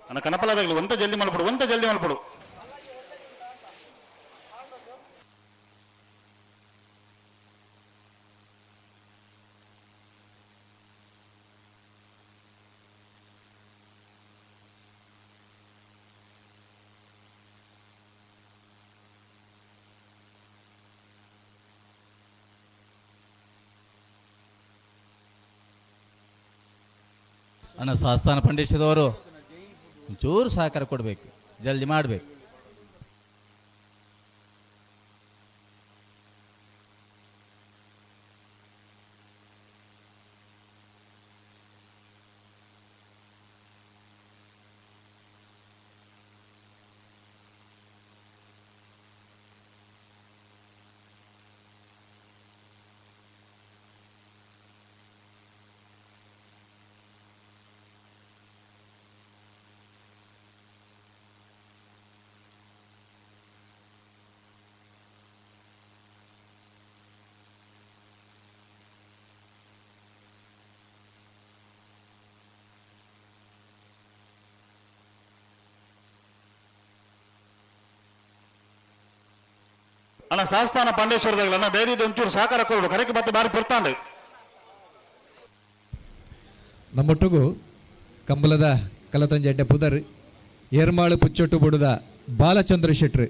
ಅನ್ನ ಕನಪಲಾದಾಗಲಿ ಒಂತ ಜಲ್ದಿ ಮಲ್ಪಡು ಅಣ್ಣ ಸಾಸ್ತಾನ ಪಂಡಿತದವರು ಚೂರು ಸಹಕಾರ ಕೊಡಬೇಕು, ಜಲ್ದಿ ಮಾಡಬೇಕು. ಅಣ್ಣ ಸಾಸ್ತಾನ ಪಾಂಡೇಶ್ವರದಾಗಲ್ಲ ಧೈರ್ಯದ ಒಂಚೂರು ಸಹಕಾರ ಕೊಡು, ಕರೆಗೆ ಮತ್ತೆ ಬಾರಿ ಪುರ್ತಾಂಡು ನಮ್ಮೊಟ್ಟಿಗೂ ಕಂಬಲದ ಕಲತಂಜಡ್ಡೆ ಪುದರ್ ಏರ್ಮಾಳು ಪುಚ್ಚೊಟ್ಟು ಬುಡದ ಬಾಲಚಂದ್ರ ಶೆಟ್ರು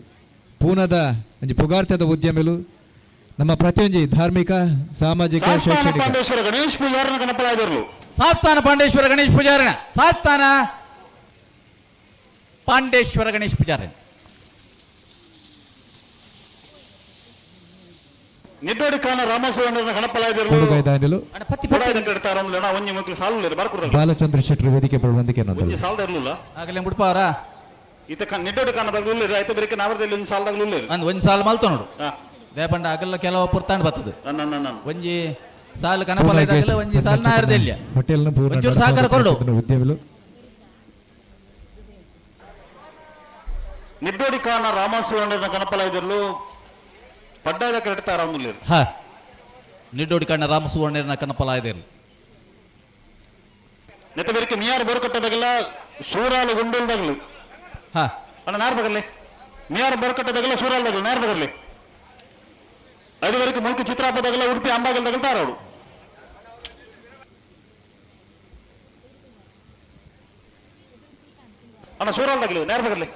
ಪೂನದ ಒಂಜಿ ಪುಗಾರ್ತದ ಉದ್ಯಮಿಲು ನಮ್ಮ ಪ್ರತಿಯೊಂಜಿ ಧಾರ್ಮಿಕ ಸಾಮಾಜಿಕ ಶೈಕ್ಷಣಿಕ ಪಾಂಡೇಶ್ವರ ಗಣೇಶ್ ಪೂಜಾರನ ಕನಪಲಾದಿರಲು ಸಾಸ್ತಾನ ಪಾಂಡೇಶ್ವರ ಗಣೇಶ್ ಪೂಜಾರಣ ಸಾಸ್ತಾನ ಪಾಂಡೇಶ್ವರ ಗಣೇಶ್ ಪೂಜಾರಣ ನಿಡ್ಡೋಡಿ ಖಾನ ರಾಮಸ್ವಾಮಿ ಕನಪಲಾದಿರಲು ಒಂಜಿ ಮಕ್ಕಳು ಸಾಲು ಬರ್ಕೊಡ್ತಾರೆ ಬಾಲಚಂದ್ರ ಶೆಟ್ರು ವೇದಿಕೆ ವಂದಿಕೆ ಒಂಜಿ ಸಾಲದ ಇರಲಿಲ್ಲ ಆಗಲೇ ಮುಡ್ಪಾರ ಈತ ನಿಡ್ಡೋಡಿ ಖಾನದಾಗಲೂ ಇಲ್ಲ ಆಯ್ತು ಬೇರೆ ನಾವರದಲ್ಲಿ ಒಂದು ಸಾಲದಾಗಲೂ ಇಲ್ಲ ಒಂದು ಸಾಲು ಮಲ್ತ ನೋಡು ದೇಪಂಡ ಆಗಲ್ಲ ಕೆಲವು ಪುರ್ತಾಂಡ್ ಬರ್ತದೆ ಒಂಜಿ ಸಾಲು ಕನಪಲ ಇದಾಗಲ್ಲ ಒಂಜಿ ಸಾಲು ನಾರದಿಲ್ಲ ಒಂಚೂರು ಸಹಕಾರ ಕೊಡು ಉದ್ಯಮಿಲು ನಿಡ್ಡೋಡಿ ಖಾನ ರಾಮಸ್ವಾಮಿ ಕನಪಲಾದಿರಲು ಪಡ್ಡಾದ ಕರೆಡ್ತಾರ ಹಾ ನಿಡ್ಡೋಡಿ ಕಣ್ಣ ರಾಮಸುವರ್ಣ ಕನಪಲಾಯದೇರು ನೆತ್ತ ಬೇರೆ ಮಿಯಾರ್ ಬೋರ್ಕಟ್ಟದಾಗಲ್ಲ ಸೂರಾಲು ಗುಂಡಲ್ದಾಗಲು ಹಾ ಅಣ್ಣ ನಾರ್ ಬಗರ್ಲಿ ಮಿಯಾರ್ ಬೋರ್ಕಟ್ಟದಾಗಲ್ಲ ಸೂರಾಲ್ದಾಗಲ್ಲ ನಾರ್ ಬಗರ್ಲಿ ಅದುವರೆಗೆ ಮುಲ್ಕು ಚಿತ್ರಾಪದಾಗಲ್ಲ ಉಡುಪಿ ಅಂಬಾಗಲ್ದಾಗಲ್ಲ ತಾರೋಡು ಅಣ್ಣ ಸೂರಾಲ್ದಾಗಲಿ ನಾರ್ ಬಗರ್ಲಿ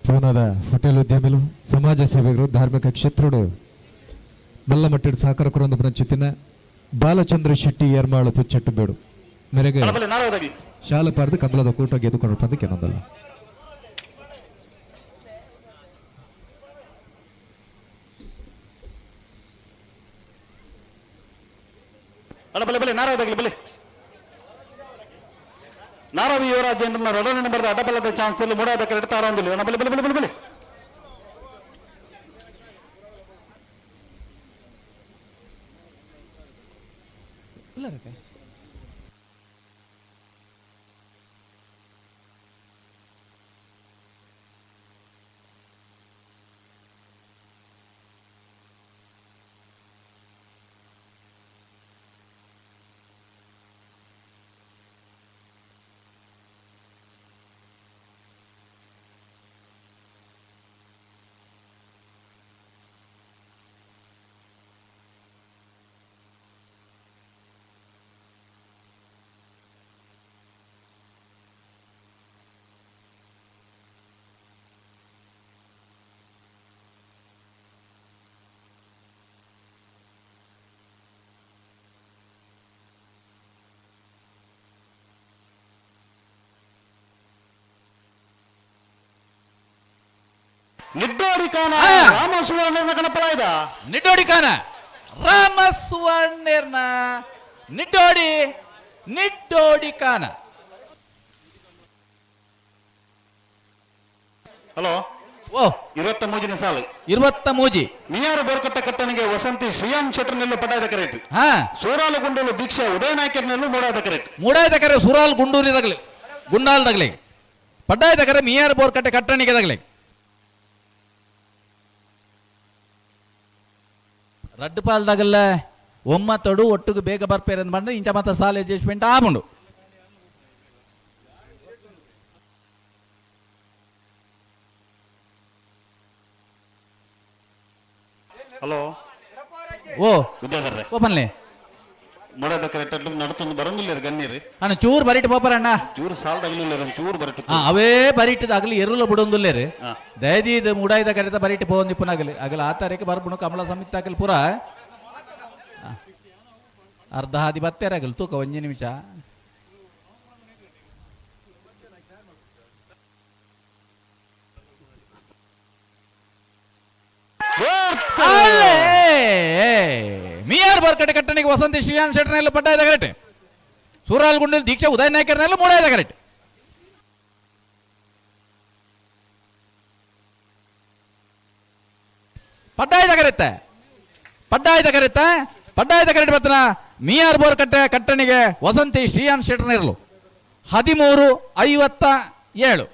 ಪೂನಾದ ಹೋಟೆಲ್ ಉದ್ಯಮಿಲು ಸಮಾಜ ಸೇವಕರು ಧಾರ್ಮಿಕ ಕ್ಷೇತ್ರಡು ಮಲ್ಲಮಟ್ಟಿಡ್ ಸಹಕಾರ ಕೊರೊಂದು ಚಿತ್ತಿನ ಬಾಲಚಂದ್ರ ಶೆಟ್ಟಿ ಏರ್ಮಾಳು ತುಚ್ಚಟ್ಟು ಬೇಡು ಮೇರೆಗೆ ಶಾಲೆ ಪಾರ್ದು ಕಂಬಲದ ಕೂಟ ಗೆದ್ದುಕೊಂಡು ತಂದು ಕೆನೊಂದಲ್ಲ ನಾರಾವಿ ಯುವರಾಜೇಂದ್ರನ ರೊಡನೆ ಬರೆದ ಅಡ್ಡಬಲ್ಲದ ಚಾನ್ಸ್ ಅಲ್ಲಿ ಮೂಡಾದ ಕರೆಕ್ಟ್ ತಾರೊಂದಿಲ್ಲ ಬಲೆ ಬಲೆ ಬಲೆ ಬಲೆ ನಿಡ್ಡೋಡಿ ಖಾನ ರಾಮಸುವರ್ಣ ಕನಪಲಾಯದ ನಿಡ್ಡೋಡಿ ಖಾನ ರಾಮಸುವರ್ಣ ನಿಡ್ಡೋಡಿ ನಿಡ್ಡೋಡಿ ಖಾನ ಹಲೋ ಓ 23ನೇ ಸಾಲು 23 ಮಿಯಾರು ಬೋರ್ಕಟ್ಟ ಕಟ್ಟನಿಗೆ ವಸಂತಿ ಶ್ರೀಯಾಮ್ ಶೆಟ್ಟರ್ನೆಲ್ಲೂ ಪಟಾದ ಕರೆಕ್ಟ್ ಹಾ ಸೂರಾಲು ಗುಂಡೂರು ದೀಕ್ಷಾ ಉದಯ ನಾಯ್ಕರ್ನೆಲ್ಲೂ ಮೂಡಾದ ಕರೆಕ್ಟ್ ಮೂಡಾದ ಕರೆ ಸುರಾಲ್ ಗುಂಡೂರಿದಾಗಲಿ ಗುಂಡಾಲ್ದಾಗಲಿ ಪಡ್ಡಾಯ ತಗರ ಮಿಯಾರ್ ಬೋರ್ ಕಟ್ಟೆ ಕಟ್ಟಣಿಗೆ ತಗಲೆ ರಡ್ಡು ಪಾಲ್ದಾಗಲ್ಲ ಒಮ್ಮತ್ತೊಡು ಒಟ್ಟಿಗೆ ಬೇಗ ಬರ್ಪೇರೆ ಅಂತ ಬಂದ್ರೆ ಇಂಚ ಮತ್ತ ಸಾಲ ಅಡ್ಜಸ್ಟ್ಮೆಂಟ್ ಆಗುಂಡು. ಹಲೋ ಓ ವಿದ್ಯಾಧರ್ರೆ ಓಪನ್ಲೆ ಮೊಡದ ಕರೆಕ್ಟ್ ನಡತೊಂದು ಬರಂಗಿಲ್ಲ ಗಣ್ಯರಿ ಅಣ್ಣ ಚೂರು ಬರಿಟ್ ಪೋಪರಣ್ಣ ಚೂರು ಸಾಲದಾಗಲಿಲ್ಲ ಚೂರು ಬರಟ್ಟು ಅವೇ ಬರಿಟ್ಟದ ಆಗಲಿ ಎರುಲ ಬಿಡೊಂದುಲ್ಲೇರಿ ದಯದಿ ಇದು ಮುಡಾಯ್ದ ಕರೆತ ಬರಿಟ್ ಪೋಂದಿಪ್ಪನಾಗಲಿ ಆಗಲಿ ಆ ತಾರೀಕು ಬರ್ಬಿಡು ಕಮಲ ಸಮಿತಿ ಆಗಲಿ ಪೂರ ಅರ್ಧ ಹಾದಿ ಬತ್ತೇರಾಗಲಿ ತೂಕ 1 ನಿಮಿಷ ಮಿಯಾರ್ ಬರ್ಕಟ್ಟೆ ಕಟ್ಟಣಿಗೆ ವಸಂತಿ ಶ್ರೀಯಾನ್ ಶೆಟ್ಟರ್ನೆಲ್ಲ ಪಡ್ಡಾಯದ ಕರೆಕ್ಟ್ ಸೂರಾಲ್ಗುಂಡಲ್ ದೀಕ್ಷಾ ಉದಯ ನಾಯ್ಕರ್ನೆಲ್ಲ ಮೂಡಾಯ್ದ ಕರೆಕ್ಟ್ ಪಡ್ಡಾಯದ ಕರೆಕ್ಟ್ ಬತ್ತನ ಮಿಯಾರ್ ಬೋರ್ ಕಟ್ಟೆ ಕಟ್ಟಣಿಗೆ ವಸಂತಿ ಶ್ರೀಯಾನ್ ಶೆಟ್ಟರ್ನೆರಲು 13:57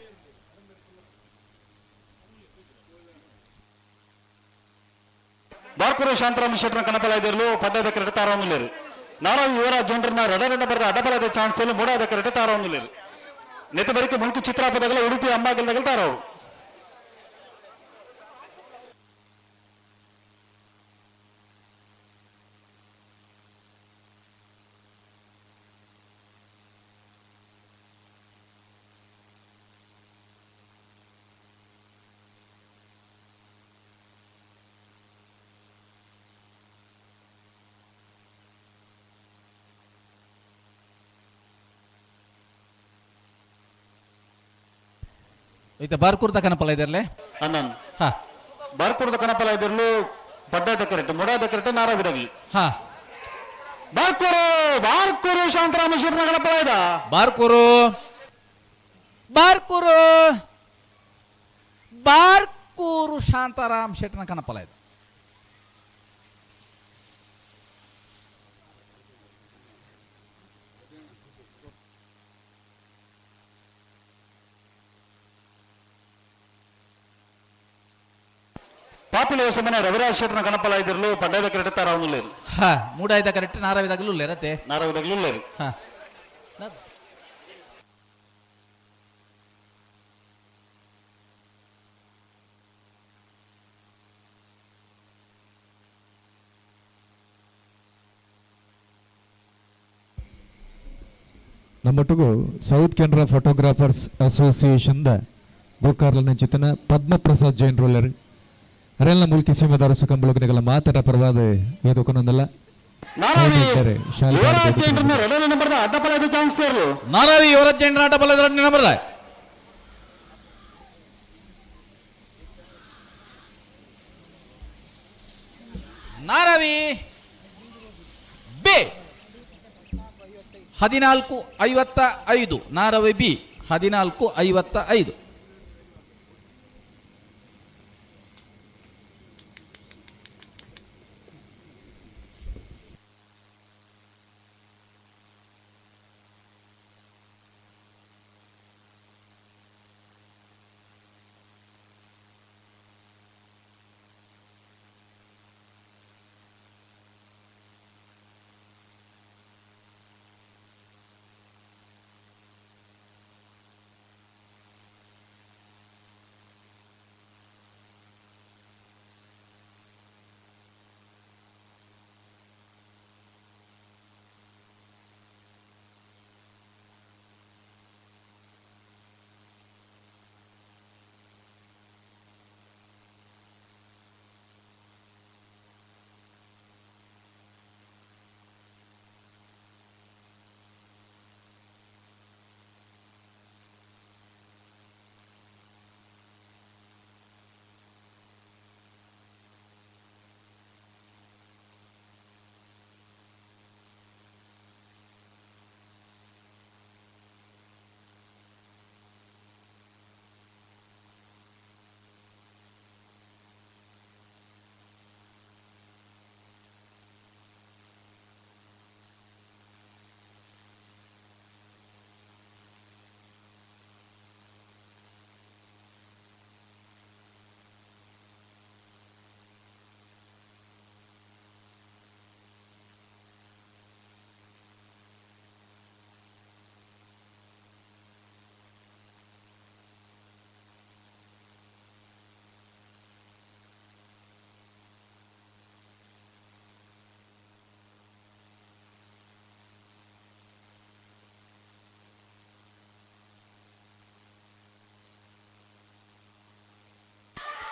ಬಾರ್ಕೂರು ಶಾಂತರಾಮ ಶೆಟ್ಟರ ಕನಪಲಾಯ್ದಿರಲು ಪಡ್ಡಾಯದ ಕರೆಕ್ಟ್ ತಾರವನ್ನುಲೇರು ನಾರಾವಿ ಯುವರಾಜ್ ಜನರನ್ನ ರಡರನ್ನ ಬರೆದ ಅಡ್ಡಬಲದ ಚಾನ್ಸ್ ಮೂಡಾದ ಕರೆಕ್ಟ್ ತಾರವನ್ನುಲೇರು ನೆತ್ತ ಬರಿಕೆ ಮುಳುಕು ಚಿತ್ರಾಪದಗಳ ಉಡುಪಿ ಅಮ್ಮಾಗಲ್ದಾಗಲ್ ತಾರವರು ಐತೆ ಬಾರ್ಕೂರ್ದ ಕನಪಲ ಇದರ್ಲೆ ಅಣ್ಣನ್ ಹಾ ಬಾರ್ಕೂರ್ದ ಕನಪಲಾಯ್ದಿರಲು ಪಡ್ಡಾಯದ ಕರೆಕ್ಟ್ ಮೂಡಾದ ಕರೆಕ್ಟ್ ನಾರಾವಿದಾಗಲಿ ಹಾ ಬಾರ್ಕೂರು ಶಾಂತರಾಮ ಶೆಟ್ಟರ ಕನಪಲಾಯ್ದ ಬಾರ್ಕೂರು ಶಾಂತಾರಾಮ್ ಶೆಟ್ಟನ ಕನಪಲ ಇದೆ ಪಾಪಿಲ ಯೋಸಮನೆ ರವಿರಾಜ್ ಶೆಟ್ಟರ ಕನಪಲಾಯ್ದಿರಲು ಪಡ್ಡಾಯದ ಕರೆಕ್ಟ್ ತಾರವನ್ನುಲೇರು ಹಾ ಮೂಡಾಯ್ದ ಕರೆಕ್ಟ್ ನಾರಾವಿದಾಗಲೂ ಇರತ್ತೆ ನಾರಾವಿದಾಗಲೂ ಲೇರು ಹಾ ನಮ್ಮೊಟ್ಟಿಗೂ ಸೌತ್ ಕೆನರಾ ಫೋಟೋಗ್ರಾಫರ್ಸ್ ಅಸೋಸಿಯೇಷನ್ ಗೋಕಾರ್ಲನ ಚಿತ್ತನ ಪದ್ಮಪ್ರಸಾದ್ ಜೈನ್ ರೋಲರ್ ಅರೆಲ್ಲ ಮುಲ್ಕಿ ಸೀಮದಾರ ಸುಖಂಬಳುಗನೆಗಳ ಮಾತರ ಪರವಾದ ಏದೊಕೊನೊಂದಲ್ಲ ಅಡ್ಡಪಲಾಯ್ದ ಚಾನ್ಸ್ ತೇರ್ಲು ನಾರಾವಿ ಯುವರಾಜ್ ಜೈನ್ ಅಡ್ಡಬಲದ number Naravi B 14:55 Naravi B 14:55 ಿ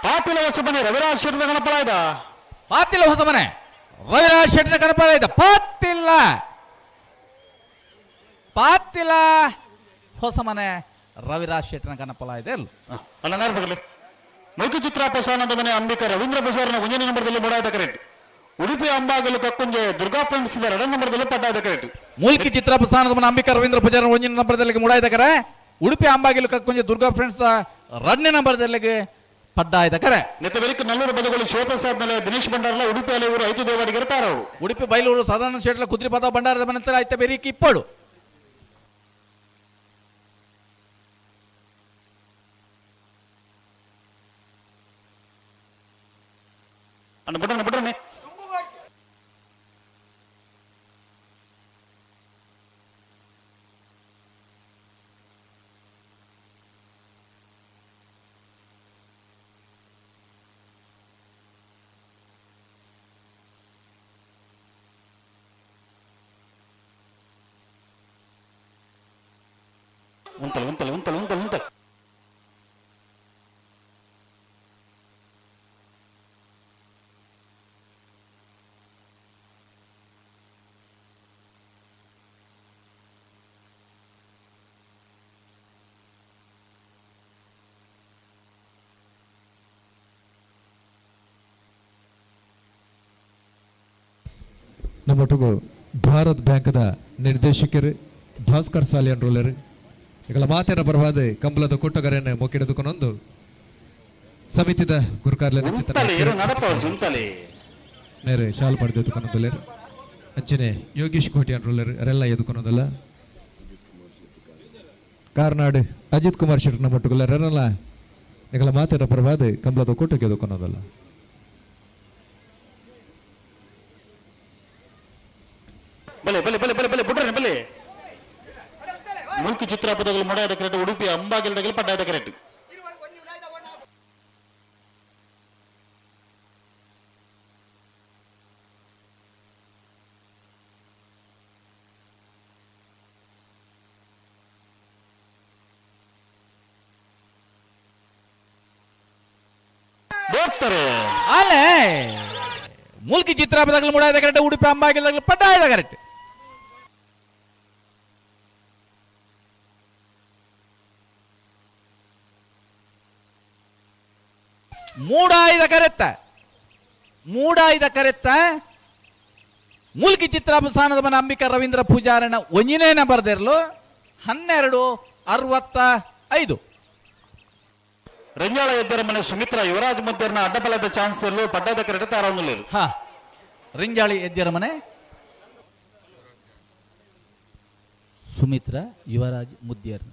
ಪಾತಿಲ ಹೊಸಮನೆ ರವಿರಾಜ್ ಶೆಟ್ಟರ ಗಣಪಲಾಯ್ದ ಪಾತಿಲ್ಲ ಹೊಸಮನೆ ರವಿರಾಜ್ ಶೆಟ್ಟರ ಕನಪಾಲ ಪಾತಿಲ್ಲ ಹೊಸಮನೆ ರವಿರಾಜ್ ಶೆಟ್ಟರ ಕನಪಲ ಇದೆ ಅಲ್ಲ ನಾರ್ಬಗಲಿ ಮೈಕು ಚಿತ್ರ ಪ್ರಸಾನದ ಮನೆ ಅಂಬಿಕಾ ರವೀಂದ್ರ ಬಸವರನ 1ನೇ ನಂಬರ್ದಲ್ಲಿ ಮೂಡಾದ ಕರೆಕ್ಟ್. ಉಡುಪಿ ಅಂಬಾಗಲು ಕಕ್ಕುಂಜೆ ದುರ್ಗಾ ಫ್ರೆಂಡ್ಸ್ 2ನೇ ನಂಬರ್ದಲ್ಲಿ ಪಡ್ಡಾದ ಕರೆಕ್ಟ್. ಮೂಲ್ಕಿ ಚಿತ್ರ ಪ್ರಸಾನದ ಮನೆ ಅಂಬಿಕಾ ರವೀಂದ್ರ ಪೂಜಾರ 1ನೇ ನಂಬರ್ದಲ್ಲಿ ಮೂಡಾದ ಕರೆ. ಉಡುಪಿ ಅಂಬಾಗಿಲು ಕಕ್ಕುಂಜೆ ದುರ್ಗಾ ಫ್ರೆಂಡ್ಸ್ 2ನೇ ನಂಬರ್ದಲ್ಲಿ ಪಡ್ಡಾದ ಕರೆ. ನೆತ್ತಬೆರಿಕ ನಲ್ಲೂರು ಬದಗಳು ಶಿವಪ್ರಸಾದ್ ಮೇಲೆ ದಿನೇಶ್ ಭಂಡಾರಲ ಉಡುಪಿ ಅಲೆ ಊರು 5 ದೇವಾಡಿಗೆ ಇರ್ತಾರ ಅವರು. ಉಡುಪಿ ಬೈಲೂರು ಸದಾನಂದ ಶೆಟ್ಲ ಕುದ್ರಿ ಪದ ಭಂಡಾರದ ಮನಂತರ ಐತೆ ಬೆರೀಕಿ ಇಪ್ಪಳು ಅಣ್ಣ ಬಿಡ್ರನೆ ಉಂತಲ್ ನಮ್ಮೊಟ್ಟಿಗೂ ಭಾರತ್ ಬ್ಯಾಂಕ್ದ ನಿರ್ದೇಶಕರು ಭಾಸ್ಕರ್ ಸಾಲಿಯನ್ ರೋಲರ್ ಈಗಳ ಮಾತಿನ ಬರವಾದ ಕಂಬಲದ ಕೊಟ್ಟಗರನ್ನು ಮೊಕ್ಕಿಡಿದುಕೊಂಡೊಂದು ಸಮಿತಿದ ಗುರುಕಾರ್ಲ ನೇರೆ ಶಾಲ್ ಪಡೆದುಕೊಂಡೊಂದು ಅಂಚನೆ ಯೋಗೀಶ್ ಕೋಟಿಯನ್ ರೋಲರ್ ಅವರೆಲ್ಲ ಎದುಕೊಂಡೋದಲ್ಲ ಕಾರ್ನಾಡ್ ಅಜಿತ್ ಕುಮಾರ್ ಶೆಟ್ಟರ್ ನಮ್ಮೊಟ್ಟಿಗೆಲ್ಲ ಅವರೆಲ್ಲ ಈಗಳ ಮಾತಿನ ಬರವಾದ ಕಂಬಲದ ಕೊಟ್ಟಕ್ಕೆ ಎದುಕೊಂಡೋದಲ್ಲ ಬಲೆ ಮುಲ್ಕು ಚಿತ್ರ ಪದಗಳು ಮೂಡಾದ ಕರೆಕ್ಟ್. ಉಡುಪಿ ಅಂಬಾಗಿಲ್ದಾಗಲಿ ಪಡ್ಡಾದ ಕರೆಕ್ಟ್. ಅಲ್ಲೇ ಮುಲ್ಕಿ ಚಿತ್ರ ಪದಗಳು ಮೂಡಾದ ಕರೆಕ್ಟ್. ಉಡುಪಿ ಅಂಬಾಗಿಲ್ದಾಗಲಿ ಪಡ್ಡಾದ ಕರೆಕ್ಟ್. ಮೂಡಾಯ್ದ ಕರೆತ್ತ ಮುಲ್ಕಿ ಚಿತ್ರ ಪ್ರಸಾನದ ಮನ ಅಂಬಿಕಾ ರವೀಂದ್ರ ಪೂಜಾರನ 1ನೇ ನಂಬರ್ದಿರಲು 12:65 ರಂಜಾಳ ಎದ್ದರ ಮನೆ ಸುಮಿತ್ರ ಯುವರಾಜ್ ಮಧ್ಯರ್ನ ಅಡ್ಡಬಲದ ಚಾನ್ಸ್ ಎಲ್ಲೂ ಪಡ್ಡಾದ ಕರೆಕ್ಟ್ ತಾರವನ್ನೂರು. ರಿಂಜಾಳಿ ಎದ್ದಿರ ಮನೆ ಸುಮಿತ್ರ ಯುವರಾಜ್ ಮುದ್ದಿಯರ್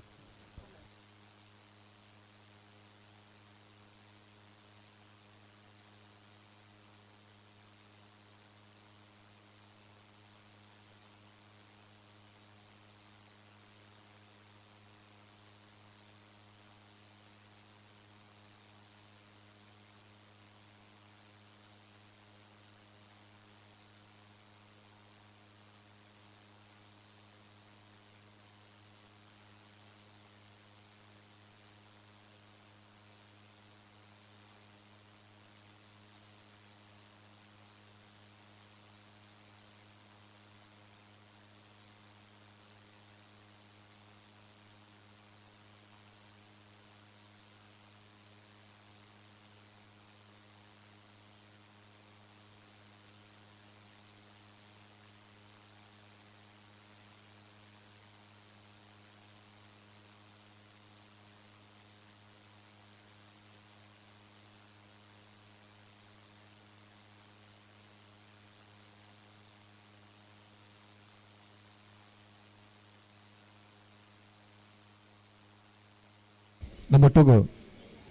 ನಮ್ಮೊಟ್ಟಿಗೂ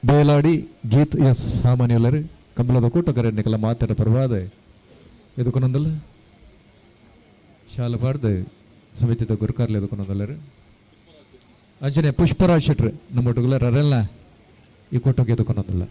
ಬೇಲಾಡಿ ಗೀತ್ ಎಸ್ ಸಾಮಾನ್ಯುಲರು ಕಂಬಳದ ಕೂಟಗರನ್ನೆಲ್ಲ ಮಾತಾಡ ಪರವಾದ ಎದುಕೊಂಡೊಂದಲ್ಲ ಶಾಲೆ ಪಾಡ್ದು ಸಮಿತಿದ ಗುರುಕಾರ್ಲೆ ಎದುಕೊಂಡೊಂದಲ್ಲರು ಅಂಚನೆ ಪುಷ್ಪರಾಜ್ ಶೆಟ್ರು ನಮ್ಮೊಟ್ಟಿಗೆಲ್ಲ ರರೆಲ್ಲ ಈ ಕೂಟಕ್ಕೆ ಎದುಕೊಂಡೊಂದಲ್ಲ.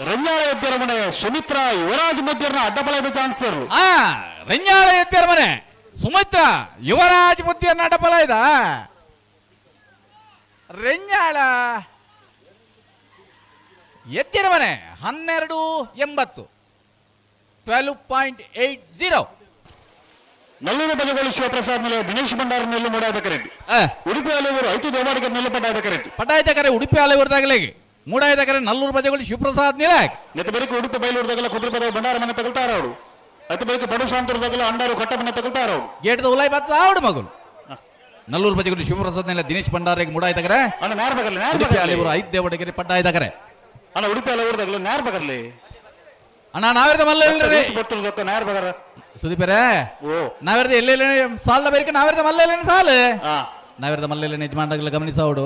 ರಂಜಾಳ ಎದ್ದರ ಮನೆ ಸುಮಿತ್ರಾ ಯುವರಾಜ್ ಮಧ್ಯರ್ನ ಅಡ್ಡಬಲದ ಚಾನ್ಸ್ ತರು ರಂಜಾಳ ಎದ್ದರ ಮನೆ ಸುಮಿತ್ರ ಯುವರಾಜ್ ಮುದ್ದಿಯನ್ನ ಅಡ್ಡಬಲ ಇದ ರಂಜಾಳ ಎತ್ತಿರ ಮನೆ 1280 12.80 ನಲ್ಲೂರು ಬಜಗೋಳಿ ಶಿವಪ್ರಸಾದ್ ಮೇಲೆ ದಿನೇಶ್ ಭಂಡಾರ ನೆಲ್ಲು ಮೂಡಾದಕರೆಡ್ಡಿ ಉಡುಪಿ ಅಲೆಯೂರು 5 ದೇವಾಡಿಗರ ನೆಲ್ಲು ಪಟ್ಟಾದಕರೆಡ್ಡಿ ಪಟ್ಟಾಯ್ತಕರೆ ಉಡುಪಿ ಅಲೆಯೂರ್ದಾಗಲೇ ಮೂಡಾಯ್ತಕರೆ ನಲ್ಲೂರು ಬಜಗೋಳಿ ಶಿವಪ್ರಸಾದ್ ನೀಲ ನೆತ್ತ ಬರೀಕ ಉಡುಪಿ ಬಯಲೂರ್ದಾಗಲ ಕುದುರೆ ಪದ ಭಂಡಾರ ಮನೆ ತಗಲ್ತಾರ ಅವರು ಅತಿ ಬರೀಕ ಬಡು ಶಾಂತೂರ್ದಾಗಲ ಅಂಡಾರು ಕಟ್ಟ ಮನೆ ತಗಲ್ತಾರ ಅವರು ಗೇಟ್ದ ಉಲಾಯ್ ಬತ್ತ ಆವಡು ಮಗಲು ನಲ್ಲೂರು ಬಜಗೋಳಿ ಶಿವಪ್ರಸಾದ್ ನೀಲ ದಿನೇಶ್ ಭಂಡಾರಿಗೆ ಮೂಡಾಯ್ತಕರೆ ಅಣ್ಣ ನೇರ ಬಗರ್ಲಿ ಉಡುಪಿ ಅಲೆಯೂರು 5 ದೇವಾಡಿಗರೆ ಪಟ್ಟಾಯ್ತಕರೆ ಅಣ್ಣ ಉಡುಪಿ ಅಲೆಯೂರ್ದಾಗಲ ನೇರ ಬಗರ್ಲಿ ಅಣ್ಣ ನಾವಿರ್ದ ಮಲ್ಲ ಗೊತ್ತು ನೇರ ಬಗರ ಸುದೀಪರೇ ಓ ನಾವಿರ್ದ ಎಲ್ಲೆಲ್ಲ ಸಾಲ ಬೇರೆ ನಾವಿರ್ದ ಮಲ್ಲೆಲ್ಲ ಸಾಲ ನಾವಿರ್ದ ಮಲ್ಲೆಲ್ಲ ಯಜಮಾನದಾಗಲ ಗಮನಿಸೋಡು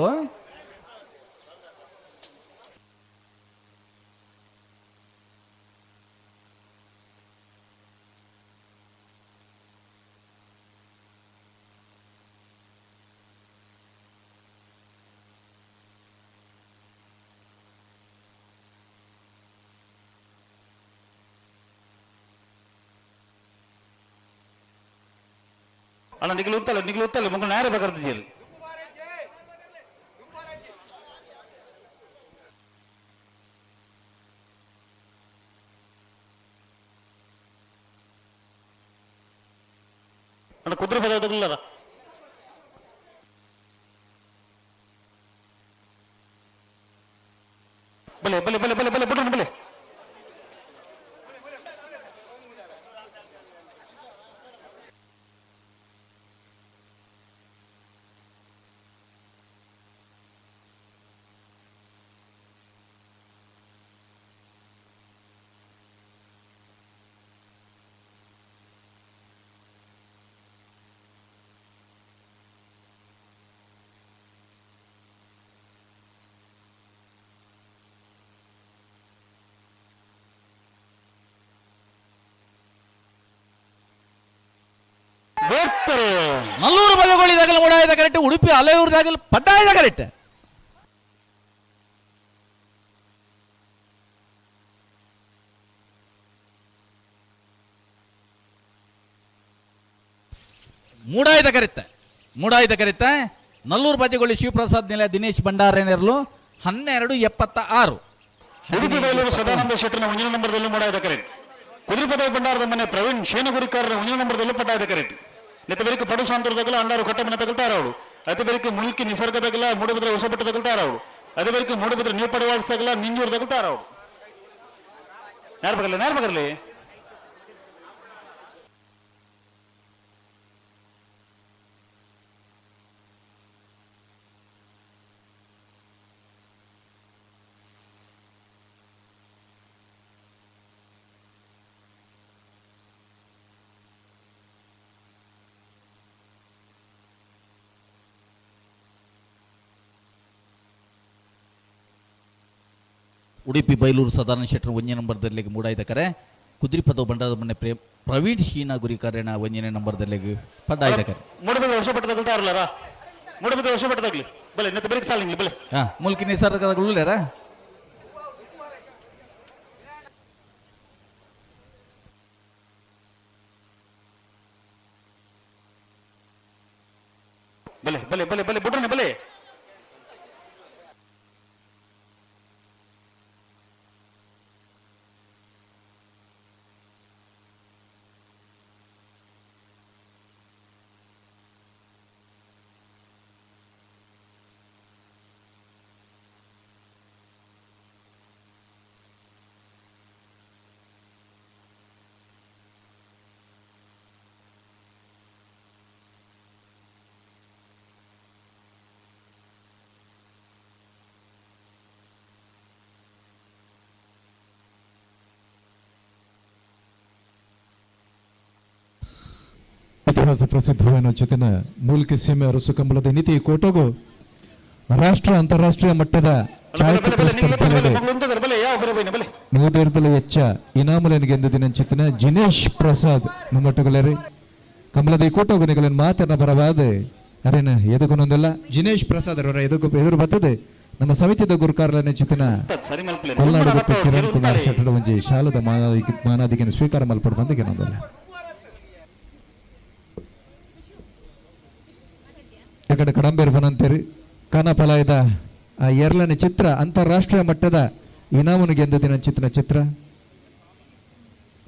ಅಣ್ಣ ನಿಗ್ಲು ಉತ್ತಲ್ಲ ಮುಂಗ ನೇರ ಬಗರ್ದಿದ್ದೀರಿ ಅಣ್ಣ ಕುದುರೆ ಪದ ತಗಲಲ್ಲ ಬಲೆ ಬಲೆ ಬಲೆ ಬಲೆ ಬಲೆ ಬಿಡೋಣ ಬಲೆ ನಲ್ಲೂರು ಬಜಗೋಳಿದಾಗಲ ಮೂಡಾಯ್ದ ಕರೆಕ್ಟ್ ಉಡುಪಿ ಅಲೆಯೂರ್ದಾಗಲ ಪಟ್ಟಾಯ್ದ ಕರೆಕ್ಟ್ ಮೂಡಾಯ್ದ ಕರೆತ್ತ ನಲ್ಲೂರು ಬಜಗೋಳಿ ಶಿವಪ್ರಸಾದ್ ನಿಲಯ ದಿನೇಶ್ ಭಂಡಾರೇನರ್ಲು 1276 ಉಡುಪಿ ಬಯಲೂರು ಸದಾನಂದ ಶೆಟ್ಟರ್ನ ಮುಂದಿನ ನಂಬರ್ದಲ್ಲೂ ಮೂಡಾಯ್ದ ಕರೆಕ್ಟ್ ಕುದುರೆ ಪದ ಭಂಡಾರದ ಮನೆ ಪ್ರವೀಣ್ ಶೇನಗುರಿಕಾರರ ಮುಂದಿನ ನಂಬರ್ದಲ್ಲೂ ಪಟ್ಟಾಯ್ದ ಕರೆಕ್ಟ್ ನೆತ್ತ ಬರೀಕ ಪಡು ಸಾಂತರದಾಗಲ ಅಂಡಾರು ಕಟ್ಟ ಮನೆ ತಗಲ್ತಾರ ಅವಳು ಅತಿ ಬರೀಕ ಮುಲ್ಕಿ ನಿಸರ್ಗದಾಗಲ ಮೂಡುಬಿದ್ರೆ ಹೊಸಪಟ್ಟು ತಗಲ್ತಾರ ಅವಳು ಅದೇ ಬರೀಕ ಮೂಡುಬಿದ್ರೆ ನೀವು ಪಡವಾಡಿಸ್ದಾಗಲ ನಿಂಜೂರು ತಗಲ್ತಾರ ಅವಳು ನೇರ ಬಗರ್ಲಿ ಉಡುಪಿ ಬೈಲೂರು ಸಾಧಾರಣ ಶೆಟ್ಟರ್ 1ನೇ ನಂಬರ್ದಲ್ಲಿ ಮೂಡಾಯ್ದಕರೆ ಕುದುರೆ ಪದ ಬಂಡಾರದ ಮನೆ ಪ್ರವೀಣ್ ಶೀನಾ ಗುರಿಕಾರೇನ 1ನೇ ನಂಬರ್ದಲ್ಲಿ ಪಡ್ಡಾಯ್ದಕರೆ ಮೂಡುಬಿದ್ರೆ ಹೊಸಪಟ್ಟು ತಗಲ್ತಾರಲ್ಲ ಮೂಡುಬಿದ್ರೆ ಹೊಸಪಟ್ಟು ತಗಲಿ ಬಲೆ ನೆತ್ತ ಬರೀಕ ಸಾಲಿಂಗ್ಲಿ ಬಲೆ ಮುಲ್ಕಿ ನಿಸರ್ಗದಾಗಲೂಲೇರ ಬಲೆ ಬಲೆ ಬಲೆ ಬಲೆ ಬಿಡ್ರನೆ ಬಲೆ ಇತಿಹಾಸ ಪ್ರಸಿದ್ಧವಾದ ಚಿತ್ತಿನ ಮೂಲ್ಕಿ ಸೀಮೆ ಅರಸು ಕಂಬಳದ ನೀತಿ ಕೋಟೋಗು ರಾಷ್ಟ್ರ ಅಂತಾರಾಷ್ಟ್ರೀಯ ಮಟ್ಟದ ಛಾಯಾಚಿತ್ರ ಸ್ಪರ್ಧೆಯಲ್ಲಿ ಮೂದೇರ್ದಲ ವೆಚ್ಚ ಇನಾಮುಲೆನ್ ಗೆದ್ದಿನ ಚಿತ್ತಿನ ಜಿನೇಶ್ ಪ್ರಸಾದ್ ನಮ್ಮಟ್ಟುಗಳರಿ ಕಂಬಳದ ಕೋಟೋಗು ನಿಗಲನ್ ಮಾತನ್ನ ಬರವಾದ ಅರೇನ ಎದುಕೊನೊಂದಲ್ಲ ಜಿನೇಶ್ ಪ್ರಸಾದ್ ಅವರ ಎದುರು ಬರ್ತದೆ ನಮ್ಮ ಸಮಿತಿದ ಗುರುಕಾರಲನೆ ಚಿತ್ತಿನ ಸರಿ ಮಲ್ಪಲೆ ಕೊಲ್ನಾಡು ಮತ್ತು ಕಿರಣ್ ಕುಮಾರ್ ಶೆಟ್ಟರ್ ಒಂಜಿ ಶಾಲದ ಮಾನಾದಿಗೆ ಸ್ವೀಕಾರ ಮಲ್ಪಡ ಬಂದಿಗೆ ನೊಂದಲ್ಲ ಈ ಕಡಂಬೇರು ಬನಂತೇರಿ ಕನಪಲಾಯದ ಆ ಎರಲನೆ ಚಿತ್ರ ಅಂತಾರಾಷ್ಟ್ರೀಯ ಮಟ್ಟದ ಇನಾಮನು ಗೆದ್ದ ಚಿತ್ರ ಚಿತ್ರ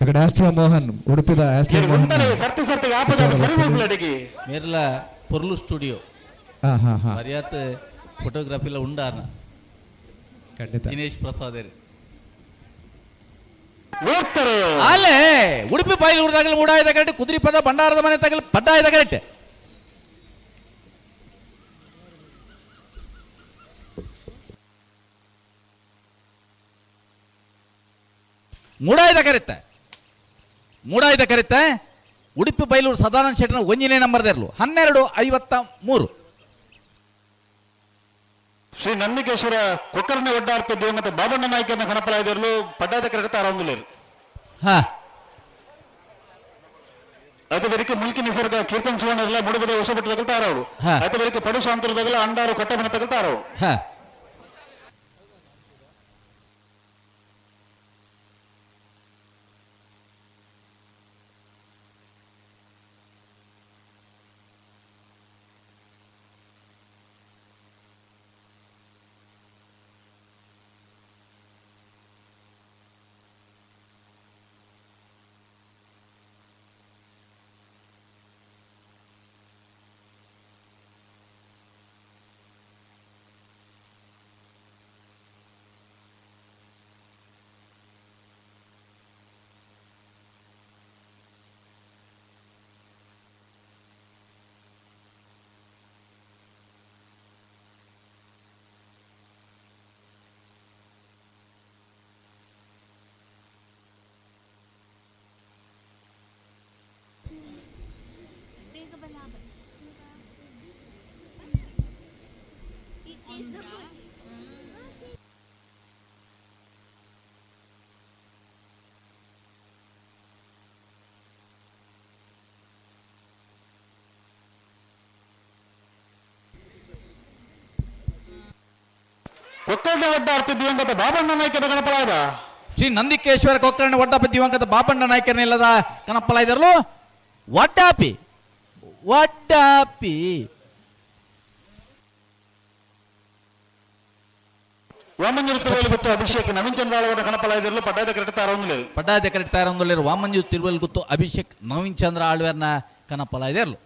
ಅಕಡೆ ಆಸ್ಟ್ರೋ ಮೋಹನ್ ಉಡುಪಿದ ಆಸ್ಟ್ರೋ ಮೋಹನ್ ಮೇರ್ಲ ಪೊರ್ಲು ಸ್ಟುಡಿಯೋ ಮರ್ಯಾತ್ ಫೋಟೋಗ್ರಫಿಲ ಉಂಡಾರ್ನ ಖಂಡಿತ ದಿನೇಶ್ ಪ್ರಸಾದ್ ಓದ್ತಾರೆ ಅಲ್ಲೇ ಉಡುಪಿ ಪಾಯಲೂರದಾಗಲಿ ಮೂಡಾಯದ ಕರೆಕ್ಟ್ ಕುದುರೆ ಪದ ಭಂಡಾರದ ಮನೆ ತಗಲಿ ಪಡ್ಡಾಯದ ಕರೆಕ್ಟ್ ಮೂಡಾಯ್ದ ಕರೆತ್ತ ಉಡುಪಿ ಬೈಲೂರು ಸದಾನಂದ ಶೆಟ್ಟರ್ನ ಒಂಜಿನೇ ನಂಬರ್ದಿರ್ಲು 12:53 ಶ್ರೀ ನಂದಿಕೇಶ್ವರ ಕೊಕ್ಕರ್ನೆ ಒಡ್ಡಾರ್ಪೆ ಮತ್ತೆ ಬಾಬಣ್ಣ ನಾಯ್ಕನ ಕನಪಲಾಯದಿರಲು ಪಡ್ಡಾದ ಕರೆಕ್ಟ್ ಆರಂಭಿಲೇರು ಹಾ ಅದೇ ಬರೀಕೆ ಮುಲ್ಕಿ ನಿಸರ್ಗ ಕೀರ್ತನ್ ಸುವರ್ಣ ಮುಡುಬದ ಹೊಸಬಟ್ಟು ತಗಲ್ತಾರವರು ಅದೇ ಬರೀಕೆ ಪಡು ಸಾಂತರದಾಗಲ ಅಂಡಾರು ಕಟ್ಟಮನೆ ತಗಲ್ತಾರವರು ಹಾ ಕೊಕ್ಕರ್ನೆ ಒಡ್ಡಾರ್ಪೆ ದಿವಂಗತ ಬಾಬಣ್ಣ ನಾಯ್ಕನ ಕನಪಲಾಯದ ಶ್ರೀ ನಂದಿಕೇಶ್ವರ ಕೊಕ್ಕರ್ಣೆ ಒಡ್ಡಾಪಿ ದಿವಂಗತ ಬಾಬಣ್ಣ ನಾಯ್ಕರ್ನಿಲ್ಲದ ಕನಪ್ಪಲಾಯ್ದರ್ಲು ಒಡ್ಡಾಪಿ ವಾಮಂಜೂರು ತಿರುವಲಿಗುತ್ತು ಅಭಿಷೇಕ್ ನವೀನ್ ಚಂದ್ರಾಳವರ ಕನಪಲಾಯದಿರಲು ಪಡ್ಡಾದ ಕರೆಕ್ಟ್ ಆರಂಭಿಲೇರು ಪಡ್ಡಾದ ಕರೆಕ್ಟ್ ಆರಂಭಿಲೇರು ವಾಮಂಜು ತಿರುವಲ್ಗುತ್ತು ಅಭಿಷೇಕ್ ನವೀನ್ ಚಂದ್ರ ಆಳ್ವೇರ್ನ ಕನಪಲಾಯ್ದರ್ಲು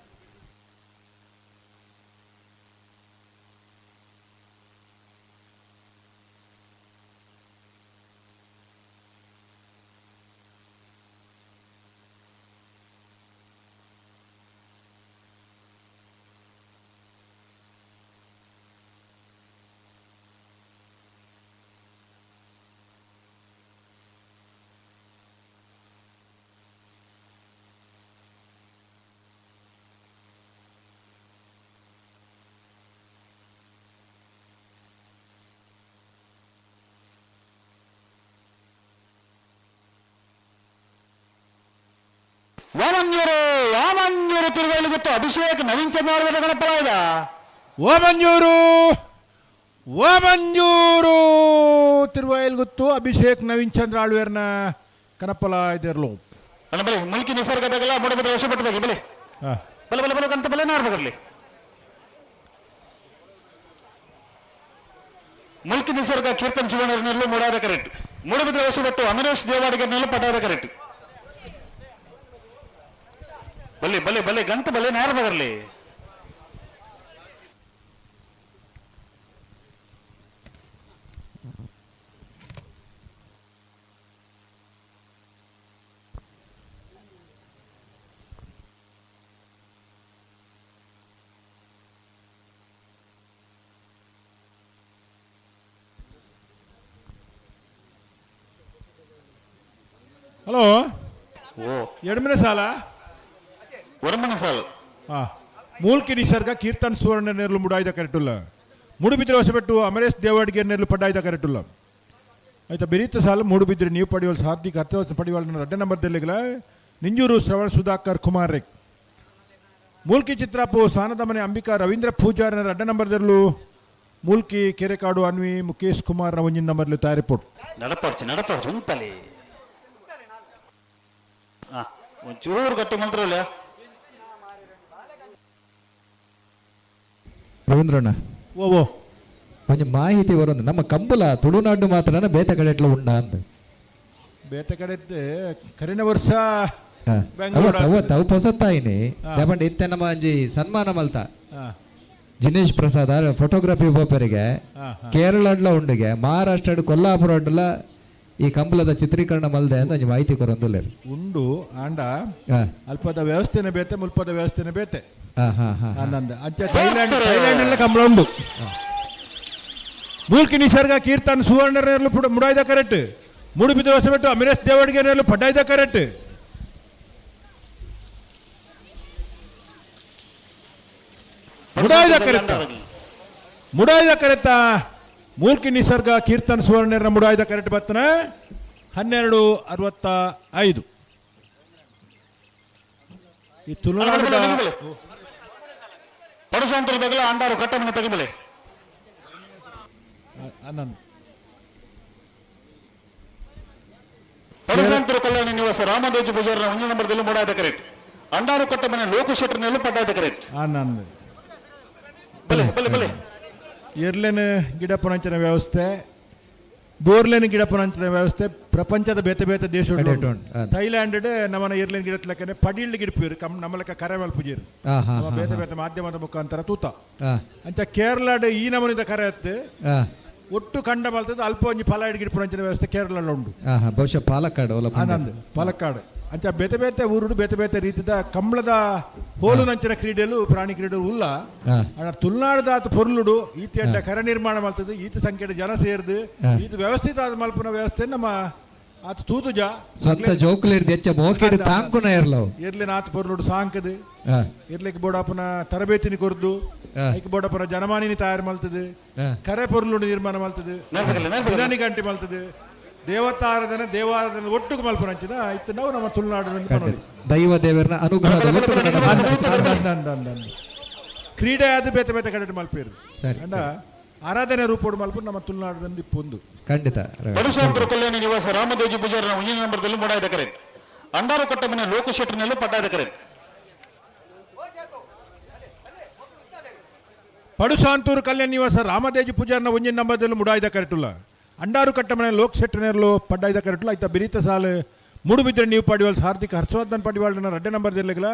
ವಾಮಂಜೂರು ತಿರುವಲಿಗುತ್ತು ಅಭಿಷೇಕ್ ನವೀನ್ ಚಂದ್ರಾಳವರ ಕನಪಲಾಯದ ಓಮಂಜೂರು ತಿರುವಯಲ್ಗುತ್ತು ಅಭಿಷೇಕ್ ನವೀನ್ ಚಂದ್ರ ಆಳ್ವೇರ್ನ ಕನಪಲಾಯದಿರಲು ಬಲೆ ಮುಲ್ಕಿ ನಿಸರ್ಗದಾಗಲ್ಲ ಮುಡುಬದ ಹೊಸಬಟ್ಟದಾಗಿ ಬಲೆ ಬಲೆ ಬಲೆ ಬಲೆ ಕಂತ ಬಲೆ ನಾಡ್ಬಗರ್ಲಿ ಮುಲ್ಕಿ ನಿಸರ್ಗ ಕೀರ್ತನ್ ಸುವರ್ಣರ್ನಲ್ಲೂ ಮೂಡಾದ ಕರೆಕ್ಟ್ ಮುಡುಬದ ಹೊಸಬಟ್ಟು ಅಮರೇಶ್ ದೇವಾಡಿಗರ್ನಲ್ಲೂ ಪಡ್ಡಾದ ಕರೆಕ್ಟ್ ಬಲೆ ಬಲೆ ಬಲೆ ಗಂತ ಬಲೆ ನಾರ್ಬಗರ್ಲಿ ಹಲೋ ಓ ಎಡಮನೆ ಸಾಲ ಒರಮನ ಸಾಲ್ ಮೂಲ್ಕಿ ನಿಸರ್ಗ ಕೀರ್ತನ್ ಸುವರ್ಣ ನೆರಲು ಮುಡಾಯ್ದ ಕರೆಕ್ಟುಲ್ಲ ಮೂಡುಬಿದ್ರೆ ಹೊಸಬೆಟ್ಟು ಅಮರೇಶ್ ದೇವಾಡಿಗೆ ನೆರಲು ಪಡ್ಡಾಯ್ದ ಕರೆಕ್ಟುಲ್ಲ ಆಯ್ತಾ ಬೆರೀತ ಸಾಲ ಮೂಡುಬಿದ್ರೆ ನೀವು ಪಡೆಯುವಲ್ ಸಾಧ್ಯ ಅರ್ಥ ಪಡೆಯುವಲ್ ನನ್ನ 2 ನಂಬರ್ ದಲ್ಲಿಗಲ ನಿಂಜೂರು ಶ್ರವಣ ಸುಧಾಕರ್ ಕುಮಾರ್ ರೇಕ್ ಮೂಲ್ಕಿ ಚಿತ್ರಾಪು ಸ್ಥಾನದ ಮನೆ ಅಂಬಿಕಾ ರವೀಂದ್ರ ಪೂಜಾರನ 2 ನಂಬರ್ದಲ್ಲೂ ಮೂಲ್ಕಿ ಕೆರೆಕಾಡು ಅನ್ವಿ ಮುಖೇಶ್ ಕುಮಾರ್ನ 1 ನಂಬರ್ಲು ತಯಾರಿಪೋಡು ನಡಪಡ್ಚು ಉಂಟಲಿ ಒಂಚೂರು ಗಟ್ಟಿ ಮಂತ್ರಲ್ಲ ರವೀಂದ್ರಣ್ಣ ಓ ಕೊಂಚ ಮಾಹಿತಿ ಬರೋದು ನಮ್ಮ ಕಂಬಲ ತುಳುನಾಡು ಮಾತ್ರ ಬೇತೆ ಕಡೆ ಎಟ್ಲ ಉಂಡ ಅಂತ ಬೇತೆ ಕಡೆ ಕರಿನ ವರ್ಷ ಅವು ಹೊಸತ್ತಾಯಿನಿ ದಪಂಡ ಇತ್ತೆ ನಮ್ಮ ಅಂಜಿ ಸನ್ಮಾನ ಮಲ್ತ ಜಿನೇಶ್ ಪ್ರಸಾದ್ ಫೋಟೋಗ್ರಫಿ ಒಬ್ಬರಿಗೆ ಕೇರಳ ಉಂಡಿಗೆ ಮಹಾರಾಷ್ಟ್ರ ಕೊಲ್ಲಾಪುರ ಈ ಕಂಬಲದ ಚಿತ್ರೀಕರಣ ಮಲ್ದೆ ಅಂತ ಒಂಜಿ ಮಾಹಿತಿ ಕೊರೊಂದುಲ್ಲೆ ಉಂಡು ಆಂಡ ಅಲ್ಪದ ವ್ಯವಸ್ಥೆನೆ ಬೇತೆ ಮುಲ್ಪದ ವ್ಯವಸ್ಥೆನೆ ಬೇತೆ ಆನಂದ ಅಂಚೆ ಥೈಲ್ಯಾಂಡ್ ಎಲ್ಲ ಕಂಬಳ ಉಂಡು ಮೂಲ್ಕಿ ನಿಸರ್ಗ ಕೀರ್ತನ್ ಸುವರ್ಣರ್ನೆರ್ಲು ಮುಡಾಯ್ದ ಕರೆಕ್ಟ್ ಮೂಡುಬಿದ ವರ್ಷ ಬಿಟ್ಟು ಅಮಿರೇಶ್ ದೇವಡಿಗೆರ್ನೆರ್ಲು ಪಡ್ಡಾಯ್ದ ಕರೆಕ್ಟ್ ಮುಡಾಯ್ದ ಕರೆತ್ತ ಮೂಲ್ಕಿ ನಿಸರ್ಗ ಕೀರ್ತನ್ ಸುವರ್ಣರ ಮುಡಾಯ್ದ ಕರೆಕ್ಟ್ ಬತ್ತನ 12:65 ಈ ತುಳುನಾಡು ಪಡುಸಾಂತರದಾಗಲ ಅಂಡಾರು ಕಟ್ಟಮನೆ ತೆಗಿಬಲೆ ಪಡುಸಾಂತರ ಕಲ್ಯಾಣ ನಿವಾಸ ರಾಮದೇಜಿ ಪೂಜಾರನ 1 ನಂಬರ್ದಲ್ಲಿ ಮೂಡಾಯ್ದ ಕರೆಕ್ಟ್ ಅಂಡಾರು ಕಟ್ಟಮನೆ ಲೋಕು ಶೆಟ್ಟರ್ನಲ್ಲೂ ಪಡ್ಡಾಯ್ದ ಕರೆಕ್ಟ್ ಆನಂದ್ ಬಲೆ ಇರ್ಲೇನು ಗಿಡ ಪುನಂಚನ ವ್ಯವಸ್ಥೆ ಬೋರ್ಲೇನು ಗಿಡ ಪುನಂಚನ ವ್ಯವಸ್ಥೆ ಪ್ರಪಂಚದ ಬೇತೆ ಬೇತೆ ದೇಶ ಥೈಲ್ಯಾಂಡ್ ನಮ್ಮನ ಇರ್ಲೇನ್ ಗಿಡ ಲೆಕ್ಕನೆ ಪಡಿಲ್ ಗಿಡಪೀರು ನಮ್ಮಲೆಕ್ಕ ಕರೆ ಮಲ್ಪುಜೀರು ಬೇತೆ ಬೇತೆ ಮಾಧ್ಯಮದ ಮುಖಾಂತರ ತೂತ ಅಂತ ಕೇರಳ ಈ ನಮನಿಂದ ಕರೆ ಹತ್ತು ಒಟ್ಟು ಕಂಡ ಮಲ್ತದ ಅಲ್ಪ ಒಂಜಿ ಫಲ ಗಿಡ ಪುನಂಚನ ವ್ಯವಸ್ಥೆ ಕೇರಳ ಉಂಡು ಬಹುಶಃ ಪಾಲಕ್ಕಾಡು ಅಂತ ಬೇತೆ ಬೇತೆ ಊರುಡು ಬೇತೆ ಬೇತೆ ರೀತಿಯ ಕಂಬಳದ ಹೋಲು ನಂಚಿನ ಕ್ರೀಡೆಲು ಪ್ರಾಣಿ ಕ್ರೀಡೆ ಉಲ್ಲ ತುಳುನಾಡದ ಪೊರ್ಲುಡು ಈತ ಎಡ್ಡ ಕರ ನಿರ್ಮಾಣ ಮಾಡ್ತದೆ ಈತ ಸಂಖ್ಯೆಯ ಜನ ಸೇರ್ದು ಈತ ವ್ಯವಸ್ಥಿತ ಆದ ಮಲ್ಪನ ವ್ಯವಸ್ಥೆ ನಮ್ಮ ಆತ ತೂತುಜ ಸ್ವಂತ ಜೋಕುಲೇರ್ದು ಹೆಚ್ಚ ಮೋಕೆಡ್ ತಾಂಕುನ ಇರ್ಲವು ಇರ್ಲಿನ ಆತ ಪೊರ್ಲುಡು ಸಾಂಕದು ಇರ್ಲಿಕ್ಕೆ ಬೋಡಪ್ಪನ ತರಬೇತಿನಿ ಕೊರ್ದು ಐಕ್ ಬೋಡಪ್ಪನ ಜನಮಾನಿನಿ ತಯಾರು ಮಲ್ತದೆ ಕರೆ ಪೊರ್ಲುಡು ನಿರ್ಮಾಣ ಮಲ್ತದೆ ವಿಧಾನಿ ಗಂಟೆ ಮಲ್ತದೆ ದೇವಾರಾಧನೆ ಒಟ್ಟಿಗೆ ಮಲ್ಪನಂಚಿದ ಇತ್ತು ನಾವು ನಮ್ಮ ತುಳುನಾಡು ದೈವ ದೇವರನ ಅನುಗ್ರಹದ ಕ್ರೀಡೆ ಆದ ಬೇತೆ ಬೇತೆ ಕಡೆ ಮಲ್ಪೇರು ಅಂಡ ಆರಾಧನೆ ರೂಪೋಡು ಮಲ್ಪ ನಮ್ಮ ತುಳುನಾಡಿನಲ್ಲಿ ಪೊಂದು ಖಂಡಿತ ಪಡುಸಾಂತರ ಕಲ್ಯಾಣ ನಿವಾಸ ರಾಮದೇಜಿ ಪೂಜಾರನ 1 ನಂಬರ್ದಲ್ಲಿ ಮೂಡಾಯ್ದ ಕರೆಕ್ಟ್ ಅಂಡಾರು ಕಟ್ಟಮನೆ ಲೋಕು ಶೆಟ್ಟರ್ನಲ್ಲೂ ಪಡ್ಡಾಯ್ದ ಕರೆಕ್ಟ್ ಪಡುಸಾಂತೂರು ಕಲ್ಯಾಣ ನಿವಾಸ ರಾಮದೇಜಿ ಪೂಜಾರನ 1 ನಂಬರ್ದಲ್ಲಿ ಮುಡಾಯ್ದ ಕರೆಕ್ಟುಲ್ಲ ಅಂಡಾರು ಕಟ್ಟಮನೆ ಲೋಕ್ ಶೆಟ್ಟರ್ನೆರ್ಲು ಪಡ್ಡಾಯ್ದ ಕರೆಕ್ಟುಲ್ಲ ಐತ ಬಿರಿತ ಸಾಲು ಮೂಡುಬಿದ್ರೆ ನೀವು ಪಡಿವಾಲ್ ಹಾರ್ದಿಕ್ ಹರ್ಷವರ್ಧನ್ ಪಡಿವಾಲ್ನ 2 ನಂಬರ್ದಲ್ಲಿಗಲ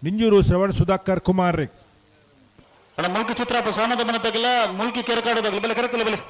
ನಿಂಜೂರು ಶ್ರವಣ್ ಸುಧಾಕರ್ ಕುಮಾರ್ ರೇ ಮುಲ್ಕಿ ಚಿತ್ರಾಪ ಸಾನದ ಮನೆ ತಗಲ ಮುಲ್ಕಿ ಕೆರಕಾಡೋದಾಗಲಿ ಬೆಲೆ ಕರೆಕ್ಟಲ್ಲ ಬೆಲೆ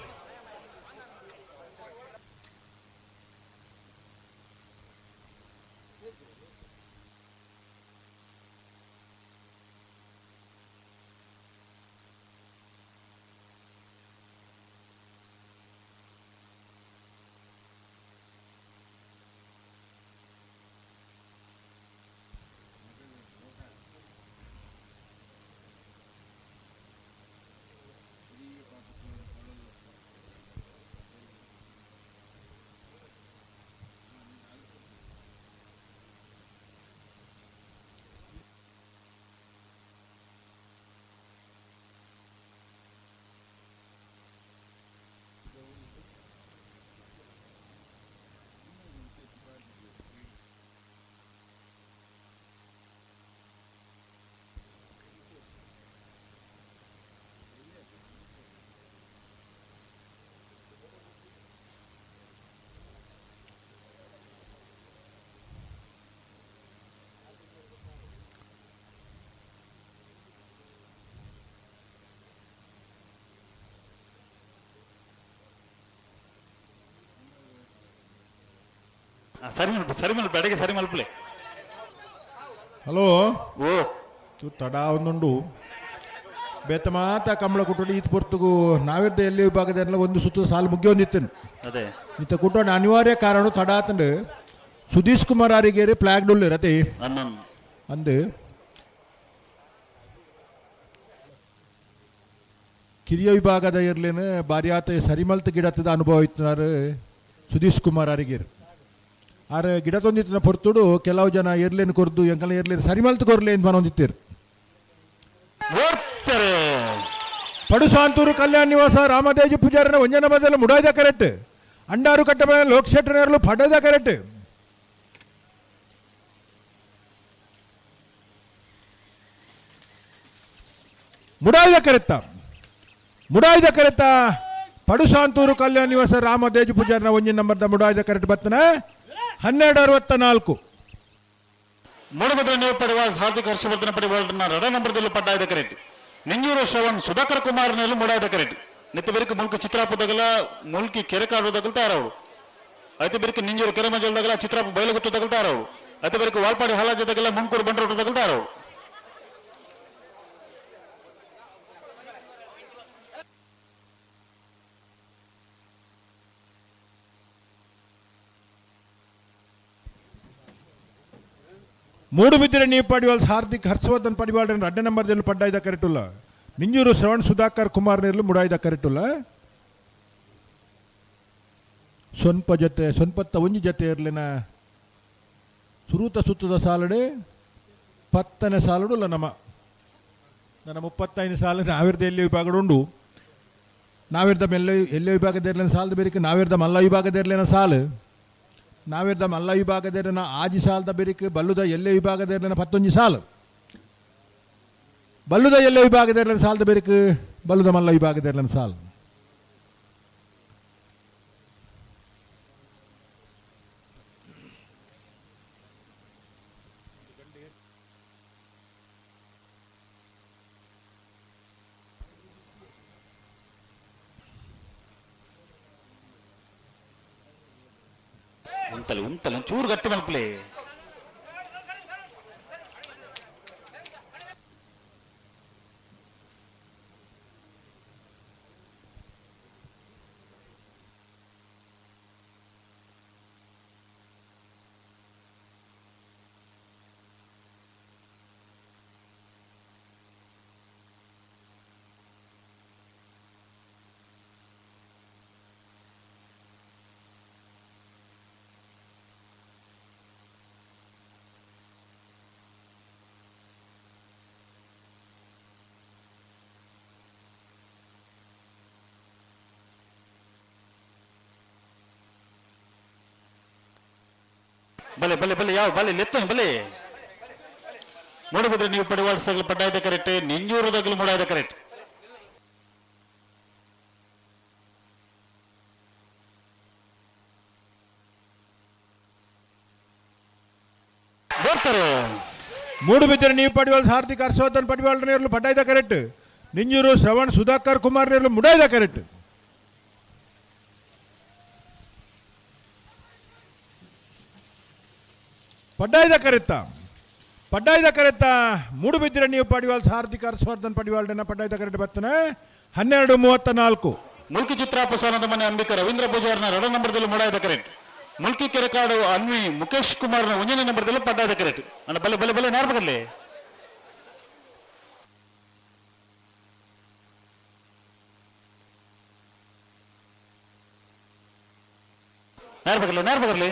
ಸರಿ ಮಲ್ಪ ಅಡಿಗೆ ಸರಿ ಮಲ್ಪಲೆ ಹಲೋ ಓ ತಡ ಒಂದುಂಡು ಬೇತ ಮಾತ ಕಂಬಳ ಕುಟ್ಟುಡು ಈತ ಪೊರ್ತುಗು ನಾವಿದ್ದ ಎಲ್ಲಿ ವಿಭಾಗದಲ್ಲ ಒಂದು ಸುತ್ತ ಸಾಲು ಮುಗಿಯೊಂದಿತ್ತನು ಅದೇ ಈತ ಕುಟ್ಟೋಣ ಅನಿವಾರ್ಯ ಕಾರಣ ತಡ ಆತಂಡು ಸುಧೀಶ್ ಕುಮಾರ್ ಆರಿಗೇರಿ ಫ್ಲಾಗ್ ಡೊಲ್ಲೆ ರತೆ ಅಂದು ಕಿರಿಯ ವಿಭಾಗದ ಇರ್ಲೇನು ಬಾರಿ ಆತ ಸರಿಮಲ್ತ ಗಿಡತದ ಅನುಭವ ಇತ್ತು ಸುಧೀಶ್ ಕುಮಾರ್ ಆರಿಗೇರಿ ಆರ ಗಿಡ ತೊಂದಿತ್ತಿನ ಪೊರ್ತುಡು ಕೆಲವು ಜನ ಎರ್ಲೇನು ಕೊರ್ದು ಎಂಕಲ ಎರ್ಲೇನು ಸರಿಮಲ್ತು ಕೊರ್ಲೇನು ಬಂದಿತ್ತೀರು ಓಡ್ತಾರೆ ಪಡುಸಾಂತೂರು ಕಲ್ಯಾಣ ನಿವಾಸ ರಾಮದೇಜಿ ಪೂಜಾರನ ಒಂಜನ ಬದಲು ಮುಡಾಯ್ದ ಕರೆಕ್ಟ್ ಅಂಡಾರು ಕಟ್ಟ ಮೇಲೆ ಲೋಕಶೆಟ್ಟರ್ಲು ಪಡೆದ ಕರೆಕ್ಟ್ ಮುಡಾಯ್ದ ಕರೆತ್ತ ಪಡುಸಾಂತೂರು ಕಲ್ಯಾಣ ನಿವಾಸ ರಾಮದೇಜಿ ಪೂಜಾರನ ಒಂಜಿನ ನಂಬರ್ದ ಮುಡಾಯ್ದ ಕರೆಕ್ಟ್ ಬತ್ತನ 1264 ಮೂಡಬಿದ್ರೆ ನೀವು ಪಡೆಯುವ ಹಾರ್ದಿಕ ಹರ್ಷವರ್ಧನ ಪಡೆಯುವ ರಡ ನಂಬರ್ದಲ್ಲೂ ಪಡ್ಡಾಯ್ದ ಕರೆಕ್ಟ್ ನಿಂಜೂರು ಶ್ರವಣ್ ಸುಧಾಕರ್ ಕುಮಾರ್ನಲ್ಲೂ ಮುಡಾಯ್ದ ಕರೆಕ್ಟ್ ನೆತ್ತ ಬೆರಕು ಮುಲ್ಕ ಚಿತ್ರಾಪುದಗಲ ಮುಲ್ಕಿ ಕೆರೆಕಾಡು ತಗಲ್ತಾರವರು ಐತೆ ಬೆರಕು ನಿಂಜೂರು ಕೆರೆಮಜಲ್ದಾಗಲ ಚಿತ್ರಾಪು ಬಯಲುಗುತ್ತು ತಗಲ್ತಾರವರು ಐತೆ ಬೆರಕು ವಾಲ್ಪಾಡಿ ಹಾಲಾಜದಾಗಲ ಮುಂಕೂರು ಬಂಡ್ರೋಟು ತಗಲ್ತಾರವರು ಮೂಡುಬಿದಿರೆ ನೀವು ಪಡಿವಾಲ್ ಹಾರ್ದಿಕ್ ಹರ್ಷವರ್ಧನ್ ಪಡಿವಾಲ್ ಅಡ್ಡ ನಂಬರ್ದಲ್ಲಿ ಪಡ್ಡಾಯ್ದ ಕರೆಕ್ಟುಲ್ಲ ನಿಂಜೂರು ಶ್ರವಣ್ ಸುಧಾಕರ್ ಕುಮಾರ್ ನೀರ್ಲು ಮುಡಾಯ್ದ ಕರೆಕ್ಟುಲ್ಲ ಸೊನ್ಪತ್ತ ಒಂಜಿ ಜೊತೆ ಇರ್ಲಿನ ಸುರೂತ ಸುತ್ತದ ಸಾಲಡೆ 10ನೇ ಸಾಲುಡುಲ್ಲ ನನ್ನ 35 ಸಾಲ ನಾವಿರ್ದ ಎಲ್ಲಿ ವಿಭಾಗಡು ಉಂಡು ನಾವಿರ್ದ ಎಲ್ಲೆ ವಿಭಾಗದ ಸಾಲದ ಬೇರಿಕೆ ನಾವಿರ್ದ ಮಲ್ಲ ವಿಭಾಗದ ಸಾಲು ನಾವಿರ್ದ ಮಲ್ಲ ವಿಭಾಗದ ಆಜಿ ಸಾಲದ ಬೇರಿಕೆ ಬಲ್ಲುದ ಎಲ್ಲೆ ವಿಭಾಗದ 11 ಸಾಲು ಬಲ್ಲುದ ಎಲ್ಲೆ ವಿಭಾಗದ ಸಾಲದ ಬೇರಿಕೆ ಬಲ್ಲುದ ಮಲ್ಲ ವಿಭಾಗದ ಸಾಲು ಉಂಟಲ್ಲ ಚೂರು ಗಟ್ಟಿ ಮಲ್ಪಲೆ ಬಲೆ ಬಲೆ ಬಲೆ ಯಾವ ಬಲೆ ಲೆತ್ತನು ಬಲೆ ಮೂಡಬಿದ್ರೆ ನೀವು ಪಡಿವಾಡಿಸಾಗಲು ಪಡ್ಡಾಯ್ದ ಕರೆಕ್ಟ್ ನಿಂಜೂರದಾಗಲು ಮೂಡಾಯ್ದ ಕರೆಕ್ಟ್ ಬರ್ತಾರೆ ಮೂಡುಬಿದಿರೆ ನೀವು ಪಡಿವಾಲ್ ಹಾರ್ದಿಕ್ ಹರ್ಷವರ್ಧನ್ ಪಡಿವಾಲ್ ನೀರ್ಲು ಪಡ್ಡಾಯ್ದ ಕರೆಕ್ಟ್ ನಿಂಜೂರು ಶ್ರವಣ್ ಸುಧಾಕರ್ ಕುಮಾರ್ ನೀರ್ಲು ಮುಡಾಯ್ದ ಕರೆಕ್ಟ್ ಪಡ್ಡಾಯ್ದ ಕರೆತ್ತ ಮೂಡುಬಿದಿರೆ ನೀವು ಪಡಿವಾಲ್ ಹಾರ್ದಿಕ್ ಹರ್ಷವರ್ಧನ್ ಪಡಿವಾಲ್ ಪಡ್ಡಾಯ್ದ ಕರೆಕ್ಟ್ ಬರ್ತನ 12:34 ಮುಲ್ಕಿ ಚಿತ್ರಾಪಸಾನದ ಮನೆ ಅಂಬಿಕಾ ರವೀಂದ್ರ ಪೂಜಾರ್ನ ರಡ ನಂಬರ್ದಲ್ಲಿ ಮೂಡಾಯ್ದ ಕರೆಕ್ಟ್ ಮುಲ್ಕಿ ಕೆರೆಕಾಡು ಅನ್ವಿ ಮುಖೇಶ್ ಕುಮಾರ್ನ 1ನೇ ನಂಬರ್ದಲ್ಲಿ ಪಡ್ಡಾಯ್ದ ಕರೆಕ್ಟ್ ಅಣ್ಣ ಬಲೆ ಬಲೆ ಬಲೆ ನಾರ್ಬಗಲ್ಲಿ ನಾರ್ಬಗಲ್ಲಿ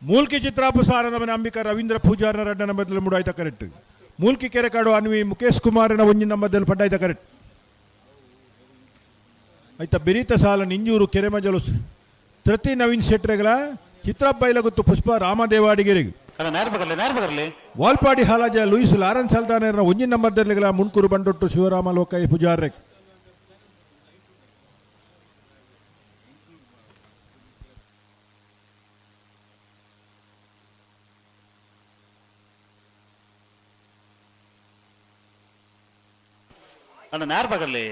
ಮೂಲ್ಕಿ ಚಿತ್ರಾಪಸಾರದ ಮನೆ ಅಂಬಿಕಾ ರವೀಂದ್ರ ಪೂಜಾರನ ರಡ್ಡ ನಂಬರ್ದಲ್ಲಿ ಮುಡಾಯ್ದ ಕರೆಕ್ಟ್ ಮೂಲ್ಕಿ ಕೆರೆಕಾಡು ಅನ್ವಿ ಮುಖೇಶ್ ಕುಮಾರನ 1 ನಂಬರ್ದಲ್ಲಿ ಪಡ್ಡಾಯ್ದ ಕರೆಕ್ಟ್ ಆಯ್ತಾ ಬೆರೀತ ಸಾಲ ನಿಂಜೂರು ಕೆರೆಮಜಲು ತೃತಿ ನವೀನ್ ಶೆಟ್ರೆಗಳ ಚಿತ್ರಬೈಲಗುತ್ತು ಪುಷ್ಪ ರಾಮದೇವಾಡಿಗೆರೆಗೆ ವಾಲ್ಪಾಡಿ ಹಾಲಾಜ ಲೂಯಿಸ್ ಲಾರೆನ್ಸ್ ಸಲ್ದಾನರ 1 ನಂಬರ್ದಲ್ಲಿ ಮುನ್ಕೂರು ಬಂಡೊಟ್ಟು ಶಿವರಾಮ ಲೋಕೈ ಪೂಜಾರ್ರೆ ಅಣ್ಣ ನಾರ್ಬಗಲ್ಲಿ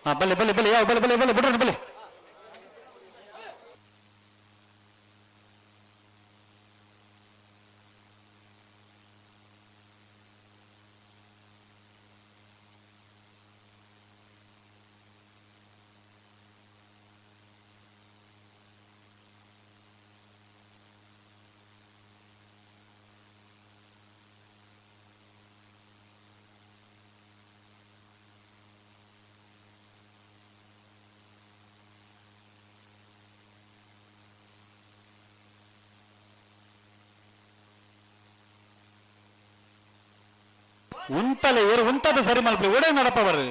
ಬಲ್ಲೆ ಬಲ್ಲೆ ಬಲ್ಲೆ ಯಾವ ಬಲ್ಲೆ ಬಲ್ಲೆ ಬಲ್ಲೆ ಬಿಡ್ರಿ ಬಲ್ಲೆ. ಉಂತಲೆ ಏರು ಉಂತದ ಸರಿ ಮಲ್ಪಿ ಒಡೆ ನಡಪವರು.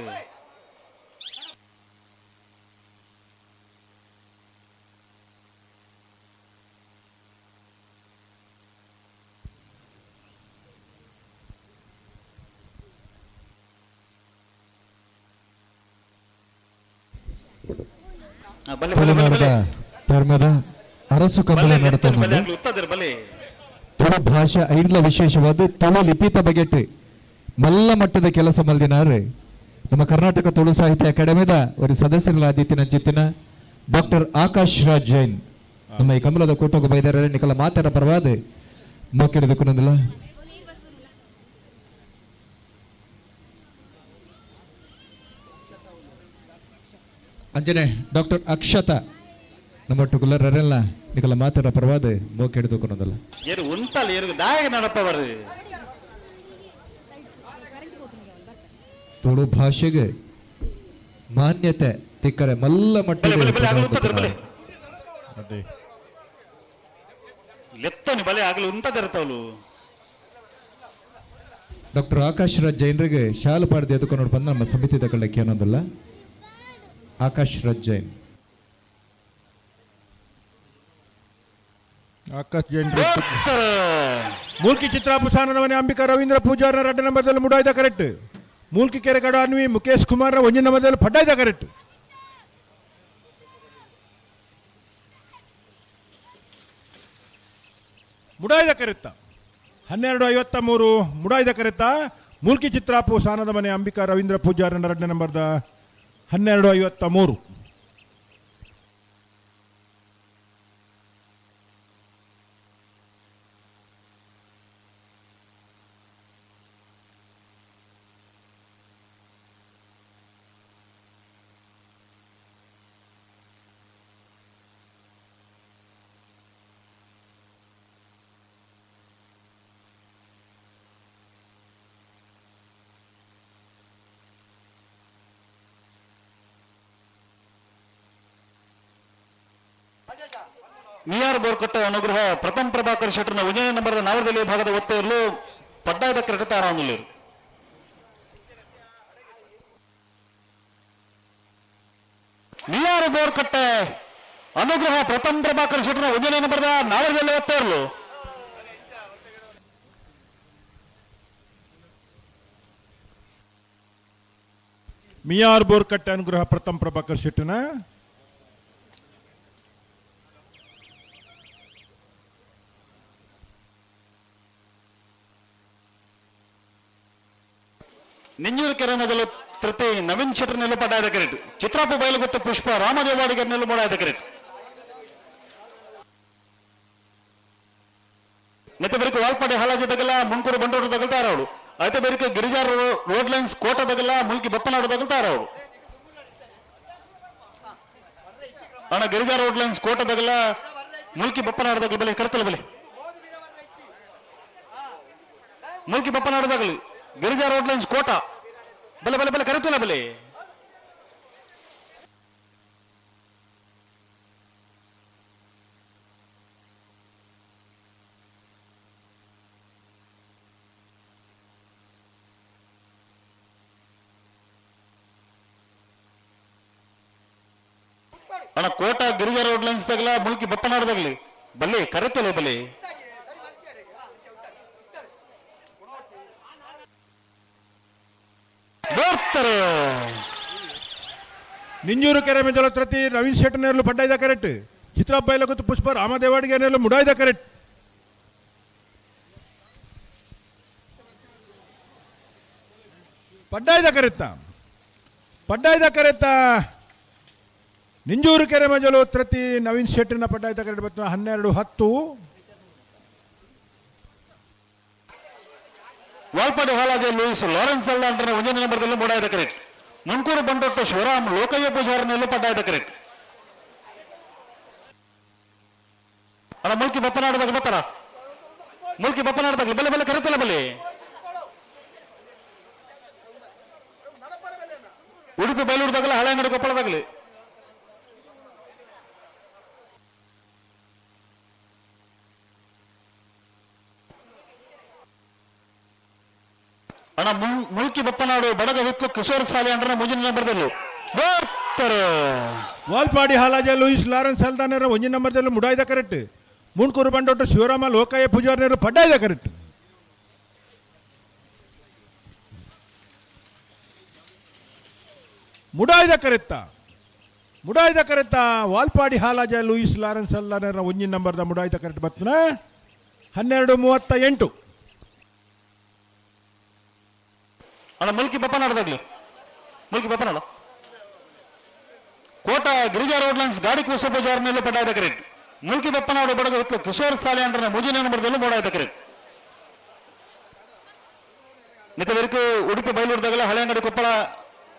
ತುಳುನಾಡದ ಧರ್ಮದ ಅರಸು ಕಂಬಳ ನಡತವನ್ನು ತುಳು ಭಾಷೆ ಐಡ್ಲ ವಿಶೇಷವಾದ ತುಳು ಲಿಪಿತ ಬಗೆಟ್ ಮಲ್ಲ ಮಟ್ಟದ ಕೆಲಸ ಮಲ್ದಿನಾರು ನಮ್ಮ ಕರ್ನಾಟಕ ತುಳು ಸಾಹಿತ್ಯ ಅಕಾಡೆಮಿದ ಒಂದು ಸದಸ್ಯರಾದಿತ್ತಿನ ಜಿತ್ತಿನ ಡಾಕ್ಟರ್ ಆಕಾಶ್ ರಾಜ್ ಜೈನ್ ನಮ್ಮ ಈ ಕಮಲದ ಕೂಟೋಗ ಬೈದಾರ ನಿಕಲ ಮಾತಾಡ ಪರವಾದ ಮೋಕೆಡದಕ್ಕೂನಂದಿಲ್ಲ. ಅಂಜನೆ ಡಾಕ್ಟರ್ ಅಕ್ಷತಾ ನಮ್ಮೊಟ್ಟುಗುಲ್ಲರ್ ಅರೆಲ್ಲ ನಿಕಲ ಮಾತಾಡ ಪರವಾದ ಮೋಕೆಡದಕ್ಕೂನಂದಿಲ್ಲ. ಏರು ಉಂತಲೆ ಏರು ದಾಯಗ ನಡಪವರು. ತುಳು ಭಾಷೆಗೆ ಮಾನ್ಯತೆ ತಿಕ್ಕರೆ ಮಲ್ಲ ಮಟ್ಟದ ಡಾಕ್ಟರ್ ಆಕಾಶ್ ರಾಜ್ ಜೈನ್ರಿಗೆ ಶಾಲು ಪಾಡ್ದು ಎದುಕೊಂಡು ಬಂದು ನಮ್ಮ ಸಮಿತಿ ತಗೊಳ್ಳಕ್ಕೆ ಅನ್ನೋದಲ್ಲ. ಆಕಾಶ್ ರಾಜ್ ಜೈನ್ ಆಕಾಶ್ ಜೈನ್ ಮೂಲ್ಕಿ ಚಿತ್ರಾಪುಸಾನದ ಮನೆ ಅಂಬಿಕಾ ರವೀಂದ್ರ ಪೂಜಾರ 2 ನಂಬರ್ದಲ್ಲಿ ಮುಡಾಯ್ದ ಕರೆಕ್ಟ್. ಮೂಲ್ಕಿ ಕೆರೆಗಡ ಅನ್ವಿ ಮುಖೇಶ್ ಕುಮಾರ್ 1 ನಂಬರ್ದಲ್ಲಿ ಪಡ್ಡಾಯ್ದ ಕರೆಕ್ಟ್. ಮುಡಾಯ್ದ ಕರೆತ್ತ 12:53 ಮುಡಾಯ್ದ ಕರೆತ್ತ. ಮೂಲ್ಕಿ ಚಿತ್ರಾಪು ಸಾನದ ಮನೆ ಅಂಬಿಕಾ ರವೀಂದ್ರ ಪೂಜಾರ 2 ನಂಬರ್ದ 12:53. ನಿಆರ್ ಬೋರ್ಕೊಟ್ಟ ಅನುಗ್ರಹ ಪ್ರಥಮ್ ಪ್ರಭಾಕರ್ ಶೆಟ್ಟರ್ನ 1ನೇ ನಂಬರ್ದ ನಾವರದಲ್ಲಿ ಭಾಗದ ಒತ್ತೆಯಲ್ಲೂ ಪಡ್ಡಾಯದ ಕ್ರೀಡತ ಆರಾಮುಳ್ಳರು. ನಿಆರ್ ಬೋರ್ಕೊಟ್ಟ ಅನುಗ್ರಹ ಪ್ರಥಮ್ ಪ್ರಭಾಕರ್ ಶೆಟ್ಟರ್ನ 1ನೇ ನಂಬರ್ದ ನಾವರದಲ್ಲಿ ಒತ್ತೆಯಲ್ಲೂ ಮಿಯಾರ್ ಬೋರ್ಕಟ್ಟೆ ಅನುಗ್ರಹ ಪ್ರಥಮ್ ಪ್ರಭಾಕರ್ ಶೆಟ್ಟನ ನೆಂಜೂರು ಕೆರೆ ಮೊದಲು ತೃತಿ ನವೀನ್ ಶೆಟ್ಟರ್ ನೆಲ್ಲು ಪಡ್ಡಾಯದ ಕ್ರೆಡಿಟ್. ಚಿತ್ರಾಪು ಬಯಲುಗುತ್ತ ಪುಷ್ಪ ರಾಮದೇವಾಡಿಗರ್ ನೆಲ್ಲು ಮೂಡಾಯದ ಕ್ರೆಡಿಟ್. ನೆತ್ತ ಬೆರಕು ವಾಲ್ಪಾಡಿ ಹಾಲಾಜಿ ತಗಲ ಮುಂಕೂರು ಬಂಡೋರು ತಗಲ್ತಾರ ಅವಳು. అయితే ಬೇರೆ ಗಿರಿಜಾ ರೋಡ್ ಲೈನ್ಸ್ ಕೋಟ ತಗಲ ಮುಲ್ಕಿ ಬಪ್ಪನಾಡು ತಗಲ್ತಾರ ಅವಳು. ಅಣ್ಣ ಗಿರಿಜಾ ರೋಡ್ ಲೈನ್ಸ್ ಕೋಟ ತಗಲ ಮುಲ್ಕಿ ಬಪ್ಪನಾಡು ತಗಲಿ ಬಲೆ ಕರ್ತಲ ಬಲೆ ಮುಲ್ಕಿ ಬಪ್ಪನಾಡು ತಗಲಿ ಗಿರಿಜಾ ರೋಡ್ ಲೈನ್ಸ್ ಕೋಟ ಬಲೆ ಬಲೆ ಬಲೆ ಕರೆತಲ್ಲ ಬಲೆ. ಅಣ್ಣ ಕೋಟ ಗಿರಿಜಾ ರೋಡ್ ಲೈನ್ಸ್ ತಗಲ ಮುಲ್ಕಿ ಬಪ್ಪನಾಡು ತಗಲಿ ಬಲೆ ಕರೆತಲ್ಲ ಬಲೆ. ನಿಂಜೂರು ಕೆರೆ ಮೆಜಲ ತ್ರತಿ ನವೀನ್ ಶೆಟ್ಟರ್ ನೆರಳು ಪಡ್ಡಾಯ್ದ ಕರೆಕ್ಟ್. ಚಿತ್ರಾಪ್ ಬೈಲಗುತ್ತು ಪುಷ್ಪ ರಾಮದೇವಾಡಿಗೆ ನೆರಳು ಮುಡಾಯ್ದ ಕರೆಕ್ಟ್. ಪಡ್ಡಾಯ್ದ ಕರೆತ್ತ ಪಡ್ಡಾಯ್ದ ಕರೆತ ನಿಂಜೂರು ಕೆರೆ ಮಜಲು ತ್ರತಿ ನವೀನ್ ಶೆಟ್ಟಿನ ಪಡ್ಡಾಯ್ದ ಕರೆ ಬತ್ತ 12-10. ವಾಲ್ಪಾಡಿ ಹಾಲಾಜಿ ಲೂಯಿಸ್ ಲಾರೆನ್ಸ್ ಅಲ್ಲಾಂಡ್ರ 1ನೇ ನಂಬರ್ದಲ್ಲಿ ಮೂಡಾಯ್ದ ಕರೆಕ್ಟ್. ಮುಂಕೂರು ಬಂಡೊಟ್ಟು ಶಿವರಾಮ್ ಲೋಕಯ್ಯ ಪೂಜಾರನೆಲ್ಲೂ ಪಡ್ಡಾಯ್ದ ಕರೆಕ್ಟ್. ಅಣ್ಣ ಮುಲ್ಕಿ ಬಪ್ಪನಾಡದಾಗ ಬತ್ತಾರ, ಮುಲ್ಕಿ ಬಪ್ಪನಾಡದಾಗ ಬಲೆ ಬಲೆ ಕರೆತಲ್ಲ ಬಲೆ. ಉಡುಪಿ ಬೈಲೂರದಾಗಲಿ ಹಳೆಂಗಡಿ ಕೊಪ್ಪಳದಾಗಲಿ ಅಣ್ಣ ಮುಲ್ಕಿ ಬಪ್ಪನಾಡು ಬಡಗ ಹುತ್ತು ಕಿಶೋರ್ ಸಾಲಿ ಅಂಡ್ರ 3ನೇ ನಂಬರ್ದಲ್ಲೂ ವಾಲ್ಪಾಡಿ ಹಾಲಾಜ ಲೂಯಿಸ್ ಲಾರೆನ್ಸ್ ಸಲ್ದಾನರ 1ನೇ ನಂಬರ್ದಲ್ಲಿ ಮುಡಾಯ್ದ ಕರೆಕ್ಟ್. ಮುಂಡ್ಕೂರು ಬಂಡೊಟ್ಟು ಶಿವರಾಮ ಲೋಕಯ್ಯ ಪೂಜಾರನೇರು ಪಡ್ಡಾಯ್ದ ಕರೆಕ್ಟ್. ಮುಡಾಯ್ದ ಕರೆತ್ತ ವಾಲ್ಪಾಡಿ ಹಾಲಾಜ ಲೂಯಿಸ್ ಲಾರೆನ್ಸ್ ಸಲ್ದಾನರ 1ನೇ ನಂಬರ್ದ ಮುಡಾಯ್ದ ಕರೆಕ್ಟ್ ಬರ್ತನ 12:38. ಅಣ್ಣ ಮುಲ್ಕಿ ಬಪ್ಪನಾಡದಾಗ್ಲಿ, ಮುಲ್ಕಿ ಬಪ್ಪನಾಡ ಕೋಟ ಗಿರಿಜಾ ರೋಡ್ ಲೈನ್ಸ್ ಗಾಡಿ ಕೂಸ ಪೂಜಾರನೆಲ್ಲೂ ಪಡ್ಡಾಯ್ದ ಕರೆಕ್ಟ್. ಮುಲ್ಕಿ ಬಪ್ಪನಾಡು ಬಡಗ ಹುತ್ತು ಕಿಶೋರ್ ಸಾಲಿ ಅಂಡ್ರ 3ನೇ ನಂಬರ್ದಲ್ಲೂ ಮೂಡಾಯ್ದ ಕರೆಕ್ಟ್. ನಿತವರೆಗೂ ಉಡುಪಿ ಬೈಲೂರದಾಗಲ ಹಳೆಂಗಡಿ ಕೊಪ್ಪಳ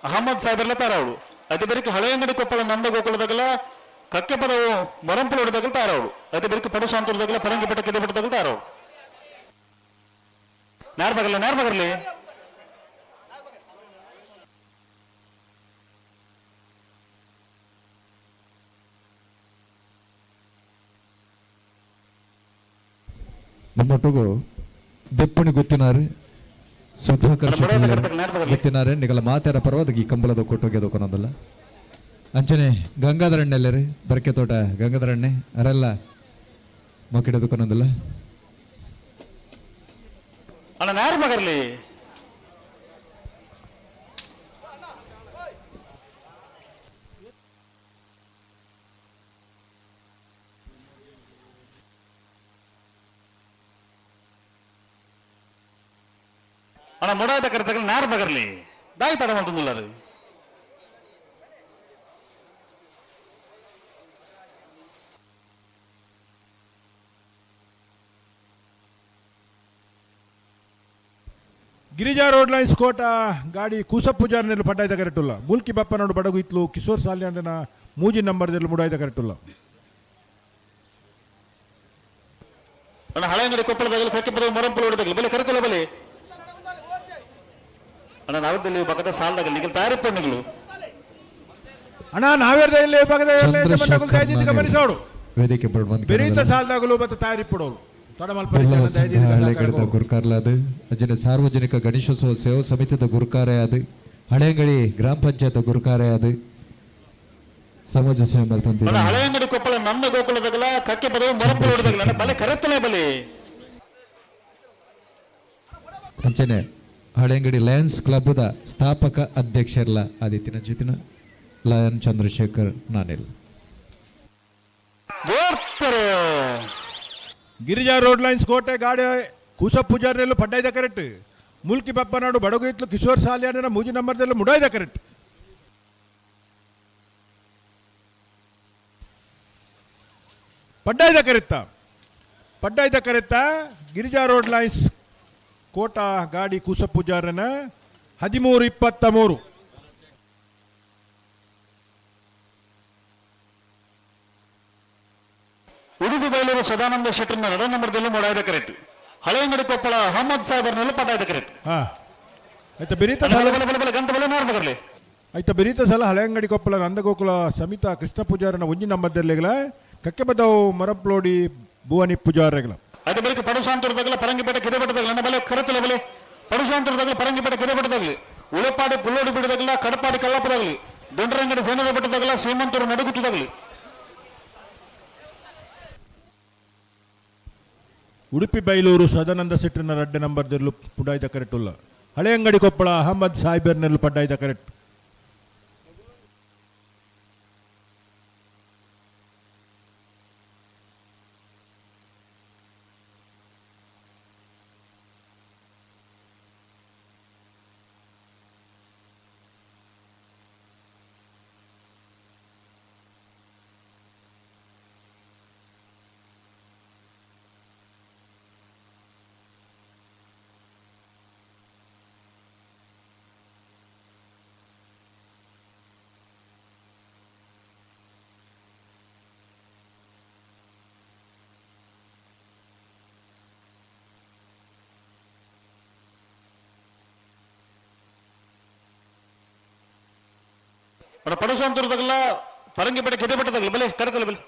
ಅಹಮದ್ ಸಾಹೇಬರ್ಲ ತಾರಾವಳು. ಅದೇ ಬರೀಕ ಹಳೆಂಗಡಿ ಕೊಪ್ಪಳ ನಂದ ಗೋಕುಳದಾಗಲ ಕಕ್ಕೆ ಪದವು ಮರಂಪುಳ ಹೊಡೆದಾಗಲ ತಾರಾವಳು. ಅದೇ ಬರೀಕ ಪಡು ಸಾಂತೂರದಾಗಲ ಪರಂಗಿಪೇಟ ಕಿದಪಟ್ಟದಾಗಲ ತಾರಾವಳು. ನೇರ್ಬಗರ್ಲಿ ನಮ್ಮೊಟ್ಟಿಗೂ ದೆಪ್ಪಣಿ ಗೊತ್ತಿನಾರು ಸುಧಾಕರ್ ಗೊತ್ತಿನಾರೆ ನಿಗಲ ಮಾತಾರ ಪರವಾದ ಈ ಕಂಬಲದ ಕೊಟ್ಟೋಗ್ಯದ ಕೊನೋದಲ್ಲ ಅಂಚನೆ ಗಂಗಾಧರಣ್ಣೆಲ್ಲರಿ ಬರಕೆ ತೋಟ ಗಂಗಾಧರಣ್ಣೆ ಅರೆಲ್ಲ ಮಕ್ಕಿಡೋದು ಕೊನೋದಲ್ಲ ಅಣ್ಣ ನೇರ್ಬಗರ್ಲಿ ಅಣ್ಣ ಮುಡಾಯ್ದ ಕರೆದಾಗ ನಾರ್ ಬಗರ್ಲಿ ದಾಯಿ ತಡ ಮಾಡ್ತಿಲ್ಲ ರೀ. ಗಿರಿಜಾ ರೋಡ್ ಲೈನ್ಸ್ ಕೋಟ ಗಾಡಿ ಕೂಸ ಪೂಜಾರನೆಲ್ಲೂ ಪಡ್ಡಾಯ್ದ ಕರೆಕ್ಟುಲ್ಲ. ಮುಲ್ಕಿ ಬಪ್ಪನಾಡು ಬಡಗು ಇತ್ಲು ಕಿಶೋರ್ ಸಾಲಿ ಅಂಡನ 3ನೇ ನಂಬರ್ದಲ್ಲಿ ಮುಡಾಯ್ದ ಕರೆಕ್ಟುಲ್ಲ. ಅಣ್ಣ ಹಳೆಂಗಡಿ ಕೊಪ್ಪಳದಾಗಲಿ ಕಕ್ಕೆ ಪದವು ಮರಂಪುಳ ಹೊಡೆದಾಗಲಿ ಬಲೆ ಕರೆತಲ್ಲ ಬಲೆ ಅಣ್ಣ ನಾವದಲ್ಲಿ ಪಕ್ಕದ ಸಾಲದಾಗ ನಿಗಲ್ ತಯಾರಿ ಪಣ್ಣಗಳು ಅಣ್ಣ ನಾವೇರ್ದಲ್ಲಿ ಗಮನಿಸೋಡು ವೇದಿಕೆ ಬೆರೀತ ಸಾಲದಾಗಲು ಮತ್ತು ತಯಾರಿ ಪಡೋರು ಹಳೆಗಡದ ಗುರುಕಾರ್ಲಾದ ಅಜನ ಸಾರ್ವಜನಿಕ ಗಣೇಶೋತ್ಸವ ಸೇವಾ ಸಮಿತಿದ ಗುರುಕಾರ್ಯ ಆದ ಹಳೆಂಗಡಿ ಗ್ರಾಮ ಪಂಚಾಯತ್ ಗುರುಕಾರ್ಯ ಆದ ಸಮಾಜ ಸೇವೆ ಮಾಡ್ತಂತ ಹಳೆಂಗಡಿ ಕೊಪ್ಪಳ ನನ್ನ ಗೋಕುಲದಾಗಲ ಕಕ್ಕೆ ಪದವು ಮರಂಪುಳ ಹೊಡೆದಾಗಲ ಬಲೆ ಕರೆತಲೇ ಬಲೆ ಅಂಚನೆ ಹಳೆಂಗಡಿ ಲಯನ್ಸ್ ಕ್ಲಬ್ದ ಸ್ಥಾಪಕ ಅಧ್ಯಕ್ಷರಲ್ಲ ಆದಿತ್ಯನ ಜೊತಿನ ಲಯನ್ ಚಂದ್ರಶೇಖರ್ ನಾನಿಲ್ಲ. ಗಿರಿಜಾ ರೋಡ್ ಲೈನ್ಸ್ ಕೋಟೆ ಗಾಡಿ ಕೂಸ ಪೂಜಾರನೆಲ್ಲೂ ಪಡ್ಡಾಯ್ದ ಕರೆಕ್ಟ್. ಮುಲ್ಕಿ ಬಪ್ಪನಾಡು ಬಡಗು ಇತ್ಲು ಕಿಶೋರ್ ಸಾಲಿ ಅಂಡನ 3ನೇ ನಂಬರ್ದಲ್ಲಿ ಮುಡಾಯ್ದ ಕರೆಕ್ಟ್. ಪಡ್ಡಾಯ್ದ ಕರೆತ್ತ ಗಿರಿಜಾ ರೋಡ್ ಲೈನ್ಸ್ ಕೋಟ ಗಾಡಿ ಕೂಸ ಪೂಜಾರನ 13:23. ಉಡುಪಿ ಬೈಲೂರು ಸದಾನಂದ ಶೆಟ್ಟರ್ನ 2ನೇ ನಂಬರ್ದಲ್ಲೂ ಮೂಡಾಯ್ದ ಕರೆಕ್ಟ್. ಹಳೆಂಗಡಿ ಕೊಪ್ಪಳ ಅಹಮದ್ ಸಾಹೇಬರ್ನಲ್ಲೂ ಪಡ್ಡಾಯ್ದ ಕರೆಕ್ಟ್. ಆಯ್ತಾ ಬೆರೀತ ಗಂಟೆ ಬಲೆ ನಾರ್ ಬಗರ್ಲಿ ಆಯ್ತಾ ಬೆರೀತ ಸಲ ಹಳೆಂಗಡಿ ಕೊಪ್ಪಳ ನಂದಗೋಕುಲ ಸಮಿತ ಕೃಷ್ಣ ಪೂಜಾರನ 1ನೇ ನಂಬರ್ದಲ್ಲಿಗಲ ಕಕ್ಕೆ ಬದವು ಮರಂಪ್ಲೋಡಿ ಭುವನಿ ಪೂಜಾರಗಳ ಅದೇ ಬಳಿಕ ಪಡುಸಾಂತೂರದಾಗಲ ಪರಂಗಿಪೇಟ ಕಿದಪಟ್ಟದಾಗಲಿ ನನ್ನ ಬಲೆ ಕರೆತಲ ಬಲೆ ಪಡುಸಾಂತೂರದಾಗಲಿ ಪರಂಗಿಪೇಟ ಕಿದಪಟ್ಟದಾಗಲಿ ಉಳಪಾಡಿ ಪುಲ್ಲೋಡಿ ಬಿಡದಾಗಲ ಕಡಪಾಡಿ ಕಲ್ಲಪ್ಪದಾಗಲಿ ದೊಂಡರಂಗಡಿ ಸೇನದ ಬೆಟ್ಟದಾಗಲ ಶ್ರೀಮಂತರು ನಡುಗುತ್ತದಾಗಲಿ ಉಡುಪಿ ಬೈಲೂರು ಸದಾನಂದ ಶೆಟ್ಟರ್ನ 2ನೇ ನಂಬರ್ದಲ್ಲೂ ಪುಡಾಯ್ದ ಕರೆಕ್ಟುಲ್ಲ. ಹಳೆಂಗಡಿ ಕೊಪ್ಪಳ ಅಹಮದ್ ಸಾಹೇಬರ್ನಲ್ಲೂ ಪಡ್ಡಾಯ್ದ ಕರೆಕ್ಟ್. ಪಡಸಾಂತರದಾಗಲ್ಲ ಪರಂಗಿಪೇಟೆ ಗೆದೆಪಟ್ಟದಾಗಲಿ ಬಲೆ ಕರೆತಲ್ಲ ಬಲೆ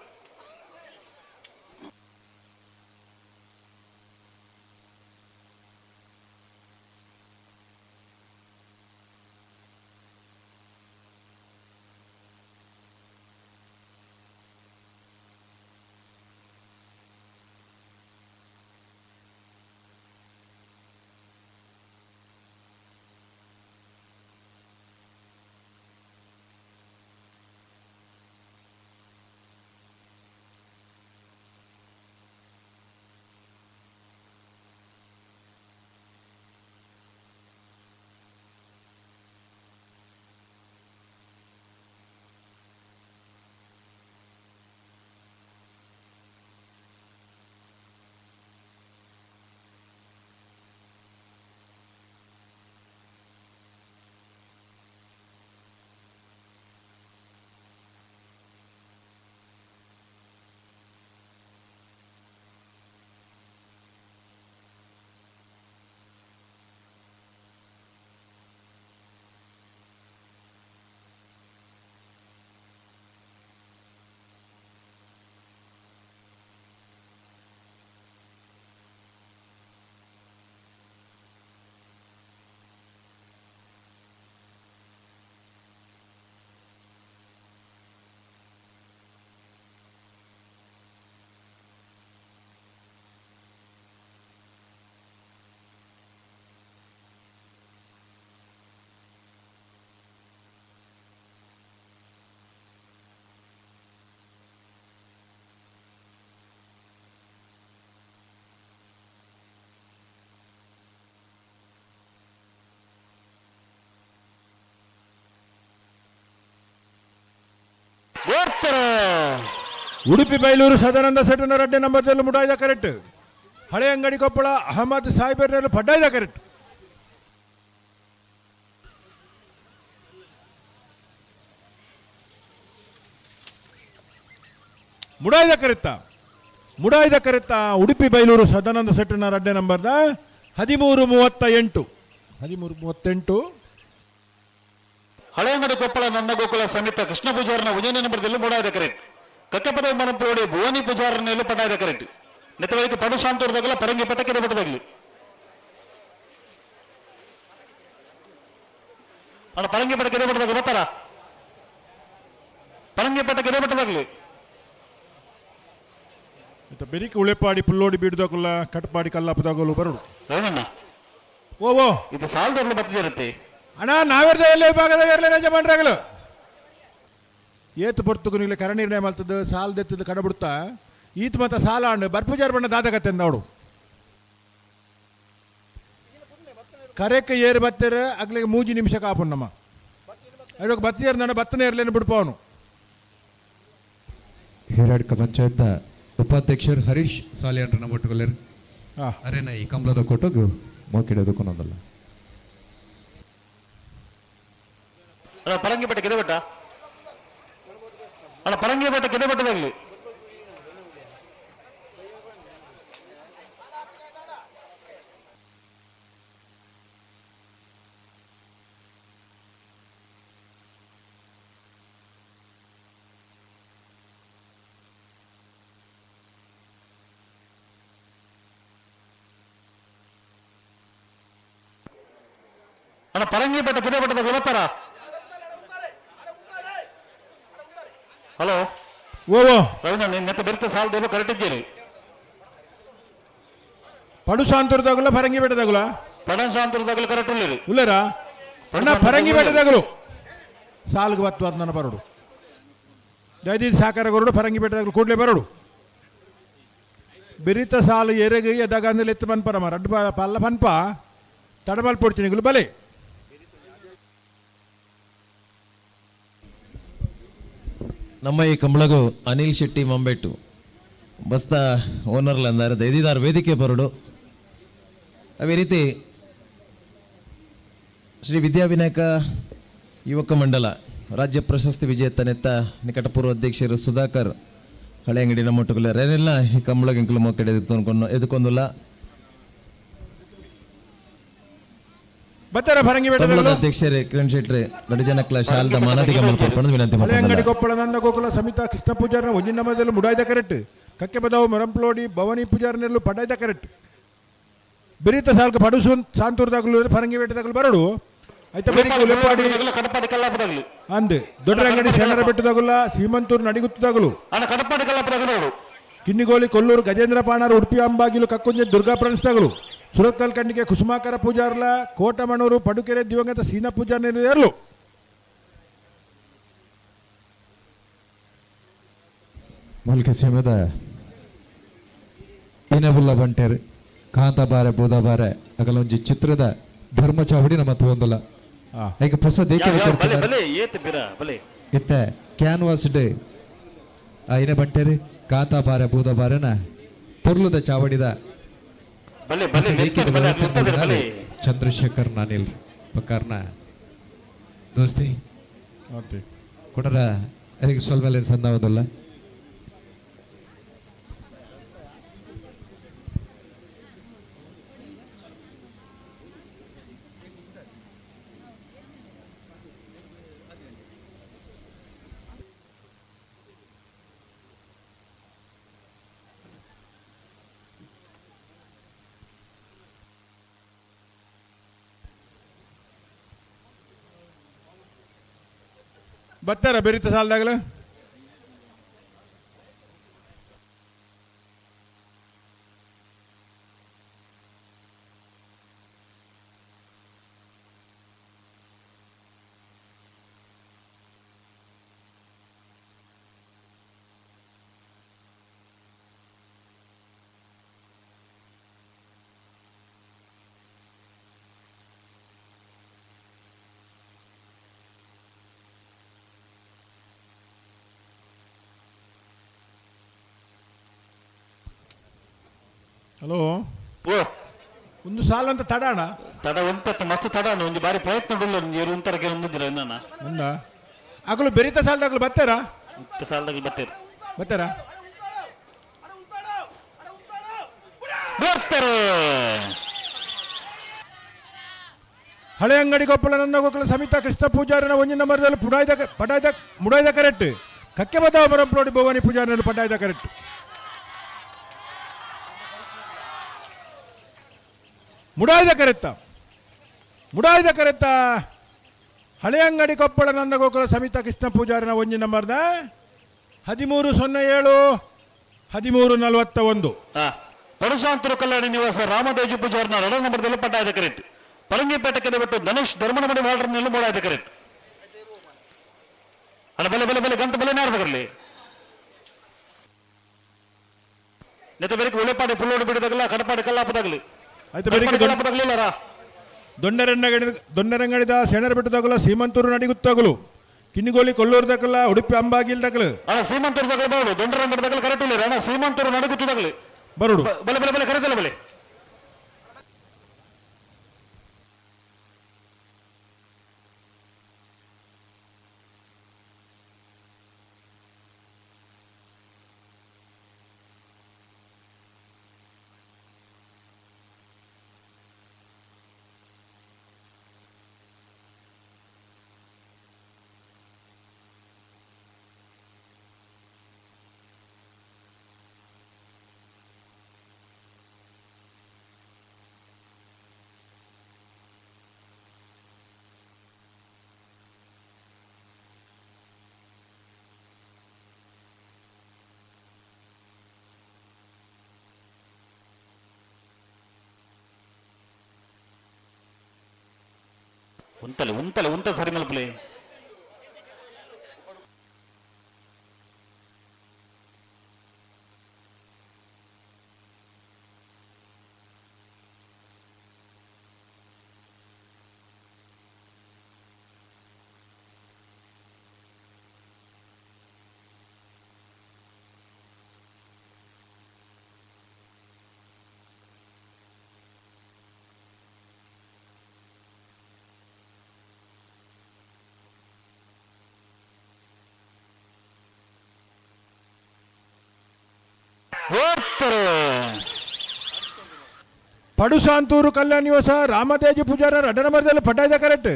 ಉಡುಪಿ ಬೈಲೂರು ಸದಾನಂದ ಸೆಟ್ಟನ ರಡ್ಡೆ ನಂಬರ್ದಲ್ಲಿ ಮುಡಾಯ್ದ ಕರೆಕ್ಟ್. ಹಳೆ ಅಂಗಡಿ ಕೊಪ್ಪಳ ಅಹಮದ್ ಸಾಯಿಬರ್ನಲ್ಲಿ ಪಡ್ಡಾಯ್ದ ಕರೆಕ್ಟ್. ಮುಡಾಯ್ದ ಕರೆತ್ತ ಉಡುಪಿ ಬೈಲೂರು ಸದಾನಂದ ಸೆಟ್ಟನ ರಡ್ಡೆ ನಂಬರ್ದ 1338. ಹಳೆ ಅಂಗಡಿ ಕೊಪ್ಪಳ ನನ್ನ ಗೋಕುಲ ಸಮಿತ ಕೃಷ್ಣ ಪೂಜಾರನ ಉಜಯನ ನಂಬರ್ದಲ್ಲಿ ಮೂಡಾಯ್ದ ಕರೆಕ್ಟ್. ಕಕ್ಕಪದ ಮನಪೋಡಿ ಭುವನಿ ಪೂಜಾರನೆಲ್ಲ ಪಡ್ಡಾಯ್ದ ಕರೆಕ್ಟ್. ನೆತ್ತವರಿಗೆ ಪಡು ಶಾಂತೂರ್ದಾಗಲ್ಲ ಪರಂಗಿ ಪಟ್ಟಕ್ಕೆ ಪಟ್ಟದಾಗ್ಲಿ ಅಣ್ಣ ಪರಂಗಿ ಪಟ್ಟಕ್ಕೆ ಪಟ್ಟದಾಗ ಬರ್ತಾರ ಪರಂಗಿ ಪಟ್ಟಕ್ಕೆ ಪಟ್ಟದಾಗ್ಲಿ ಬೆರಿಕೆ ಉಳೆಪಾಡಿ ಪುಲ್ಲೋಡಿ ಬೀಡ್ದಾಗಲ್ಲ ಕಟ್ಪಾಡಿ ಕಲ್ಲಾಪದಾಗಲು ಬರೋಡು ರವೀಣಣ್ಣ ಓ ಇದು ಸಾಲದವ್ರನ್ನ ಬತ್ತಿಸಿರುತ್ತೆ ಅಣ್ಣ ನಾವೆರ್ದ ಎಲ್ಲ ವಿಭಾಗದಾಗ ಇರಲಿ ರಜೆ ಮಾಡ್ರಾಗಲು ಏತು ಪೊರ್ತುಕು ನೀವು ಕರ ನಿರ್ಣಯ ಮಾಡ್ತದ್ದು ಸಾಲ ದೆತ್ತದ್ದು ಕಡ ಬಿಡ್ತಾ ಈತ್ ಮತ್ತ ಸಾಲ ಹಣ್ಣು ಬರ್ಪೂಜಾರ ಬಣ್ಣ ದಾದಕತ್ತೆ ಅಂದವಡು ಕರೆಕ್ಕೆ ಏರು ಬತ್ತೀರ ಅಗ್ಲಿಗೆ 3 ನಿಮಿಷ ಕಾಪು ನಮ್ಮ ಅವಾಗ ಬತ್ತಿಯರ್ ನನ್ನ ಬತ್ತನೇ ಇರಲೇನು ಬಿಡ್ಪ ಅವನು. ಹಿರಾಡ್ಕ ಪಂಚಾಯತ್ ಉಪಾಧ್ಯಕ್ಷರು ಹರೀಶ್ ಸಾಲಿಯಂಟ್ರ ಒಟ್ಟುಕೊಳ್ಳರು ಅರೇನ ಈ ಕಂಬಳದ ಕೊಟ್ಟೋಗು ಮೋಕಿಡೋದು ಕೊನೊಂದಲ್ಲ ಪರಂಗಿ ಪಟ್ಟ ಗೆದೆ ಬಟ್ಟ ಅಣ್ಣ ಪರಂಗಿ ಪಟ್ಟ ಗೆದೆ ಬಟ್ಟದಾಗ್ಲಿ ಅಣ್ಣ ಪರಂಗಿ ಪಟ್ಟ ಗೆದೆ ಬಟ್ಟದಾಗ ಗೊತ್ತಾರ. ಹಲೋ ರವೀಂದ್ರ ನಿನ್ನ ಬೆರ್ತ ಸಾಲದೇವ ಕರೆಕ್ಟ್ ಇದ್ದೀರಿ ಪಡು ಶಾಂತೂರ್ದಾಗಲ್ಲ ಪರಂಗಿ ಬೆಟ್ಟದಾಗಲ್ಲ ಪಡಸಾಂತರದಾಗಲ್ಲ ಕರೆಕ್ಟ್ ಉಳ್ಳಿರಿ ಉಳ್ಳರ ಅಣ್ಣ ಪರಂಗಿ ಬೆಟ್ಟದಾಗಲು ಸಾಲ್ಗೆ ಬತ್ತು ಅದು ನನ್ನ ಬರೋಡು ದೈದಿ ಸಾಕಾರ ಗೊರಡು ಪರಂಗಿ ಬೆಟ್ಟದಾಗಲು ಕೂಡಲೇ ಬರೋಡು ಬೆರಿತ ಸಾಲು ಎರೆಗೆ ಎದಾಗ ಅಂದ್ರೆ ಎತ್ತು ಪನ್ಪರಮ ರಡ್ಡು ಪಲ್ಲ ಪನ್ಪ ತಡಬಲ್ ಪೊಡ್ತೀನಿ ಬಲೆ ನಮ್ಮ ಈ ಕಂಬಳಗು ಅನಿಲ್ ಶೆಟ್ಟಿ ಮಂಬೆಟ್ಟು ಬಸ್ತ ಓನರ್ಲ ಅಂದಾರೆ ದೈದಿದಾರ ವೇದಿಕೆ ಬರಡು ಅವೇ ರೀತಿ ಶ್ರೀ ವಿದ್ಯಾವಿನಾಯಕ ಯುವಕ ಮಂಡಲ ರಾಜ್ಯ ಪ್ರಶಸ್ತಿ ವಿಜೇತನೆತ್ತ ನಿಕಟಪೂರ್ವ ಅಧ್ಯಕ್ಷರು ಸುಧಾಕರ್ ಹಳೆ ಅಂಗಡಿ ನಮ್ಮ ಒಟ್ಟುಗಳೇನೆಲ್ಲ ಈ ಕಂಬಳಗ ಇಂಕಲು ಮೊಕ್ಕಡೆ ಎದುಕೊಂದಿಲ್ಲ ಬತ್ತಾರ ಭರಂಗಿ ಕಮಲದ ಬೆಟ್ಟದಗಲು ಅಧ್ಯಕ್ಷರೇ ಕಿರಣ್ ಶೆಟ್ಟಿ ನಡುಜನಕ್ಲ ಶಾಲದ ಮಾನದಿಗೆ ಮಲ್ಪರ್ಪಣದ ವಿನಂತಿ ಹಳೆ ಅಂಗಡಿ ಮಾಡ್ತಾರೆ ಕೊಪ್ಪಳ ನಂದ ಗೋಕುಲ ಸಮಿತ ಕೃಷ್ಣ ಪೂಜಾರನ ಒಂಜಿನ ಮಧ್ಯದಲ್ಲಿ ಮುಡಾಯ್ದ ಕರೆಕ್ಟ್ ಕಕ್ಕೆ ಬದಾವು ಮರಂಪ್ಲೋಡಿ ಭವಾನಿ ಪೂಜಾರನೆಲ್ಲೂ ಪಡಾಯ್ದ ಕರೆಕ್ಟ್ ಬೆರೀತ ಸಾಲ್ಕ ಪಡುಸು ಸಾಂತೂರ್ದಾಗಲು ಭರಂಗಿ ಬೆಟ್ಟದಾಗಲು ಬರಡು ಆಯ್ತಾ ಬೆರೀ ಉಲೆಪಾಡಿ ಕಡಪಾಡಿ ಕಲ್ಲಾಪದಾಗಲಿ ಅಂದೆ ದೊಡ್ಡ ಅಂಗಡಿ ಶರಣರ ಬೆಟ್ಟದಾಗಲ್ಲ ಶ್ರೀಮಂತೂರು ನಡಿಗುತ್ತದಾಗಲು ಅಣ್ಣ ಕಡಪಾಡಿ ಕಲ್ಲಾಪದಾಗಲು ನೋಡು ಕಿನ್ನಿಗೋಳಿ ಕೊಲ್ಲೂರು ಗಜೇಂದ್ರ ಪಾಣಾರು ಉಡುಪಿ ಅಂಬಾಗಿಲು ಕಕ್ಕುಂಜೆ ದುರ್ಗಾ ಪ್ರಣಿಸ್ದಾಗಲು ಸುರತ್ಕಲ್ ಕಂಡಿಗೆ ಕುಸುಮಾಕರ ಪೂಜಾರ್ಲ ಕೋಟಮಣೂರು ಪಡುಕೆರೆ ದಿವಂಗತ ಸೀನಾ ಪೂಜಾರ್ಲು ಮಲ್ಕೆ ಸೀಮದ ಇನಬುಲ್ಲ ಬಂಟೇರ್ ಕಾಂತಾಬಾರೆ ಬೂದಾಬಾರೆ ಅಗಲೊಂಜಿ ಚಿತ್ರದ ಧರ್ಮ ಚಾವಡಿ ನಮ್ಮ ತಗೊಂದಲ್ಲ ಈಗ ಹೊಸ ಬಲೆ ಏತ್ ಬಿರ ಬಲೆ ಇತ್ತ ಕ್ಯಾನ್ವಾಸ್ ಡೇ ಇನ ಬಂಟೇರಿ ಕಾಂತಾಬಾರೆ ಬೂದಾಬಾರೆನ ಪೊರ್ಲುದ ಚಾವಡಿದ ಬಲೆ ಬಲೆ ಲೇಖಿತ ವ್ಯವಸ್ಥೆ ಬಲೆ ಚಂದ್ರಶೇಖರ್ ನಾನಿಲ್ ಪ್ರಕಾರನ ದೋಸ್ತಿ ಕೊಡರ ಅದಕ್ಕೆ ಸ್ವಲ್ಪ ಸಂದಾವದಲ್ಲ ಬತ್ತಾರ ಬೆರೀತ ಸಾಲದಾಗಲ ಹಲೋ ಓ ಒಂದು ಸಾಲ ಅಂತ ತಡಾಣ ತಡ ಒಂತ ಮಸ್ತ್ ತಡ ಒಂದು ಬಾರಿ ಪ್ರಯತ್ನ ಉಳ್ಳ ನೀರು ಒಂತರ ಒಂದಿಲ್ಲ ಇನ್ನ ಅಂದ ಆಗಲು ಬೆರೀತ ಸಾಲದಾಗಲು ಬತ್ತಾರ ಸಾಲದಾಗ ಬತ್ತೇರು ಬತ್ತಾರ ಬರ್ತಾರೆ ಹಳೆ ಅಂಗಡಿ ಕೊಪ್ಪಳ ನನ್ನ ಗೋಕುಲ ಸಮಿತ ಕೃಷ್ಣ ಪೂಜಾರನ ಒಂಜಿನ ಮರದಲ್ಲಿ ಮುಡಾಯ್ದ ಕರೆಕ್ಟ್ ಕಕ್ಕೆ ಬದಾವ ಮರಂಪ್ಲೋಡಿ ಭವಾನಿ ಪೂಜಾರನಲ್ಲಿ ಪಡಾಯ್ದ ಕರೆಕ್ಟ್ ಮುಡಾಯ್ದ ಕರೆತ್ತ ಹಳೆ ಅಂಗಡಿ ಕೊಪ್ಪಳ ನಂದ ಗೋಕುಲ ಸಮಿತ ಕೃಷ್ಣ ಪೂಜಾರಿನ ಒಂಜಿ ನಂಬರ್ದ 1307 1341 ಪರಶಾಂತರು ಕಲ್ಯಾಣಿ ನಿವಾಸ ರಾಮದೇಜಿ ಪೂಜಾರನ 2 ನಂಬರ್ದಲ್ಲಿ ಪಟ್ಟಾಯ್ದ ಕರೆಕ್ಟ್ ಪರಂಗಿಪೇಟೆ ಬಿಟ್ಟು ಧನುಷ್ ಧರ್ಮನಮಡಿ ವಾಲ್ರನ್ನೆಲ್ಲೂ ಮೂಡಾಯ್ದ ಕರೆಕ್ಟ್ ಅಲ್ಲ ಬಲೆ ಬಲೆ ಬಲೆ ಗಂತ ಬಲೆ ನಾರ್ಬೇಕಲ್ಲಿ ನೆತ್ತ ಬೇರೆ ಉಳೆಪಾಡಿ ಪುಲ್ಲೋಡು ಬಿಡದಾಗಲ್ಲ ಕಡಪಾಡಿ ಕಲ್ಲಾಪದಾಗಲಿ ಕಲ್ಲಾಪದಾಗಲಿಲ್ಲ ದೊಂಡರಂಗಡಿದ ಶೆಣರ ಬೆಟ್ಟದಾಗಲ ಸೀಮಂತೂರು ನಡಿಗುತ್ತಾಗಲು ಕಿನ್ನಿಗೋಲಿ ಕೊಲ್ಲೂರ್ದಾಗಲ್ಲ ಉಡುಪಿ ಅಂಬಾಗಿಲ್ದಾಗಲು ಅಣ್ಣ ಶ್ರೀಮಂತೂರ್ದಾಗಲ ಬರೋಡು ದೊಂಡರಂಗಡದಾಗಲ ಕರೆಕ್ಟ್ ಇಲ್ಲ ಅಣ್ಣ ಶ್ರೀಮಂತೂರು ನಡುಗುತ್ತದಾಗಲಿ ಬರೋಡು ಬಲೆ ಬಲೆ ಬಲೆ ಕರೆದಲ್ಲ ಬಲೆ ಉಂತಲೆ ಸರಿ ಮಲ್ಪಲೆ ಪಡುಸಾಂತೂರು ಕಲ್ಯಾಣ ನಿವಾಸ ರಾಮತೇಜ ಪೂಜಾರ ರಡ್ಡನ ಮರದಲ್ಲಿ ಪಡ್ಡಾಯ್ದ ಕರೆಕ್ಟ್.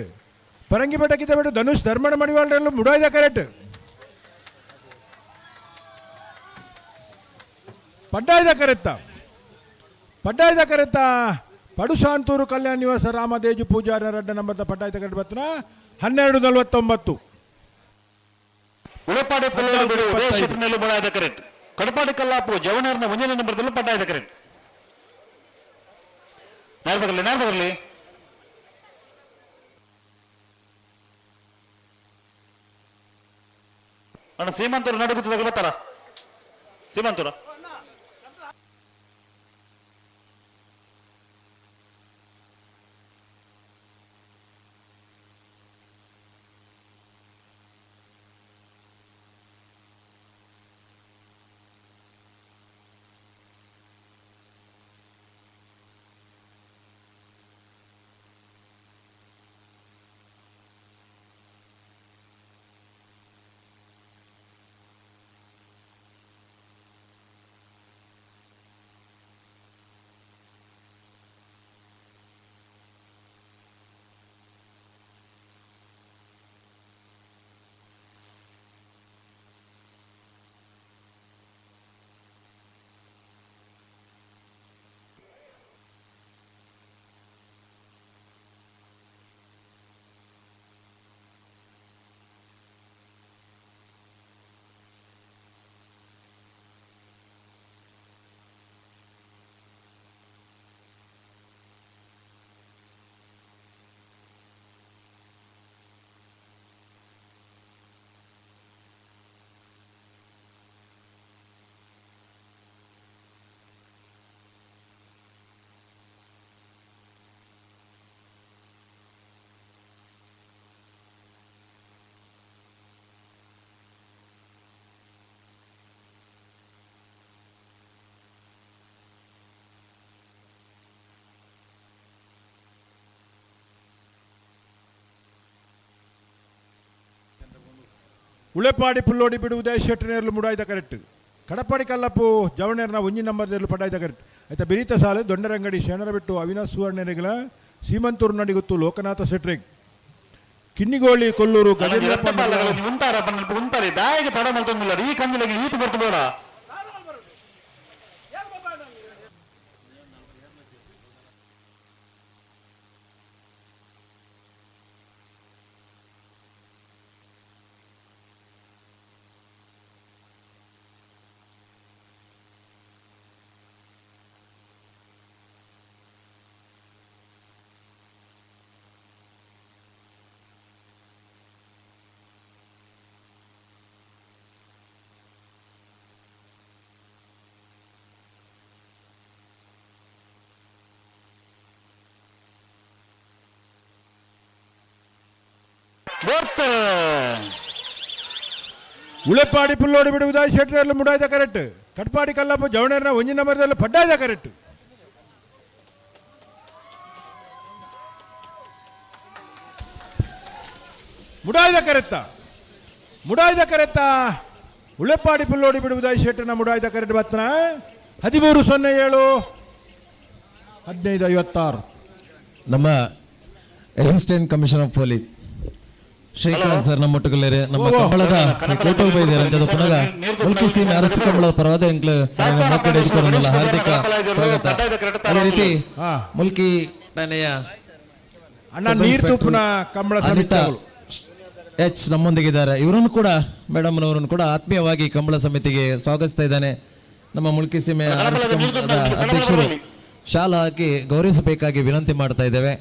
ಪರಂಗಿಪೇಟ ಕಿತ್ತಬೇಡು ಧನುಷ್ ಧರ್ಮಣ ಮಣಿವಾಳರಲ್ಲೂ ಮುಡಾಯ್ದ ಕರೆಕ್ಟ್. ಪಡ್ಡಾಯ್ದ ಕರೆತ್ತ ಪಡುಸಾಂತೂರು ಕಲ್ಯಾಣ ನಿವಾಸ ರಾಮತೇಜ ಪೂಜಾರ ರಡ್ಡ ನಂಬರ್ದ ಪಡ್ಡಾಯ್ದ ಕರೆಕ್ಟ್ ಬತ್ತನ 12:49. ಉಳಪಾಡಿ ಪುಲ್ಲೂರು ಬಿಡು ಉದಯ ಶೆಟ್ಟಿನಲ್ಲೂ ಬಡಾಯ್ದ ಕರೆಕ್ಟ್. ಕಡಪಾಡಿ ಕಲ್ಲಾಪು ಜವನರ್ನ 1ನೇ ನಂಬರ್ದಲ್ಲೂ ಪಡ್ಡಾಯ್ದ ಕರೆಕ್ಟ್. ನಾರು ಬರಲಿ ಅಣ್ಣ ಸೀಮಂತೂರು ನಡುಗುತ್ತದಾಗ ಬರ್ತಾರ ಸೀಮಂತೂರ ಉಳೆಪಾಡಿ ಪುಲ್ಲೋಡಿ ಬಿಡು ಉದಯ ಶೆಟ್ಟಿನೇರ್ಲು ಮುಡಾಯ್ದ ಕರೆಕ್ಟ್. ಕಡಪಾಡಿ ಕಲ್ಲಪ್ಪು ಜವಣೇರ್ನ 1ನೇ ನಂಬರ್ದಲ್ಲೂ ಪಡ್ಡಾಯ್ದ ಕರೆಕ್ಟ್. ಆಯ್ತಾ ಬಿರಿತ ಸಾಲೆ ದೊಂಡರಂಗಡಿ ಶರಣರ ಬಿಟ್ಟು ಅವಿನಾಶ್ ಸುವರ್ಣನೆಗಳ ಸೀಮಂತೂರು ನಡಿಗುತ್ತು ಲೋಕನಾಥ ಸೆಟ್ರೆಗ್ ಕಿನ್ನಿಗೋಳಿ ಕೊಲ್ಲೂರು ಗಜೇಂದ್ರ ఉంటారు దాయకి తడ మళ్తుంది ఈ కందులకి ఈత పడుతుందా ಉಳೆಪಾಡಿ ಪುಲ್ಲೋಡಿ ಬಿಡು ಉದಯ ಶೆಟ್ಟಿನೇರ್ಲು ಮುಡಾಯ್ದ ಕರೆಕ್ಟ್. ಕಡಪಾಡಿ ಕಲ್ಲಪ್ಪು ಜವಣೇರ್ನ 1ನೇ ನಂಬರ್ದಲ್ಲೂ ಪಡ್ಡಾಯ್ದ ಕರೆಕ್ಟ್. ಮುಡಾಯ್ದ ಕರೆತ್ತ ಉಳೆಪಾಡಿ ಪುಲ್ಲೋಡಿ ಬಿಡು ಉದಯ ಶೆಟ್ಟಿನ ಮುಡಾಯ್ದ ಕರೆಕ್ಟ್ ಬತ್ತನ 13:07 15:56. ನಮ್ಮ assistant commissioner of police Srikanth sir ನಮ್ಮೊಟ್ಟಿಗೆ ನಮ್ಮ ಕಂಬಳದ ಕೋಟೋ ಬೈದಿದ್ದಾರೆ ಅಂತ ಪುನಃ ಮುಲ್ಕಿ ಅರಸು ಕಂಬಳದ ಪರವಾದ ಎಂಕ್ಲು ಮಾತಾಡೇಶ್ವರನಲ್ಲ ಹಾರ್ದಿಕ ಸ್ವಾಗತ. ಅದೇ ರೀತಿ ಮುಲ್ಕಿ ಠಾಣೆಯ ಅನಿತಾ ಎಚ್ ನಮ್ಮೊಂದಿಗಿದ್ದಾರೆ. ಇವರನ್ನು ಕೂಡ ಮೇಡಮ್ ನವರನ್ನು ಕೂಡ ಆತ್ಮೀಯವಾಗಿ ಕಂಬಳ ಸಮಿತಿಗೆ ಸ್ವಾಗತಿಸ್ತಾ ಇದ್ದಾನೆ. ನಮ್ಮ ಮುಲ್ಕಿ ಸೀಮೆಯ ಅಧ್ಯಕ್ಷರು ಶಾಲಾ ಹಾಕಿ ಗೌರವಿಸಬೇಕಾಗಿ ವಿನಂತಿ ಮಾಡ್ತಾ ಇದ್ದೇವೆ.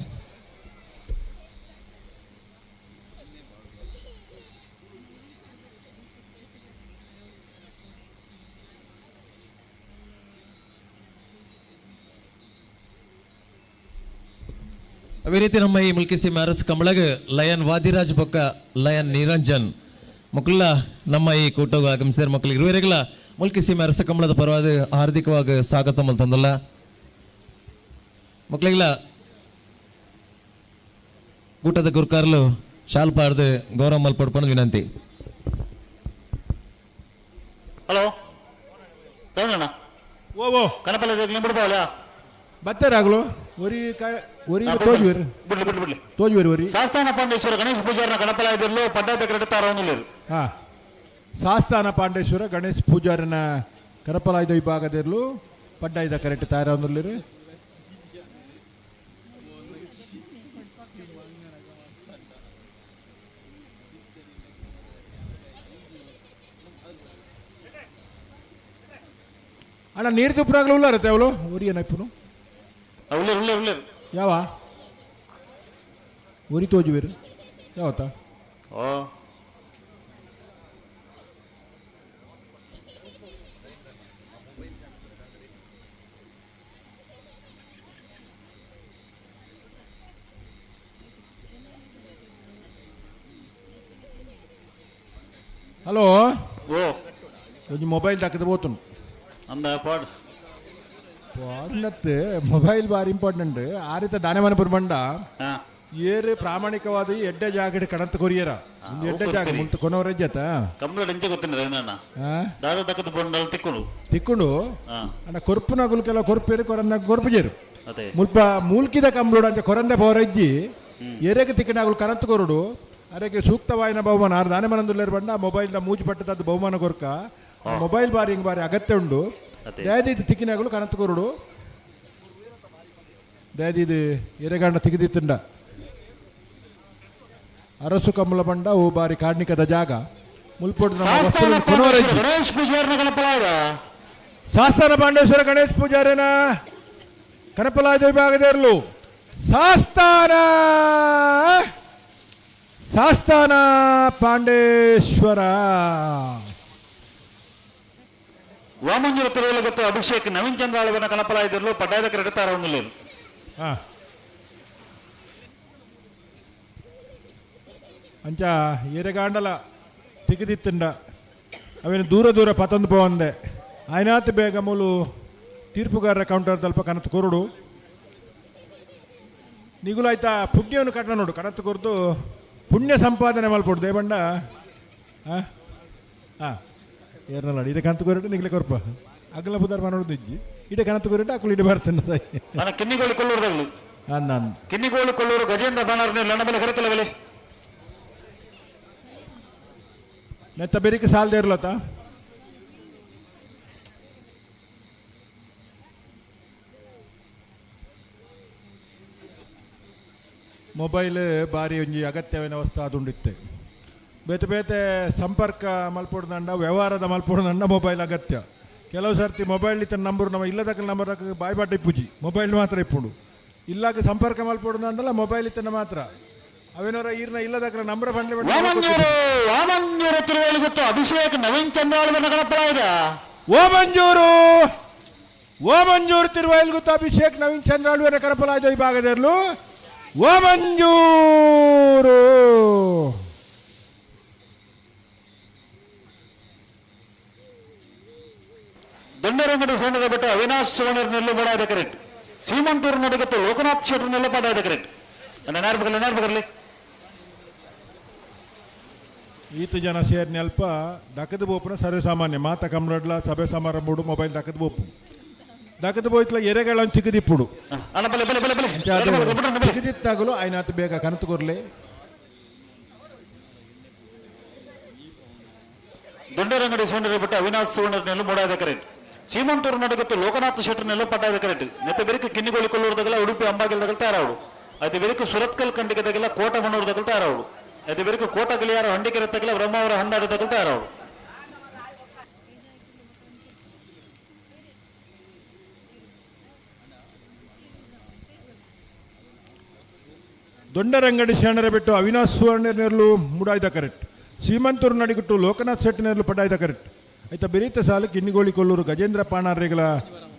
ಅದೇ ರೀತಿ ನಮ್ಮ ಈ ಮುಲ್ಕಿ ಸೀಮೆ ಅರಸ್ ಕಂಬಳಗ ಲಯನ್ ವಾದಿರಾಜ್ ಬೊಕ್ಕ ಲಯನ್ ನಿರಂಜನ್ ಮಕ್ಕಳ ನಮ್ಮ ಈ ಕೂಟೋಗ ಆಗಮಿಸಿದ ಮಕ್ಕಳಿಗೆ ಇರುವರೆಗಳ ಮುಲ್ಕಿ ಸೀಮೆ ಅರಸ ಕಂಬಳದ ಪರವಾದ ಹಾರ್ದಿಕವಾಗಿ ಸ್ವಾಗತ ಮಲ್ತಂದಲ್ಲ ಮಕ್ಕಳಿಗೆಲ್ಲ ಕೂಟದ ಗುರುಕಾರಲು ಶಾಲ್ ಪಾಡ್ದು ಗೌರವ ಮಲ್ಪಡ್ಕೊಂಡು ವಿನಂತಿ. ಹಲೋ ಕನಪಲ್ಲ ಬಿಡ್ಬಾವಲ್ಲ ಬತ್ತಾರಾಗ್ಲು ಒರಿ ತೋಜುವೇರು ಬಿಡ್ಲಿ ಬಿಡ್ಲಿ ಬಿಡ್ಲಿ ತೋಜುವೇರು ಒರಿ ಶಾಸ್ತಾನ ಪಾಂಡೇಶ್ವರ ಗಣೇಶ ಪೂಜಾರನ ಗಣಪಲಾಯದಲ್ಲೂ ಪಡ್ಡಾದ ತಾರವನ್ನುಳ್ಳೇರು ಹಾ ಶಾಸ್ತಾನ ಪಾಂಡೇಶ್ವರ ಗಣೇಶ್ ಪೂಜಾರನ ಕರಪಲಾಯ್ದ ವಿಭಾಗದಲ್ಲೂ ಪಡ್ಡಾಯ್ದ ಕರೆಕ್ಟ್ ತಾರವನ್ನುಳ್ಳೇರು ಅಣ್ಣ ನೀರು ತುಪ್ಪರಾಗ್ಲೂ ಉಳ್ಳಾರತ್ತೆ ಅವಳು ಒರಿ ಏನಪ್ಪನು ಉಳ್ಳೇರು ಉಳ್ಳೇರು ಉಳ್ಳೇರು ಯಾವ ಒರಿ ತೋಜುವೇರು ಯಾವತ್ತ ಓ ಹಲೋ ಓ కొంచెం మొబైల్ దక్కదు పోతును ಅಂದ ಪಾಡ್ ಪಾಡ್ನತ್ತೆ ಮೊಬೈಲ್ ಬಾರಿ ಇಂಪಾರ್ಟೆಂಟ್ ಆ ರೀತಿ ದಾನೆ ಮನೆ ಬಂಡ ಹಾ ಏರು ಪ್ರಾಮಾಣಿಕವಾದ ಎಡ್ಡೆ ಜಾಗಡೆ ಕಣಂತ ಕೊರಿಯರ ಒಂದು ಎಡ್ಡೆ ಜಾಗ ಮುಲ್ತ ಕೊನವರಜ್ಜತ ಕಂಪ್ಲೀಟ್ ಎಂಚೆ ಗೊತ್ತಿನ ರವೀಂದ್ರಣ್ಣ ದಾದ ತಕ್ಕದ ಬಂಡಲ್ ತಿಕ್ಕೊಂಡು ತಿಕ್ಕೊಂಡು ಹಾ ಅಣ್ಣ ಕೊರ್ಪುನ ಗುಲ್ಕೆಲ್ಲ ಕೊರ್ಪೇರು ಕೊರಂದ ಕೊರ್ಪುಜೇರು ಅದೇ ಮುಲ್ಪ ಮೂಲ್ಕಿದ ಕಂಬ್ಲೋಡ್ ಅಂತ ಕೊರಂದೆ ಪವರಜ್ಜಿ ಎರೆಗೆ ತಿಕ್ಕಿನಾಗುಲು ಕಣಂತ ಕೊರುಡು ಅದಕ್ಕೆ ಸೂಕ್ತವಾಯಿನ ಬಹುಮಾನ ಆರು ದಾನೆ ಮನಂದುಲ್ಲೇರು ಬಂಡ ಮೊಬೈಲ್ ಮೂಜಿ ಪಟ್ಟದದ್ದು ಬಹುಮಾನ ಕೊರ್ಕ ಮೊಬೈಲ್ ಬಾರಿ ಹಿಂಗೆ ಬಾರಿ ಅಗತ್ಯ ಉಂಡು ದಯದಿದ್ದು ತಿಕ್ಕಿನಾಗಲು ಕನಂತ ಕೊರುಡು ದಯದಿದು ಎರೆಗಾಂಡ ತಿಗಿದಿತ್ತುಂಡ ಅರಸು ಕಮ್ಮಲ ಬಂಡ ಓ ಬಾರಿ ಕಾರ್ಣಿಕದ ಜಾಗ ಮುಲ್ಪೊಡ್ ಗಣೇಶ್ ಪೂಜಾರನ ಗಣಪಲಾಯದ ಶಾಸ್ತಾನ ಪಾಂಡೇಶ್ವರ ಗಣೇಶ್ ಪೂಜಾರನ ಕನಪಲಾಯದ ವಿಭಾಗದಲ್ಲೂ ಶಾಸ್ತಾನ ಪಾಂಡೇಶ್ವರ ವಾಮಂಜೂರ ತಿರುವಲ ಗೊತ್ತು ಅಭಿಷೇಕ್ ನವೀನ್ ಚಂದ್ರಾಳವನ ಕನಪಲಾಯದಲ್ಲೂ ಪಡ್ಡಾಯದ ತಾರವನ್ನುಳ್ಳೇರು ಅಂಚ ಎರೆಗಾಂಡಲ ತಿಗಿದಿತ್ತುಂಡ ಅವೇನು ದೂರ ದೂರ ಪತೊಂದು ಪೋವಂದೆ ಆಯ್ನಾತ್ ಬೇಗ ಮೂಲು ತೀರ್ಪುಗಾರರ ಕೌಂಟರ್ ತಲ್ಪ ಕನತ್ ಕೊರುಡು ನಿಗುಲಾಯ್ತಾ ಪುಣ್ಯವನ್ನು ಕಟ್ಟ ನೋಡು ಕನತ್ ಕೊರ್ದು ಪುಣ್ಯ ಸಂಪಾದನೆ ಮಲ್ಪೊಡು ದೇವಂಡ ಹಾಂ ಹಾಂ ಏರ್ನಲ್ಲ ಇಡೆ ಕಂತು ಕೊರಟು ನಿಗ್ಲೆ ಕೊರ್ಪ ಅಗಲ ಬುಧಾರ ಮನೋಡು ಇಜ್ಜಿ ಇಡೆ ಕಂತು ಕೊರಟು ಅಕ್ಕಳು ಇಡೆ ಬರ್ತೇನೆ ಸಾಯಿ ನಾನು ಕಿನ್ನಿಗೋಳಿ ಕೊಳ್ಳೂರದಾಗಲು ನಾನು ಕಿನ್ನಿಗೋಳಿ ಕೊಳ್ಳೂರು ಗಜೇಂದ್ರ ಬಾಣಾರ್ನೆ ಲಣ್ಣ ಬೆಲೆ ಕರೆತಲ್ಲ ಬೆಲೆ ನೆತ್ತ ಬೆರಿಕೆ ಸಾಲದೇ ಇರ್ಲತ್ತ ಮೊಬೈಲ್ ಬಾರಿ ಒಂಜಿ ಅಗತ್ಯವಿನ ವಸ್ತು ಅದುಂಡಿತ್ತೆ ಬೇತೆ ಬೇತೆ ಸಂಪರ್ಕ ಮಲ್ಪೊಡ್ದಂಡ ವ್ಯವಹಾರದ ಮಲ್ಪೊಡ್ದಂಡ ಮೊಬೈಲ್ ಅಗತ್ಯ ಕೆಲವು ಸರ್ತಿ ಮೊಬೈಲ್ ಇತ್ತ ನಂಬರ್ ನಮ್ಮ ಇಲ್ಲದಕ್ಕ ನಂಬರ್ ಬಾಯ್ಬಾಟ ಇಪ್ಪುಜಿ ಮೊಬೈಲ್ ಮಾತ್ರ ಇಪ್ಪುಡು ಇಲ್ಲಾಕ ಸಂಪರ್ಕ ಮಲ್ಪೊಡ್ದಂಡಲ್ಲ ಮೊಬೈಲ್ ಇತ್ತನ ಮಾತ್ರ ಅವೇನೋರ ಈರ್ನ ಇಲ್ಲದಕ್ಕ ನಂಬರ್ ಬಂಡ್ಲೆ ವಾಮಂಜೂರ ತಿರುವಳಿ ಗೊತ್ತು ಅಭಿಷೇಕ್ ನವೀನ್ ಚಂದ್ರಾಳವನ ಗಣಪಲಾಯದ ಓಮಂಜೂರು ತಿರುವೈಲ್ ಗೊತ್ತು ಅಭಿಷೇಕ್ ನವೀನ್ ಚಂದ್ರಾಳುವನ ಕನಪಲಾಯದ ವಿಭಾಗದಲ್ಲೂ ಓಮಂಜೂರು ದೊಂಡರಂಗಡಿ ಸೋಣರ ಬೆಟ್ಟ ಅವಿನಾಶ್ ಸುವರ್ಣರ್ ನೆಲ್ಲು ಬಡಾಯದ ಕರೆಕ್ಟ್ ಸೀಮಂತೂರು ನಡುಗತ್ತು ಲೋಕನಾಥ್ ಶೆಟ್ಟರ್ ನೆಲ್ಲ ಪಡಾಯದ ಕರೆಕ್ಟ್ ನೆನಾರ್ಬಗಲ್ಲಿ ಈತ ಜನ ಸೇರಿ ನೆಲ್ಪ ದಕ್ಕದ ಬೋಪನ ಸರ್ವಸಾಮಾನ್ಯ ಮಾತ ಕಮ್ರಡ್ಲ ಸಭೆ ಸಮಾರಂಭಡು ಮೊಬೈಲ್ ದಕ್ಕದ ಬೋಪು ದಕ್ಕದ ಬೋಯ್ತಲ ಎರೆಗಳ ಚಿಕ್ಕದಿಪ್ಪುಡು ಚಿಕ್ಕದಿತ್ತಾಗಲು ಆಯ್ನಾತ್ ಬೇಗ ಕನತು ಕೊರ್ಲೆ ದೊಂಡರಂಗಡಿ ಸೋಣರ ಬೆಟ್ಟ ಅವಿನಾಶ್ ಸುವರ್ಣರ್ ನೆಲ್ಲು ಬಡಾಯದ ಕರೆಕ್ಟ್ ಸೀಮಂತೂರು ನಡುಗತ್ತು ಲೋಕನಾಥ್ ಶೆಟ್ಟರ್ ನೆಲ್ಲ ಪಡ್ಡಾಯದ ಕರೆಕ್ಟ್ ನೆತ್ತ ಬೆರಕು ಕಿನ್ನಿಗೋಳಿ ಕೊಲ್ಲೂರದಾಗಲ್ಲ ಉಡುಪಿ ಅಂಬಾಗಿಲ್ದಾಗಲ್ ತಾರಾವಡು ಅದೇ ಬೆರಕು ಸುರತ್ಕಲ್ ಕಂಡಿಗೆದಾಗಲ್ಲ ಕೋಟ ಮಣ್ಣೂರದಾಗಲ್ ತಾರಾವಡು ಅದೇ ಬೆರಕು ಕೋಟ ಗಲಿಯಾರ ಹಂಡಿಕೆರೆ ತಗಲ ಬ್ರಹ್ಮಾವರ ಹಂದಾಡದಾಗಲ್ ತಾರಾವಡು ದೊಂಡರಂಗಡಿ ಶರಣರ ಬಿಟ್ಟು ಅವಿನಾಶ್ ಸುವರ್ಣ ನೆರಲು ಮುಡಾಯ್ದ ಕರೆಕ್ಟ್ ಸೀಮಂತೂರು ನಡಿಗುಟ್ಟು ಲೋಕನಾಥ್ ಶೆಟ್ಟಿ ನೆರಲು ಪಡ್ಡಾಯ್ದ ಕರೆಕ್ಟ್ ಆಯ್ತಾ ಬೆರೀತ ಸಾಲು ಕಿನ್ನಿಗೋಳಿ ಕೊಲ್ಲೂರು ಗಜೇಂದ್ರ ಪಾಣಾರ್ರೆಗಳ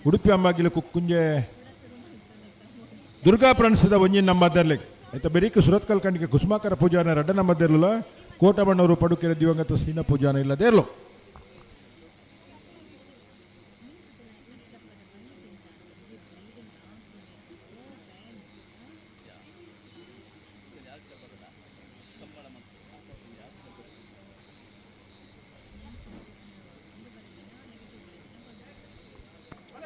ಉಡುಪಿ ಅಂಬಾಗಿಲು ಕುಕ್ಕುಂಜೆ ದುರ್ಗಾ ಪ್ರಣಸಿದ ಒಂಜಿನ ನಮ್ಮದರ್ಲೆ ಆಯ್ತಾ ಬೆರೀಕ ಸುರತ್ಕಲ್ ಕಂಡಿಗೆ ಕುಸುಮಾಕರ ಪೂಜಾನ ರಡ್ಡ ನಮ್ಮದಿರಲಿಲ್ಲ ಕೋಟಬಣ್ಣವರು ಪಡುಕೆರೆ ದಿವಂಗತ ಸೀನ ಪೂಜಾನ ಇಲ್ಲದೇರ್ಲು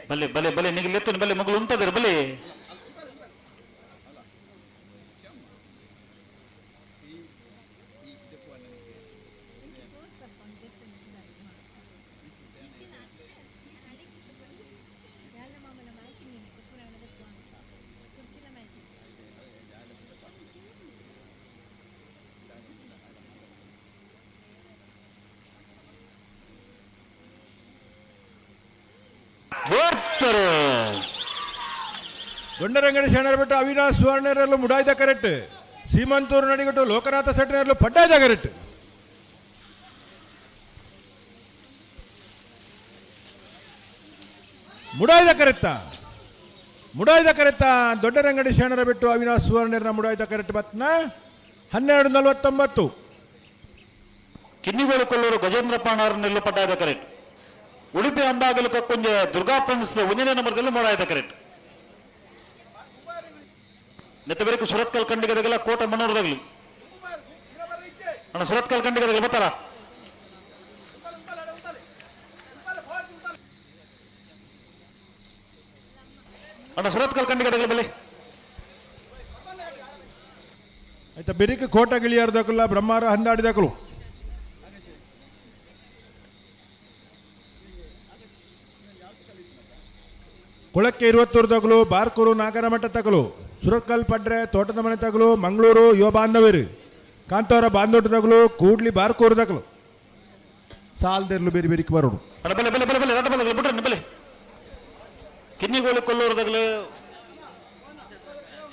ಬಲೆ ಬಲೆ ಬಲೆ ನಿಗಲೆತ್ತು ಬಲೆ ಮಗಳು ಉಂಟದ್ರ ಬಲೆ ದೊಡ್ಡರಂಗಡಿ ಶರಣರ ಬಿಟ್ಟು ಅವಿನಾಶ್ ಸುವರ್ಣರಲ್ಲೂ ಮುಡಾಯ್ದ ಕರೆಕ್ಟ್, ಸೀಮಂತೂರು ನಡಿಗಟ್ಟು ಲೋಕನಾಥ ಸೆಟ್ಟನರಲ್ಲೂ ಪಡ್ಡಾಯ್ದ ಕರೆಕ್ಟ್. ಮುಡಾಯ್ದ ಕರೆತ್ತ ದೊಡ್ಡರಂಗಡಿ ಶರಣರ ಬಿಟ್ಟು ಅವಿನಾಶ್ ಸುವರ್ಣರ ಮುಡಾಯ್ದ ಕರೆಕ್ಟ್ ಬತ್ನ 12:49. ಕಿನ್ನಿಗೋಳು ಕೊಲ್ಲೂರು ಗಜೇಂದ್ರ ಪಾಣಾರ್ ನೆಲ್ಲು ಪಡ್ಡಾಯ್ದ ಕರೆಕ್ಟ್. ಉಡುಪಿ ಅಂಬಾಗಲು ಕಕ್ಕುಂಜೆ ದುರ್ಗಾ ಫ್ರೆಂಡ್ಸ್ ಒಂದನೇ ನಂಬರ್ದಲ್ಲಿ ಮೂಡಾಯ್ದ ಕರೆಕ್ಟ್. ನೆತ್ತಬೇರಿಕು ಸುರತ್ಕಲ್ ಕಂಡಿಗದಾಗಲ್ಲ ಕೋಟ ಮನೋರದಾಗಲಿ ಅಣ್ಣ ಸುರತ್ಕಲ್ ಕಂಡಿಗದಾಗಲಿ ಬರ್ತಾರ ಅಣ್ಣ ಸುರತ್ಕಲ್ ಕಂಡಿಗದಾಗಲಿ ಬಲೆ ಆಯ್ತಾ. ಬೆರಿಕೆ ಕೋಟ ಗಿಳಿಯಾರ್ದಕ್ಕಲ್ಲ ಬ್ರಹ್ಮಾರ ಹಂದಾಡಿದಕ್ಕಲು ಕೊಳಕ್ಕೆ 20 ತಗಲು ಬಾರ್ಕೂರು ನಾಗರಮಠ ತಗಲು ಸುರತ್ಕಲ್ ಪಡ್ರೆ ತೋಟದ ಮನೆ ತಗಲು ಮಂಗಳೂರು ಯುವ ಬಾಂಧವೇರು ಕಾಂತವರ ಬಾಂಧೋಟ ತಗಲು ಕೂಡ್ಲಿ ಬಾರ್ಕೂರು ತಗಲು ಸಾಲ್ದಿರ್ಲು ಬೇರೆ ಬೇರಿಕೆ ಬರೋಡು ಬಲೆ ಬಲೆ ಬಲೆ ಬಲೆ ರಟ ಬಲೆ ಬಿಡ್ರಿ ಬಲೆ ಕಿನ್ನಿಗೋಳು ಕೊಲ್ಲೂರದಾಗಲು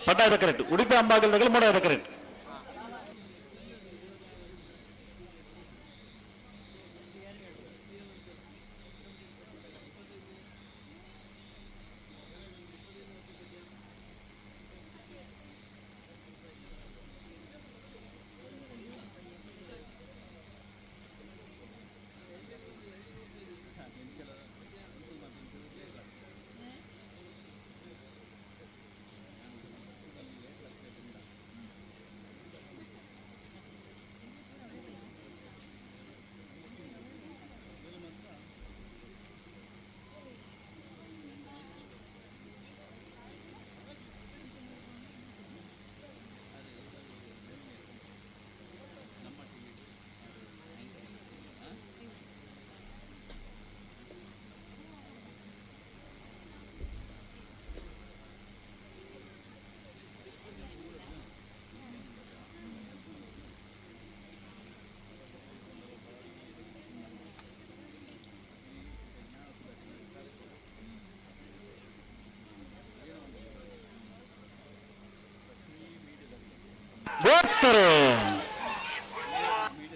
ಪಡ್ಡಾಯ್ದ ಕರೆಕ್ಟ್. ಉಡುಪಿ ಅಂಬಾಗಲ್ದಾಗಲು ಮೂಡಾಯ್ದ ಕರೆಕ್ಟ್.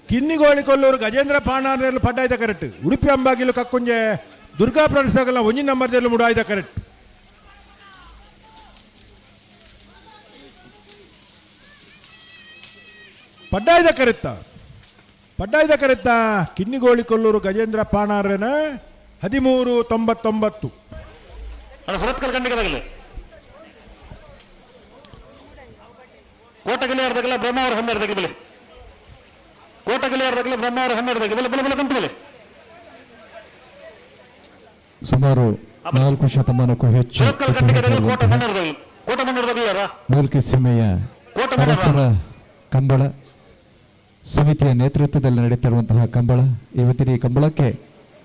ಕಿನ್ನಿಗೋಳಿ ಕೊಲ್ಲೂರು ಗಜೇಂದ್ರ ಪಾಣಾರ್ನೆಲ್ಲ ಪಡ್ಡಾಯ್ದ ಕರೆಕ್ಟ್. ಉಡುಪಿ ಅಂಬಾಗಿಲು ಕಕ್ಕುಂಜೆ ದುರ್ಗಾ ಪ್ರಣಿಸ್ದಾಗಲ್ಲ 1 ನಂಬರ್ದಲ್ಲೂ ಮುಡಾಯ್ದ ಕರೆಕ್ಟ್. ಪಡ್ಡಾಯ್ದ ಕರೆತ್ತ ಕಿನ್ನಿಗೋಳಿ ಕೊಲ್ಲೂರು ಗಜೇಂದ್ರ ಪಾಣಾರ್ನ 13:99. ಸುರತ್ಕಲ್ ಕಂಡಿಗದಾಗಲಿ ಕೋಟಗಿಲಿಯಾರ್ದಾಗಲ್ಲ ಬ್ರಹ್ಮಾವರ 12 ಬಲೆ ಕೋಟಗಿಲಿಯಾರ್ದಾಗಲ್ಲ ಬ್ರಹ್ಮಾವರ 12 ಬಲೆ ಬಲೆ ಬಲೆ ಕಂತು ಬಲೆ ಸುಮಾರು 4 ಶತಮಾನಕ್ಕೂ ಹೆಚ್ಚು ಸುರತ್ಕಲ್ ಕಂಡಿಗದಾಗಲ್ಲ ಕೋಟ ಮನ್ನೂರದಾಗಲ್ಲ ಮೂಲ್ಕಿ ಸೀಮೆಯ ಅರಸರ ಕಂಬಳ ಸಮಿತಿಯ ನೇತೃತ್ವದಲ್ಲಿ ನಡೀತಿರುವಂತಹ ಕಂಬಳ. ಇವತ್ತಿನ ಈ ಕಂಬಳಕ್ಕೆ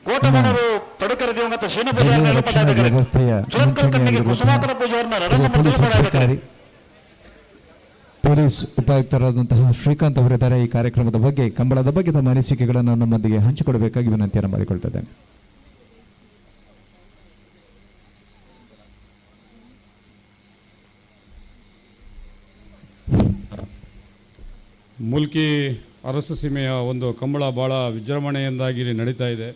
ಕೋಟಮನರು ತಡಕರ ದಿವಂಗತ ವ್ಯವಸ್ಥೆಯ ಪೊಲೀಸ್ ಉಪಾಯುಕ್ತರಾದಂತಹ ಶ್ರೀಕಾಂತ್ ಅವರಿದ್ದಾರೆ. ಈ ಕಾರ್ಯಕ್ರಮದ ಬಗ್ಗೆ ಕಂಬಳದ ಬಗ್ಗೆ ತಮ್ಮ ಅನಿಸಿಕೆಗಳನ್ನು ನಮ್ಮೊಂದಿಗೆ ಹಂಚಿಕೊಡಬೇಕಾಗಿ ವಿನಂತಿಯನ್ನು ಮಾಡಿಕೊಳ್ತಿದ್ದೇನೆ. ಮೂಲ್ಕಿ ಅರಸು ಸೀಮೆಯ ಒಂದು ಕಂಬಳ ಭಾಳ ವಿಜೃಂಭಣೆಯಿಂದಾಗಿ ನಡೀತಾ ಇದೆ.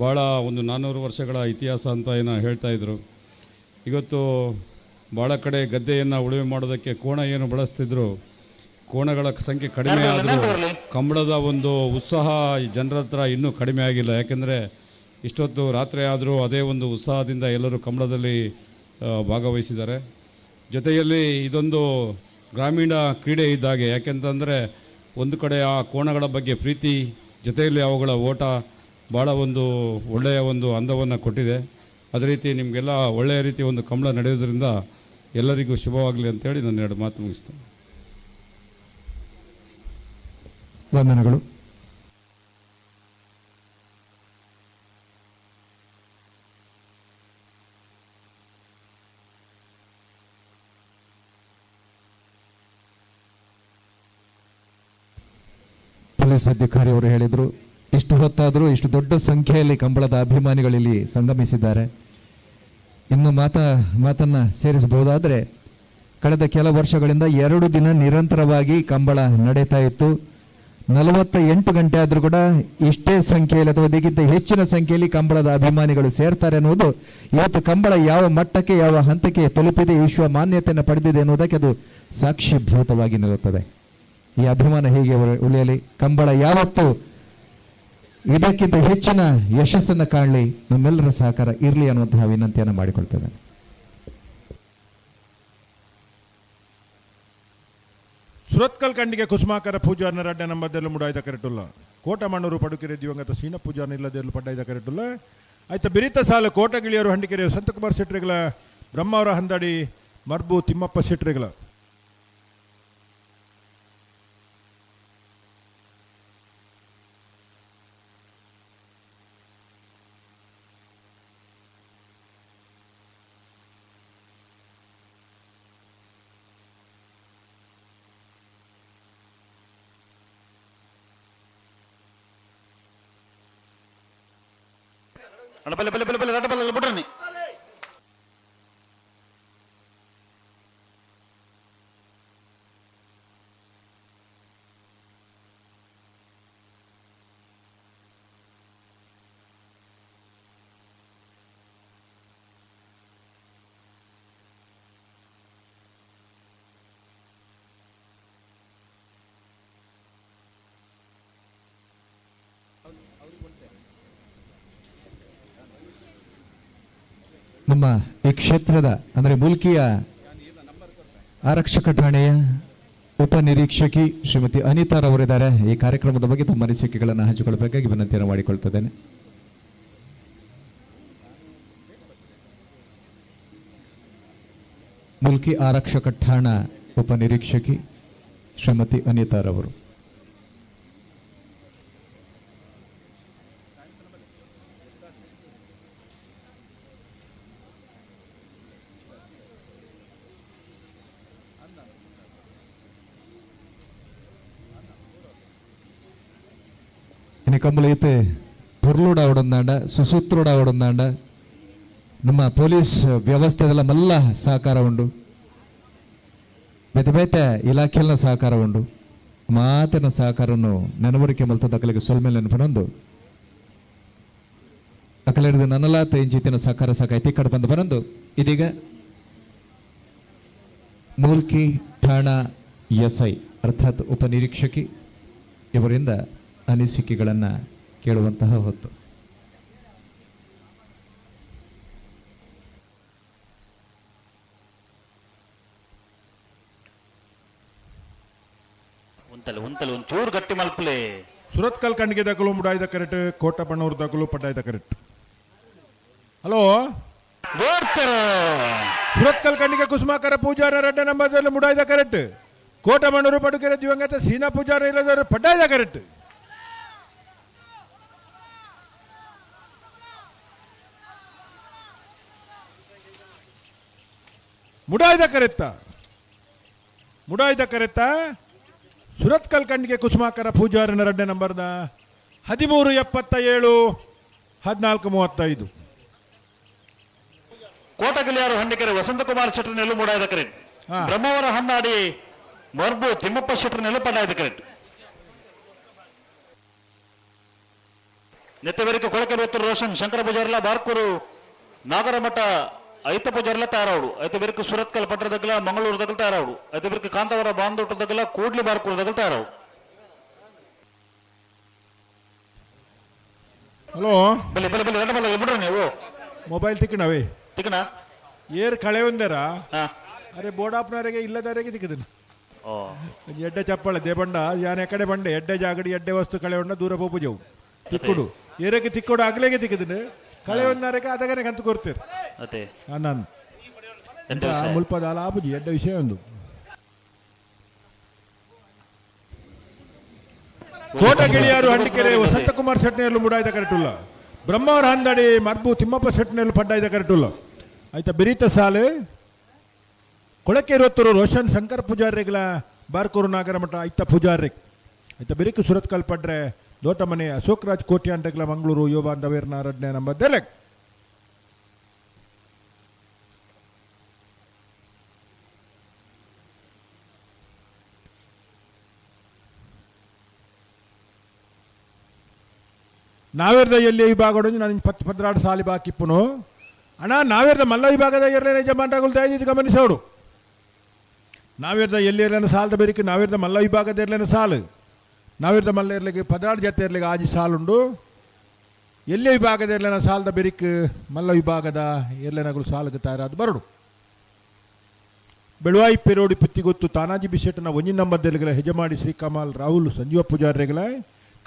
ಭಾಳ ಒಂದು 400 ವರ್ಷಗಳ ಇತಿಹಾಸ ಅಂತ ಏನೋ ಹೇಳ್ತಾ ಇದ್ರು. ಇವತ್ತು ಭಾಳ ಕಡೆ ಗದ್ದೆಯನ್ನು ಉಳುಮೆ ಮಾಡೋದಕ್ಕೆ ಕೋಣ ಏನು ಬಳಸ್ತಿದ್ರು, ಕೋಣಗಳ ಸಂಖ್ಯೆ ಕಡಿಮೆ ಆದರೂ ಕಂಬಳದ ಒಂದು ಉತ್ಸಾಹ ಜನರ ಹತ್ರ ಇನ್ನೂ ಕಡಿಮೆ ಆಗಿಲ್ಲ. ಯಾಕೆಂದರೆ ಇಷ್ಟೊತ್ತು ರಾತ್ರಿ ಆದರೂ ಅದೇ ಒಂದು ಉತ್ಸಾಹದಿಂದ ಎಲ್ಲರೂ ಕಂಬಳದಲ್ಲಿ ಭಾಗವಹಿಸಿದ್ದಾರೆ. ಜೊತೆಯಲ್ಲಿ ಇದೊಂದು ಗ್ರಾಮೀಣ ಕ್ರೀಡೆ ಇದ್ದಾಗೆ. ಯಾಕೆಂತಂದರೆ ಒಂದು ಕಡೆ ಆ ಕೋಣಗಳ ಬಗ್ಗೆ ಪ್ರೀತಿ, ಜೊತೆಯಲ್ಲಿ ಅವುಗಳ ಓಟ ಭಾಳ ಒಂದು ಒಳ್ಳೆಯ ಒಂದು ಅಂದವನ್ನು ಕೊಟ್ಟಿದೆ. ಅದೇ ರೀತಿ ನಿಮಗೆಲ್ಲ ಒಳ್ಳೆಯ ರೀತಿ ಒಂದು ಕಂಬಳ ನಡೆಯೋದ್ರಿಂದ ಎಲ್ಲರಿಗೂ ಶುಭವಾಗಲಿ ಅಂತೇಳಿ ನಾನು 2 ಮಾತು ಮುಗಿಸ್ತೇನೆ. ವಂದನೆಗಳು. ಪೊಲೀಸ್ ಅಧಿಕಾರಿ ಅವರು ಹೇಳಿದರು, ಇಷ್ಟು ಹೊತ್ತಾದರೂ ಇಷ್ಟು ದೊಡ್ಡ ಸಂಖ್ಯೆಯಲ್ಲಿ ಕಂಬಳದ ಅಭಿಮಾನಿಗಳಿಲ್ಲಿ ಸಂಗಮಿಸಿದ್ದಾರೆ. ಇನ್ನು ಮಾತನ್ನ ಸೇರಿಸಬಹುದಾದರೆ, ಕಳೆದ ಕೆಲ ವರ್ಷಗಳಿಂದ 2 ದಿನ ನಿರಂತರವಾಗಿ ಕಂಬಳ ನಡೀತಾ ಇತ್ತು. 48 ಗಂಟೆ ಆದರೂ ಕೂಡ ಇಷ್ಟೇ ಸಂಖ್ಯೆಯಲ್ಲಿ ಅಥವಾ ಅದಕ್ಕಿಂತ ಹೆಚ್ಚಿನ ಸಂಖ್ಯೆಯಲ್ಲಿ ಕಂಬಳದ ಅಭಿಮಾನಿಗಳು ಸೇರ್ತಾರೆ ಅನ್ನೋದು ಇವತ್ತು ಕಂಬಳ ಯಾವ ಮಟ್ಟಕ್ಕೆ ಯಾವ ಹಂತಕ್ಕೆ ತಲುಪಿದೆ, ವಿಶ್ವ ಮಾನ್ಯತೆಯನ್ನು ಪಡೆದಿದೆ ಅನ್ನೋದಕ್ಕೆ ಅದು ಸಾಕ್ಷೀಭೂತವಾಗಿ ನಿಲ್ಲುತ್ತದೆ. ಈ ಅಭಿಮಾನ ಹೀಗೆ ಉಳಿಯಲಿ. ಕಂಬಳ ಯಾವತ್ತೂ ಇದಕ್ಕಿಂತ ಹೆಚ್ಚಿನ ಯಶಸ್ಸನ್ನು ಕಾಣಲಿ, ನಮ್ಮೆಲ್ಲರ ಸಹಕಾರ ಇರಲಿ ಅನ್ನುವಂತಹ ವಿನಂತಿಯನ್ನು ಮಾಡಿಕೊಳ್ತೇನೆ. ಸುರತ್ಕಲ್ ಕಂಡಿಗೆ ಕುಸುಮಾಕರ ಪೂಜಾರನ ರಡ್ಡ ನಂಬರ್ದೆಲ್ಲ ಮುಡಾಯ್ದ ಕರೆಟುಲ್ಲ. ಕೋಟಮಣ್ಣೂರು ಪಡುಕೆರೆ ದಿವಂಗತ ಸೀನ ಪೂಜಾರನ ಇಲ್ಲದೆಲ್ಲ ಪಡ್ಡಾಯ್ದ ಕರೆಟುಲ್ಲ. ಆಯ್ತು ಬಿರಿತ ಸಾಲು ಕೋಟಗಿಳಿಯರು ಹಂಡಿಕೆರೆ ಸಂತಕುಮಾರ್ ಶೆಟ್ರಿಗಳ, ಬ್ರಹ್ಮಾವರ ಹಂದಾಡಿ ಮರ್ಬು ತಿಮ್ಮಪ್ಪ ಶೆಟ್ರಿಗಳ. ಬಿಡ್ರಿ ನಮ್ಮ ಈ ಕ್ಷೇತ್ರದ ಅಂದರೆ ಮುಲ್ಕಿಯ ಆರಕ್ಷಕ ಠಾಣೆಯ ಉಪನಿರೀಕ್ಷಕಿ ಶ್ರೀಮತಿ ಅನಿತಾರವರಿದ್ದಾರೆ. ಈ ಕಾರ್ಯಕ್ರಮದ ಬಗ್ಗೆ ತಮ್ಮ ಅನಿಸಿಕೆಗಳನ್ನು ಹಂಚಿಕೊಳ್ಳಬೇಕಾಗಿ ವಿನಂತಿಯನ್ನು ಮಾಡಿಕೊಳ್ತಿದ್ದೇನೆ. ಮುಲ್ಕಿ ಆರಕ್ಷಕ ಠಾಣಾ ಉಪನಿರೀಕ್ಷಕಿ ಶ್ರೀಮತಿ ಅನಿತಾರವರು. కంబలైతే పొర్లుడ అవడందాండ సుసూత్రుడ అవడందాండ ನಮ್ಮ ಪೊಲೀಸ್ ವ್ಯವಸ್ಥೆದೆಲ್ಲ ಮಲ್ಲ ಸಹಕಾರ ಉಂಡು, ಬೇತೆ ಬೇತೆ ಇಲಾಖೆಲ್ಲ ಸಹಕಾರ ಉಂಡು. ಮಾತಿನ ಸಹಕಾರವನ್ನು ನೆನವರಿಕೆ ಮಲ್ತದ ಅಕಲಿಗೆ ಸೊಲ್ಮೇಲೆ ನೆನಪನೊಂದು ಅಕಲಿಡಿದ ನನ್ನಲಾತ ಇಂಚಿತ್ತಿನ ಸಹಕಾರ ಸಾಕಾಯ್ತು ಕಡೆ ಬಂದು ಬರಂದು ಇದೀಗ ಮೂಲ್ಕಿ ಠಾಣಾ ಎಸ್ಐ ಅರ್ಥಾತ್ ಉಪನಿರೀಕ್ಷಕಿ ಇವರಿಂದ ಅನಿಸಿಕೆಗಳನ್ನು ಕೇಳುವಂತಹ ಹೊತ್ತು. ಒಂಚೂರು ಗಟ್ಟಿ ಮಲ್ಪಲೆ. ಸುರತ್ಕಲ್ ಕಂಡಿಗೆ ದಕ್ಕಲು ಮುಡಾಯ್ದ ಕರೆಕ್ಟ್, ಕೋಟಪ್ಪಣ್ಣವ್ರ ದಕ್ಕಲು ಪಡ್ಡಾಯ್ದ ಕರೆಕ್ಟ್. ಹಲೋ, ಸುರತ್ಕಲ್ ಕಂಡಿಗೆ ಕುಸುಮಾಕರ ಪೂಜಾರ ರಡ್ಡ ನಂಬರ್ದಲ್ಲಿ ಮುಡಾಯ್ದ ಕರೆಕ್ಟ್, ಕೋಟಮ್ಮಣ್ಣೂರು ಪಡುಕೆರೆ ದಿವಂಗತ ಸೀನಾ ಪೂಜಾರ ಇಲ್ಲದವರು ಪಡ್ಡಾಯ್ದ ಕರೆಕ್ಟ್. ಮುಡಾಯ್ದ ಕರೆತ್ತ ಸುರತ್ಕಲ್ ಕಂಡಿಗೆ ಕುಸುಮಾಕರ ಪೂಜಾರನ ರಡ್ಡೆ ನಂಬರ್ದ 1377-1435. ಕೋಟಗಿಳಿಯಾರು ಹಂಡಿಕೆರೆ ವಸಂತಕುಮಾರ್ ಶೆಟ್ಟಿ ನೆಲ್ಲು ಮೂಡಾಯ್ದ ಕರೆಕ್ಟ್, ಬ್ರಹ್ಮಾವರ ಹಂದಾಡಿ ಮರ್ಬು ತಿಮ್ಮಪ್ಪ ಶೆಟ್ಟಿ ನೆಲ್ಲು ಪಡ್ಡಾಯ್ದ ಕರೆಕ್ಟ್. ನೆತ್ತವೆರಿಕೆ ಕೊಳಕೆರೆ ಎತ್ತರು ರೋಷನ್ ಶಂಕರ ಬಜಾರ್ಲ ಬಾರ್ಕೂರು ನಾಗರಮಠ ಐತ ಪೂಜಾರ್ಲ ತಯಾರಾವಡು, ಐತ ಬೆರಕು ಸುರತ್ಕಲ್ ಪಟ್ಟಣದಗಲ ಮಂಗಳೂರದಗಲ ತಯಾರಾವಡು, ಐತ ಬೆರಕು ಕಾಂತವರ ಬಾಂದೋಟದಗಲ ಕೂಡ್ಲಿ ಬಾರ್ಕೂರದಗಲ ತಯಾರಾವಡು. ಹಲೋ, ಬಲೆ ಬಲೆ ಬಲೆ ರೆಡ ಬಲೆ ಬಿಡ್ರಿ ನೀವು ಮೊಬೈಲ್ ತಿಕ್ಕಣವೇ ತಿಕ್ಕಣ ಏರ್ ಕಳೆ ಒಂದರ ಅರೆ ಬೋಡಾಪ್ನವರೆಗೆ ಇಲ್ಲದವರೆಗೆ ತಿಕ್ಕದನು ಎಡ್ಡೆ ಚಪ್ಪಳ ದೇಬಂಡ ಯಾನ್ ಎಕಡೆ ಬಂಡೆ ಎಡ್ಡೆ ಜಾಗಡಿ ಎಡ್ಡೆ ವಸ್ತು ಕಳೆ ಉಂಡ ದೂರ ಪೋಪು ಜವು ತಿಕ್ಕುಡು ಏರಕ್ಕೆ ತಿಕ್ಕೋಡು ಆಗ್ಲೇಗೆ ತಿಕ್ಕದನು ಕಳೆ ಒಂದರಕ್ಕೆ ಅದಗನೆ ಕಂತು ಕೊಡ್ತೀರಿ ಅದೇ ನಾನು ಎಂತ ವಿಷಯ? ಮುಲ್ಪದ ಆಬುಜಿ ಎಡ್ಡ ವಿಷಯ ಒಂದು ಕೋಟ ಗಿಳಿಯಾರು ಹಂಡಿಕೆರೆ ವಸಂತಕುಮಾರ್ ಶೆಟ್ನೆಯಲ್ಲೂ ಮುಡಾಯ್ದ ಕರೆಟುಲ್ಲ ಬ್ರಹ್ಮವರ ಹಂದಡಿ ಮರ್ಬು ತಿಮ್ಮಪ್ಪ ಶೆಟ್ನೆಯಲ್ಲೂ ಪಡ್ಡಾಯ್ದ ಕರೆಟುಲ್ಲ ಆಯ್ತಾ ಬಿರೀತ ಸಾಲು ಕೊಳಕೆ ಒತ್ತೂರು ರೋಷನ್ ಶಂಕರ್ ಪೂಜಾರಿಗಳ ಬಾರ್ಕೂರು ನಾಗರ ಮಠ ಐತ ಪೂಜಾರಿ ಆಯ್ತಾ ಬಿರಿಕು ಸುರತ್ಕಲ್ ಪಡ್ರೆ ದೋಟ ಮನೆ ಅಶೋಕ್ ರಾಜ್ ಕೋಟಿ ಅಂಟೆಗಳ ಮಂಗಳೂರು ಯುವ ಅಂದವೇರ್ನ 2ನೇ ನಂಬರ್ ದೆಲೆಗ್ ನಾವೇರ್ದ ಎಲ್ಲಿ ವಿಭಾಗ ನಾನು 10-12 ಸಾಲಿ ಬಾಕಿಪ್ಪುನು ಅಣ್ಣ ನಾವೇರ್ದ ಮಲ್ಲ ವಿಭಾಗದ ಎರಡನೇ ಜಮಾಂಟಗಳು ದಯವಿಟ್ಟು ಗಮನಿಸೋಡು ನಾವೇರ್ದ ಎಲ್ಲಿ ಇರಲಿನ ಸಾಲದ ಬೇರಿಕೆ ನಾವೇರ್ದ ಮಲ್ಲ ವಿಭಾಗದ ಇರಲಿನ ಸಾಲು ನಾವೇರ್ದ ಮಲ್ಲ ಇರ್ಲಿಕ್ಕೆ 16 ಜೊತೆ ಇರ್ಲಿಕ್ಕೆ ಆಜಿ ಸಾಲುಂಡು ಎಲ್ಲಿ ವಿಭಾಗದ ಇರಲಿನ ಸಾಲದ ಬೇರಿಕೆ ಮಲ್ಲ ವಿಭಾಗದ ಇರಲಿನಗಳು ಸಾಲಿಗೆ ತಯಾರಾದ ಬರಡು ಬೆಳುವಾಯಿ ಪೆರೋಡಿ ಪುತ್ತಿಗೊತ್ತು ತಾನಾಜಿ ಬಿಶೆಟ್ನ 1 ನಂಬರ್ದಲ್ಲಿಗಳ ಹೆಜಮಾಡಿ ಶ್ರೀಕಮಾಲ್ ರಾಹುಲ್ ಸಂಜೀವ ಪೂಜಾರಿಗಳ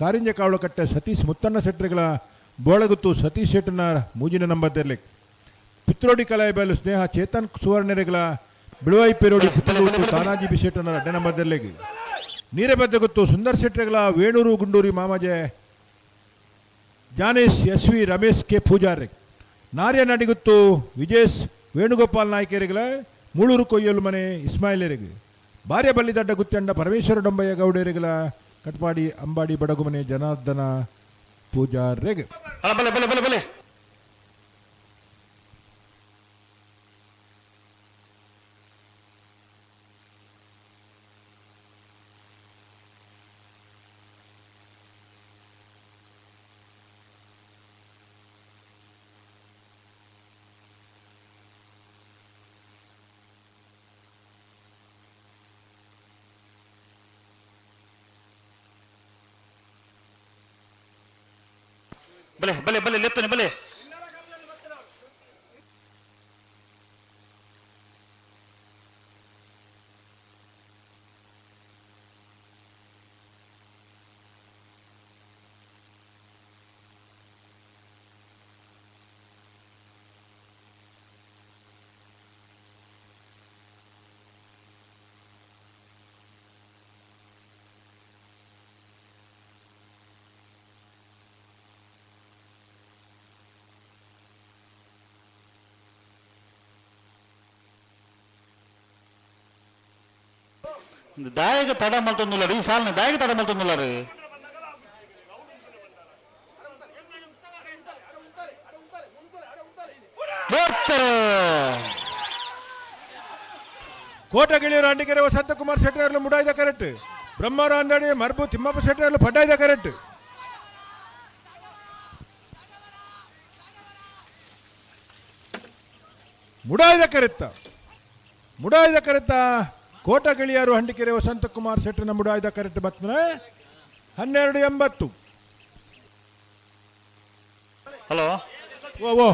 ಕಾರಿಂಜ ಕಾವಳಕಟ್ಟೆ ಸತೀಶ್ ಮುತ್ತಣ್ಣ ಶೆಟ್ಟರಿಗಳ ಬೋಳಗುತ್ತು ಸತೀಶ್ ಶೆಟ್ಟನ 3ನೇ ನಂಬರ್ದಲ್ಲಿ ಪುತ್ರೋಡಿ ಕಲಾಯಿಬೈಲು ಸ್ನೇಹ ಚೇತನ್ ಸುವರ್ಣರೆಗಳ ಬಿಳುವಾಯಿ ಪೆರೋಡಿ ಪುತ್ತಿಗೊತ್ತು ತಾನಾಜಿ ಬಿಶೆಟ್ನ 2ನೇ ನಂಬರ್ದಲ್ಲಿ ನೀರೆಬೆದ್ದಗುತ್ತು ಸುಂದರ್ ಶೆಟ್ಟರಿಗಳ ವೇಣೂರು ಗುಂಡೂರಿ ಮಾಮಜೆ ಜಾನೇಶ್ ಎಸ್.ವಿ. ರಮೇಶ್ ಕೆ ಪೂಜಾರಿ ನಾರ್ಯ ನಡಿಗುತ್ತು ವಿಜೇಶ್ ವೇಣುಗೋಪಾಲ್ ನಾಯ್ಕರಿಗಳ ಮೂಳೂರು ಕೊಯ್ಯಲು ಮನೆ ಇಸ್ಮಾಯಿಲರಿಗೆ ಭಾರ್ಯ ಬಲ್ಲಿದಡ್ಡ ಗುತ್ತಂಡ ಪರಮೇಶ್ವರ ಡೊಂಬಯ್ಯ ಗೌಡರಿಗಳ ಕಟ್ಪಾಡಿ ಅಂಬಾಡಿ ಬಡಗುಮನೆ ಜನಾರ್ದನ ಪೂಜಾರಿಗೆ ಬಲೆ ಬಲೆ ಬಲೆ ಬಲೆ ಬಲೆ ಬಲೆ ಬಲೆ ಲೆತ್ತನೆ ಬಲೆ దాయగా తడ మళ్తున్నారు ఈ సాల్ని దాయగా తడ మళ్తున్నారు ಕೋಟ ಗಿಳಿಯರು ಹಂಡಿಕೆರೆ ವಸಂತಕುಮಾರ್ ಶೆಟ್ಟರ್ಲು ಮುಡಾಯ್ದ ಕರೆಕ್ಟ್ ಬ್ರಹ್ಮವರ ಅಂದಡಿ ಮರ್ಬು ತಿಮ್ಮಪ್ಪ ಶೆಟ್ಟರ್ಲು ಪಡ್ಡಾಯ್ದ ಕರೆಕ್ಟ್ ಮುಡಾಯ್ದ ಕರೆತ್ತ ಕೋಟ ಗಿಳಿಯರು ಹಂಡಿಕೆರೆ ವಸಂತಕುಮಾರ್ ಶೆಟ್ಟರ್ನ ಮುಡಾಯ್ದ ಕರೆಕ್ಟ್ ಬರ್ತನೆ 12:80 ಹಲೋ ಓ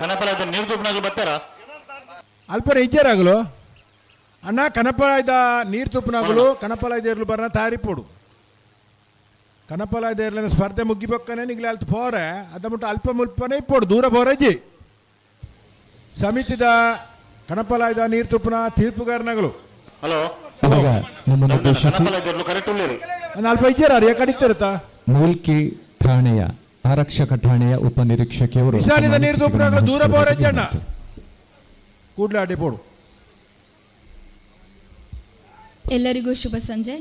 ಕನಪಲಾದ ನೀರು ತುಪ್ಪನಾಗಲು ಬರ್ತಾರ ಅಲ್ಪರ ಇಜ್ಜರಾಗಲು ಅಣ್ಣ ಕನಪಲಾಯ್ದ ನೀರು ತುಪ್ಪನಾಗಲು ಕನಪಲಾಯ್ದ ಇರ್ಲು ಬರ್ನ ತಯಾರಿ ಪೋಡು ಕನಪಲಾಯ್ದ ಇರ್ಲಿನ ಸ್ಪರ್ಧೆ ಮುಗಿಬೇಕನೆ ನಿಗ್ಲಿ ಅಲ್ತ ಪೋರೆ ಅದ ಮುಟ್ಟ ಅಲ್ಪ ಮುಲ್ಪನೆ ಇಪ್ಪೋಡು ದೂರ ಪೋರಜ್ಜಿ ಸಮಿತಿದ ಕನಪಲಾಯ್ದ ನೀರು ತುಪ್ಪನ ತೀರ್ಪುಗಾರನಗಳು ಹಲೋ ನಮ್ಮನ್ನು ಉದ್ದೇಶಿಸಿ ಕರೆಕ್ಟ್ ಉಳ್ಳೇರಿ ನಾನು ಅಲ್ಪ ಇಜ್ಜಾರ ಕಡಿತಿರುತ್ತಾ ಮೂಲ್ಕಿ ಠಾಣೆಯ ಆರಕ್ಷಕ ಠಾಣೆಯ ಉಪನಿರೀಕ್ಷಕಿಯವರು ವಿಸಾರಿದ ನೀರು ತುಪ್ಪನಾಗಲು ದೂರ ಪೋರಜ್ಜಿ ಅಣ್ಣ ಕೂಡ್ಲೆ ಅಡ್ಡಿ ಪೋಡು ಎಲ್ಲರಿಗೂ ಶುಭ ಸಂಜೆ.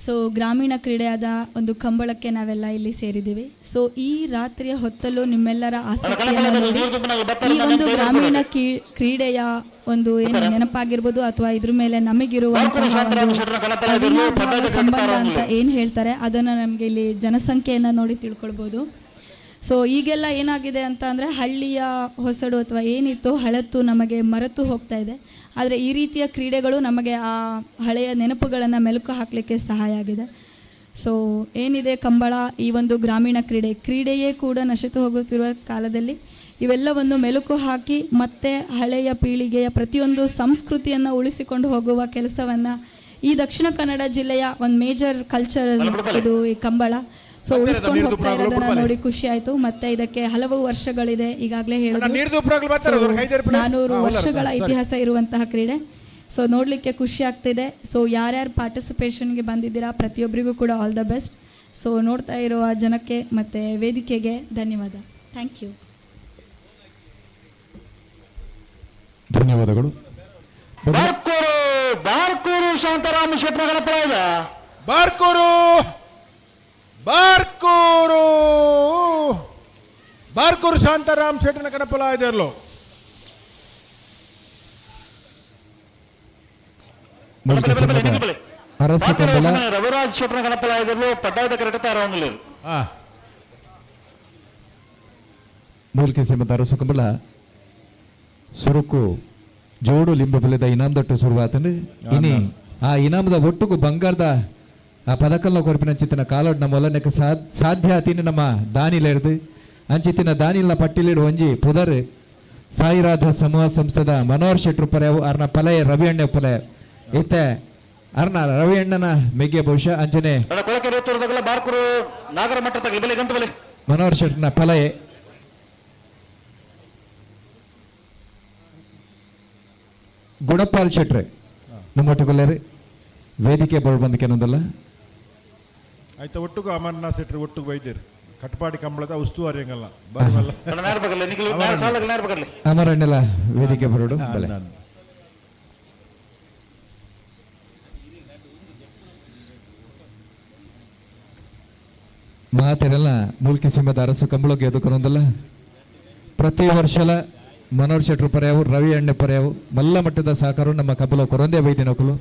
ಸೊ ಗ್ರಾಮೀಣ ಕ್ರೀಡೆಯಾದ ಒಂದು ಕಂಬಳಕ್ಕೆ ನಾವೆಲ್ಲ ಇಲ್ಲಿ ಸೇರಿದ್ದೀವಿ. ಸೊ ಈ ರಾತ್ರಿಯ ಹೊತ್ತಲ್ಲೂ ನಿಮ್ಮೆಲ್ಲರ ಆಸಕ್ತಿಯನ್ನು ನೋಡಿ ಈ ಒಂದು ಗ್ರಾಮೀಣ ಕ್ರೀಡೆಯ ಒಂದು ಏನು ನೆನಪಾಗಿರ್ಬೋದು ಅಥವಾ ಇದ್ರ ಮೇಲೆ ನಮಗಿರುವಂತಹ ಒಂದು ಅವಿನಾಭಾವ ಸಂಬಂಧ ಅಂತ ಏನು ಹೇಳ್ತಾರೆ ಅದನ್ನು ನಮಗೆ ಇಲ್ಲಿ ಜನಸಂಖ್ಯೆಯನ್ನು ನೋಡಿ ತಿಳ್ಕೊಳ್ಬೋದು. ಸೊ ಈಗೆಲ್ಲ ಏನಾಗಿದೆ ಅಂತ ಅಂದರೆ ಹಳ್ಳಿಯ ಹೊಸಡು ಅಥವಾ ಏನಿತ್ತು ಹಳತ್ತು ನಮಗೆ ಮರೆತು ಹೋಗ್ತಾ ಇದೆ. ಆದರೆ ಈ ರೀತಿಯ ಕ್ರೀಡೆಗಳು ನಮಗೆ ಆ ಹಳೆಯ ನೆನಪುಗಳನ್ನು ಮೆಲುಕು ಹಾಕಲಿಕ್ಕೆ ಸಹಾಯ ಆಗಿದೆ. ಸೊ ಏನಿದೆ ಕಂಬಳ ಈ ಒಂದು ಗ್ರಾಮೀಣ ಕ್ರೀಡೆಯೇ ಕೂಡ ನಶಿತು ಹೋಗುತ್ತಿರುವ ಕಾಲದಲ್ಲಿ ಇವೆಲ್ಲವನ್ನು ಮೆಲುಕು ಹಾಕಿ ಮತ್ತೆ ಹಳೆಯ ಪೀಳಿಗೆಯ ಪ್ರತಿಯೊಂದು ಸಂಸ್ಕೃತಿಯನ್ನು ಉಳಿಸಿಕೊಂಡು ಹೋಗುವ ಕೆಲಸವನ್ನು ಈ ದಕ್ಷಿಣ ಕನ್ನಡ ಜಿಲ್ಲೆಯ ಒಂದು ಮೇಜರ್ ಕಲ್ಚರ್ ಇದು ಈ ಕಂಬಳ. ಸೊ ಉಳಿಸ್ಕೊಂಡು ಹೋಗ್ತಾ ಇರೋದನ್ನ ನೋಡಿ ಖುಷಿ ಆಯ್ತು. ಮತ್ತೆ ಇದಕ್ಕೆ ಹಲವು ವರ್ಷಗಳಿದೆ, ಈಗಾಗಲೇ ಹೇಳಿದ್ರು 400 ವರ್ಷಗಳ ಇತಿಹಾಸ ಇರುವಂತಹ ಕ್ರೀಡೆ. ಸೊ ನೋಡಲಿಕ್ಕೆ ಖುಷಿ ಆಗ್ತಿದೆ. ಸೊ ಯಾರ್ಯಾರು ಪಾರ್ಟಿಸಿಪೇಷನ್ಗೆ ಬಂದಿದ್ದೀರಾ ಪ್ರತಿಯೊಬ್ಬರಿಗೂ ಕೂಡ ಆಲ್ ದ ಬೆಸ್ಟ್. ಸೊ ನೋಡ್ತಾ ಇರುವ ಜನಕ್ಕೆ ಮತ್ತು ವೇದಿಕೆಗೆ ಧನ್ಯವಾದ. Thank you. ಧನ್ಯವಾದಗಳು. ಬಾರ್ಕೂರು ಶಾಂತಾರಾಮ ಶೆಟ್ರ ಗಣಪರಾಯದ ಬಾರ್ಕೂರು ಶಾಂತಾರಾಮ್ ಶೆಟ್ಟನ ಕಣಪಲಾಯದರ್ಲು ಅರಸು ಕಂಬಳ ರವಿರಾಜ್ ಶೆಟ್ರ ಗಣಪರಾಯದರ್ಲು ಪಟ್ಟಾಯದ ಕರೆಕ್ಟ್ ಆರಾಮಿಲ್ಲ. ಮೂಲಿಕೆ ಸೀಮದ ಅರಸು ಕಂಬಳ ಸುರುಕು ಜೋಡು ಲಿಂಬ ಬೆಲೆದ ಇನಾಮದಟ್ಟು ಶುರುವಾತಂದು ಇನಿ ಆ ಇನಾಮದ ಒಟ್ಟುಗು ಬಂಗಾರದ ಆ ಪದಕಲ್ಲ ಕೊರಪಿನ ಚಿತ್ತಿನ ಕಾಲೋಡ್ನ ಮೊಲನೆಕ್ಕೆ ಸಾಧ್ಯ ಆತಿನ ನಮ್ಮ ದಾನಿಲೆಡ್ದು ಅಂಚಿತ್ತಿನ ದಾನಿಲ ಪಟ್ಟಿಲಿಡು ಒಂಜಿ ಪುದರ್ ಸಾಯಿರಾಧ ಸಮೂಹ ಸಂಸ್ಥದ ಮನೋಹರ್ ಶೆಟ್ರು ಪರ್ಯಾವು ಅರ್ನ ಪಲಯ ರವಿ ಅಣ್ಣ ಪಲಯ ಇತ್ತೆ ಅರ್ನ ರವಿ ಅಣ್ಣನ ಮೆಗ್ಗೆ ಬಹುಶಃ ಅಂಚನೆ ಬಾರ್ಕೂರು ನಾಗರ ಮಟ್ಟ ಮನೋಹರ್ ಶೆಟ್ರನ ಪಲಯ ಗುಣಪಾಲ್ ಶೆಟ್ರೆ ನಮ್ಮೊಟ್ಟಿಗೊಳ್ಳೆರಿ ವೇದಿಕೆ ಬೋರ್ಡ್ ಬಂದಕ್ಕೆ ಅನ್ನೋದಲ್ಲ ಆಯ್ತಾ. ಒಟ್ಟಿಗೂ ಅಮರ್ನಾಥ್ ಶೆಟ್ರಿ ಒಟ್ಟಿಗೆ ಬೈದಿರು ಕಟ್ಪಾಡಿ ಕಂಬಳದ ಉಸ್ತುವಾರಿ ಹಂಗಲ್ಲ ಅಮರಣ್ಣೆಲ್ಲ ವೇದಿಕೆ ಬೋರ್ಡು ಬಲೆ ಮಾತೆರೆಲ್ಲ ಮೂಲ್ಕಿ ಸಿಂಹದ ಅರಸು ಕಂಬಳಕ್ಕೆ ಎದುಕೊಂದಲ್ಲ ಪ್ರತಿ ವರ್ಷಲ ಮನೋಹರ್ ಶೆಟ್ರು ಪರ್ಯಾವು ರವಿ ಅಣ್ಣೆ ಪರ್ಯಾವು ಮಲ್ಲ ಮಟ್ಟದ ಸಹಕಾರ ನಮ್ಮ ಕಬ್ಬಲ ಕೊರಂದೆ ಬೈದಿನಕಲು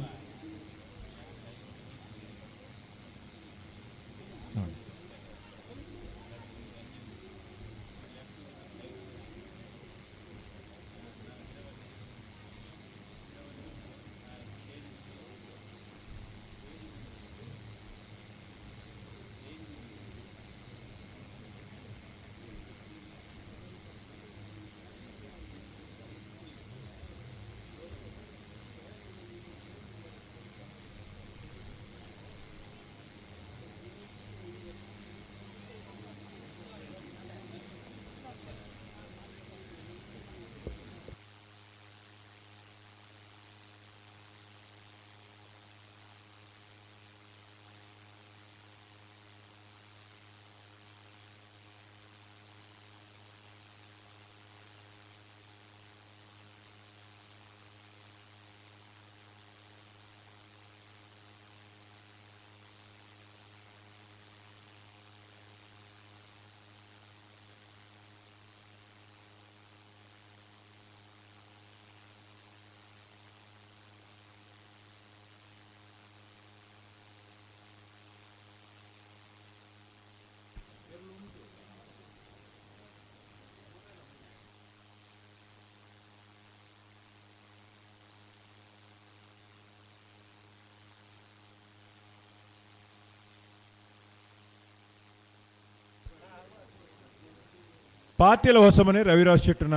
ಪಾತಿಲ ಹೊಸಮನೆ ರವಿರಾಜ್ ಶೆಟ್ಟನ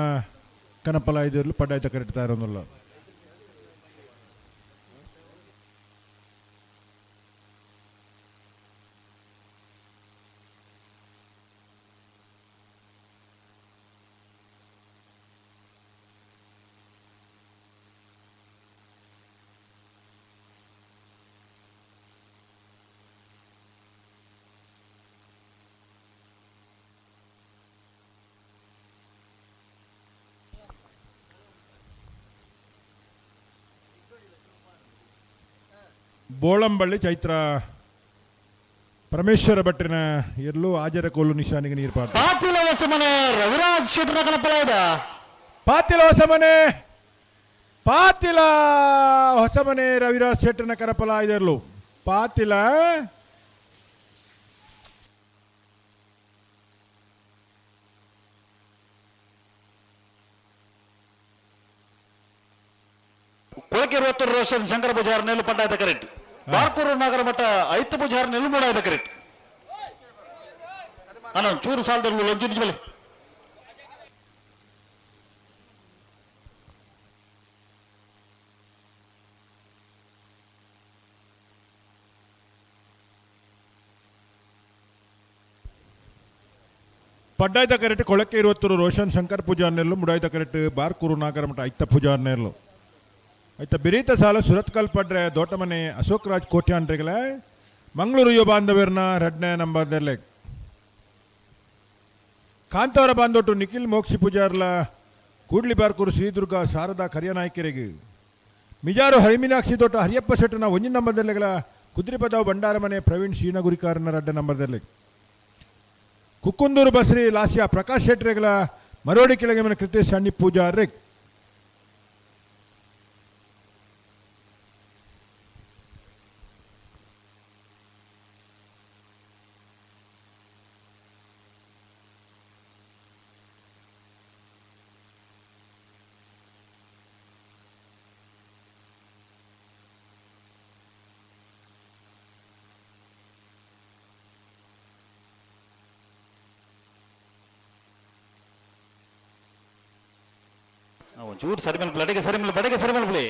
ಕನಪಲಾಯದರ್ಲು ಪಡ್ಡಾಯ್ತ ಕರೆಕ್ಟ್ ಇರೋದಿಲ್ಲ. ಬೋಳಂಬಳ್ಳಿ ಚೈತ್ರ ಪರಮೇಶ್ವರ ಭಟ್ರಿನ ಎಲ್ಲೂ ಆಜರ ಕೋಲು ನಿಶಾನಿಗೆ ನೀರು ಪಾತ್ರ ಪಾತಿಲ ಹೊಸಮನೆ ರವಿರಾಜ್ ಶೆಟ್ರ ಕಣಪಲಾಯದ ಪಾತಿಲ ಹೊಸಮನೆ ರವಿರಾಜ್ ಶೆಟ್ಟನ ಕನಪಲಾಯದರ್ಲು ಪಾತಿಲ ಕೊಳಕೆ ರೋತ್ತೂರು ರೋಷನ್ ಶಂಕರ ಬಜಾರ್ ನೆಲ್ಲು ಪಡ್ಡಾಯ್ತ ಕರೆಕ್ಟ್. ಬಾರ್ಕೂರು ನಗರ ಮಠ ಐತು ಬಜಾರ್ ನೆಲ್ಲು ಮೂಡಾಯ್ತ ಕರೆಕ್ಟ್. ಅನ್ನ ಚೂರು ಸಾಲದಲ್ಲಿ ಲಂಚುಂಜಿ ಬಲೆ ಪಡ್ಡಾಯ್ತ ಕರೆಕ್ಟ್ ಕೊಳಕ್ಕೆ 20 ರೋಷನ್ ಶಂಕರ್ ಪೂಜಾರ್ನೆರ್ಲು ಮುಡಾಯ್ತ ಕರೆಕ್ಟ್ ಬಾರ್ಕೂರು ನಾಗರಮಠ ಐತ ಪೂಜಾರ್ನೆರ್ಲು ಐತ ಬಿರೀತ ಸಾಲ ಸುರತ್ಕಲ್ ಪಡ್ರೆ ದೋಟಮನೆ ಅಶೋಕ್ ರಾಜ್ ಕೋಟ್ಯಾಂಡ್ರಿಗಲ ಮಂಗಳೂರು ಯುವ ಬಾಂಧವ್ಯರ್ನ 2ನೇ ನಂಬರ್ದಲ್ಲೇ ಕಾಂತವರ ಬಾಂಧೋಟು ನಿಖಿಲ್ ಮೋಕ್ಷಿ ಪೂಜಾರ್ಲ ಕೂಡ್ಲಿ ಬಾರ್ಕೂರು ಶ್ರೀದುರ್ಗ ಶಾರದಾ ಕರಿಯನಾಯ್ಕೆರೆಗೆ ಮಿಜಾರು ಹರಿಮೀನಾಕ್ಷಿ ತೋಟ ಹರಿಯಪ್ಪ ಶೆಟ್ಟನ 1 ನಂಬರ್ದಲ್ಲೆಗಳ ಕುದ್ರಿಪದಾವ್ ಬಂಡಾರಮನೆ ಪ್ರವೀಣ್ ಶ್ರೀನಗುರಿಕಾರನ 2ನೇ ನಂಬರ್ದಲ್ಲೇ ಕುಕ್ಕುಂದೂರು ಬಸ್ರಿ ಲಾಸ್ಯ ಪ್ರಕಾಶ್ ಶೆಟ್ರೆಗಳ ಮರೋಡಿ ಕೆಳಗೆ ಮನೆ ಕೃತೇಶ್ ಶಣ್ಣಿ ಪೂಜಾರ್ರೆ ಒಂಚೂರು ಸರಿ ಮೇಲೆ ಬಡೆಗೆ ಸರಿ ಮೇಲೆ ಬಿಡಿ.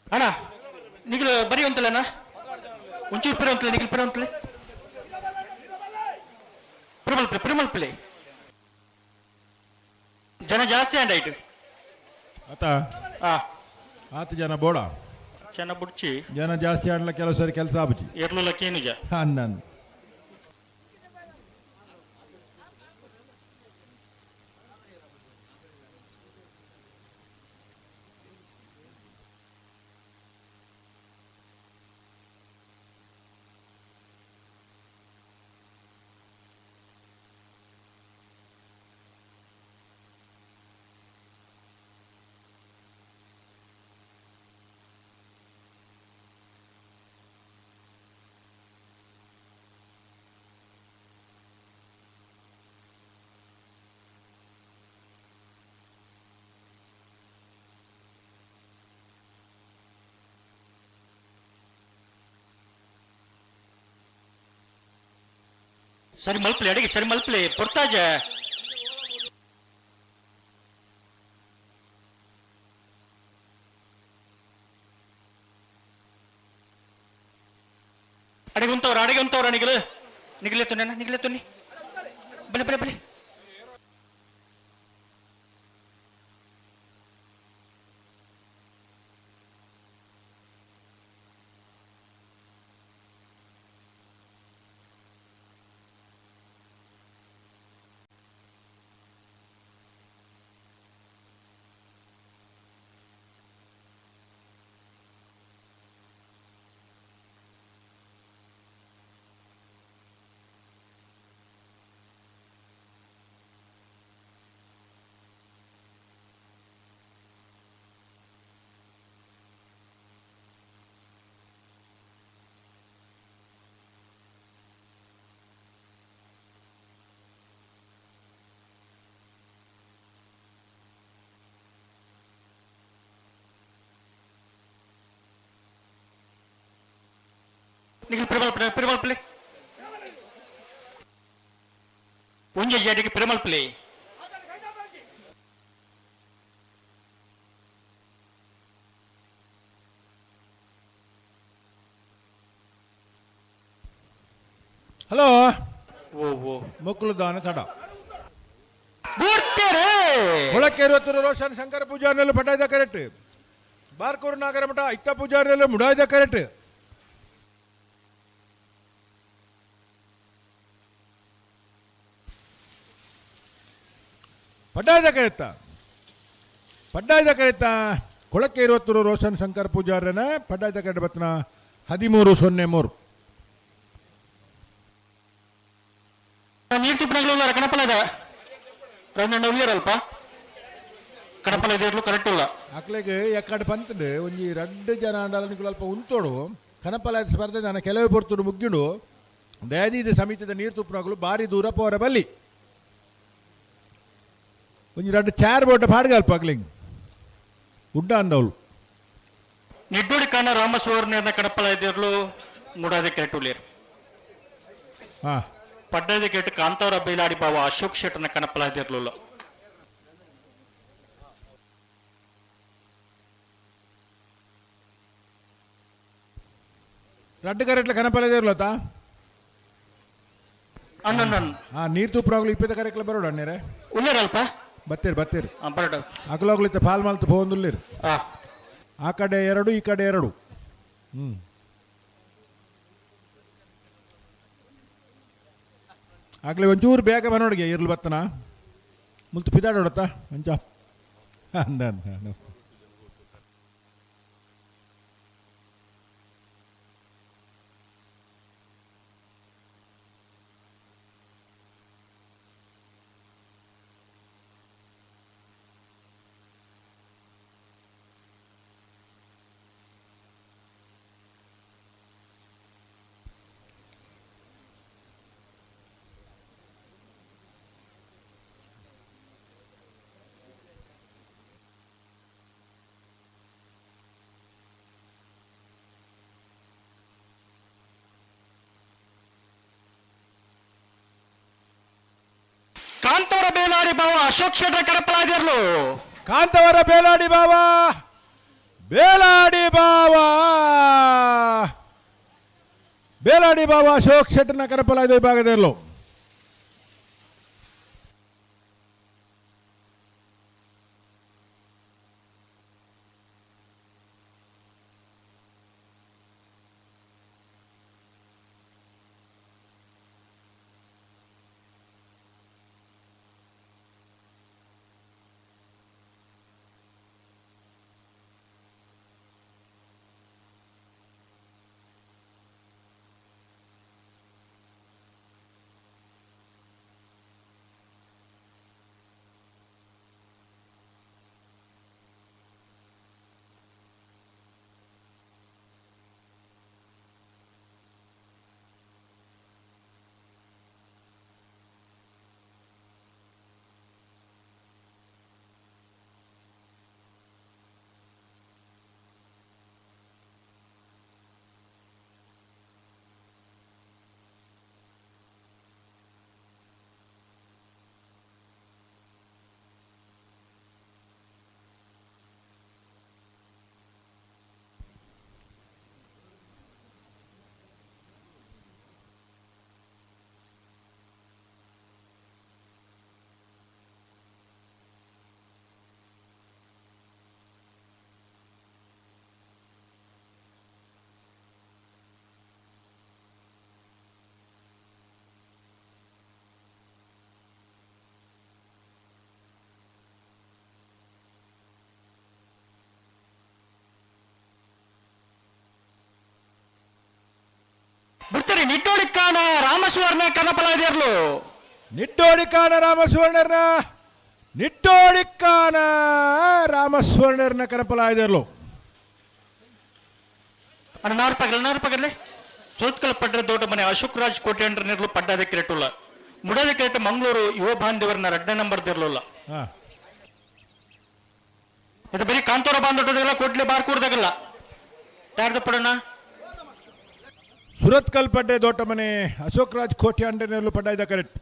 ಅಣ್ಣ ನಿಖಿಲ್ ಬರೀ ಅಂತಲ್ಲ ಅಣ್ಣ ಒಂಚೂರು ಪಿರ ಅಂತಲೇ ನಿಖಿಲ್ ಪಿರ ಅಂತಲೇ ಪ್ರಿಮಲ್ ಪ್ಲೇ ಜನ ಜಾಸ್ತಿ ಅಂಡಾಯ್ತು ಆತ ಜನ ಬೋಡ ಚೆನ್ನ ಬುಡ್ಚಿ ಜನ ಜಾಸ್ತಿ ಆಡ್ಲ ಕೆಲವು ಸರಿ ಕೆಲಸ ಆಬುಜಿ ಎರ್ಲುಲ್ಲ ಕೇನುಜ ಅನ್ನನ್ ಸರಿ ಮಲ್ಪಲೆ ಅಡಿಗೆ ಸರಿ ಮಲ್ಪಲೆ ಪೊರ್ತಾಜ ಅಡಿಗೆ ಉಂತವ್ರ ನಿಗಲೆ ತುನ್ನಿ ಬಲೆ ನಿಖಿಲ್ ಪ್ರಿಮಲ್ ಪ್ಲೇ ಒಂಜೆ ಜಾಡಿಗೆ ಪ್ರಿಮಲ್ ಪ್ಲೇ ಹಲೋ ಓ ಮುಕ್ಕಲು ದಾನ ತಡ ಕೊಳಕ್ಕೆ 20 ರೋಷನ್ ಶಂಕರ ಪೂಜಾರ್ನೆಲ್ಲ ಪಟಾಯ್ದ ಕರೆಕ್ಟ್ ಬಾರ್ಕೂರು ನಾಗರಮಠ ಐತ ಪೂಜಾರ್ನೆಲ್ಲ ಮುಡಾಯ್ದ ಕರೆಕ್ಟ್ ಪಡ್ಡಾಯ್ದ ಕರೆತ್ತ ಕೊಳಕ್ಕೆ 20 ರೋಷನ್ ಶಂಕರ್ ಪೂಜಾರ್ಯನ ಪಡ್ಡಾಯ್ದ ಕರೆಕ್ಟ್ ಬತ್ತನ 1303 ನೀರು ತಿಪ್ಪಣಗಳ ಕಣಪಲದ ರೌಂಡ್ ಉಳಿಯರಲ್ಪ ಕಣಪಲ ಕರೆಕ್ಟ್ ಇಲ್ಲ ಅಕ್ಲೆಗೆ ಎಕ್ಕಡೆ ಪಂತಂಡು ಒಂಜಿ 2 ಜನ ಆಂಡಲ ನಿಕುಲು ಅಲ್ಪ ಉಂತೋಡು ಕನಪಲಾಯದ ಸ್ಪರ್ಧೆ ನಾನು ಕೆಲವೇ ಪೊರ್ತುಡು ಮುಗ್ಗಿಡು ದಯಾದೀದ ಸಮಿತಿದ ನೀರು ತುಪ್ಪನಗಳು ಭಾರಿ ದೂರ ಪೋರ ಬಲ್ಲಿ ಒಂಜಿ 2 ಚಾರ್ ಬೋಟ ಪಾಡ್ಗಲ್ಪ ಅಗ್ಲಿಂಗ್ ಉಡ್ಡ ಅಂದವಳು ನಿಡ್ಡೋಡಿ ಕಾನ ರಾಮಸುವರ್ಣ ಕಡಪಲಾಯ್ದಿರ್ಲು ಮೂಡಾದ ಕೆಟುಲೇರ್ ಹಾಂ ಪಡ್ಡದ ಕೆಟ್ಟು ಕಾಂತವರ ಬೇಲಾಡಿ ಬಾವ ಅಶೋಕ್ ಶೆಟ್ಟನ ಕಣಪಲಾಯ್ದಿರ್ಲಿಲ್ಲ. ರಡ್ಡು ಕರೆಕ್ಟ್ಲ ಕನಪಲದೇ ಇರ್ಲತ್ತಾ ಅಣ್ಣ ನೀರು ತುಪ್ಪರಾಗ್ಲು ಇಪ್ಪತ್ತ ಕರೆಕ್ಟ್ಲ ಬರೋಡು ಅಣ್ಣೇರೆ ಉಳ್ಳೇರಲ್ಪ ಬತ್ತೀರಿ ಬರಡು ಅಗಲಾಗ್ಲಿತ್ತ ಪಾಲ್ ಮಾಲ್ತು ಫೋನ್ದುಲ್ಲಿರು ಆ ಕಡೆ 2 ಈ ಕಡೆ 2 ಆಗ್ಲೇ ಒಂಚೂರು ಬೇಗ ಬರೋಡಿಗೆ ಇರ್ಲು ಬತ್ತನ ಮುಲ್ತು ಪಿದಾಡೋಡತ್ತ ಮಂಚ ಅಂದ ಕಾಂತವರ ಬೇಲಾಡಿ ಬಾವ ಅಶೋಕ್ ಶೆಟ್ರ ಕಡಪಲಾಯ್ದಿರ್ಲು ಕಾಂತವರ ಬೇಲಾಡಿ ಬಾವ ಅಶೋಕ್ ಶೆಟ್ಟರ್ನ ಕರಪಲಾಯ್ದ ವಿಭಾಗದಲ್ಲೂ ಬಿಡ್ತಾರೆ ನಿಟ್ಟೋಡಿಕ್ಕಾನ ರಾಮಸುವರ್ಣ ಕನಪಲಾಯ್ದಿರ್ಲು ನಿಟ್ಟೋಡಿಕ್ಕಾನ ರಾಮಸ್ವರ್ಣರ್ನ ಕನಪಲಾಯ್ದಿರ್ಲು ಅಣ್ಣ 4 ರೂಪಾಯಿ ಸೋತ್ಕಲ ಪಡ್ರ ದೊಡ್ಡ ಮನೆ ಅಶೋಕ್ ರಾಜ್ ಕೋಟೆಂಡ್ರ ನಿರ್ಲು ಪಡ್ಡದ ಕಿರೆಟುಲ್ಲ ಮುಡದ ಕಿರೆಟ್ ಮಂಗಳೂರು ಯುವ ಬಾಂಧವರನ್ನ 2ನೇ ನಂಬರ್ ದಿರ್ಲಿಲ್ಲ ಇದು ಬರೀ ಕಾಂತೋರ ಬಾಂಧವಟದಲ್ಲ ಕೊಡ್ಲಿ ಬಾರ್ ಕೂಡ್ದಾಗಲ್ಲ ಯಾರ್ದು ಪಡೋಣ ಸುರತ್ಕಲ್ ಪಡ್ಡೆ ದೊಡ್ಡ ಮನೆ ಅಶೋಕ್ ರಾಜ್ ಕೋಟೆ ಅಂಡನೆಲ್ಲೂ ಪಡ್ಡಾಯ್ದ ಕರೆಕ್ಟ್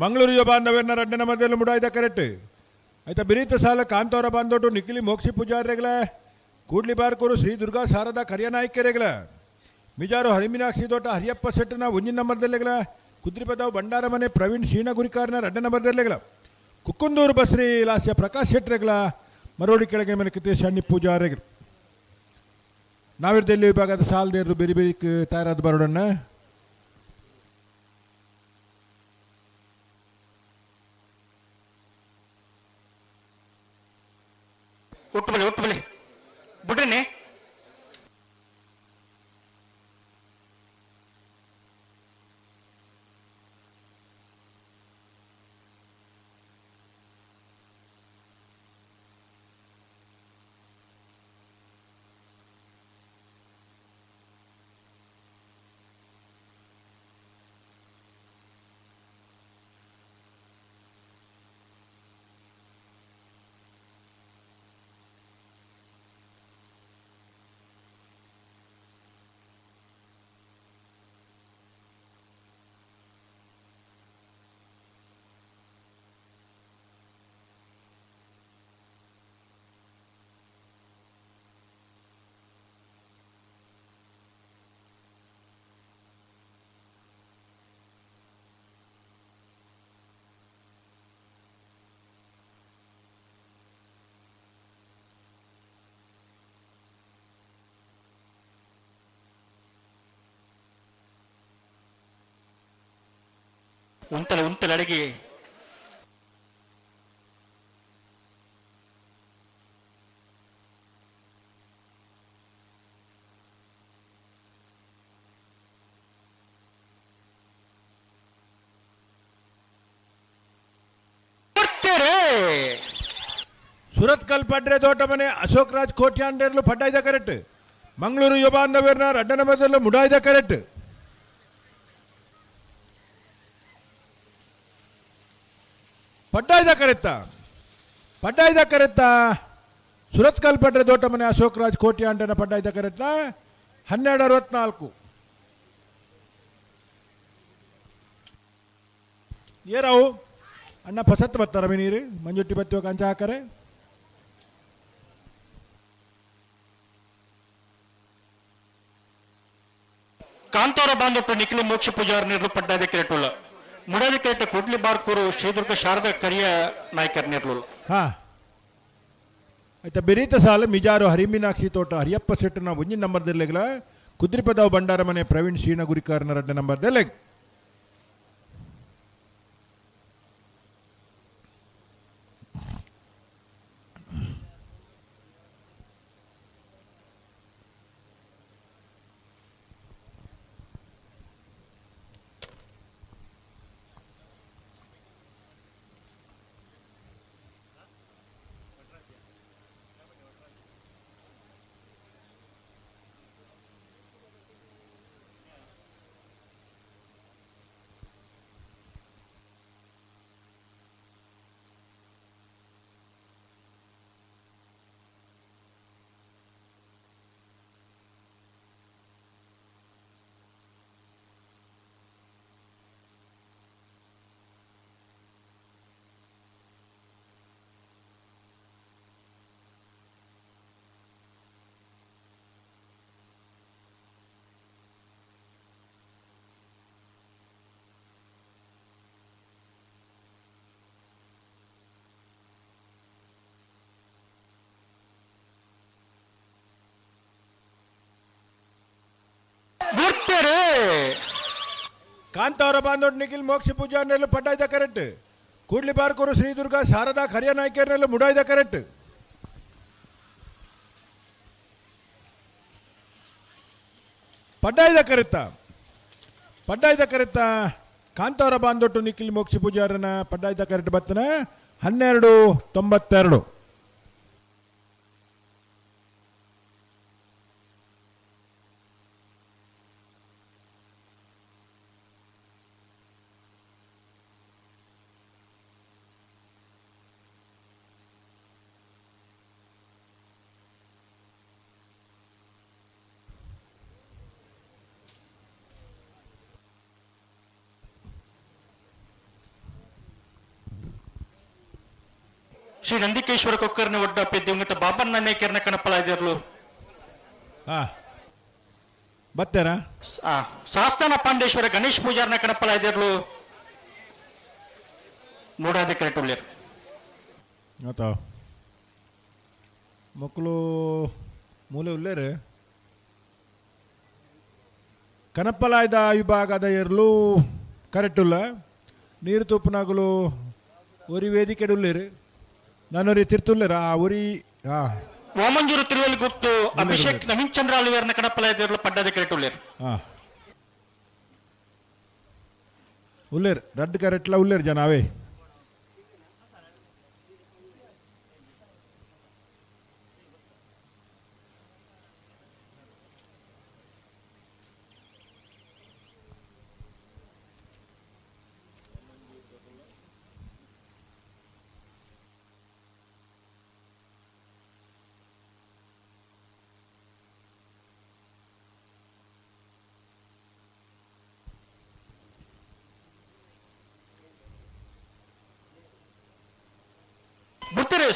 ಮಂಗಳೂರು ಯುವ ಬಾಂಧವ್ಯನ 2ನೇ ನಂಬರ್ದಲ್ಲೂ ಮುಡಾಯ್ದ ಕರೆಕ್ಟ್ ಆಯ್ತಾ ಬಿರೀತ ಸಾಲ ಕಾಂತವರ ಬಾಂಧವಟು ನಿಖಿಲಿ ಮೋಕ್ಷಿ ಪೂಜಾರ್ರೆಗಳ ಕೂಡ್ಲಿ ಬಾರ್ಕೂರು ಶ್ರೀ ದುರ್ಗಾ ಶಾರದಾ ಕರಿಯನಾಯ್ಕೆರೆಗಳ ಮಿಜಾರು ಹರಿಮೀನಾಕ್ಷಿ ದೊಡ್ಡ ಹರಿಯಪ್ಪ ಶೆಟ್ಟನ 1ನೇ ನಂಬರ್ದಲ್ಲೆಗಳ ಕುದ್ರಿಪದಾವ್ ಬಂಡಾರ ಮನೆ ಪ್ರವೀಣ್ ಶೀನಾ ಗುರಿಕಾರನ 2ನೇ ನಂಬರ್ದಲ್ಲೆಗಳ ಕುಕ್ಕುಂದೂರು ಬಸ್ರಿ ಲಾಸ್ಯ ಪ್ರಕಾಶ್ ಶೆಟ್ರೆಗಳ ಮರೋಡಿ ಕೆಳಗೆ ಮನೆ ಕಿತೇಶ್ ಅಣ್ಣಿ ಪೂಜಾರೆಗಳು ನಾವಿರ್ದಲ್ಲಿ ವಿಭಾಗದ ಸಾಲದೇರು ಬೇರೆ ಬೇರೆ ತಯಾರಾದ ಬರೋಡನ್ನ ಒಟ್ಟು ಬಳಿ ಬಿಡ್ರಿ ಉಂಟಲೆ ಅಡಿಗೆ ಸುರತ್ಕಲ್ ಪಡ್ರೆ ತೋಟ ಮನೆ ಅಶೋಕ್ ರಾಜ್ ಕೋಟ್ಯಾಂಡರ್ಲು ಪಡ್ಡಾಯ್ದ ಕರೆಕ್ಟ್ ಮಂಗಳೂರು ಯುಬಾಂಧವ್ಯರ್ನ ಅಡ್ಡನ ಮೊದಲು ಮುಡಾಯ್ದ ಕರೆಕ್ಟ್ ಪಡ್ಡಾಯ್ದ ಕರೆತ್ತ ಸುರತ್ಕಲ್ ಪಡ್ರೆ ತೋಟ ಮನೆ ಅಶೋಕ್ ರಾಜ್ ಕೋಟ್ಯಾಂಡನ ಪಡ್ಡಾಯ್ದ ಕರೆತ್ತ 1264 ಏರಾವು ಅಣ್ಣ ಪಸತ್ ಬತ್ತಾರ ನೀರು ಮಂಜುಟ್ಟಿ ಬತ್ತುವ ಕಂಚ ಹಾಕರೆ ಕಾಂತಾರ ಬಾಂಧವ್ಯ ನಿಖಿಲ ಮೋಕ್ಷ ಪೂಜಾರ್ ನಿರ್ಲು ಪಡ್ಡಾದ ಕಿರಟುಲ್ಲ ಮುಡಾದ ಕಿರಟ ಕುಡ್ಲಿ ಬಾರ್ಕೂರು ಶ್ರೀದುರ್ಗ ಶಾರದಾ ಕರಿಯ ನಾಯಕರ್ ನಿರ್ಲು ಹಾ ಆಯ್ತಾ ಬೆರೀತ ಸಾಲ ಮಿಜಾರು ಹರಿಮೀನಾಕ್ಷಿ ತೋಟ ಹರಿಯಪ್ಪ ಸೆಟ್ನ ಒಂಜಿ ನಂಬರ್ದೆಲ್ಲೆಗ್ಲ ಕುದ್ರಿಪದಾವ್ ಬಂಡಾರ ಮನೆ ಪ್ರವೀಣ್ ಶೀನ ಗುರಿಕಾರ್ನ 2 ನಂಬರ್ದೆಲ್ಲೆಗ್ ಕಾಂತಾವರ ಬಾಂಧವ್ ನಿಖಿಲ್ ಮೋಕ್ಷ ಪೂಜಾರ್ನೆಲ್ಲ ಪಡ್ಡಾಯ್ದ ಕರೆಕ್ಟ್ ಕೂಡ್ಲಿ ಬಾರ್ಕೂರು ಶ್ರೀದುರ್ಗ ಶಾರದಾ ಖರಿಯ ನಾಯಕರ್ನೆಲ್ಲ ಮುಡಾಯ್ದ ಕರೆಕ್ಟ್ ಪಡ್ಡಾಯ್ದ ಕರೆತ್ತ ಕಾಂತಾವರ ಬಾಂಧೊಟ್ಟು ನಿಖಿಲ್ ಮೋಕ್ಷ ಪೂಜಾರನ ಪಡ್ಡಾಯ್ದ ಕರೆಕ್ಟ್ ಬತ್ತನ 1292 ಶ್ರೀ ನಂದಿಕೇಶ್ವರ ಕೊಕ್ಕರ್ನ ಒಡ್ಡ ಪೆದ್ದಂಗಟ ಬಾಬಣ್ಣ ನೇಕರ್ನ ಕಣಪಲ ಇದಿರ್ಲು ಬತ್ತೇನಾ ಶಾಸ್ತಾನ ಪಾಂಡೇಶ್ವರ ಗಣೇಶ್ ಪೂಜಾರ್ನ ಕಣಪಲ ಇದಿರ್ಲು ಮೂಡಾದ ಕರೆಕ್ಟ್ ಆತ ಮಕ್ಕಳು ಮೂಲೆ ಉಳ್ಳೇರು ಕನಪ್ಪಲಾಯ್ದ ವಿಭಾಗದ ಎರಲು ಕರೆಕ್ಟುಲ್ಲ ನೀರು ತುಪ್ಪನಾಗಲು ಒರಿ ವೇದಿಕೆ ಉಳ್ಳೇರು ನಾನೊರಿ ತಿರ್ತುಳ್ಳೇರ ಆ ಒರಿ ಓಮಂಜೂರು ತಿರುವಲ್ಲಿ ಗುತ್ತು ಅಭಿಷೇಕ್ ನವೀನ್ ಚಂದ್ರ ಅಲಿವೇರ್ನ ಕಣಪಲ ಇದಿರ್ಲು ಪಡ್ಡಾದ ಕರೆಕ್ಟ್ ಉಳ್ಳೇರು ರಡ್ ಕರೆಕ್ಟ್ಲ ಉಳ್ಳೇರು ಜನ ಅವೇ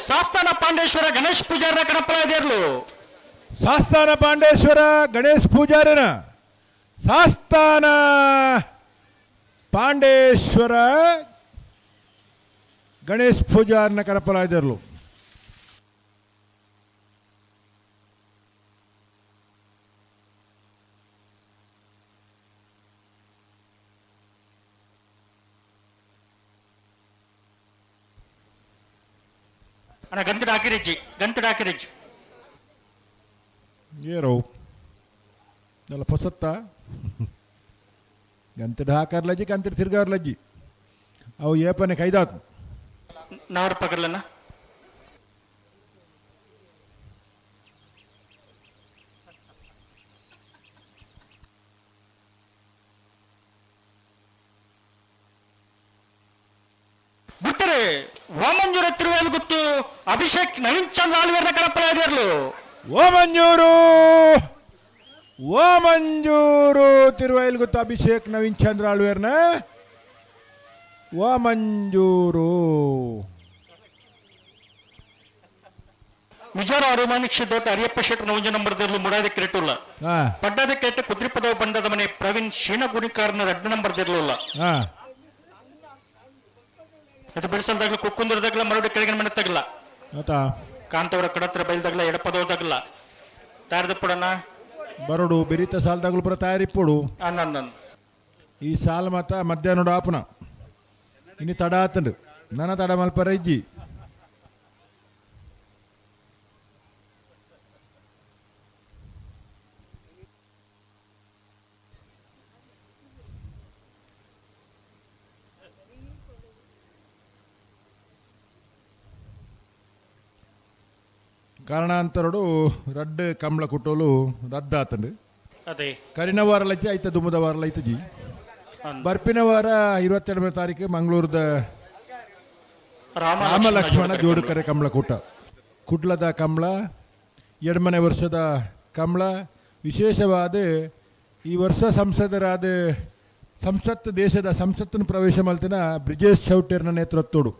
ಶಾಸ್ತಾನ ಪಾಂಡೇಶ್ವರ ಗಣೇಶ್ ಪೂಜಾರನ ಕಣಪಲ ಇದಿರ್ಲು ಶಾಸ್ತಾನ ಪಾಂಡೇಶ್ವರ ಗಣೇಶ್ ಪೂಜಾರನ ಶಾಸ್ತಾನ ಪಾಂಡೇಶ್ವರ ಗಣೇಶ್ ಪೂಜಾರನ ಕಣಪಲ ಇದಿರ್ಲು ಅಣ್ಣ ಗಂತಡ ಹಾಕಿರಿಜ್ಜಿ ಏರೋ ಎಲ್ಲ ಪೊಸತ್ತ ಗಂತಡ ಹಾಕಾರ್ಲಜ್ಜಿ ಕಂತಿಡ್ ತಿರ್ಗಾರ್ಲಜ್ಜಿ ಅವು ಏಪನೆ ಕೈದಾತು ನಾವ್ರ ಪಗರ್ಲನ್ನ ಬಿಟ್ಟರೆ ವಾಮಂಜೂರ ತಿರುವೇಲು ಗೊತ್ತು ಅಭಿಷೇಕ್ ನವೀನ್ ಚಂದ್ರ ಆಳ್ವೇರ್ನ ಕಳಪಲ ಇದಿರ್ಲು ಓಮಂಜೂರು ತಿರುವೈಲ್ ಗೊತ್ತು ಅಭಿಷೇಕ್ ನವೀನ್ ಚಂದ್ರ ಆಳ್ವೇರ್ನ ಓಮಂಜೂರು ಮಿಜೋರ ಅರುಮಾನಿಕ್ಷ ದೊಡ್ಡ ಅರಿಯಪ್ಪ ಶೆಟ್ಟರ್ 1 ನಂಬರ್ದಲ್ಲಿ ಮುಡಾದ ಕ್ರಿಕೆಟುಲ್ಲ ಪಡ್ಡದ ಕೇಟ ಕುದ್ರಿ ಪದವ ಬಂಡದ ಮನೆ ಪ್ರವೀಣ್ ಶೀನಗುರಿಕಾರನ 2 ನಂಬರ್ದಿರ್ಲಿಲ್ಲ ಅದು ಬೆಳೆಸಲ್ದಾಗ್ಲ ಕುಕ್ಕುಂದರದಾಗ್ಲ ಮರಡಿ ಕೆಳಗಿನ ಮನೆ ತಗಲ ಕಾಂತವರ ಕಡತ್ರ ಬೈಲ್ದಾಗ್ಲ ಎಡಪದವದಾಗ್ಲ ತಾರದ ಪುಡನ ಬರೋಡು ಬೆರಿತ ಸಾಲದಾಗ್ಲು ಪುರ ತಯಾರಿಪ್ಪುಡು ಅನ್ನ ಈ ಸಾಲ ಮತ್ತ ಮಧ್ಯಾಹ್ನ ಆಪನ ಇನ್ನು ತಡ ಆತಂಡು ನನ್ನ ತಡ ಮಲ್ಪರ ಇಜ್ಜಿ ಕಾರಣಾಂತರಡು ರಡ್ಡ್ ಕಂಬಳ ಕುಟ್ಟೋಲು ರದ್ದಾತಂಡು ಅದೇ ಕರಿನ ವಾರಲೈತಿ ಐತ ದುಮ್ಮದ ವಾರಲೈತಿ ಜಿ ಬರ್ಪಿನ ವಾರ 22ನೇ ತಾರೀಕು ಮಂಗಳೂರದ ರಾಮ ಲಕ್ಷ್ಮಣ ಜೋಡುಕರೆ ಕಂಬಳ ಕೂಟ ಕುಡ್ಲದ ಕಂಬಳ ಎಡಮನೆ ವರ್ಷದ ಕಂಬಳ ವಿಶೇಷವಾದ ಈ ವರ್ಷ ಸಂಸದರಾದ ದೇಶದ ಸಂಸತ್ತನ್ನು ಪ್ರವೇಶ ಮಲ್ತಿನ ಬ್ರಿಜೇಶ್ ಚೌಟೇರ್ನ ನೇತೃತ್ವಡು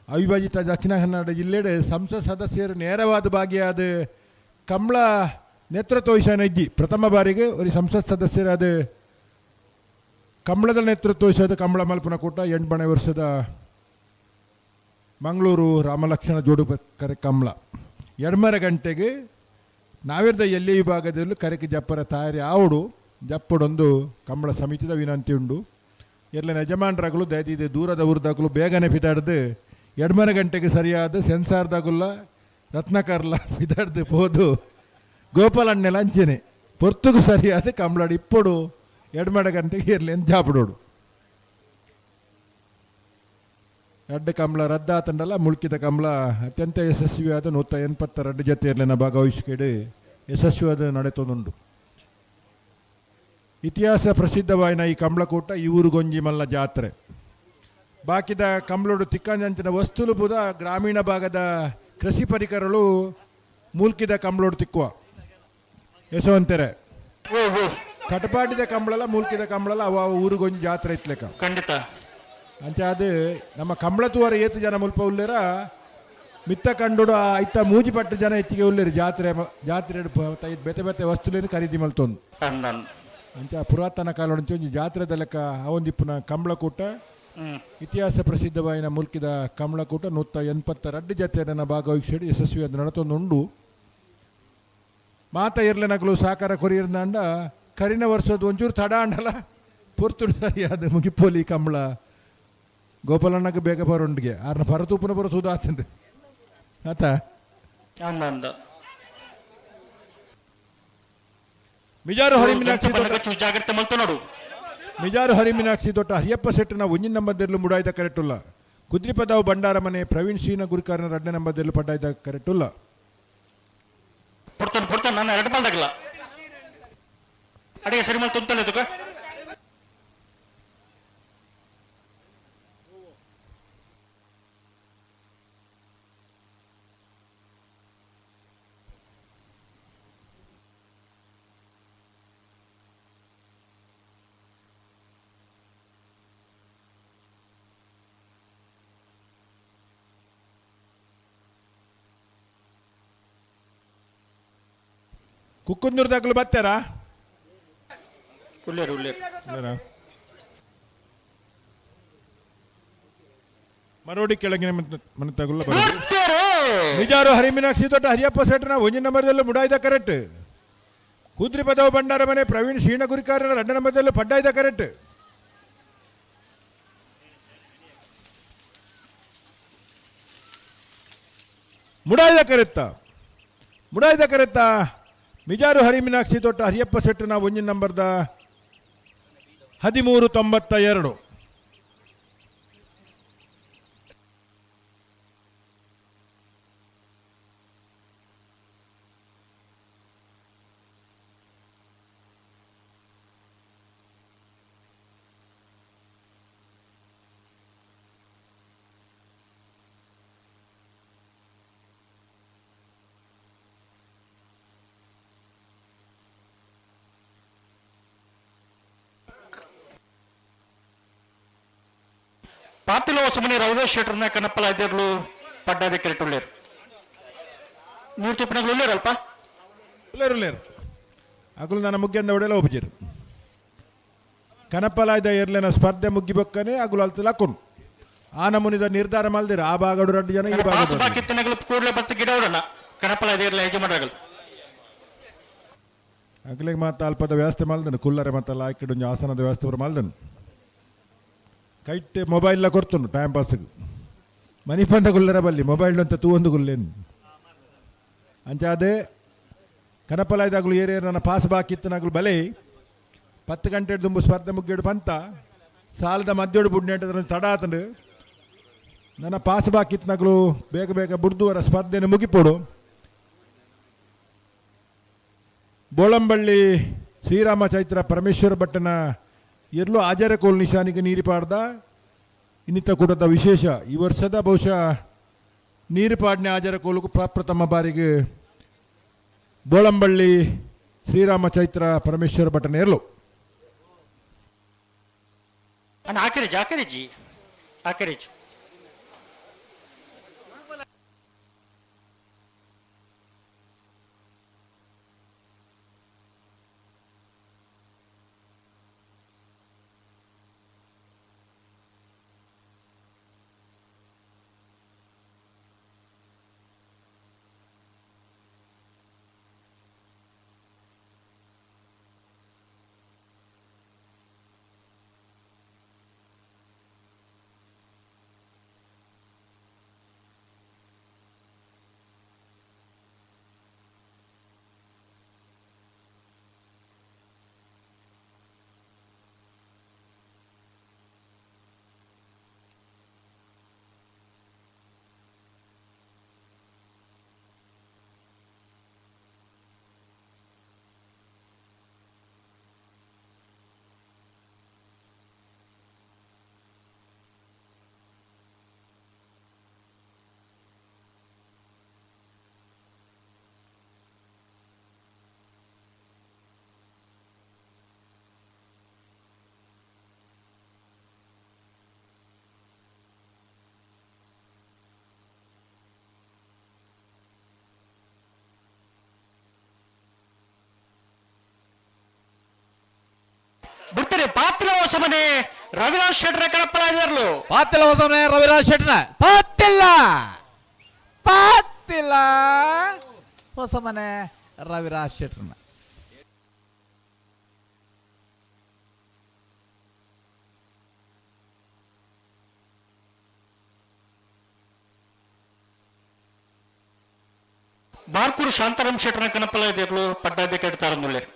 ಅವಿಭಜಿತ ದಕ್ಷಿಣ ಕನ್ನಡ ಜಿಲ್ಲೆಡೆ ಸಂಸತ್ ಸದಸ್ಯರು ನೇರವಾದ ಭಾಗಿಯಾದ ಕಂಬಳ ನೇತೃತ್ವ ವಹಿಸಾನ ಇಜ್ಜಿ ಪ್ರಥಮ ಬಾರಿಗೆ ಒಂದು ಸಂಸತ್ ಸದಸ್ಯರಾದ ಕಂಬಳದ ನೇತೃತ್ವ ವಹಿಸೋದು ಕಂಬಳ ಮಲ್ಪನ ಕೂಟ 8ನೇ ವರ್ಷದ ಮಂಗಳೂರು ರಾಮಲಕ್ಷ್ಮಣ ಜೋಡುಕರೆ ಕಂಬಳ 2:30 ಗಂಟೆಗೆ ನಾವಿರ್ದ ಎಲ್ಲಿ ವಿಭಾಗದಲ್ಲೂ ಕರೆಕೆ ಜಪ್ಪರ ತಯಾರಿ ಆವಡು ಜಪ್ಪಡೊಂದು ಕಂಬಳ ಸಮಿತಿದ ವಿನಂತಿ ಉಂಡು ಎಲ್ಲ ಯಜಮಾನರಾಗಲು ದಯದಿದೆ ದೂರದ ಊರದಾಗಲು ಬೇಗನೆ ಫಿದಾಡ್ದು 2:30 ಗಂಟೆಗೆ ಸರಿಯಾದ ಸೆನ್ಸಾರ್ದಾಗುಲ್ಲ ರತ್ನಕರ್ಲ ಫಿದಾಡ್ದು ಹೋದು ಗೋಪಾಲಣ್ಣೆಲ್ಲ ಅಂಚೆನೆ ಪೊರ್ತುಗೂ ಸರಿಯಾದ ಕಂಬಳಾಡಿ ಇಪ್ಪಡು 2:30 ಗಂಟೆಗೆ ಇರಲಿ ಅಂತ ಜಾಪಡೋಡು ಎರಡು ಕಂಬಳ ರದ್ದಾತಂಡಲ್ಲ ಮುಳುಕಿದ ಕಂಬಳ ಅತ್ಯಂತ ಯಶಸ್ವಿಯಾದ 182 ಜೊತೆ ಇರಲಿನ ಭಾಗವಹಿಸಿಕೆಡೆ ಯಶಸ್ವಿಯಾದ ನಡೆತೊಂದುಂಡು ಇತಿಹಾಸ ಪ್ರಸಿದ್ಧವಾಯಿನ ಈ ಕಂಬಳಕೂಟ ಈ ಊರುಗೊಂಜಿ ಮಲ್ಲ ಜಾತ್ರೆ ಬಾಕಿದ ಕಂಬಳೋಡು ತಿಕ್ಕಂಜಂಚಿನ ವಸ್ತುಲು ಬುದ ಗ್ರಾಮೀಣ ಭಾಗದ ಕೃಷಿ ಪರಿಕರಗಳು ಮೂಲ್ಕಿದ ಕಂಬಳೋಡು ತಿಕ್ಕುವ ಯಶವಂತೆರೆ ಕಟಪಾಡಿದ ಕಂಬಳಲ್ಲ ಮೂಲ್ಕಿದ ಕಂಬಳಲ್ಲ ಅವ ಊರುಗೊಂಜಿ ಜಾತ್ರೆ ಇತ್ಲೆಕ್ಕ ಖಂಡಿತ ಅಂಚ ಅದು ನಮ್ಮ ಕಂಬಳತುವರ ಏತು ಜನ ಮುಲ್ಪ ಉಳ್ಳೇರ ಮಿತ್ತ ಕಂಡುಡು ಐತ ಮೂಜಿ ಪಟ್ಟು ಜನ ಹೆಚ್ಚಿಗೆ ಉಳ್ಳೇರು ಜಾತ್ರೆ ಬೆತೆ ಬೆತೆ ವಸ್ತುಲೇನು ಖರೀದಿ ಮಲ್ತೊಂದು ಅಂಚ ಪುರಾತನ ಕಾಲ ಒಂಚಿ ಜಾತ್ರೆದ ಲೆಕ್ಕ ಅವೊಂದಿಪ್ಪುನ ಕಂಬಳಕೂಟ ಇತಿಹಾಸ ಪ್ರಸಿದ್ಧವಾಯಿನ ಮುಲ್ಕಿದ ಕಂಬಳಕೂಟ 182 ಜತೆಯನ್ನು ಭಾಗವಹಿಸಿ ಯಶಸ್ವಿಯಾದ ನಡತೊಂದುಂಡು ಮಾತ ಇರ್ಲೆನಗಲು ಸಾಕಾರ ಕೊರಿಯರ್ನಾಂಡ ಕರಿನ ವರ್ಷದ ಒಂಚೂರು ತಡ ಅಂಡಲ್ಲ ಪೊರ್ತುಡು ಸರಿಯಾದ ಮುಗಿಪೋಲಿ ಕಂಬಳ ಗೋಪಾಲಣ್ಣಗೆ ಬೇಗ ಬರೋಂಡಿಗೆ ಆರ್ನ ಪರತೂಪನ ಬರೋ ಸುಧಾತಂದು ಆತ ಮಿಜಾರು ಹರಿಮೀನಾಕ್ಷಿ ಜಾಗ್ರತೆ ಮಲ್ತು ನೋಡು ಮಿಜಾರು ಹರಿಮೀನಾಕ್ಷಿ ದೊಡ್ಡ ಹರಿಯಪ್ಪ ಸೆಟ್ಟನ 1 ನಂಬರ್ದಲ್ಲೂ ಮುಡಾಯ್ದ ಕರೆಟುಲ್ಲ ಕುದ್ರಿಪದಾವ್ ಬಂಡಾರ ಮನೆ ಪ್ರವೀಣ್ ಶೀನ ಗುರಿಕಾರನ 2ನೇ ನಂಬರ್ದಲ್ಲೂ ಪಡ್ಡಾಯ್ದ ಕರೆಟುಲ್ಲ ಪಡ್ತಾನೆ ನಾನು 2 ಬಾಲ್ದಾಗಲ್ಲ ಅಡಿಗೆ ಸರಿ ಮಲ್ ತುಂತಲೆ ತುಕ ಕುಕ್ಕುಂದೂರ್ದಾಗಲು ಬರ್ತಾರಾ ಉಳ್ಳೇರು ಮರೋಡಿ ಕೆಳಗಿನ ಮನೆ ತಗೊಳ್ಳ ಮಿಜಾರು ಹರಿಮೀನಾಕ್ಷಿ ದೊಡ್ಡ ಹರಿಯಪ್ಪ ಸೆಟ್ನ 1 ನಂಬರ್ದಲ್ಲೂ ಮುಡಾಯ್ದ ಕರೆಕ್ಟ್ ಕುದ್ರಿ ಪದವ ಬಂಡಾರ ಮನೆ ಪ್ರವೀಣ್ ಶೀನ ಗುರಿಕಾರನ 2ನೇ ನಂಬರ್ದಲ್ಲೂ ಪಡ್ಡಾಯ್ದ ಕರೆಕ್ಟ್ ಮುಡಾಯ್ದ ಕರೆತ್ತ ಮಿಜಾರು ಹರಿಮೀನಾಕ್ಷಿ ತೋಟ ಹರಿಯಪ್ಪ ಸೆಟ್ಟನ ಒಂಜಿನ ನಂಬರ್ದ 1392. ಪಾತಿಲ ಹೊಸಮನಿ ರವಿದಾಸ್ ಶೆಟ್ಟರ್ನ ಕನಪ್ಪಲ ಅಧ್ಯಕ್ಷರು ಪಡ್ಡಾದೆ ಕೆರೆಟುಳ್ಳೇರು ನೀರು ತಿಪ್ಪಣಗಳು ಉಳ್ಳೇರಲ್ಪ ಉಳ್ಳೇರು ಅಗಲು ನನ್ನ ಮುಗ್ಗಿಂದ ಹೊಡೆಯಲ್ಲ ಒಬ್ಬಜೇರು ಕನಪ್ಪಲಾಯ್ದ ಏರ್ಲೆನ ಸ್ಪರ್ಧೆ ಮುಗ್ಗಿಬೇಕನೆ ಅಗಲು ಅಲ್ತಲ್ಲ ಹಾಕೊಂಡು ಆ ನಮೂನಿದ ನಿರ್ಧಾರ ಮಲ್ದಿರ ಆ ಭಾಗಡು 2 ಜನ ಈ ಭಾಗ ಬಾಕಿತ್ತನಗಳು ಕೂಡಲೇ ಬತ್ತ ಗಿಡ ಹೊಡೋಣ ಕನಪ್ಪಲಾಯ್ದ ಏರ್ಲೆ ಯಜಮಾನಗಳು ಅಗಲಿಗೆ ಮಾತ್ರ ಅಲ್ಪದ ವ್ಯವಸ್ಥೆ ಮಲ್ದನು ಕುಲ್ಲರೆ ಮತ್ತಲ್ಲ ಆಯ್ಕೆಡು ಆಸನದ ವ್ಯವಸ್ಥೆ ಬರ ಮಲ್ದನು ಕೈಟ್ ಮೊಬೈಲ್ ಕೊಡ್ತನು ಟೈಮ್ ಪಾಸ್ಗೆ ಮನಿ ಪಂದ ಗುಲ್ಲರ ಬಲ್ಲಿ ಮೊಬೈಲ್ ಅಂತ ತೂವೊಂದು ಗುಲ್ಲೇನು ಅಂಚಾದೆ ಕನಪಲಾಯ್ದಾಗಲು ಏರಿಯ ನನ್ನ ಪಾಸ್ ಬಾಕಿತ್ತನಾಗಲು ಬಲೆ 10 ಗಂಟೆ ದುಂಬು ಸ್ಪರ್ಧೆ ಮುಗ್ಗೇಡು ಪಂತ ಸಾಲದ ಮಧ್ಯೋಡು ಬುಡ್ನೇಟದ ತಡ ಆತಂಡು ನನ್ನ ಪಾಸ್ ಬಾಕಿತ್ತನಾಗಲು ಬೇಗ ಬೇಗ ಬುಡ್ದುವರ ಸ್ಪರ್ಧೆಯನ್ನು ಮುಗಿಪೋಡು ಬೋಳಂಬಳ್ಳಿ ಶ್ರೀರಾಮ ಚೈತ್ರ ಪರಮೇಶ್ವರ ಭಟ್ಟನ ಎಲ್ಲೋ ಆಜಾರ ಕೋಲ್ ನಿಶಾನಿಗೆ ನೀರಿಪಾಡ್ದ ಇನ್ನಿತ ಕೂಟದ ವಿಶೇಷ ಈ ವರ್ಷದ ಬಹುಶಃ ನೀರಿಪಾಡ್ನೆ ಆಜಾರ ಕೋಲುಗೂ ಪ್ರಪ್ರಥಮ ಬಾರಿಗೆ ಬೋಳಂಬಳ್ಳಿ ಶ್ರೀರಾಮ ಚೈತ್ರ ಪರಮೇಶ್ವರ ಭಟ್ಟನ ಎಲ್ಲೋ ಆಕರೇಜ್ ಬಿಡ್ತಾರೆ ಪಾತ್ರ ಹೊಸಮನೆ ರವಿರಾಜ್ ಶೆಟ್ಟರ ಕನಪ್ಪಲಾಯ್ದಾರ್ಲು ಪಾತಿಲ ಹೊಸಮನೆ ರವಿರಾಜ್ ಶೆಟ್ಟನ ಪಾತಿಲ ಹೊಸಮನೆ ರವಿರಾಜ್ ಶೆಟ್ಟರ್ನ ಬಾರ್ಕೂರು ಶಾಂತಾರಾಮ್ ಶೆಟ್ಟರ್ನ ಕನಪ್ಪಲಾಯ್ದಾರ್ಲು ಪಡ್ಡಾದೆ ಕೆಡ್ತಾರಂದುಳ್ಳೇರು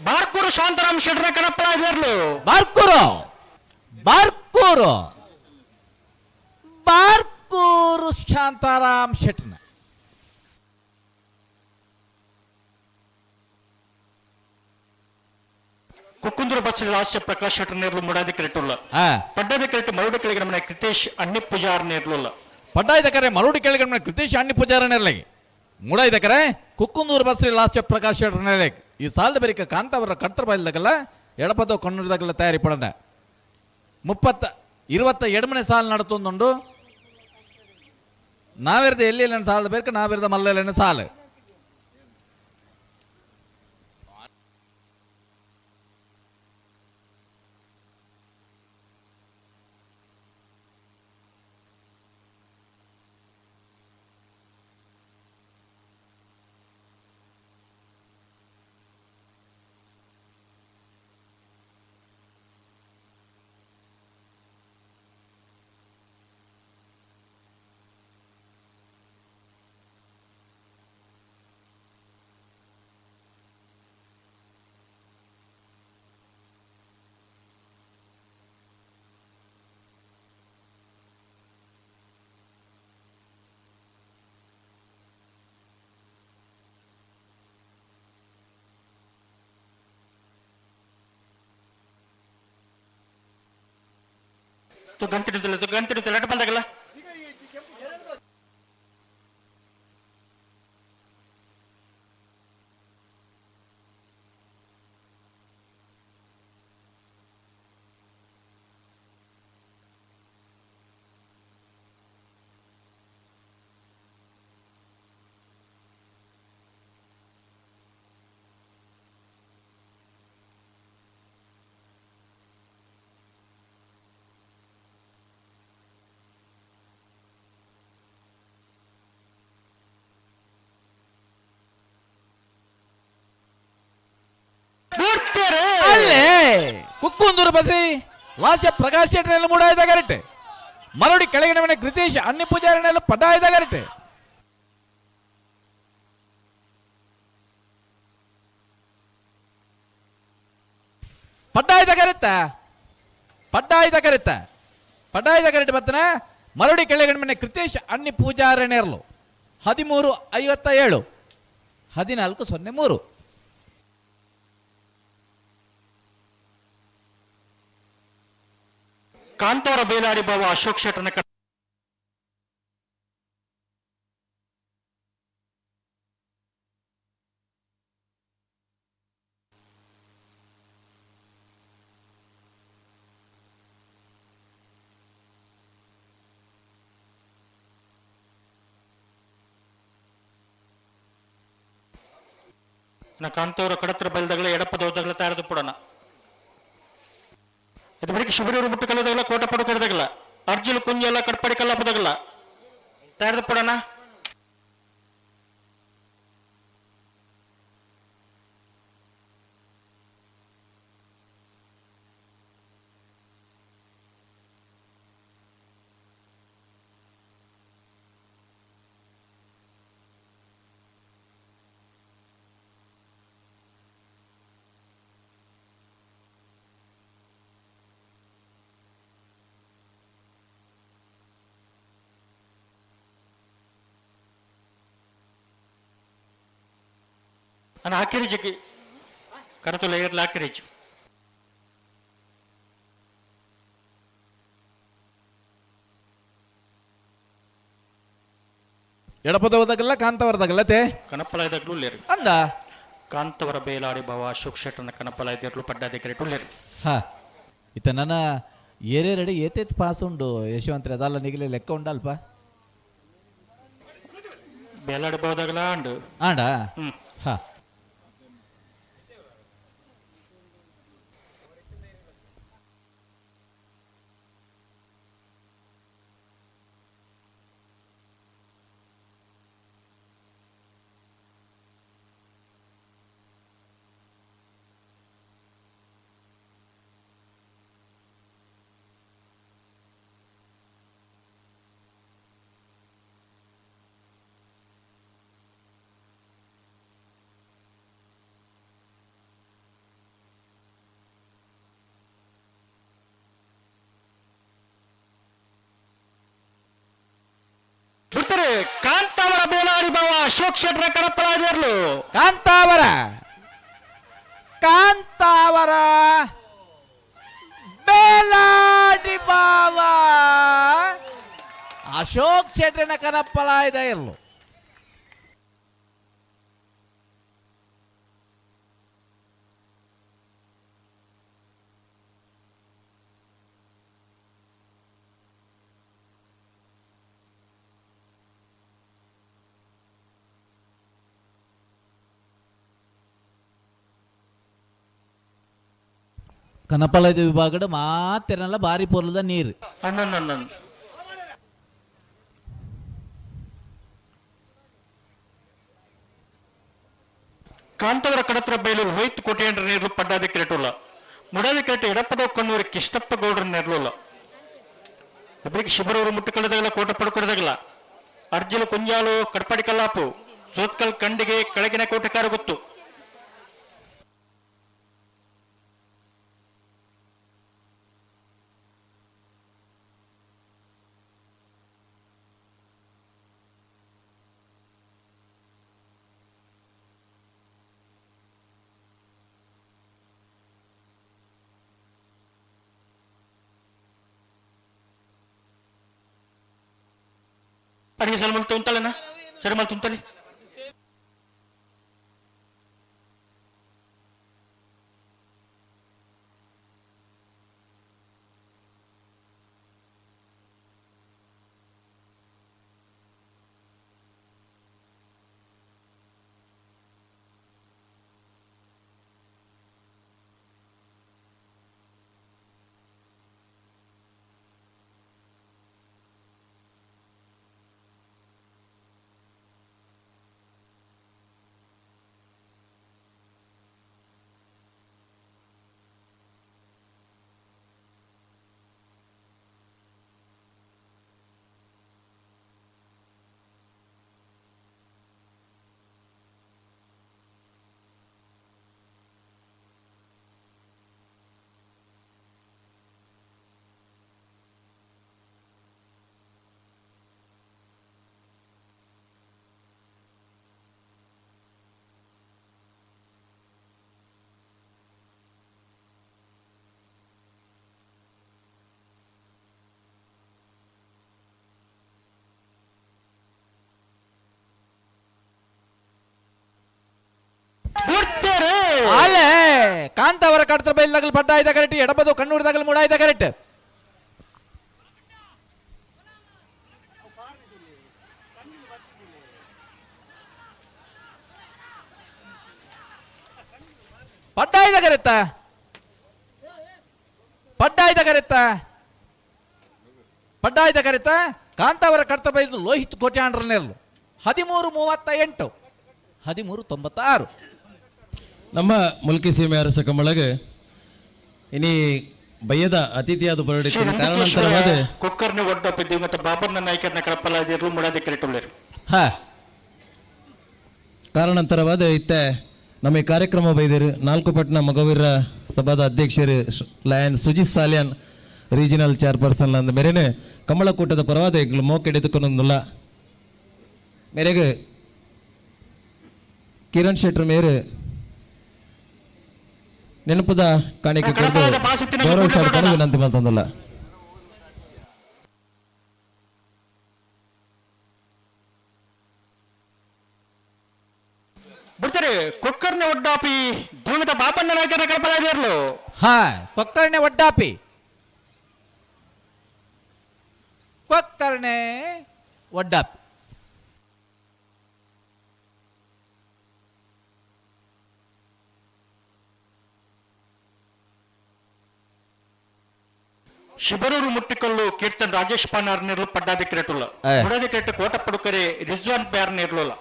ಬಾರ್ಕೂರು ಶಾಂತಾರಾಮ್ ಶೆಟ್ರ ಕಣಪ್ಪಳ ಇದ್ರಲು ಬಾರ್ಕೂರು ಬಾರ್ಕೂರು ಬಾರ್ಕೂರು ಶಾಂತಾರಾಮ್ ಶೆಟ್ನ ಕುಕ್ಕುಂದೂರು ಬಸ್ ಲಾಸ್ಯ ಪ್ರಕಾಶ್ ಶೆಟ್ರ ನೇರ್ಲು ಮುಡಾದಿ ಕ್ರೆಟುಲ್ಲ ಪಡ್ಡದ ಕ್ರೆಟ್ ಮರುಡಿ ಕೆಳಗೆ ನಮ್ಮನೆ ಕೃತೇಶ್ ಅಣ್ಣಿ ಪೂಜಾರ್ ನೇರ್ಲುಲ್ಲ ಪಡ್ಡಾಯ್ದ ಕರೆ ಮರುಡಿ ಕೆಳಗೆ ನಮ್ಮನೆ ಕೃತೇಶ್ ಅಣ್ಣಿ ಪೂಜಾರ ನೇರ್ಲೆಗೆ ಮೂಡಾಯ್ದ ಕರೆ ಕುಕ್ಕುಂದೂರು ಬಸ್ ಲಾಸ್ಯ ಪ್ರಕಾಶ್ ಶೆಟ್ರ ನೇರ್ಲೆಗೆ ಈ ಸಾಲದ ಬರಿಕ ಕಾಂತಾವರ ಕಟ್ಟರ ಬಯಲ್ದಾಗಲ್ಲ ಎಡಪದ ಕಣ್ಣೂರಿದಾಗಲ್ಲ ತಯಾರಿ ಪಡಂಡ 27 ಸಾಲು ನಡತೊಂದುಂಡು ನಾವಿರದ ಎಲ್ಲಿ ಸಾಲದ ಬೇಕ ನಾವಿರದ ಮಲ್ಲ ಸಾಲು ಗಂಟಿಡುತ್ತಿಲ್ಲ ಎಡ ಬಂದಾಗಲ್ಲ ಅಲ್ಲೇ ಕುಕ್ಕುಂದೂರು ಬಸ್ರಿ ಲಾಸ್ಯ ಪ್ರಕಾಶ್ ಶೆಟ್ರನೆಲ್ಲ ಮೂಡಾಯ್ದ ಕರೆಕ್ಟ್ ಮರಡಿ ಕೆಳಗಿನ ಮನೆ ಕೃತೇಶ್ ಅಣ್ಣಿ ಪೂಜಾರನೆಲ್ಲ ಪಡ್ಡಾಯ್ದ ಕರೆಕ್ಟ್ ಪಡ್ಡಾಯ್ದ ಕರೆಕ್ಟ್ ಬತ್ತನ ಮರಡಿ ಕೆಳಗಿನ ಮನೆ ಕೃತೇಶ್ ಅಣ್ಣಿ ಪೂಜಾರನೆರ್ಲು 13:57 14:03 ಕಾಂತಾವರ ಬೇಲಾಡಿ ಬಾವ ಅಶೋಕ್ ಶೆಟ್ಟರ್ನ ಕಾಂತಾವರ ಕಡತ್ರ ಬಯಲ್ದಾಗಲ ಎಡಪದ ಹೋದಾಗಲ ತಯಾರದ ಪುಡಣ ಇದು ಬರೀ ಶಿಬಿರೂರು ಮುಟ್ಟು ಕಲ್ಲದಾಗಲ್ಲ ಕೋಟ ಪಡು ಕರೆದಾಗಲ್ಲ ಅರ್ಜುಲ್ ಕುಂಜೆಲ್ಲ ಕಟ್ಪಡಿ ಕಲ್ಲಪ್ಪದಾಗಲ್ಲ ತಯಾರದ ಪುಡಣ ನಾನು ಹಾಕಿರಿಜಿಗೆ ಕರತುಲ ಏರ್ಲ ಹಾಕಿರಿಜು ಎಡಪದ ಹೋದಾಗಲ್ಲ ಕಾಂತಾವರದಾಗಲ್ಲ ತೇ ಕನಪಲ ಇದಾಗಲೂ ಲೇರು ಅಂದ ಕಾಂತವರ ಬೇಲಾಡಿ ಬಾವ ಅಶೋಕ್ ಶೆಟ್ಟರ್ನ ಕನಪಲ ಇದ್ದಾಗಲೂ ಪಡ್ಡಾದಿ ಕರೆಟು ಲೇರು ಹಾ ಇತ್ತ ನನ್ನ ಏರೇರಡಿ ಏತೇತ್ ಪಾಸ್ ಉಂಡು ಯಶವಂತ್ರಿ ಅದಲ್ಲ ನಿಗಲಿ ಲೆಕ್ಕ ಉಂಡಲ್ಪ ಬೇಲಾಡಿ ಬಾವದಾಗಲ್ಲ ಅಂಡು ಆಂಡ ಹಾ ಕಾಂತಾವರ ಬೇಲಾಡಿ ಬಾವ ಅಶೋಕ್ ಶೆಟ್ರ ಕಡಪಳಾದಿರ್ಲು ಕಾಂತಾವರ ಬೇಲಾಡಿ ಬಾವ ಅಶೋಕ್ ಶೆಟ್ರಿನ ಕನಪ್ಪಲಾಯ್ದ ಇರ್ಲು. ಕನಪಲದ ವಿಭಾಗದ ಮಾತೆನಲ್ಲ ಬಾರಿ ಪೊರ್ಲದ ನೀರು ಅಣ್ಣ ಕಾಂತವರ ಕಡತ್ರ ಬೈಲೂರು ಹೋಯ್ತು ಕೋಟೆಯಂಡ್ರ ನೀರ್ಲು ಪಡ್ಡಾದಿ ಕಿರಟುಲ್ಲ ಮುಡಾದಿ ಕಿರಟ ಎಡಪದ ಕಣ್ಣೂರು ಕಿಷ್ಟಪ್ಪ ಗೌಡ್ರ ನೆರ್ಲುಲ್ಲ ಒಬ್ಬರಿಗೆ ಶಿಬರವರು ಮುಟ್ಟುಕೊಳ್ಳದಾಗಲ್ಲ ಕೋಟ ಪಡ್ಕೊಡದಾಗಲ್ಲ ಅರ್ಜುನ ಕುಂಜಾಲು ಕಡ್ಪಾಡಿ ಕಲ್ಲಾಪು ಸೋತ್ಕಲ್ ಕಂಡಿಗೆ ಕೆಳಗಿನ ಕೋಟೆಕಾರ ಗೊತ್ತು ಅಡಿಗೆ ಸಲ ಮಲ್ ತುಂತಲೆನಾ ಸರಿ ಮಲ್ ತುಂತಲಿ ಅಲ್ಲೇ ಕಾಂತಾವರ ಕಡತ್ರ ಬೈಲಾಗಲು ಪಡ್ಡಾಯ್ದ ಕರೆಕ್ಟ್ ಎಡಬದು ಕಣ್ಣೂರಿದಾಗಲು ಮೂಡಾಯ್ದ ಕರೆಕ್ಟ್ ಪಡ್ಡಾಯ್ದ ಕರೆತ್ತ ಕಾಂತಾವರ ಕಡತ್ರ ಬೈದು ಲೋಹಿತ್ ಕೋಟ್ಯಾಂಡ್ರನೆಲ್ಲು 13:38 13:96 ನಮ್ಮ ಮುಲ್ಕಿ ಸೀಮೆ ಅರಸ ಕಮಳಗೆ ಇನಿ ಬಯ್ಯದ ಅತಿಥಿಯಾದ ಬರಡಿಕೆ ಕಾರಣಾಂತರವಾದ ಕುಕ್ಕರ್ನ ಒಡ್ಡಪ್ಪಿದ್ದೀವಿ ಮತ್ತು ಬಾಬರ್ನ ನಾಯಕರನ್ನ ಕಳಪಲಾದಿರು ಮುಡಾದಿ ಕಿರಟುಳ್ಳರು ಕಾರಣಾಂತರವಾದ ಇತ್ತೆ ನಮ್ಮ ಈ ಕಾರ್ಯಕ್ರಮ ಬೈದಿರು ನಾಲ್ಕುಪಟ್ನ ಮಗವೀರ ಸಭಾದ ಅಧ್ಯಕ್ಷರು lion Sujith Saliyan regional chairperson ಅಂದ ಮೇರೆನೆ ಕಮಲಕೂಟದ ಪರವಾದ ಈಗಲೂ ಮೋಕೆಡೆದುಕೊಂಡೊಂದಿಲ್ಲ ಮೇರೆಗೆ ಕಿರಣ್ ಶೆಟ್ರ್ ಮೇರೆ ನೆನಪದ ಕಾಣಿಕೆ ಗೌರವ ಸಭೆ ವಿನಂತಿ ಮಾಡ್ತಂದಲ್ಲ ಬಿಡ್ತಾರೆ ಕುಕ್ಕರ್ನ ಒಡ್ಡಾಪಿ ಧೂಮದ ಬಾಪಣ್ಣ ನಾಯಕರ ಕಳಪಲಾದಿರ್ಲು ಕೊಕ್ಕರ್ಣೆ ಒಡ್ಡಾಪಿ ಶಿಬರೂರು ಮುಟ್ಟಿಕಲ್ಲು ಕೀರ್ತನ್ ರಾಜೇಶ್ ಪಾನಾರ್ ನಿರ್ಲು ಪಡ್ಡಾದಿ ಕಿರಟುಲ್ಲ ಮುಡಾದಿ ಕಿರಟ ಕೋಟ ಪಡುಕರೆ ರಿಜ್ವಾನ್ ಬ್ಯಾರ್ ನಿರ್ಲುಲ್ಲ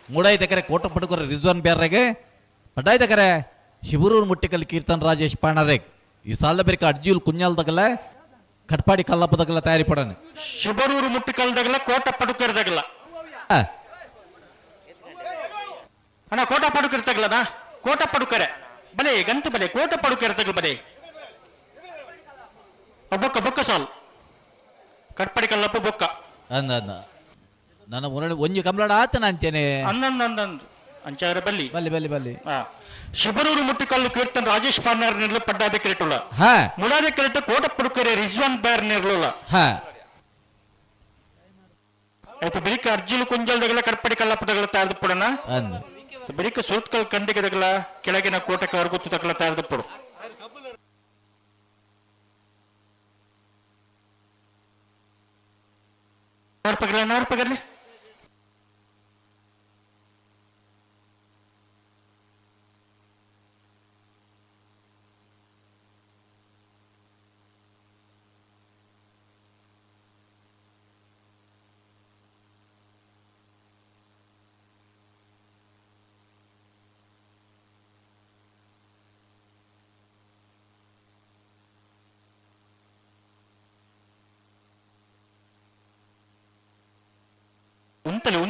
ಮೂಡಾಯ್ದಕರೆ ಕೋಟ ಪಡುಕರೆ ರಿಜ್ವಾನ್ ಬ್ಯಾರ್ರೆಗೆ ಪಡ್ಡಾಯ್ದಕರೆ ಶಿಬರೂರು ಮುಟ್ಟಿಕಲ್ ಕೀರ್ತನ್ ರಾಜೇಶ್ ಪಾಣಾರೆಗ್ ಈ ಸಾಲ ಬೇರೆ ಅರ್ಜುಲ್ ಕುഞ്ഞಾಲ್ದಾಗಲ್ಲ ಕಟ್ಪಾಡಿ ಕಲ್ಲಪ್ಪದಾಗಲ್ಲ ತಯಾರಿ ಪಡನೆ ಶಿಬರೂರು ಮುಟ್ಟಿಕಲ್ದಾಗಲ್ಲ ಕೋಟ ಪಡುಕರ್ದಾಗಲ್ಲ ಅಣ್ಣ ಕೋಟ ಪಡುಕಿರ್ತಾಗಲ್ಲನಾ ಕೋಟ ಪಡುಕರೆ ಬಲೆ ಗಂತು ಬಲೆ ಕೋಟ ಪಡುಕಿರ್ತಾಗಲ್ಲ ಬಲೆ ಬೊಕ್ಕ ಸಾಲ್ ಕಟ್ಪಾಡಿ ಕಲ್ಲಪ್ಪ ಬೊಕ್ಕ ಅಂದ ನನ್ನ ಒಂಜಿ ಕಂಬಳಡ ಆತನ ಅಂಚೇನೆ ಅಂದಂದು ಅಂಚಾರ ಬಲ್ಲಿ ಬಲ್ಲಿ ಬಲ್ಲಿ ಬಲ್ಲಿ ಶಿಬರೂರು ಮುಟ್ಟಿಕಲ್ಲು ಕೀರ್ತನ್ ರಾಜೇಶ್ ಪಾರ್ನರ್ ನಿರ್ಲು ಪಡ್ಡಾದ ಕ್ರಿಕೆಟುಲ ಹಾ ಮುಡಾದ ಕ್ರಿಕೆಟ್ ಕೋಟ ಪುಡುಕರೆ ರಿಜ್ವಾನ್ ಬೇರ್ ನಿರ್ಲುಲ ಹಾ ಆಯ್ತು ಬಿರಿಕ ಅರ್ಜುಲು ಕುಂಜಲ್ದಗಲ ಕಡ್ಪಡಿ ಕಲ್ಲಪ್ಪದಗಳ ತಾರ್ದು ಪುಡನ ಅಂದ್ ಬಿರಿಕ ಸುತ್ಕಲ್ ಕಂಡಿಗದಗಲ ಕೆಳಗಿನ ಕೋಟಕ್ಕೆ ಅರ್ಗುತ್ತು ತಗಲ ತಾರ್ದು ಪುಡು ನಾರ್ಪಗರ್ಲೆ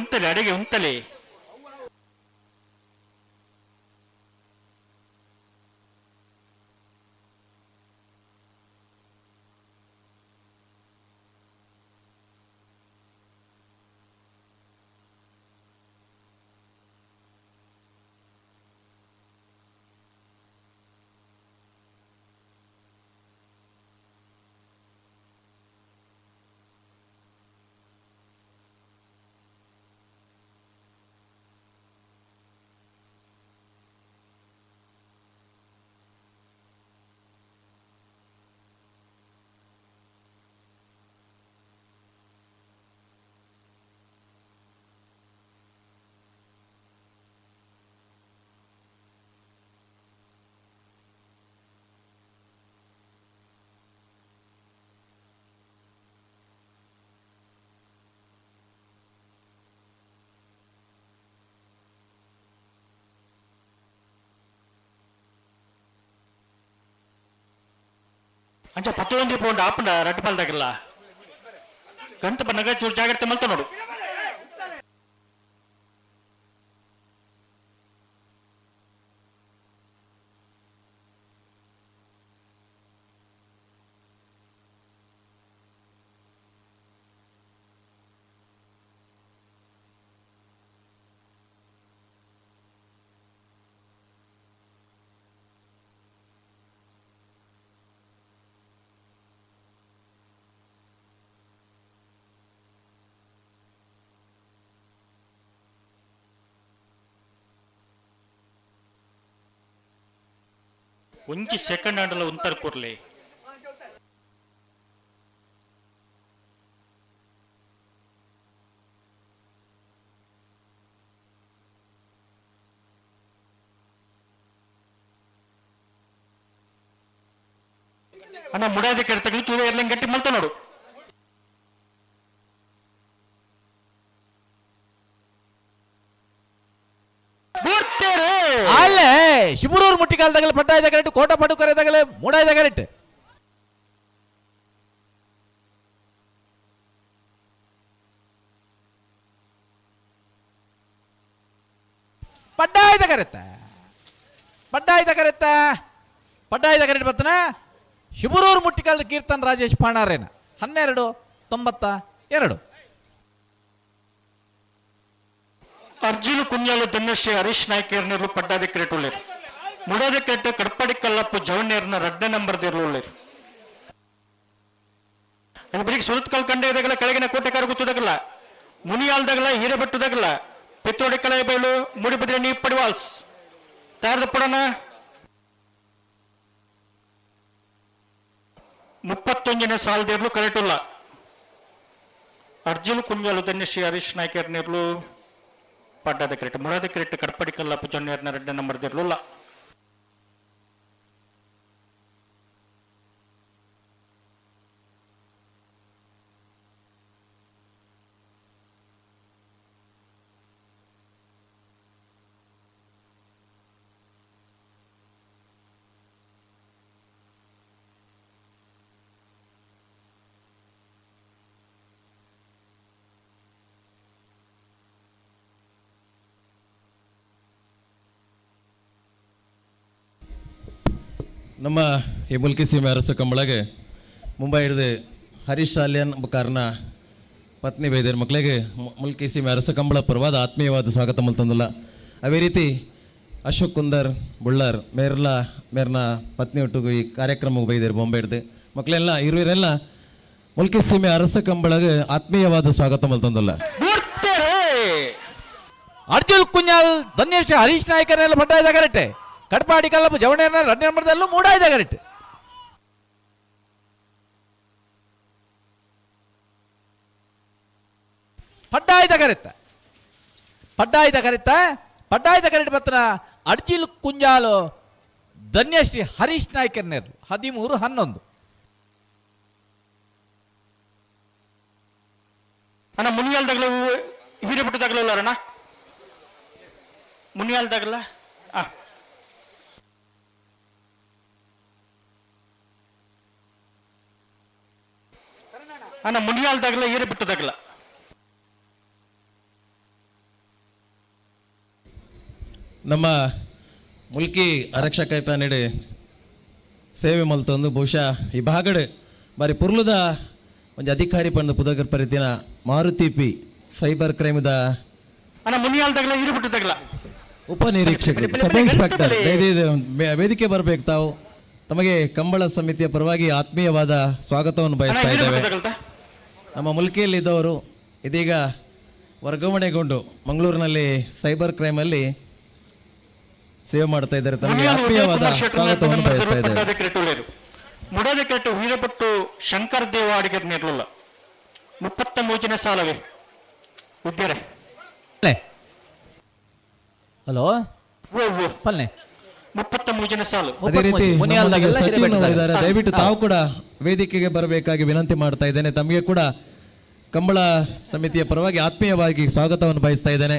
ಉಂತಲೆ ಅಡಿಗೆ ಉಂತಲೆ ಅಂಚ ಪತ್ತೊಂದು ಪೌಂಡ್ ಆಪಂಡ ರಡ್ಪಾಲ್ದಾಗಿಲ್ಲ ಗಂತ ಬನ್ನಗ ಚೂರು ಜಾಗ್ರತೆ ಮಲ್ತ ನೋಡು ಒಂಜಿ ಸೆಕೆಂಡ್ ಹ್ಯಾಂಡಲ್ ಉಂತರ್ ಪೂರ್ಲಿ ಅಣ್ಣ ಮುಡಾದ ಕೆರೆತಗಳು ಚೂರು ಎರ್ಲಿಂಗ್ ಗಟ್ಟಿ ಮಲ್ತ ನೋಡು ಅಲ್ಲೇ ಶಿಬರೂರು ಮುಟ್ಟಿಕಾಲದಾಗಲೇ ಪಟ್ಟಾಯ್ದ ಕರೆಕ್ಟ್ ಕೋಟ ಪಡು ಕರೆದಾಗಲೇ ಮೂಡಾಯ್ದ ಕರೆಕ್ಟ್ ಪಡ್ಡಾಯ್ದ ಕರೆಕ್ಟ್ ಬತ್ತನ ಶಿಬರೂರು ಮುಟ್ಟಿಕಾಲದ ಕೀರ್ತನ್ ರಾಜೇಶ್ ಪಾಣಾರೇನ 12-92 ಅರ್ಜುನ ಕುಂಜಾಲು ಧನುಶ್ರೀ ಹರೀಶ್ ನಾಯ್ಕರ್ನರು ಪಡ್ಡಾದ ಕ್ರಿಕೆಟ್ ಉಳ್ಳೇರು ಮುಡಾದ ಕ್ರಿಕೆಟ್ ಕಡ್ಪಾಡಿ ಕಲ್ಲಪ್ಪು ಜವನ್ನೇರ್ನ 2ನೇ ನಂಬರ್ ಉಳ್ಳೇರು ಬರೀಕ್ ಸುರತ್ಕಲ್ ಕಂಡೆದಾಗಲ ಕೆಳಗಿನ ಕೋಟೆ ಕರಗುತ್ತದಾಗಲ್ಲ ಮುನಿಯಾಲ್ದಾಗಲ ಹಿರೇಬೆಟ್ಟದಾಗಲ್ಲ ಪಿತ್ತೋಡಿ ಕಲೆ ಬಯಲು ಮುಡಿಬಿದ್ರೆ ನೀ ಪಡಿವಾಲ್ಸ್ ತಯಾರದ ಪಡೋಣ 31ನೇ ಸಾಲದಿರ್ಲು ಕರೆಕ್ಟ್ ಇಲ್ಲ ಅರ್ಜುನ ಕುಂಜಾಲು ಧನುಶ್ರೀ ಹರೀಶ್ ನಾಯ್ಕರ್ನರು ಪಡ್ಡಾದ ಕ್ರಿಕೆಟ್ ಮುಡಾದ ಕ್ರಿಕೆಟ್ ಕಡ್ಪಡಿ ಕಲ್ಲಪ್ಪು ಜವನ್ನೇರ್ನ 2ನೇ ನಂಬರ್ ಇರಲಿಲ್ಲ ನಮ್ಮ ಈ ಮುಲ್ಕಿ ಸೀಮೆ ಅರಸು ಕಂಬಳಗೆ ಮುಂಬೈ ಹಿಡಿದು ಹರೀಶ್ ಶಾಲಿಯನ್ ಬುಕಾರ್ನ ಪತ್ನಿ ಬೈದೇರು ಮಕ್ಕಳಿಗೆ ಮುಲ್ಕಿ ಸೀಮೆ ಅರಸ ಕಂಬಳ ಪರವಾದ ಆತ್ಮೀಯವಾದ ಸ್ವಾಗತ ಮಲ್ತಂದಿಲ್ಲ. ಅದೇ ರೀತಿ ಅಶೋಕ್ ಕುಂದರ್ ಬುಳ್ಳರ್ ಮೇರ್ನ ಪತ್ನಿ ಒಟ್ಟಿಗೂ ಈ ಕಾರ್ಯಕ್ರಮಕ್ಕೆ ಬೈದೇರು ಬೊಂಬೆ ಹಿಡ್ದು ಮಕ್ಕಳೆಲ್ಲ ಇರುವರೆಲ್ಲ ಮುಲ್ಕಿ ಸೀಮೆ ಅರಸ ಕಂಬಳಗೆ ಆತ್ಮೀಯವಾದ ಸ್ವಾಗತ ಮಲ್ತಂದಿಲ್ಲ. ಅರ್ಜುನ್ ಕುಂಜಾಲ್ ಧನ್ಯೇಶ್ ಹರೀಶ್ ನಾಯ್ಕನೆಲ್ಲ ಪಟ್ಟಾಯ್ದ ಕರೆಕ್ಟೆ ಕಡಪಾಡಿ ಕಲ್ಲಪ್ಪ ಜವಣೇನ 2 ನಂಬರ್ದಲ್ಲೂ ಮೂಡಾಯ್ದ ಕರೆಕ್ಟ್. ಪಡ್ಡಾಯ್ದ ಕರೆಕ್ಟ್ ಪತ್ರ ಅರ್ಜಿಲ್ ಕುಂಜಾಲು ಧನ್ಯಶ್ರೀ ಹರೀಶ್ ನಾಯ್ಕರ್ನೇರು 13-11. ಅಣ್ಣ ಮುನಿಯಾಲ್ದಾಗಲ ಹಿರೇಬಿಟ್ಟದಾಗಲ್ಲ ಅಣ್ಣ ಮುನಿಯಾಲ್ದಾಗಲ್ಲ ಅಣ್ಣ ಮುನಿಯಾಲ್ದಾಗಲ್ಲ ಹಿರೇಬಿಟ್ಟದಾಗಲ್ಲ. ನಮ್ಮ ಮುಲ್ಕಿ ಆರಕ್ಷಕ ನೀಡಿ ಸೇವೆ ಮಲ್ತಂದು ಬಹುಶಃ ಈ ಭಾಗಡ್ ಬಾರಿ ಪುರ್ಲದ ಒಂದು ಅಧಿಕಾರಿ ಪಂಡ ಪುದಕರ್ ಪರಿತಿನ ಮಾರುತಿ ಪಿ ಸೈಬರ್ ಕ್ರೈಮ್ದ ಉಪನಿರೀಕ್ಷಕರು ಸಬ್ ಇನ್ಸ್ಪೆಕ್ಟರ್ ವೇದಿಕೆ ಬರಬೇಕು. ತಾವು ತಮಗೆ ಕಂಬಳ ಸಮಿತಿಯ ಪರವಾಗಿ ಆತ್ಮೀಯವಾದ ಸ್ವಾಗತವನ್ನು ಬಯಸ್ತಾ ಇದ್ದೇವೆ. ನಮ್ಮ ಮುಲ್ಕಿಯಲ್ಲಿದ್ದವರು ಇದೀಗ ವರ್ಗಾವಣೆಗೊಂಡು ಮಂಗಳೂರಿನಲ್ಲಿ ಸೈಬರ್ ಕ್ರೈಮಲ್ಲಿ ಸೇವೆ ಮಾಡ್ತಾ ಇದ್ದಾರೆ. ತಮಗೆ ಆತ್ಮೀಯವಾದ ಸ್ವಾಗತವನ್ನು ಬಯಸ್ತಾ ಇದ್ದೇವೆ. ಮುಡದಕೆಟ್ಟು ಹೀರಪಟ್ಟು ಶಂಕರ್ ದೇವ ಅಡಿಗೆ ನಿರ್ಲಿಲ್ಲ 33 ಸಾಲವೇ ಉದ್ದರೆ. ಹಲೋ ಪಲ್ಲೆ 33 ಸಾಲು. ಅದೇ ರೀತಿ ಸಚಿನ್ ಅವರಿದ್ದಾರೆ. ದಯವಿಟ್ಟು ತಾವು ಕೂಡ ವೇದಿಕೆಗೆ ಬರಬೇಕಾಗಿ ವಿನಂತಿ ಮಾಡ್ತಾ ಇದ್ದೇನೆ. ತಮಗೆ ಕೂಡ ಕಂಬಳ ಸಮಿತಿಯ ಪರವಾಗಿ ಆತ್ಮೀಯವಾಗಿ ಸ್ವಾಗತವನ್ನು ಬಯಸ್ತಾ ಇದ್ದೇನೆ.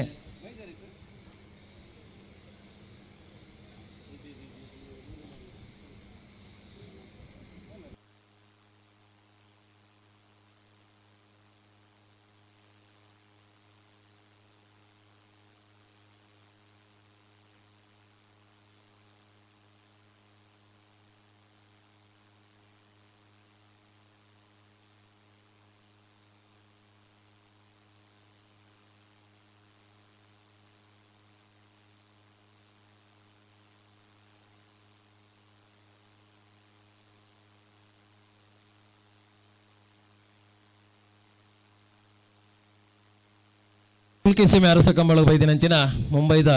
ಮುಲ್ಕಿ ಸೀಮೆ ಅರಸ ಕಂಬಳ ಬೈದಿನಂಚಿನ ಮುಂಬೈದ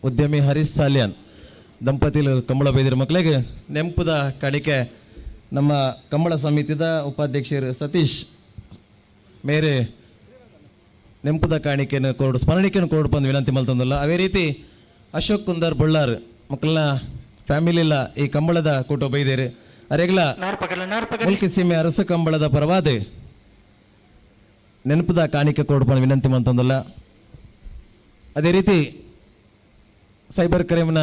ಉದ್ಯಮಿ ಹರೀಶ್ ಸಾಲ್ಯಾನ್ ದಂಪತಿಲು ಕಂಬಳ ಬೈದಿರ ಮಕ್ಕಳಿಗೆ ನೆಂಪುದ ಕಾಣಿಕೆ ನಮ್ಮ ಕಂಬಳ ಸಮಿತಿದ ಉಪಾಧ್ಯಕ್ಷರು ಸತೀಶ್ ಮೇರೆ ನೆಂಪುದ ಕಾಣಿಕೆಯನ್ನು ಕೋರ್ಡು ಸ್ಮರಣಿಕೆಯನ್ನು ಕೋರ್ಡು ಬಂದು ವಿನಂತಿ ಮಲ್ತಂದಿಲ್ಲ. ಅದೇ ರೀತಿ ಅಶೋಕ್ ಕುಂದರ್ ಬಳ್ಳಾರ್ ಮಕ್ಕಳನ್ನ ಫ್ಯಾಮಿಲಿಲ್ಲ ಈ ಕಂಬಳದ ಕೂಟ ಬೈದೇರು ಅರೆಗ್ಲ ಮುಲ್ಕಿ ಸೀಮೆ ಅರಸ ಕಂಬಳದ ಪರವಾದ ನೆನಪದ ಕಾಣಿಕೆ ಕೋರ್ಡು ಬಂದು ವಿನಂತಿ ಮಲ್ತಂದಿಲ್ಲ. ಅದೇ ರೀತಿ ಸೈಬರ್ ಕ್ರೈಮ್ನ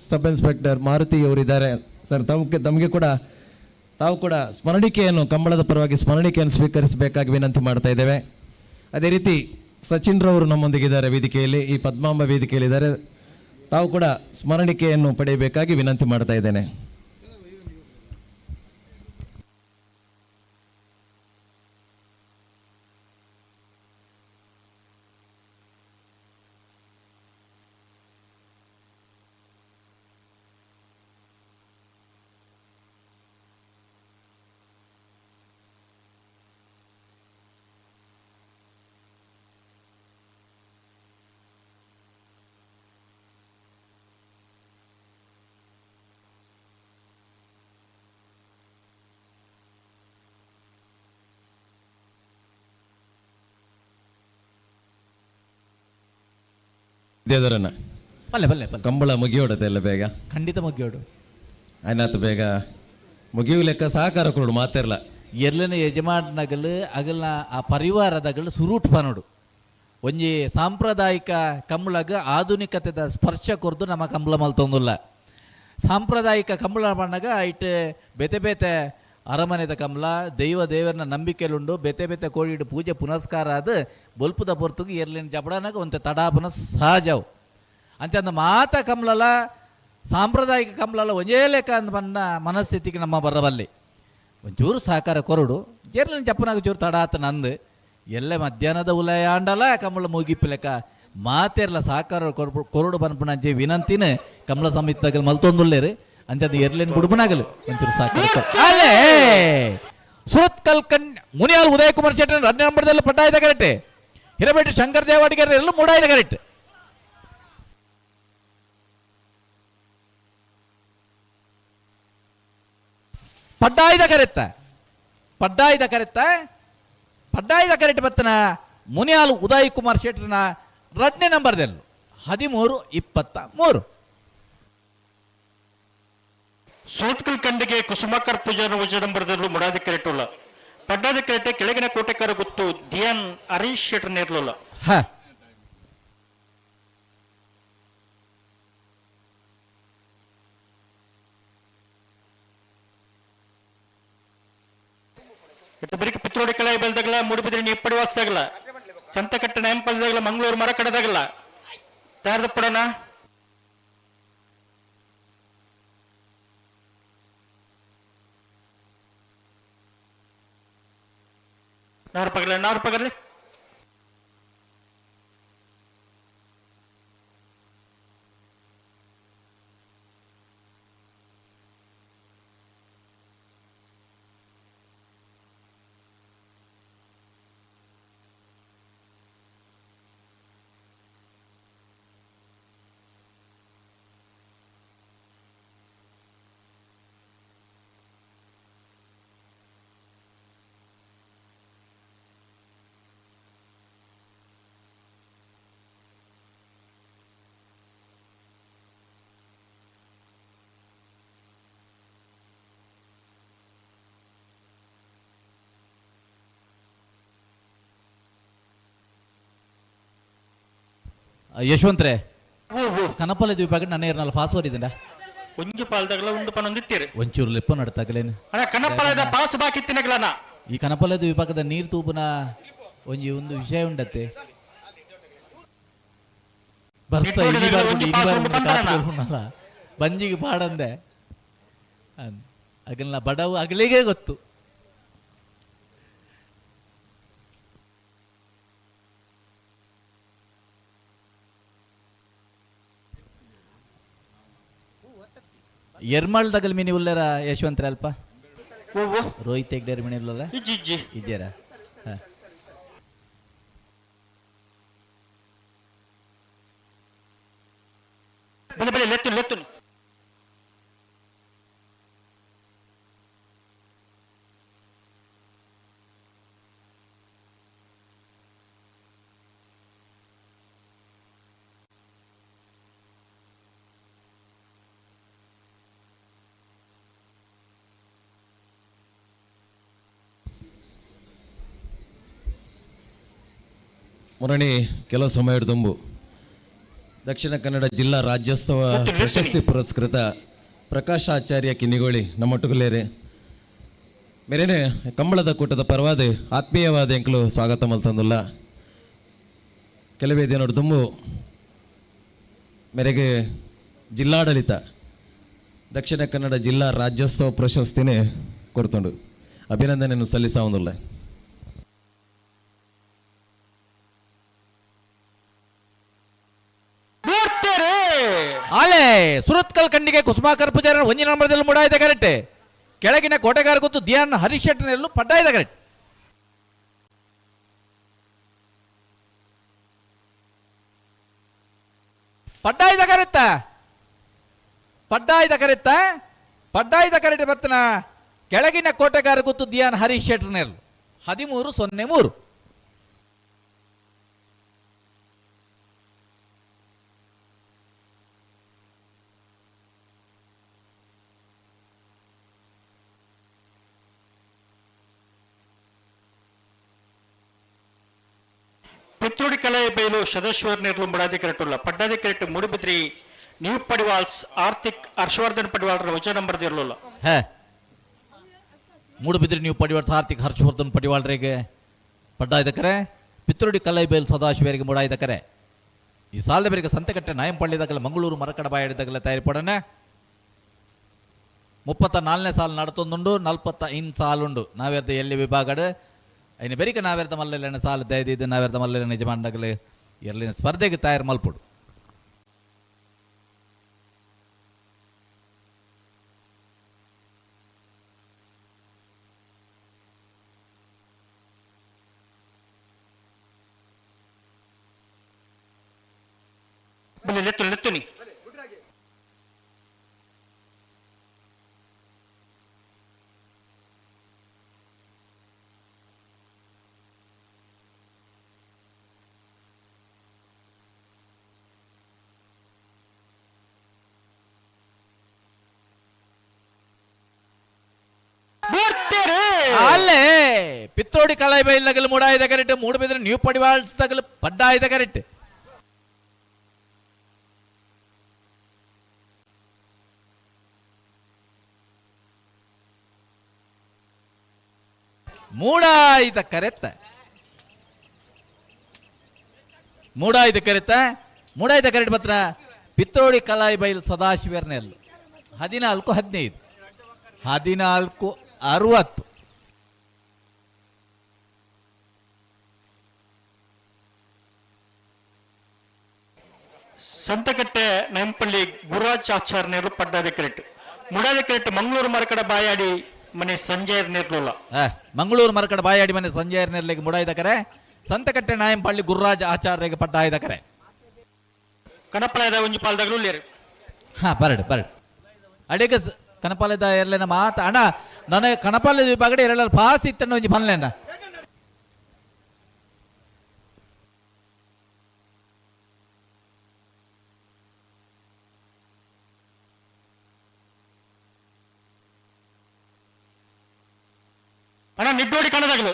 ಸಬ್ ಇನ್ಸ್ಪೆಕ್ಟರ್ ಮಾರುತಿ ಅವರಿದ್ದಾರೆ. ಸರ್ ತಮಗೆ ಕೂಡ ತಾವು ಕೂಡ ಸ್ಮರಣಿಕೆಯನ್ನು ಕಂಬಳದ ಪರವಾಗಿ ಸ್ಮರಣಿಕೆಯನ್ನು ಸ್ವೀಕರಿಸಬೇಕಾಗಿ ವಿನಂತಿ ಮಾಡ್ತಾ ಇದ್ದೇವೆ. ಅದೇ ರೀತಿ ಸಚಿನ್ ರವರು ನಮ್ಮೊಂದಿಗಿದ್ದಾರೆ ವೇದಿಕೆಯಲ್ಲಿ, ಈ ಪದ್ಮಾಂಬ ವೇದಿಕೆಯಲ್ಲಿದ್ದಾರೆ. ತಾವು ಕೂಡ ಸ್ಮರಣಿಕೆಯನ್ನು ಪಡೆಯಬೇಕಾಗಿ ವಿನಂತಿ ಮಾಡ್ತಾ ಇದ್ದೇನೆ. ದೇವರನ್ನ ಕಂಬಳ ಮುಗಿಯೋಡತ್ತೆ ಎಲ್ಲ ಬೇಗ ಖಂಡಿತ ಮುಗಿಯೋಡು ಆಯ್ನಾತು ಬೇಗ ಮುಗಿಯು ಲೆಕ್ಕ ಸಹಕಾರ ಕೊಡು ಮಾತಿರಲ್ಲ ಎರ್ಲಿನ ಯಜಮಾನಗಲು ಅಗಲ್ನ ಆ ಪರಿವಾರದಗಳು ಸುರೂಟ್ ಪನೋಡು ಒಂಜಿ ಸಾಂಪ್ರದಾಯಿಕ ಕಂಬಳಗ ಆಧುನಿಕತೆದ ಸ್ಪರ್ಶ ಕೊರ್ದು ನಮ್ಮ ಕಂಬಳ ಮಲ್ತೊಂದುಲ್ಲ. ಸಾಂಪ್ರದಾಯಿಕ ಕಂಬಳ ಬಣ್ಣಗ ಇಟ್ಟು ಬೇತೆ ಬೇತೆ ಅರಮನೆದ ಕಂಬಳ ದೇವರನ್ನ ನಂಬಿಕೆಲುಂಡು ಬೇತೆ ಬೇತೆ ಕೋಡಿಡು ಪೂಜೆ ಪುನಸ್ಕಾರ ಅದು ಬೊಲ್ಪುದ ಪೊರ್ತುಗು ಎರ್ಲಿನ ಜಬಡನಾಗ ಒಂದು ತಡಾಪನ ಸಹಜವು ಅಂಚಂದ ಮಾತ ಕಂಬಳಲ ಸಾಂಪ್ರದಾಯಿಕ ಕಂಬಳಲ ಒಂಜೇ ಲೆಕ್ಕ ಅಂತ ಬಂದ ಮನಸ್ಥಿತಿಗೆ ನಮ್ಮ ಬರಬಲ್ಲಿ ಒಂಚೂರು ಸಹಕಾರ ಕೊರಡು ಜೇರ್ಲಿನ ಜಪ್ಪನಾಗ ಚೂರು ತಡ ಆತ ನಂದು ಎಲ್ಲ ಮಧ್ಯಾಹ್ನದ ಉಲಯಾಂಡಲ ಕಮಲ ಮುಗಿಪಿಲೆಕ ಮಾತೆರ್ಲ ಸಾಕಾರ ಕೊರಡು ಪನ್ಪುನಂಚೆ ವಿನಂತಿನ ಕಮಲ ಸಮಿತಿದಾಗ ಮಲ್ತೊಂದುಲ್ಲೇರು ಅಂಚದ ಎರ್ಲೇನ್ ಬುಡುಬನಾಗಲು ಒಂಚೂರು ಸಾಕಾರ ಅಲ್ಲೇ ಸುರತ್ ಕಲ್ಕನ್ ಮುನಿಯಾಲ್ ಉದಯ ಕುಮಾರ್ ಶೆಟ್ಟಿ 2 ನಂಬರ್ದಲ್ಲಿ ಪಟ್ಟಾಯ್ದ ಕರೆಕ್ಟ್ ಹಿರಬೇಟು ಶಂಕರ್ ದೇವಾಡಿಗರ ಎಲ್ಲ ಮೂಡಾಯ್ದ ಕರೆಕ್ಟ್ ಪಡ್ಡಾಯ್ದ ಕರೆಕ್ಟ್ ಬತ್ತನ ಮುನಿಯಾಲ್ ಉದಯ್ ಕುಮಾರ್ ಶೆಟ್ರನ 2 ನಂಬರ್ದಲ್ಲೂ 13-23 ಸೋತ್ಕಲ್ ಕಂಡಿಗೆ ಕುಸುಮಾಕರ್ ಪೂಜಾರ ವಜ ನಂಬರ್ದಲ್ಲೂ ಮುಡಾದಿ ಕೆರೆಟ್ ಉಳ್ಳ ಪಡ್ಡಾದಿ ಕೆರೆಟೆ ಕೆಳಗಿನ ಕೋಟೆಕಾರ ಗೊತ್ತು ದಿಯಾನ್ ಹರೀಶ್ ಶೆಟ್ರ್ ನೇರ್ಲುಲ್ಲ ಹ ಬರೀಕ್ ಪಿತ್ರೋಡಿ ಕಲಾಯಿ ಬೆಲ್ದಾಗಲ್ಲ ಮೂಡುಬಿದ್ರಿ ಎಪ್ಪಡಿ ವಾಸದಾಗಲ್ಲ ಸಂತಕಟ್ಟ ನೆಂಪಲ್ದಾಗಲ್ಲ ಮಂಗಳೂರು ಮರ ಕಡದಾಗಲ್ಲ ತಯಾರದ ಪಡೋಣ ನಾರು ಪಗರ್ಲಿ ಯಶವಂತ್ರೆ ಕನಪಲ್ಲ ದ್ವೀಪ ನನ್ನ ಏರ್ನಲ್ಲ ಪಾಸ್ವರ್ಡ್ ಇದೆಂಡ ಒಂಜು ಪಾಲ್ದಾಗಲ್ಲ ಉಂಡು ಪನೊಂದಿತ್ತೀರಿ ಒಂಚೂರು ಲೆಪ್ಪ ನಡ್ತಾಗಲೇನು ಅಣ್ಣ ಕನಪಲದ ಪಾಸ್ ಬಾಕಿ ತಿನ್ನಗಲನ ಈ ಕನಪಲ್ಲ ದ್ವೀಪಕದ ನೀರು ತೂಪುನ ಒಂದು ವಿಷಯ ಉಂಡತ್ತೆ ಬರ್ಸ ಬಂಜಿಗೆ ಪಾಡಂದೆ ಅಗಲ್ನ ಬಡವು ಅಗಲಿಗೆ ಗೊತ್ತು ಎರ್ಮಾಳ್ದಾಗಲ್ ಮಿನಿ ಉಲ್ಲರ ಯಶವಂತರ ಅಲ್ಪ ರೋಹಿತ್ ಹೆಗ್ಡೇರ್ ಮಿನಿ ಉಲ್ಲಲ್ಲ ಇದ್ದೀರಾ ಲೆತ್ತು ಮುರಣಿ ಕೆಲವು ಸಮಯ ತುಂಬು ದಕ್ಷಿಣ ಕನ್ನಡ ಜಿಲ್ಲಾ ರಾಜ್ಯೋತ್ಸವ ಪ್ರಶಸ್ತಿ ಪುರಸ್ಕೃತ ಪ್ರಕಾಶ್ ಆಚಾರ್ಯ ಕಿನ್ನಿಗೋಳಿ ನಮ್ಮೊಟ್ಟುಗುಲೇರೆ ಮೇರೇನೆ ಕಂಬಳದ ಕೂಟದ ಪರವಾದ ಆತ್ಮೀಯವಾದ ಎಂಕಲು ಸ್ವಾಗತ ಮಲ್ತಂದುಲ್ಲ ಕೆಲವೇ ದಿನ ತುಂಬು ಮೇರೆಗೆ ಜಿಲ್ಲಾಡಳಿತ ದಕ್ಷಿಣ ಕನ್ನಡ ಜಿಲ್ಲಾ ರಾಜ್ಯೋತ್ಸವ ಪ್ರಶಸ್ತಿನೇ ಕೊಡ್ತುಂಡು ಅಭಿನಂದನೆಯನ್ನು ಸಲ್ಲಿಸಾವುದಿಲ್ಲ ಆಲೆ ಸುರತ್ಕಲ್ ಕಂಡಿಗೆ ಕುಸುಮಾಕರ್ ಪೂಜಾರ 1 ನಂಬರ್ದಲ್ಲಿ ಮುಡಾಯ್ದ ಕರೆಕ್ಟ್ ಕೆಳಗಿನ ಕೋಟೆಗಾರ ಗೊತ್ತು ದಿಯಾನ್ ಹರೀಶ್ ಶೆಟ್ರನೆಲ್ಲೂ ಪಡ್ಡಾಯ್ದ ಕರೆಕ್ಟ್ ಪಡ್ಡಾಯ್ದ ಕರೆಕ್ಟ್ ಬತ್ತನ ಕೆಳಗಿನ ಕೋಟೆಗಾರ ಗೊತ್ತು ದಿಯಾನ್ ಹರೀಶ್ ಶೆಟ್ರನೆಲ್ಲೂ 13-03 ಪಿತ್ತೂಡಿ ಕಲಾಯ ಬೈಲು ಸದಾಶಿವರ್ ನೇರ್ಲು ಮುಡಾದಿ ಕೆರೆಟುಲ್ಲ ಪಡ್ಡಾದಿ ಕೆರೆಟ್ ಮುಡುಬಿದ್ರಿ ನ್ಯೂ ಪಡಿವಾಲ್ಸ್ ಆರ್ಥಿಕ್ ಹರ್ಷವರ್ಧನ್ ಪಡಿವಾಳ್ರ ವಚ ನಂಬರ್ ಇರಲಿಲ್ಲ ಮೂಡುಬಿದ್ರಿ ನ್ಯೂ ಪಡಿವಾಳ್ಸ್ ಆರ್ಥಿಕ್ ಹರ್ಷವರ್ಧನ್ ಪಡಿವಾಳ್ರಿಗೆ ಪಡ್ಡಾಯ್ದ ಕರೆ ಪಿತ್ತೂಡಿ ಕಲಾಯ ಬೈಲು ಸದಾಶಿವರಿಗೆ ಮುಡಾಯ್ದ ಕರೆ ಈ ಸಾಲದ ಬೇರೆ ಸಂತೆಕಟ್ಟೆ ನಾಯಂಪಳ್ಳಿದಾಗಲ್ಲ ಮಂಗಳೂರು ಮರಕಡ ಬಾಯಡಿದಾಗಲ್ಲ ತಯಾರಿ ಪಡೋಣ 34ನೇ ಸಾಲು ನಡತೊಂದುಂಡು 45 ಸಾಲುಂಡು ನಾವೆರ್ದ ಎಲ್ಲಿ ವಿಭಾಗಡ್ అయిన ಬೆರಿಕ ನಾವೆರ್ತ ಮಲ್ಲೆನ ಸಾಲ ದಯದಿದ್ದು ನಾವೆರ್ತ ಮಲ್ಲೆನ ನಿಜ ಮಂಡಗಲು ಇರ್ಲಿನ ಸ್ಪರ್ಧೆಗೆ ತಯಾರು ಮಲ್ಪಡು. ಲೆತ್ತುನಿ ಅಲ್ಲೇ ಪಿತ್ರೋಡಿ ಕಲಾಯಿ ಬೈಲಗಲು ಮೂಡಾಯ್ದ ಕರೆಕ್ಟ್ ಮೂಡು ಬಿದ್ರೆ ನ್ಯೂ ಪಡಿವಾಳ್ಸ್ ತಗಲು ಪಡ್ಡಾಯ್ದ ಕರೆಕ್ಟ್ ಮೂಡಾಯ್ದ ಕರೆತ್ತ ಮೂಡಾಯ್ದ ಕರೆಕ್ಟ್ ಮಾತ್ರ ಪಿತ್ರೋಡಿ ಕಲಾಯಿ ಬೈಲ್ ಸದಾಶಿವರ್ನೆಲ್ಲ 14-15 14-60 ಸಂತಕಟ್ಟೆ ನೆಂಪಳ್ಳಿ ಗುರುರಾಜ್ ಆಚಾರ್ಯರು ಪಡ್ಡಾದ ಕ್ರೆಟ್ ಮುಡಾದ ಕ್ರೆಟ್ ಮಂಗಳೂರು ಮರಕಡ ಬಾಯಾಡಿ ಮನೆ ಸಂಜಯರ್ ನಿರ್ಲೋಲ ಮಂಗಳೂರು ಮರಕಡ ಬಾಯಾಡಿ ಮನೆ ಸಂಜಯರ್ ನಿರ್ಲಿಗೆ ಮುಡಾಯ್ದ ಕರೆ ಸಂತಕಟ್ಟೆ ನಾಯಂಪಳ್ಳಿ ಗುರುರಾಜ್ ಆಚಾರ್ಯಗೆ ಪಡ್ಡಾಯ್ದ ಕರೆ ಕಣಪಳದ ಒಂಜಿ ಪಾಲ್ದಾಗಲು ಉಳ್ಳೇರು ಬರಡು ಅಡಿಗೆ ಕನಪಾಲದ ಎರಲೇನ ಮಾತ ಅಣ್ಣ ನನಗೆ ಕನಪಾಲದ ವಿಭಾಗಡೆ ಎರಡ ಪಾಸ್ ಇತ್ತಣ್ಣ ಒಂಜಿ ಪನ್ಲೆನ ಅಣ್ಣ ನಿದ್ದೋಡಿ ಕಣದಾಗಲು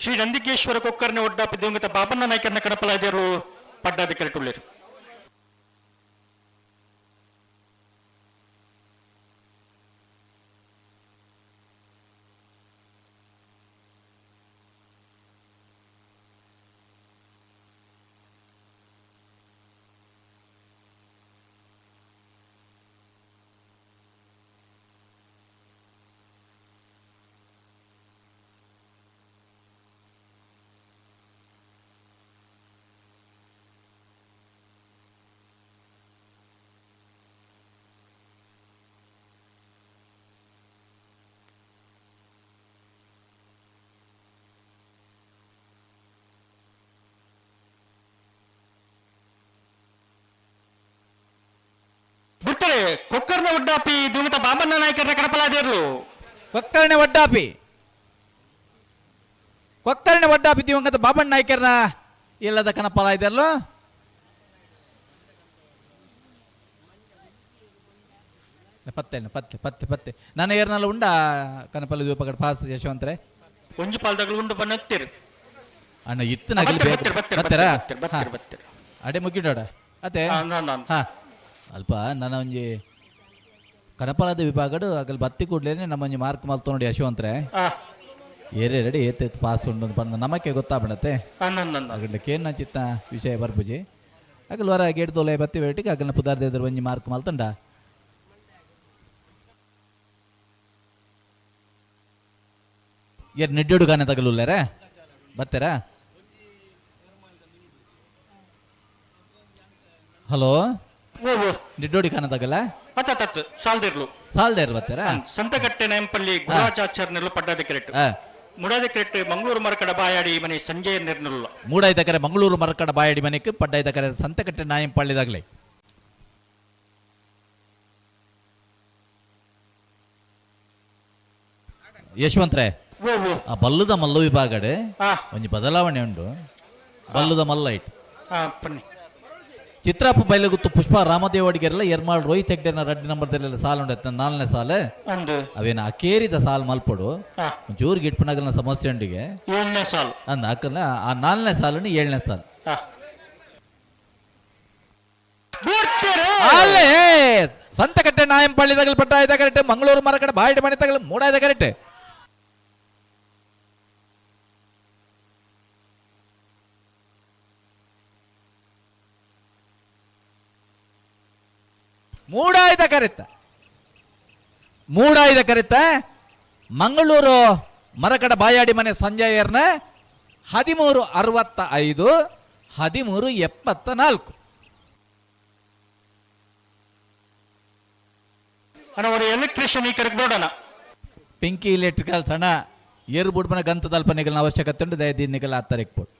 ಶ್ರೀ ನಂದಿಕೇಶ್ವರ ಕೊಕ್ಕರ್ನೆ ಒಡ್ಡಾಪಿ ದಿವಂಗತ ಬಾಬಣ್ಣ ನಾಯ್ಕರ್ನ ಕಣಪಲಾದ್ಯರು ಪಡ್ಡಾದ ಕೆರಟುಳ್ಳೇರು ಬಿಡ್ತಾರೆ ಕೊಕ್ಕರ್ನ ಒಡ್ಡಾಪಿ ದಿವಂಗತ ಬಾಬಣ್ಣ ನಾಯ್ಕರ್ನ ಕಣಪಲಾದ್ಯರು ಕೊಕ್ಕರ್ಣೆ ಒಡ್ಡಾಪಿ ದಿವಂಗತ ಬಾಬಣ್ಣ ನಾಯ್ಕರ್ನ ಇಲ್ಲದ ಕನಪಲ ಇದೆಯಲ್ಲೋ ಪತ್ತೆ ನನ್ನ ಏರ್ನಲ್ಲ ಉಂಡ ಕನಪಲ ದ್ವೀಪಗಡ ಪಾಸ್ ಯಶವಂತರೆ ಒಂಜಿ ಪಾಲ್ದಾಗಲು ಉಂಡು ಬನ್ನತ್ತೀರು ಅಣ್ಣ ಇತ್ತು ನಗಲಿ ಬತ್ತರ ಅಡೆ ಮುಗಿಡೋಡ ಅತ್ತೆ ಹಾ ಅಲ್ಪ ನನ್ನ ಒಂಜಿ ಕನಪಲದ ವಿಭಾಗಡು ಅಗಲ್ ಬತ್ತಿ ಕೂಡ್ಲೇನೆ ನಮ್ಮ ಒಂಜಿ ಮಾರ್ಕ್ ಮಲ್ತು ನೋಡಿ ಯಶವಂತರೆ ಏರೆರಡಿ ಏತ್ ಪಾಸ್ ಉಂಡು ಪಂಡ ನಮಕ್ಕೆ ಗೊತ್ತಾಗ್ಬಿಡತ್ತೆ ಅಗಡ್ಲಿಕ್ಕೆ ಏನು ಚಿತ್ತ ವಿಷಯ ಬರ್ಬುಜಿ ಅಗಲ್ ಹೊರ ಗೇಟ್ ತೋಲೆ ಬತ್ತಿ ಬೇಟಿಗೆ ಅಗಲ್ನ ಪುದಾರ್ದ ಒಂಜಿ ಮಾರ್ಕ್ ಮಲ್ತಂಡ ಏರ್ ನಿಡ್ಡೋಡು ಗಾನೆ ತಗಲುಲ್ಲಾರ ಬತ್ತೀರಾ ಹಲೋ ನಿಡ್ಡೋಡಿ ಖಾನ ತಗಲ್ಲ ಸಾಲ್ದೇರ್ಲು ಬತ್ತೀರಾ ಸಂತಕಟ್ಟೆ ನೆಂಪಲ್ಲಿ ಗುರುರಾಜಾಚಾರ್ಯರು ಪಡ್ಡಾದ ಕೆರೆಟ್ ಮುಡಾದ ಕೆರೆಟ್ ಮಂಗಳೂರು ಮರಕಡ ಬಾಯಾಡಿ ಮನೆ ಸಂಜಯ ನಿರ್ನಲ್ಲ ಮೂಡಾಯ್ದ ಕರೆ ಮಂಗಳೂರು ಮರಕಡ ಬಾಯಾಡಿ ಮನೆಗೆ ಪಡ್ಡಾಯ್ದ ಕರೆ ಸಂತಕಟ್ಟೆ ನಾಯಂಪಳ್ಳಿದಾಗ್ಲೆ ಯಶವಂತ್ರೆ ಆ ಬಲ್ಲುದ ಮಲ್ಲ ವಿಭಾಗಡೆ ಒಂಜಿ ಬದಲಾವಣೆ ಉಂಡು ಬಲ್ಲುದ ಮಲ್ಲ ಇಟ್ಟು ಚಿತ್ರಾಪ ಬೈಲಗುತ್ತು ಪುಷ್ಪ ರಾಮದೇವಡಿಗೆರೆಲ್ಲ ಎರ್ಮಾಳ್ ರೋಹಿತ್ ಹೆಗ್ಡೆನ ರಡ್ಡಿ ನಂಬರ್ದಲ್ಲೆಲ್ಲ ಸಾಲು ಉಂಡೆ 4ನೇ ಸಾಲು ಅವೇನ ಅಕೇರಿದ ಸಾಲು ಮಲ್ಪಡು ಒಂಚೂರು ಗಿಟ್ಪನಗಲ್ನ ಸಮಸ್ಯೆ ಉಂಡಿಗೆ 7ನೇ ಸಾಲು ಅಂದ ಅಕ್ಕನ ಆ 4ನೇ ಸಾಲು 7ನೇ ಸಾಲು ಅಲ್ಲೇ ಸಂತಕಟ್ಟೆ ನಾಯಂಪಳ್ಳಿ ತಗಲ್ ಪಟ್ಟಾಯ್ದ ಕರೆಕ್ಟ್ ಮಂಗಳೂರು ಮರಕಡೆ ಬಾಯಿಡಿ ಮನೆ ತಗಲ್ ಮೂಡಾಯ್ದ ಕರೆಕ್ಟ್ ಮೂಡಾಯ್ದ ಕರೆತ್ತ ಮೂಡಾಯ್ದ ಕರೆತ ಮಂಗಳೂರು ಮರಕಡ ಬಾಯಾಡಿ ಮನೆ ಸಂಜಯರ್ನ 1365 1374. ಅಣ್ಣ ಒಂದು ಎಲೆಕ್ಟ್ರಿಷಿಯನ್ ಈ ಕರೆಕ್ಟ್ ನೋಡೋಣ. ಪಿಂಕಿ ಇಲೆಕ್ಟ್ರಿಕಲ್ಸ್ ಹಣ ಏರು ಬುಡ್ಪನ ಗಂತದಲ್ಪ ನಿಗಲ ಅವಶ್ಯಕತೆ ಉಂಟು ದಯದಿ ನಿಗಲ ಹತ್ತರಕ್ಕೆ ಪೋಟ್.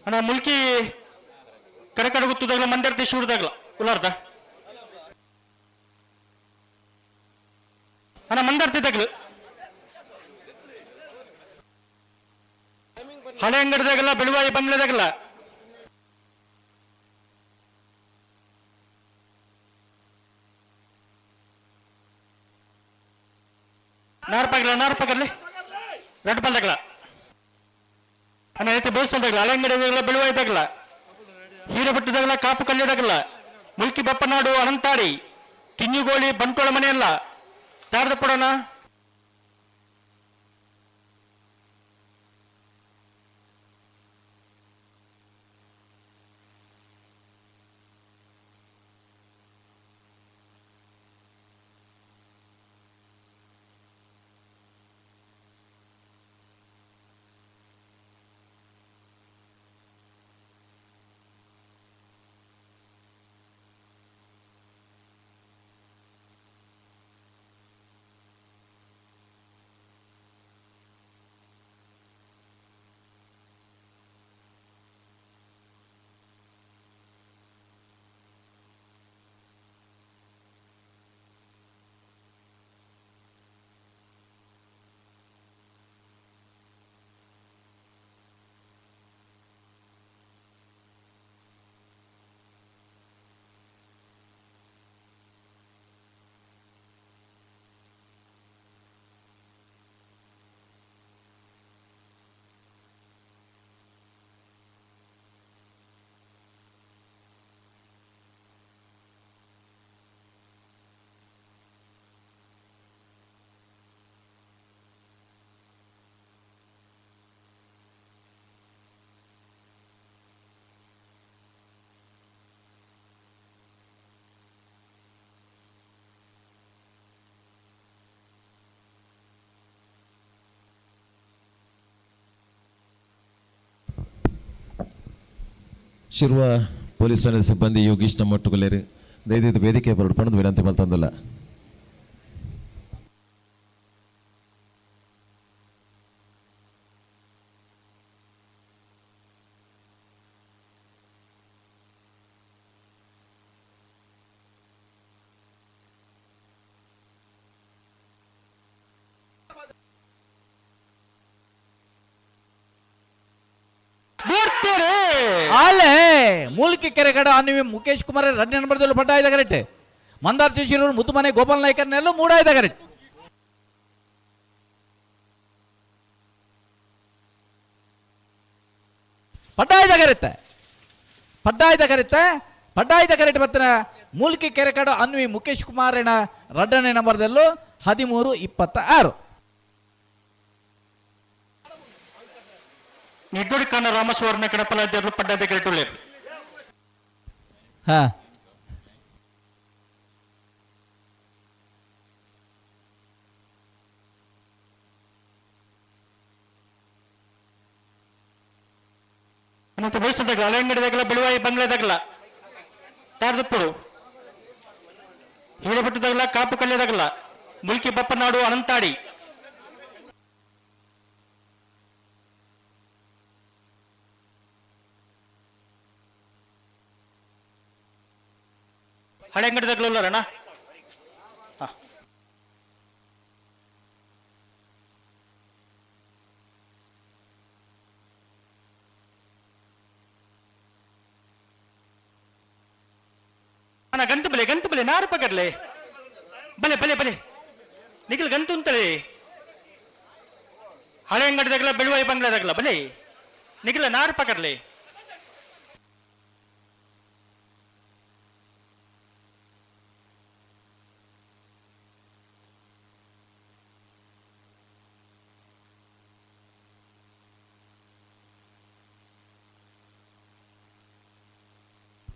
ಅಣ್ಣ ಮುಲ್ಕಿ ಕರೆಕಡ ಗೊತ್ತದಾಗಲ ಮಂಡ್ಯರ್ತಿ ಶೂಡ್ದಾಗಲ ಉಲಾರ್ದ ಅಣ್ಣ ಮಂದರ್ತಿದ್ದಾಗಲು ಹಳೆ ಅಂಗಡಿದಾಗಲ್ಲ ಬೆಳುವಾಯಿ ಬಂಗ್ಲೆದಾಗಲ್ಲ ನಾರ್ಪಾಗಲಿ ರೆಡ್ ಬಾಲ್ದಾಗಲ್ಲ ಅಣ್ಣ ಐತೆ ಬೇಸಲ್ದಾಗಲ್ಲ ಹಳೆ ಅಂಗಡಿದಾಗಲ್ಲ ಬೆಳುವಾಯಿದಾಗಲ್ಲ ಹೀರಬಟ್ಟದಾಗಲ್ಲ ಕಾಪು ಕಲ್ಯದಾಗಲ್ಲ ಮುಲ್ಕಿ ಬಪ್ಪನಾಡು ಅನಂತಾಡಿ ಕಿಂಜುಗೋಳಿ ಬಂಟ್ವಾಳ ಮನೆಯಲ್ಲ ಯಾರ್ದು ಕೊಡೋಣ. ಶಿರ್ವ ಪೊಲೀಸ್ ಠಾಣೆ ಸಿಬ್ಬಂದಿ ಯೋಗೀಶ್ ನಮ್ಮೊಟ್ಟುಗೊಳ್ಳೆರು ದಯವಿಟ್ಟು ವೇದಿಕೆ ಬರಡು ಪಣದ ವಿನಂತಿ ಮಲ್ತಂದಿಲ್ಲ. ಆಲೆ ಮೂಲಿಕೆ ಕೆರೆಗಡ ನೀವು ಮುಖೇಶ್ ಕುಮಾರ್ ರಡ್ಡಿ ನಂಬರ್ದಲ್ಲೂ ಪಟ್ಟಾಯ್ದ ಕರೆಕ್ಟ್. ಮಂದಾರ್ ಜೋಶಿರವರು ಮುತ್ತುಮನೆ ಗೋಪಾಲ್ ನಾಯ್ಕರ್ನೆಲ್ಲೂ ಮೂಡಾಯ್ದ ಕರೆಕ್ಟ್. ಪಟ್ಟಾಯ್ದ ಕರೆಕ್ಟ್ ಬತ್ತನ ಮೂಲಿಕೆ ಕೆರೆಕಡ ಅನ್ವಿ ಮುಖೇಶ್ ಕುಮಾರನ ರಡ್ಡನೇ ನಂಬರ್ದಲ್ಲೂ 1326. ನಿಡ್ಡೋಡಿ ಕಾನ ರಾಮಸ್ವಾರನ ಕಡಪಲಾದ್ಯರು ಪಡ್ಡಾದ ಕರೆಕ್ಟ್. ಹಾ ಅನಂತ ಬಯಸದಾಗಲ್ಲ ಹಳೆ ಅಂಗಡಿದಾಗಲ್ಲ ಬೆಳುವಾಯಿ ಬಂಗ್ಲೆದಾಗಲ್ಲ ತಾರ್ದಪ್ಪರು ಹೀರಬಟ್ಟದಾಗಲ್ಲ ಕಾಪು ಕಲ್ಯದಾಗಲ್ಲ ಮುಲ್ಕಿ ಬಪ್ಪನಾಡು ಅನಂತಾಡಿ ಹಳೆ ಅಂಗಡಿದಾಗಲ್ಲ ಅಣ್ಣ ಗಂತು ಬಲೆ ನಾರು ಪಕರ್ಲೆ ಬಲೆ ನಿಖಿಲ್ ಗಂತು ಅಂತಲೇ ಹಳೆ ಅಂಗಡಿದಾಗಲ್ಲ ಬೆಳುವಾಯಿ ಬಂಗ್ಲಾದಾಗಲ್ಲ ಬಲೆ ನಿಖಿಲ ನಾರು ಪಕರ್ಲೆ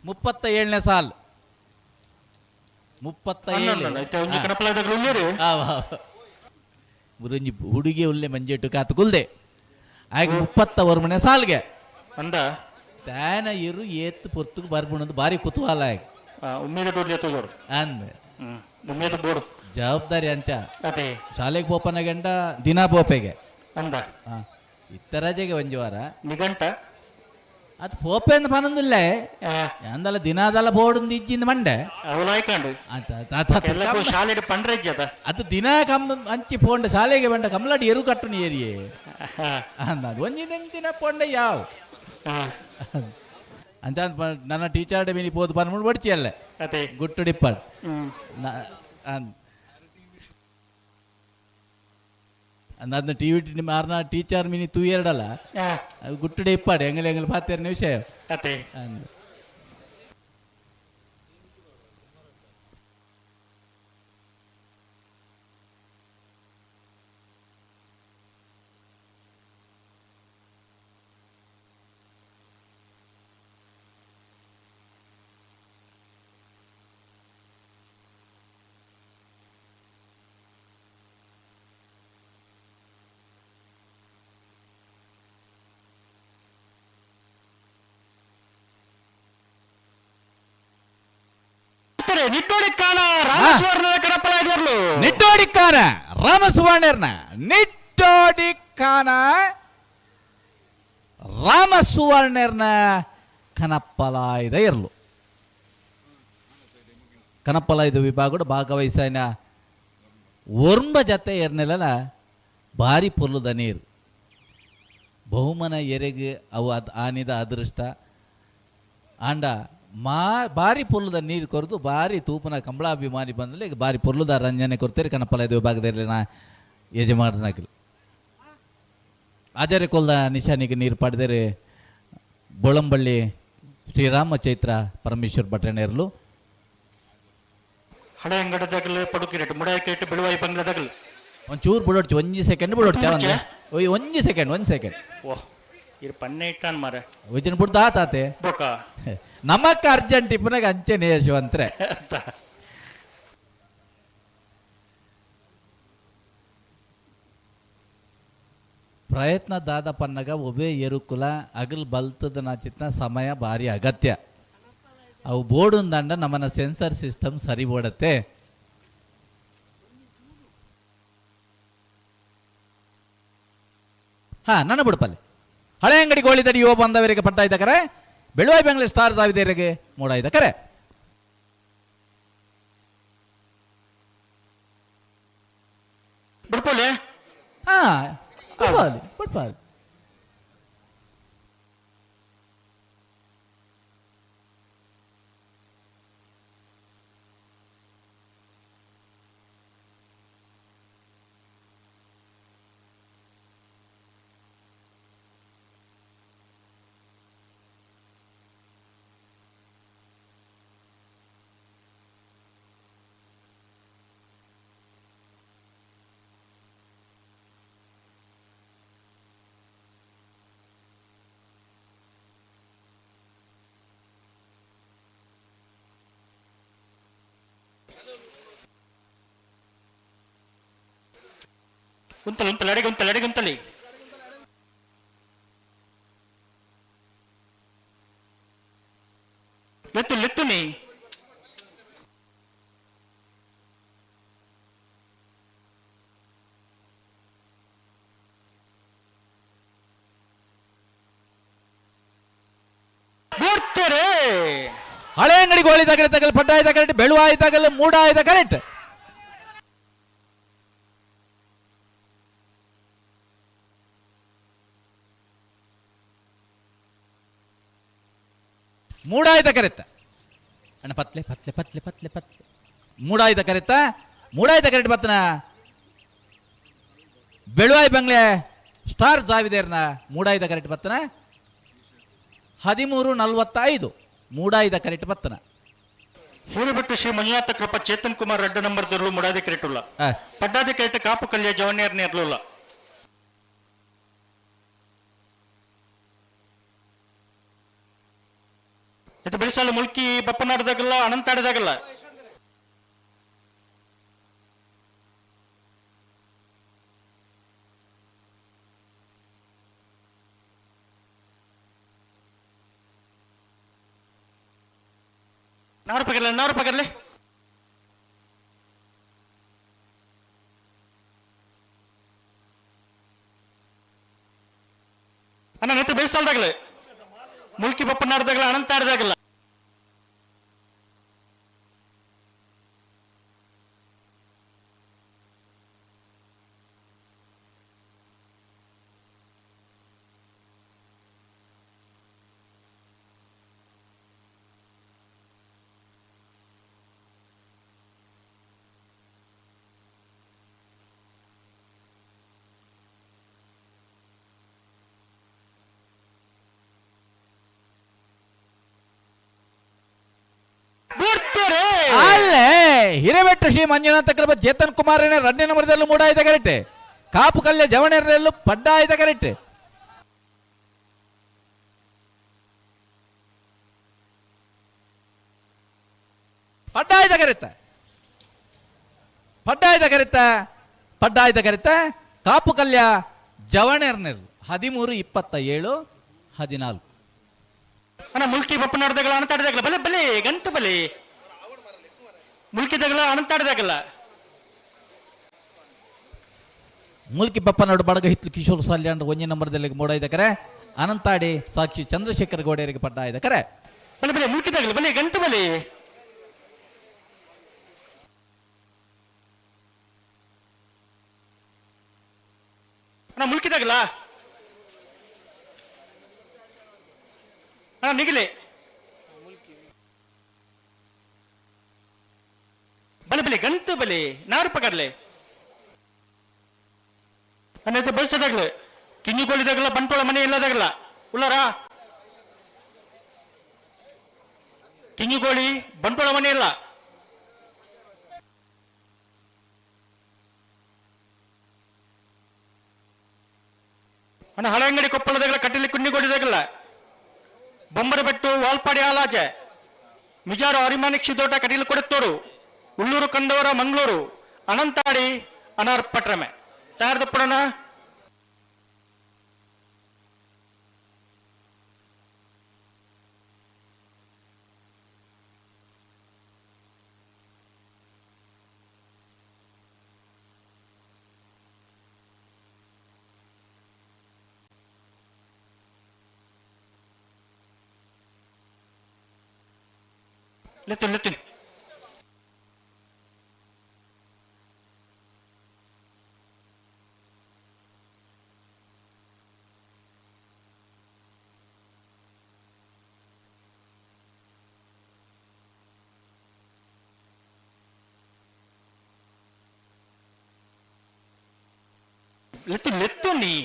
37ನೇ ಸಾಲ್ 37 ಒಂಜಿ ಕಣಪಲಾದಗಳು ಉಳ್ಳೇರು ಮುರಂಜಿ ಹುಡುಗಿ ಉಲ್ಲೆ ಮಂಜೆಟ್ಟು ಕಾತು ಕುಲ್ದೆ ಆಗ 31ನೇ ಸಾಲ್ಗೆ ಅಂದ ತಾನ ಇರು ಏತ್ ಪೊರ್ತುకు ಬರ್ಬುಣದು ಬಾರಿ ಕುತೂಹಲ ಆಗ ಉಮ್ಮೇದ ದೊಡ್ಡ ತೋಜೋಡು ಅಂದ ಉಮ್ಮೇದ ಬೋಡು ಜವಾಬ್ದಾರಿ ಅಂಚ ಅದೇ ಶಾಲೆಗೆ ಪೋಪನ ಗಂಡ ದಿನ ಪೋಪೆಗೆ ಅಂದ ಇತ್ತರಾಜೆಗೆ ಒಂಜಿ ವಾರ ನಿಘಂಟ ಅದು ಪೋಪೆ ಅಂತ ಪನೊಂದಿಲ್ಲ ಅಂದಲ್ಲ ದಿನಾದಲ್ಲ ಬೋರ್ಡ್ ಇಜ್ಜಿಂದ ಮಂಡೆ ಅವಲಾಯ್ಕಂಡು ಶಾಲೆ ಪಂಡ್ರೆಜ್ಜ ಅದ ಅದು ದಿನ ಅಂಚಿ ಪೋಂಡ ಶಾಲೆಗೆ ಬಂಡ ಕಮಲಾಡಿ ಎರು ಕಟ್ಟುನಿ ಏರಿಯೇ ಅಂದ ಒಂಜಿನ ದಿನ ಪೋಂಡ ಯಾವ ಅಂತ ನನ್ನ ಟೀಚರ್ ಡೇ ಮಿನಿ ಪೋದು ಬಂದ್ಬಿಟ್ಟು ಬಡ್ಚಿ ಅಲ್ಲೇ ಅದೇ ಗುಟ್ಟು ಡಿಪ್ಪಡ್ ಅಂದ ಟಿವಿ ಮಾರ್ನ ಟೀಚರ್ ಮಿನಿ ತೂ ಎರಡಲ್ಲ ಗುಟ್ಟು ಡಿಪ್ಪಡ್ ಎಂಗಲ್ ಎಂಗಲ್ 10 ನಿಮಿಷ ಅದೇ ನಿಟ್ಟೋಡಿಕ್ಕಾನ ರಾಮಸುವರ್ಣದ ಕಡಪಲ ಇದ್ರಲು ನಿಟ್ಟೋಡಿಕ್ಕಾನ ರಾಮಸುವರ್ಣರ್ನ ನಿಟ್ಟೋಡಿಕ್ಕಾನ ರಾಮಸುವರ್ಣರ್ನ ಕನಪ್ಪಲಾಯ್ದ ಇರಲು ಕನಪ್ಪಲಾಯ್ದ ವಿಭಾಗಡು ಭಾಗವಹಿಸಿನ ಒರ್ಂಬ ಜತೆ ಎರ್ನೆಲ್ಲ ಭಾರಿ ಪೊರ್ಲುದ ನೀರು ಬಹುಮನ ಎರೆಗೆ ಅವು ಆನಿದ ಅದೃಷ್ಟ ಆಂಡ ಭಾರಿ ಪೊರ್ಲುದ ನೀರು ಕೊರದು ಭಾರಿ ತೂಪನ ಕಂಬಳಾಭಿಮಾನಿ ಬಂದಲ್ಲಿ ಈಗ ಭಾರಿ ಪೊರ್ಲುದ ರಂಜನೆ ಕೊಡ್ತಾರೆ ಕನಪಲಾಯ್ದ ವಿಭಾಗದಲ್ಲಿ ನಾ ಯಜಮಾನನಾಗಲಿ ಆಚಾರ್ಯ ಕೊಲ್ದ ನಿಶಾನಿಗೆ ನೀರು ಪಡೆದರೆ ಬೋಳಂಬಳ್ಳಿ ಶ್ರೀರಾಮ ಚೈತ್ರ ಪರಮೇಶ್ವರ್ ಭಟ್ರನೇರ್ಲು ಹಳೆ ಅಂಗಡದಾಗಲು ಪಡುಕಿರಟ್ಟು ಮುಡಾಯ್ಕೆಟ್ಟು ಬಿಳುವಾಯಿ ಬಂಗ್ಲದಾಗಲು ಒಂಚೂರು ಬಿಡೋಡ್ಚು 1 ಸೆಕೆಂಡ್ ಬಿಡೋಡ್ಚ ಅಂದ್ರೆ 1 ಸೆಕೆಂಡ್ ಓಹ್ ಇರು ಪನ್ನೆ ಇಟ್ಟಾನ್ ಮಾರ ಒಯ್ದಿನ ಬಿಡ್ದು ಆತಾತೆ ಬೋಕ ನಮಕ್ಕ ಅರ್ಜೆಂಟ್ ಇಪ್ಪನಾಗ ಅಂಚೆ ನೇಯಶವಂತ್ರೆ ಪ್ರಯತ್ನ ದಾದ ಪನ್ನಗ ಒಬೆ ಎರುಕುಲ ಅಗಲ್ ಬಲ್ತದ ನಾಚಿತ್ನ ಸಮಯ ಭಾರಿ ಅಗತ್ಯ ಅವು ಬೋರ್ಡುಂದಂಡ ನಮ್ಮನ ಸೆನ್ಸರ್ ಸಿಸ್ಟಮ್ ಸರಿ ಬೋಡತ್ತೆ ನನ್ನ ಬಿಡ್ಪಲ್ಲೆ ಹಳೆ ಅಂಗಡಿ ಗೋಳಿದಡಿ ಯುವ ಬಂದವರಿಗೆ ಪಟ್ಟಾಯ್ತ ಕರೆ ಬೆಳುವಾಯಿ ಬೆಂಗ್ಳೂರು ಸ್ಟಾರ್ಸ್ ಆವಿದರಿಗೆ ಮೂಡಾಯ್ತ ಕರೆ ಬಿಡ್ಪಲ್ಲೆ ಬಿಡ್ಪಾಲಿ ಗುಂತಲಿ ಲೆತ್ತು ನೀ ಹಳೆ ಅಂಗಡಿ ಗೋಳಿ ತಗಲ್ ಪಟ್ಟಾಯ್ತ ಕರೆಕ್ಟ್ ಬೆಳುವಾಯಿ ತಗಲ್ ಮೂಡಾಯ್ತ ಕರೆಕ್ಟ್ ಮೂಡಾಯ್ತ ಕರೆತ್ತ ಅಣ್ಣ ಪತ್ಲೆ ಪತ್ಲೆ ಪತ್ಲೆ ಪತ್ಲೆ ಪತ್ಲೆ ಮೂಡಾಯ್ತ ಕರೆತ್ತ ಮೂಡಾಯ್ತ ಕರೆಕ್ಟ್ ಬತ್ತನ ಬೆಳುವಾಯಿ ಬಂಗ್ಲೆ ಸ್ಟಾರ್ ಜಾವಿದೇರ್ನ ಮೂಡಾಯ್ತ ಕರೆಕ್ಟ್ ಬತ್ತನ 13:45 ಮೂಡಾಯ್ತ ಕರೆಕ್ಟ್ ಬತ್ತನ ಹೇಳಿಬಿಟ್ಟು ಶ್ರೀ ಮಂಜುನಾಥ ಕೃಪ ಚೇತನ್ ಕುಮಾರ್ ರೆಡ್ಡ ನಂಬರ್ ದೊರಲು ಮುಡಾದಿ ಕರೆಕ್ಟುಲ್ಲ ಪಡ್ಡಾದಿ ಕರೆಕ್ಟ್ ಕಾಪು ಕಲ್ಯ ಜವನ್ಯರ್ನೇ ಇರ್ಲಿಲ್ಲ ಇದು ಬೆಳಸಾಲ ಮುಲ್ಕಿ ಬಪ್ಪನಾಡ್ದಾಗಲ್ಲ ಅನಂತಾಡ್ದಾಗಲ್ಲ ನಾರು ಪಗರ್ಲೆ ಅಣ್ಣ ನೆತ್ತು ಬೆಳಸಾಲ್ದಾಗಲೇ ಮುಲ್ಕಿ ಬಪ್ಪನಾಡ್ದಾಗಲ್ಲ ಅನಂತಾಡ್ದಾಗಲ್ಲ ಅಲ್ಲೇ ಹಿರೇಬೆಟ್ಟ ಶ್ರೀ ಮಂಜುನಾಥ ಕೃಪ ಚೇತನ್ ಕುಮಾರನೇ ರನ್ನೇ ನಂಬರದಲ್ಲೂ ಮೂಡಾಯ್ದ ಕರೆಕ್ಟ್ ಕಾಪು ಕಲ್ಯ ಜವಣರಲ್ಲೂ ಪಡ್ಡ ಆಯ್ದ ಕರೆಕ್ಟ್ ಪಡ್ಡಾಯ್ದ ಕರೆತ ಕಾಪು ಕಲ್ಯ ಜವಣರ್ನೆರು 13-27-14 ಅಣ್ಣ ಮುಲ್ಕಿ ಬಪ್ಪನಾಡ್ದಾಗಲ್ಲ ಅನಂತಾಡ್ದಾಗಲ್ಲ ಬಲೆ ಬಲೆ ಗಂತ ಬಲೆ ಮುಲ್ಕಿದಾಗಲ್ಲ ಅನಂತಾಡ್ದಾಗಲ್ಲ ಮುಲ್ಕಿ ಬಪ್ಪನಾಡು ಬಡಗ ಹಿತ್ಲು ಕಿಶೋರ್ ಸಾಲ್ಯಾಂಡ್ರ 1 ನಂಬರ್ದಲ್ಲಿ ಮೂಡಾಯ್ದ ಕರೆ ಅನಂತಾಡಿ ಸಾಕ್ಷಿ ಚಂದ್ರಶೇಖರ್ ಗೋಡೆಯರಿಗೆ ಪಡ್ಡಾಯ್ದ ಕರೆ ಬಲೆ ಬಲೆ ಮುಲ್ಕಿದಾಗಲ್ಲ ಬಲೆ ಗಂತ ಬಲೆ ಅಣ್ಣ ಮುಲ್ಕಿದಾಗಲ್ಲ ಅಣ್ಣ ನಿಗಿಲೆ ಬಲೆ ಬಲೆ ಗಂತ ಬಲೆ ನಾರು ಪಗರ್ಲೆ ಅನ್ನೈತೆ ಬೆಳೆಸದಾಗ್ಲೆ ಕಿಂಗಿಗೋಳಿದಾಗಲ್ಲ ಬಂಟ್ವಾಳ ಮನೆ ಇಲ್ಲದಾಗಲ್ಲ ಉಳ್ಳಾರ ಕಿಂಗಿಗೋಳಿ ಬಂಟ್ವಾಳ ಮನೆ ಇಲ್ಲ ಅಣ್ಣ ಹಳೆಂಗಡಿ ಕೊಪ್ಪಳದಾಗಲ್ಲ ಕಟ್ಟಿಲಿ ಕುಂಡಿಗೋಡಿದಾಗಲ್ಲ ಬೊಂಬರಬೆಟ್ಟು ವಾಲ್ಪಾಡಿ ಆಲಾಜೆ ಮಿಜಾರು ಅರಿಮಾನಿಕ್ಷಿ ದೋಟ ಕಟೀಲು ಕೊಡುತ್ತೋರು ಉಳ್ಳೂರು ಕಂದವರ ಮಂಗಳೂರು ಅನಂತಾಡಿ ಅನಾರ್ ಪಟ್ರಮೆ ತಯಾರ್ದ ಪುಡಣ ಲೆತ್ತಿನ್ ಲೆತ್ತು ನೀ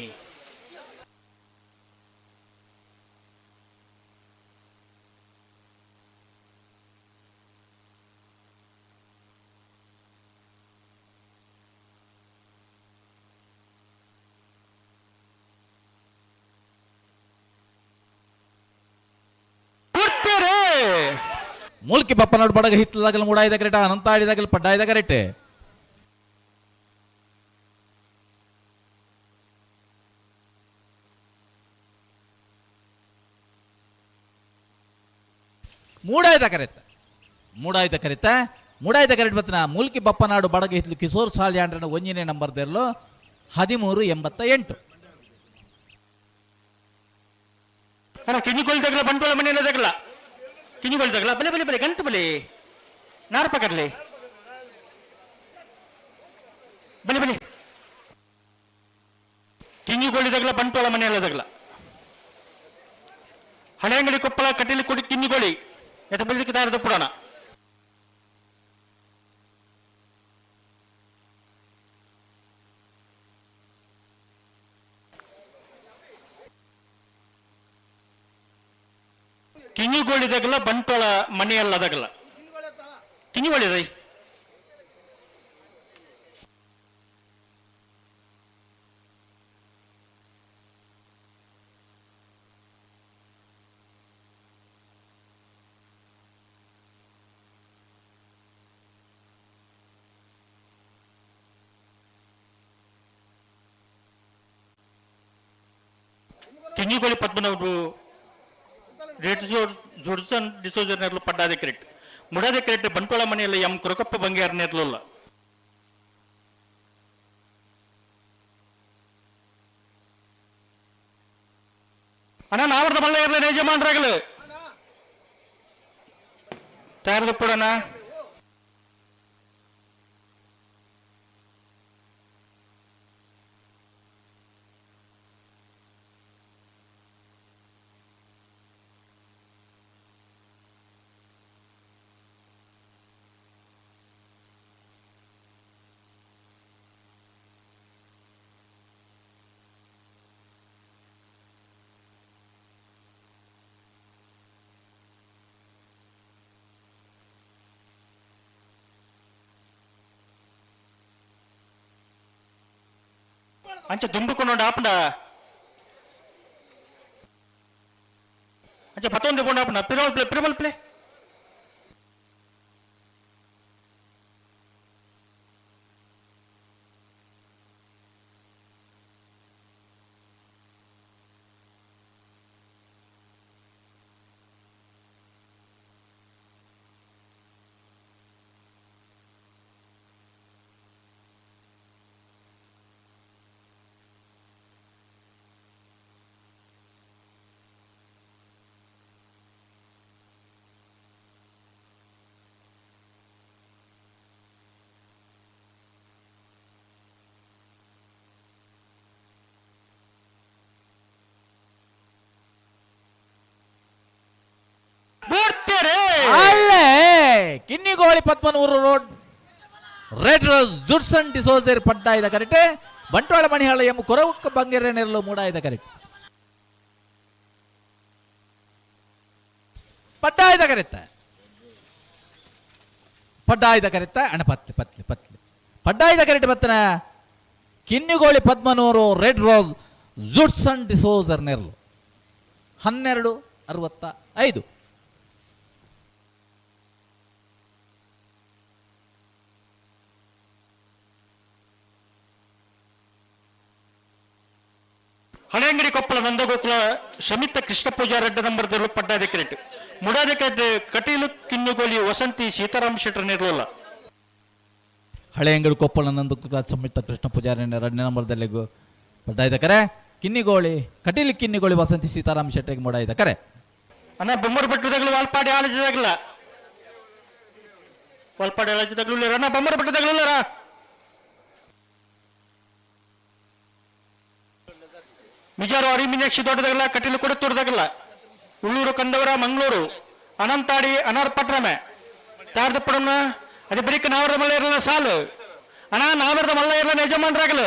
ಮುಲ್ಕಿ ಬಪ್ಪನಾಡು ಬಡಗ ಹಿತ್ತಲಾಗಲು ಮೂಡಾಯ್ದ ಕರೆಟ ಅನಂತಾಡಿದಾಗಲು ಪಡ್ಡಾಯ್ದ ಕರೆಕ್ಟ್ ಮೂಡಾಯ್ದ ಕರೆಕ್ಟ್ ಬತ್ತನ ಮುಲ್ಕಿ ಬಪ್ಪನಾಡು ಬಡಗ ಹಿತ್ಲು ಕಿಶೋರ್ ಸಾಲ್ಯಾಂಡ್ರನ 1ನೇ ನಂಬರ್ದಲ್ಲೂ 13-88 ಅಣ್ಣ ಕಿಂಗಿಗೋಳಿದಾಗಲ್ಲ ಬಂಟ್ವಾಳ ಮನೆ ಇಲ್ಲದಾಗಲ್ಲ ಕಿಂಗಿಗೋಳಿದಾಗಲ್ಲ ಬಲೆ ಬಲೆ ಬಲೆ ಗಂತ ಬಲೆ ನಾರು ಪಗರ್ಲೆ ಬಲೆ ಬಲೆ ಕಿಂಗಿಗೋಳಿದಾಗಲ್ಲ ಬಂಟ್ವಾಳ ಮನೆ ಇಲ್ಲದಾಗಲ್ಲ ಹಳೆಂಗಡಿ ಕೊಪ್ಪಳ ಕಟೀಲು ಕೊಡಿ ಕಿಂಗಿಗೋಳಿ ಎತ್ತ ಬೆಳಕ್ಕೆ ತಯಾರದ ಪುರಾಣ ಕಿಂಗಿಗೋಳಿದಾಗಲ್ಲ ಬಂಟ್ವಾಳ ಮನೆಯಲ್ಲದಾಗಲ್ಲ ಕಿಂಗಿಗೋಳಿದೈ ಕಿಂಗಿಗೋಳಿ ಪದ್ಮನವರು ಜೋಡ್ಸನ್ ಡಿಸೋಜರ್ ನೆರಳು ಪಡ್ಡಾದೆ ಕ್ರೆಟ್ ಮುಡಾದೆ ಕ್ರೆಟ್ ಬಂಟ್ವಾಳ ಮನೆಯಲ್ಲಿ ಎಂ ಕುರಕಪ್ಪ ಬಂಗೇರ್ ನೆರಳಲ್ಲ ಅಣ್ಣ ನಾವರ್ದ ಮಲ್ಲ ಇರಲಿ ಯಜಮಾನ್ರಾಗಲು ತಯಾರದ ಪಡಣ ಅಂಚ ದುಂಬುಕೊಂಡು ಆಪಂಡ ಅಂಚ ಪತ್ತೊಂದು ಕೊಂಡು ಆಪಂಡ ಪಿರಮಲ್ ಪ್ಲೇ ಅಲ್ಲೇ Kinnigoli Padmanur road red rose Judson ಡಿಸೋಜರ್ ಪಡ್ಡಾಯ್ದ ಕರೆಕ್ಟ್ ಬಂಟ್ವಾಳ ಮಣಿಹಾಳ ಎಂಬ ಕೊರವಕ್ಕ ಬಂಗೆರೆ ನೆರಳು ಮೂಡಾಯ್ದ ಕರೆಕ್ಟ್ ಪಡ್ಡಾಯ್ದ ಕರೆಕ್ಟ್ ಪಡ್ಡಾಯ್ದ ಕರೆಕ್ಟ್ ಅಣ್ಣ ಪತ್ಲಿ ಪತ್ಲಿ ಪತ್ಲಿ ಪಡ್ಡಾಯ್ದ ಕರೆಕ್ಟ್ ಬತ್ತನ Kinnigoli Padmanur red rose Judson ಡಿಸೋಜರ್ ನೆರಳು 12:65 ಹಳೆಯಂಗಡಿ ಕೊಪ್ಪಳ ನಂದಗೋಕುಲ ಶಮಿತ ಕೃಷ್ಣ ಪೂಜಾರ್ ಅಡ್ಡ ನಂಬರ್ ಪಡ್ಡಾದೆ ಕ್ರೆಟ್ ಮುಡಾದೆ ಕ್ರೆಟ್ ಕಟೀಲು ಕಿನ್ನುಗೋಲಿ ವಸಂತಿ ಸೀತಾರಾಮ್ ಶೆಟ್ಟರ್ ನಿರ್ಲೋಲ ಹಳೆಯಂಗಡಿ ಕೊಪ್ಪಳ ನಂದಗೋಕುಲ ಶಮಿತ ಕೃಷ್ಣ ಪೂಜಾರಿ 2ನೇ ನಂಬರ್ದಲ್ಲಿ ಪಡ್ಡಾಯ್ದ ಕರೆ ಕಿನ್ನಿಗೋಳಿ ಕಟೀಲು ಕಿನ್ನಿಗೋಳಿ ವಸಂತಿ ಸೀತಾರಾಮ್ ಶೆಟ್ಟಿಗೆ ಮೂಡಾಯ್ದ ಕರೆ ಅಣ್ಣ ಬೊಮ್ಮರ ಬೆಟ್ಟದಾಗಲು ವಾಲ್ಪಾಡಿ ಆಲಜದಾಗಲ್ಲ ವಾಲ್ಪಾಡಿ ಆಲಜದಾಗಲು ಅಣ್ಣ ಬೊಮ್ಮರ ಬೆಟ್ಟದಾಗಲ್ಲ ಮಿಜಾರು ಅರಿಮಿನಾಕ್ಷಿ ದೊಡ್ಡದಾಗಲ್ಲ ಕಟೀಲು ಕೂಡ ತೋಟದಾಗಲ್ಲ ಉಳ್ಳೂರು ಕಂದವರ ಮಂಗಳೂರು ಅನಂತಾಡಿ ಅನಾರ್ ಪಟ್ರಮೆ ತಾರ್ದ ಪಡನ ಅದೇ ಬರೀಕ ನಾವರದ ಮಲ್ಲ ಇರಲ್ಲ ಸಾಲು ಅಣ್ಣ ನಾವರದ ಮಲ್ಲ ಇರಲ್ಲ ಯಜಮಾನ್ರಾಗಲು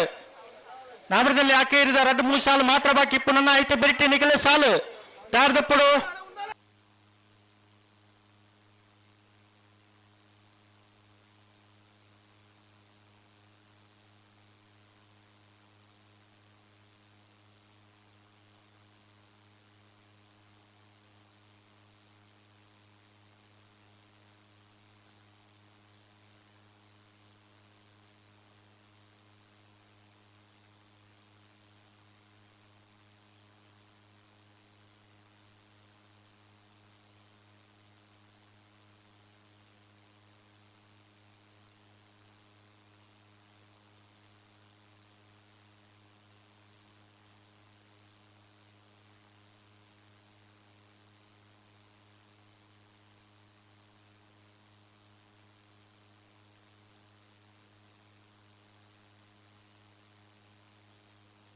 ನಾವರದಲ್ಲಿ ಯಾಕೆ ಇರಿದ 2-3 ಸಾಲು ಮಾತ್ರ ಬಾಕಿ ಇಪ್ಪು ನನ್ನ ಐತೆ ಬೆರಿಟ್ಟೆ ನಿಗಲೇ ಸಾಲು ತಾರ್ದ ಪಡು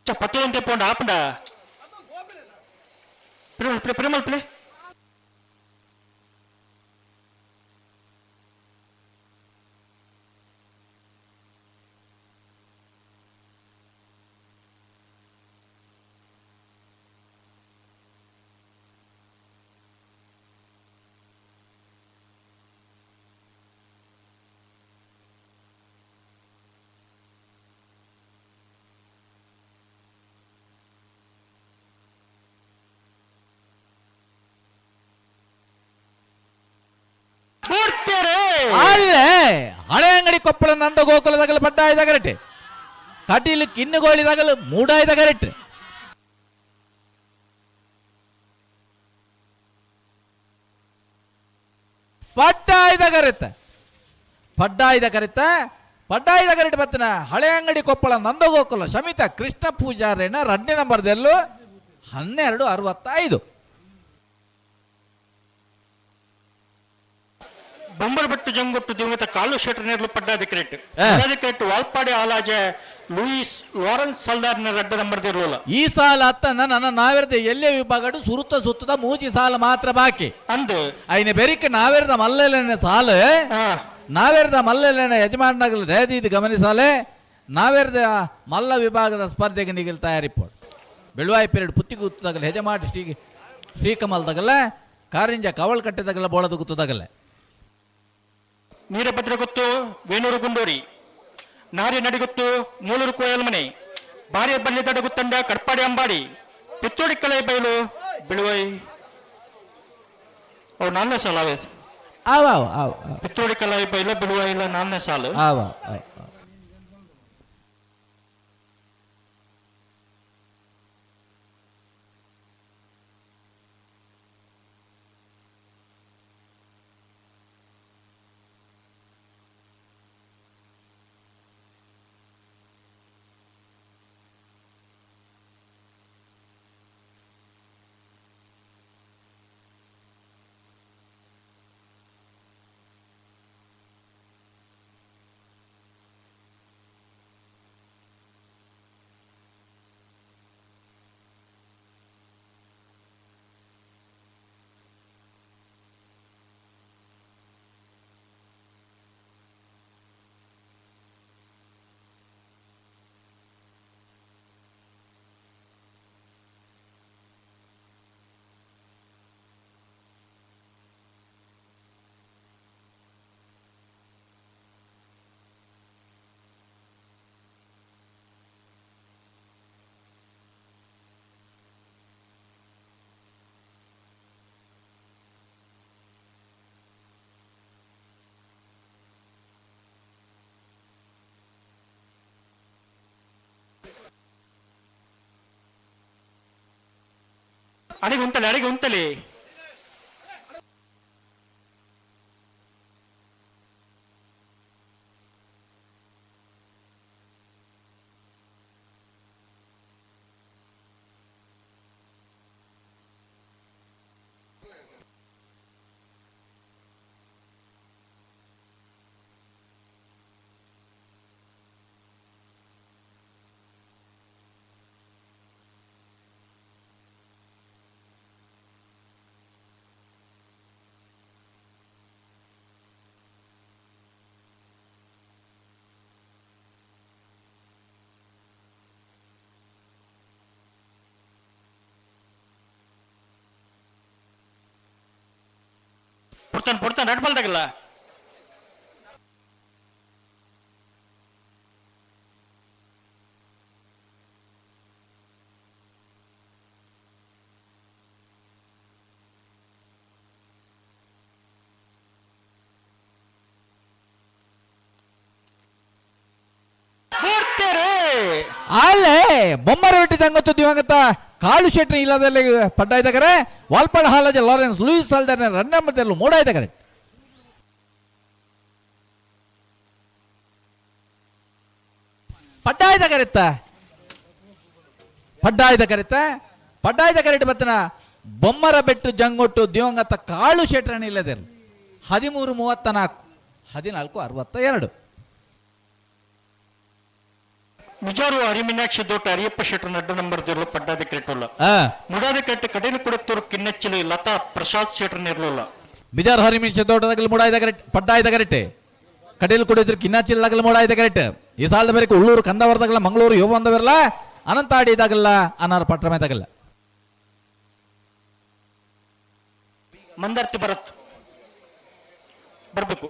பத்து போண்ட ஆப்பண்டா பிரமல் பிள்ளை ಅಲ್ಲೇ ಹಳೆಯಂಗಡಿ ಕೊಪ್ಪಳ ನಂದ ಗೋಕುಲದಾಗಲು ಪಡ್ಡಾಯ್ದ ಕರೆಕ್ಟ್ ಕಟೀಲು ಕಿನ್ನುಗೋಳಿದಾಗಲು ಮೂಡಾಯ್ದ ಕರೆಕ್ಟ್ ಪಡ್ಡಾಯ್ದ ಕರೆತ ಪಡ್ಡಾಯ್ದ ಕರೆಟ್ ಬತ್ತನ ಹಳೆ ಅಂಗಡಿ ಕೊಪ್ಪಳ ನಂದಗೋಕುಲ ಶಮಿತ ಕೃಷ್ಣ ಪೂಜಾರೇನ 2ನೇ ನಂಬರ್ದಲ್ಲೂ 1265. ಬೊಂಬರಬೆಟ್ಟು ಜಂಗೊಟ್ಟು ದಿವಂಗತ ಕಾಲು ಶೆಟ್ರ್ ನೇರ್ಲು ಪಡ್ಡಾಧಿಕಾರಿಟ್ ಪಡ್ಡಾಧಿಕಾರಿಟ್ ವಾಲ್ಪಾಡಿ ಆಲಾಜ ಲೂಯಿಸ್ ಲಾರೆನ್ಸ್ ಸಲ್ದಾರ್ನ 2 ನಂಬರ್ದಿರಲಿಲ್ಲ. ಈ ಸಾಲ ಅತ್ತನ ನನ್ನ ನಾವೆರ್ದ ಎಲ್ಲೇ ವಿಭಾಗಡು ಸುತ್ತದ ಮೂಜಿ ಸಾಲ ಮಾತ್ರ ಬಾಕಿ ಅಂದು ಅಯ್ನ ಬೆರಿಕೆ ನಾವೆರ್ದ ಮಲ್ಲೆಲೆನೆ ಸಾಲ ನಾವೆರ್ದ ಮಲ್ಲೆಲೆನೆ ಯಜಮಾನಗಲ ದಯದೀದು ಗಮನಿಸಾಲೆ ನಾವೆರ್ದ ಮಲ್ಲ ವಿಭಾಗದ ಸ್ಪರ್ಧೆಗೆ ನಿಗಿಲ್ ತಯಾರಿಪೋಡು ಬೆಳುವಾಯಿ ಪೀರಿಯಡ್ ಪುತ್ತಿಗೆ ಗುತ್ತದಾಗಲ್ಲ ಯಜಮಾನ ಶ್ರೀಕಮಲ್ದಾಗಲ್ಲ ಕಾರಿಂಜ ಕವಲ್ ಕಟ್ಟೆದಾಗಲ್ಲ ಬೋಳದ ಗುತ್ತದಾಗಲ್ಲ ನೀರಭದ್ರ ಗೊತ್ತು ವೇಣೂರು ಗುಂಡೂರಿ ನಾರಿ ನಡಿಗುತ್ತು ಮೂಲೂರು ಕೋಯಲ್ಮನೆ ಬಾರಿಯ ಬಲ್ಲಿ ದಡಗುತ್ತಂಡ ಕಡ್ಪಾಡಿ ಅಂಬಾಡಿ ಪಿತ್ತೋಡಿ ಕಲೆ ಬಯಲು ಬಿಳುವೈ ಅವು 4ನೇ ಸಾಲ ಅವೇ ಪಿತ್ತೋಡಿ ಕಲೆ ಬಯಲು ಬಿಳುವೈ ಇಲ್ಲ 4ನೇ ಸಾಲು ಅಡಿಗೆ ಉಂತಲಿ ಪುಡ್ತಾನೆ ನಡ್ಬಲ್ದಾಗಲ್ಲ ಅಲ್ಲೇ ಬೊಮ್ಮರವೆಟ್ಟಿ ತಂಗೊತ್ತು ದಿವಂಗತ ಕಾಳು ಶೆಟ್ಟಿ ಇಲ್ಲದಲ್ಲಿ ಪಡ್ಡಾಯ್ದಾಗರೆ ವಾಲ್ಪಾಡ ಹಾಲಜ ಲಾರೆನ್ಸ್ ಲೂಯಿಸ್ ಸಲ್ದಾರ್ 2ನೇ ನಂಬರ್ದಲ್ಲೂ ಮೂಡಾಯ್ದಾಗರೆ ಪಡ್ಡಾಯ್ದ ಕರೆಕ್ಟ್ ಬತ್ತನ ಬೊಮ್ಮರ ಬೆಟ್ಟು ಜಂಗೊಟ್ಟು ದಿವಂಗತ ಕಾಳು ಶೆಟ್ರಣ ಇಲ್ಲದೆ 1334 1462 ಮುಜಾರು ಹರಿಮೀನಾಕ್ಷಿ ದೋಟ ಅರಿಯಪ್ಪ ಶೆಟ್ರ 2 ನಂಬರ್ದಿರಲು ಪಡ್ಡಾಧಿಕಾರಿಟ್ಟಲ್ಲ ಮುಡಾಧಿಕಾರಿ ಕಡೇಲು ಕೊಡತ್ತೂರು ಕಿನ್ನಚ್ಚಲಿ ಲತಾ ಪ್ರಸಾದ್ ಶೆಟ್ರ ಇರಲಿಲ್ಲ ಬಿಜಾರ್ ಹರಿಮೀನಾಕ್ಷಿ ದೋಟದಾಗಲು ಮೂಡಾಯ್ದ ಕರೆಕ್ಟ್ ಪಡ್ಡಾಯ್ದ ಕರೆಕ್ಟ್ ಕಡೇಲು ಕೊಡಿದ್ರು ಕಿನ್ನಾಚಿಲ್ದಾಗಲು ಮೂಡಾಯ್ದ ಕರೆಕ್ಟ್ ಈ ಸಾಲದ ಬೇರೆ ಉಳ್ಳೂರು ಕಂದವರದಾಗಲ್ಲ ಮಂಗಳೂರು ಯೋ ಬಂದವರಲ್ಲ ಅನಂತ ಆಡಿದಾಗಲ್ಲ ಅನಾರ ಪಟ್ರಮೇದಾಗಲ್ಲ ಮಂದರ್ತಿ ಭರತ್ ಬರ್ಬೇಕು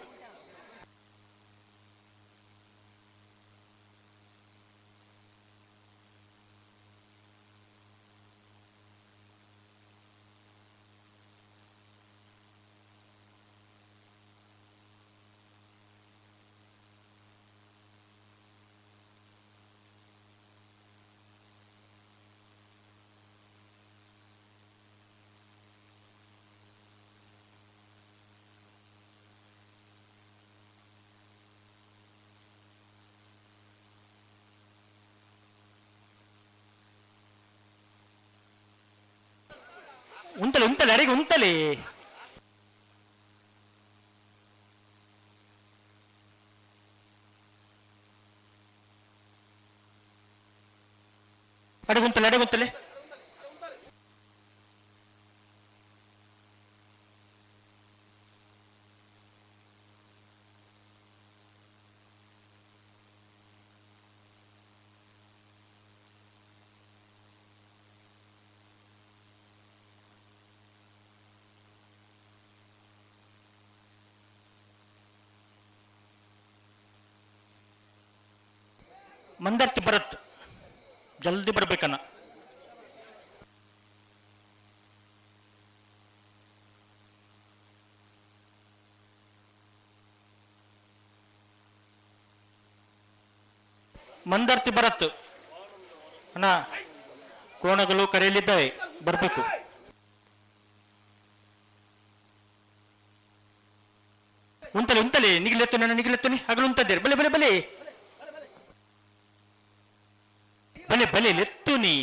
ಉಂತಲೆ ಉಂತಲೆ ಅಡಿಗೆ ಉಂತಲೆ ಅಡಗುಂತಲೆ ಅಡಗುಂತಲೆ ಮಂದರ್ತಿ ಭರತ್ ಜಲ್ದಿ ಬರ್ಬೇಕನ್ನ ಮಂದರ್ತಿ ಭರತ್ ಅಣ್ಣ ಕೋಣಗಳು ಕರೆಯಲಿದ್ದಾವೆ ಬರ್ಬೇಕು ಉಂತಲೆ ಉಂತಲೆ ನಿಗಿಲೆತ್ತು ನನ್ನ ನಿಗಿಲೆತ್ತುನಿ ಹಗಲು ಉಂತದ್ದೇರು ಬಲೆ ಬಲೆ ಬಲೆ ಬಲೆ ಬಲೆ ಲೆತ್ತು ನೀ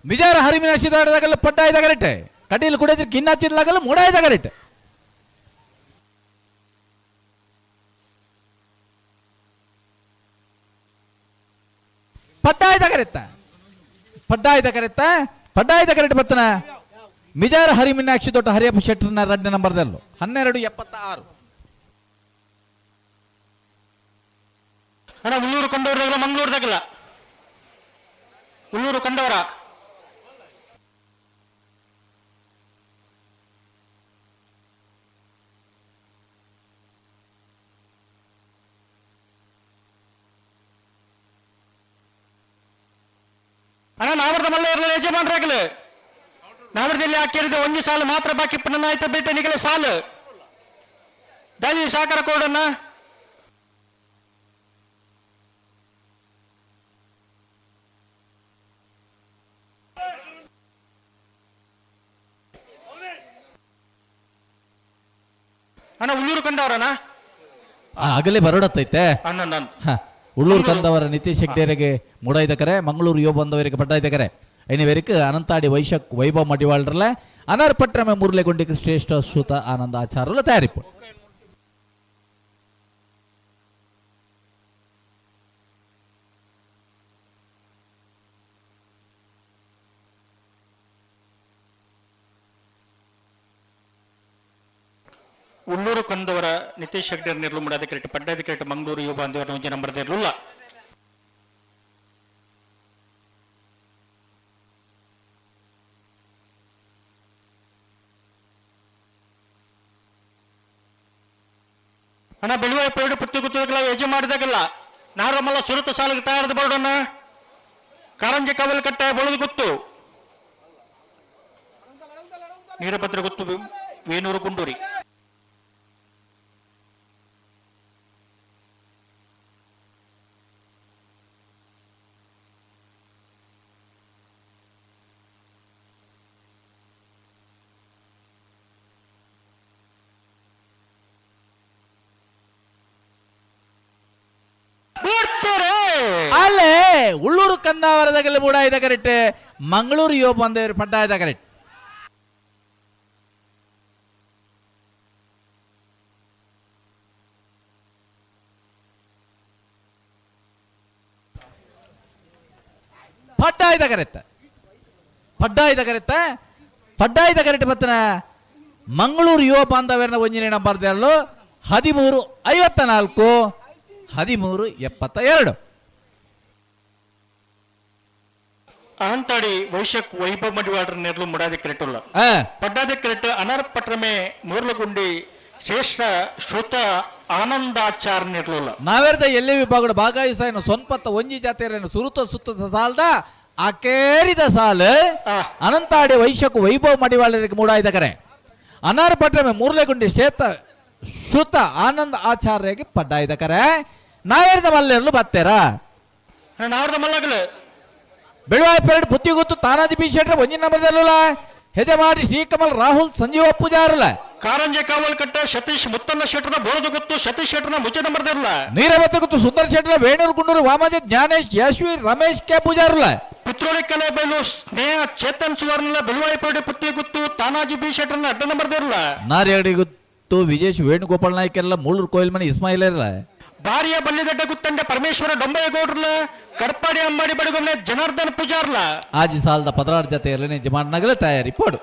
ಮಿಜಾರ ಹರಿಮಿನ ಶಿದಾಡದಾಗಲ್ಲ ಪಡ್ಡಾಯ್ದ ಕರೆಕ್ಟ್ ಕಟೀಲ್ ಕುಡಿದ್ರೆ ಕಿನ್ನಾಚಿರ್ಲಾಗಲ್ಲ ಮೂಡಾಯ್ದ ಕರೆಕ್ಟ್ ಪಡ್ಡಾಯ್ದ ಕರೆತ್ತ ಪಡ್ಡಾಯ್ದ ಕರೆತ್ತ ಪಡ್ಡಾಯ್ದ ಕರೆಕ್ಟ್ ಬತ್ತನ ಮಿಜಾರ ಹರಿಮಿನಾಕ್ಷಿ ದೊಡ್ಡ ಹರಿಯಪ್ಪ ಶೆಟ್ಟರ್ನ 2ನೇ ನಂಬರ್ದಲ್ಲೂ 1276 ಅಣ್ಣ ಉಳ್ಳೂರು ಕಂಡವ್ರದಾಗಲ್ಲ ಮಂಗಳೂರ್ದಾಗಲ್ಲ ಉಳ್ಳೂರು ಕಂಡವರ ಅಣ್ಣ ನಾವರದ ಮಲ್ಲ ಇರಲಿಲ್ಲ ಯಜಮಾನ್ರಾಗಲು ನಾವರದಲ್ಲಿ ಹಾಕಿರಿದ ಒಂದು ಸಾಲು ಮಾತ್ರ ಬಾಕಿ ಪುನಃ ಆಯ್ತು ಬೇಟೆ ನಿಗಲ ಸಾಲು ದಾಳಿ ಸಾಕಾರ ಕೋಡನ್ನ ಅಣ್ಣ ಉಳ್ಳೂರು ಕಂಡವರಣ್ಣ ಆಗಲೇ ಬರೋಡತ್ತೈತೆ ಅಣ್ಣ ಉಳ್ಳೂರು ಕಂದವರ ನಿತೀಶ್ ಹೆಗ್ಡೇರಿಗೆ ಮೂಡಾಯ್ದ ಕರೆ ಮಂಗಳೂರು ಯೋ ಬಂದವರಿಗೆ ಪಡ್ಡಾಯ್ದ ಕರೆ ಐನವೇರಿಗೆ ಅನಂತಾಡಿ ವೈಭವ್ ಮಡಿವಾಳ್ರಲ್ಲ ಅನಾರ್ ಪಟ್ರಮೆ ಮುರ್ಲೆಗೊಂಡಿಗೆ ಶ್ರೇಷ್ಠ ಸೂತ ಆನಂದ ಆಚಾರಲ ತಯಾರಿಪು ಉಳ್ಳೂರು ಕಂದವರ ನಿತೀಶ್ ಹೆಗ್ಡೇರ್ ನಿರ್ಲು ಮುಡಾದ ಕ್ರಿಕೆಟ್ ಪಡ್ಡಾದ ಕ್ರಿಕೆಟ್ ಮಂಗಳೂರು ಯುವ ಬಾಂಧವರ ಒಂಜಿ ನಂಬರ್ ಇರಲಿಲ್ಲ ಅಣ್ಣ ಬೆಳುವಾಯ ಪೇಡು ಪುತ್ತಿ ಗುತ್ತುಗಳ ಯಜ ಮಾಡಿದಾಗಲ್ಲ ನಾರಮಲ್ಲ ಸುರತ ಸಾಲಿಗೆ ತಯಾರದ ಬೋರ್ಡನ್ನ ಕಾರಂಜಿ ಕವಲ್ ಕಟ್ಟೆ ಬಳುದು ಗೊತ್ತು ನೀರಭದ್ರ ಗೊತ್ತು ವೇಣೂರು ಗುಂಡೂರಿ ಅಲ್ಲೇ ಉಳ್ಳೂರು ಕಂದಾವರದಾಗಲ್ಲ ಮೂಡಾಯ್ದ ಕರೆಕ್ಟ್ ಮಂಗಳೂರು ಯೋ ಬಂದವರು ಪಡ್ಡಾಯ್ದ ಕರೆಕ್ಟ್ ಪಡ್ಡಾಯ್ದ ಕರೆತ್ತ ಪಡ್ಡಾಯ್ದ ಕರೆಕ್ಟ್ ಬತ್ತನ ಮಂಗಳೂರು ಯುವ ಬಾಂಧವ್ಯನ ಒಂಜಿನ ನಂಬರ್ದಲ್ಲೂ 1354 1372 ಅಹಂತಾಡಿ ವೈಶಕ್ ವೈಭವ್ ಮಡಿವಾಡ್ರ ನೆರಳು ಮುಡಾದಿ ಕ್ರಿಕೆಟ್ ಪಡ್ಡಾದಿ ಕ್ರಿಕೆಟ್ ಅನಾರ್ ಪಟ್ರಮೆ ಮೂರ್ಲಗುಂಡಿ ಶ್ರೇಷ್ಠ ಶ್ರುತ ಆನಂದಾಚಾರ್ಯನಿರ್ಲಿಲ್ಲ ನಾವೆರ್ದ ಎಲ್ಲೇ ವಿಭಾಗದ ಭಾಗವಹಿಸಾಯನ ಸೊನ್ಪತ್ತ ಒಂಜಿ ಜಾತಿಯರನ್ನು ಸುರುತ ಸುತ್ತ ಸಾಲ್ದ ಆ ಕೇರಿದ ಸಾಲು ಅನಂತಾಡಿ ವೈಶಕು ವೈಭವ ಮಡಿವಾಳರಿಗೆ ಮೂಡಾಯ್ದ ಕರೆ ಅನಾರ್ ಪಟ್ರೆ ಮೂರ್ಲೆಗುಂಡಿ ಶ್ರುತ ಆನಂದ ಆಚಾರ್ಯಗೆ ಪಡ್ಡಾಯ್ದ ಕರೆ ನಾವೆರ್ದ ಮಲ್ಲೆರ್ಲು ಬತ್ತೇರ ನಾವ್ರದ ಮಲ್ಲಗಲು ಬೆಳುವಾಯ ಪೆರಡು ಬುತ್ತಿ ಗೊತ್ತು ತಾನಾಜಿ ಬಿ ಶೆಟ್ರ ಒಂಜಿ ನಂಬರ್ದಲ್ಲ ಹೆಜಮಾಡಿ ಶ್ರೀಕಮಲ್ ರಾಹುಲ್ ಸಂಜೀವ ಪೂಜಾರಲ್ಲ ಕಾರಂಜಿ ಕಾವಲ್ ಕಟ್ಟ ಸತೀಶ್ ಮುತ್ತನ್ನ ಶೆಟ್ರನ ಬೋಳದು ಗೊತ್ತು ಸತೀಶ್ ಶೆಟ್ರನ ಮುಚ್ಚೆ ನಂಬರ್ದಿರಲ್ಲ ನೀರವತ್ತ ಗೊತ್ತು ಸುಂದರ್ ಶೆಟ್ರ ವೇಣೂರು ಗುಂಡೂರು ವಾಮಾಜಿ ಜ್ಞಾನೇಶ್ ಯಶ್ವಿ ರಮೇಶ್ ಕೆ ಪೂಜಾರಲ್ಲ ಪುತ್ರೋಳಿ ಕಲೆ ಬೈಲು ಸ್ನೇಹ ಚೇತನ್ ಸುವರ್ಣ ಬೆಳುವಾಯಿಪೇಟೆ ಪುತ್ತಿ ಗೊತ್ತು ತಾನಾಜಿ ಬಿ ಶೆಟ್ರನ ಅಡ್ಡ ನಂಬರ್ದಿರಲ್ಲ ನಾರ್ಯಾಡಿ ಗೊತ್ತು ವಿಜೇಶ್ ವೇಣುಗೋಪಾಲ್ ನಾಯ್ಕ ಎಲ್ಲ ಮೂಳೂರು ಕೋಯಿಲ್ ಮನೆ ಇಸ್ಮಾಯಿಲ್ ಇರಲ್ಲ ಬಾರಿಯ ಬಲ್ಲಿಗಡ್ಡ ಗುತ್ತಂಡ ಪರಮೇಶ್ವರ ಡೊಂಬಯ್ಯಗೌಡ್ರಲ್ಲ ಕಡಪಾಡಿ ಅಂಬಾಡಿ ಬಡಗೊಮ್ಮೆ ಜನಾರ್ದನ್ ಪೂಜಾರ್ಲ ಆಜಿ ಸಾಲದ ಪದರಾರ್ ಜೊತೆ ಎಲ್ಲ ಜಮಾಡ್ನಾಗಲೇ ತಯಾರಿ ಪೋಡು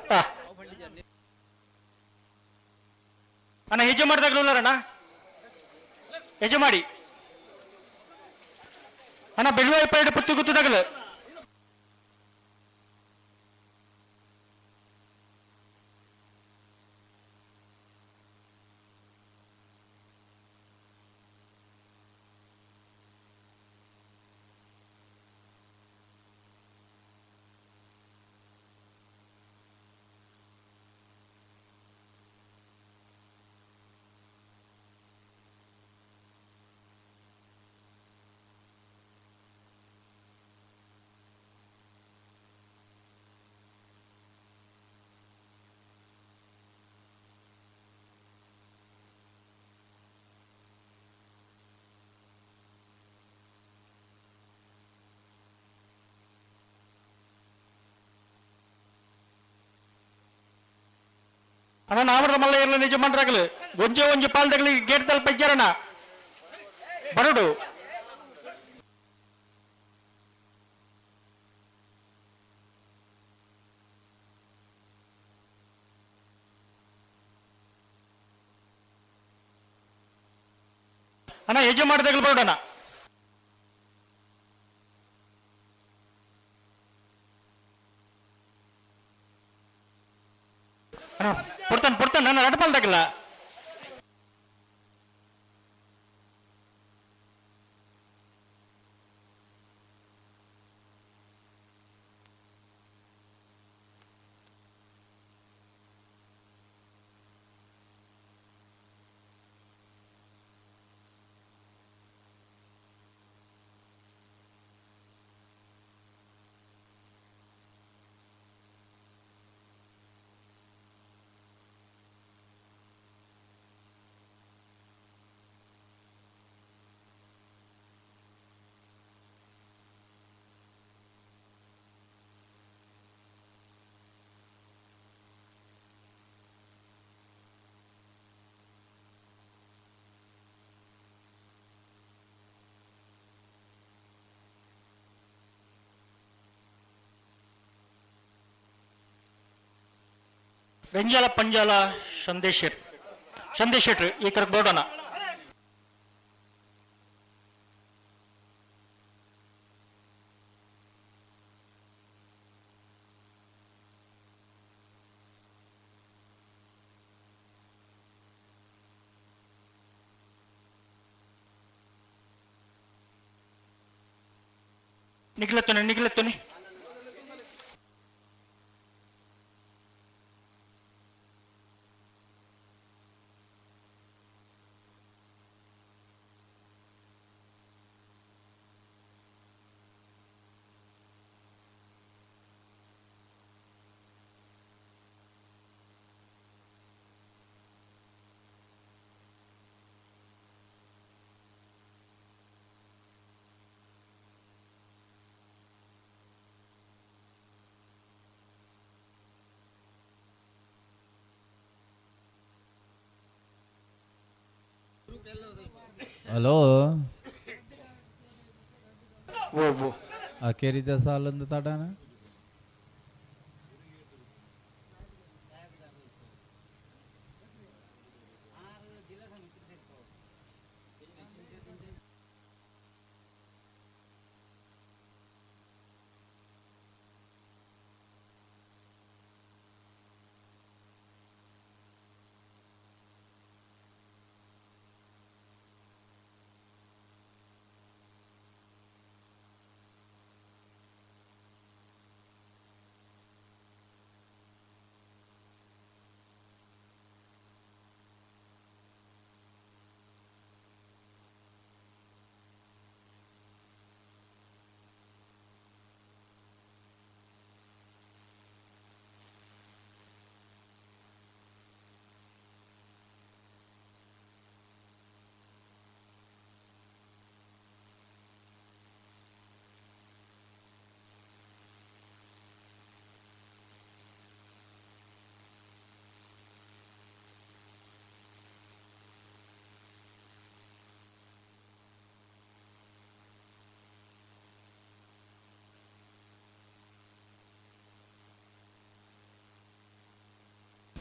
ಅಣ್ಣ ಹೆಜ್ಜೆ ಮಾಡಿದಾಗ್ಲಣ್ಣ ಹೆಜ್ಜೆ ಮಾಡಿ ಅಣ್ಣ ಬೆಳುವಾಯಿಪೇಟೆ ಪುತ್ತಿ ಗುತ್ತದಾಗಲು ಅಣ್ಣ ನಾವರ ಮಲ್ಲ ಇರಲಿ ನಿಜ ಮಾಡ್ರಾಗಲು ಒಂಜೆ ಒಂಜಿ ಪಾಲ್ದಗಲಿ ಗೇಟ್ ತಲ್ ಪಜ್ಜಾರಣ ಬರಡು ಅಣ್ಣ ಹೆಜ್ಜೆ ಮಾಡಿದಾಗಲು ಬರೋಡಣ ಅಣ್ಣ ಪುಡ್ತಾನೆ ನನ್ನ ರಡ್ಪಾಲ್ದಾಗಿಲ್ಲ ಗಂಜಾಲ ಪಂಜಾಲ ಸಂದೇಶ್ ಶೆಟ್ರು ಈ ಕಡೆ ಬೋರ್ಡನ ನಿಗ್ಲತ್ತನೆ ಹಲೋ ಓ ಆ ಕೇರಿದ ಸಾಲಂದು ತಡಾನ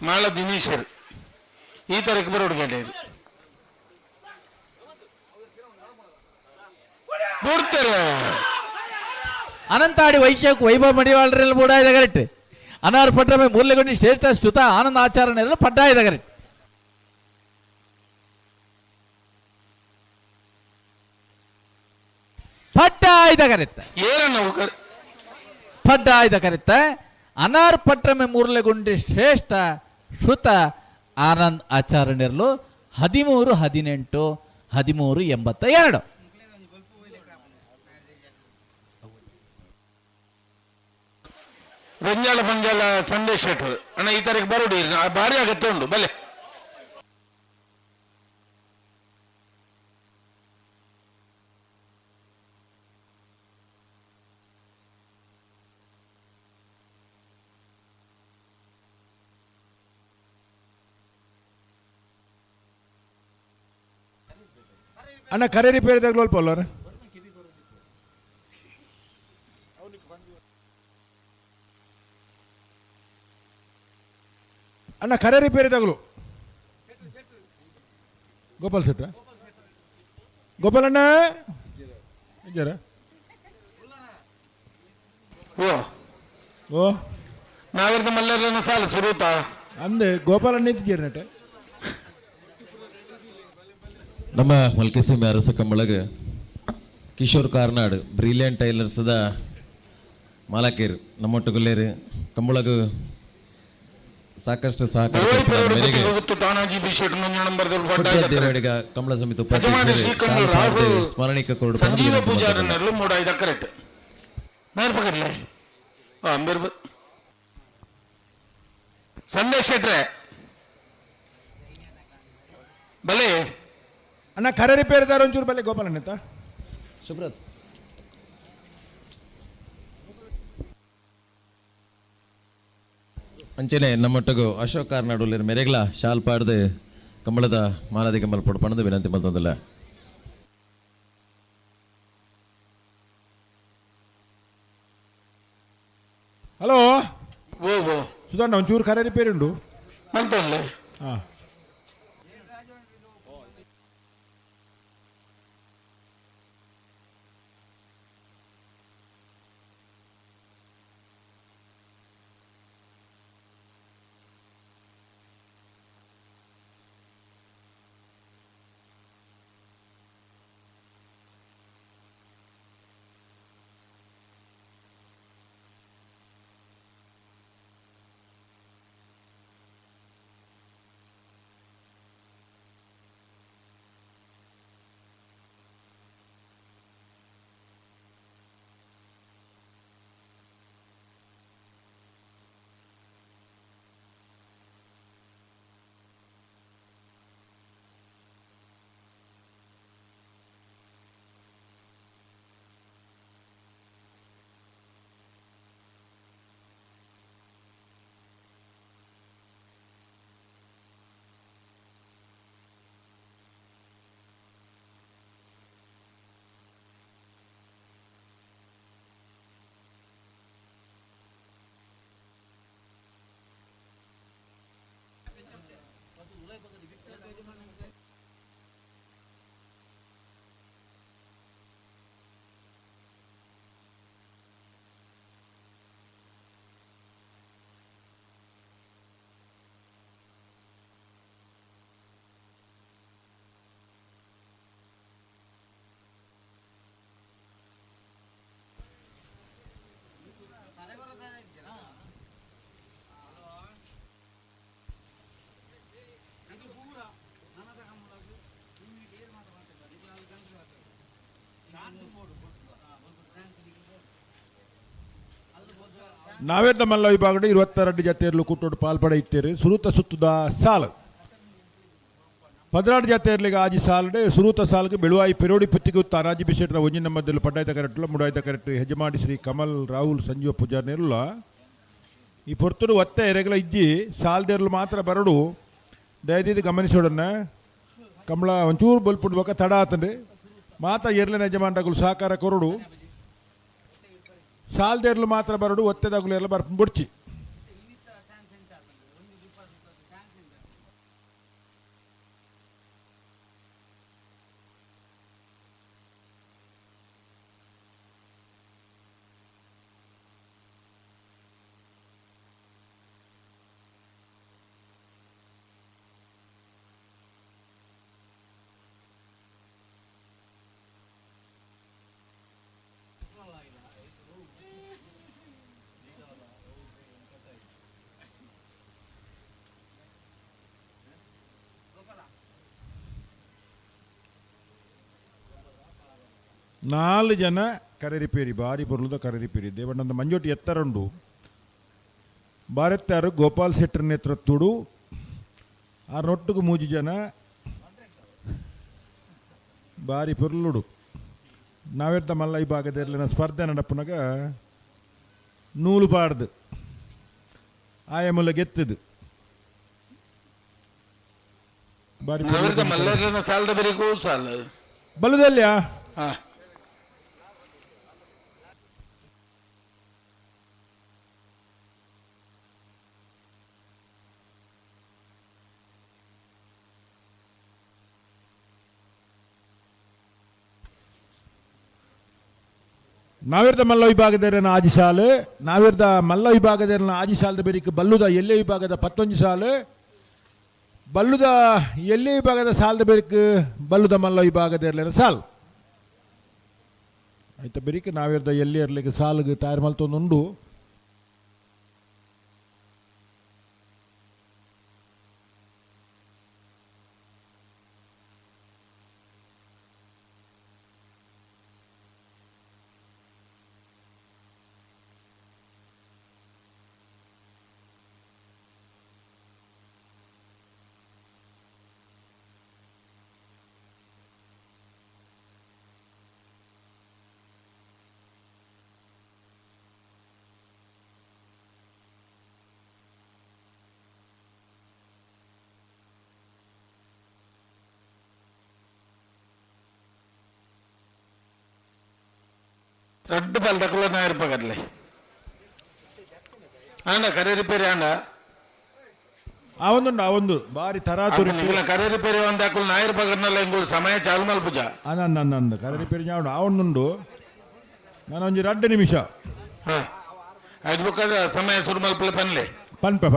ಮಾಳ ದಿನೇಶರ್ ಈ ತರಕ್ಕೆ ಬರೋಡು ಗೆಳೆಯರು ಬಿಡ್ತಾರೆ. ಅನಂತಾಡಿ ವೈಶ್ಯಕ್ ವೈಭವ ಮಡಿವಾಳರೆಲ್ಲ ಬೂಡಾಯ್ದ ಕರೆಕ್ಟ್. ಅನಾರ್ ಪಟ್ರಮೆ ಮೂರ್ಲೆಗೊಂಡಿ ಶ್ರೇಷ್ಠ ಶ್ರುತ ಆನಂದ ಆಚರಣೆಲ್ಲ ಪಡ್ಡಾಯ್ದ ಕರೆಕ್ಟ್. ಪಡ್ಡಾಯ್ದ ಕರೆಕ್ಟ್. ಏನನ್ನು ಪಡ್ಡಾಯ್ದ ಕರೆಕ್ಟ್. ಅನಾರ್ ಪಟ್ರಮೆ ಮೂರ್ಲೆಗೊಂಡಿ ಶ್ರೇಷ್ಠ ಶ್ರುತ ಆನಂದ್ ಆಚರಣೆರಲು 13-18-1382. ರಂಜಾಳ ಪಂಜಾಲ ಸಂದೇಶ್ ಶೆಟ್ಟರ್ ಅಣ್ಣ ಈ ತರಕ್ಕೆ ಬರೋಡಿ ಭಾರಿ ಆಗತ್ತೆ ಉಂಟು ಬಲ್ಲೆ. ಅಣ್ಣ ಕರೆ ರಿಪೇರಿ ತಗೊಳ್ಪ ಅಲ್ಲರ ಅಣ್ಣ ಕರೆ ರಿಪೇರಿ ತಗೊಳ್ಳು. ಗೋಪಾಲ್ ಶೆಟ್ಟ ಗೋಪಾಲಣ್ಣ ಜರ ಓ ಓ ನಾವಿರ್ದ ಮಲ್ಲರನ್ನ ಸಾಲ ಸುರೂತ ಅಂದೆ ಗೋಪಾಲಣ್ಣ ನಿಂತಿದ್ದೀರಿ ನಟ ನಮ್ಮ ಮಲ್ಕಿಸೀಮೆ ಅರಸ ಕಂಬಳಗ ಕಿಶೋರ್ ಕಾರ್ನಾಡ್ ಬ್ರಿಲಿಯಂಟ್ ಟೈಲರ್ಸ್ದ ಮಾಲಕೇರು ನಮ್ಮೊಟ್ಟುಗುಲ್ಲೇರು ಕಂಬಳಗ ಸಾಕಷ್ಟು ಸಹಕಾರ ಮೇರೆಗೆ ದೇವಡಿಗ ಕಂಬಳ ಸಮಿತಿ ಉಪಾಧ್ಯಕ್ಷರು ಸ್ಮರಣಿಕ ಕೊರಡು ಸಂಜೀವ ಪೂಜಾರನ್ನೆಲ್ಲ ಮೂಡಾಯ್ದ ಕರೆಕ್ಟ್ ನೆನಪಗರ್ಲೆ ಸಂದೇಶ್ ಶೆಟ್ರೆ ಬಲೆ ಅಣ್ಣ ಕರೆ ರಿಪೇರಿದಾರ ಒಂಚೂರು ಬಲ್ಲೆ ಗೋಪಾಲಣ್ಣ ಅಂತ ಸುಬ್ರತ್ ಅಂಚನೆ ನಮ್ಮೊಟ್ಟಗು ಅಶೋಕ್ ಕಾರ್ನಾಡುಲ್ಲಿರ ಮೆರೆಗ್ಲ ಶಾಲ್ ಪಾಡ್ದು ಕಂಬಳದ ಮಾಲಾದಿ ಕಂಬಲ್ ಪೊಡು ಪಣದ ವಿನಂತಿ ಮಲ್ತೊಂದಿಲ್ಲ. ಹಲೋ ಓ ಓ ಸುಧಣ್ಣ ಒಂಚೂರು ಕರೆ ರಿಪೇರಿ ಉಂಟು ಮಲ್ತೊಂದ್ಲೆ ಹಾಂ ನಾವೇದ ಮಲ್ಲ ವಿಭಾಗದ 22 ಜತೆಯರ್ಲು ಕೂಟೋಡು ಪಾಲ್ಪಡ ಇತ್ತೇರಿ ಸುರೂತ ಸುತ್ತದ ಸಾಲ 16 ಜತೆಯರ್ಲಿಗೆ ಆಜಿ ಸಾಲಡೆ ಸುರೂತ ಸಾಲ್ಗೆ ಬೆಳುವಾಯಿ ಪೆರೋಡಿ ಪುತ್ತಿಗೆ ತಾರಾಜಿ ಬಿಸೆಟ್ರ ಒಂಜಿ ನಮ್ಮದಲ್ಲಿ ಪಡ್ಡಾಯ್ತ ಕರೆಕ್ಟ್ಲ ಮುಡಾಯ್ತ ಕರೆಕ್ಟ್ ಹೆಜಮಾಡಿ ಶ್ರೀ ಕಮಲ್ ರಾಹುಲ್ ಸಂಜೀವ ಪೂಜಾರ್ನೆಲ್ಲ ಈ ಪೊರ್ತುಡು ಒತ್ತೆ ಎರೆಗಳ ಇಜ್ಜಿ ಸಾಲ್ದೇರ್ಲು ಮಾತ್ರ ಬರಡು ದಯದಿದ್ದು ಗಮನಿಸೋಡನ್ನ ಕಮಲ ಒಂಚೂರು ಬಲ್ಪುಡ್ಬೇಕ ತಡ ಆತಂದ್ರೆ ಮಾತ ಎರ್ಲಿನ ಯಜಮಾನಗಳು ಸಹಕಾರ ಕೊರಡು ಸಾಲ್ದೇರ್ಲು ಮಾತ್ರ ಬರಡು ಒತ್ತೆದಾಗಲು ಎಲ್ಲ ಬರ್ಪು ಬುಡ್ಚಿ 4 ಜನ ಕರೆ ರಿಪೇರಿ ಬಾರಿ ಬರುವುದ ಕರೆ ರಿಪೇರಿ ದೇವಣ್ಣನ ಮಂಜೋಟಿ ಎತ್ತರ ಉಂಡು ಭಾರತಾರು ಗೋಪಾಲ್ ಶೆಟ್ಟರ್ ನೇತೃತ್ವಡು ಆರೊಟ್ಟಿಗೆ 3 ಜನ ಬಾರಿ ಪೊರ್ಲುಡು ನಾವೆತ್ತ ಮಲ್ಲ ಈ ಭಾಗದಲ್ಲಿನ ಸ್ಪರ್ಧೆ ನಡಪನಾಗ ನೂಲು ಪಾಡ್ದು ಆಯಮುಲ್ಲ ಗೆತ್ತದು ಬಾರಿ ನಾವಿರ್ದ ಮಲ್ಲರಿನ ಸಾಲದ ಬರೀಗೂ ಸಾಲ ಬಲದಲ್ಯಾ ಹಾ ನಾವಿರ್ದ ಮಲ್ಲ ವಿಭಾಗದಲ್ಲಿನ ಆಜಿ ಸಾಲು ನಾವಿರ್ದ ಮಲ್ಲ ವಿಭಾಗದಲ್ಲಿನ ಆಜಿ ಸಾಲದ ಬೇರಿಕೆ ಬಲ್ಲುದ ಎಲ್ಲೆ ವಿಭಾಗದ 11 ಸಾಲು ಬಲ್ಲುದ ಎಲ್ಲೆ ವಿಭಾಗದ ಸಾಲದ ಬೇರಿಕೆ ಬಲ್ಲುದ ಮಲ್ಲ ವಿಭಾಗದಲ್ಲಿನ ಸಾಲು ಆಯ್ತಾ ಬೇರಿಕೆ ನಾವಿರ್ದ ಎಲ್ಲಿ ಇರ್ಲಿಕ್ಕೆ ಸಾಲಿಗೆ ತಯಾರು ಮಲ್ತೊಂದುಂಡು ரெண்டு பல்தக்குள்ள நான் இருப்பகல்ல ஆண்டா கரை ரிப்பேரி ஆண்டா ಅವೊಂದು ಬಾರಿ ತರಾತುರಿ ಕರೆ ರಿಪೇರಿ ಒಂದಾಕುಲ್ ನಾಯರ್ ಪಗರ್ನಲ್ಲ ಇಂಗುಲ್ ಸಮಯ ಚಾಲು ಮಲ್ಪುಜ ಅಂದ ಕರೆ ರಿಪೇರಿ ಯಾವುದು ಅವನುಂಡು ನಾನು ಒಂದು 2 ನಿಮಿಷ ಐದು ಬುಕ್ಕ ಸಮಯ ಸುರು ಮಲ್ಪಲೆ ಪನ್ಲೆ ಪನ್ಪೆ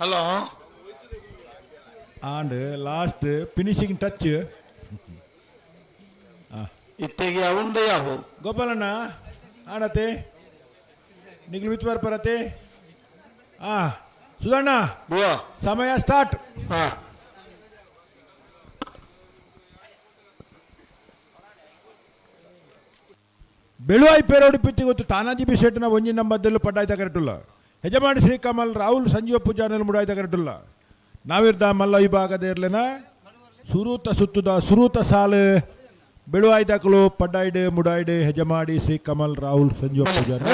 hello and last finishing touch ಇತ್ತೆಗೆ ಅವುಂಡೆ ಯಾವ ಗೋಪಾಲಣ್ಣ ಆಡತೆ ನಿಗ್ಲು ಬಿತ್ತು ಬರ್ಪರತೆ ಸುಧಣ್ಣ ಬುವಾ ಸಮಯ ಸ್ಟಾರ್ಟ್. ಹಾ ಬೆಳುವಾಯಿ ಪೇರೋಡಿ ಪಿತ್ತಿ ಗೊತ್ತು ತಾನಾಜಿ ಬಿಸೆಟ್ನ ಒಂಜಿ ನಂಬದ್ದಲ್ಲೂ ಪಡ್ಡಾಯ್ತ ಕರೆಕ್ಟುಲ್ಲ. ಯಜಮಾನಿ ಶ್ರೀಕಮಲ್ ರಾಹುಲ್ ಸಂಜೀವ ಪೂಜಾನಲ್ಲಿ ಮುಡಾಯ್ತ ಕರೆಕ್ಟುಲ್ಲ. ನಾವಿರ್ದ ಮಲ್ಲ ವಿಭಾಗದ ಇರ್ಲೇನ ಸುರೂತ ಸಾಲು ಬೆಳುವಾಯ್ದಾಕಲು ಪಡ್ಡಾಯ್ಡು ಮುಡಾಯ್ಡು ಹೆಜಮಾಡಿ ಶ್ರೀಕಮಲ್ ರಾಹುಲ್ ಸಂಜೀವ ಪೂಜಾರಿ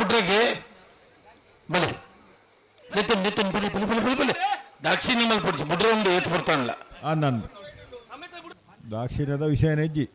ಬಿಟ್ರೆಗೆ ಬಲೆ ನಿತಿನ್ ನಿತಿನ್ ಬಲೆ ಬಲೆ ಬಲೆ ಬಲೆ ಬಲೆ ದಾಕ್ಷಿಣಿ ಮೇಲೆ ಪಡಿಸಿ ಬಿಡ್ರೆ ಒಂದು ಏತ್ ಬರ್ತಾನಲ್ಲ ನಾನು ದಾಕ್ಷಿಣ್ಯದ ವಿಷಯ ನೆಜ್ಜಿ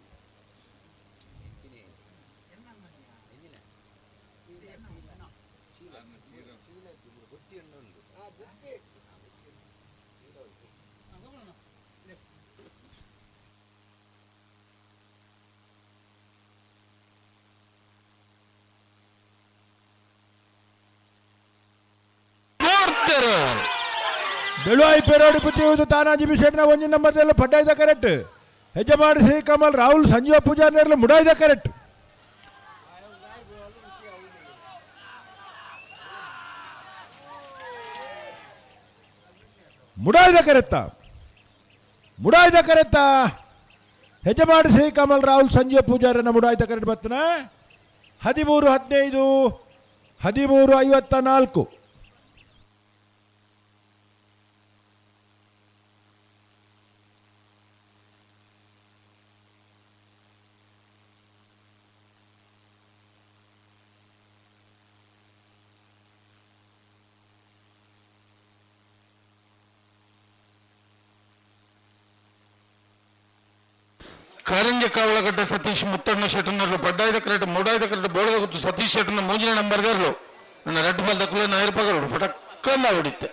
ಬೆಳುವಾಯಿ ಪೇರೋಡಿ ಪುತ್ತಿ ತಾನಾಜಿ ಬಿಸೆಟ್ನ ಒಂಜಿ ನಂಬರ್ದಲ್ಲ ಪಡ್ಡಾಯ್ದ ಕರೆಕ್ಟ್. ಹೆಜಮಾಡಿ ಶ್ರೀಕಮಲ್ ರಾಹುಲ್ ಸಂಜೀವ ಪೂಜಾರಿ ಮುಡಾಯ್ದ ಕರೆಕ್ಟ್. ಮುಡಾಯ್ದ ಕರೆತ್ತ ಹೆಜಮಾಡಿ ಶ್ರೀಕಮಲ್ ರಾಹುಲ್ ಸಂಜೀವ ಪೂಜಾರನ್ನ ಮುಡಾಯ್ದ ಕರೆಕ್ಟ್ ಬರ್ತನ 13-15 13-54. ಕಾರಂಜಿ ಕಾವಲಗಡ್ಡ ಸತೀಶ್ ಮುತ್ತಣ್ಣ ಶೆಟ್ಟನರ್ಲು ಪಡ್ಡಾಯ್ದ ಕರೆಕ್ಟ್ ಮೂಡಾಯ್ದ ಕರೆಕ್ಟ್ ಬೋಳದ ಗೊತ್ತು ಸತೀಶ್ ಶೆಟ್ಟನ ಮೂಜಿನ ನಂಬರ್ಗರ್ಲು ನನ್ನ ರೆಡ್ ಬಾಲ್ ದಕ್ಕಲು ನಾಯರ್ ಪಗರು ಪಟಕ್ಕಲ್ಲ ಹೊಡಿತ್ತೆ.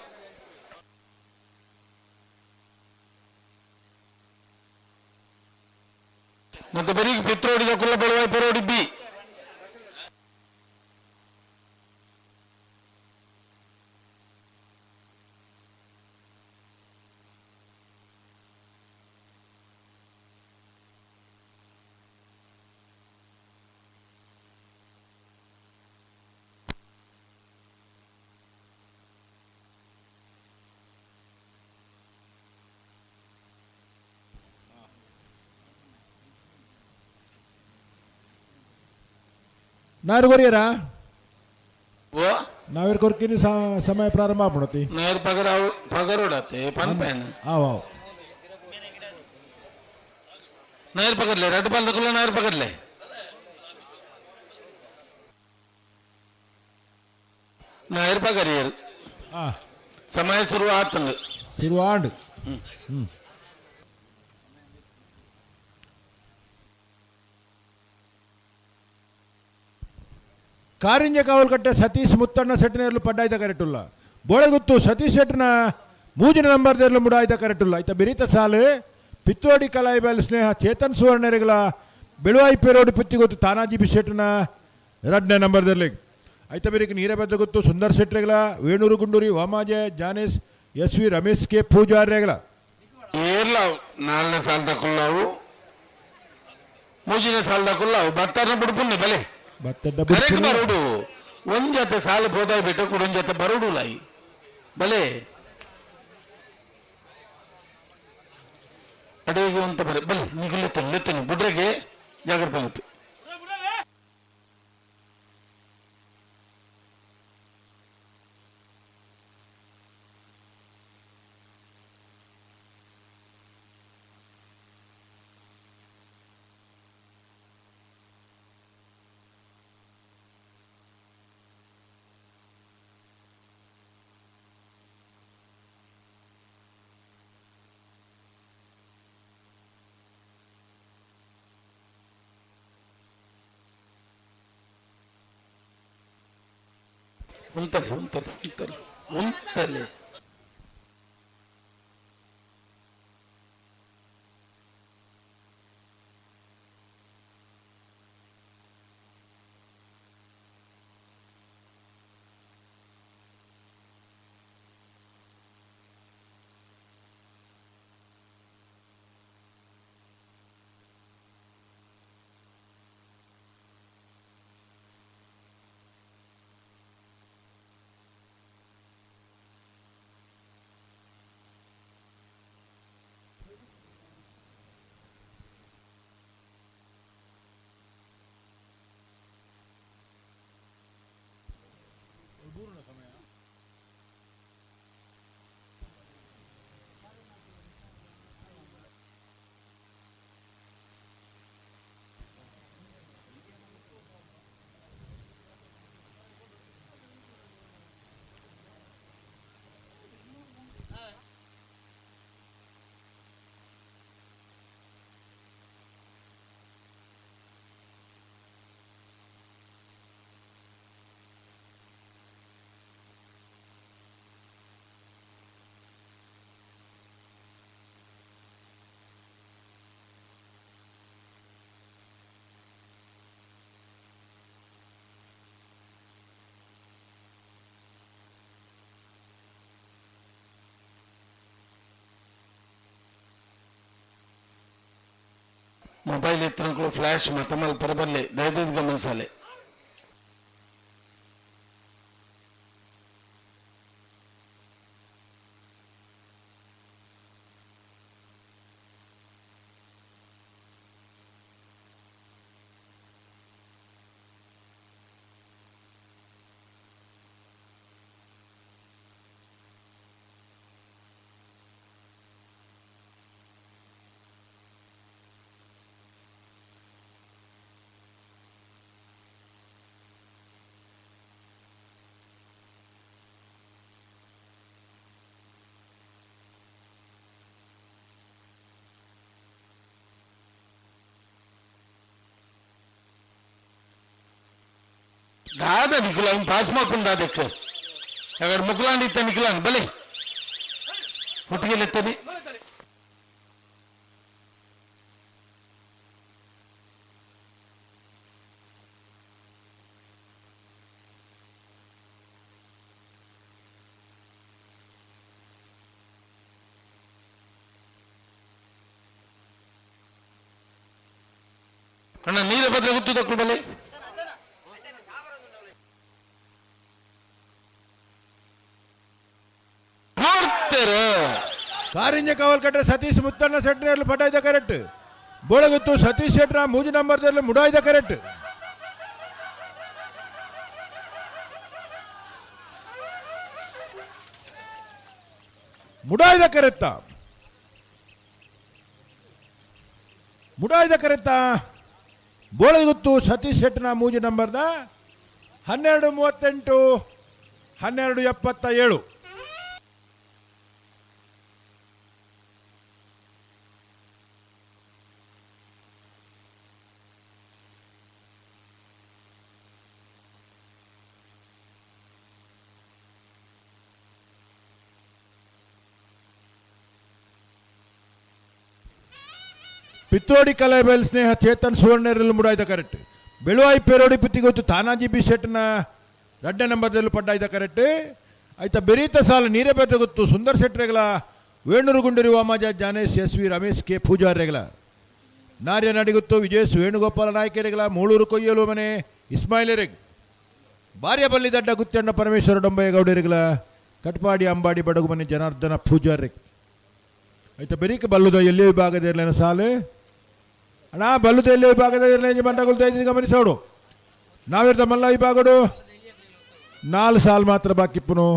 ಮತ್ತೆ ಬರೀ ಪಿತ್ರೋಡಿದ ಕುಲ್ಲ ಬೆಳವಾಯಿ ಪೆರೋಡಿ ಬಿ ನಾರು ಕೊರಿಯರಾ ಓ ನಾವೇರ್ ಕೊರ್ಕಿನಿ ಸಮಯ ಪ್ರಾರಂಭ ಮಾಡ್ಬಿಡತಿ ನಾಯರ್ ಪಗರೋಡತ್ತೆ ಪನ್ಪೇನ ಆವ್ ನಾಯರ್ ಪಗರ್ಲೆ ರೆಡ್ ಬಾಲ್ ದಕ್ಕಲು ನಾಯರ್ ಪಗರ್ಲೆ ನಾಯರ್ ಪಗರಿಯರು ಸಮಯ ಶುರು ಆತಂಗ ಶುರುವಾಂಡ್ ಕಾರಿಂಜ ಕಾವಲ್ಕಟ್ಟೆ ಸತೀಶ್ ಮುತ್ತಣ್ಣ ಸೆಟ್ಟಿನೇರ್ಲು ಪಡ್ಡಾಯ್ತ ಕರೆಕ್ಟುಲ್ಲ. ಬೋಳೆಗುತ್ತು ಸತೀಶ್ ಶೆಟ್ನ ಮೂಜಿನ ನಂಬರ್ದೇರ್ಲು ಮುಡಾಯ್ತ ಕರೆಕ್ಟುಲ್ಲ. ಐತ ಬೆರೀತ ಸಾಲು ಪಿತ್ತೋಡಿ ಕಲಾಯಿ ಬಯಲು ಸ್ನೇಹ ಚೇತನ್ ಸುವರ್ಣರೆಗಳ ಬೆಳುವಾಯಿ ಪೇರೋಡಿ ಪುತ್ತಿ ಗೊತ್ತು ತಾನಾಜಿ ಬಿಸೆಟ್ನ 2ನೇ ನಂಬರ್ದಲ್ಲಿ ಐತ ಬೇರಿಕ ನೀರೇ ಬದ್ದ ಗೊತ್ತು ಸುಂದರ್ ಶೆಟ್ರೆಗಳ ವೇಣೂರು ಗುಂಡೂರಿ ವಾಮಾಜೆ ಜಾನೇಶ್ SV ರಮೇಶ್ ಕೆ ಪೂಜಾರ್ಯಗಳ ಏರ್ಲ 4ನೇ ಸಾಲ ತಕೊಳ್ಳಾವು ಮೂಜಿನ ಸಾಲ ತಕೊಳ್ಳಾವು ಬತ್ತಾರ ಬಿಡ್ಪುಣ್ಣೆ ಬಲೆ ಕರೆಕ್ಟ್ ಬರೋಡು ಒಂದ್ ಜೊತೆ ಸಾಲ ಹೋದಾಗ ಬಿಟ್ಟು ಕೂಡ ಒಂದ್ ಜೊತೆ ಬರೋಡು ಲಾಯಿ ಬಲೆ ಅಡುಗೆ ಅಂತ ಬರೆ ಬಲೆ ನಿಗಲೆತ್ತೇನೆ ಬಿಡ್ರೆಗೆ ಜಾಗ್ರತೆ ಆಗುತ್ತೆ. ಉಂತಲೆ ಮೊಬೈಲ್ ಎತ್ತನಕ್ಕೂ ಫ್ಲಾಶ್ ಮತ್ತಮಲ್ಲಿ ಪರಬಲ್ಲೆ ದಯವಿಟ್ಟು ಗಮನಿಸಲೆ. दादा निकला पास माकून दादेक अगर मुकलांड इतना निकला भले उठ गेले तरी ಅಣ್ಣ ನೀರ ಬದ್ರೆ ಗೊತ್ತು ತಕ್ಳು ಬಲೆ ಕಾರಿಂಜ ಕಾವಲ್ಕಟ್ಟೆ ಸತೀಶ್ ಮುತ್ತಣ್ಣ ಸೆಟ್ರಿಯಲ್ಲಿ ಪಟಾಯ್ದ ಕರೆಕ್ಟ್. ಬೋಳಗುತ್ತು ಸತೀಶ್ ಶೆಟ್ರ ಮೂಜಿ ನಂಬರ್ದಲ್ಲಿ ಮುಡಾಯ್ದ ಕರೆಕ್ಟ್. ಮುಡಾಯ್ದ ಕರೆತ್ತ ಬೋಳಗುತ್ತು ಸತೀಶ್ ಶೆಟ್ರನ ಮೂಜಿ ನಂಬರ್ದ 12:38 12:77. ಪಿತ್ರೋಡಿ ಕಲೆಬೆಲ್ ಸ್ನೇಹ ಚೇತನ್ ಸುವರ್ಣರಲ್ಲಿ ಮುಡಾಯ್ದ ಕರೆಕ್ಟ್. ಬೆಳುವಾಯಿ ಪೇರೋಡಿ ಪಿತ್ತಿಗೊತ್ತು ತಾನಾಜಿ ಬಿ ಶೆಟ್ನ 2 ನಂಬರ್ದಲ್ಲಿ ಪಡ್ಡಾಯ್ದ ಕರೆಕ್ಟ್. ಆಯ್ತಾ ಬೆರೀತ ಸಾಲ ನೀರೇ ಬೆತ್ತ ಗೊತ್ತು ಸುಂದರ್ ಶೆಟ್ರೆಗಳ ವೇಣೂರು ಗುಂಡೂರಿ ವಾಮಾಜ Jnanesh S V Ramesh K ಪೂಜಾರೆಗಳ ನಾರ್ಯ ನಡಿಗುತ್ತು ವಿಜಯಸ್ ವೇಣುಗೋಪಾಲ ನಾಯಕರೆಗಳ ಮೂಳೂರು ಕೊಯ್ಯಲು ಮನೆ ಇಸ್ಮಾಯಿಲರೆಗ್ ಭಾರ್ಯ ಬಲ್ಲಿ ದಡ್ಡ ಗುತ್ತಣ್ಣ ಪರಮೇಶ್ವರ ಡೊಂಬಯ್ಯ ಗೌಡರಿಗಳ ಕಟ್ಪಾಡಿ ಅಂಬಾಡಿ ಬಡಗು ಮನೆ ಜನಾರ್ದನ ಪೂಜಾರೆಗ್ ಆಯ್ತಾ ಬೆರೀಕ ಬಲ್ಲುದ ಎಲ್ಲಿ ವಿಭಾಗದ ಇರಲಿನ ಸಾಲು ಅಣ್ಣ ಬಲ್ಲುದ ಎಲ್ಲಿ ವಿಭಾಗದ ಇರಲಿ ಮಂಡಗೊಳ್ತಾ ಇದ್ದೀನಿ ಗಮನಿಸೋಡು. ನಾವಿರ್ದ ಮಲ್ಲ ವಿಭಾಗಡು 4 ಸಾಲು ಮಾತ್ರ ಬಾಕಿಪ್ಪನು.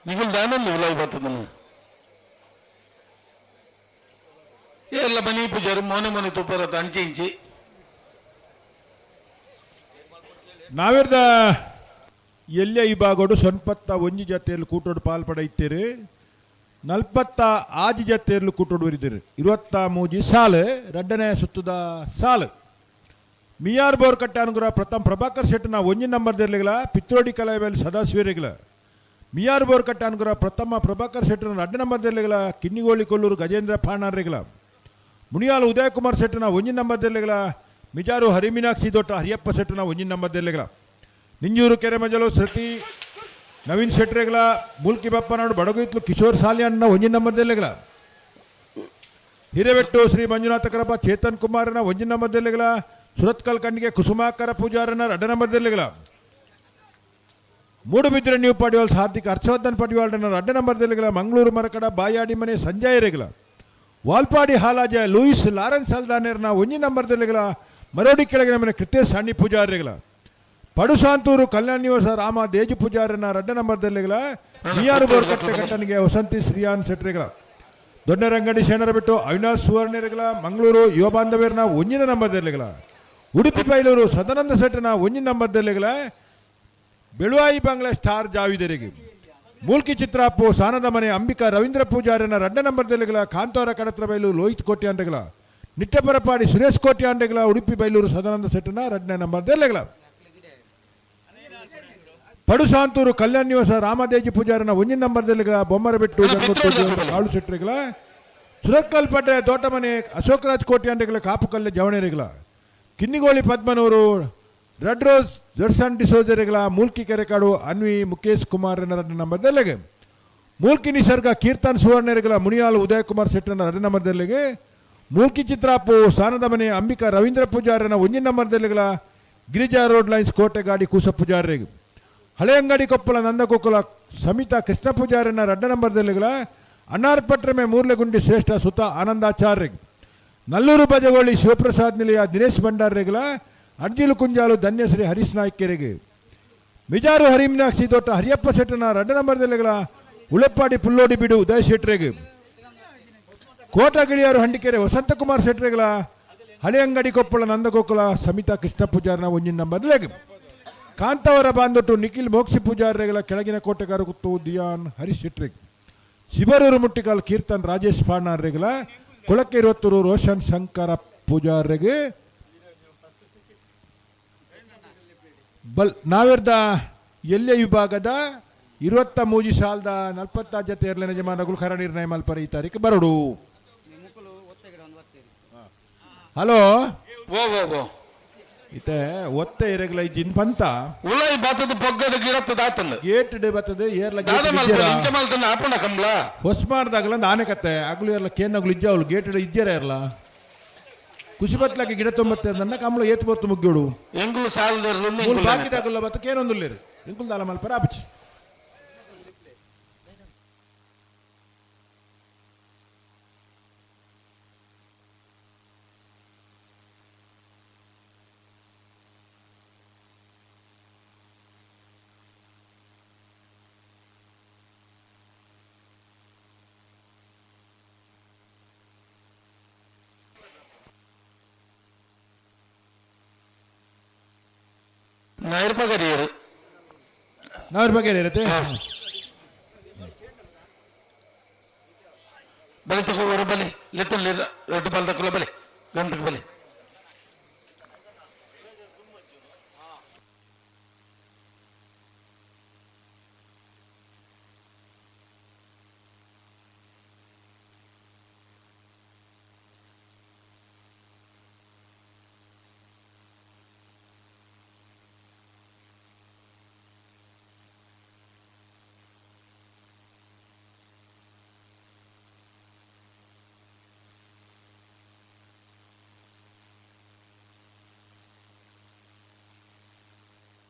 ನಿಗುಲ್ ದಾನಲ್ಲಿ ಉಲಾಯಿ ಬರ್ತದನ ಎಲ್ಲ ಮನಿ ಪೂಜಾರಿ ಮೊನೆ ತುಪ್ಪರತ್ತ ಅಂಚೆ ಇಂಚಿ ನಾವಿರ್ದ ಎಲ್ಲೇ ವಿಭಾಗಡು 91 ಜೊತೆಯಲ್ಲಿ ಕೂಟೋಡು ಪಾಲ್ಪಡೈತೀರಿ 46 ಜೊತೆಯಲ್ಲಿ ಕೂಟೋಡು ಬರಿದ್ದೀರಿ 23 ಸಾಲು 2ನೇ ಸುತ್ತದ ಸಾಲು. ಮಿಯಾರ್ ಬೋರ್ಕಟ್ಟೆ ಅನುಗ್ರಹ ಪ್ರಥಮ ಪ್ರಭಾಕರ್ ಶೆಟ್ನ 1 ನಂಬರ್ದಲ್ಲಿಗಳ ಪಿತ್ರೋಡಿ ಕಲಾವೆಲ್ ಸದಾಶಿವರಿಗಳ ಮಿಯಾರ್ ಬೋರ್ಕಟ್ಟೆ ಅನುಗ್ರಹ ಪ್ರಥಮ ಪ್ರಭಾಕರ್ ಶೆಟ್ನ 2 ನಂಬರ್ದಲ್ಲಿಗಳ ಕಿನ್ನಿಗೋಳಿ ಕೊಲ್ಲೂರು ಗಜೇಂದ್ರ ಪಾಣಾರಿಗಳ ಮುನಿಯಾಲು ಉದಯಕುಮಾರ್ ಶೆಟ್ನ 1 ನಂಬರ್ದಲ್ಲಿಗಳ ಮಿಜಾರು ಹರಿಮೀನಾಕ್ಷಿ ದೊಡ್ಡ ಹರಿಯಪ್ಪ ಶೆಟ್ನ 1 ನಂಬರ್ದಲ್ಲಿಗಳ ನಿಂಜೂರು ಕೆರೆಮಜಲು ಸೃತಿ ನವೀನ್ ಶೆಟ್ರೆಗಳ ಮೂಲ್ಕಿ ಬಪ್ಪನಾಡು ಬಡಗುಯಿತ್ಲು ಕಿಶೋರ್ ಸಾಲಿಯನ್ನ 1 ನಂಬರ್ದಲ್ಲಿಗಳ ಹಿರೇಬೆಟ್ಟು ಶ್ರೀ ಮಂಜುನಾಥ ಕರಪ ಚೇತನ್ ಕುಮಾರನ 1 ನಂಬರ್ದಲ್ಲಿಗಳ ಸುರತ್ಕಲ್ ಕಣ್ಣಿಗೆ ಕುಸುಮಾಕರ ಪೂಜಾರನ 2 ನಂಬರ್ದಲ್ಲಿಗಳ ಮೂಡುಬಿದ್ರೆ ನ್ಯೂ ಪಡಿವಾಲ್ ಹಾರ್ದಿಕ್ ಹರ್ಷವರ್ಧನ್ ಪಡಿವಾಲ್ನ 2 ನಂಬರ್ದಲ್ಲಿಗಳ ಮಂಗಳೂರು ಮರಕಡ ಬಾಯಾಡಿ ಮನೆ ಸಂಜಯ್ ರೇಗಳ ವಾಲ್ಪಾಡಿ ಹಾಲಾಜ ಲೂಯಿಸ್ ಲಾರೆನ್ಸ್ ಅಲ್ದಾನೇರ್ನ 1 ನಂಬರ್ದಲ್ಲಿಗಳ ಮರೋಡಿ ಕೆಳಗಿನ ಮನೆ ಕೃತೇಶ್ ಸಣ್ಣಿ ಪೂಜಾರಿಗಳ ಪಡುಸಾಂತೂರು ಕಲ್ಯಾಣ ನಿವಾಸ ರಾಮ ದೇಜು ಪೂಜಾರನ 2 ನಂಬರ್ದಲ್ಲಿಗಳ ನಿಯಾರು ಬೋರ್ಕಟ್ಟೆ ಕಟ್ಟನಿಗೆ ವಸಂತಿ ಶ್ರೀಯಾನ್ ಶೆಟ್ರಿಗಳ ದೊಡ್ಡರಂಗಡಿ ಶೇಣರ ಬಿಟ್ಟು ಅವಿನಾಶ್ ಸುವರ್ಣರಿಗಳ ಮಂಗಳೂರು ಯುವ ಬಾಂಧವ್ಯರನ 1 ನಂಬರ್ದಲ್ಲಿಗಳ ಉಡುಪಿ ಬೈಲೂರು ಸದಾನಂದ ಶೆಟ್ಟನ 1 ನಂಬರ್ದಲ್ಲಿಗಳ ಬೆಳುವಾಯಿ ಬಂಗ್ಲಾ ಸ್ಟಾರ್ ಜಾವಿದರಿಗೆ ಮೂಲ್ಕಿ ಚಿತ್ರಾಪು ಸಾನದ ಮನೆ ಅಂಬಿಕಾ ರವೀಂದ್ರ ಪೂಜಾರನ 2 ನಂಬರ್ದಲ್ಲಿಗಳ ಕಾಂತೋರ ಕಡತ್ರ ಬೈಲು ಲೋಹಿತ್ ಕೋಟ್ಯಾಂಡೆಗಳ ನಿಟ್ಟಪರಪಾಡಿ ಸುರೇಶ್ ಕೋಟ್ಯಾಂಡೆಗಳ ಉಡುಪಿ ಬೈಲೂರು ಸದಾನಂದ ಶೆಟ್ಟನ 2ನೇ ನಂಬರ್ದಲ್ಲಿಗಳ ಪಡುಸಾಂತೂರು ಕಲ್ಯಾಣ ನಿವಾಸ ರಾಮದೇಜಿ ಪೂಜಾರನ 1 ನಂಬರ್ದಲ್ಲಿಗಳ ಬೊಮ್ಮರಬೆಟ್ಟು ಕಾಳು ಶೆಟ್ಟರಿಗಳ ಸುರತ್ಕಲ್ಪಟ್ಟೆ ತೋಟಮನೆ ಅಶೋಕರಾಜ್ ಕೋಟ್ಯಾಂಡೆಗಳ ಕಾಪುಕಲ್ಲೆ ಜವಣರಿಗಳ ಕಿನ್ನಿಗೋಳಿ ಪದ್ಮನೂರು ರೆಡ್ ರೋಸ್ ಜರ್ಸನ್ ಡಿಸೋಜರೆಗಳ ಮೂಲ್ಕಿ ಕೆರೆಕಾಡು ಅನ್ವಿ ಮುಖೇಶ್ ಕುಮಾರ್ ರಡ್ಡ ನಂಬರ್ದಲ್ಲಿಗೆ ಮೂಲ್ಕಿ ನಿಸರ್ಗ ಕೀರ್ತನ್ ಸುವರ್ಣರೆಗಳ ಮುನಿಯಾಲ್ ಉದಯ್ ಕುಮಾರ್ ಶೆಟ್ಟನ ರಡ್ಡ ನಂಬರ್ದಲ್ಲಿಗೆ ಮೂಲ್ಕಿ ಚಿತ್ರಾಪು ಸಾನದ ಮನೆ ಅಂಬಿಕಾ ರವೀಂದ್ರ ಪೂಜಾರನ ಒಂಜಿನ ನಂಬರ್ದಲ್ಲಿಗಳ ಗಿರಿಜಾ ರೋಡ್ ಲೈನ್ಸ್ ಕೋಟೆಗಾಡಿ ಕೂಸ ಪೂಜಾರಿಗೆ ಹಳೆ ಅಂಗಡಿ ಕೊಪ್ಪಳ ನಂದಗೋಕುಲ ಸಮಿತಾ ಕೃಷ್ಣ ಪೂಜಾರನ ರಡ್ಡ ನಂಬರ್ದಲ್ಲಿಗಳ ಅನ್ನಾರ್ಪಟ್ರಮೆ ಮೂರ್ಲೆಗುಂಡಿ ಶ್ರೇಷ್ಠ ಸುತ ಆನಂದಾಚಾರ್ಯ ನಲ್ಲೂರು ಬಜಗೋಳಿ ಶಿವಪ್ರಸಾದ್ ನಿಲಯ ದಿನೇಶ್ ಭಂಡಾರ್ರೆಗಳ ಅಡ್ಜಿಲು ಕುಂಜಾಲು ಧನ್ಯಶ್ರೀ ಹರೀಶ್ ನಾಯ್ಕೆರೆಗೆ ಮಿಜಾರು ಹರಿಮೀನಾಕ್ಷಿ ತೋಟ ಹರಿಯಪ್ಪ ಶೆಟ್ಟನ ರಡ್ಡ ನಂಬರ್ದಲ್ಲಿಗಳ ಉಳೆಪ್ಪಾಡಿ ಪುಲ್ಲೋಡಿ ಬಿಡು ಉದಯ ಶೆಟ್ರೆಗೆ ಕೋಟಗಿಳಿಯಾರು ಹಂಡಿಕೆರೆ ವಸಂತಕುಮಾರ್ ಶೆಟ್ರೆಗಳ ಹಳೆ ಅಂಗಡಿ ಕೊಪ್ಪಳ ನಂದಗೋಕುಲ ಸಮಿತಾ ಕೃಷ್ಣ ಪೂಜಾರನ ಒಂಜಿನ ನಂಬರ್ದಲ್ಲಿಗೆ ಕಾಂತವರ ಬಾಂದೊಟ್ಟು ನಿಖಿಲ್ ಮೋಕ್ಷಿ ಪೂಜಾರಿಗಳ ಕೆಳಗಿನ ಕೋಟೆಗಾರ ಗುತ್ತು ದಿಯಾನ್ ಹರೀಶ್ ಶೆಟ್ರೆಗೆ ಶಿಬರೂರು ಮುಟ್ಟಿಕಾಲ್ ಕೀರ್ತನ್ ರಾಜೇಶ್ ಪಾಣಾರ್ರೆಗಳ ಕೊಳಕ್ಕೆ 20 ರೋಷನ್ ಶಂಕರ ಪೂಜಾರಿಗೆ ನಾವಿರ್ದ ಎಲ್ಲೆ ವಿಭಾಗದ 23 ಸಾಲದ 40 ಜೊತೆ ಏರ್ಲಿನ ಜಮಾನಗಳು ಖರ ನಿರ್ಣಯ ಮಲ್ಪರ ಈ ತಾರೀಕು ಬರಡು. ಹಲೋ ಓ ಓ ಓ ಇತ್ತೆ ಒತ್ತೆ ಇರಗಲ ಜಿನ್ ಪಂತ ಉಳೈ ಬಾತದ ಪೊಗ್ಗದ ಗಿಡತ್ತದ ಆತಲ್ಲ ಗೇಟ್ ಡೆ ಬರ್ತದೆ ಏರ್ಲ ದಾದ ಗೇಟ್ ಮಲ್ಪರ ಇಂಚ ಮಲ್ತನ ಆಪಣ ಕಂಬಳ ಹೊಸ್ಮಾರ್ದಾಗಲ ಆನೆ ಕತ್ತೆ ಆಗ್ಲು ಇರ್ಲ ಕೇನ್ನಗ್ಲು ಇಜ್ಜಾವಲು ಗೇಟ್ ಇಜ್ಜಾರ ಇರ್ಲ ಖುಷಿ ಬತ್ಲಾಕೆ ಗಿಡ ತೊಂಬತ್ತೆ ನನ್ನ ಕಮಲ ಏತ್ ಬತ್ತು ಮುಗ್ಗೋಡು ಎಂಗುಲು ಸಾಲದ ಮೂಲ ಬಾಕಿದಾಗಲ್ಲ ಬತ್ತ ಕೇನೊಂದುಲ್ಲೇರು ಎಂಕುಲ್ ದಾಲ ಮಲ್ಪರ ಆಪಚಿ ನಾಯಿರ್ಪಗರಿಯರು ನಾವ್ರ ಬಗ್ಗೆ ಇರುತ್ತೆ ಬಲೆ ತಗೋರು ಬಲೆ ಲೆತ್ತಲ್ಲಿ ರೆಡ್ ಬಾಲ್ ತಗೊಳ್ಳ ಬಲೆ ಗಂಧಕ ಬಲೆ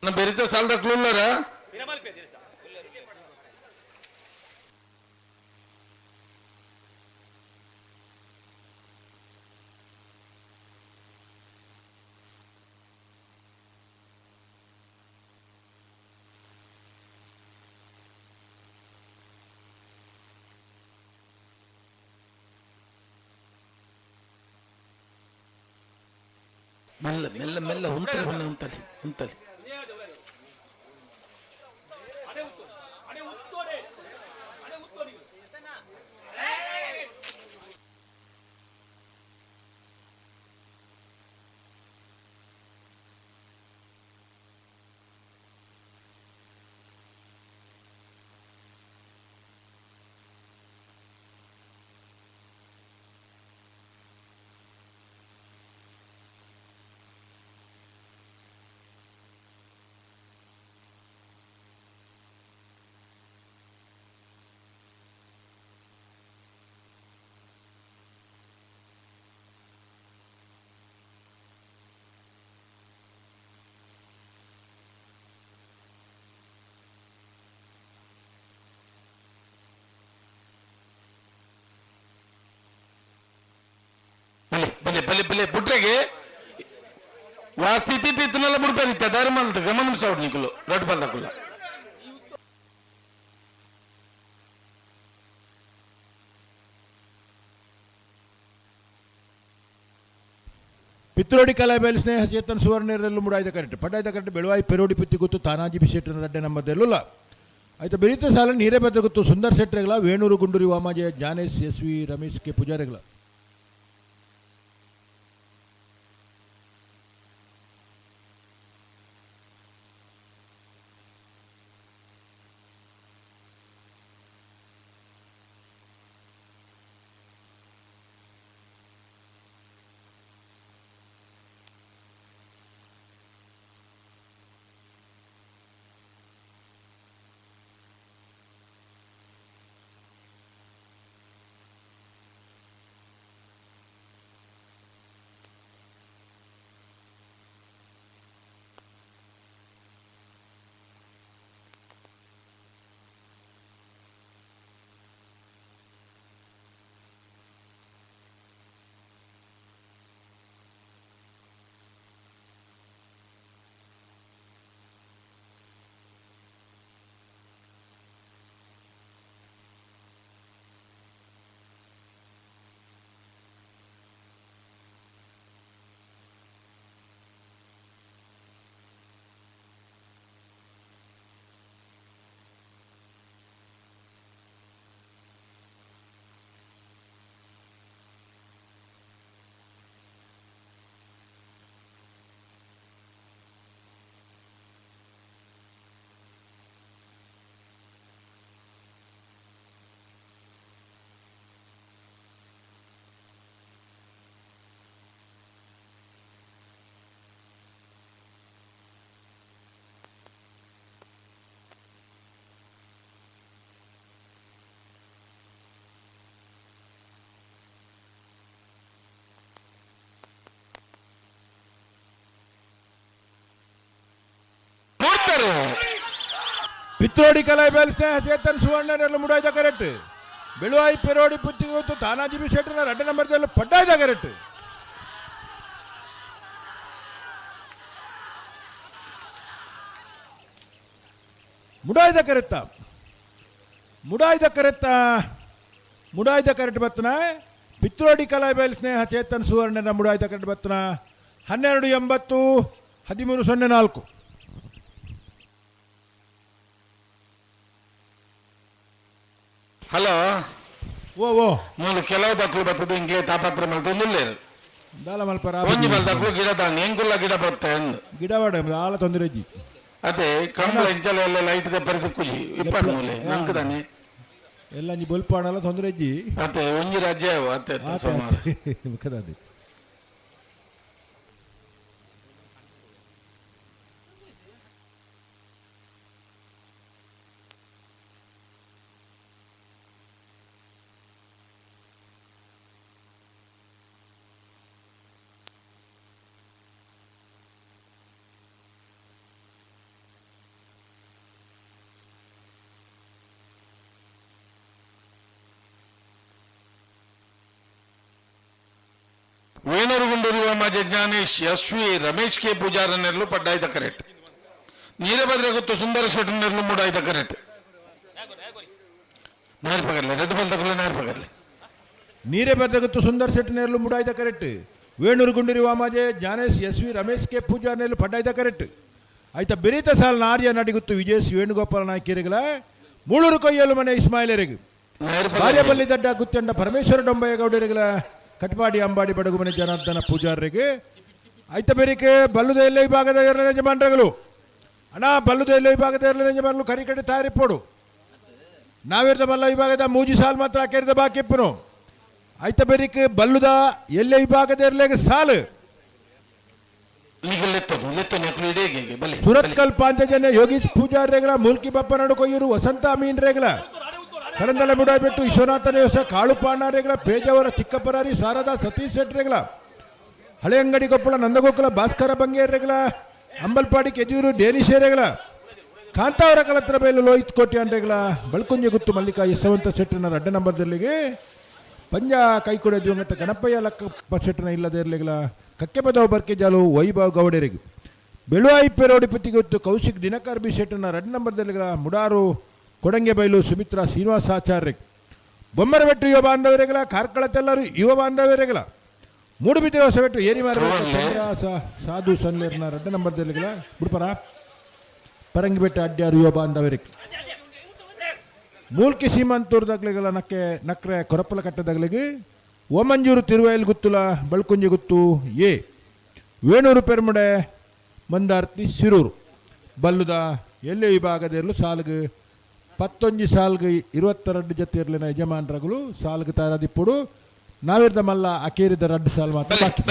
ಬೆರಿತ ಸಾಲದ ಕ್ಲೂಲ್ಲರ ಮೆಲ್ಲ ಮೆಲ್ಲ ಮೆಲ್ಲ ಉಂತಲೆ ಮೆಲ್ಲ ಉಂತಲೆ ಉಂತಲೆ ಬಲೆ ಬಲೆ ಬಲೆ ಬುಟ್ರೆಗೆ ವಾ ಸ್ಥಿತಿ ಪಿತ್ತನೆಲ್ಲ ಬುಡ್ಬರಿತ್ತೆ ಧರ್ಮಲ್ದ ಗಮನ ಸೌಡ್ ನಿಕುಲು ರಡ್ ಬಲ್ದಕುಲ್ಲ ಪಿತ್ರೋಡಿ ಕಲಾ ಬೇಲ್ ಸ್ನೇಹ ಚೇತನ್ ಸುವರ್ಣರಲ್ಲೂ ಮುಡಾಯ್ದ ಕರೆಕ್ಟ್ ಪಡ್ಡಾಯ್ದ ಕರೆಕ್ಟ್ ಬೆಳವಾಯಿ ಪೆರೋಡಿ ಪಿತ್ತಿ ಗೊತ್ತು ತಾನಾಜಿ ಬಿಸೆಟ್ಟಿನ ರಡ್ಡೆ ನಮ್ಮದೆಲ್ಲ ಆಯ್ತು ಬೆರೀತ ಸಾಲ ನೀರೇ ಬದ್ರ ಗೊತ್ತು ಸುಂದರ್ ಶೆಟ್ರೆಗಳ ವೇಣೂರು ಗುಂಡೂರಿ ವಾಮಾಜಯ ಜಾನೇಶ್ ಎಸ್.ವಿ. ರಮೇಶ್ ಕೆ ಪೂಜಾರಿಗಳ ಪಿತ್ರೋಡಿ ಕಲಾಯಿ ಬೇಲ್ಸ್ನೇಹ ಚೇತನ್ ಸುವರ್ಣನೆಲ್ಲ ಮುಡಾಯ್ದ ಕರೆಕ್ಟ್. ಬೆಳುವಾಯಿ ಪೆರೋಡಿ ಪುತ್ತಿಗೊತ್ತು ತಾನಾಜಿ ಬಿ ಶೆಟ್ಟರ್ನ 2 ನಂಬರ್ದಲ್ಲಿ ಪಡ್ಡಾಯ್ದ ಕರೆಕ್ಟ್. ಮುಡಾಯ್ದ ಕರೆಕ್ಟ್ ಬತ್ತನ. ಪಿತ್ರೋಡಿ ಕಲಾಯಿ ಬೇಲ್ ಸ್ನೇಹ ಚೇತನ್ ಸುವರ್ಣನ ಮುಡಾಯ್ದ ಕರೆಕ್ಟ್ ಬತ್ತನ. 12:80 13:04. ಹಲೋ ಓ ಮೂಲು ಕೆಲವು ತಕ್ಕಳು ಬರ್ತದೆ ಇಂಗ್ಲೇ ತಾಪತ್ರ ಮಲ್ತೊಂದುಲ್ಲೇರು ದಾಲ ಮಲ್ಪರ ಒಂಜಿ ಬಲ್ತಕ್ಕಳು ಗಿಡ ತಾನೆ ಎಂಗುಲ್ಲ ಗಿಡ ಬರುತ್ತೆ ಅಂದು ಗಿಡ ಬಾಡ ಆಲ ತೊಂದರೆ ಇಜ್ಜಿ ಅದೇ ಕಂಬಳ ಇಂಚಲ ಎಲ್ಲ ಲೈಟ್ ದಪ್ಪರಿದ ಕುಜಿ ಇಪ್ಪತ್ತು ಮೂಲೆ ನಂಗೆ ತಾನೆ ಎಲ್ಲ ನೀ ಬಲ್ಪಾಡಲ್ಲ ತೊಂದರೆ ಇಜ್ಜಿ ಅತ್ತೆ ಒಂಜಿ ರಾಜ್ಯ ಅತ್ತೆ ಸೋಮಾರ ಮುಖದಾದಿ. ವೇಣೂರುಗುಂಡೂರು ಮಾಜಿ ಜ್ಞಾನೇಶ್ ಎಸ್ವಿ ರಮೇಶ್ ಕೆ ಪೂಜಾರನೆರಲು ಪಡ್ಡಾಯ್ದ ಕರೆಕ್ಟ್. ನೀರಭದ್ರ ಸುಂದರ ಶೆಟ್ಟರ್ನೆರಲು ಮೂಡಾಯ್ದ ಕರೆಕ್ಟ್. ನಾರ್ಪಗರ್ಲೆ ರೆಡ್ ಬಾಲ್ ತಗೊಳ್ಳೆ ನಾರ್ಪಗರ್ಲೆ ನೀರೇ ಬದ್ದಗತ್ತು ಸುಂದರ್ ಶೆಟ್ಟಿನೇರ್ಲು ಮುಡಾಯ್ದ ಕರೆಕ್ಟ್. ವೇಣೂರು ಗುಂಡೂರು ವಾಮಾಜೆ ಜ್ಞಾನೇಶ್ ಎಸ್ವಿ ರಮೇಶ್ ಕೆ ಪೂಜಾರ್ನೆರ್ಲು ಪಡ್ಡಾಯ್ದ ಕರೆಕ್ಟ್. ಆಯ್ತ ಬೆರೀತ ಸಾಲ ನಾರ್ಯ ನಡಿಗುತ್ತು ವಿಜಯ್ ವೇಣುಗೋಪಾಲ ನಾಯ್ಕೇರಿಗಳ ಮೂಳೂರು ಕೊಯ್ಯಲು ಮನೆ ಇಸ್ಮಾಯಿಲರಿಗೆ ಬಾರ್ಯಬಲ್ಲಿ ದಡ್ಡ ಗುತ್ತಂಡ ಪರಮೇಶ್ವರ ಡೊಂಬಯ್ಯಗೌಡರಿಗಳ ಕಟ್ಪಾಡಿ ಅಂಬಾಡಿ ಬಡಗು ಮನೆ ಜನಾರ್ದನ ಪೂಜಾರರಿಗೆ ಆಯ್ತ ಬೇರಿಕೆ ಬಲ್ಲುದ ಎಲ್ಲ ವಿಭಾಗದ ಯಜಮಾನರುಗಳು ಅಣ್ಣ ಬಲ್ಲುದ ಎಲ್ಲ ವಿಭಾಗದ ಯಜಮಾನರು ಕರಿಕಡೆ ತಯಾರಿಪ್ಪೋಡು ನಾವಿರ್ದ ಮಲ್ಲ ವಿಭಾಗದ ಮೂಜಿ ಸಾಲ್ ಮಾತ್ರ ಕೇರಿದ ಬಾಕಿಪ್ಪನು ಆಯ್ತ ಬೇರಿಕೆ ಬಲ್ಲುದ ಎಲ್ಲ ವಿಭಾಗದ ಇರಲಿಗೆ ಸಾಲು ಸುರತ್ಕಲ್ ಪಾಂಚಜನ್ಯ ಯೋಗೀಶ್ ಪೂಜಾರಿಗಳ ಮೂಲ್ಕಿ ಬಪ್ಪ ನಡುಕೊಯ್ಯೂರು ವಸಂತ ಅಮೀನ್ ರೇಗಲ ಕರಂದಲ ಮುಡಾಯ್ಬಿಟ್ಟು ವಿಶ್ವನಾಥನ ವ್ಯವಸಾಯ ಕಾಳು ಪಾಣಾರೇಗಳ ಪೇಜಾವರ ಚಿಕ್ಕಪರಾರಿ ಶಾರದಾ ಸತೀಶ್ ಶೆಟ್ರೇಗಳ ಹಳೆ ಅಂಗಡಿ ಕೊಪ್ಪಳ ನಂದಗೋಕುಲ ಭಾಸ್ಕರ ಬಂಗೇರೇಗಳ ಅಂಬಲ್ಪಾಡಿ ಕೆಜೂರು ಡೇನಿಶೇರೆಗಳ ಕಾಂತಾವರ ಕಲತ್ರ ಬೇಲು ಲೋಹಿತ್ ಕೋಟಿ ಅಂಡ್ರೆಗಳ ಬಳ್ಕುಂಜೆ ಗುತ್ತು ಮಲ್ಲಿಕಾ ಯಶವಂತ ಶೆಟ್ಟರ್ನ 2 ನಂಬರ್ದಲ್ಲಿಗೆ ಪಂಜ ಕೈಕೊಡೆ ಜೋಂಗಟ್ಟ ಗಣಪಯ್ಯ ಲಕ್ಕಪ್ಪ ಶೆಟ್ಟರ್ನ ಇಲ್ಲದೆ ಇರಲಿಗಳ ಕಕ್ಕೆಪದವ ಬರ್ಕೆ ಜಾಲು ವೈಭವ್ ಗೌಡರಿಗೆ ಬೆಳುವಾಯಿ ಪೆರೋಡಿ ಪುತ್ತಿಗೊತ್ತು ಕೌಶಿಕ್ ದಿನಕರ್ ಬಿ ಶೆಟ್ಟರ್ನ 2 ನಂಬರ್ದಲ್ಲಿಗಳ ಮುಡಾರು ಕೊಡಂಗೆ ಬೈಲು ಸುಮಿತ್ರಾ ಶ್ರೀನಿವಾಸಾಚಾರ್ಯ ಬೊಮ್ಮರಬೆಟ್ಟು ಯುವ ಬಾಂಧವರೆಗಳ ಕಾರ್ಕಳತೆಲ್ಲರೂ ಯುವ ಬಾಂಧವರೆಗಳ ಮೂಡುಬಿದ್ದೆ ಹೊಸಬೆಟ್ಟು ಏರಿ ಸಾಧು ಸನ್ಲೇರ್ನ 2 ನಂಬರ್ದಲ್ಲಿಗಳ ಬಿಡ್ಪರ ಪರಂಗಿಬೆಟ್ಟ ಅಡ್ಯಾರು ಯುವ ಬಾಂಧವರಿಗೆ ಮೂಲ್ಕಿ ಸೀಮಾಂತೂರ್ದಾಗ್ಲಿಗಳ ನಕ್ರೆ ಕೊರಪ್ಪಲ ಕಟ್ಟದಾಗ್ಲಿಗೆ ಓಮಂಜೂರು ತಿರುವಯಲ್ ಗುತ್ತುಲ ಬಳ್ಕುಂಜಿ ಗುತ್ತು ಎ ವೇಣೂರು ಪೆರ್ಮುಡೆ ಮಂದಾರ್ತಿ ಸಿರೂರು ಬಲ್ಲುದ ಎಲ್ಲೆ ವಿಭಾಗದಲ್ಲೂ ಸಾಲ್ಗೆ 11 ಸಾಲ್ಗೆ 22 ಜೊತೆ ಇರಲಿನ ಯಜಮಾನರುಗಳು ಸಾಲ್ಗೆ ತಯಾರಾದಿಪ್ಪುಡು ನಾವಿರ್ದ ಮಲ್ಲ ಅಕೇರಿದ 2 ಸಾಲ್ ಮಾತ್ರ ಬಾಕಿ.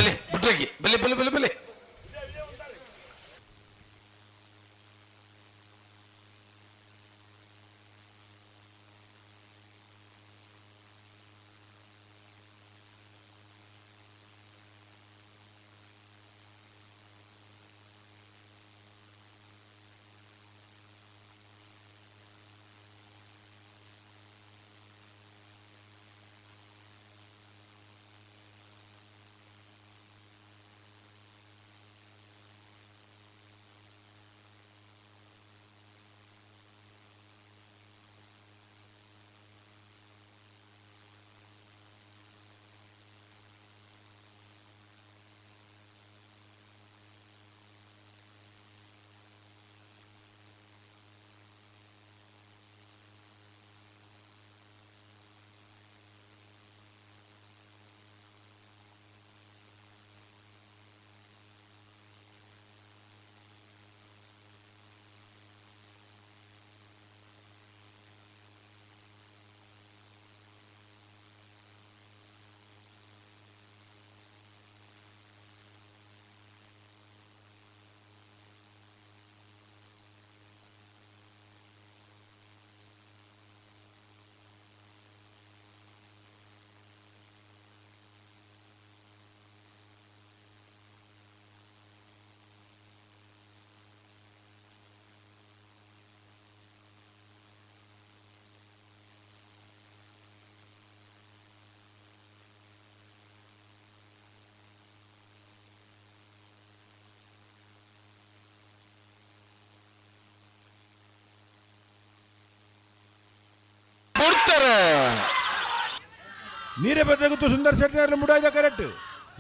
ನೀರೇ ಭದ್ರಗುತ್ತು ಸುಂದರ್ ಶೆಟ್ಟರ್ ಮುಡಾಯ್ದ ಕರೆಕ್ಟ್.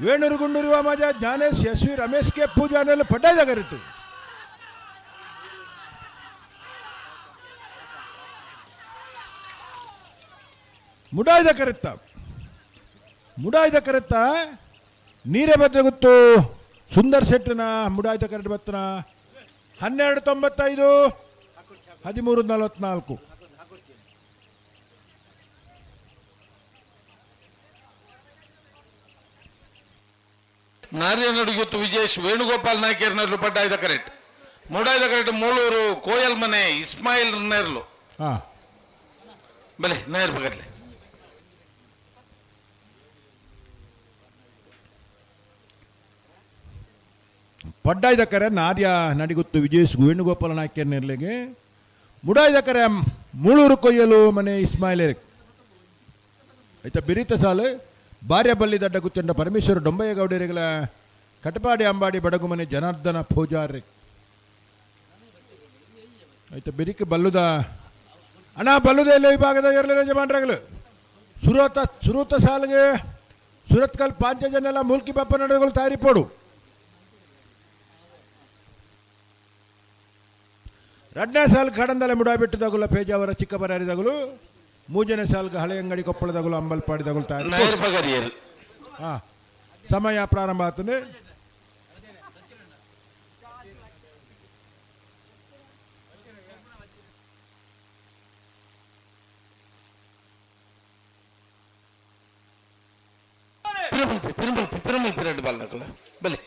ವೇಣೂರು ಗುಂಡೂರು ವಾಮಾಜ ಜ್ಞಾನೇಶ್ ಯಶ್ವಿ ರಮೇಶ್ ಕೆ ಪೂಜಾನೆಲ್ಲ ಪಡ್ಡಾಯ್ದ ಕರೆಕ್ಟ್. ಮುಡಾಯ್ದ ಕರೆತ್ತ ನೀರೇ ಭದ್ರಗುತ್ತು ಸುಂದರ್ ಶೆಟ್ಟನ ಮುಡಾಯ್ದ ಕರೆಕ್ಟ್ ಬತ್ತನ 12:95 13:44. ನಾರ್ಯನಡುಗಿತ್ತು ವಿಜೇಶ್ ವೇಣುಗೋಪಾಲ್ ನಾಯ್ಕರ್ನರ್ಲು ಪಡ್ಡಾಯ್ದ ಕರೆಕ್ಟ್. ಮೂಡಾಯ್ದ ಕರೆಕ್ಟ್ ಮೂಳೂರು ಕೋಯಲ್ ಮನೆ ಇಸ್ಮಾಯಿಲ್ ನೇರ್ಲು ಬಲೆ ನೇರ್ ಬಗರ್ಲೆ. ಪಡ್ಡಾಯ್ದ ಕರೆ ನಾರ್ಯ ನಡಿಗುತ್ತು ವಿಜೇಶ್ ವೇಣುಗೋಪಾಲ ನಾಯ್ಕರ್ನೆರ್ಲೆಗೆ. ಮುಡಾಯ್ದ ಕರೆ ಮೂಳೂರು ಕೊಯ್ಯಲು ಮನೆ ಇಸ್ಮಾಯಿಲ್ ಆಯ್ತಾ ಬಿರಿತ ಸಾಲು ಭಾರ್ಯ ಬಲ್ಲಿ ದಡ್ಡ ಗುತ್ತಂಡ ಪರಮೇಶ್ವರ ಡೊಂಬಯ್ಯಗೌಡರಿಗಳ ಕಟಪಾಡಿ ಅಂಬಾಡಿ ಬಡಗು ಮನೆ ಜನಾರ್ದನ ಪೂಜಾರಿ ಆಯ್ತಾ ಬೆರಿಕೆ ಬಲ್ಲುದ ಅಣ್ಣ ಬಲ್ಲುದ ಎಲ್ಲ ವಿಭಾಗದ ಎರಲ ಯಜಮಾನರಾಗಲು ಸುರತ ಸಾಲಿಗೆ ಸುರತ್ಕಲ್ 5 ಜನ ಎಲ್ಲ ಮೂಲ್ಕಿ ಬಪ್ಪ ನಡುಗಳು ತಯಾರಿಪೋಡು. ಎರಡನೇ ಸಾಲ್ ಕಡಂದಲೆ ಮುಡಾಬಿಟ್ಟದಾಗುಲ ಪೇಜಾವರ ಚಿಕ್ಕಬರಾರಿದಾಗಲು. 3ನೇ ಸಾಲ್ಗೆ ಹಳೆ ಅಂಗಡಿ ಕೊಪ್ಪಳದಾಗಲು ಅಂಬಲ್ಪಾಡಿದಾಗಲು ತಯಾರಿ. ಸಮಯ ಪ್ರಾರಂಭ ಆಗ್ತದೆ. ಪಿರಮಿಡ್ ಪಿರಿಯಡ್ ಬಾಲ್ದಾಗಲು ಬಲೆ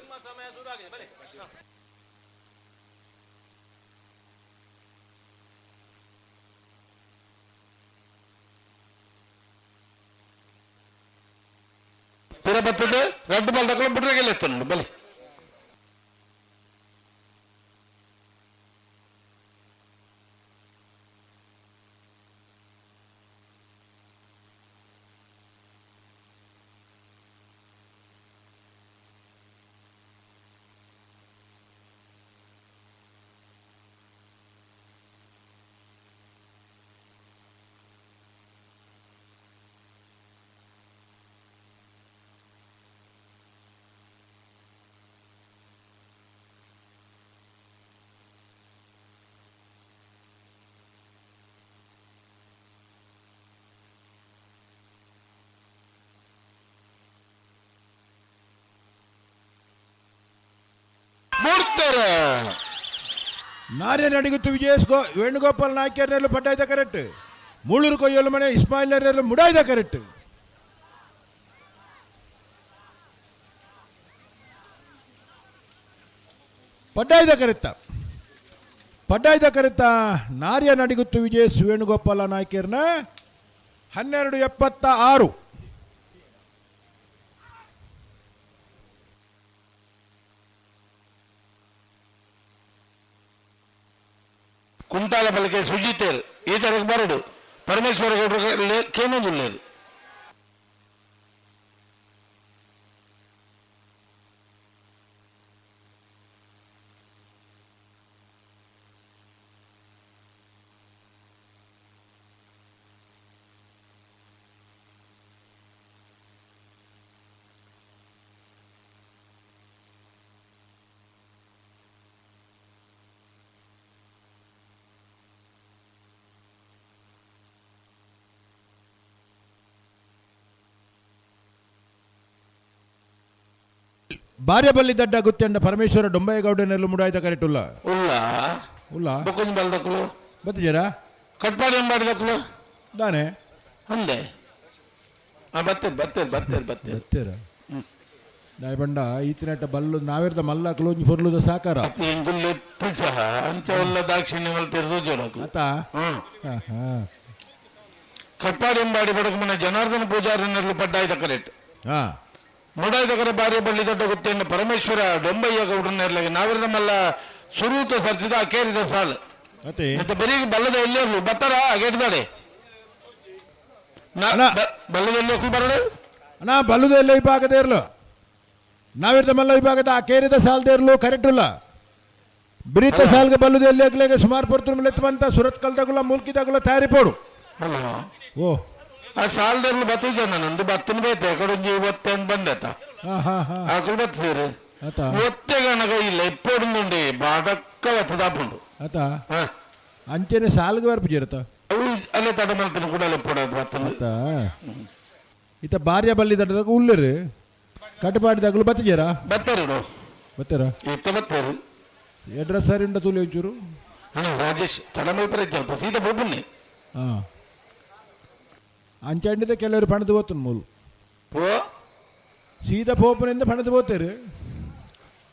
ಬರ್ತದೆ. ರೆಡ್ ಬಾಲ್ ತಗೊಳ್ಳಿ ಬಿಡ್ರಾಗೆಲ್ಲ ಎತ್ತ ನೋಡಿ ಬಲೆ. ನಾರ್ಯ ನಡಿಗುತ್ತು ವಿಜೇಶ್ ವೇಣುಗೋಪಾಲ್ ನಾಯ್ಕರ್ನೆಲ್ಲ ಪಡ್ಡಾಯ್ದ ಕರೆಕ್ಟ್. ಮೂಳೂರು ಕೊಯ್ಯಲು ಮನೆ ಇಸ್ಮಾಯಿಲ್ ಮುಡಾಯ್ದ ಕರೆಕ್ಟ್. ಪಡ್ಡಾಯ್ದ ಕರೆತ್ತ ನಾರ್ಯ ನಡಿಗುತ್ತು ವಿಜೇಶ್ ವೇಣುಗೋಪಾಲ ನಾಯ್ಕರ್ನ 12:76. ಕುಂಟಾಲ ಬಲಕೆ ಸುಜಿತೇರ್ ಈ ತರಕ್ಕೆ ಬರಡು ಪರಮೇಶ್ವರ ಗೌಡ್ರಿಗೆ ಕೇನೋದಿಲ್ಲ. ಭಾರ್ಯ ಬಲ್ಲಿ ದಡ್ಡ ಗುತ್ತಂಡ ಪರಮೇಶ್ವರ ಡೊಂಬಯ್ಯಗೌಡನೆಲ್ಲ ಮುಡಾಯ್ದ ಕರೆಕ್ಟ್ ಉಲ್ಲ ಬೊಕ್ಕುಂದು ಬಲ್ದಕ್ಕಳು ಬತ್ತಿಜರ ಕಟ್ಪಾಡಿ ಮಾಡಿದಕ್ಕಳು ದಾನೆ ಅಂದೆ ಬತ್ತೇರ ನಾಯಿ ಬಂಡ ಈತಿನಟ್ಟ ಬಲ್ಲು ನಾವಿರ್ದ ಮಲ್ಲಕ್ಕಲು ಹೊರ್ಲುದ ಸಾಕಾರ ಸಹ ಅಂಚವಲ್ಲ ದಾಕ್ಷಿಣ್ಯ ಮಲ್ತಿರೋದು ಜೋಡಕ್ಲು ಆತ ಕಟ್ಪಾಡಿ ಎಂಬಾಡಿ ಬಡಕು ಮನೆ ಜನಾರ್ದನ ಪೂಜಾರನೆಲ್ಲ ಪಡ್ಡಾಯ್ದ ಕರೆಕ್ಟ್. ಮುಡಾಯ್ದ ಕರೆ ಭಾರ್ಯ ಬಳ್ಳಿ ದೊಡ್ಡ ಗುತ್ತೆಯನ್ನು ಪರಮೇಶ್ವರ ಡೊಂಬಯ್ಯ ಗೌಡನೆರ್ಲಾಗಿ ನಾವಿರದ ಮಲ್ಲ ಸುರೂತ ಸರ್ತಿದ ಅಕೇರಿದ ಸಾಲು ಮತ್ತೆ ಬರೀ ಬಲ್ಲದ ಎಲ್ಲೇರ್ಲು ಬತ್ತಾರ ಗೆಡ್ದಾಡೆ ಬಲ್ಲದಲ್ಲಿ ಬರಡು ಅಣ್ಣ ಬಲ್ಲದ ಎಲ್ಲ ವಿಭಾಗದ ಇರ್ಲು ನಾವಿರ್ದ ಮಲ್ಲ ವಿಭಾಗದ ಅಕೇರಿದ ಸಾಲದ ಇರ್ಲು ಕರೆಕ್ಟ್ ಇಲ್ಲ. ಬಿರಿತ ಸಾಲ್ಗೆ ಬಲ್ಲದ ಎಲ್ಲಿ ಸುಮಾರು ಪರ್ತುರ್ ಮೇಲೆ ಬಂತ ಸುರತ್ ಕಲ್ದಾಗುಲ ಮೂಲ್ಕಿದಾಗುಲ ತಯಾರಿ ಪೋಡು. ಓ ಆ ಸಾಲದಲ್ಲಿ ಬತ್ತಿದ್ದ ನಂದು ಬತ್ತನ ಬೇತೆ ಕಡೊಂಜಿ ಒತ್ತೆಂದು ಬಂದೆತ ಹಾ ಹಾ ಹಾ ಆಕಳು ಬತ್ತಿದ್ರು ಆತ ಒತ್ತೆ ಗಣಗ ಇಲ್ಲ ಇಪ್ಪೊಡುಂಡಿ ಬಾಡಕ್ಕ ಬತ್ತದಾಪುಂಡು ಆತ ಹಾ ಅಂಚೆನೆ ಸಾಲ್ಗೆ ಬರ್ಪಿಜಿರತ ಅವು ಅಲ್ಲೇ ತಡ ಮಾಡ್ತಾನೆ ಕೂಡ ಅಲ್ಲೇ ಪಡೋದು ಬತ್ತನ ಆತ ಇತ ಬಾರ್ಯ ಬಲ್ಲಿ ತಟ್ಟದಾಗ ಉಳ್ಳರು ಕಟ್ಟುಪಾಡಿದಾಗಲು ಬತ್ತಿಜರ ಬತ್ತರು ಬತ್ತಾರ ಇತ್ತ ಬತ್ತರು ಎಡ್ರೆಸ್ ಸರಿ ಉಂಡ ತೂಲಿ ಒಂಚೂರು ಹಣ ರಾಜೇಶ್ ತಡ ಮಲ್ಪರ ಸ್ವಲ್ಪ ಸೀದಾ ಬೋಪುನ್ನಿ ಹಾ ಅಂಚಂಡಿದ ಕೆಲವರು ಪಣದು ಹೋಗ್ತಾನೆ ಮೂಲು ಓ ಸೀದಾ ಪೋಪನಿಂದ ಪಣದು ಹೋಗ್ತಾರೆ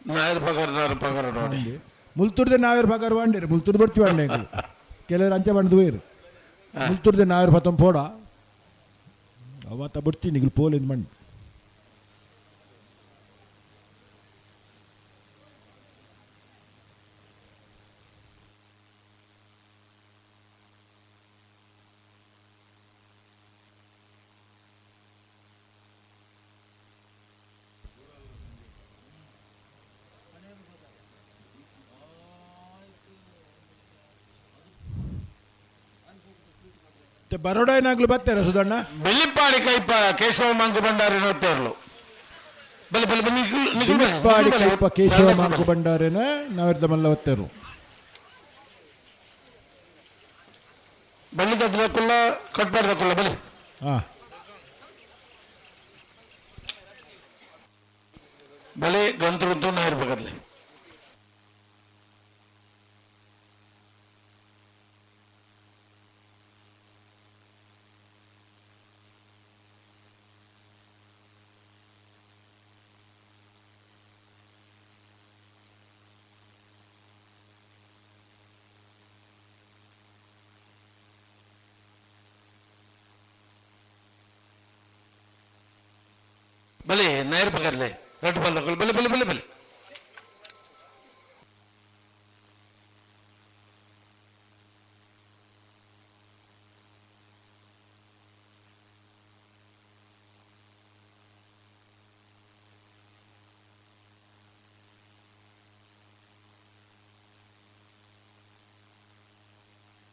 ನಾಯರ್ ಪಗಾರ ನೋಡಿ ಮುಲ್ತುರ್ದೆ ನಾವೇರು ಪಗಾರ ವಾಂಡಿರಿ ಮುಲ್ತುರ್ದು ಬರ್ತೀವಿ ವಾಂಡೆ ಕೆಲವರು ಅಂಚೆ ಪಣದು ಹೋಯ್ರು ಮುಲ್ತುರ್ದೆ ನಾವೇರು ಪತ್ತಂ ಪೋಡ ಅವತ್ತ ಬಿಡ್ತೀನಿ ಈಗ ಪೋಲಿಂದ ಮಣ್ಣು ಬರೋಡ ಏನಾಗ್ಲು ಬರ್ತಾರೆ ಸುಧಣ್ಣ ಬೆಳ್ಳಿಪ್ಪಾಡಿ ಕೈಪ ಕೇಶವ ಮಂಕು ಭಂಡಾರಿ ನೋಡ್ತೇರ್ಲು ಬಲ್ಲಿ ಬಲ್ಲಿ ಬನ್ನಿ ಪಾಡಿ ಕಲ್ಪ ಕೇಶವ ಮಾಂಕು ಭಂಡಾರೇನ ನಾವಿರ್ದ ಮಲ್ಲ ಒತ್ತೇರು ಬಳ್ಳಿ ತಟ್ಟದಕ್ಕುಲ್ಲ ಕಟ್ಪಾಡ್ದಕ್ಕುಲ್ಲ ಬಲಿ ಹಾ ಬಲಿ ಗಂತರು ನಾ ಇರ್ಬೇಕಲ್ಲಿ ಬಲಿ ನೈರ್ ಪಕರ್ಲೆ ರೆಡ್ ಬಾಲ್ ತಗೊಳ್ಳಿ ಬಲಿ ಬಲಿ ಬಲಿ ಬಲಿ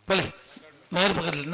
ಬಲಿ ನೈರ್ ಪಕರ್ಲಿ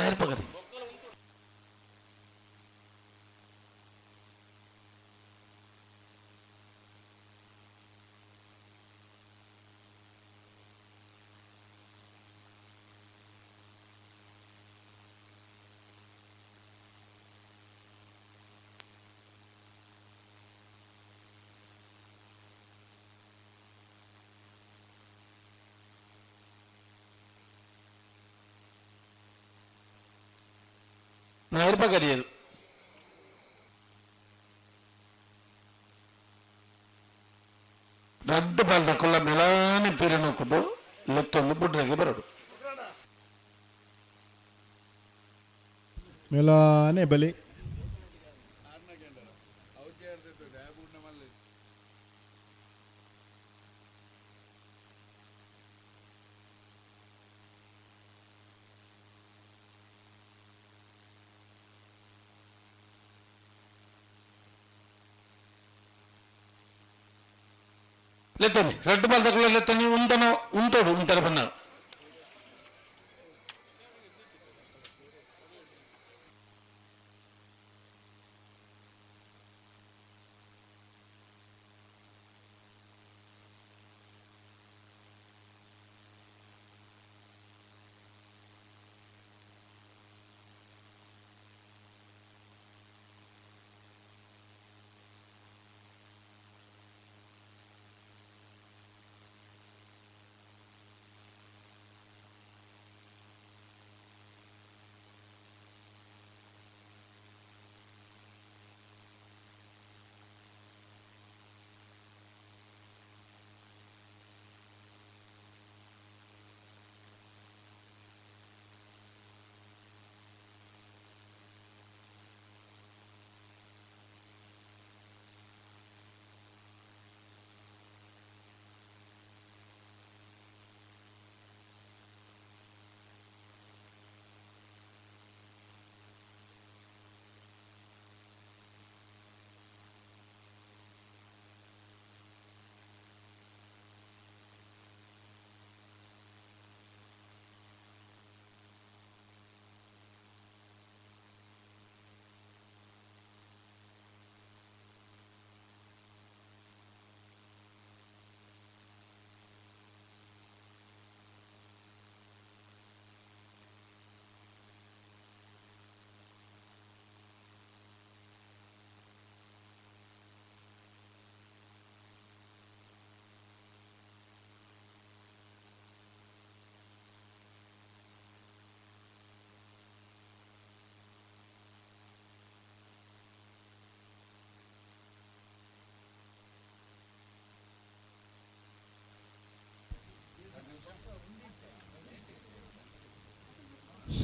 ನೈರ್ ಪಕರಿಯದು ರೆಡ್ ಬಾಲ್ ತಕೊಳ್ಳ ಮೆಲಾನಿ ಪೀರೆ ನೋಕ್ಕುದು ಲತ್ತೊಂದು ಬುಡ್ರಾಗಿ ಬರೋಡು ಮೇಲಾನೆ ಬಲಿ ಲೆತ್ತನಿ ರೆಡ್ ಬಾಲ್ ತಗೊಳ್ಳ ಲೆತ್ತನಿ ಉಂಟನೋ ಉಂಟೋಡು ಉಂಟರ ಬನ್ನ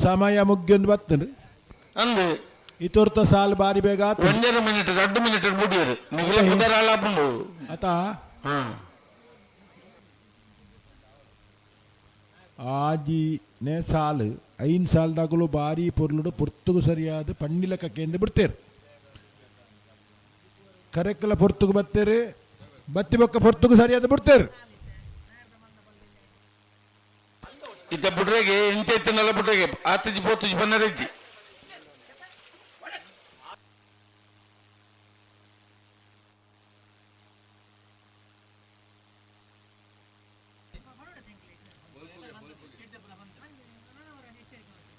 ಸಮಯ ಮುಗ್ಗಿಯೊಂದು ಬರ್ತದೆ ಅಂದು ಇತೋರ್ತ ಸಾಲ್ ಬಾರಿ ಬೇಗ 1 ಮಿನಿಟ್ 2 ಮಿನಿಟ್ ಬಿಡಿಯರು ನಿಗಲ ಮುದರ ಆಲಾಪುಂಡು ಆತ ಆಜಿನೇ ಸಾಲು 5 ಸಾಲ್ದಾಗಲು ಬಾರಿ ಪೊರ್ಲುಡು ಪೊರ್ತುಗು ಸರಿಯಾದ ಪಣ್ಣಿಲ ಕಕ್ಕೆಂದು ಬಿಡ್ತೇರು ಕರೆಕ್ಲ ಪೊರ್ತುಗು ಬತ್ತೇರು ಬತ್ತಿ ಬೊಕ್ಕ ಪೊರ್ತುಗು ಸರಿಯಾದ ಬಿಡ್ತೇರು ಇತ್ತ ಬಿಡ್ರೆಗೆ ಇಂಚೆ ಇತ್ತನಲ್ಲ ಬಿಡ್ರೆಗೆ 8 ಪೋತುಜಿ ಪನ್ನರೆಜ್ಜಿ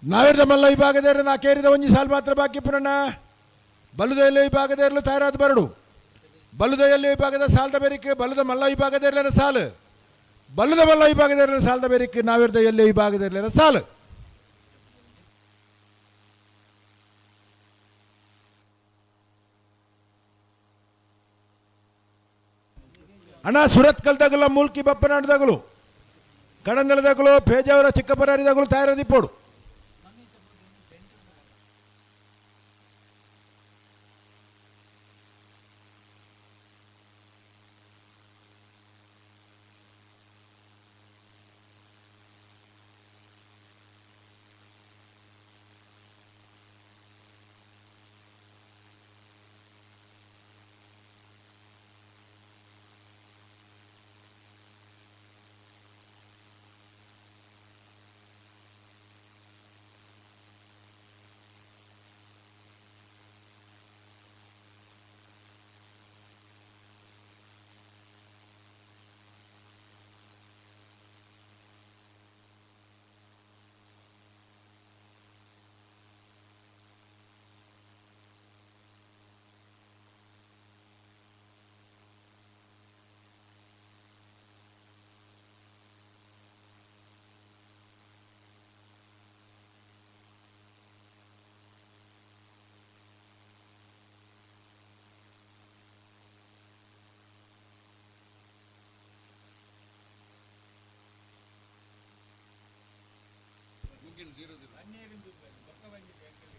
ನಾವಿರ್ದ ಮಲ್ಲ ವಿಭಾಗದೇರ ನಾ ಕೇರಿದ ಒಂಜಿ ಸಾಲ್ ಮಾತ್ರ ಬಾಕಿ ಪುರಣ ಬಲುದೆಯಲ್ಲಿ ವಿಭಾಗದೇರಲು ತಯಾರಾದ ಬರಡು ಬಲುದೆಯಲ್ಲಿ ವಿಭಾಗದ ಸಾಲ್ದ ಬೇರಿಕೆ ಬಲದ ಮಲ್ಲ ವಿಭಾಗದೇರಲಿನ ಸಾಲು ಬಲ್ಲದ ಮಲ್ಲ ವಿಭಾಗದೇರಲಿನ ಸಾಲ್ದ ಬೇರಿಕೆ ನಾವಿರ್ದ ಎಲ್ಲಿ ವಿಭಾಗದೇರಲಿನ ಸಾಲು ಅಣ್ಣ ಸುರತ್ ಕಲ್ದಾಗಲ ಮೂಲ್ಕಿ ಬಪ್ಪನಾಡ್ದಾಗಲು ಕಡಂದಲದಾಗಲು ಪೇಜಾವರ ಚಿಕ್ಕಪರಾರಿದಾಗಲು ತಯಾರಾದಿಪ್ಪೋಡು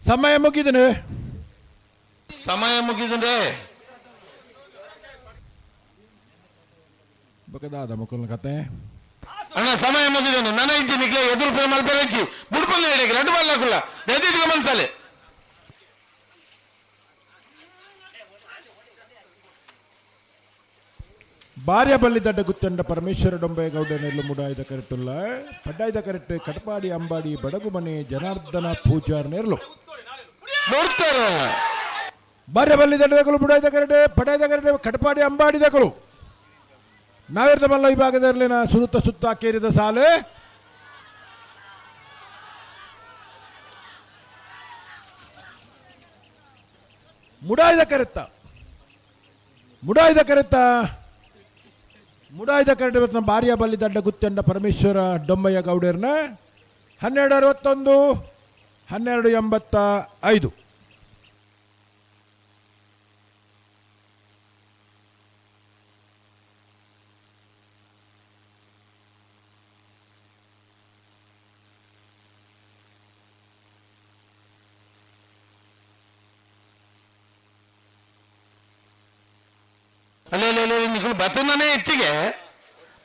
ಸಮಯ ಮುಗಿದನು ಸಮಯ ಮುಗಿದ್ರೆ ಬಕದಾದ ಮಕ್ಕಳ ಕತೆ ಅಣ್ಣ ಸಮಯ ಮುಗಿದನು ನನ್ನ ಇದ್ದೀನಿ ಎದುರು ಪ್ರೇಮ ಅಲ್ಪರಂಚಿ ಬುಡ್ಪಲ್ಲ ಹಿಡಿಗೆ ರಡ್ಡು ಬಲ್ಲಕುಲ್ಲ ಎದ್ದಿದ್ಗ ಮನ್ಸಲೆ ಭಾರ್ಯ ಬಲ್ಲಿದಡ್ಡ ಗುತ್ತಂಡ ಪರಮೇಶ್ವರ ಡೊಂಬೆಗೌಡ ನೆಲ್ಲು ಮುಡಾಯ್ದ ಕರೆಟುಲ್ಲ ಪಡ್ಡಾಯ್ದ ಕರೆಟ್ಟು ಕಟಪಾಡಿ ಅಂಬಾಡಿ ಬಡಗು ಮನೆ ಜನಾರ್ದನ ಪೂಜಾರ್ ನೆರ್ಲು ನೋಡ್ತಾರೆ ಭಾರ್ಯ ಬಲ್ಲಿದಡ್ಡಗಳು ಮುಡಾಯ್ದ ಕರೆಟೆ ಪಡ್ಡಾಯ್ದ ಕರೆಟೆ ಕಟಪಾಡಿ ಅಂಬಾಡಿದಗಳು ನಾವಿರ್ದ ಮಲ್ಲ ವಿಭಾಗದಲ್ಲಿನ ಸುತ್ತ ಕೇರಿದ ಸಾಲು ಮುಡಾಯ್ದ ಕರೆತ ಇವತ್ತಿನ ಭಾರ್ಯ ಬಲ್ಲಿದಡ್ಡ ಗುತ್ತಂಡ ಪರಮೇಶ್ವರ ಡೊಂಬಯ್ಯ ಗೌಡರ್ನ 1261 1285 ಅಲ್ಲೇ ಬತ್ತನೇ ಹೆಚ್ಚಿಗೆ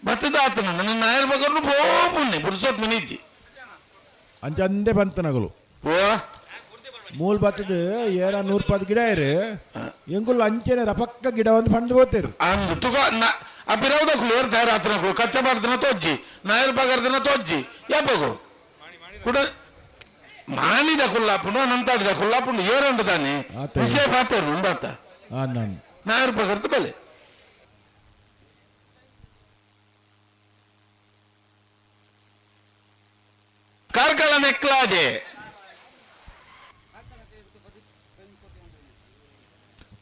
ಬತ್ತದ ಆತನ ನನ್ನ ನಾಯರ್ ಬಗರ್ನು ಪೋಪುಣ್ಣೆ ಪುರುಸೋತ್ ಮಿನಿಜ್ಜಿ ಅಂಚಂದೆ ಬಂತನಗಳು ಓ ಮೂಲ್ ಬತ್ತದ 140 ಗಿಡ ಇರು ಎಂಗುಲ್ ಅಂಚೆನೆ ರಪಕ್ಕ ಗಿಡ ಒಂದು ಪಂಡು ಹೋಗ್ತೇರು ಅಂದು ತುಗ ಅಪಿರವದಕ್ಕೂ ಏರ್ ತಯಾರಾತನಕ್ಕೂ ಕಚ್ಚ ಬಾರ್ದನ ತೋಜ್ಜಿ ನಾಯರ್ ಬಗರ್ದನ ತೋಜ್ಜಿ ಯಾಪಗು ಕೂಡ ಮಾನಿದ ಕುಲ್ಲಾಪುಂಡು ನಂತಾಡಿದ ಕುಲ್ಲಾಪುಂಡು ಏರಂಡು ತಾನೆ ವಿಷಯ ಪಾತೇರು ನಂದಾತ ನಾನು ನಾಯರ್ ಬಗರ್ದ ಬಲೆ ಕಾರ್ಕಳ ನೆಕ್ಲಾಜೆ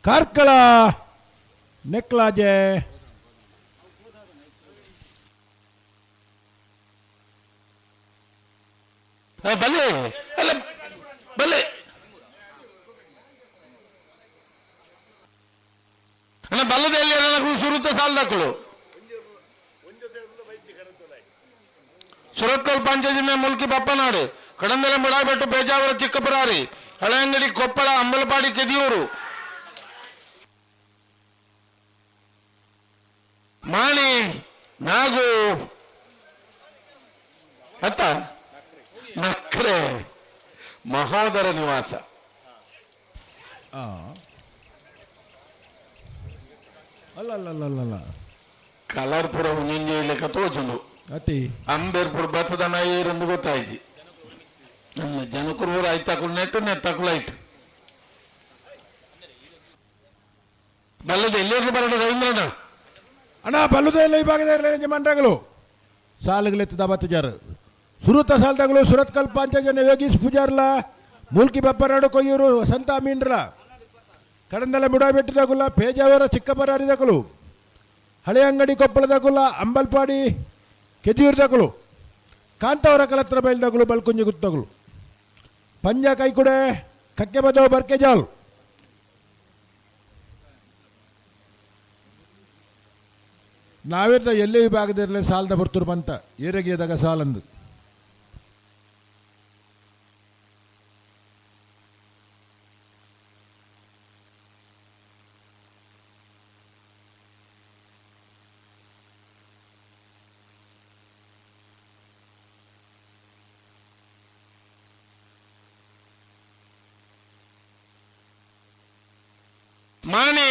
ಕಾರ್ಕಳ ನೆಕ್ಲಾಜೆ ಬಲೆ ಅಲ್ಲ ಬಲೆ ಅಣ್ಣ ಬಲ್ಲದಲ್ಲಿ ಸುರುತ್ತ ಸಾಲ್ದಾಕಳು ಸುರತ್ಕಲ್ ಪಂಚಾಯತಿನ ಮುಲ್ಕಿ ಪಪ್ಪನಾಡು ಕಡಂದಲೆ ಮುಡಾಬೆಟ್ಟು ಪೇಜಾವರ ಚಿಕ್ಕಪರಾರಿ ಹಳೆಯಂಗಡಿ ಕೊಪ್ಪಳ ಅಂಬಲಪಾಡಿ ಕೆದಿಯೂರು ಮಾಣಿ ನಾಗು ಅತ್ತ ನಕ್ರೆ ಮಹೋದರ ನಿವಾಸ ಅಲ್ಲ ಕಲರ್ಪುರ ಮುಂಜೆ ಲೆಕ್ಕ ತೋಜುಂಡು ಅತಿ ಅಂಬೇರ್ಪುರ ಬತ್ತದ ನಾಯಿರಂದು ಗೊತ್ತಾಯ್ತು ನನ್ನ ಜನಕುರು ಆಯ್ತಾಕುಲ್ ನೆಟ್ಟು ನೆತ್ತಾಕುಲ್ ಆಯ್ತು ಬಲ್ಲದ ಎಲ್ಲಿಯೂ ಬರೋಣ ರವೀಂದ್ರಣ್ಣ ಅಣ್ಣ ಬಲ್ಲುದೆಲ್ಲ ಈ ಭಾಗದ ಮಂಡಗಳು ಸಾಲುಗಳೆತ್ತದ ಬತ್ತಜಾರ ಸುರುತ ಸಾಲ್ದಾಗಲು ಸುರತ್ಕಲ್ ಪಾಂಚಜನ ಯೋಗೀಶ್ ಪೂಜಾರ್ಲ ಮೂಲ್ಕಿ ಬಪ್ಪನಾಡು ಕೊಯ್ಯೂರು ಸಂತ ಮೀನ್ರಲ ಕಡಂದಲ ಮುಡಾಬೆಟ್ಟಿದಾಗುಲ್ಲ ಪೇಜಾವರ ಚಿಕ್ಕಪರಾರಿದಾಗಲು ಹಳೆ ಅಂಗಡಿ ಕೊಪ್ಪಳದಾಗುಲ್ಲ ಅಂಬಲ್ಪಾಡಿ ಕೆದಿಯೂರ್ದಾಗಲು ಕಾಂತವರ ಕಲತ್ರ ಬೈಲ್ದಾಗಲು ಬಲ್ಕುಂಜಿ ಗುತ್ತಗಲು ಪಂಜ ಕೈಕುಡೆ ಕಕ್ಕೆ ಬದವು ಬರ್ಕೆ ಜಾಲ್ ನಾವಿರ್ದ ಎಲ್ಲೇ ವಿಭಾಗದಲ್ಲಿ ಸಾಲದ ಬರ್ತರು ಬಂತ ಏರಗಿಯದಾಗ ಸಾಲಂದು ಮಾಣಿ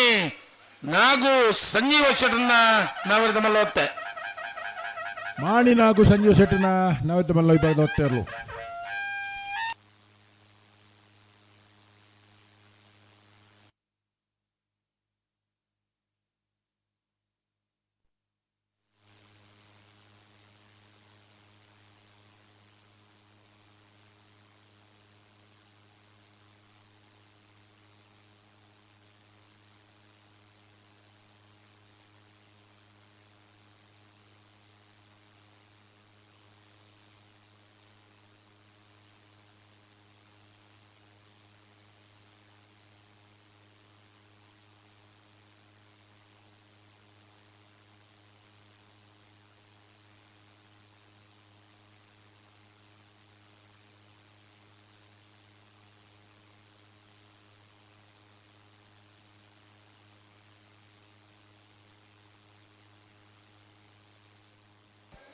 ನಾಗು ಸಂಜೀವ ಶೆಟ್ಟನ್ನ ನಾವಿರದ ಮಲ್ಲ ಹೊತ್ತೆ ಮಾಣಿ ನಾಗು ಸಂಜೀವ ಶೆಟ್ಟನ ನಾವಿದ್ದ ಮಲ್ಲ ವಿಭಾಗದ ಹೊತ್ತೆ ಇರಲು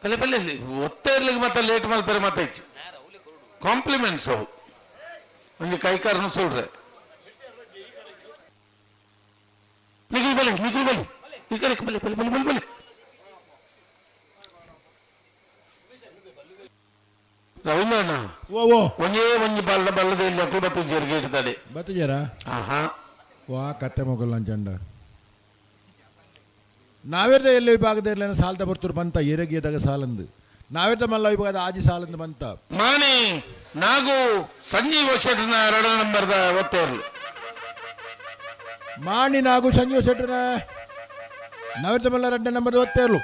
ಪಲ್ಲೆ ಪಲ್ಲೆ ಒತ್ತೆ ಇರ್ಲಿಕ್ಕೆ ಮತ್ತೆ ಲೇಟ್ ಮಲ್ಪರೆ ಮಾತಾಯ್ತು ಕಾಂಪ್ಲಿಮೆಂಟ್ಸ್ ಅವು ಒಂದು ಕೈಕಾರನು ಸೋಡ್ರೆ ನಿಖಿಲ್ ಬಲೆ ಈ ಕಡೆ ಬಲೆ ಬಲೆ ಬಲೆ ಬಲೆ ಬಲೆ ರವೀಂದ್ರಣ್ಣ ಓ ಒಂಜಿ ಬಲ್ಲದ ಇಲ್ಲಿ ಅಕ್ಕಳು ಬತ್ತು ಜರ್ಗೆ ಇಡ್ತಾಡೆ ಬತ್ತಜಾರ ಆಹಾ ವಾ ಕತ್ತೆ ಮೊಗಲ್ ಅಂಚಂಡ ನಾವಿರ್ದ ಎಲ್ಲ ವಿಭಾಗದಲ್ಲಿ ಸಾಲದ ಬರ್ತರು ಬಂತ ಏರಗಿಯದಾಗ ಸಾಲಂದು ನಾವಿರ್ದ ಮಲ್ಲ ವಿಭಾಗದ ಆಜಿ ಸಾಲಂದು ಬಂತ ಮಾಣಿ ನಾಗು ಸಂಜೀವ ಶೆಟ್ಟನ 2 ನಂಬರ್ದ ಒತ್ತೆ ಇರಲು ಮಾಣಿ ನಾಗು ಸಂಜೀವ ಶೆಟ್ಟನ ನಾವಿರ್ದ ಮಲ್ಲ 2 ನಂಬರ್ದ ಒತ್ತೆ ಇರಲು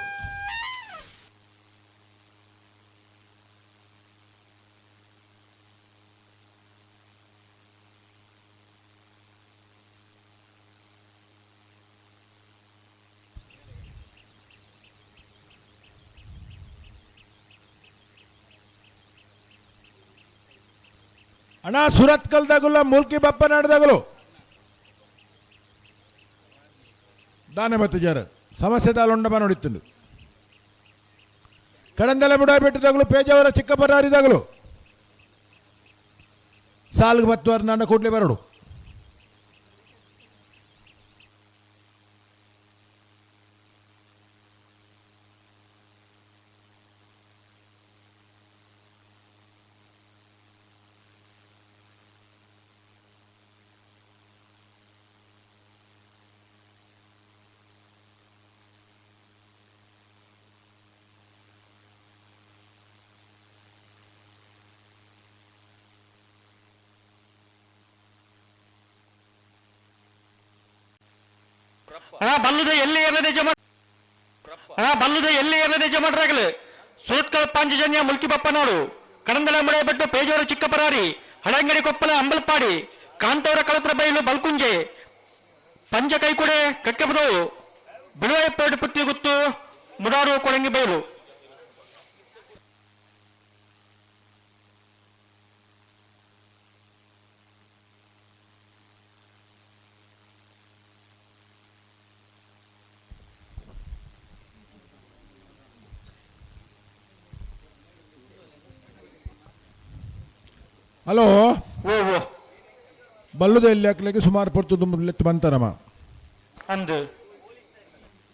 ಅಣ್ಣ ಸುರತ್ಕಲ್ದಾಗುಲ್ಲ ಮೂಲ್ಕಿ ಬಪ್ಪನಾಡ್ದಾಗಲು ದಾನೆ ಮತ್ತು ಜಾರ ಸಮಸ್ಯೆ ದಾಲೊಂಡಮ ನೋಡಿತ್ತು ಕಡಂದಲೆ ಮುಡಾಬೆಟ್ಟಿದಾಗಲು ಪೇಜಾವರ ಚಿಕ್ಕಪರಾರಿದಾಗಲು ಸಾಲ್ಗೆ ಬತ್ತುವಾರ ನನ್ನ ಕೂಡ್ಲೆ ಬರಡು ಬಲ್ಲುದ ಎಲ್ಲಿ ಎರಡನೇ ಜಮಟ್ರಾಗಲು ಸೂಟ್ಕಲ್ ಪಾಂಚಜನ್ಯ ಮುಲ್ಕಿ ಬಪ್ಪನೋಡು ಕಡಂದಲ ಮುಳೆಬೆಟ್ಟು ಪೇಜೋರ ಚಿಕ್ಕಪರಾರಿ ಹಳಂಗಡಿ ಕೊಪ್ಪಳ ಅಂಬಲ್ಪಾಡಿ ಕಾಂತವರ ಕಳತ್ರ ಬೈಲು ಬಲ್ಕುಂಜೆ ಪಂಜ ಕೈಕುಡೆ ಕಕ್ಕೆಬದವು ಬಿಳುವೈಪೇಟು ಪುತ್ತಿ ಗುತ್ತು ಮುಡಾರು ಕೊಳಂಗಿ ಬೈಲು ಹಲೋ ಓ ಓ ಬಲ್ಲುದ ಎಲ್ಲಿ ಹಾಕ್ಲಿಕ್ಕೆ ಸುಮಾರು ಪೊರ್ತು ಲೆತ್ತು ಬಂತಾರಮ್ಮ ಅಂದು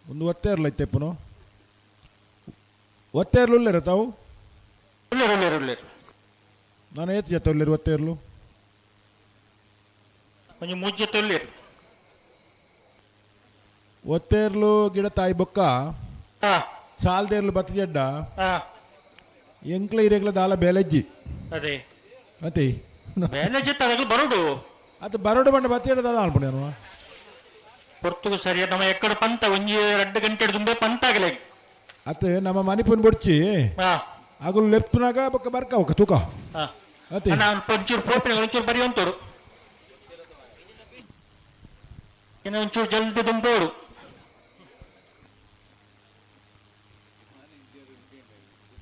ಒಂದು ಒತ್ತೇರ್ಲ ಐತೆಪ್ಪನು ಒತ್ತೇರ್ಲು ಉಳ್ಳೇರ ತಾವು ಉಳ್ಳೇರು ಉಳ್ಳೇರು ಉಳ್ಳೇರು ನಾನು ಏತ್ ಜೊತೆ ಉಳ್ಳೇರು ಒತ್ತೇರ್ಲು ಒಂಜಿ ಮುಜ್ಜೆ ಉಳ್ಳೇರು ಒತ್ತೇರ್ಲು ಗಿಡ ತಾಯಿ ಬೊಕ್ಕ ಹಾ ಸಾಲ್ದೇರ್ಲು ಬತ್ತ ಜಡ್ಡ ಹಾ ಎಂಕ್ಲ ಇರೆಗ್ಲ ದಾಲ ಬೇಲೆಜ್ಜಿ ಅದೇ ಮತ್ತೆ ಬೇಲೆ ಜೊತೆ ಅದಕ್ಕೆ ಬರೋಡು ಅದು ಬರೋಡು ಬಂಡ ಬತ್ತ ಜಡ್ಡ ದಾದ ಅನ್ಪಣೆ ಪೊರ್ತುಗು ಸರಿಯ ನಮ್ಮ ಎಕ್ಕಡ ಪಂತ ಒಂಜಿ 2 ಗಂಟೆ ದುಂಬೆ ಪಂತ ಆಗಲೆ ಅತ್ತೆ ನಮ್ಮ ಮನಿಪುನ್ ಬೊಡ್ಚಿ ಹಾ ಆಗಲು ಲೆಫ್ಟ್ನಾಗ ಬೊಕ್ಕ ಬರ್ಕ ಅವಕ್ಕ ತೂಕ ಹಾ ಅತ್ತೆ ನಾನು ಒಂಚೂರು ಪೋಪಿನ ಒಂಚೂರು ಬರೆಯುವಂತೋಡು ಇನ್ನು ಒಂಚೂರು ಜಲ್ದಿ ದುಂಬೋಡು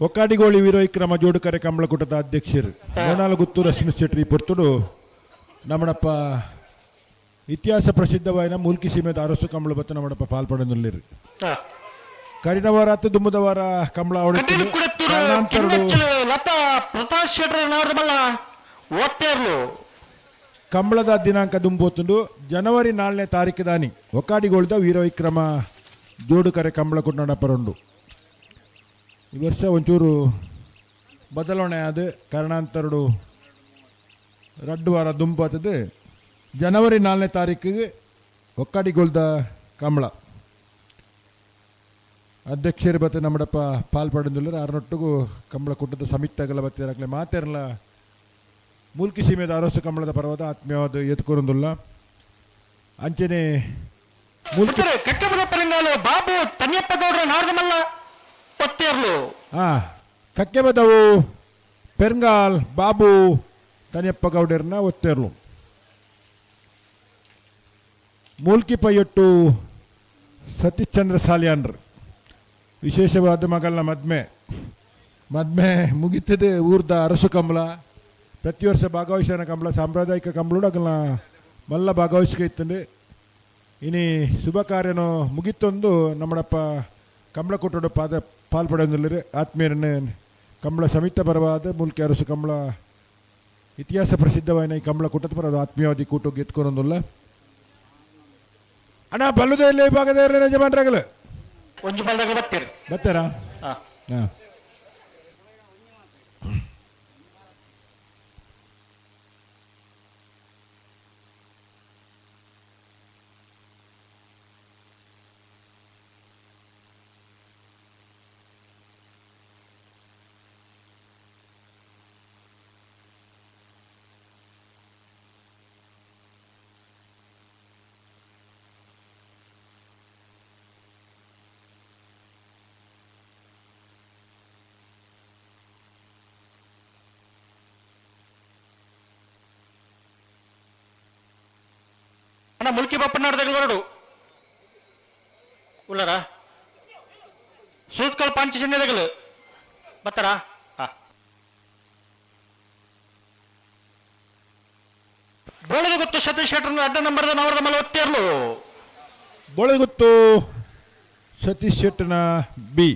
ಒಕ್ಕಾಡಿಗೋಳಿ ವೀರವಿಕ್ರಮ ಜೋಡುಕರೆ ಕಂಬಳಕೂಟದ ಅಧ್ಯಕ್ಷರು ಗುತ್ತೂರು ರಶ್ಮಿ ಶೆಟ್ಟಿ ಪೊರ್ತುಡು ನಮ್ಮಡಪ್ಪ ಇತಿಹಾಸ ಪ್ರಸಿದ್ಧವಾದ ಮೂಲ್ಕಿ ಸೀಮೆದ ಅರಸು ಕಂಬಳ ಬತ್ತ ನಮ್ಮಡಪ್ಪ ಪಾಲ್ಪಡನುಲ್ಲಿರು ಹಾ ಕರಿನವಾರ ಹತ್ತು ದುಂಬದವಾರ ಕಂಬಳ ಲತಾ ಪ್ರಕಾಶ್ ಶೆಟ್ಟಿ ನಾರ್ಮಲ್ಲ ಓದ್ತೇರ್ಲು ಕಂಬಳದ ದಿನಾಂಕ ದುಂಬೋತುಂಡು ಜನವರಿ 4ನೇ ತಾರೀಕು ದಾನಿ ಒಕ್ಕಾಡಿಗೋಳ್ದ ವೀರವಿಕ್ರಮ ಜೋಡುಕರೆ ಕಂಬಳಕೂಟ ನಡಪರುಂಡು ಈ ವರ್ಷ ಒಂಚೂರು ಬದಲಾವಣೆ ಆದ ಕಾರಣಾಂತರಡು 2 ವಾರ ದುಂಬಾತದು ಜನವರಿ 4ನೇ ತಾರೀಕಿಗೆ ಒಕ್ಕಾಡಿಗೋಳ್ದ ಕಂಬಳ ಅಧ್ಯಕ್ಷರು ಬತ್ತ ನಮ್ಮಡಪ್ಪ ಪಾಲ್ಪಡಿಲ್ಲ ಅರನೊಟ್ಟಿಗೂ ಕಂಬಳ ಕೂಟದ ಸಮಿತಿಯಾಗಲ್ಲ ಬತ್ತಿರಕ್ಲೆ ಮಾತೇರಲ್ಲ ಮೂಲ್ಕಿ ಸೀಮೆದ ಅರಸು ಕಂಬಳದ ಪರವಾದ ಆತ್ಮೀಯವಾದ ಎತ್ಕೊರೊಂದುಲ್ಲ ಅಂಚನೆ ಮೂಲ್ಕಿ ಕಟ್ಟಬದ ಪರಂಗಾಲು ಬಾಬು ತನ್ಯಪ್ಪ ಗೌಡ್ರ ನಾರ್ದಮಲ್ಲ ಒತ್ತೇರ್ಲು ಕಕ್ಕೆ ಬದವು ಪೆರ್ಗಾಲ್ ಬಾಬು ತನಿಯಪ್ಪ ಗೌಡರ್ನ ಒತ್ತೇರ್ಲು ಮೂಲ್ಕಿ ಪೈಯೊಟ್ಟು ಸತೀಶ್ ಚಂದ್ರ ಸಾಲಿಯಾನ್ರು ವಿಶೇಷವಾದ ಮಗಳನ್ನ ಮದ್ಮೆ ಮುಗಿತದೆ ಊರ್ದ ಅರಸು ಕಂಬಳ ಪ್ರತಿ ವರ್ಷ ಭಾಗವಹಿಸಿನ ಕಂಬಳ ಸಾಂಪ್ರದಾಯಿಕ ಕಂಬಳ ಅಗಲ್ನ ಮಲ್ಲ ಭಾಗವಹಿಸಿಕೆ ಇತ್ತಂಡು ಇನಿ ಶುಭ ಕಾರ್ಯನೋ ಮುಗಿತೊಂದು ನಮ್ಮಡಪ್ಪ ಕಂಬಳ ಕೊಟ್ಟೋಡು ಪಾಲ್ಪಡೋದಿಲ್ಲರಿ ಆತ್ಮೀಯರನ್ನ ಕಂಬಳ ಸಮಿತ ಪರವಾದ ಮೂಲ್ಕಿ ಅರಸು ಕಂಬಳ ಇತಿಹಾಸ ಪ್ರಸಿದ್ಧವಾದ ಈ ಕಂಬಳ ಕೂಟದ ಪರವಾದ ಆತ್ಮೀಯವಾದಿ ಕೂಟ ಗೆತ್ಕೊಳೊಂದಿಲ್ಲ ಅಣ್ಣ ಬಲ್ಲುದಲ್ಲಿ ಭಾಗದ ಯಜಮಾನ್ರಾಗಲ್ಲ ಒಂಜು ಪಾಲ್ದಾಗ ಬರ್ತೀರಿ ಬರ್ತಾರಾ ಹಾಂ ಅಣ್ಣ ಮುಲ್ಕಿ ಬಪ್ಪನಾಡ್ದಾಗ ಬರಡು ಉಳ್ಳರ ಸೂತ್ಕಲ್ ಪಂಚಶನ್ಯದಗಲು ಬತ್ತಾರಾ ಬೋಳದ ಗೊತ್ತು ಸತೀಶ್ ಶೆಟ್ಟರ್ನ ಅಡ್ಡ ನಂಬರ್ದ ನವರದ ಮಲ ಒತ್ತೇರ್ಲು ಬೋಳಗುತ್ತು ಸತೀಶ್ ಶೆಟ್ಟನ ಬಿ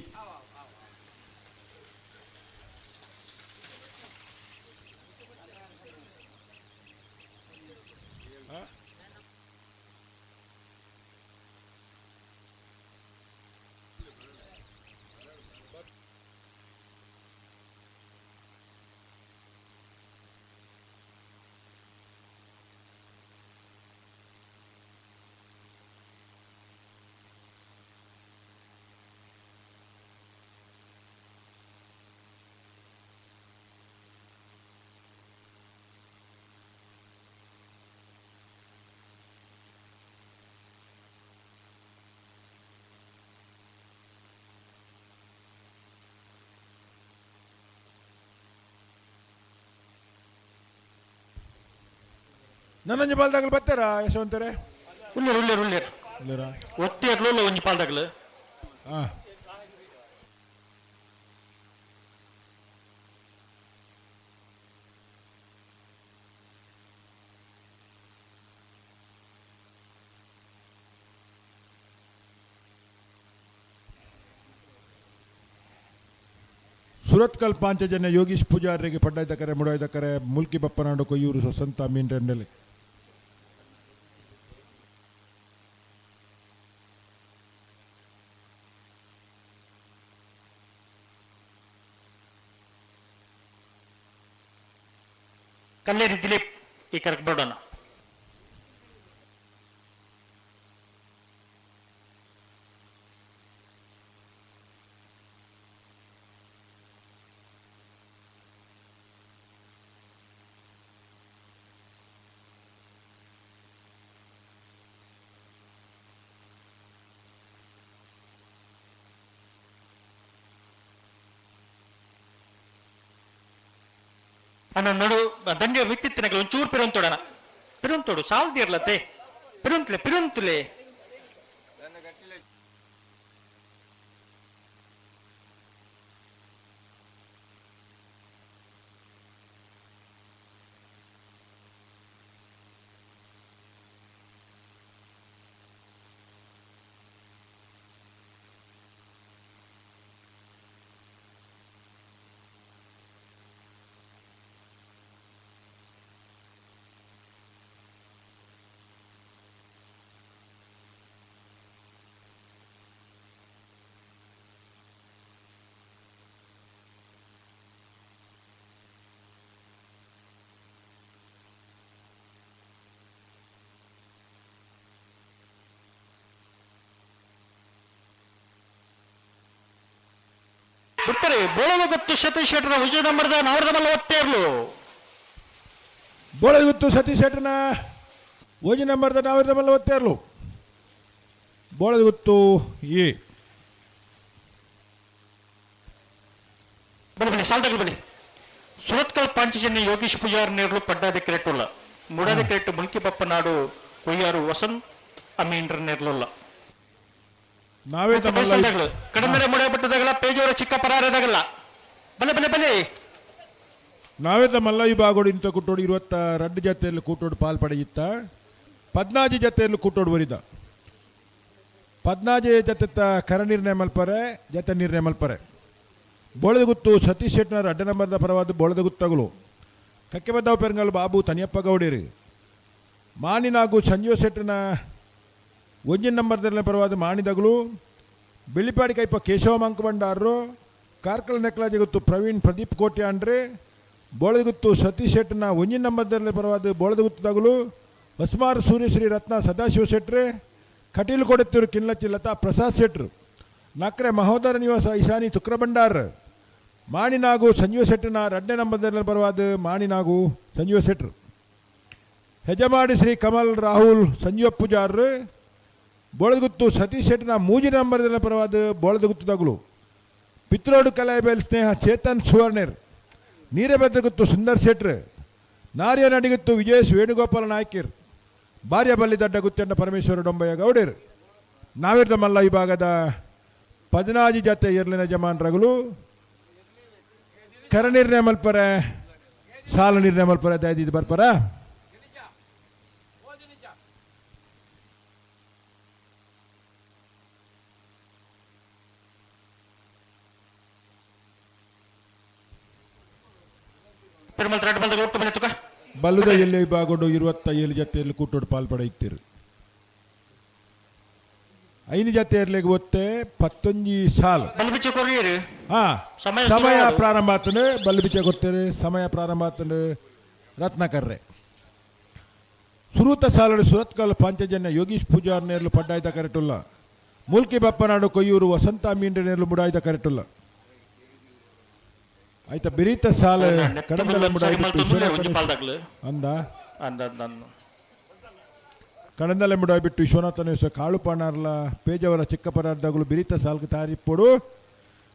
ನನ್ನೊಂದು ಪಾಲ್ದಾಗಲು ಬರ್ತಾರಾ ಯಶವಂತರೇ ಉಳ್ಳೇರು ಒತ್ತೇರ್ಲು ಒಂಜು ಪಾಲ್ದಾಗಲು ಹಾಂ ಸುರತ್ಕಲ್ ಪಾಂಚಜನ್ಯ ಯೋಗೀಶ್ ಪೂಜಾರಿಗೆ ಪಡ್ಡಾಯ್ದ ಕರೆ ಮುಡಾಯ್ದ ಕರೆ ಮುಲ್ಕಿ ಬಪ್ಪನಾಡು ಕೊಯ್ಯೂರು ವಸಂತ ಮೀನ್ರೆಂಡಲೆ ಕಲ್ಲೇರಿ ದಿಲೀಪ್ ಈ ಕರೆಕ್ಟ್ ಬಿಡೋಣ. ನಡು ದಂಡಿಯ ವಿತ್ತಿತ್ತಿನಗಳು ಒಂಚೂರು ಪಿರುಂತೊಡನ ಪಿರುಂತೊಡು ಸಾಲ್ದಿರ್ಲತ್ತೆ ಪಿರುಂತ್ಲೆ ಪಿರುಂತ್ಲೆ ಬಿಡ್ತಾರೆ. ಬೋಳಗೊತ್ತು ಸತೀಶ್ ಶೆಟ್ಟರ ವಿಜಯ ನಂಬರ್ದ ನಾವರದ ಮಲ್ಲ ಒತ್ತೇರ್ಲು ಬೋಳಗುತ್ತು ಸತೀಶ್ ಶೆಟ್ಟರ್ನ ಓಜಿ ನಂಬರ್ದ ನಾವರದ ಮಲ್ಲ ಒತ್ತೇರ್ಲು ಬೋಳಗುತ್ತು ಎ ಬಳಿ ಸಾಲ್ದಾಗ ಬಳಿ ಸುರತ್ಕಲ್ ಪಾಂಚಜನ್ಯ ಯೋಗೀಶ್ ಪೂಜಾರ್ ನೇರ್ಲು ಪಡ್ಡಾದ ಕ್ರೇಟುಲ್ಲ ಮುಡಾದ ಕ್ರೇಟು ಮುಲ್ಕಿ ಬಪ್ಪನಾಡು ಕೊಯ್ಯಾರು ವಸಂತ್ ಅಮೀನ್ರ ನೇರ್ಲುಲ್ಲ ನಾವೇ ಕಡಿಮೆ ಮುಡಬಿಟ್ಟದಾಗಲ್ಲ ಪೇಜೋರ ಚಿಕ್ಕ ಪರಾರದಾಗಲ್ಲ ಬಲೆ ಬಲೆ ಬಲೆ ನಾವೇ ಮಲ್ಲ ವಿಭಾಗೋಡು ಇಂಥ ಕೂಟೋಡು 22 ಜತೆಯಲ್ಲಿ ಕೂಟೋಡು ಪಾಲ್ಪಡೆಯಿತ್ತ 14 ಜತೆಯಲ್ಲಿ ಕೂಟೋಡು ಬರಿದ 14 ಜತೆ ಕರ ನಿರ್ಣಯ ಮಲ್ಪರೆ ಜತೆ ನಿರ್ಣಯ ಮಲ್ಪರೆ ಬೋಳದಗುತ್ತು ಸತೀಶ್ ಶೆಟ್ನರ್ ಅಡ್ಡ ನಂಬರ್ದ ಪರವಾದ ಬೋಳದಗುತ್ತಗಳು ಕಕ್ಕೆ ಬದ್ದಾವ ಪೆರಂಗಲ್ ಬಾಬು ತನಿಯಪ್ಪ ಗೌಡೇರಿ ಮಾನಿನಾಗು ಸಂಜೀವ ಶೆಟ್ಟನ ಒಂಜಿನ ನಂಬರ್ದಲ್ಲೇ ಪರವಾದ ಮಾಣಿದಗಳು ಬೆಳ್ಳಿಪಾಡಿ ಕೈಪ ಕೇಶವ ಮಂಕಬಂಡಾರರು ಕಾರ್ಕಳ ನೆಕ್ಲಾಜಿ ಗೊತ್ತು ಪ್ರವೀಣ್ ಪ್ರದೀಪ್ ಕೋಟ್ಯಾಂಡ್ರೆ ಬೋಳದಗುತ್ತು ಸತೀಶ್ ಶೆಟ್ಟನ ಒಂಜಿನ ನಂಬರ್ದಲ್ಲೇ ಪರವಾದ ಬೋಳದಗುತ್ತದಗಳು ಹೊಸಮಾರು ಸೂರ್ಯಶ್ರೀ ರತ್ನ ಸದಾಶಿವ ಶೆಟ್ರೆ ಕಟೀಲು ಕೊಡುತ್ತಿರು ಕಿನ್ಲಚ್ಚಿ ಲತಾ ಪ್ರಸಾದ್ ಶೆಟ್ರು ನಕ್ರೆ ಮಹೋದರ ನಿವಾಸ ಇಶಾನಿ ತುಕ್ರಬಂಡಾರ್ ಮಾಣಿನಾಗು ಸಂಜೀವ ಶೆಟ್ಟನ 2ನೇ ನಂಬರ್ದಲ್ಲೇ ಪರವಾದ ಮಾಣಿನಾಗು ಸಂಜೀವ ಶೆಟ್ರು ಹೆಜಮಾಡಿ ಶ್ರೀ ಕಮಲ್ ರಾಹುಲ್ ಸಂಜೀವ ಪೂಜಾರ್ ಬೋಳದಗುತ್ತು ಸತೀಶ್ ಶೆಟ್ಟನ 3 ನಂಬರ್ದಲ್ಲೇ ಪರವಾದ ಬೋಳದಗುತ್ತದಗಳು ಪಿತ್ರೋಡು ಕಲಾಯಬೇಲ್ ಸ್ನೇಹ ಚೇತನ್ ಸುವರ್ಣರ್ ನೀರೆಬೆದ್ದಗುತ್ತು ಸುಂದರ್ ಶೆಟ್ರ್ ನಾರ್ಯ ನಡಿಗುತ್ತು ವಿಜಯೇಶ್ ವೇಣುಗೋಪಾಲ ನಾಯ್ಕರ್ ಭಾರ್ಯ ಬಲ್ಲಿ ದಡ್ಡ ಗುತ್ತಂಡ ಪರಮೇಶ್ವರ ಡೊಂಬಯ್ಯ ಗೌಡರ್ ನಾವಿರ್ದ ಮಲ್ಲ ವಿಭಾಗದ 14 ಜತೆ ಇರ್ಲಿನ ಜಮಾನ್ರಗಳು ಕರ ನಿರ್ಣಯ ಮಲ್ಪರೆ ಸಾಲ ನಿರ್ಣಯ ಮಲ್ಪರೆ ದಯದಿದ್ದು ಬರ್ಪರ ಬಲ್ಲುದ ಎಲ್ಲಿ ವಿಭಾಗೋಡು 27 ಜತೆಯಲ್ಲಿ ಕೂಟೋಡು ಪಾಲ್ಪಡೆಯುತ್ತೀರು 5 ಜತೆಯರ್ಲೆಗೆ ಒತ್ತೆ 11 ಸಾಲು ಸಮಯ ಪ್ರಾರಂಭ ಆತನು ಬಲ್ಬಿಚ ಗೊತ್ತೇರಿ ಸಮಯ ಪ್ರಾರಂಭ ಆತನು ರತ್ನಕರ್ರೆ ಸುರೂತ ಸಾಲಡು ಸುರತ್ಕಲ್ ಪಾಂಚಜನ್ಯ ಯೋಗೀಶ್ ಪೂಜಾರ್ ನೇರ್ಲು ಪಡ್ಡಾಯ್ದ ಕರೆಟುಲ್ಲ ಮುಲ್ಕಿ ಬಪ್ಪನಾಡು ಕೊಯ್ಯೂರು ವಸಂತ ಮೀಂಡ್ರೆ ನೇರ್ಲು ಮುಡಾಯ್ದ ಕರೆಟುಲ್ಲ ಆಯ್ತಾ ಬಿರೀತ ಸಾಲ ಕಡಂದಲೆ ಕಡಂದಲೆ ಮುಡಾಯ್ಬಿಟ್ಟು ವಿಶ್ವನಾಥನ ಕಾಳು ಪಾಣಾರ್ಲ ಪೇಜವರ ಚಿಕ್ಕ ಪರಾರ್ಧಗಳು ಬಿರೀತ ಸಾಲ್ಗೆ ತಾರಿಪ್ಪೋಡು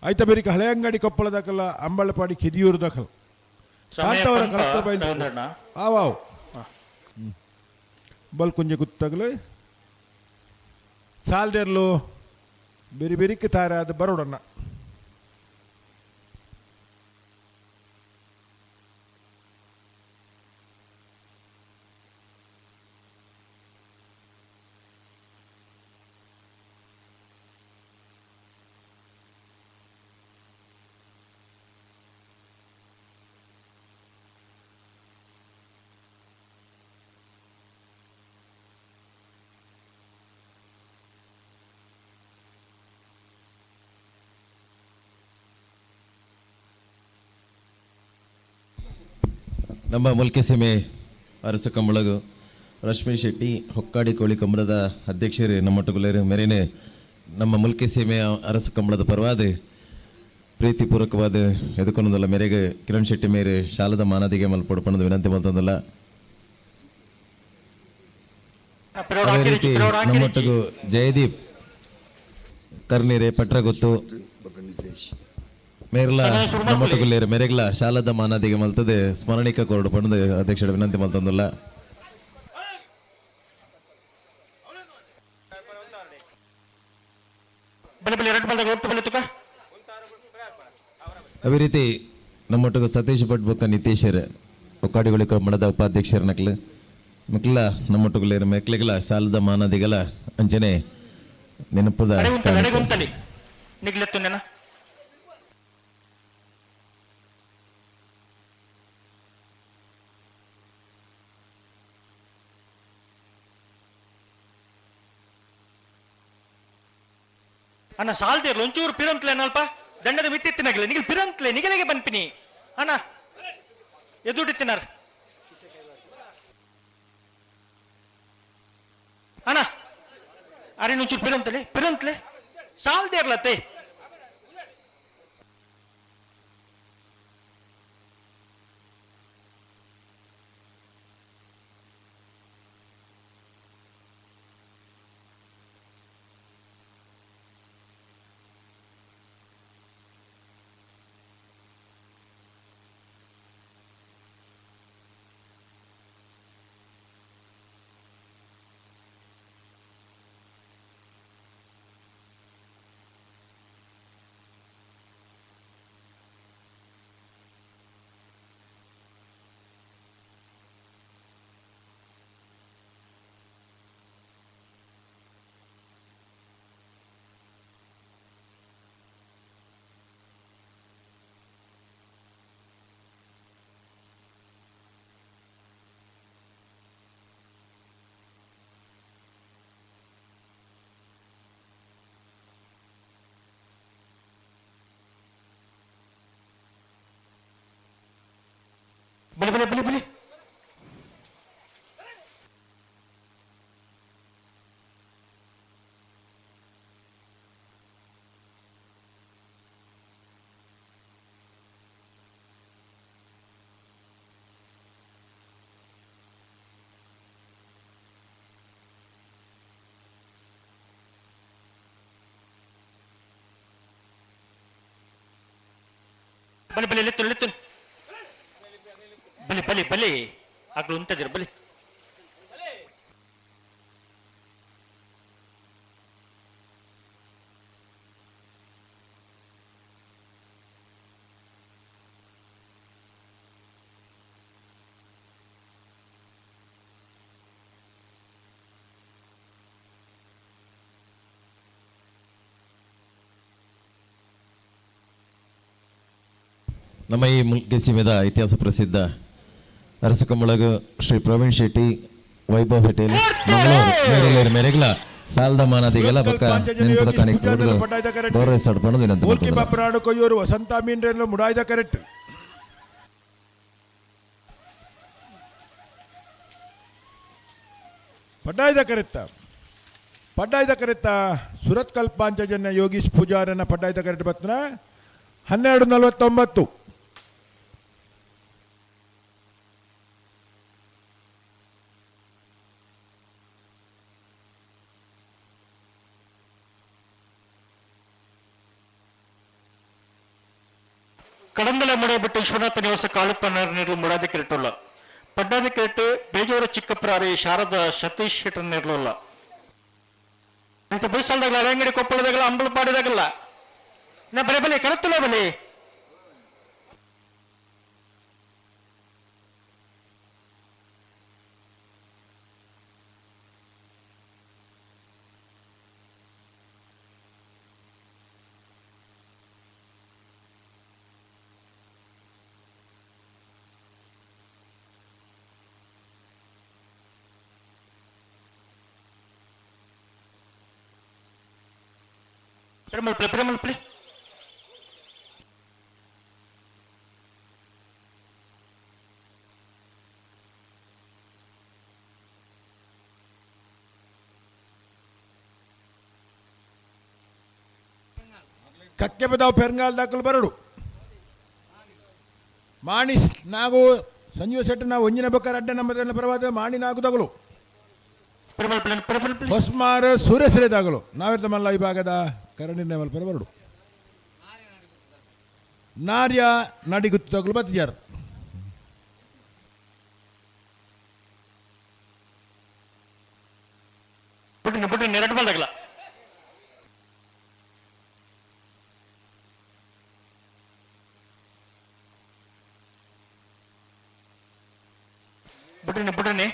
ಆಯ್ತಾ ಬೇರಿಕ ಹಳೆ ಅಂಗಡಿ ಕೊಪ್ಪಳದಾಕಲ್ಲ ಅಂಬಳಪಾಡಿ ಕಿದಿಯೂರು ದಾಖಲ ಕಾಂತವರ ಕಲತ್ರ ಬೈಲ್ ಆವಾವ್ ಬಲ್ ಕುಂಜೆ ಗುತ್ತಾಗಲು ಸಾಲ್ದೇರ್ಲು ಬೇರೆ ಬೇರಿಕೆ ತಾರಾದ ಬರೋಡನ್ನ ನಮ್ಮ ಮುಲ್ಕಿ ಸೀಮೆ ಅರಸ ಕಂಬಳಗು ರಶ್ಮಿ ಶೆಟ್ಟಿ ಹೊಕ್ಕಾಡಿ ಕೋಳಿ ಕಂಬಳದ ಅಧ್ಯಕ್ಷರೇ ನಮ್ಮೊಟ್ಟುಗುಲೇರು ಮೆರೆನೆ ನಮ್ಮ ಮುಲ್ಕಿ ಸೀಮೆಯ ಅರಸ ಕಂಬಳದ ಪರವಾದ ಪ್ರೀತಿಪೂರ್ವಕವಾದ ಎದುಕೊನ್ನೊಂದಲ್ಲ ಮೇರೆಗೆ ಕಿರಣ್ ಶೆಟ್ಟಿ ಮೇರೆ ಶಾಲದ ಮಾನದಿಗೆ ಮಲ್ಪಡ್ಪಣದ ವಿನಂತಿ ಮಲ್ತೊಂದಲ್ಲ. ಅದೇ ರೀತಿ ನಮ್ಮೊಟ್ಟಿಗೂ ಜಯದೀಪ್ ಕರ್ನೀರೆ ಪಟ್ರಗೊತ್ತು ಮೇರ್ಲ ನಮ್ಮೊಟ್ಟುಗುಲೇರು ಮೆರೆಗ್ಲ ಶಾಲದ ಮಾನದಿಗೆ ಮಲ್ತದೆ ಸ್ಮರಣಿಕ ಕೋರ್ಡು ಪಣದ ಅಧ್ಯಕ್ಷರ ವಿನಂತಿ ಮಲ್ತೊಂದಲ್ಲ. ಅದೇ ರೀತಿ ನಮ್ಮೊಟ್ಟಿಗೆ ಸತೀಶ್ ಭಟ್ ಬೊಕ್ಕ ನಿತೀಶರ್ ಒಕ್ಕಾಡಿಗೊಳಿ ಕಂಬಳದ ಉಪಾಧ್ಯಕ್ಷರ ನಕ್ಲು ಮಿಕ್ಲ ನಮ್ಮೊಟ್ಟುಗುಲೇರು ಮೆಕ್ಲಿಗಲ ಸಾಲದ ಮಾನದಿಗಲ ಅಂಚನೆ ನೆನಪುದ ಅಣ್ಣ ಸಾಲ್ದೇರ್ಲು ಒಂಚೂರು ಪಿರಂತ್ಲೆ ಅಲ್ಪ ದಂಡದ ಮಿತ್ತಿತ್ತಿನಾಗಲಿ ನಿಗಲ್ ಪಿರಂತ್ಲೆ ನಿಗಲಿಗೆ ಬನ್ಪಿನಿ ಅಣ್ಣ ಎದುಡಿತ್ತಿನಾರ ಅಣ್ಣ ಅರೆ ಒಂಚೂರು ಪಿರಂತ್ಲೆ ಸಾಲ್ದೇರ್ಲತ್ತೆ ಬಲಿ ಲೆತ್ತು ಬಲಿ ಆಗ್ಲು ಉಂಟದಿರ ಬಲಿ ನಮ್ಮ ಈ ಮುಲ್ಕಿ ಸೀಮೆದ ಇತಿಹಾಸ ಪ್ರಸಿದ್ಧ ಅರಸ ಕಂಬಳಗು ಶ್ರೀ ಪ್ರವೀಣ್ ಶೆಟ್ಟಿ ವೈಭವ್ ಹೋಟೆಲ್ ಮಂಗಳೂರು ಮೆರೆಗ್ಲ ಸಾಲದ ಮಾನದಿಗೆಲ್ಲ ಬಕ್ಕ ನೆನಪದ ಕಾಣಿಕೆ ಗೌರವ ಸಡ್ಪಣದು ವಿನಂತಿ ಮೂಲ್ಕಿ ಬಾಪರಾಡು ಕೊಯ್ಯೂರು ವಸಂತ ಮೀನ್ರೆಲ್ಲ ಮುಡಾಯ್ದ ಕರೆಕ್ಟ್ ಪಡ್ಡಾಯ್ದ ಕರೆತ್ತ ಸುರತ್ ಕಲ್ಪಾಂಚಜನ್ಯ ಯೋಗೀಶ್ ಪೂಜಾರನ ಪಡ್ಡಾಯ್ದ ಕರೆಕ್ಟ್ ಬತ್ತನ 12:49 ಕಡಂಬಲ ಮುಡಿಯಬಿಟ್ಟು ವಿಶ್ವನಾಥ ನಿವಾಸ ಕಾಲುಪ್ಪನರು ಮುಡಾದಿ ಕೆರಟುಲ್ಲ ಪಡ್ಡಾದಿ ಕೆರಟು ಬೇಜೂರ ಚಿಕ್ಕಪ್ರಾರಿ ಶಾರದ ಸತೀಶ್ ಶೆಟ್ಟರ್ ನಿರ್ಲಲ್ಲ ಇಂಥ ಬೈಸಾಲದಾಗಲ್ಲ ಅರಂಗಡಿ ಕೊಪ್ಪಳದಾಗಲ್ಲ ಅಂಬಳ ಪಾಡಿದಾಗಲ್ಲ ನಾ ಬಲೆ ಕರೆತ್ತಲ್ಲ ಬಲೆ ಪ್ರೇಮಲ್ಪಲೆ ಕಕ್ಕೆ ಬದಾವ್ ಪೆರ್ಗಾಲ್ ದಾಖಲು ಬರಡು ಮಾಣಿ ನಾಗು ಸಂಜೀವ ಶೆಟ್ಟಿ ನಾವು ಒಂಜಿನ ಬೇಕಾರೆ ಅಡ್ಡ ನಮ್ಮ ಪರವಾದ ಮಾಣಿ ನಾಗು ತಗಲು ಹೊಸ್ಮಾರ ಸೂರ್ಯಸರೆ ದಾಗಲು ನಾವೆತ್ತ ಮಲ್ಲ ಈ ಭಾಗದ ಕರಣಿನ ಮಲ್ಪರ ಬರಡು ನಾರ್ಯ ನಡಿಗುತ್ತು ತಗಲು ಬತ್ತಿಯಾರ ಎರಡು ಬಾಲ್ದಾಗಲ್ಲ ಬಿಡ್ರಿ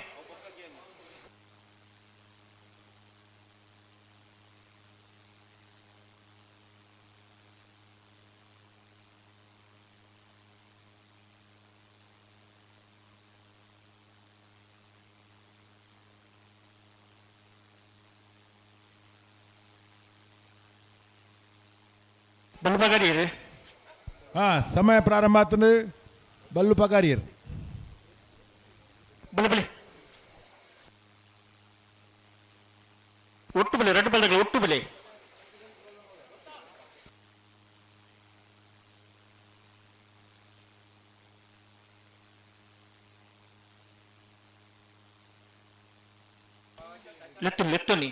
ಬಲ್ಲು ಪಗಾರಿ ಸಮಯ ಪ್ರಾರಂಭ ಆತಂದ್ರೆ ಬಲ್ಲು ಪಗಾರಿಯರ್ ಬಲಿ ಒಟ್ಟು ಬಲಿ ಎರಡು ಬಾಲ್ದಾಗಲ್ಲ ಒಟ್ಟು ಬಲಿ ಲೆತ್ತುನಿ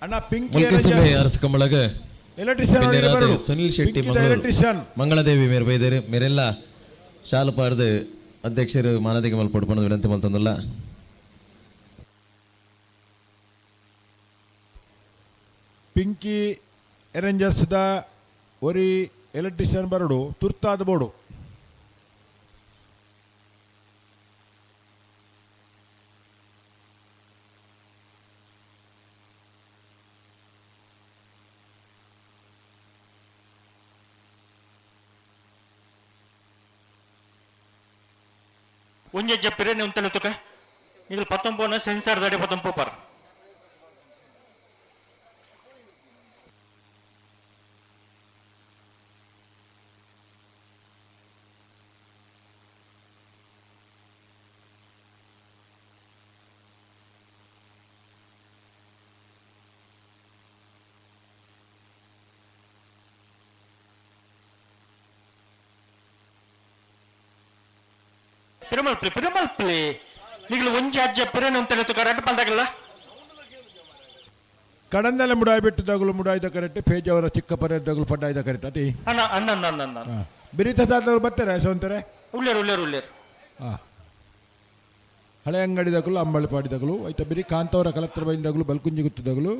ಅಣ್ಣ ಪಿಂಕಿ ಮುಲ್ಕಿಸಭೆ ಅರಸ ಕಮಳಗ ಎಲೆಕ್ಟ್ರಿಷಿಯನ್ ಸುನಿಲ್ ಶೆಟ್ಟಿ ಮಂಗಳದೇವಿ ಮೇರೆ ಬೈದೇರು ಮೇರೆಲ್ಲ ಶಾಲು ಪಾಡ್ದು ಅಧ್ಯಕ್ಷರು ಮಾನದಿಗೆ ಮಲ್ಪಡ್ಕೊಂಡು ವಿನಂತಿ ಮಲ್ತಂದಲ್ಲ ಪಿಂಕಿ ಅರೇಂಜರ್ಸ್ ದ ಒರಿ ಎಲೆಕ್ಟ್ರಿಷಿಯನ್ ಬರಡು ತುರ್ತಾದ ಬೋರ್ಡು ಒಂಜೆ ಜಪ್ಪಿರೆ ನೀವು ತಲೆತುಕ ಈಗ 19 ಸೆನ್ಸಾರ್ ದಾಡಿ 19 ಪೋಪರ್ ಪಿರಮಲ್ಪಲಿ ನೀವು ಒಂಜಿ ಅಜ್ಜ ಪಿರನೆ ಅಂತ ಕರೆಕ್ಟ್ ಪಾಲ್ದಾಗಲ್ಲ ಕಡಂದೆಲ್ಲ ಮುಡಾಯ್ಬಿಟ್ಟು ತಗುಲು ಮುಡಾಯ್ದ ಕರೆಕ್ಟ್ ಪೇಜ್ ಅವರ ಚಿಕ್ಕ ಪರ ತಗುಲು ಪಡ್ಡಾಯ್ದ ಕರೆಕ್ಟ್ ಅತಿ ಅಣ್ಣ ಬಿರಿತ ಬರ್ತಾರೆ ಸೋಂತಾರೆ ಉಳ್ಳೇರು ಹಳೆ ಅಂಗಡಿ ತಗಲು ಅಂಬಳಿ ಪಾಡಿದಗಲು ಆಯ್ತಾ ಬಿರಿ ಕಾಂತವರ ಕಲತ್ರ ಬೈದಗಲು ಬಲ್ಕುಂಜಿ ಗುತ್ತದಗಲು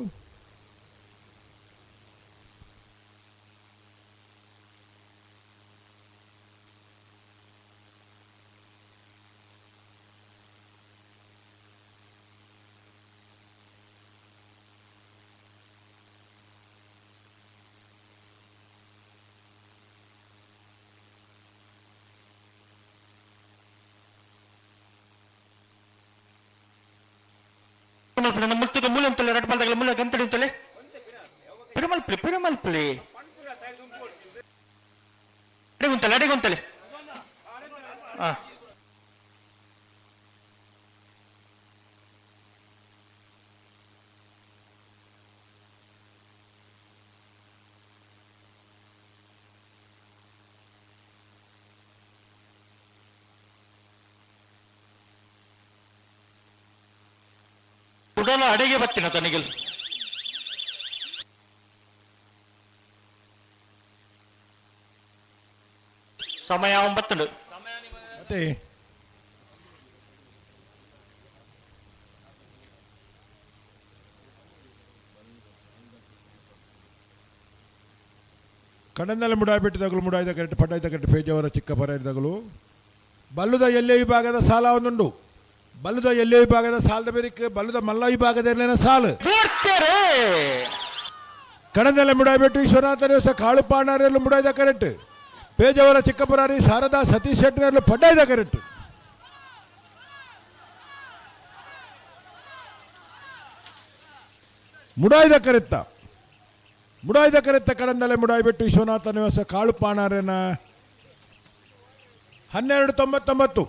ಮುಲ್ತುಗ ಮೂಲೆ ಅಂತಲೆ ಎರಡು ಬಾಲ್ದಾಗಲ್ಲ ಮೂಲೆ ಗಂತಡಿ ಅಂತಲೆ ಪಿರಮಲ್ಪಲಿ ಅಡೆಗುಂತಲೆ ಉಡಲ ಅಡಿಗೆ ಬತ್ತಿನ ತನಿಗಿಲ್ ಸಮಯ 9 ಅದೇ ಕಡಂದೆಲ್ಲ ಮುಡಾಯ್ಬಿಟ್ಟು ಮುಡಾಯ್ದ ಕರೆಕ್ಟ್ ಪಡ್ಡಾಯ್ದ ಕರೆಕ್ಟ್ ಪೇಜ್ ಅವರ ಚಿಕ್ಕ ಪರ ಇದ್ದಗಲು ಬಲ್ಲುದ ಎಲ್ಲೇ ವಿಭಾಗದ ಸಾಲ ಒಂದುಂಡು ಬಲ್ಲುದ ಎಲ್ಲೇ ವಿಭಾಗದ ಸಾಲದ ಬೇರಿಕೆ ಬಲ್ಲುದ ಮಲ್ಲ ವಿಭಾಗದ ಸಾಲು ಕಡಂದೆಲ್ಲ ಮುಡಾಯ್ಬಿಟ್ಟು ವಿಶ್ವನಾಥ ಕಾಳುಪಾಣರೆಲ್ಲ ಮುಡಾಯ್ದ ಕರೆಕ್ಟ್ ಪೇಜ್ ಅವರ ಚಿಕ್ಕಪುರಾರಿ ಶಾರದಾ ಸತೀಶ್ ಶೆಟ್ಟಿನಲ್ಲೂ ಪಡ್ಡಾಯ್ದ ಕರೆಕ್ಟ್ ಮುಡಾಯ್ದ ಕರೆತ್ತ ಮುಡಾಯ್ದ ಕರೆತ್ತ ಕಡಂದಲೆ ಮುಡಾಯ್ಬಿಟ್ಟು ವಿಶ್ವನಾಥ ನಿವಾಸ ಕಾಳು ಪಾಣಾರೇನ 1299.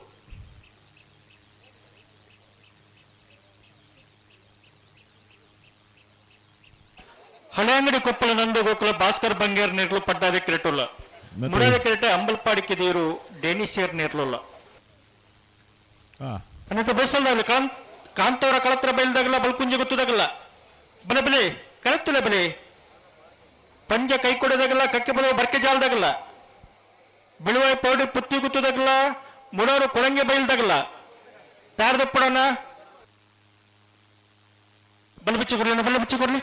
ಹಳೆಯಂಗಡಿ ಕೊಪ್ಪಳ ನಂದು ಗೋಕುಲ ಭಾಸ್ಕರ್ ಬಂಗೇರ್ ನೇರ್ಲು ಪಡ್ಡಾದ ಕ್ರಿಟುಲ್ಲ ಮುಡಾದ ಕ್ರಿಟೆ ಅಂಬಲ್ಪಾಡಿ ಕಿದಿಯರು ಡೇನಿಶಿಯರ್ ನೇರ್ಲುಲ್ಲ ಅನ್ನತ ಬಸ್ಸಲ್ದಾಗಲ್ಲ ಕಾಂತವರ ಕಳತ್ರ ಬೈಲ್ದಾಗಲ್ಲ ಬಲ್ಕುಂಜಿ ಗೊತ್ತದಾಗಲ್ಲ ಬಲೆ ಬಲೆ ಕಳತ್ತುಲ ಬಲೆ ಪಂಜ ಕೈ ಕೊಡೋದಾಗಲ್ಲ ಕಕ್ಕೆ ಬಲ ಬರ್ಕೆ ಜಾಲದಾಗಲ್ಲ ಬಿಳುವಾಯಿ ಪೌಡಿ ಪುತ್ತಿ ಗುತ್ತದಾಗಲ್ಲ ಮುಡೋರು ಕೊಳಂಗೆ ಬೈಲ್ದಾಗಲ್ಲ ತಾರದಪ್ಪಡನ ಬಲ್ ಬಿಚ್ಚಿ ಕೊಡ್ಲಿ ಬಲ್ಲ ಬಿಚ್ಚಿ ಕೊಡ್ಲಿ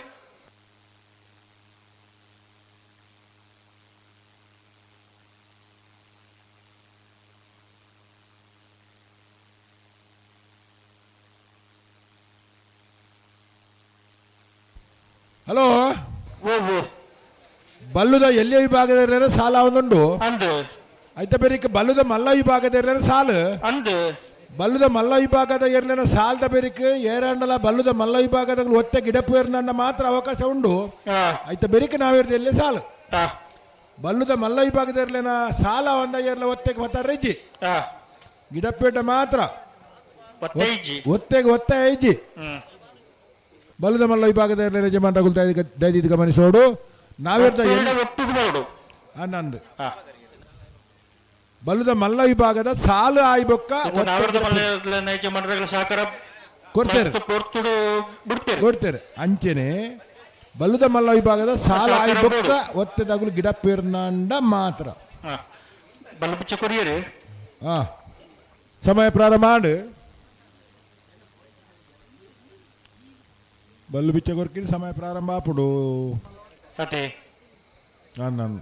ಹಲೋ ಓ ಬಲ್ಲುದ ಎಲ್ಲಿಯ ವಿಭಾಗದ ಸಾಲ ಒಂದುಂಡು ಅಂದ್ ಐತ ಬೇರಿಕೆ ಬಲ್ಲುದ ಮಲ್ಲ ವಿಭಾಗದ ಸಾಲು ಅಂದ್ ಬಲ್ಲುದ ಮಲ್ಲ ವಿಭಾಗದ ಏರ್ಲಿನ ಸಾಲದ ಬೇರಿಕೆ ಏರಂಡಲ ಬಲ್ಲುದ ಮಲ್ಲ ವಿಭಾಗದ ಒತ್ತೆ ಗಿಡಪು ಏರ್ನಂಡ ಮಾತ್ರ ಅವಕಾಶ ಉಂಡು ಐತ ಬೇರಿಕೆ ನಾವೇರ್ದ ಎಲ್ಲಿ ಸಾಲು ಬಲ್ಲುದ ಮಲ್ಲ ವಿಭಾಗದ ಏರ್ಲಿನ ಸಾಲ ಒಂದ ಏರ್ಲ ಒತ್ತೆಗೆ ಬತ್ತಾರ ಇಜ್ಜಿ ಗಿಡಪೇಟ ಮಾತ್ರ ಒತ್ತೆಗೆ ಒತ್ತೆ ಐಜಿ ಬಲ್ಲುದ ಮಲ್ಲ ವಿಭಾಗದ ಯಜಮಾನಗಳು ದಯದಿದ್ದು ಗಮನಿಸೋಡು ನಾವೇರ್ದ ನಂದು ಬಲ್ಲುದ ಮಲ್ಲ ವಿಭಾಗದ ಸಾಲು ಆಯ್ಬೊಕ್ಕ ಕೊಡ್ತೇರೆ ಅಂಚೆನೆ ಬಲ್ಲುದ ಮಲ್ಲ ವಿಭಾಗದ ಸಾಲು ಆಯ್ಬೊಕ್ಕ ಒತ್ತೆ ತಗುಲು ಗಿಡ ಪೇರ್ನಂಡ ಮಾತ್ರ ಸಮಯ ಪ್ರಾರಂಭ ಮಾಡು ಬಲ್ಲು ಬಿಚ್ಚ ಕೊರ್ಕಿನ ಸಮಯ ಪ್ರಾರಂಭ ಆಪುಡು ಅದೇ ನಾನು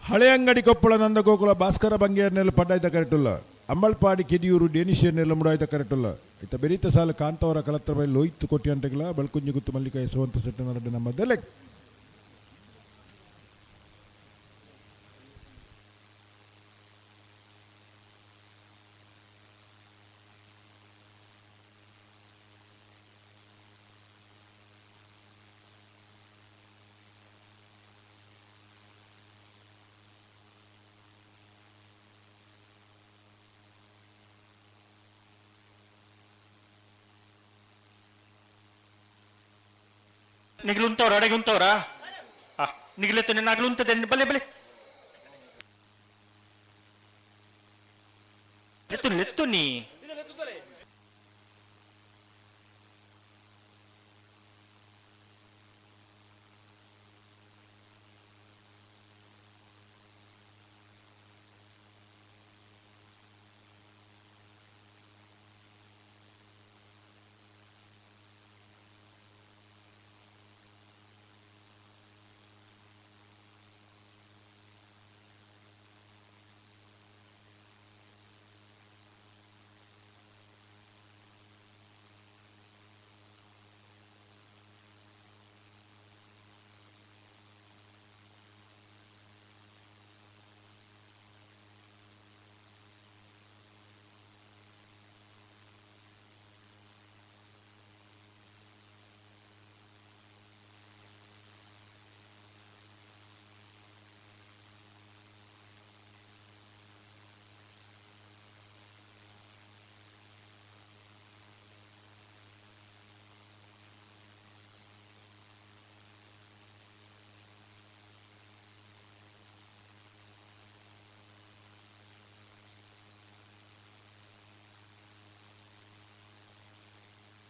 ಹಳೆಯಂಗಡಿ ಕೊಪ್ಪಳ ನಂದ ಗೋಕುಲ ಭಾಸ್ಕರ ಬಂಗೇರ್ನೆಲ್ಲ ಪಡ್ಡಾಯ್ತ ಕರೆಕ್ಟುಲ್ಲ ಅಂಬಲ್ಪಾಡಿ ಕಿದಿಯೂರು ಡೇನಿಶಿಯರ್ನೆಲ್ಲ ಮುಡಾಯ್ತ ಕರೆಕ್ಟುಲ್ಲ ಇತ್ತ ಬೆರೀತ ಸಾಲ ಕಾಂತವರ ಕಲತ್ರ ಬೈ ಲೋಯ್ತು ಕೊಟ್ಟಿ ಅಂತೆಗಳ ಬಲ್ಕುಂಜಿ ಗುತ್ತು ಮಲ್ಲಿಕ ಯಶವಂತ ಸೆಟ್ಟ ನರಡೆ ನಮ್ಮ ದೆಲೆ ನಿಗ್ಲುಂತವ್ರ ಅಡಗುಂತವ್ರ ನಿಗ್ಲೆತ್ತು ನಿನ್ನ ಅಗ್ಲುಂತದೆ ಬಲೆ ಬಲೆ ಲೆತ್ತು ಲೆತ್ತು ನೀ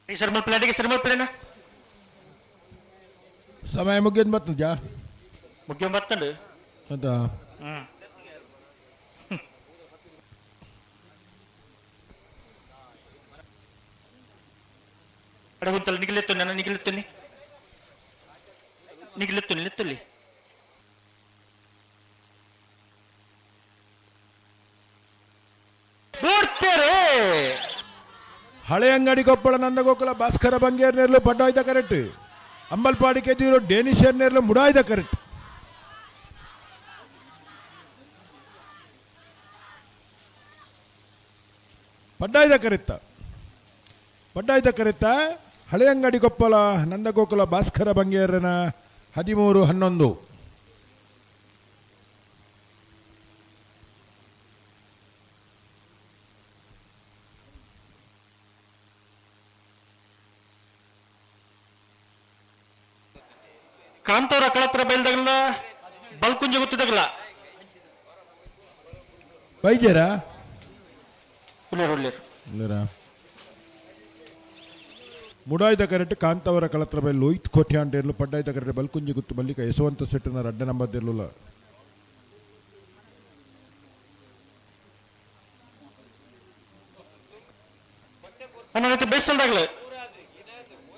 ಸರ್ಮಲ್ ಪ್ಲೇಟಿಗೆ ಸರ್ಮಲ್ ಪ್ಲೇನ ಸಮಯ ಮುಗಿಯೋದು ಬರ್ತದ ಮುಖ್ಯ ಬರ್ತಂಡು ಅಂತ ಅಡಗುಂತಲ್ಲ ನಿಗಿಲೆತ್ತು ನನ್ನ ನಿಗಿಲೆತ್ತುನಿ ನಿಗ್ಲೆತ್ತುಲಿ ಹಳೆ ಅಂಗಡಿ ಕೊಪ್ಪಳ ನಂದಗೋಕುಲ ಭಾಸ್ಕರ ಬಂಗೇರ್ನೇರ್ಲು ಪಡ್ಡಾಯ್ದ ಕರೆಕ್ಟ್ ಅಂಬಲ್ಪಾಡಿ ಕೆದೀರು ಡೇನಿಷರ್ನೇರ್ಲು ಮುಡಾಯ್ದ ಕರೆಕ್ಟ್ ಪಡ್ಡಾಯ್ದ ಕರೆತ್ತ ಹಳೆ ಅಂಗಡಿ ಕೊಪ್ಪಳ ನಂದಗೋಕುಲ ಭಾಸ್ಕರ ಬಂಗೇರನ 13-11. ಕಾಂತವರ ಕಳತ್ರ ಬಯಲ್ದಾಗಲ್ಲ ಬಲ್ಕುಂಜ ಗೊತ್ತಿದಾಗಲ್ಲ ವೈದ್ಯರ ಮುಡಾಯ್ದ ಕರೆಕ್ಟ್ ಕಾಂತವರ ಕಳತ್ರ ಬೈ ಲೋಹಿತ್ ಕೋಟ್ಯಾಂಡೇರ್ಲು ಪಡ್ಡಾಯ್ದ ಕರೆಕ್ಟ್ ಬಲ್ಕುಂಜಿ ಗುತ್ತು ಬಲ್ಲಿಕ ಯಶವಂತ ಸೆಟ್ಟನ 2 ನಂಬರ್ ದೇರ್ಲುಲ ಅನ್ನೋದಕ್ಕೆ ಬೇಸಲ್ದಾಗಲ್ಲ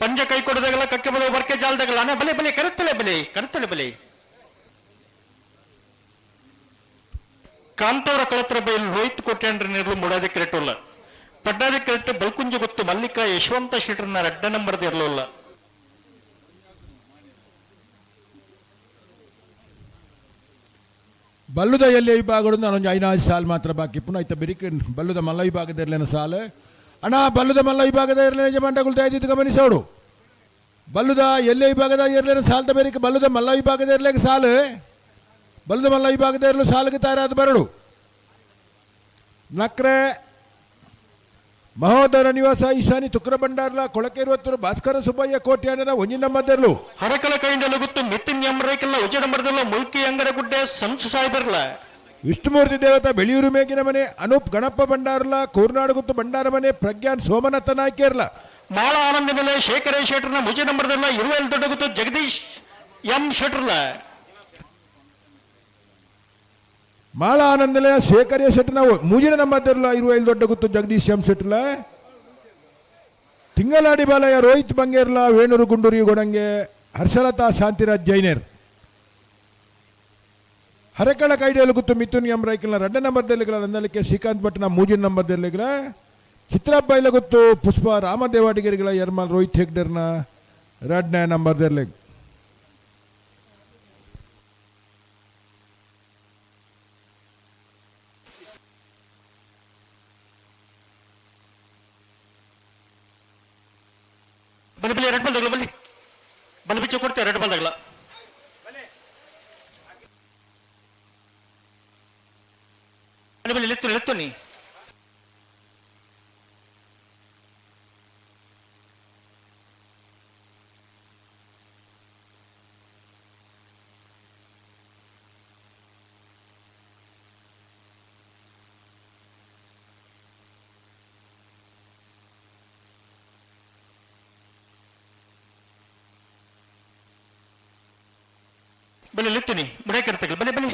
ಪಂಜ ಕೈ ಕೊಡದಾಗಲ್ಲ ಕಕ್ಕೆ ಬಲ ಬರ್ಕೆ ಜಾಲದಾಗಲ್ಲ ಅಣ್ಣ ಬಲೆ ಕರುತ್ತಲೆ ಬಲೆ ಕಾಂತವರ ಕಳತ್ರ ಬೈಲ್ ರೋಹಿತ್ ಕೋಟ್ಯಾಂಡ್ರ ನೀರ್ಲು ಮುಡಾದ ಕ್ರೆಟೋಲ್ಲ ಪಡ್ಡಾದ ಕ್ರೆಟ್ ಬಲ್ಕುಂಜ ಗೊತ್ತು ಮಲ್ಲಿಕ ಯಶವಂತ ಶೀಟರ್ನ 2 ನಂಬರ್ ಇರಲಿಲ್ಲ ಬಲ್ಲುದ ಎಲ್ಲಿ ವಿಭಾಗಗಳು ನಾನೊಂದು 5 ಸಾಲ್ ಮಾತ್ರ ಬಾಕಿ ಪುನಃ ಐತ ಬೆರಿಕೆ ಬಲ್ಲುದ ಮಲ್ಲ ವಿಭಾಗದ ಇರಲೇನ ಸಾಲು ಅಣ್ಣ ಬಲ್ಲುದ ಮಲ್ಲ ವಿಭಾಗದ ಇರಲಿನ ಯಜಮಾಂಡಗಳು ದಯದಿದ್ದು ಗಮನಿಸೋಡು ಬಲ್ಲುದ ಎಲ್ಲೇ ವಿಭಾಗದ ಇರಲಿನ ಸಾಲ್ದ ಬೇರಿಕೆ ಬಲ್ಲುದ ಮಲ್ಲ ವಿಭಾಗದ ಇರಲಿಕ್ಕೆ ಸಾಲು ಬಲ್ಲುದ ಮಲ್ಲ ವಿಭಾಗದ ಇರಲು ಸಾಲಿಗೆ ತಯಾರಾದ ಬರಡು ನಕ್ರೆ ಮಹೋದರ ನಿವಾಸ ಈಶಾನಿ ತುಕ್ರ ಭಂಡಾರ್ಲ ಕೊಳಕೆರುವತ್ತರು ಭಾಸ್ಕರ ಸುಬ್ಬಯ್ಯ ಕೋಟ್ಯಾನನ 1 ನಂಬರ್ದರ್ಲು ಹರಕಲ ಕೈಯಿಂದಲೂ ಗೊತ್ತು ಮಿತ್ತಿನ ಎಂಬರೈಕಲ್ಲ ಉಜ ನಂಬರ್ದಲ್ಲ ಮುಲ್ಕಿ ಅಂಗರ ಗುಡ್ಡೆ ಸಂಸು ಸಾಯ್ಬರ್ಲ ವಿಷ್ಣುಮೂರ್ತಿ ದೇವತಾ ಬೆಳಿಯೂರು ಮೇಗಿನ ಮನೆ ಅನೂಪ್ ಗಣಪ ಭಂಡಾರ್ಲ ಕೂರ್ನಾಡು ಗುತ್ತು ಭಂಡಾರ ಮನೆ ಪ್ರಜ್ಞಾನ್ ಸೋಮನಾಥ ನಾಯ್ಕೇರ್ಲ ಮಾಳ ಆನಂದ ಮೇಲೆ ಶೇಖರ ಶೆಟ್ರನ ಮುಜ ನಂಬರ್ದಲ್ಲ 20 ದೊಡ್ಡ ಗುತ್ತು ಜಗದೀಶ್ ಎಂ ಶೆಟ್ರಲ ಮಾಳ ಆನಂದಲಯ ಶೇಖರ್ಯ ಶೆಟ್ಟನ ಮೂಜಿನ ನಂಬರ್ದರ್ಲ 25 ದೊಡ್ಡ ಗುತ್ತು ಜಗದೀಶ್ ಎಂ ಶೆಟ್ಲ ತಿಂಗಳಾಡಿ ಬಾಲಯ ರೋಹಿತ್ ಬಂಗೇರ್ಲ ವೇಣೂರು ಗುಂಡೂರಿ ಗೊಡಂಗೆ ಹರ್ಷಲತಾ ಶಾಂತಿರಾಜ್ ಜೈನೇರ್ ಹರಕಳ ಕೈಡಿಯಲ್ಲಿ ಗುತ್ತು ಮಿಥುನ್ ಎಂ ರೈಕಲ್ನ 2 ನಂಬರ್ದಲ್ಲಿಗಳ ನಂದಲಿಕೆ ಶ್ರೀಕಾಂತ್ ಭಟ್ನ 3 ನಂಬರ್ದಲ್ಲಿಗಳ ಚಿತ್ರಬ್ಬೈಲ ಗುತ್ತು ಪುಷ್ಪ ರಾಮದೇವಾಡಿಗರಿಗಳ ಯರ್ಮಲ್ ರೋಹಿತ್ ಹೆಗ್ಡರ್ನ 2 ನಂಬರ್ದಲ್ಲಿ ಬಲಿ 2 ಬಾಲ್ದಾಗಲ್ಲ ಬಲಿ ಬಿಚ್ಚ ಕೊಡ್ತೇವೆ 2 ಬಾಲ್ದಾಗಲ್ಲ ಬಲಿ ಲೆತ್ತು ನೀ ಬಲಿ ಲೆತ್ತುನಿ ಮುಡೇ ಕರ್ತಗಲ್ಲ ಬಲಿ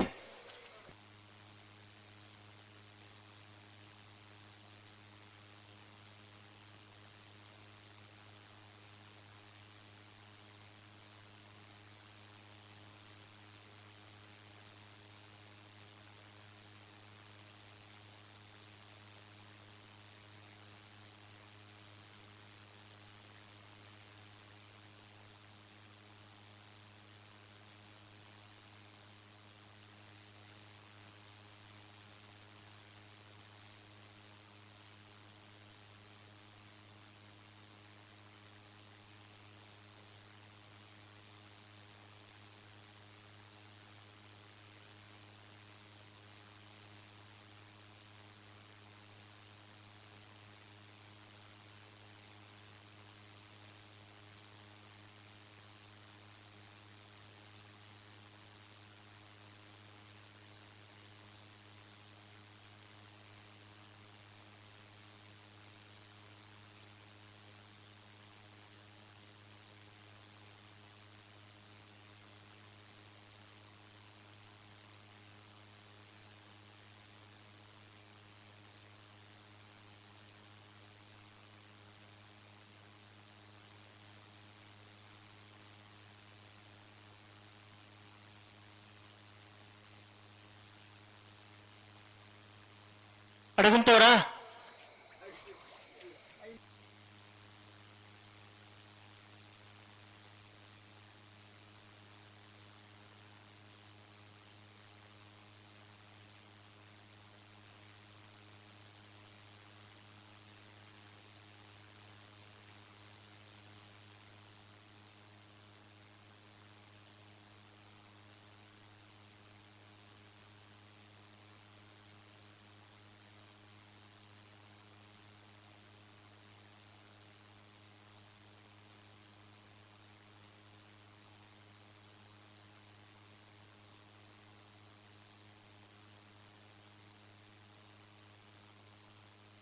ಅಡಗುಂತವರ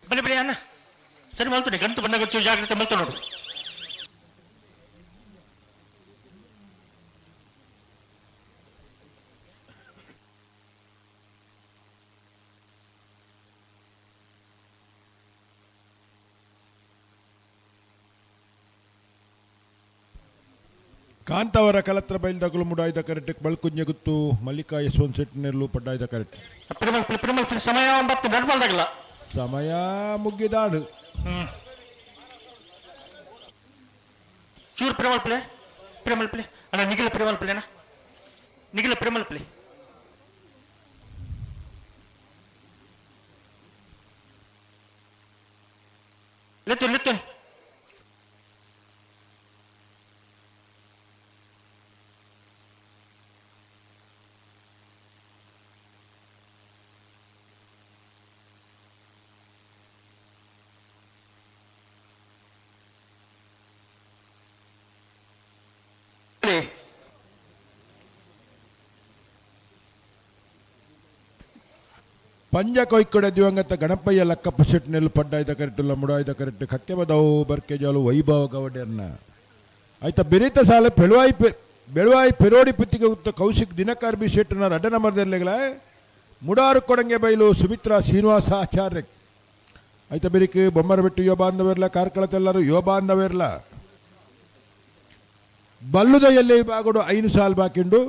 ಬಲಿ ಬಲಿ ಅನ್ನ ಸರಿ ಮಲ್ತೀನಿ ಗಂಟು ಬಂದಾಗ ಜಾಗ್ರತೆ ಮಲ್ತು ನೋಡು. ಕಾಂತಾವರ ಕಲತ್ರ ಬೈಲ್ದಾಗಲು ಮುಡಾಯ್ದ ಕರೆಕ್ಟ್ ಬಳ್ಕುಂಜಗುತ್ತು ಮಲ್ಲಿಕಾ ಯಶವಂತ್ ಶೆಟ್ಟಿನೆರ್ಲು ಪಡ್ಡಾಯ್ದ ಕರೆಕ್ಟ್ ಸಮಯ 9 ನಡ್ಬಲ್ದಾಗಲ್ಲ ಸಮಯ ಮುಗಿದಾಡು ಚೂರು ಪ್ರೇಮಲ್ ಪ್ಲೇ ಅಣ್ಣ ನಿಗಿಲ ಪ್ರೇಮಲ್ ಪ್ಲೇನ ನಿಗಿಲ ಪ್ರೇಮಲ್ ಪ್ಲೇ ಲೆತ್ತು ಪಂಜ ಕೊಯ್ಕೊಡೆ ದಿವಂಗತ ಗಣಪಯ್ಯ ಲಕ್ಕಪ್ಪ ಶೆಟ್ಟಿನೆಲ್ಲು ಪಡ್ಡಾಯ್ದ ಕರೆಕ್ಟುಲ್ಲ ಮುಡಾಯ್ದ ಕರೆಕ್ಟ್ ಕಕ್ಕೆ ಬದವು ಬರ್ಕೆ ಜಾಲು ವೈಭವ ಗವಡೆರ್ನ ಆಯ್ತಾ ಬೆರೀತ ಸಾಲ ಬೆಳುವಾಯಿ ಪೆರೋಡಿ ಪುತ್ತಿಗೆ ಉತ್ತ ಕೌಶಿಕ್ ದಿನಕರ್ ಬಿ ಶೆಟ್ಟಿನ ರಡ್ಡ ನಂಬರ್ದೆಲ್ಲೆಗಳ ಮುಡಾರು ಕೊಡಂಗೆ ಬೈಲು ಸುಮಿತ್ರಾ ಶ್ರೀನಿವಾಸ ಆಚಾರ್ಯ ಆಯ್ತಾ ಬೆರಿಕೆ ಬೊಮ್ಮರ ಬಿಟ್ಟು ಯುವ ಬಾಂಧವರ್ಲ ಕಾರ್ಕಳತೆಲ್ಲರೂ ಯುವ ಬಾಂಧವರ್ಲ ಬಲ್ಲುದ ಎಲ್ಲೇ ಬಾಗೋಡು 5 ಸಾಲ್ ಬಾಕಿಂಡು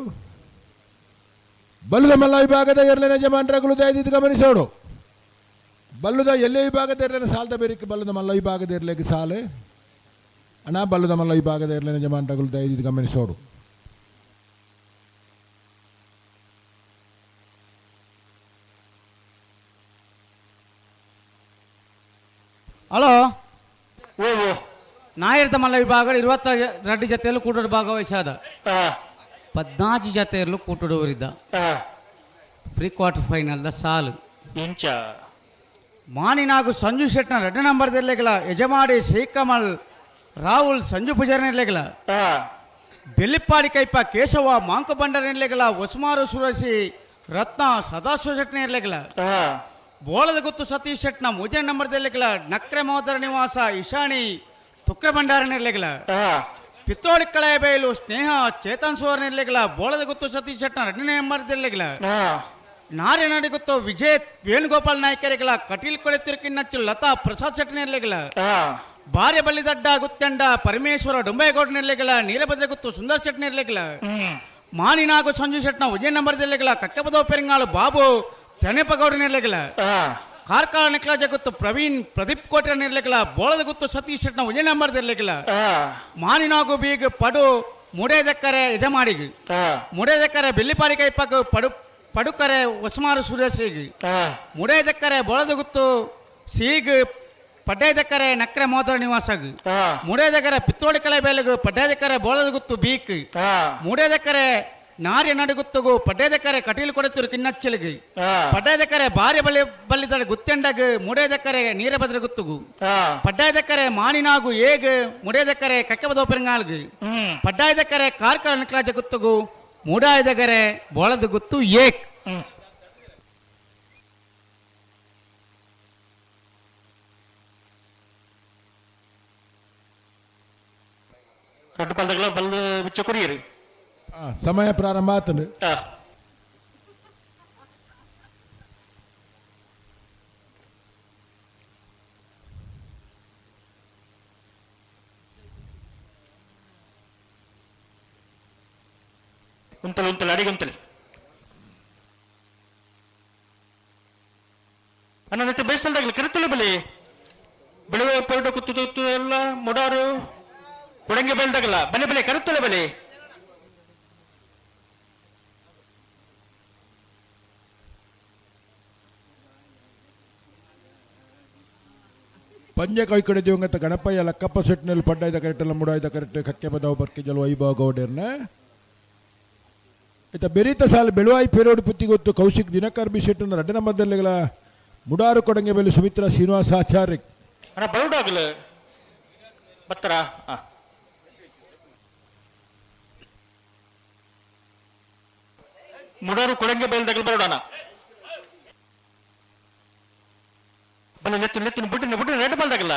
ಬಲ್ಲುದ ಮಲ್ಲ ವಿಭಾಗದ ಎರಡನೇ ಯಜಮಾನರಗಳು ದಯದಿದ್ದು ಗಮನಿಸೋಡು ಬಲ್ಲುದ ಎಲ್ಲೇ ವಿಭಾಗದ ಎರಡನೇ ಸಾಲದ ಬೇರಿಕೆ ಬಲ್ಲುದ ಮಲ್ಲ ವಿಭಾಗದ ಇರಲಿಕ್ಕೆ ಸಾಲೆ ಅಣ್ಣ ಬಲ್ಲುದ ಮಲ್ಲ ವಿಭಾಗದ ಎರಡನೇ ಯಜಮಾನರಗಳು ದಯದಿದ್ದು ಗಮನಿಸೋಡು. ಹಲೋ ಓ ನಾಯರ್ದ ಮಲ್ಲ ವಿಭಾಗ 22 ಜತೆಯಲ್ಲೂ ಕೂಟೋಡು ಭಾಗವಹಿಸಾದ 14 ಜತೆಯಲ್ಲೂ ಕೂಟೋಡುವರಿದ್ದ ಪ್ರೀ ಕ್ವಾರ್ಟರ್ ಫೈನಲ್ದ ಸಾಲು ಇಂಚ ಮಾನಿನಾಗು ಸಂಜು ಶೆಟ್ನ 2 ನಂಬರ್ದೆಲ್ಲೆಗಲ ಯಜಮಾಡಿ ಶ್ರೀಕಮಲ್ ರಾಹುಲ್ ಸಂಜು ಪೂಜಾರನೆಲ್ಲೆಗಲ ಬೆಲ್ಲಿಪ್ಪಾಡಿ ಕೈಪ ಕೇಶವ ಮಾಂಕು ಬಂಡನೆಲ್ಲೆಗಲ ಒಸ್ಮಾರು ಸುರಸಿ ರತ್ನ ಸದಾಶಿವ ಶೆಟ್ನೆಲ್ಲೆಗಲ ಬೋಳದ ಗುತ್ತು ಸತೀಶ್ ಶೆಟ್ನ 3 ನಂಬರ್ದೆಲ್ಲೆಗಲ ನಕ್ರೆ ಮಹೋದರ ನಿವಾಸ ಇಶಾಣಿ ತುಕ್ರ ಭಂಡಾರನೆಲ್ಲೆಗಲ ಪಿತ್ತೋಡಿ ಕಳೆಯ ಬಯಲು ಸ್ನೇಹ ಚೇತನ್ ಸುವರ್ನೆಲ್ಲೆಗಲ ಬೋಳದ ಗುತ್ತು ಸತೀಶ್ ಶೆಟ್ನ 2ನೇ ನಂಬರ್ದೆಲ್ಲೆಗಲ ನಾರ್ಯ ನಡಿಗುತ್ತು ವಿಜಯ್ ವೇಣುಗೋಪಾಲ್ ನಾಯ್ಕರೆಗಲ ಕಟೀಲ್ ಕೊಡೆ ತಿರುಕಿನ್ನಚ್ಚು ಲತಾ ಪ್ರಸಾದ್ ಶೆಟ್ನೆಲ್ಲೆಗಲ ಭಾರ್ಯ ಬಲ್ಲಿದಡ್ಡ ಗುತ್ತಂಡ ಪರಮೇಶ್ವರ ಡೊಂಬೈಗೌಡನೆಲ್ಲೆಗಲ ನೀಲಭದ್ರ ಗುತ್ತು ಸುಂದರ್ ಶೆಟ್ನೆಲ್ಲೆಗಲ ಮಾನಿನಾಗು ಸಂಜು ಶೆಟ್ನ 1ನೇ ನಂಬರ್ದೆಲ್ಲೆಗಲ ಕಕ್ಕಬದೋ ಪೆರಿಂಗಾಳು ಬಾಬು ತೆನೆಪಗೌಡನೆಲ್ಲೆಗಲ ಕಾರ್ಕಳ ನೆಕ್ಲಾಜ ಗುತ್ತು ಪ್ರವೀಣ್ ಪ್ರದೀಪ್ ಕೋಟೆ ನಿರ್ಲೆಗಲ ಬೋಳದ ಗುತ್ತು ಸತೀಶ್ ಶೆಟ್ನ 1ನೇ ನಂಬರ್ದೆಲ್ಲೆಗಲ ಮಾನಿನಾಗು ಬೀಗ್ ಪಡು ಮುಡೇದಕ್ಕರೆ ಯಜಮಾಡಿಗೆ ಮುಡೇದಕ್ಕರೆ ಬೆಲ್ಲಿಪಾರಿ ಕೈಪಕ್ ಪಡುಕರೆ ಒಸ್ಮಾರು ಸುರೇಶಿಗೆ ಮುಡೇದಕ್ಕರೆ ಬೋಳದ ಗುತ್ತು ಸೀಗ್ ಪಡ್ಡೇದಕ್ಕರೆ ನಕ್ರೆ ಮೋದರ ನಿವಾಸಗ್ ಮುಡೇದಕ್ಕರೆ ಪಿತ್ತೋಡಿ ಕಲೆ ಬೇಲೆಗು ಪಡ್ಡೇದಕ್ಕರೆ ಬೋಳದ ಗುತ್ತು ಬೀಕ್ ಮುಡೇದಕ್ಕರೆ ನಾರ್ಯ ನಡುಗುತ್ತಗು ಪಡ್ಡೇದಕ್ಕರೆ ಕಟೀಲು ಕೊಡುತ್ತಿರು ಕಿನ್ನಚ್ಚಲಿಗೆ ಪಡ್ಡೇದಕ್ಕರೆ ಭಾರ್ಯ ಬಲ್ಲಿದ ಗುತ್ತೆಂಡಗ್ ಮುಡೇದಕ್ಕರೆ ನೀರಭದ್ರ ಗುತ್ತುಗು ಪಡ್ಡಾಯ್ದಕ್ಕರೆ ಮಾನಿನಾಗು ಏಗ್ ಮುಡೇದಕ್ಕರೆ ಕಕ್ಕೆಬದೋಪೆರಂಗಾಳ್ಗೆ ಪಡ್ಡಾಯ್ದಕ್ಕರೆ ಕಾರ್ಕಳ ನಿಕ್ಲಾಜ ಗುತ್ತುಗು ಮೂಡಾಯ್ದಗರೆ ಬೋಳದ ಗುತ್ತು ಏಕ್ ರಡ್ಡು ಪಲ್ದಗಳ ಬಲ್ದ ಬಿಚ್ಚ ಕುರಿಯರಿ ಸಮಯ ಪ್ರಾರಂಭ ಆತನು ಉಂತಲಿ ಅಡಿಗುಂತಲಿ ಅನ್ನ ಬೈ ಬೇಸಲ್ದಾಗಲಿ ಕರೆತಲೆ ಬಲಿ ಬೆಳುವ ಪೌಡ ಕುತ್ತು ಎಲ್ಲ ಮುಡಾರು ಕುಡಂಗೆ ಬೆಳ್ದಾಗಲ್ಲ ಬಲೆ ಬಲೆ ಕರೆತಲೆ ಬಲಿ ಪಂಜ ಕೈಕಡೆ ದಿವಂಗತ ಗಣಪಯ್ಯ ಲಕ್ಕಪ್ಪ ಸೆಟ್ನಲ್ಲಿ ಪಡ್ಡಾಯ್ದ ಕರೆಕ್ಟೆಲ್ಲ ಮುಡಾಯ್ದ ಕರೆಕ್ಟ್ ಕಕ್ಕೆ ಬದಾವ್ ಬರ್ಕೆ ಜಲ ವೈಭವ ಗೌಡರ್ನ ಆಯ್ತಾ ಬೆರೀತ ಸಾಲ ಬೆಳುವಾಯಿ ಪೇರೋಡು ಪುತ್ತಿ ಗೊತ್ತು ಕೌಶಿಕ್ ದಿನಕರ್ ಬಿ ಶೆಟ್ಟನ ರಡ್ಡ ನಂಬರ್ದಲ್ಲಿಗಳ ಮುಡಾರು ಕೊಡಂಗೆ ಬೆಲೆ ಸುಮಿತ್ರಾ ಶ್ರೀನಿವಾಸ ಆಚಾರ್ಯ ಅಣ್ಣ ಬರೋಡಾಗಲ ಬತ್ತರ ಮುಡಾರು ಕೊಡಂಗೆ ಬೆಲ್ದಾಗಲು ಬರೋಡಣ ಬಲ್ಲ ನೆತ್ತಿನ ಬಿಟ್ಟಿನ ರೆಡ್ ಬಾಲ್ದಾಗಲ್ಲ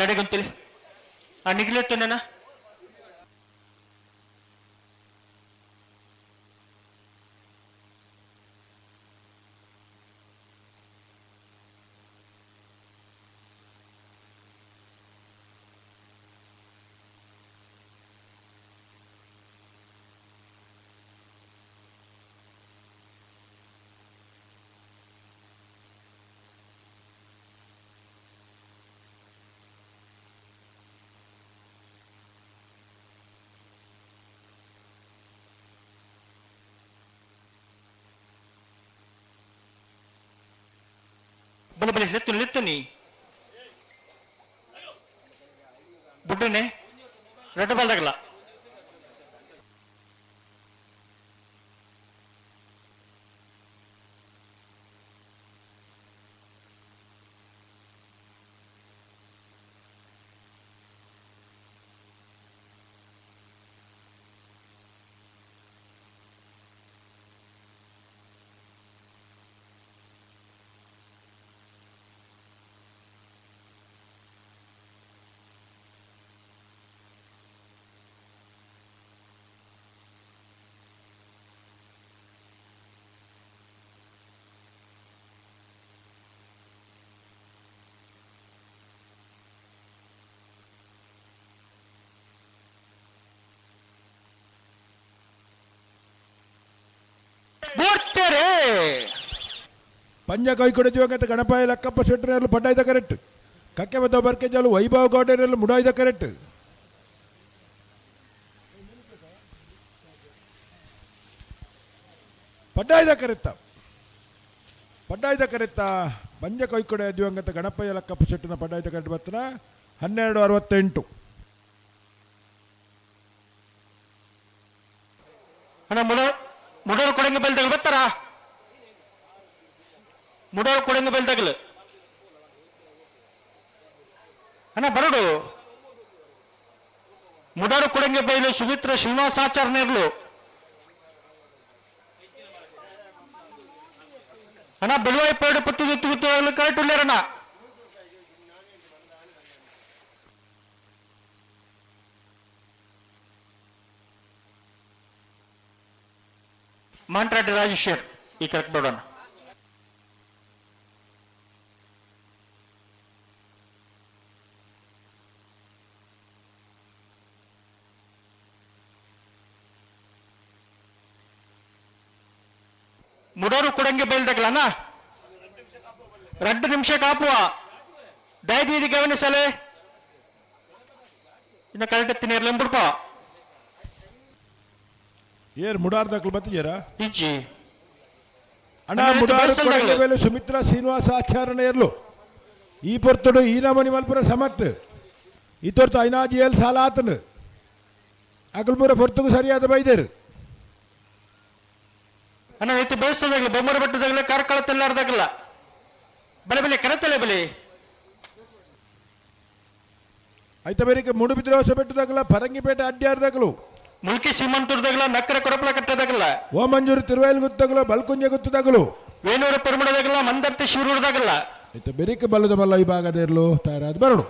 ಎಡೆಗೊಂತಲಿ ಆ ನಿಗಿಲೆತ್ತನೇನ ಬಲೆ ಲೆತ್ತು ನೀ ಬುಡ್ಡನೆ ರೆಡ್ ಬಾಲ್ದಾಗಲ್ಲ ಪಂಜ ಕೈಕಡೆ ದಿವಂಗತ ಗಣಪಯ್ಯ ಲಕ್ಕಪ್ಪ ಸೆಟ್ನಲ್ಲಿ ಪಡ್ಡಾಯ್ದ ಕರೆಕ್ಟ್ ಕಕ್ಕೆ ಬದಾವ್ ಬರ್ಕೆ ಜಲ ವೈಭವ ಗೌಡರಲ್ಲಿ ಮುಡಾಯ್ದ ಕರೆಕ್ಟ್ ಪಡ್ಡಾಯ್ದ ಕರೆತ್ತ ಪಂಜ ಕೈಕಡೆ ದಿವಂಗತ ಗಣಪಯ್ಯ ಲಕ್ಕಪ್ಪ ಸೆಟ್ಟಿನ ಪಡ್ಡಾಯ್ದ ಕರೆಕ್ಟ್ ಬರ್ತನ 12:68 ಅಣ್ಣ ಮುಡೋರು ಕೊಡಂಗೆ ಬೆಲ್ದಾಗ ಬರ್ತಾರ ಮುಡೋರು ಕೊಡಂಗೆ ಬೆಲ್ದಾಗಲು ಅಣ್ಣ ಬರೋಡು ಮುಡೋರು ಕೊಡಂಗೆ ಬೈಲು ಸುಮಿತ್ರ ಶ್ರೀನಿವಾಸಾಚಾರ್ಯರ್ಲು ಅಣ್ಣ ಬೆಳುವಾಯಿ ಪೌಡ ಪತ್ತು ಕರೆಕ್ಟ್ ಉಳ್ಳೇರಣ್ಣ ಮಾಂಟ್ರಾಡಿ ರಾಜೇಶ್ವರ್ ಈ ಕರೆಕ್ಟ್ ನೋಡೋಣ ಮುಡೋರು ಕೊಡಂಗೆ ಬಯಲ್ದಾಗಲಣ್ಣ 2 ನಿಮಿಷ ಕಾಪುವ ದಯದೀದಿ ಗಮನಿಸಲೆ ಇನ್ನು ಕರೆಕ್ಟ್ ಎತ್ತಿನೇರ್ಲೆಂಬಿಡ್ಪ ಏರ್ ಮುಡಾರ್ದಾಗ್ಲು ಬತ್ತಿದ್ದೀರಾ ಇಜ್ಜಿ ಅಣ್ಣ ಮುಡಾರು ಕೊಡಂಗೆ ಬೆಲೆ ಸುಮಿತ್ರಾ ಶ್ರೀನಿವಾಸ ಆಚಾರ್ಯ ಇರ್ಲು ಈ ಪೊರ್ತುಡು ಈ ನಮನಿ ಮಲ್ಪುರ ಸಮತ್ ಈ ತೋರ್ತು ಐನಾಜಿ ಏಲ್ ಸಾಲ ಆತನು ಅಗಲ್ಪುರ ಪೊರ್ತುಗು ಸರಿಯಾದ ಬೈದೇರು ಅಣ್ಣ ಐತಿ ಬೇಯಿಸೋದಾಗಲಿ ಬೊಮ್ಮರ ಬೆಟ್ಟದಾಗಲಿ ಕಾರ್ಕಳ ತೆಲ್ಲಾರ್ದಾಗಲ್ಲ ಬಲೆ ಕರೆತಲೆ ಬಲೆ ಐತ ಬೇರಿಕೆ ಮೂಡುಬಿದ್ರವಸ ಬೆಟ್ಟದಾಗಲ್ಲ ಪರಂಗಿಪೇಟೆ ಅಡ್ಡಾರ್ದಾಗಲು ಮುಲ್ಕಿ ಸೀಮಂತೂರ್ದಾಗಲ್ಲ ನಕ್ಕರೆ ಕೊಡಪಲ ಕಟ್ಟದಾಗಲ್ಲ ಓಮಂಜೂರು ತಿರುವೈಲ್ ಗುತ್ತಾಗಲು ಬಲ್ಕುಂಜ ಗುತ್ತದಾಗಲು ವೇಣೂರು ಪರಮಡದಾಗಲ್ಲ ಮಂದರ್ತಿ ಶಿವರೂರದಾಗಲ್ಲ ಐತ ಬೇರಿಕೆ ಬಲ್ಲದ ಬಲ್ಲ ಈ ಭಾಗದ ಇರ್ಲು ತಯಾರಾದ ಬರೋಡು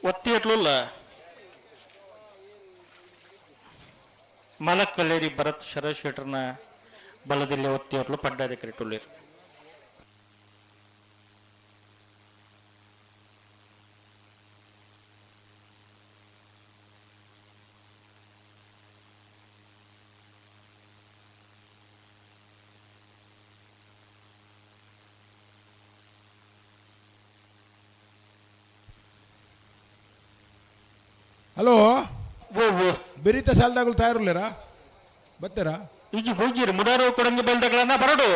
ಒತ್ತಿ ಎಟ್ಲುಲ್ಲ ಮಾಲಕ್ ಕಲ್ಲೇರಿ ಭರತ್ ಶರತ್ ಶೆಟ್ಟರ್ನ ಬಲದಲ್ಲಿ ಒತ್ತಿ ಎಟ್ಲು ಪಡ್ಡಾದೆ ಕರೆಕ್ಟುಳ್ಳೇರು. ಹಲೋ ಓ ಓ ಬೆರೀತ ಸಾಲದಾಗಲು ತಯಾರಿಲ್ಲರಾ ಬರ್ತಾರಾ ಈಜು ಬೂಜಿರಿ ಮುಡಾರು ಕೊಡಂಗಿ ಬಲ್ದಗಳನ್ನ ಬರಡು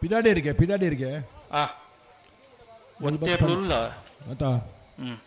ಪಿದಾಡಿಯರಿಗೆ ಆ ಒತ್ತಿ ಎಟ್ಲುಲ್ಲ ಆಯ್ತಾ ಹ್ಮ್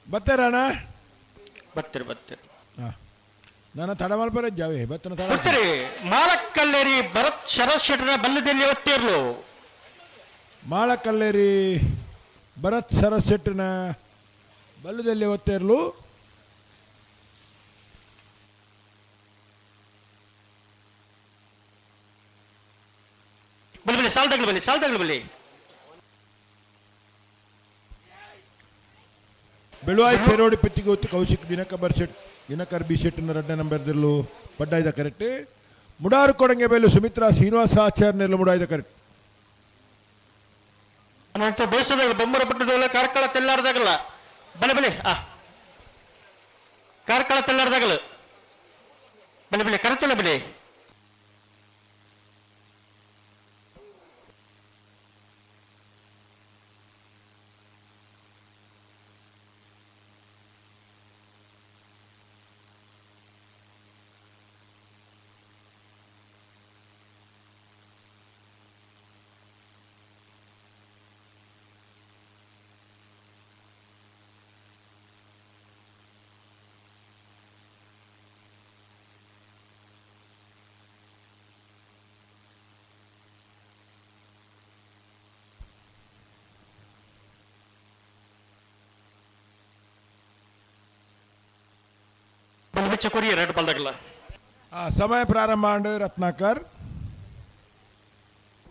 ಬರ್ತಾರಣ್ಣ ಬರ್ತೀರಿ ನಾನು ತಡ ಮಲ್ಪರ ಜಾವೆ ಬತ್ತನ ತಡ ಬರ್ತೀರಿ ಮಾಲಕ್ ಕಲ್ಲೇರಿ ಭರತ್ ಶರತ್ ಶೆಟ್ಟರ್ನ ಬಲ್ಲದಲ್ಲಿ ಒತ್ತಿ ಇರ್ಲು ಮಾಳಕಲ್ಲೇರಿ ಭರತ್ ಶರತ್ ಶೆಟ್ಟರ್ನ ಬಲ್ಲದಲ್ಲಿ ಓದ್ತಾ ಇರಲು ಬಲ್ಲಿ ಸಾಲ್ದಾಗ್ಲು ಬಲ್ಲಿ ಬೆಳುವಾಯಿ ಪೇರೋಡಿ ಪೆಟ್ಟಿಗೆ ಹೊತ್ತು ಕೌಶಿಕ್ ದಿನಕರ್ ಬಿ ಶೆಟ್ಟಿನ 2ನೇ ನಂಬರ್ದಲ್ಲೂ ಪಡ್ಡಾಯ್ದ ಕರೆಕ್ಟ್ ಮುಡಾರು ಕೊಡಂಗೆ ಬೇಲು ಸುಮಿತ್ರಾ ಶ್ರೀನಿವಾಸ ಆಚಾರ್ಯನೆಲ್ಲ ಮುಡಾಯ್ದ ಕರೆಕ್ಟ್ ಬೇಸದಾಗ ಬೊಮ್ಮರ ಪಟ್ಟದಲ್ಲ ಕಾರ್ಕಳ ತೆಲ್ಲಾರ್ದಾಗಲ್ಲ ಬಲೆ ಕಾರ್ಕಳ ತೆಲ್ಲಾರ್ದಾಗಲ್ಲ ಬಲೆ ಕರೆತಲ್ಲ ಬಲೆ ಬಲಬೆಚ್ಚ ಕೊರಿಯ ರೆಡ್ ಬಾಲ್ದಾಗಲ್ಲ ಸಮಯ ಪ್ರಾರಂಭ ಮಾಡು ರತ್ನಾಕರ್.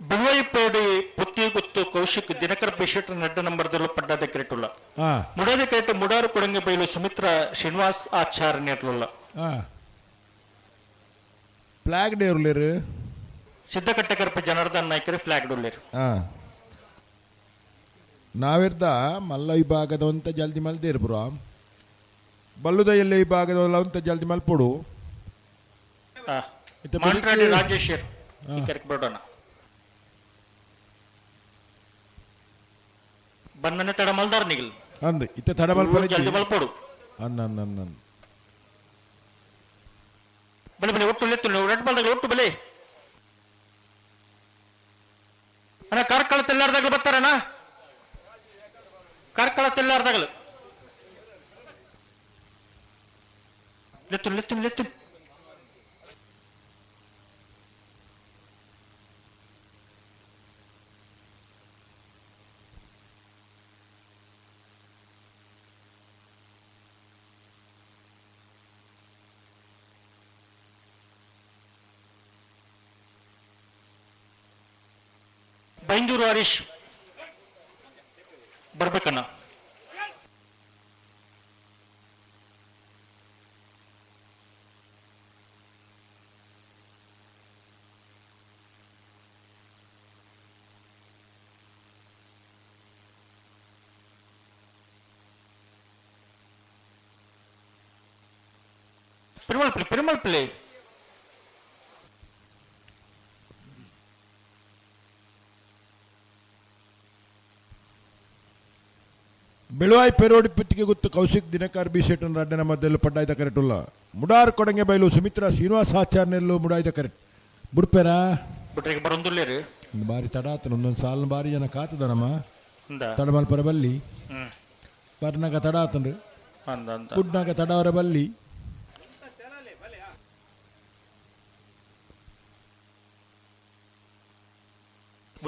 ಬಿಲ್ವೈಪೇಡಿ ಪುತ್ತಿ ಗುತ್ತು ಕೌಶಿಕ್ ದಿನಕರ್ ಬಿಶೆಟ್ ನೆಡ್ಡ ನಂಬರ್ದಲ್ಲೂ ಪಡ್ಡದ ಕ್ರಿಟುಲ್ಲ ಮುಡಾದ ಕ್ರಿಟ್ ಮುಡಾರು ಕೊಡಂಗೆ ಬೈಲು ಸುಮಿತ್ರಾ ಶ್ರೀನಿವಾಸ್ ಆಚಾರ್ಯ ನೆಟ್ಲುಲ್ಲ ಫ್ಲಾಗ್ ಡೇ ಉರ್ಲೇರು ಸಿದ್ದಕಟ್ಟೆಕರ್ಪ ಜನಾರ್ದನ್ ನಾಯ್ಕರಿ ಫ್ಲಾಗ್ ಡೊಲ್ಲೇರು ನಾವಿರ್ದ ಮಲ್ಲ ವಿಭಾಗದವಂತ ಜಲ್ದಿ ಮಲ್ದೇರು ಬ್ರೋ ಬಲ್ಲುದ ಎಲ್ಲ ವಿಭಾಗದವಂತ ಜಲ್ದಿ ಮಲ್ಪೊಡು ಮಾಂಟ್ರಾಡಿ ರಾಜೇಶ್ವರ್ ಕರೆಕ್ಟ್ ಬಿಡೋಣ ಬನ್ನನೆ ತಡ ಮಲ್ದಾರ್ ನಿಗಲ್ ಅಂದ್ ಇತ್ತ ತಡ ಮಲ್ಪೊಡು ಜಲ್ದಿ ಮಲ್ಪೊಡು ಅನ್ನ ಬಲೆ ಬಲೆ ಒಟ್ಟು ಲೆತ್ತು ರೆಡ್ ಬಾಲ್ದಾಗ ಒಟ್ಟು ಬಲೆ ಅಣ್ಣ ಕಾರ್ಕಳ ತೆಲ್ಲಾರ್ದಾಗಲು ಬರ್ತಾರಣ್ಣ ಕಾರ್ಕಳ ತೆಲ್ಲಾರ್ದಾಗಲು ಲೆತ್ತು ಲೆತ್ತು ಲೆತ್ತು ಬೈಂದೂರು ಹರೀಶ್ ಬರ್ಬೇಕಣ್ಣ ಪೆರುಮಲ್ಪಲ್ಲಿ ಬೆಳುವಾಯಿ ಪೆರೋಡಿ ಪುತ್ತಿಗೆ ಗೊತ್ತು ಕೌಶಿಕ್ ದಿನಕರ್ ಬಿ ಶೆಟ್ಟನ್ ರಡ್ಡನ ಮಧ್ಯೆಲ್ಲೂ ಪಡ್ಡಾಯ್ದ ಕರೆಕ್ಟುಲ್ಲ ಮುಡಾರ್ ಕೊಡಂಗೆ ಬೈಲು ಸುಮಿತ್ರಾ ಶ್ರೀನಿವಾಸ ಆಚಾರ್ನೆಲ್ಲೂ ಮುಡಾಯ್ದ ಕರೆಕ್ಟ್ ಬಿಡ್ಪೇರಾ ಬಿಟ್ರಿಗೆ ಬರೊಂದುಲ್ಲೇರು ಬಾರಿ ತಡ ಆತನ ಒಂದೊಂದು ಸಾಲ ಬಾರಿ ಜನ ಕಾತದನಮ್ಮ ತಡ ಮಲ್ಪರ ಬಲ್ಲಿ ಬರ್ನಾಗ ತಡ ಆತಂಡು ಗುಡ್ನಾಗ ತಡ ಅವರ ಬಲ್ಲಿ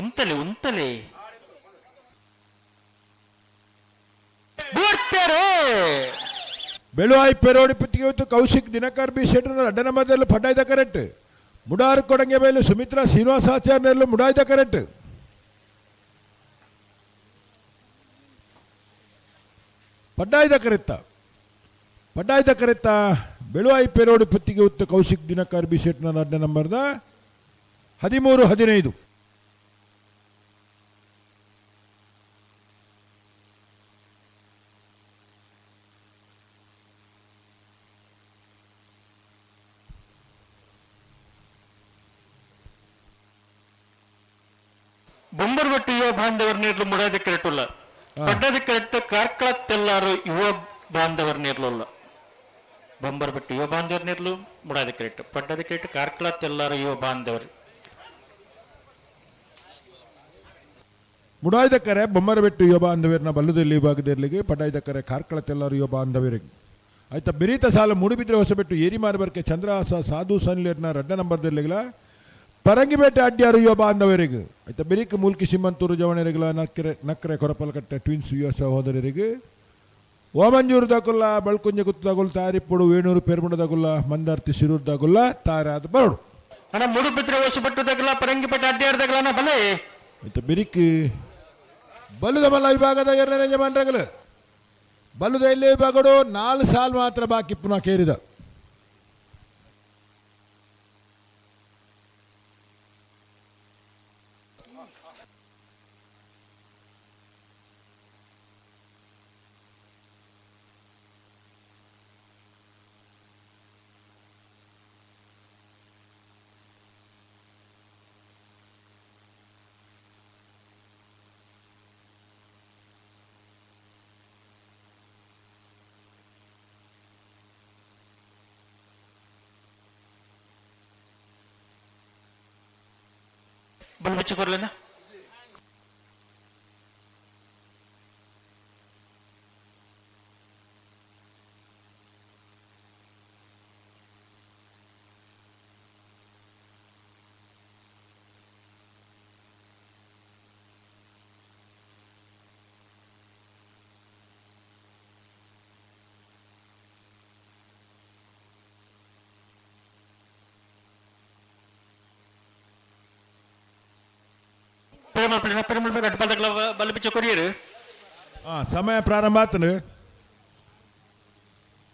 ಉಂತಲೆ ಉಂತಲೆ ಬೆಳುವಾಯಿ ಪೆರೋಡಿ ಪುತ್ತಿಗೆ ಹೊತ್ತು ಕೌಶಿಕ್ ದಿನಕರ್ ಬಿ ಶೆಟ್ಟರ್ ಅಡ್ಡನ ಮಧ್ಯೆಲ್ಲೂ ಪಡ್ಡಾಯ್ದ ಕರೆಕ್ಟ್ ಮುಡಾರು ಕೊಡಂಗೆ ಬೈಲು ಸುಮಿತ್ರಾ ಶ್ರೀನಿವಾಸಾಚಾರ್ಯನೆಲ್ಲೂ ಮುಡಾಯ್ದ ಕರೆಕ್ಟ್ ಪಡ್ಡಾಯ್ದ ಕರೆತ್ತ ಬೆಳುವಾಯಿ ಪೆರೋಡಿ ಪುತ್ತಿಗೆ ಹೊತ್ತು ಕೌಶಿಕ್ ದಿನಕರ್ ಬಿ ಶೆಟ್ಟರ್ ಅಡ್ಡ ನಂಬರ್ದ 13-15 ಬೊಂಬರ್ಬಟ್ಟು ಯುವ ಬಾಂಧವರ ನೀರ್ಲು ಮುಡಾದ ಕೆರೆಟುಲ್ಲ ಪಡ್ಡದ ಕೆರೆಟ್ಟು ಕಾರ್ಕಳ ತೆಲ್ಲಾರು ಯುವ ಬಾಂಧವರ ನೀರ್ಲುಲ್ಲ ಬೊಂಬರ್ಬಟ್ಟು ಯುವ ಬಾಂಧವರ ನೀರ್ಲು ಮುಡಾದ ಕೆರೆಟ್ಟು ಪಡ್ಡದ ಕೆರೆಟ್ಟು ಕಾರ್ಕಳ ತೆಲ್ಲಾರು ಯುವ ಬಾಂಧವರು ಮುಡಾಯ್ದ ಕರೆ ಬೊಮ್ಮರಬೆಟ್ಟು ಯುವ ಬಾಂಧವರನ್ನ ಬಲ್ಲದಲ್ಲಿ ವಿಭಾಗದಲ್ಲಿಗೆ ಪಡ್ಡಾಯ್ದ ಕರೆ ಕಾರ್ಕಳ ತೆಲ್ಲಾರು ಯುವ ಬಾಂಧವರಿಗೆ ಆಯ್ತಾ ಬೆರೀತ ಸಾಲ ಮುಡಿಬಿದ್ರೆ ಹೊಸಬೆಟ್ಟು ಏರಿ ಮಾರಬರ್ಕೆ ಚಂದ್ರಹಾಸ ಸಾಧು ಸನ್ಲೇರ್ನ ರಡ್ಡ ನಂಬರ್ದಲ್ಲಿಗಲ ಪರಂಗಿಬೇಟೆ ಅಡ್ಯಾರು ಯುವ ಬಾಂಧವರಿಗೆ ಆಯ್ತಾ ಬೆರಿಕ ಮೂಲ್ಕಿ ಸಿಮ್ಮಂತೂರು ಜವಣರಿಗಳ ನಕ್ಕರೆ ಕೊರಪಲಕಟ್ಟೆ ಟ್ವಿನ್ಸ್ ಯುವ ಸಹೋದರರಿಗೆ ಓಮಂಜೂರು ದಾಗುಲ್ಲ ಬಳ್ಕುಂಜ ಗುತ್ತದಾಗುಲ್ಲ ತಾರಿಪ್ಪುಡು ವೇಣೂರು ಪೆರ್ಮುಡದಾಗುಲ್ಲ ಮಂದಾರ್ತಿ ಸಿರೂರ್ದಾಗುಲ್ಲ ತಾರಾದ ಬರಡು ಅಣ್ಣ ಮುಡುಬಿದ್ರೆ ಹೊಸಬೆಟ್ಟದಾಗಲ್ಲ ಪರಂಗಿಪೇಟೆ ಅಡ್ಡಾಡ್ದಾಗಲ್ಲ ಬಲೆ ಆಯ್ತಾ ಬೆರಿಕ್ ಬಲ್ಲುದ ಮಲ್ಲ ವಿಭಾಗದ 2ನೇ ಯಜಮಾನರಗಳು ಬಲ್ಲುದ ಎಲ್ಲೇ ವಿಭಾಗಡು 4 ಸಾಲ್ ಮಾತ್ರ ಬಾಕಿ ಪುನಃ ಕೇರಿದ ಬಲ್ ಬೆಚ್ಚ ಕೊರ್ಲೇನ ಬಲಿಪಿಚ್ಚ ಕೊರಿಯರು ಸಮಯ ಪ್ರಾರಂಭ ಆತನು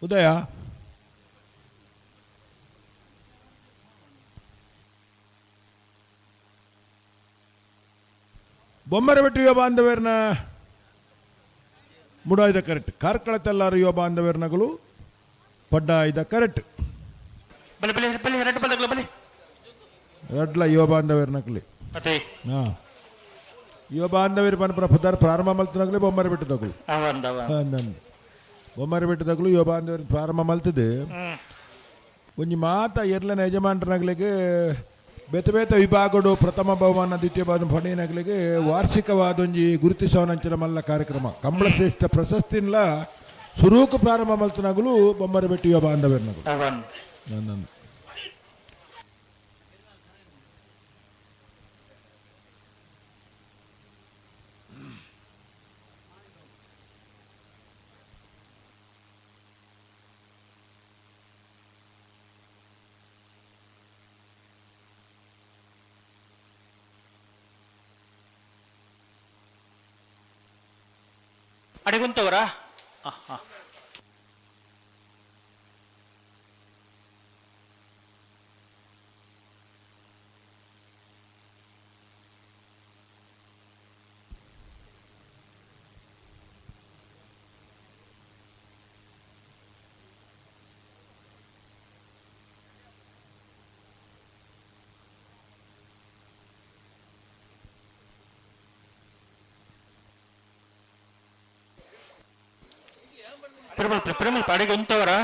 ಉದಯ ಬೊಮ್ಮರಬೆಟ್ಟು ಯುವ ಬಾಂಧವ್ಯರನ್ನ ಮುಡಾಯ್ದ ಕರೆಕ್ಟ್ ಕಾರ್ಕಳತೆಲ್ಲಾರು ಯುವ ಬಾಂಧವ್ಯರನಗಳು ಪಡ್ಡಾಯ್ದ ಕರೆಕ್ಟ್ ರಡ್ಲ ಯುವ ಬಾಂಧವ್ಯರನಕಲಿ ಹಾಂ ಯುವ ಬಾಂಧವ್ಯರು ಪನ್ಪುರ ಪುದಾರ ಪ್ರಾರಂಭ ಮಲ್ತನಾಗಲಿ ಬೊಮ್ಮರ ಬೆಟ್ಟದಾಗಲು ಬೊಮ್ಮರ ಬೆಟ್ಟದಾಗಲು ಯುವ ಬಾಂಧವ್ಯರು ಪ್ರಾರಂಭ ಮಲ್ತದೆ ಒಂಜಿ ಮಾತ ಎರ್ಲನ ಯಜಮಾನರನಗಳಿಗೆ ಬೇತೆ ಬೇತೆ ವಿಭಾಗಡು ಪ್ರಥಮ ಬಹುಮಾನ ದ್ವಿತೀಯ ಬಹುಮಾನ ಪಡೆಯನಗಳಿಗೆ ವಾರ್ಷಿಕವಾದೊಂಜಿ ಗುರುತಿಸೋನಂಚಿನ ಮಲ್ಲ ಕಾರ್ಯಕ್ರಮ ಕಂಬಳ ಶ್ರೇಷ್ಠ ಪ್ರಶಸ್ತಿನ್ಲ ಸುರೂಕು ಪ್ರಾರಂಭ ಮಲ್ತನಾಗಲು ಬೊಮ್ಮರ ಬೆಟ್ಟ ಯುವ ಬಾಂಧವ್ಯರನಗಳು ನನ್ನ ಅಡಿಗುಂತವರಾ ಪ್ರೇಮಲ್ ಅಡಿಗುಂತವರಾ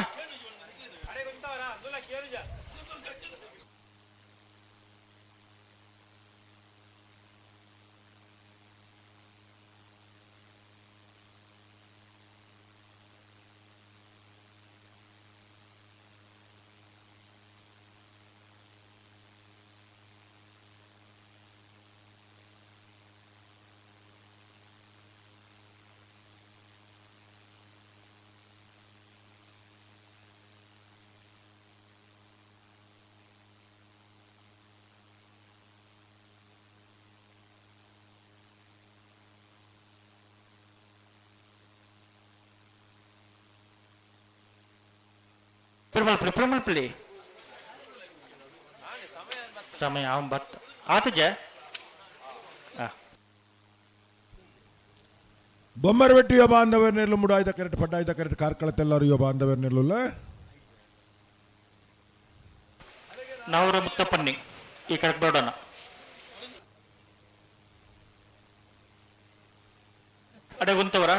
ಪ್ರೇಮಲ್ ಸಮಯ ಆತಜ ಬೊಮ್ಮರಬೆಟ್ಟು ಯುವ ಬಾಂಧವ್ಯರನ್ನೆಲ್ಲ ಮುಡಾಯ್ದ ಕರೆಕ್ಟ್ ಪಡ್ಡಾಯ್ದ ಕರೆಕ್ಟ್ ಕಾರ್ಕಳತೆಲ್ಲರೂ ಯುವ ಬಾಂಧವ್ಯರನ್ನೆಲ್ಲ ನಾವರ ಮುತ್ತಪ್ಪಣ್ಣಿ ಈ ಕರೆಕ್ಟ್ ಬೇಡೋಣ ಅಡಿಗುಂತವರಾ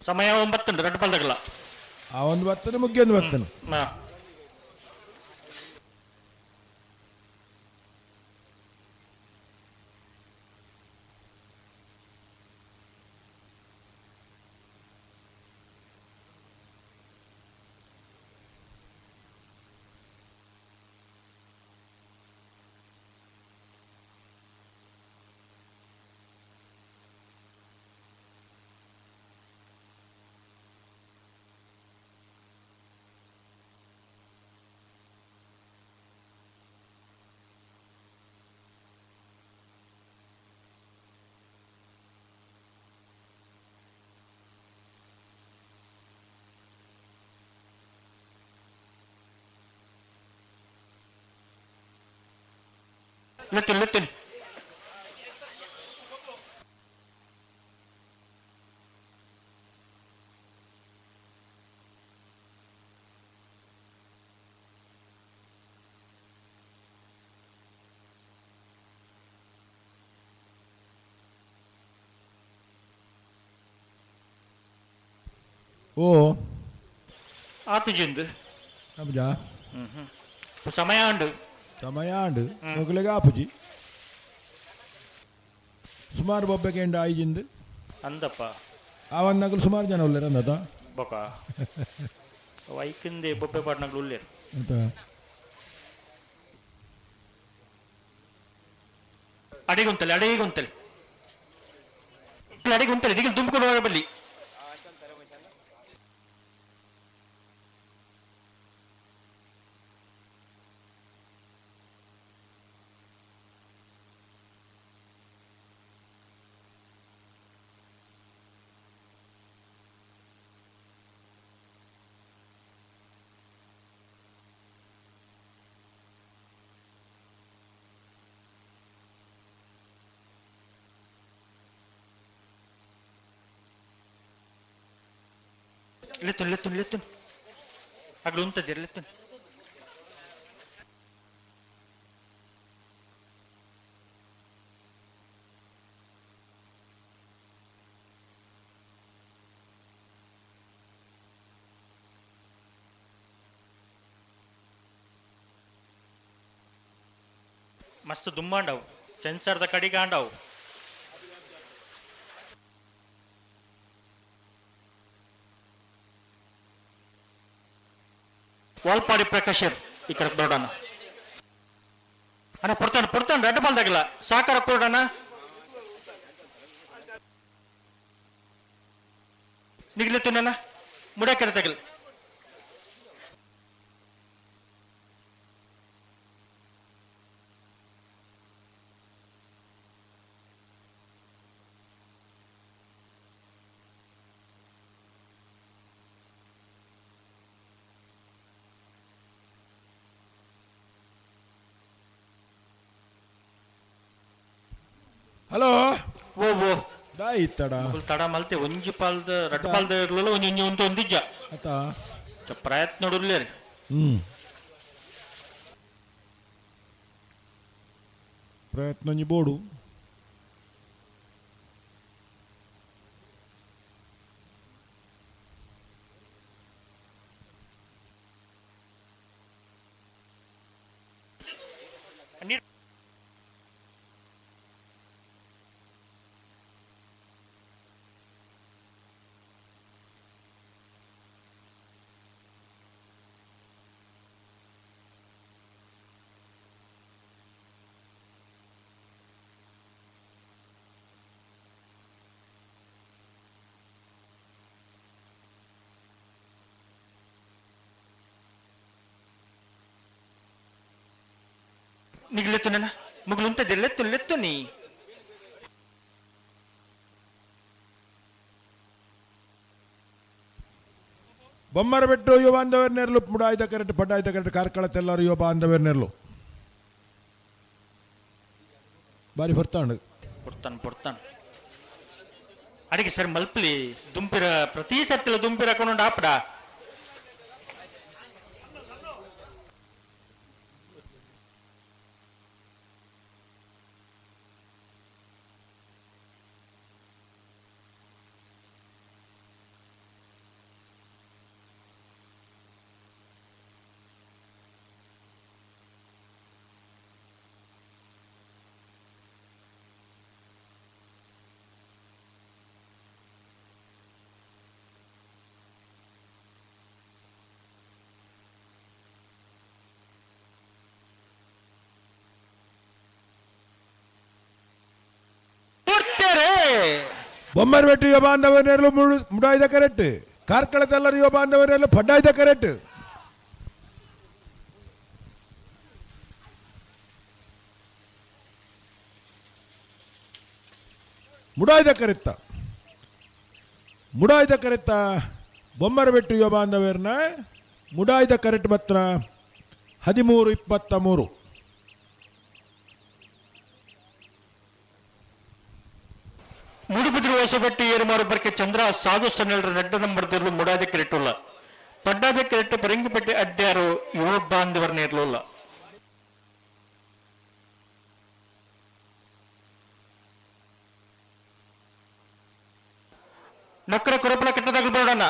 ಸಮಯ 9 ரெண்டு பல்தகல ಆ ಒಂದು ಬರ್ತನೆ ಮುಗ್ಗಿಯೊಂದು ಬರ್ತನೆ ಲಿಟ್ಟಿನ್ ಓ ಆತುಜಿಂದು ಅಬ್ಬಜಾ ಸಮಯ ಉಂಡು ಸಮಯ ಉಂಡು ಹೋಗ್ಲಿಗೆ ಆಪುಜಿ ಸುಮಾರು ಬೊಬ್ಬೆಗೆ ಎಂಡ ಐಜಿಂದು ಅಂದಪ್ಪ ಆವನ್ನಾಗಲು ಸುಮಾರು ಜನ ಉಳ್ಳೇರ ಅನ್ನದ ಬೊಕ ವೈಕಿಂದೆ ಬೊಬ್ಬೆ ಪಾಟ್ನಗಳು ಉಳ್ಳೇರು ಅಂತ ಅಡಿಗುಂತಲೆ ಅಡಿಗುಂತಲೆ ಅಡಿಗುಂತಲೆ ದಿಗಿಲ್ ತುಂಬಿಕೊಂಡು ಹೋಗ ಬಲ್ಲಿ ಲೆತ್ತುನ್ ಅಗ್ಲು ಉಂತದ್ದಿರ ಲೆತ್ತುನ್ ಮಸ್ತ್ ದುಮ್ಮಾಂಡವು ಸೆನ್ಸರ್ದ ಕಡಿಗಾಂಡವು ವಾಲ್ಪಾಡಿ ಪ್ರಕಾಶರ್ ಈ ಕಡೆ ನೋಡೋಣ ಅಣ್ಣ ಪಡ್ತಾನೆ ರೆಡ್ ಬಾಲ್ದಾಗಿಲ್ಲ ಸಾಕಾರ ಕೊಡೋಣ ನಿಗ್ಲತ್ತಿನ ಮುಡಕೆರೆ ತಗಲ್ ಹಲೋ ಓ ಓ ದಾಯಿತ್ತಡ ತಡ ಮಲ್ತೆ ಒಂಜಿ ಪಾಲ್ದ ರೆಡ್ ಪಾಲ್ದ ಇರ್ಲಿಲ್ಲ ಒಂಜಿ ಒಂದಿಜ್ಜ ಆತ ಪ್ರಯತ್ನ ನೋಡಿರ್ಲಿ ಪ್ರಯತ್ನ ಒಂಜಿ ಬೋಡು నీకు లెత్తున్నా ముగ్గులుంటే లెత్తు నీ ಬೊಮ್ಮರಬೆಟ್ಟು ಯುವ ಬಾಂಧವರ್ನೆರ್ಲು ಮುಡಾಯ್ದ ಕರೆಕ್ಟ್ ಪಡ್ಡಾಯ್ದ ಕರೆಕ್ಟ್ ಕಾರ್ಕಳತ್ತೆಲ್ಲರೂ ಯುವ ಬಾಂಧವರ್ನೆರ್ಲು ಬಾರಿ ಹೊರ್ತಾಂಡು పొడతాను అడిగి సరే మల్పలి దుంపిర ప్రతి సత్తిలో దుంపిర కొనుండి ఆపడా ಬೊಮ್ಮರಬೆಟ್ಟು ಯುವ ಬಾಂಧವರ್ನೆರ್ಲು ಮುಡಾಯ್ದ ಕರೆಕ್ಟ್ ಕಾರ್ಕಳತ್ತೆಲ್ಲರೂ ಯುವ ಬಾಂಧವರ್ನೆರ್ಲು ಪಡ್ಡಾಯ್ದ ಕರೆಕ್ಟ್ ಮುಡಾಯ್ದ ಕರೆತ್ತ ಬೊಮ್ಮರಬೆಟ್ಟು ಯುವ ಬಾಂಧವರ್ನ ಮುಡಾಯ್ದ ಕರೆಕ್ಟ್ ಮಾತ್ರ 13-23 ಮೂಡುಬಿದಿರು ಹೊಸಬೆಟ್ಟು ಏರುಮಾರು ಬರ್ಕೆ ಚಂದ್ರ ಸಾಧು ಸನ್ನೆಲ್ರ ರೆಡ್ ನಂಬರ್ದಿರ್ಲು ಮುಡಾದ ಕೆರೆಟ್ಟುಲ್ಲ ಪಡ್ಡಾದ ಕೆರೆಟ್ಟು ಪರಂಗಿಪೆಟ್ಟೆ ಅಡ್ಡ್ಯಾರು ಯುವ ಬಾಂಧವರ್ನ ಇರ್ಲಿಲ್ಲ ನಕ್ಕರ ಕುರಪಲ ಕೆಟ್ಟದಾಗ ಬಿಡೋಣ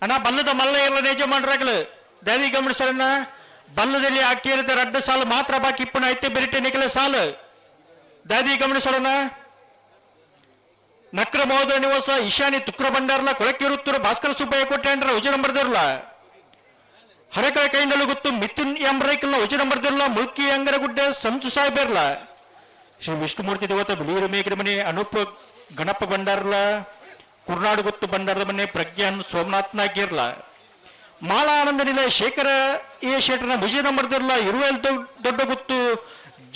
ಅಣ್ಣ ಬಲ್ಲದ ಮಲ್ಲ ಎಲ್ಲ ಯಜಮಾನರಾಗಲು ದಯವಿ ಗಮನಿಸೋಣ. ಬಲ್ಲದಲ್ಲಿ ಅಕ್ಕಿರದ ರಡ್ಡ ಸಾಲು ಮಾತ್ರ ಬಾಕಿ ಇಪ್ಪಣ ಐತೆ ಬೆರಿಟೆ ನಿಖಲ ಸಾಲು ದಯವಿ ಗಮನಿಸೋಣ. ನಕ್ರ ಮಹೋದಯ ನಿವಾಸ ಈಶಾನಿ ತುಕ್ರ ಬಂಡಾರ್ಲ ಕೊಳಕಿರುತ್ತೂರು ಭಾಸ್ಕರ ಸುಬ್ಬಯ್ಯ ಕೊಟ್ಟೆ ಉಜ ನಂಬರ್ದಿರಲ್ಲ ಹರಕಳ ಕೈಂಡಲು ಗೊತ್ತು ಮಿಥುನ್ ಎಂಬ್ರೈಕಲ್ನ ಉಜ ನಂಬರ್ದಿರಲ್ಲ ಮುಲ್ಕಿ ಅಂಗರಗುಡ್ಡೆ ಸಂಸು ಸಾಹೇಬರ್ಲ ಶ್ರೀ ವಿಷ್ಣುಮೂರ್ತಿ ದೇವತ ಬಿಳಿಯೂರು ಮೇಘರ ಮನೆ ಅನೂಪ ಗಣಪ ಬಂಡಾರ್ಲ ಕುರ್ನಾಡು ಗೊತ್ತು ಬಂಡಾರದ ಮನೆ ಪ್ರಜ್ಞಾನ್ ಸೋಮನಾಥ್ ನಾಗಿರ್ಲ ಮಾಳ ಆನಂದ ನಿಲಯ ಶೇಖರ ಎ ಶೆಟ್ರನ ಮುಜ ನಂಬರ್ದಿರಲ್ಲ ಇರುವೆಲ್ ದೊಡ್ಡ ಗೊತ್ತು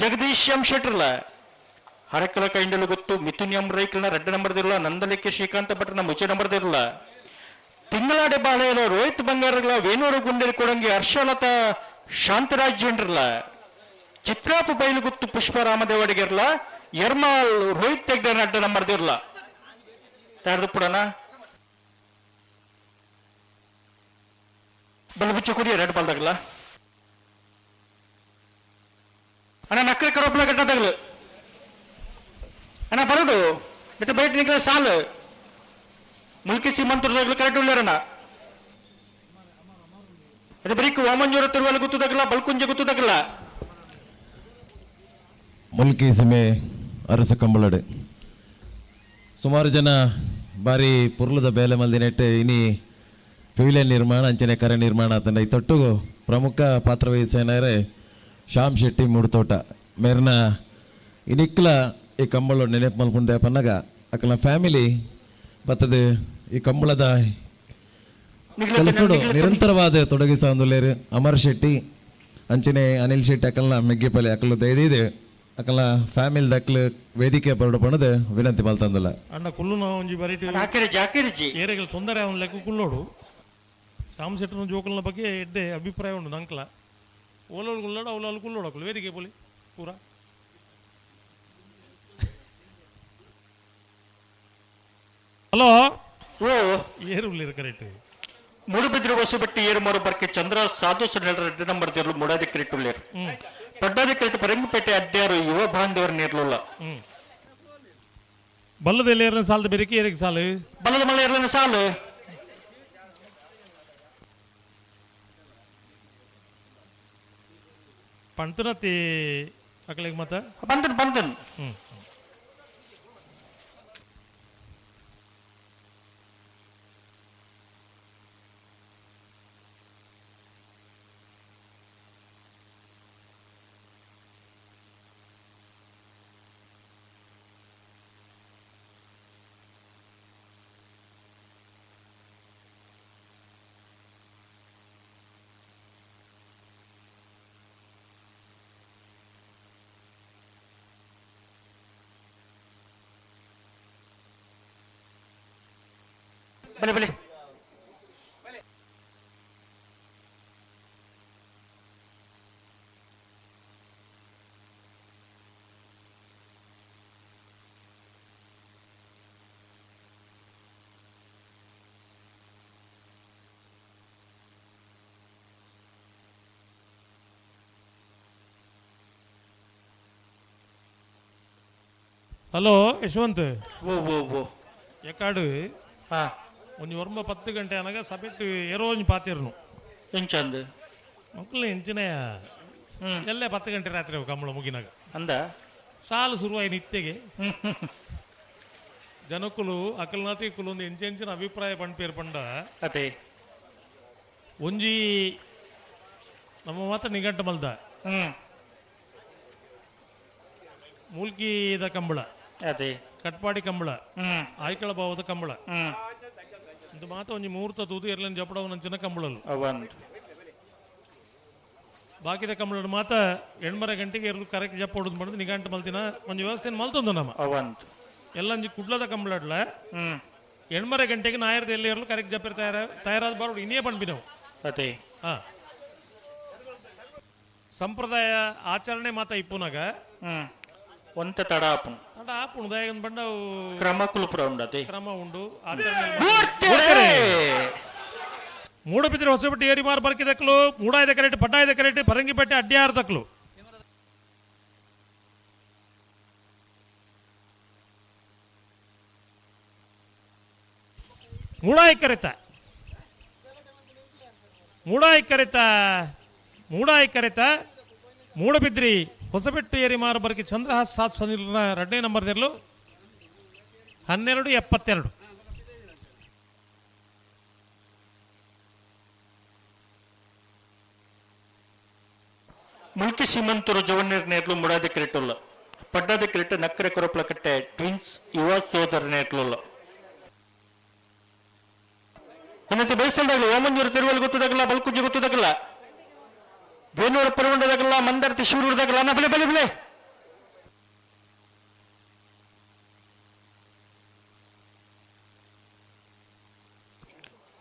ಜಗದೀಶ್ ಎಂ ಶೆಟ್ರಲ್ಲ ಹರಕಲ ಕೈಂಡಲು ಗೊತ್ತು ಮಿಥುನ್ ಎಂ ರೈಕಲ್ನ ರೆಡ್ಡ ನಂಬರ್ದಿರಲ್ಲ ನಂದಲಿಕ್ಕೆ ಶ್ರೀಕಾಂತ ಭಟ್ರನ ಮುಜ ನಂಬರ್ದಿರಲ್ಲ ತಿಂಗಳಾಡೆ ಬಾಳೆಯಲ್ಲ ರೋಹಿತ್ ಬಂಗಾರಗಳ ವೇಣೂರು ಗುಂಡೇರಿ ಕೊಡಂಗಿ ಹರ್ಷಲತಾ ಶಾಂತರಾಜ್ ಜಂಡ್ರಲ್ಲ ಚಿತ್ರಾಪು ಬೈಲು ಗುತ್ತು ಪುಷ್ಪ ರಾಮದೇವಡಿಗಿರ್ಲ ಎರ್ಮಾಳ್ ರೋಹಿತ್ ತೆಗ್ಡ ಅಡ್ಡ ನಂಬರ್ದಿರ್ಲ ತಯಾರ್ದು ಪುಡನ ಬಲ್ಬುಚ್ಚ ಕುಡಿಯ ರೆಡ್ ಬಾಲ್ದಾಗಲ್ಲ ಅಣ್ಣ ನಕ್ಕರೆ ಕರೋಪ್ಲ ಗಡ್ಡದಾಗಲು ಅಣ್ಣ ಬರಡು ಮತ್ತೆ ಬಯಟ್ ನಿಂಕಲ ಸಾಲು ಮುಲ್ಕಿ ಸೀಮಂತೂರದಾಗಲು ಕರೆಕ್ಟ್ ಉಳ್ಳಾರಣ್ಣ ಅದು ಬರೀಕ್ ವಾಮಂಜೂರ ತಿರುವಲ್ಲಿ ಗೊತ್ತದಾಗಲ್ಲ ಬಲ್ಕುಂಜೆ ಗೊತ್ತದಾಗಲ್ಲ ಮುಲ್ಕಿ ಸೀಮೆ ಅರಸು ಕಂಬಳಡು ಸುಮಾರು ಜನ ಬಾರಿ ಪುರ್ಲದ ಬೇಲೆ ಮಲ್ದಿ ನೆಟ್ಟೆ ಇನಿ ಪಿವಿಲಿಯನ್ ನಿರ್ಮಾಣ ಅಂಚನೆ ಕರೆ ನಿರ್ಮಾಣ ಆತಂಡ ಈ ತೊಟ್ಟುಗು ಪ್ರಮುಖ ಪಾತ್ರ ವಹಿಸೇನಾರೆ ಶ್ಯಾಮ್ ಶೆಟ್ಟಿ ಮೂಡ್ತೋಟ ಮೇರ್ನ ಇನಿಕ್ಲ ಈ ಕಂಬಳ ನೆನಪು ಮಲ್ಪುಂದೆ ಪನ್ನಗ ಅಕ್ಕಲ ಫ್ಯಾಮಿಲಿ ಬತ್ತದ ಈ ಕಂಬಳದ ಕೆಲಸಡು ನಿರಂತರವಾದ ತೊಡಗಿಸ ಒಂದುಲೇರು ಅಮರ್ ಶೆಟ್ಟಿ ಅಂಚನೆ ಅನಿಲ್ ಶೆಟ್ಟಿ ಅಕ್ಕಲ್ನ ಮೆಗ್ಗಿಪಲ್ಲಿ ಅಕ್ಕಲು ದಯದಿದೆ ಅಕ್ಕಲ ಫ್ಯಾಮಿಲಿ ದಕ್ಲು ವೇದಿಕೆ ಬರಡು ಪಣದ ವಿನಂತಿ ಮಲ್ತಂದಲ್ಲ ಅಣ್ಣ ಕುಲ್ಲುನ ಒಂಜಿ ಬರೀಟಿ ಏರೆಗಳು ತೊಂದರೆ ಅವನ ಲೆಕ್ಕ ಕುಲ್ಲೋಡು ಶ್ಯಾಮ್ ಶೆಟ್ಟರ್ನ ಜೋಕಲ್ನ ಬಗ್ಗೆ ಎಡ್ಡೆ ಅಭಿಪ್ರಾಯ ಉಂಟು ನಂಕಲ ಓಲೋಳು ಕುಲ್ಲೋಡು ಅವಲಲ್ಲಿ ಕುಲ್ಲೋಡು ಅಕ್ಕಲು ವೇದಿಕೆ ಪೋಲಿ ಪೂರ ಹಲೋ ಓ ಏರುಳ್ಳಿ ಕರೆಕ್ಟ್ ಮೂಡುಬಿದ್ರು ಹೊಸಬಟ್ಟಿ ಏರುಮಾರು ಬರ್ಕೆ ಚಂದ್ರ ಸಾಧು ಸೊನ್ನೆರಡು ರೆಡ್ಡ ನಂಬರ್ದಿರಲು ಮೂಡಾದಿ ಕ್ರಿಕೆಟ್ ಉಳ್ಳೇರು ಪಡ್ಡಾದಿ ಕ್ರಿಕೆಟ್ ಪರಂಗಿಪೇಟೆ ಅಡ್ಡ್ಯಾರು ಯುವ ಬಾಂಧವರು ನೀರ್ಲಿಲ್ಲ ಬಲ್ಲದಲ್ಲಿ ಏರಿನ ಸಾಲದ ಬೇರೆಕೆ ಏರಿಗೆ ಸಾಲು ಬಲ್ಲದ ಮಳೆ ಇರಲಿನ ಸಾಲು ಪಂತನತಿ ಅಕ್ಕಳಿಗೆ ಮತ್ತ ಬಂದನ್ ಬಂದನ್ ಬಲೆ ಬಲೆ ಹಲೋ ಯಶವಂತ್ ಓ ಓ ಓ ಎಕಾಡು ಹಾ ಒಂಜಿ ಒರ್ಮ 10 ಗಂಟೆ ಅನಗ ಸಪೆಟ್ಟು ಏರೋ ಒಂಜಿ ಪಾತಿರ್ನು ಎಂಚಂದ್ ಮಕ್ಕಳು ಎಂಚಿನ ಎಲ್ಲೇ 10 ಗಂಟೆ ರಾತ್ರಿ ಕಂಬಳ ಮುಗಿನಾಗ ಅಂದ ಸಾಲು ಶುರುವಾಯಿ ನಿತ್ಯಗೆ ಜನಕ್ಕಲು ಅಕಲ್ನಾತಿ ಕುಲೊಂದು ಎಂಚೆಂಚಿನ ಅಭಿಪ್ರಾಯ ಪಂಡ್ಪೇರು ಪಂಡ ಅದೇ ಒಂಜಿ ನಮ್ಮ ಮಾತ್ರ ನಿಘಂಟ ಮಲ್ದ ಮೂಲ್ಕಿದ ಕಂಬಳ ಅದೇ ಕಟ್ಪಾಡಿ ಕಂಬಳ ಆಯ್ಕಳ ಭಾವದ ಕಂಬಳ ಇದು ಮಾತ ಒಂಜಿ ಮುಹೂರ್ತ ತೂದು ಎರಲನ್ ಜಪಡವ ನಂಚಿನ ಕಂಬಳಲು ಬಾಕಿದ ಕಂಬಳ ಮಾತ 8:30 ಗಂಟೆಗೆ ಎರಡು ಕರೆಕ್ಟ್ ಜಪ್ಪ ಹೊಡೆದು ಮಾಡಿದ್ ನಿಘಂಟ ಮಲ್ತಿನ ಒಂಜಿ ವ್ಯವಸ್ಥೆ ಮಲ್ತೊಂದು ನಮ್ಮ ಎಲ್ಲಂಜಿ ಕುಡ್ಲದ ಕಂಬಳಡ್ಲ 8:30 ಗಂಟೆಗೆ ನಾಯರ್ದ ಎಲ್ಲಿ ಇರಲು ಕರೆಕ್ಟ್ ಜಪ್ಪ ತಯಾರಾದ ಬಾರೋಡು ಇನ್ನೇ ಪಂಡ್ಬಿ ನಾವು ಅದೇ ಹಾ ಸಂಪ್ರದಾಯ ಆಚರಣೆ ಮಾತ ಇಪ್ಪುನಾಗ ಒಂತ ತಡ ಆಪುನ್ ತಡ ಆಪುನ್ ದಯಗನ್ ಬಂಡ ಕ್ರಮ ಕುಲುಪುರ ಉಂಡತೆ ಕ್ರಮ ಉಂಡು ಆಚರಣೆ ಮೂಡಬಿದ್ರೆ ಹೊಸಬಟ್ಟಿ ಏರಿಮಾರ್ ಬರ್ಕಿದಕ್ಲು ಮೂಡಾಯ್ದ ಕರೆಕ್ಟ್ ಪಡ್ಡಾಯ್ದ ಕರೆಕ್ಟ್ ಪರಂಗಿಪೇಟೆ ಅಡ್ಡ್ಯಾರ್ದಕ್ಲು ಮೂಡಾಯ್ ಕರೆತ ಮೂಡಾಯಿ ಕರೆತ ಮೂಡಬಿದ್ರಿ ಹೊಸಬೆಟ್ಟು ಏರಿ ಮಾರಬರ್ಗಿ ಚಂದ್ರಹಾಸ್ ಸಾತ್ ಸನಿಲ್ನ 2ನೇ ನಂಬರ್ದಲ್ಲೂ 1272. ಮುಲ್ಕಿ ಸೀಮಂತೂರು ಜವಣ್ಣೀರ್ ನೇರ್ಲು ಮುಡಾದಿ ಕ್ರಿಟುಲ್ಲ ಪಡ್ಡಾದಿ ಕ್ರಿಟ ನಕ್ಕರೆ ಕೊರಪ್ಲ ಕಟ್ಟೆ ಟ್ವಿನ್ಸ್ ಯುವ ಸೋದರ ನೇಟ್ಲುಲ್ಲ ಇನ್ನಂತೆ ಬೇಸಲ್ದಾಗಲಿ ಓಮಂಜೂರು ತಿರುವಲ್ಲಿ ಗೊತ್ತದಾಗಲ್ಲ ಬಲ್ಕುಜ್ಜಿ ಗೊತ್ತದಾಗಲ್ಲ ಬೇನೂರ ಪರವಂಡದಾಗಲ್ಲ ಮಂದರ್ತಿ ಶಿವರೂರದಾಗಲ್ಲ ನಾ ಬಲೆ ಬಲೆ ಬಲೆ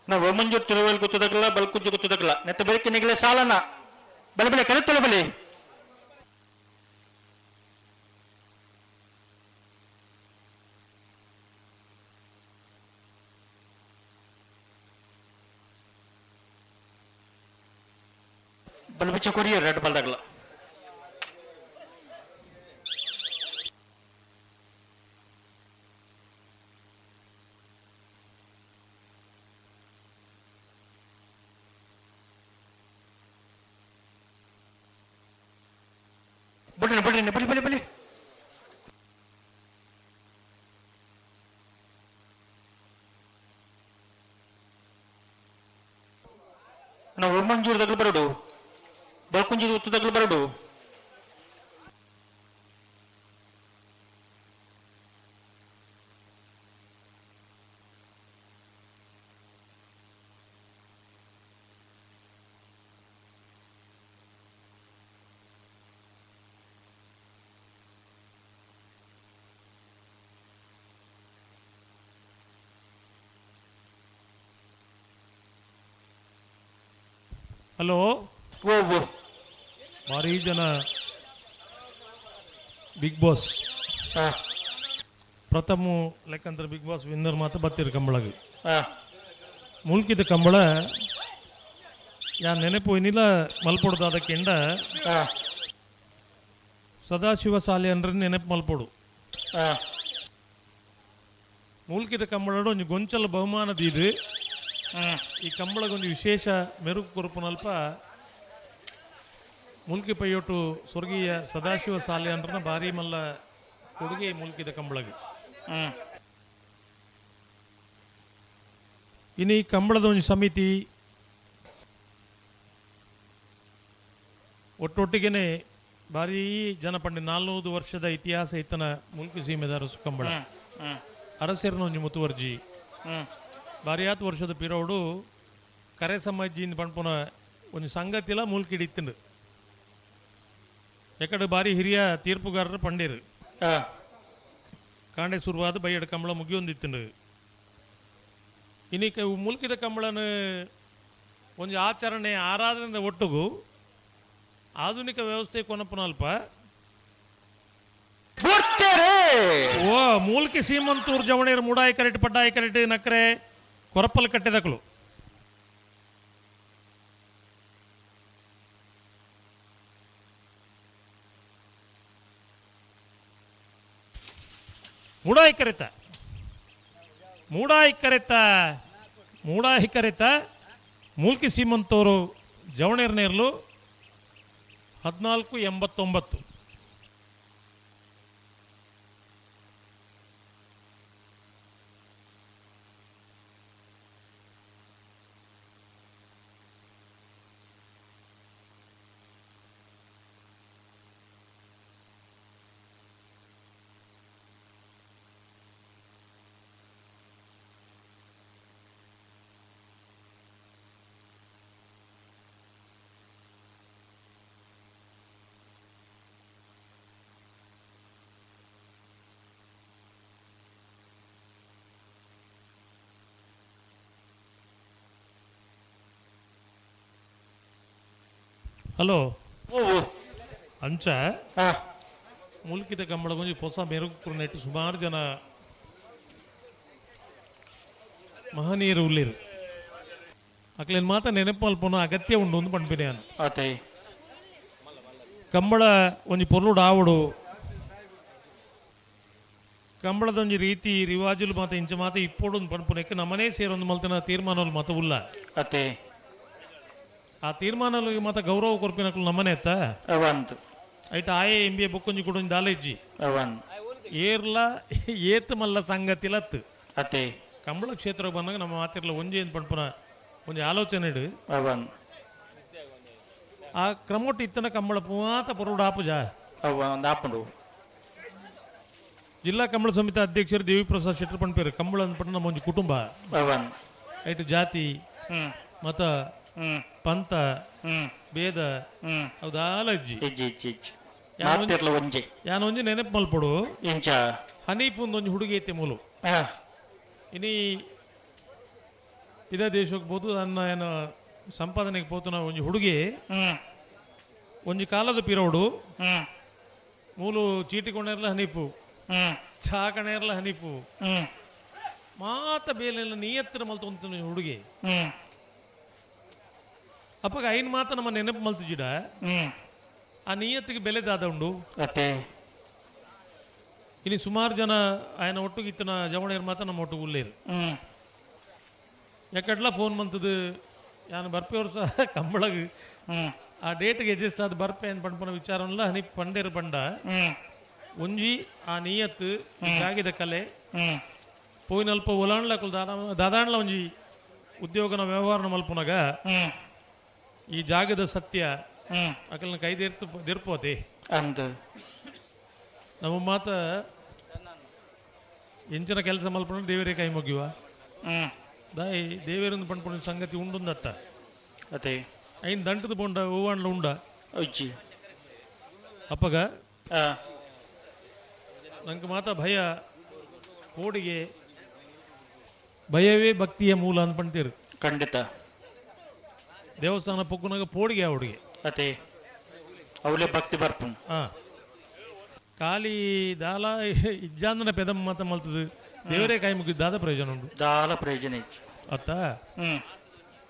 ನಾ ಓಮಂಜೂರು ತಿರುವಲ್ಲಿ ಗೊತ್ತದಾಗಲ್ಲ ಬಲ್ಕುಜ್ಜಿ ಗೊತ್ತದಾಗಲ್ಲ ನೆತ್ತ ಬೆಳಕಿ ನಿಗಲೆ ಸಾಲನ ಬಲೆ ಬಲೆ ಕರೆತ್ತಲ್ಲ ಬಲೆ ಬಲ್ಬಿಚ್ಚ ಕೊರಿಯ ರೆಡ್ ಬಲ್ದಾಗಲ್ಲ ಬಡ್ಡಿ ಬಡ್ಡಿ ಬಲಿ ಬಲಿ ಬಲಿ ನಾವು ಮಂಜೂರದಾಗಲು ಬರಡು ಬಲ್ಕುಂಜಿ ಉತ್ತದಾಗಲು ಬರಡು ಹಲೋ ಓ ಓ ಭಾರಿ ಜನ ಬಿಗ್ ಬಾಸ್ ಪ್ರಥಮ ಲೆಕ್ಕಂತರ ಬಿಗ್ ಬಾಸ್ ವಿನ್ನರ್ ಮಾತು ಬತ್ತಿರು ಕಂಬಳಗೆ ಮುಲ್ಕಿದ ಕಂಬಳ ಯಾ ನೆನಪು ಏನಿಲ್ಲ ಮಲ್ಪೊಡ್ದು ಅದಕ್ಕೆಂಡ ಸದಾಶಿವ ಸಾಲೆ ಅಂದ್ರೆ ನೆನಪು ಮಲ್ಪೊಡು ಮುಲ್ಕಿದ ಕಂಬಳ ಒಂದು ಗೊಂಚಲ ಬಹುಮಾನದ ಈ ಕಂಬಳಗೊಂದು ವಿಶೇಷ ಮೆರುಗು ಕೊರಪುನಲ್ಪ ಮುಲ್ಕಿ ಪೈಯೊಟ್ಟು ಸ್ವರ್ಗೀಯ ಸದಾಶಿವ ಸಾಲೆ ಅಂದ್ರನ ಭಾರಿ ಮಲ್ಲ ಕೊಡುಗೆ ಮುಲ್ಕಿದ ಕಂಬಳಗೆ ಇನ್ನು ಈ ಕಂಬಳದ ಒಂದು ಸಮಿತಿ ಒಟ್ಟೊಟ್ಟಿಗೆನೆ ಭಾರಿ ಜನಪಂಡ 400 ವರ್ಷದ ಇತಿಹಾಸ ಇತ್ತನ ಮುಲ್ಕಿ ಸೀಮೆದ ಅರಸು ಕಂಬಳ ಅರಸೇರನ ಒಂದು ಮುತುವರ್ಜಿ ಭಾರಿ 10 ವರ್ಷದ ಪಿರೋಡು ಕರೆ ಸಮಾಜಿನ ಪಂಪನ ಒಂದು ಸಂಗತಿಲ ಮುಲ್ಕಿಡಿತ್ತಂಡು ಎಕಡೆ ಬಾರಿ ಹಿರಿಯ ತೀರ್ಪುಗಾರರು ಪಂಡೇರು ಕಾಂಡೆ ಶುರುವಾದ ಬೈಯಡ ಕಂಬಳ ಮುಗಿಯೊಂದಿತ್ತಂಡು ಇನ್ನೀಗ ಮುಲ್ಕಿದ ಕಂಬಳನ ಒಂದು ಆಚರಣೆ ಆರಾಧನೆ ಒಟ್ಟಿಗೂ ಆಧುನಿಕ ವ್ಯವಸ್ಥೆ ಕೊನಪನಲ್ಪ ಓ ಮೂಲ್ಕಿ ಸೀಮಂತೂರು ಜವಣೇರು ಮುಡಾಯಿ ಕರೆಟ್ ಪಡ್ಡಾಯಿ ಕರೆಟ್ ನಕ್ರೆ ಕೊರಪಲ್ ಕಟ್ಟೆದಕಲು ಮೂಡಾಯಿ ಕರೆತ ಮೂಲ್ಕಿ ಸೀಮಂತೂರು ಜವಣೇರ್ನೇರ್ಲು 1489. ಹಲೋ ಅಂಚ ಮುಲ್ಕಿದ ಕಂಬಳ ಕೊಂಚ ಹೊಸ ಮೆರುಗು ನೆಟ್ಟು ಸುಮಾರು ಜನ ಮಹನೀಯರು ಉಳ್ಳೇರು ಅಕ್ಲೇನು ಮಾತ ನೆನಪು ಅಲ್ಪನೋ ಅಗತ್ಯ ಉಂಡು ಒಂದು ಪಂಪಿನೇ ಅನ್ನು ಕಂಬಳ ಒಂಜಿ ಪೊರ್ಲುಡು ಆವಡು ಕಂಬಳದೊಂಜಿ ರೀತಿ ರಿವಾಜುಲು ಮಾತ ಇಂಚ ಮಾತ ಇಪ್ಪೊಡು ಪಂಪುನಕ್ಕೆ ನಮ್ಮನೇ ಸೇರೊಂದು ಮಲ್ತನ ತೀರ್ಮಾನಗಳು ಮಾತ ಉಲ್ಲ ಆ ತೀರ್ಮಾನ ಮತ್ತೆ ಗೌರವ ಕೊರ್ಪಿನಕ್ಲು ನಮ್ಮನೆ ಎತ್ತ ಅವಂತ್ ಐಟ ಆಯೆ ಎಂಬಿ ಬೊಕ್ಕೊಂಜಿ ಕೊಡೊಂಜಿ ದಾಲೆಜ್ಜಿ ಅವನ್ ಏರ್ಲ ಏತ್ ಮಲ್ಲ ಸಂಗತಿಲತ್ ಅತೆ ಕಂಬಳ ಕ್ಷೇತ್ರ ಬಂದಾಗ ನಮ್ಮ ಮಾತಿರ್ಲ ಒಂಜಿ ಏನು ಪಂಪನ ಒಂಜಿ ಆಲೋಚನೆ ಇಡು ಅವನ್ ಆ ಕ್ರಮೊಟ್ಟು ಇತ್ತನ ಕಂಬಳ ಮಾತ ಪೊರುಡು ಆಪುಜ ಅವ ಒಂದು ಆಪುಂಡು ಜಿಲ್ಲಾ ಕಂಬಳ ಸಮಿತಿ ಅಧ್ಯಕ್ಷರು ದೇವಿ ಪ್ರಸಾದ್ ಶೆಟ್ಟರ್ ಪಂಪೇರು ಕಂಬಳ ಅಂದ್ಪಟ್ಟು ನಮ್ಮ ಒಂಜಿ ಕುಟುಂಬ ಅವನ್ ಐಟು ಜಾತಿ ಮತ ಪಂಥ ಭೇದ ಹೌದಾಲ ಅಜ್ಜಿ ಇಜ್ಜಿ ಇಜ್ಜಿ ಇಜ್ಜಿ ಮಾತಿರ್ಲ ಒಂಜೆ ಯಾನ್ ಒಂಜಿ ನೆನಪು ಮಲ್ಪಡು ಇಂಚ ಹನೀಫ್ ಒಂದೊಂಜಿ ಹುಡುಗಿ ಐತೆ ಮೂಲು ಇನಿ ಇದೇ ದೇಶಕ್ಕೆ ಬೋದು ನನ್ನ ಏನು ಸಂಪಾದನೆಗೆ ಪೋತನ ಒಂಜಿ ಹುಡುಗಿ ಒಂಜಿ ಕಾಲದ ಪಿರೋಡು ಮೂಲು ಚೀಟಿಕೊಂಡೇರ್ಲ ಹನೀಫು ಚಾಕಣೇರ್ಲ ಹನೀಫು ಮಾತ ಬೇಲೆಲ್ಲ ನೀಯತ್ತರ ಮಲ್ತ ಹುಡುಗಿ ಅಪ್ಪಗ ಐನ್ ಮಾತ ನಮ್ಮ ನೆನಪು ಮಲ್ತಿಜಿಡ ಆ ನೀಯತ್ತಿಗೆ ಬೆಲೆ ದಾದ ಉಂಡು ಅತೆ ಇನ್ನು ಸುಮಾರು ಜನ ఆయన ಒಟ್ಟಿಗೆ ಇತ್ತನ ಜವಣೇರು ಮಾತ್ರ ನಮ್ಮ ಒಟ್ಟಿಗೆ ಉಳ್ಳೇರು ಯಾಕಡ್ಲ ಫೋನ್ ಬಂತದು ಯಾನು ಬರ್ಪೇವ್ರು ಸಹ ಕಂಬಳಗ್ ಆ ಡೇಟ್ಗೆ ಅಡ್ಜಸ್ಟ್ ಆದ ಬರ್ಪೆ ಅಂತ ಪಂಪನ ವಿಚಾರಲ್ಲ ಹನಿ ಪಂಡೇರು ಪಂಡ ಒಂಜಿ ಆ ನಿಯತ್ತು ಆಗಿದ ಕಲೆ ಪೋಯಿನಲ್ಪ ಒಲಾಣ್ಲಕುಲ್ ದಾದಾಣ್ಲ ಒಂಜಿ ಉದ್ಯೋಗನ ವ್ಯವಹಾರನ ಮಲ್ಪುನಾಗ ಈ ಜಾಗದ ಸತ್ಯ ಅಕಲ್ನ ಕೈದಿರ್ಪೋತೆ ಅಂದ ನಮ್ಮ ಮಾತ ಎಂಚಿನ ಕೆಲಸ ಮಲ್ಪನ ದೇವರೇ ಕೈ ಮುಗಿಯುವ ದಾಯಿ ದೇವೇರಿಂದ ಪಂಡ್ಪಣ ಸಂಗತಿ ಉಂಡುಂದತ್ತ ಅದೇ ಐನ್ ದಂಟದ ಬೊಂಡ ಹೂವಾಣ್ಲ ಉಂಡ ಅಜ್ಜಿ ಅಪ್ಪಗ ನಂಗೆ ಮಾತ ಭಯ ಕೋಡಿಗೆ ಭಯವೇ ಭಕ್ತಿಯ ಮೂಲ ಅನ್ಪಂತೀರು ಖಂಡಿತ ದೇವಸ್ಥಾನ ಪೊಕ್ಕುನಾಗ ಪೋಡಿಗೆ ಅವಡಿಗೆ ಅದೇ ಅವಲೇ ಭಕ್ತಿ ಬರ್ಪು ಖಾಲಿ ದಾಲ ಇಜ್ಜಾಂದನ ಪೆದಂ ಮಾತ ಮಲ್ತದು ದೇವರೇ ಕೈ ಮುಗಿದ ದಾದ ಪ್ರಯೋಜನ ಉಂಟು ದಾಲ ಪ್ರಯೋಜನ ಇಜ್ಜಿ ಅತ್ತ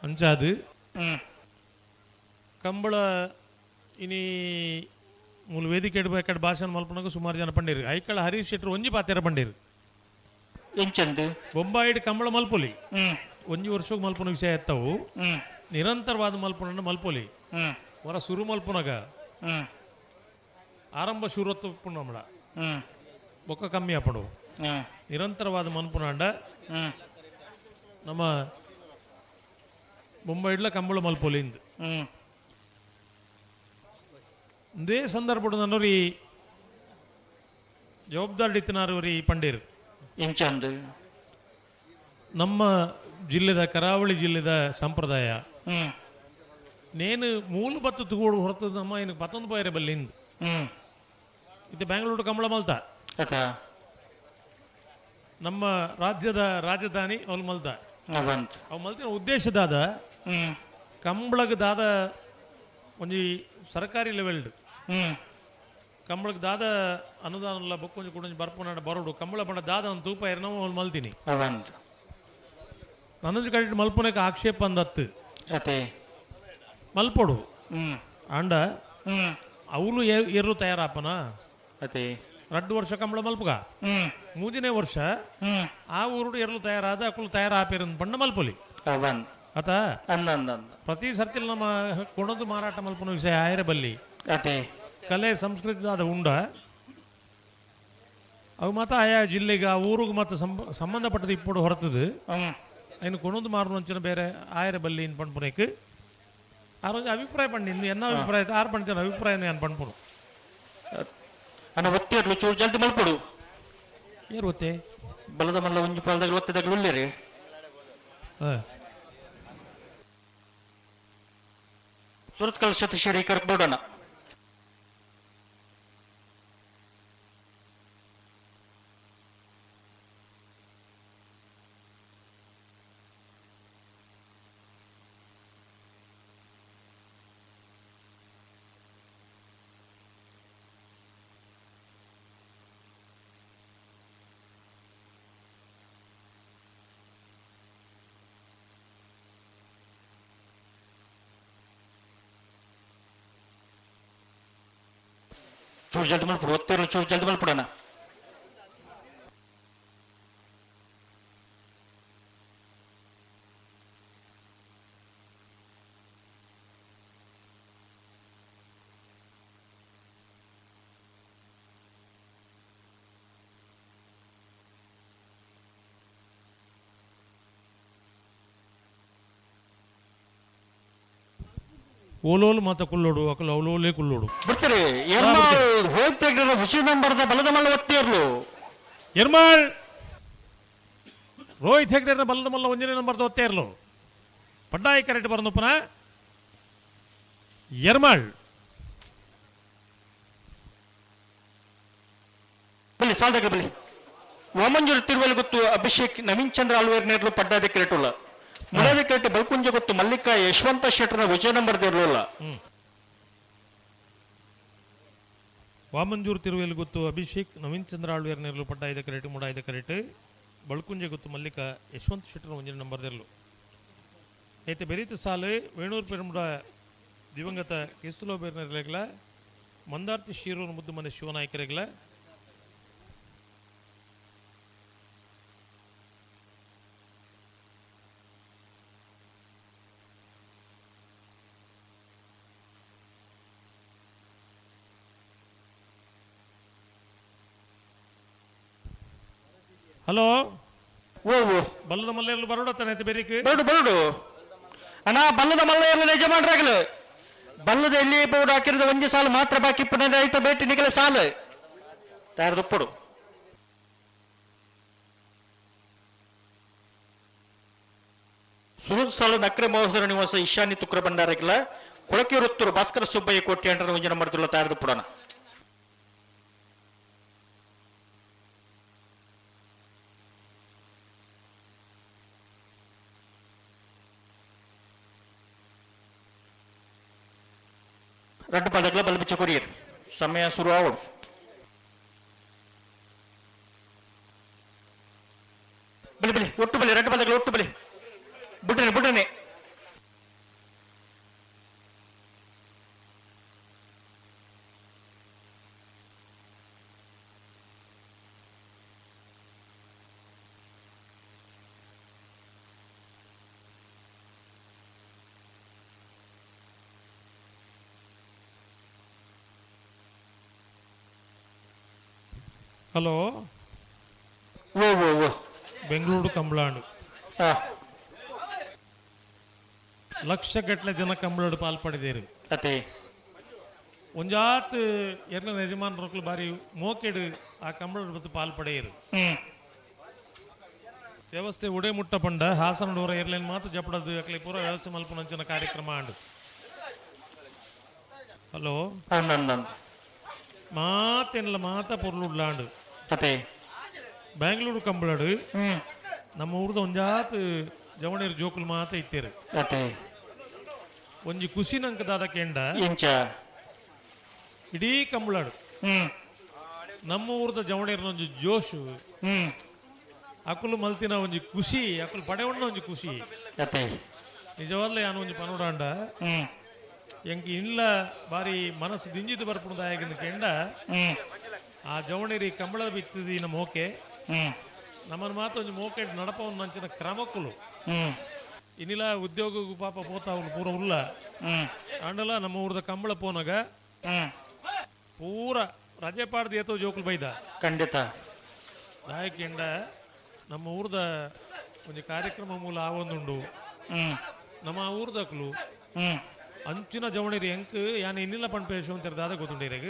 ಅಂಚಾದು ಕಂಬಳ ಇನಿ ಮೂಲ ವೇದಿಕೆ ಇಡ್ಬೇಕಾದ ಭಾಷಣ ಮಲ್ಪನಾಗ ಸುಮಾರು ಜನ ಪಂಡೀರು ಐಕಳ ಹರೀಶ್ ಶೆಟ್ರು ಒಂಜಿ ಪಾತೆರ ಪಂಡೀರು ಎಂಚಂದು ಬೊಂಬಾಯಿಡ್ ಕಂಬಳ ಮಲ್ಪೊಲಿ ಒಂಜಿ ವರ್ಷಕ್ಕೆ ಮಲ್ಪನ ವಿಷಯ ಎತ್ತವು ನಿರಂತರವಾದ ಮಲ್ಪನ ಮಲ್ಪೊಲಿ ಹೊರ ಶುರು ಮಲ್ಪನಾಗ ಆರಂಭ ಶುರುವತ್ತು ಪುಣ್ಯಮಳ ಬೊಕ್ಕ ಕಮ್ಮಿ ಆಪಡು ನಿರಂತರವಾದ ಮಲ್ಪುನಾಂಡ ನಮ್ಮ ಬೊಂಬಾಯಿಡ್ಲ ಕಂಬಳ ಮಲ್ಪೊಲಿಂದ ಇದೇ ಸಂದರ್ಭ ನನ್ನೋರಿ ಜವಾಬ್ದಾರಿ ಇತ್ತಿನಾರವರಿ ಪಂಡೇರು ಇಂಚಂದು ನಮ್ಮ ಜಿಲ್ಲೆದ ಕರಾವಳಿ ಜಿಲ್ಲೆದ ಸಂಪ್ರದಾಯ ನೇನು ಮೂಲ ಬತ್ತು ತಗೋಡು ಹೊರತದ ನಮ್ಮ ಏನಕ್ಕೆ ಪತ್ತೊಂದು ಪೈರೆ ಬಲ್ಲಿಂದ ಇದು ಬೆಂಗಳೂರು ಕಂಬಳ ಮಲ್ತ ನಮ್ಮ ರಾಜ್ಯದ ರಾಜಧಾನಿ ಅವ್ಲು ಮಲ್ತ ಅವು ಮಲ್ತಿನ ಉದ್ದೇಶದಾದ ಕಂಬಳಗ ದಾದ ಒಂಜಿ ಸರ್ಕಾರಿ ಲೆವೆಲ್ಡ್ ಕಂಬಳಕ್ಕೆ ದಾದ ಅನುದಾನ ಬೊಕ್ಕೊಂಜಿ ಕುಡಂಜಿ ಬರ್ಪುನಾಡ ಬರೋಡು ಕಂಬಳ ಬಣ್ಣ ದಾದ ಒಂದು ತೂಪ ನಾವು ಅವ್ನು ಮಲ್ತೀನಿ ನನ್ನೊಂದು ಕಡೆ ಮಲ್ಪನಕ್ಕೆ ಆಕ್ಷೇಪ ಅಂದತ್ತು ಮಲ್ಪೊಡು ಅಂಡ ಅವನು ಏರು ತಯಾರಾಪನ ಅದೇ 2 ವರ್ಷ ಕಂಬಳ ಮಲ್ಪಗ 3ನೇ ವರ್ಷ ಆ ಊರುಡು ಎರಲು ತಯಾರಾದ ಅಕ್ಕಳು ತಯಾರಾಪಿರನ್ ಪಂಡ ಮಲ್ಪೊಲಿ ಆತ ಪ್ರತಿ ಸರ್ತಿಲ್ ನಮ್ಮ ಕೊಡೋದು ಮಾರಾಟ ಮಲ್ಪನ ವಿಷಯ ಆಯರ ಬಲ್ಲಿ ಅದೇ ಕಲೆ ಸಂಸ್ಕೃತಿದಾದ ಉಂಡ ಅವು ಮಾತ್ರ ಆಯಾ ಜಿಲ್ಲೆಗೆ ಆ ಊರಿಗೆ ಮಾತ್ರ ಸಂಬಂಧಪಟ್ಟದ ಇಪ್ಪಡು ಹೊರತದು ಇನ್ನು ಕೊಣೊಂದು ಮಾರು ಅಂಚಿನ ಬೇರೆ ಆಯರ ಬಲ್ಲಿ ಇನ್ ಪಂಡ್ಪುನಕ್ಕೆ ಆ ರೋಜು ಅಭಿಪ್ರಾಯ ಪಂಡಿ ಇನ್ನು ಎನ್ನ ಅಭಿಪ್ರಾಯ ಆರು ಪಂಡ್ತಿನ ಅಭಿಪ್ರಾಯನೇ ಅನ್ ಪಂಡ್ಪುನು ಅನ್ನ ಒತ್ತಿ ಇರ್ಲು ಚೂರು ಜಲ್ದಿ ಮಲ್ಪಡು ಏರು ಒತ್ತೆ ಬಲದ ಮಲ್ಲ ಒಂಜಿ ಪಾಲದಾಗ ಒತ್ತದಾಗ ಉಳ್ಳೇರಿ ಸುರತ್ಕಲ್ ಸತೀಶ್ವರಿ ಕರ್ಬೋಡಣ ಚೂರು ಜಲ್ದಿ ಮಲ್ಪಡು ಒತ್ತಿರ್ಲು ಚೂರು ಜಲ್ದಿ ಮಲ್ಪಡಣ ಓಲೋಲು ಮಾತ ಕುಲ್ಲೋಡು ಅಕಲು ಅವಲೋಲೇ ಕುಲ್ಲೋಡು ಬಿಡ್ತೀರಿ ಎರ್ಮಾಳ್ ಹೋಯ್ತು ಹುಸಿ ನಂಬರ್ದ ಬಲದ ಮಲ್ಲ ಒತ್ತಿರ್ಲು ಎರ್ಮಾಳ್ ರೋಹಿತ್ ಹೆಗ್ಡೆರ್ನ ಬಲದ ಮಲ್ಲ ಒಂಜನೇ ನಂಬರ್ದ ಒತ್ತೇ ಇರ್ಲು ಪಡ್ಡಾಯಿ ಕರೆಕ್ಟ್ ಬರಂದಪ್ಪನ ಎರ್ಮಾಳ್ ಬಲಿ ಸಾಲ್ದಾಗ ಬಲಿ ವಾಮಂಜೂರು ತಿರುವಲ್ಲಿ ಗೊತ್ತು ಅಭಿಷೇಕ್ ನವೀನ್ ಚಂದ್ರ ಆಳ್ವೇರ್ ನೇರ್ಲು ಪಡ್ಡಾದ ಕ್ರಿಕೆಟ್ ಉಲ್ಲ ಮುಡಾದ ಕ್ರಿಕೆಟ್ ಬಲ್ಕುಂಜ ಗೊತ್ತು ಮಲ್ಲಿಕ ಯಶವಂತ ಶೆಟ್ಟರ್ನ ವಿಜಯ ನಂಬರ್ ಇರಲಿಲ್ಲ ವಾಮಂಜೂರು ತಿರುವೆಯಲ್ಲಿ ಗೊತ್ತು ಅಭಿಷೇಕ್ ನವೀನ್ ಚಂದ್ರ ಆಳ್ವೇರ್ ನೇರ್ಲು ಪಡ್ಡಾಯ್ದ ಕರೆಕ್ಟ್ ಮುಡಾಯ್ದ ಕರೆಕ್ಟ್ ಬಳ್ಕುಂಜೆ ಗೊತ್ತು ಮಲ್ಲಿಕ ಯಶವಂತ ಶೆಟ್ಟರ್ನ ಒಂಜನ ನಂಬರ್ ಇರಲು అయితే ಬೆರೀತು ಸಾಲು ವೇಣೂರು ಪೆರುಮುಡ ದಿವಂಗತ ಕೇಸುಲೋ ಬೇರ್ನರ್ಲೆಗ್ಲ ಮಂದಾರ್ತಿ ಶೀರೂರು ಮುದ್ದು ಮನೆ ಶಿವನಾಯಕರೆಗ್ಲ ಹಲೋ ಓ ಬಲ್ಲದ ಮಲ್ಲೆರ್ಲು ಬರೋಡತ್ತಾನೆ ಬೇರಿಕೆ ಬರಡು ಬರಡು ಅಣ್ಣ ಬಲ್ಲದ ಮಲ್ಲ ಎಲ್ಲ ಯಜಮಾನ್ರಾಗಲು ಬಲ್ಲದ ಎಲ್ಲಿ ಬೋರ್ಡ್ ಹಾಕಿರೋದು ಒಂದೇ ಸಾಲು ಮಾತ್ರ ಬಾಕಿ ಪುನಃ ಆಯ್ತು ಬೇಟಿ ನಿಗಲ ಸಾಲು ತಯಾರದುಪ್ಪಡು ಸುರತ್ ಸಾಲು ನಕ್ರೆ ಮಹೋದರ ನಿವಾಸ ಈಶಾನ್ಯ ತುಕ್ರ ಬಂಡಾರಗಿಲ್ಲ ಕೊಳಕೆ ವೃತ್ತರು ಭಾಸ್ಕರ ಸುಬ್ಬಯ್ಯ ಕೋಟಿ ಅಂಟರ ಒಂಜನ ಮಾಡ್ತಿಲ್ಲ ತಯಾರದುಪ್ಪಡೋಣ ரெண்டு பதக்கில் பல்பிச்ச கொரியர் செம்மையா சுருவாகும் ಬಲಿ ಬಲಿ ಒಟ್ಟು ಬಲಿ ரெண்டு பதக்கில் ಒಟ್ಟು ಬಲಿ ಬಿಡ್ರಿ ಬಿಡ್ರಿ ಹಲೋ ಓ ಓ ಓ ಬೆಂಗಳೂರು ಕಂಬಳಾಡು ಹಾ ಲಕ್ಷಗಟ್ಟಲೆ ಜನ ಕಂಬಳಾಡು ಪಾಲ್ಪಡಿದೇರು ಅದೇ ಒಂಜಾತ್ ಎರ್ನ ಯಜಮಾನರು ಬಾರಿ ಮೋಕೆಡು ಆ ಕಂಬಳಾಡು ಬತ್ತು ಪಾಲ್ಪಡೆಯರು ವ್ಯವಸ್ಥೆ ಉಡೆ ಮುಟ್ಟ ಪಂಡ ಹಾಸನ ಡೋರ ಏರ್ಲೈನ್ ಮಾತು ಜಪಡದು ಅಕ್ಲೆ ಪೂರ ವ್ಯವಸ್ಥೆ ಮಲ್ಪನಂಚಿನ ಕಾರ್ಯಕ್ರಮ ಆಂಡು ಹಲೋ ಮಾತೆಲ್ಲ ಮಾತ ಪೊರ್ಲುಡ್ಲಾಂಡು ಅದೇ ಬೆಂಗಳೂರು ಕಂಬಳಾಡು ನಮ್ಮ ಊರ್ದ ಒಂಜಾತ್ ಜವಣೇರು ಜೋಕುಲು ಮಾತ ಇತ್ತೇರು ಅದೇ ಒಂಜಿ ಖುಷಿ ನಂಕ ದಾದ ಕೆಂಡ ಇಂಚ ಇಡೀ ಕಂಬಳಾಡು ನಮ್ಮ ಊರ್ದ ಜವಣೇರಿನ ಒಂಜಿ ಜೋಶು ಅಕುಲು ಮಲ್ತಿನ ಒಂಜಿ ಖುಷಿ ಅಕುಲು ಪಡೆವಣ್ಣ ಒಂಜಿ ಖುಷಿ ಅದೇ ನಿಜವಾದ್ಲೇ ಯಾನು ಒಂಜಿ ಪನೋಡಾಂಡ ಎಂಕ್ ಇಲ್ಲ ಬಾರಿ ಮನಸ್ಸು ದಿಂಜಿದು ಬರ್ಪುಣದಾಯಗಿನ ಕೆಂಡ ಆ ಜವಣೇರಿ ಕಂಬಳದ ಬಿತ್ತಿದಿ ನಮ್ಮ ಮೋಕೆ ನಮ್ಮನ್ನು ಮಾತು ಒಂದು ಮೋಕೆ ನಡಪವನ್ನು ನಂಚಿನ ಕ್ರಮಕ್ಕುಲು ಇನ್ನಿಲ್ಲ ಉದ್ಯೋಗಕ್ಕೂ ಪಾಪ ಪೋತಾವಲು ಪೂರ ಉಲ್ಲ ಅಂಡಲ ನಮ್ಮ ಊರದ ಕಂಬಳ ಪೋನಾಗ ಪೂರ ರಜೆ ಪಾಡ್ದು ಏತೋ ಜೋಕುಲು ಬೈದ ಖಂಡಿತ ದಾಯಕೆಂಡ ನಮ್ಮ ಊರ್ದ ಒಂದು ಕಾರ್ಯಕ್ರಮ ಮೂಲ ಆವೊಂದುಂಡು ನಮ್ಮ ಊರ್ದಕ್ಲು ಅಂಚಿನ ಜವಣೇರಿ ಎಂಕ್ ಯಾನ ಇನ್ನಿಲ್ಲ ಪಂಪೇಶು ಅಂತ ದಾದ ಗೊತ್ತುಂಡೇರೆಗ್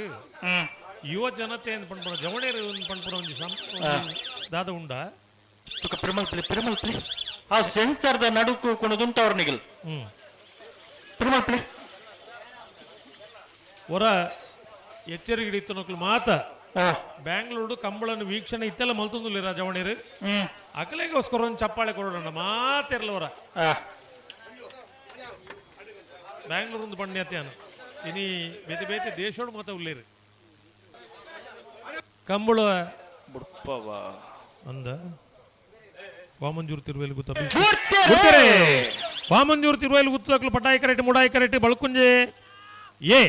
ಯುವ ಜನತೆ ಅಂತ ಪಂಪುರ ಜವಣೇರಿ ಪಂಪುರ ಒಂದು ದಾದ ಉಂಡ ತುಕ ಪ್ರಿಮಲ್ ಪ್ಲೇ ಆ ಸೆನ್ಸರ್ದ ನಡುಕು ಕುಣದುಂಟ ಅವ್ರ ನಿಗಲ್ ಪ್ರಿಮಲ್ ಪ್ಲೇ ಹೊರ ಎಚ್ಚರಿಕೆ ಹಿಡಿತನಕ್ಲು ಮಾತ ಬ್ಯಾಂಗ್ಳೂರು ಕಂಬಳನ್ನು ವೀಕ್ಷಣೆ ಇತ್ತೆಲ್ಲ ಮಲ್ತೊಂದುಲ್ಲ ಜವಣೇರು ಅಕಲೆಗೋಸ್ಕರ ಒಂದು ಚಪ್ಪಾಳೆ ಕೊಡೋಣ ಮಾತಿರ್ಲವರ ಬ್ಯಾಂಗ್ಳೂರು ಒಂದು ಪಣ್ಯತ್ಯಾನ ಇನಿ ಬೇತೆ ಬೇತೆ ದೇಶೋಡು ಮಾತ ಉಳ್ಳೇರು ಕಂಬಳ ಅಂದ ವಾಮಂಜೂರು ತಿರುವೆಯಲ್ಲಿ ವಾಮಂಜೂರು ತಿರುವೆಯಲ್ಲಿ ಗುತ್ತಕ್ಲು ಪಟಾಯಿ ಕರೆಕ್ಟ್ ಮುಡಾಯಿ ಕರೆಕ್ಟ್ ಬಳ್ಕುಂಜೆ ಏ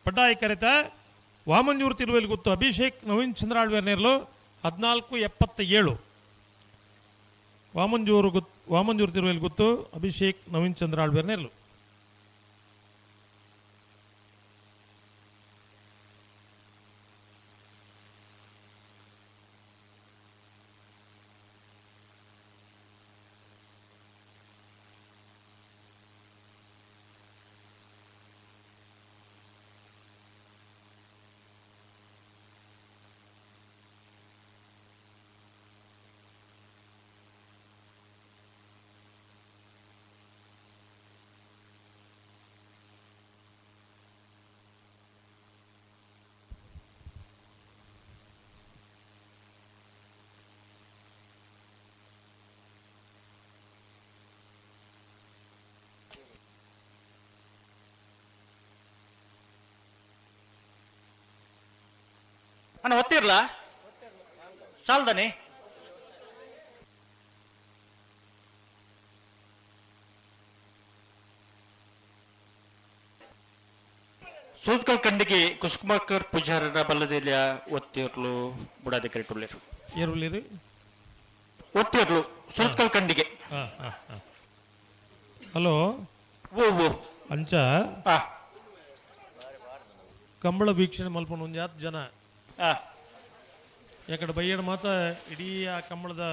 ಪಡ್ಡಾಯಿ ಕರೆತ ವಾಮಂಜೂರು ತಿರುವೆಯಲ್ಲಿ ಗುತ್ತು ಅಭಿಷೇಕ್ ನವೀನ್ ಚಂದ್ರ ಆಳ್ವೇರ್ ನೇರ್ಲು 14:77 ವಾಮಂಜೂರು ತಿರುವೆಯಲ್ಲಿ ಗುತ್ತು ಅಭಿಷೇಕ್ ನವೀನ್ ಚಂದ್ರ ಆಳ್ವೇರ್ ನೇರ್ಲು ಅಣ್ಣ ಒತ್ತಿರ್ಲ ಸಾಲ್ದನಿ ಸೂತ್ಕಲ್ ಕಂಡಿಗೆ ಕುಸುಮಾಕರ್ ಪೂಜಾರರ ಬಲ್ಲದೆಲ್ಲ ಒತ್ತಿರ್ಲು ಬುಡಾದೆ ಕರೆಟುಳ್ಳೇರು ಏರುಳ್ಳಿರಿ ಒತ್ತಿರ್ಲು ಸೂತ್ಕಲ್ ಕಂಡಿಗೆ ಹಲೋ ಓ ಓ ಅಂಚ ಆ ಕಂಬಳ ವೀಕ್ಷಣೆ ಮಲ್ಪನ ಒಂದು ಜಾತ್ ಜನ ಆ ಯಾಕಡೆ ಬೈಯಡ ಮಾತ ಇಡೀ ಆ ಕಂಬಳದ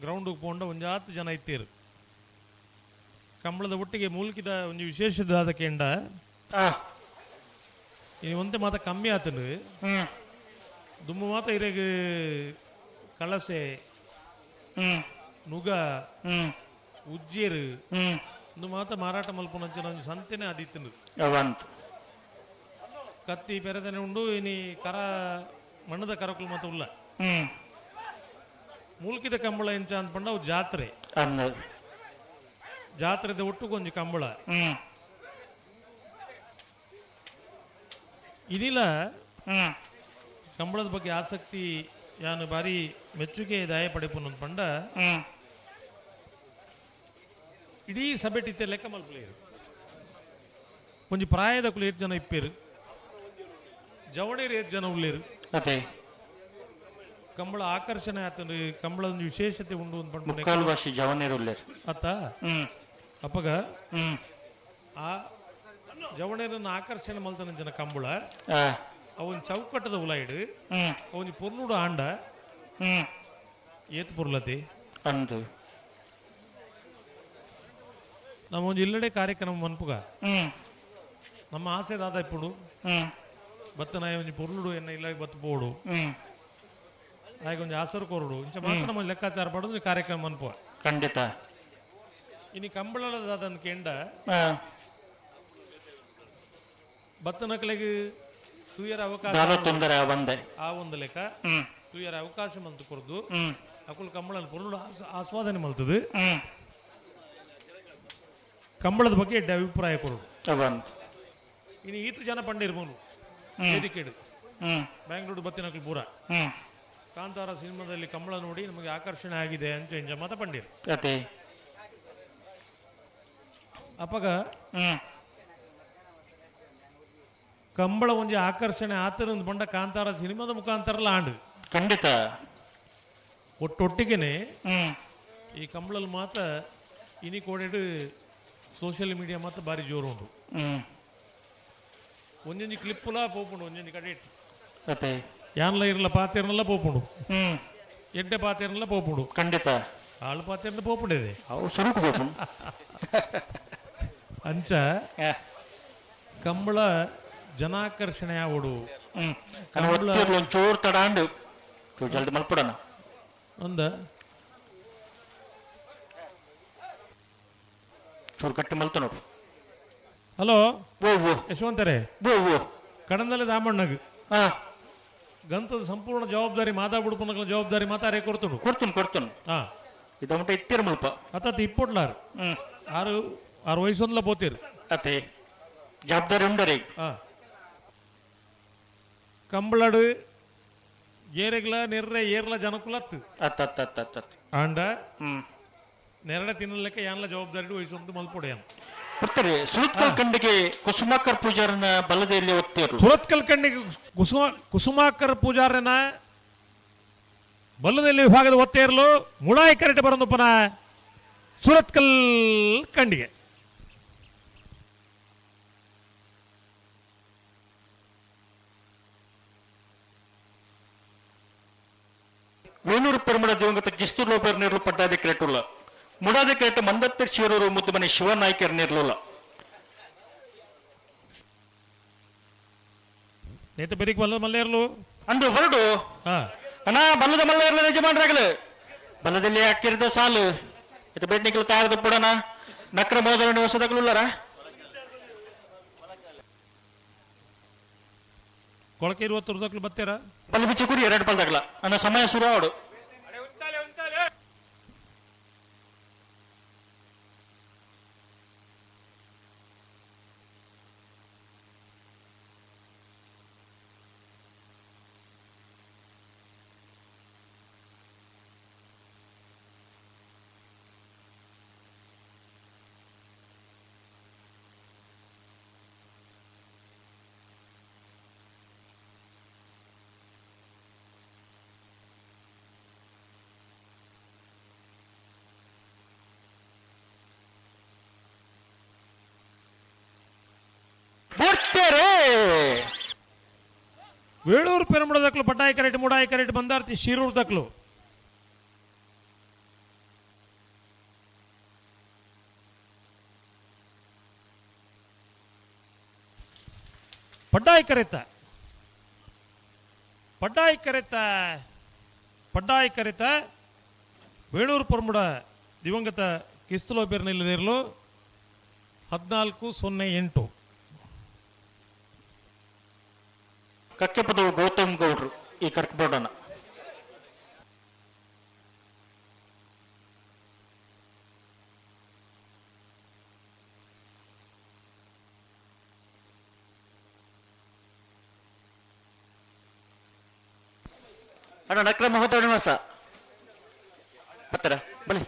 ಗ್ರೌಂಡಿಗೆ ಪೋಂಡ ಒಂದು ಜಾತ್ ಜನ ಇತ್ತೀರು ಕಂಬಳದ ಒಟ್ಟಿಗೆ ಮೂಲ್ಕಿದ ಒಂದು ವಿಶೇಷದಾದ ಕೆಂಡ ಆ ಇನ್ನು ಒಂತೆ ಮಾತ ಕಮ್ಮಿ ಆತನು ದುಮ್ಮು ಮಾತ ಇರೆಗ್ ಕಳಸೆ ನುಗ ಉಜ್ಜೇರು ಒಂದು ಮಾತ ಮಾರಾಟ ಮಲ್ಪನ ಒಂದು ಸಂತೆನೆ ಅದಿತ್ತನು ಅವಂತ ಕತ್ತಿ ಪೆರೆದನೆ ಉಂಡು ಇನಿ ಕರ ಮಣ್ಣದ ಕರಕುಲು ಮಾತ ಉಲ್ಲ ಮೂಲ್ಕಿದ ಕಂಬಳ ಎಂಚ ಅಂದ್ಪಂಡ ಅವು ಜಾತ್ರೆ ಜಾತ್ರೆದ ಒಟ್ಟುಗೊಂದು ಕಂಬಳ ಇದಿಲ್ಲ ಕಂಬಳದ ಬಗ್ಗೆ ಆಸಕ್ತಿ ಯಾನು ಬಾರಿ ಮೆಚ್ಚುಗೆ ದಾಯ ಪಡೆಪುನ ಪಂಡ ಇಡೀ ಸಭೆ ಟಿತ್ತೆ ಲೆಕ್ಕ ಮಲ್ಪಲೇರು ಒಂಜಿ ಪ್ರಾಯದ ಕುಲು 8 ಜನ ಇಪ್ಪೇರು ಜವಣೇರು 8 ಜನ ಉಳ್ಳೇರು ಅದೇ ಕಂಬಳ ಆಕರ್ಷಣೆ ಆತನು ಕಂಬಳದ ಒಂದು ವಿಶೇಷತೆ ಉಂಡು ಅಂತ ಮುಕ್ಕಾಲು ಭಾಷೆ ಜವನೇರು ಉಳ್ಳೇರು ಅತ್ತ ಅಪ್ಪಗ ಆ ಜವಣೇರನ್ನ ಆಕರ್ಷಣೆ ಮಲ್ತನ ಜನ ಕಂಬಳ ಅವನ್ ಚೌಕಟ್ಟದ ಉಲಾಯಿಡು ಅವನ್ ಪೊರ್ನುಡು ಆಂಡ ಏತ್ ಪುರ್ಲತಿ ಅಂದು ನಮ್ಮ ಒಂದು ಇಲ್ಲಡೆ ಕಾರ್ಯಕ್ರಮ ಮನ್ಪುಗ ನಮ್ಮ ಆಸೆ ದಾದ ಇಪ್ಪುಡು ಬತ್ತನ ಒಂಜಿ ಪೊರ್ಲುಡು ಎನ್ನ ಇಲ್ಲ ಬತ್ತು ಪೋಡು ಹಾಗೆ ಒಂಜಿ ಆಸರು ಕೊರಡು ಇಂಚ ಮಾತ್ರ ನಮ್ಮ ಲೆಕ್ಕಾಚಾರ ಪಡೋದು ಕಾರ್ಯಕ್ರಮ ಮನ್ಪುಗ ಖಂಡಿತ ಇನ್ನು ಕಂಬಳದಾದನ್ ಕೆಂಡ ಬತ್ತನಕ್ಲೆಗ್ ತೂಯರ ಅವಕಾಶ ತೊಂದರೆ ಬಂದೆ ಆ ಒಂದು ಲೆಕ್ಕ ತೂಯರ ಅವಕಾಶ ಮಲ್ತು ಕೊರದು ಅಕುಲ್ ಕಂಬಳನ ಪೊರ್ಲುಡು ಆಸ್ವಾದನೆ ಮಲ್ತದು ಕಂಬಳದ ಬಗ್ಗೆ ಎಡ್ಡೆ ಅಭಿಪ್ರಾಯ ಕೊಡು ಇನ್ನು ಈತು ಜನ ಪಂಡಿರ್ಬೋದು ವೇದಿಕೆಡು ಬ್ಯಾಂಗ್ಳೂರು ಬತ್ತಿನಕಲ್ ಪೂರ ಕಾಂತಾರ ಸಿನಿಮಾದಲ್ಲಿ ಕಂಬಳ ನೋಡಿ ನಮಗೆ ಆಕರ್ಷಣೆ ಆಗಿದೆ ಅಂತ ಎಂಜ ಮತ ಪಂಡಿರು ಅಪ್ಪಗ ಕಂಬಳ ಒಂಜಿ ಆಕರ್ಷಣೆ ಆತನ ಬಂಡ ಕಾಂತಾರ ಸಿನಿಮಾದ ಮುಖಾಂತರಲ್ಲ ಆಂಡು ಖಂಡಿತ ಒಟ್ಟೊಟ್ಟಿಗೆನೆ ಈ ಕಂಬಳಲ್ಲಿ ಮಾತ ಇನಿ ಕೋಡೆಡು ಸೋಷಿಯಲ್ ಮೀಡಿಯಾ ಮಾತ್ರ ಬಾರಿ ಜೋರು ಉಂಟು ಒಂದೊಂದು ಕ್ಲಿಪ್ಪುಲ ಪೋಪುಂಡು ಒಂದೊಂದು ಕಡೆ ಇಟ್ಟು ಯಾನ್ಲ ಇರಲ್ಲ ಪಾತೇರ್ನೆಲ್ಲ ಪೋಪುಂಡು ಎಡ್ಡೆ ಪಾತೇರ್ನೆಲ್ಲ ಪೋಪುಂಡು ಖಂಡಿತ ಆಳು ಪಾತೇರ್ನ ಪೋಪುಂಡಿದೆ ಅಂಚ ಕಂಬಳ ಜನಾಕರ್ಷಣೆ ಆವಡು ಚೋರ್ ತಡಾಂಡು ಜಲ್ದಿ ಮಲ್ಪಡಣ ಅಂದ ಚೂರು ಕಟ್ಟಿ ಮಲ್ತು ನೋಡು ಹಲೋ ಓ ಓ ಯಶವಂತರೇ ಓ ಓ ಕಡಂದಲೆ ದಾಮಣ್ಣಗ್ ಗಂತದ ಸಂಪೂರ್ಣ ಜವಾಬ್ದಾರಿ ಮಾತಾ ಬಿಡ್ಪನಗಳ ಜವಾಬ್ದಾರಿ ಮಾತಾರೇ ಕೊಡ್ತುಂಡು ಕೊಡ್ತುನು ಹಾ ಇದೊಂಟ ಇತ್ತೀರ ಮಲ್ಪ ಅತ್ತ ಇಪ್ಪೊಡ್ಲಾರು ಆರು ವಯಸ್ಸೊಂದ್ಲ ಬೋತೀರು ಅತ್ತೆ ಜವಾಬ್ದಾರಿ ಉಂಡರಿ ಹಾ ಕಂಬಳಡು ಏರೆಗ್ಲ ನೆರ್ರೆ ಏರ್ಲ ಜನಕುಲತ್ತು ಅತ್ತ ಆಂಡ ನೆರಡ ತಿನ್ನಲೆಕ್ಕ ಯಾನ್ಲ ಜವಾಬ್ದಾರಿ ವಹಿಸೊಂದು ಮಲ್ಪೊಡೆಯನ್ ಬರ್ತಾರೆ ಸುರತ್ಕಲ್ ಕಂಡಿಗೆ ಕುಸುಮಾಕರ್ ಪೂಜಾರನ ಬಲ್ಲದೆಯಲ್ಲಿ ಒತ್ತಿರು ಸುರತ್ಕಲ್ ಕಂಡಿಗೆ ಕುಸುಮಾಕರ್ ಪೂಜಾರನ ಬಲ್ಲದಲ್ಲಿ ವಿಭಾಗದ ಒತ್ತೇ ಇರಲು ಮುಳಾಯಿ ಕರೆಕ್ಟ್ ಬರೋದಪ್ಪನ ಸುರತ್ಕಲ್ ಕಂಡಿಗೆ വേണൂർ പെരുമട ദിവംഗത ಕಿಸ್ತೂರ್ ಲೋಪರ್ ನೀರ್ಲು ಪಟ್ಟಾದೆ ಕ್ರೇಟುಲ್ಲ ಮುಡಾದೆ ಕ್ರೇಟ ಮಂದತ್ತರ್ ಶಿವರೂರು ಮುದ್ದುಮನೆ ಶಿವನಾಯ್ಕರ್ ನೀರ್ಲುಲ್ಲ ನೇತ ಬೆರಿಕ್ ಬಲ್ಲ ಮಲ್ಲ ಇರ್ಲು ಅಂದು ಹೊರಡು ಅಣ್ಣ ಬಲ್ಲದ ಮಲ್ಲ ಇರ್ಲ ಯಜಮಾನ್ರಾಗಲು ಬಲ್ಲದಲ್ಲಿ ಹಾಕಿರಿದ ಸಾಲು ಇದು ಬೇಟ್ನಿಕಲ್ ತಯಾರದ ಪುಡಣ ನಕ್ರ ಮೊದಲನೇ ಹೊಸದಾಗಲುಲ್ಲಾರ ಕೊಳಕೆ 20 ವೃದಕ್ಲು ಬತ್ತೇರ ಪಲ್ಲು ಬಿಚ್ಚಿ ಕುರಿ 2 ಪಲ್ದಾಗಲ ಅನ್ನ ಸಮಯ ಶುರು ಆಡು వేళూరు పెరముడ దక్కలు పడ్డాయి కరెక్ట్ ముడాయి కరెక్ట్ మందార్తి షీరూరు దక్కలు ಪಡ್ಡಾಯಿ ಕರೆತ ವೇಣೂರು ಪರ್ಮುಡ ದಿವಂಗತ ಕಿಸ್ತುಲೋ ಬೆರ್ನಿಲ್ಲದಿರಲು 1408 ಕಕ್ಕೆಪದವು ಗೌತಮ್ ಗೌಡ್ರು ಈ ಕರ್ಕಬೋರ್ಡನ್ನ ಅಣ್ಣ ನಕ್ರ ಮಹೋದಯ ನಿವಾಸ ಹತ್ತಿರ ಬನ್ನಿ.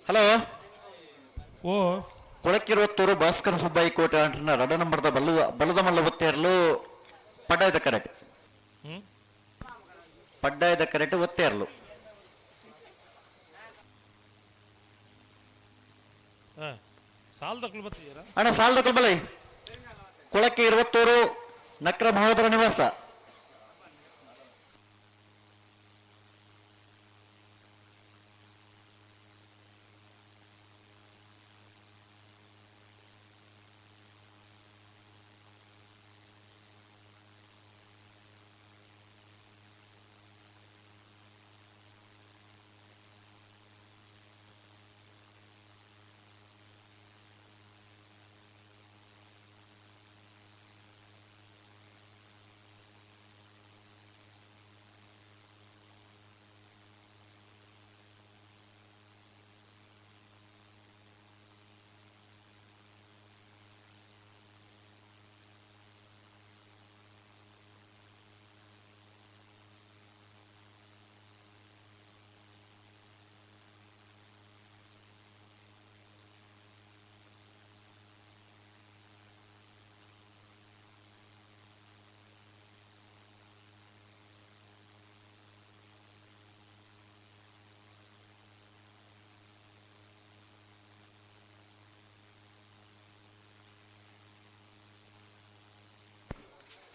ಹಲೋ ಓ ಕೊಳಕಿರುವತ್ತೂರು ಭಾಸ್ಕರ ಸುಬ್ಬಾಯಿ ಕೋಟೆ ಅಂಟನ ರಡ ನಂಬರ್ದ ಬಲದ ಮಲ್ಲ ಒತ್ತೇರ್ಲು ಪಡ್ಡಾಯದ ಕರೆಕ್ಟ್ ಪಡ್ಡಾಯದ ಕರೆಕ್ಟ್ ಒತ್ತೇರ್ಲು ಸಾಲದಕ್ಕಲು ಬರ್ತಿದ್ದೀರಾ ಅಣ್ಣ ಸಾಲದ ಬಲೈ ಕೊಳಕ್ಕೆ ಇರುವತ್ತೂರು ನಕ್ರ ಮಹೋದರ ನಿವಾಸ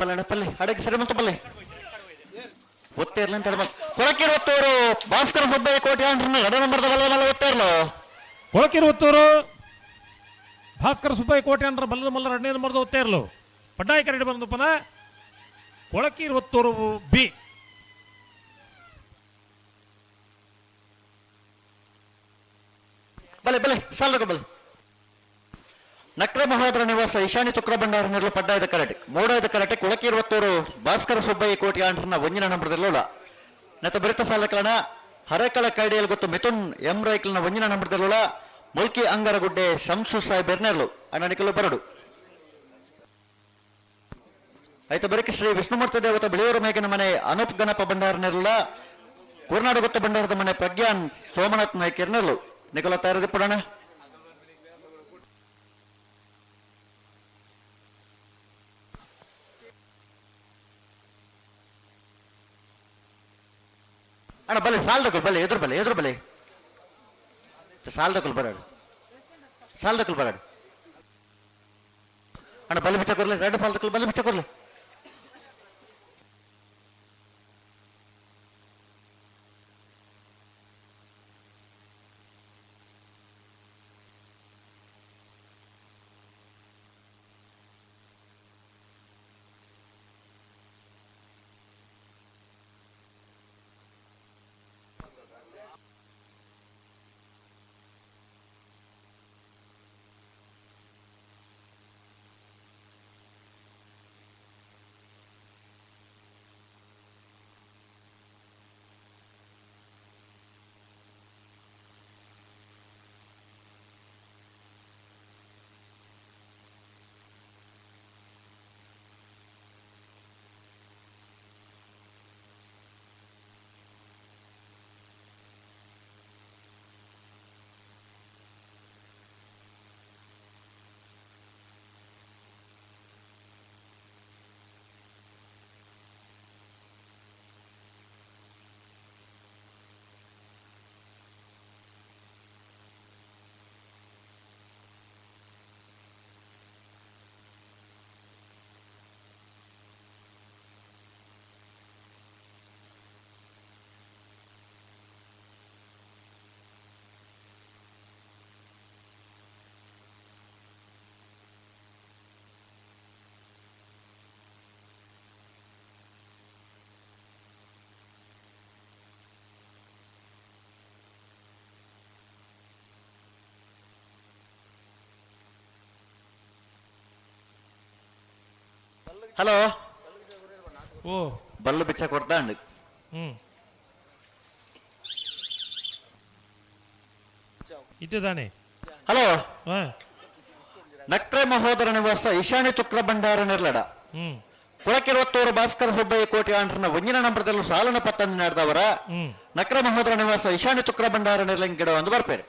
ಪಲ್ಲಣ ಪಲ್ಲೆ ಅಡಗಿ ಸರಿ ಮತ್ತು ಪಲ್ಲೆ ಒತ್ತೇರ್ಲ ಅಂತ ಕೊಳಕಿರುವತ್ತೂರು ಭಾಸ್ಕರ ಸುಬ್ಬಯ್ಯ ಕೋಟೆ ಅಂಟ್ರನ್ನ ಎಡ ನಂಬರ್ದ ಬಲ್ಲದ ಒತ್ತೇರ್ಲು ಕೊಳಕಿರುವತ್ತೂರು ಭಾಸ್ಕರ ಸುಬ್ಬಯ್ಯ ಕೋಟೆ ಅಂದ್ರ ಬಲ್ಲದ ಮಲ್ಲ 2ನೇ ನಂಬರ್ದ ಒತ್ತೇರ್ಲು ಪಡ್ಡಾಯಿ ಕರೆಕ್ಟ್ ಬಂದಪ್ಪನ ಕೊಳಕಿರುವತ್ತೂರು ಬಿ ಬಲೆ ಬಲೆ ಸಾಲದ ಬಲೆ ನಕ್ರ ಮಹೋದರ ನಿವಾಸ ಈಶಾನಿ ತುಕ್ರ ಭಂಡಾರ ನಿರ್ಲು ಪಡ್ಡಾಯದ ಕರೆಕ್ಟ್ ಮೋಡಾಯದ ಕರೆಕ್ಟ್ ಕೊಳಕಿರುವತ್ತೂರು ಭಾಸ್ಕರ ಸುಬ್ಬಯ್ಯ ಕೋಟೆ ಅಂಟ್ರನ್ನ ಒಂಜಿನ ನಂಬರ್ದಲ್ಲೋಲ ನೆತ ಬರಿತ ಸಾಲಕಲನ ಹರೇಕಳ ಕೈಡಿಯಲ್ಲಿ ಗೊತ್ತು ಮಿಥುನ್ ಎಂ ರೈಕಲ್ನ ಒಂಜಿನ ನಂಬರ್ದಲ್ಲೋಲ ಮುಲ್ಕಿ ಅಂಗರಗುಡ್ಡೆ ಶಂಸು ಸಾಹೇಬ್ ಎರ್ನೆರ್ಲು ಅಣ್ಣನಿಕಲು ಬರಡು ಆಯ್ತು ಬರೀಕೆ ಶ್ರೀ ವಿಷ್ಣುಮೂರ್ತಿ ದೇವತ ಬಿಳಿಯೂರು ಮೇಘನ ಮನೆ ಅನೂಪ್ ಗಣಪ ಭಂಡಾರ ನೆರಲ ಕುರ್ನಾಡು ಗೊತ್ತ ಭಂಡಾರದ ಮನೆ ಪ್ರಜ್ಞಾನ್ ಸೋಮನಾಥ್ ನಾಯ್ಕ ಎರ್ನೆರ್ಲು ನಿಕಲ ತಯಾರದಿ ಪಡೋಣ ಅಣ್ಣ ಬಲೆ ಸಾಲದಕ್ಕೂ ಬಲೆ ಎದುರು ಬಲೆ ಸಾಲದಕ್ಕೂ ಬರಾಡು ಅಣ್ಣ ಬಲೆ ಬಿಚ್ಚ ಕೊರ್ಲೆ 2 ಪಾಲದಕ್ಕೂ ಬಲೆ ಬಿಚ್ಚ ಕೊರ್ಲೆ ಹಲೋ ಓ ಬಲ್ಲು ಬಿಚ್ಚ ಕೊಡ್ತಾಂಡ್ ಇದ್ದಾನೆ. ಹಲೋ ನಕ್ರೆ ಮಹೋದರ ನಿವಾಸ ಈಶಾನ್ಯ ತುಕ್ರ ಭಂಡಾರ ನಿರ್ಲಡ ಕುಳಕಿರುವತ್ತೂರು ಭಾಸ್ಕರ ಸುಬ್ಬಯ್ಯ ಕೋಟಿ ಆಂಡ್ರನ ಒಂಜಿನ ನಂಬರದಲ್ಲೂ ಸಾಲನ ಪತ್ತಂದು ನಡೆದವರ ನಕ್ರ ಮಹೋದರ ನಿವಾಸ ಈಶಾನ್ಯ ತುಕ್ರ ಭಂಡಾರ ನಿರ್ಲಂಗ್ ಗಿಡ ಒಂದು ಬರ್ಪೇರು.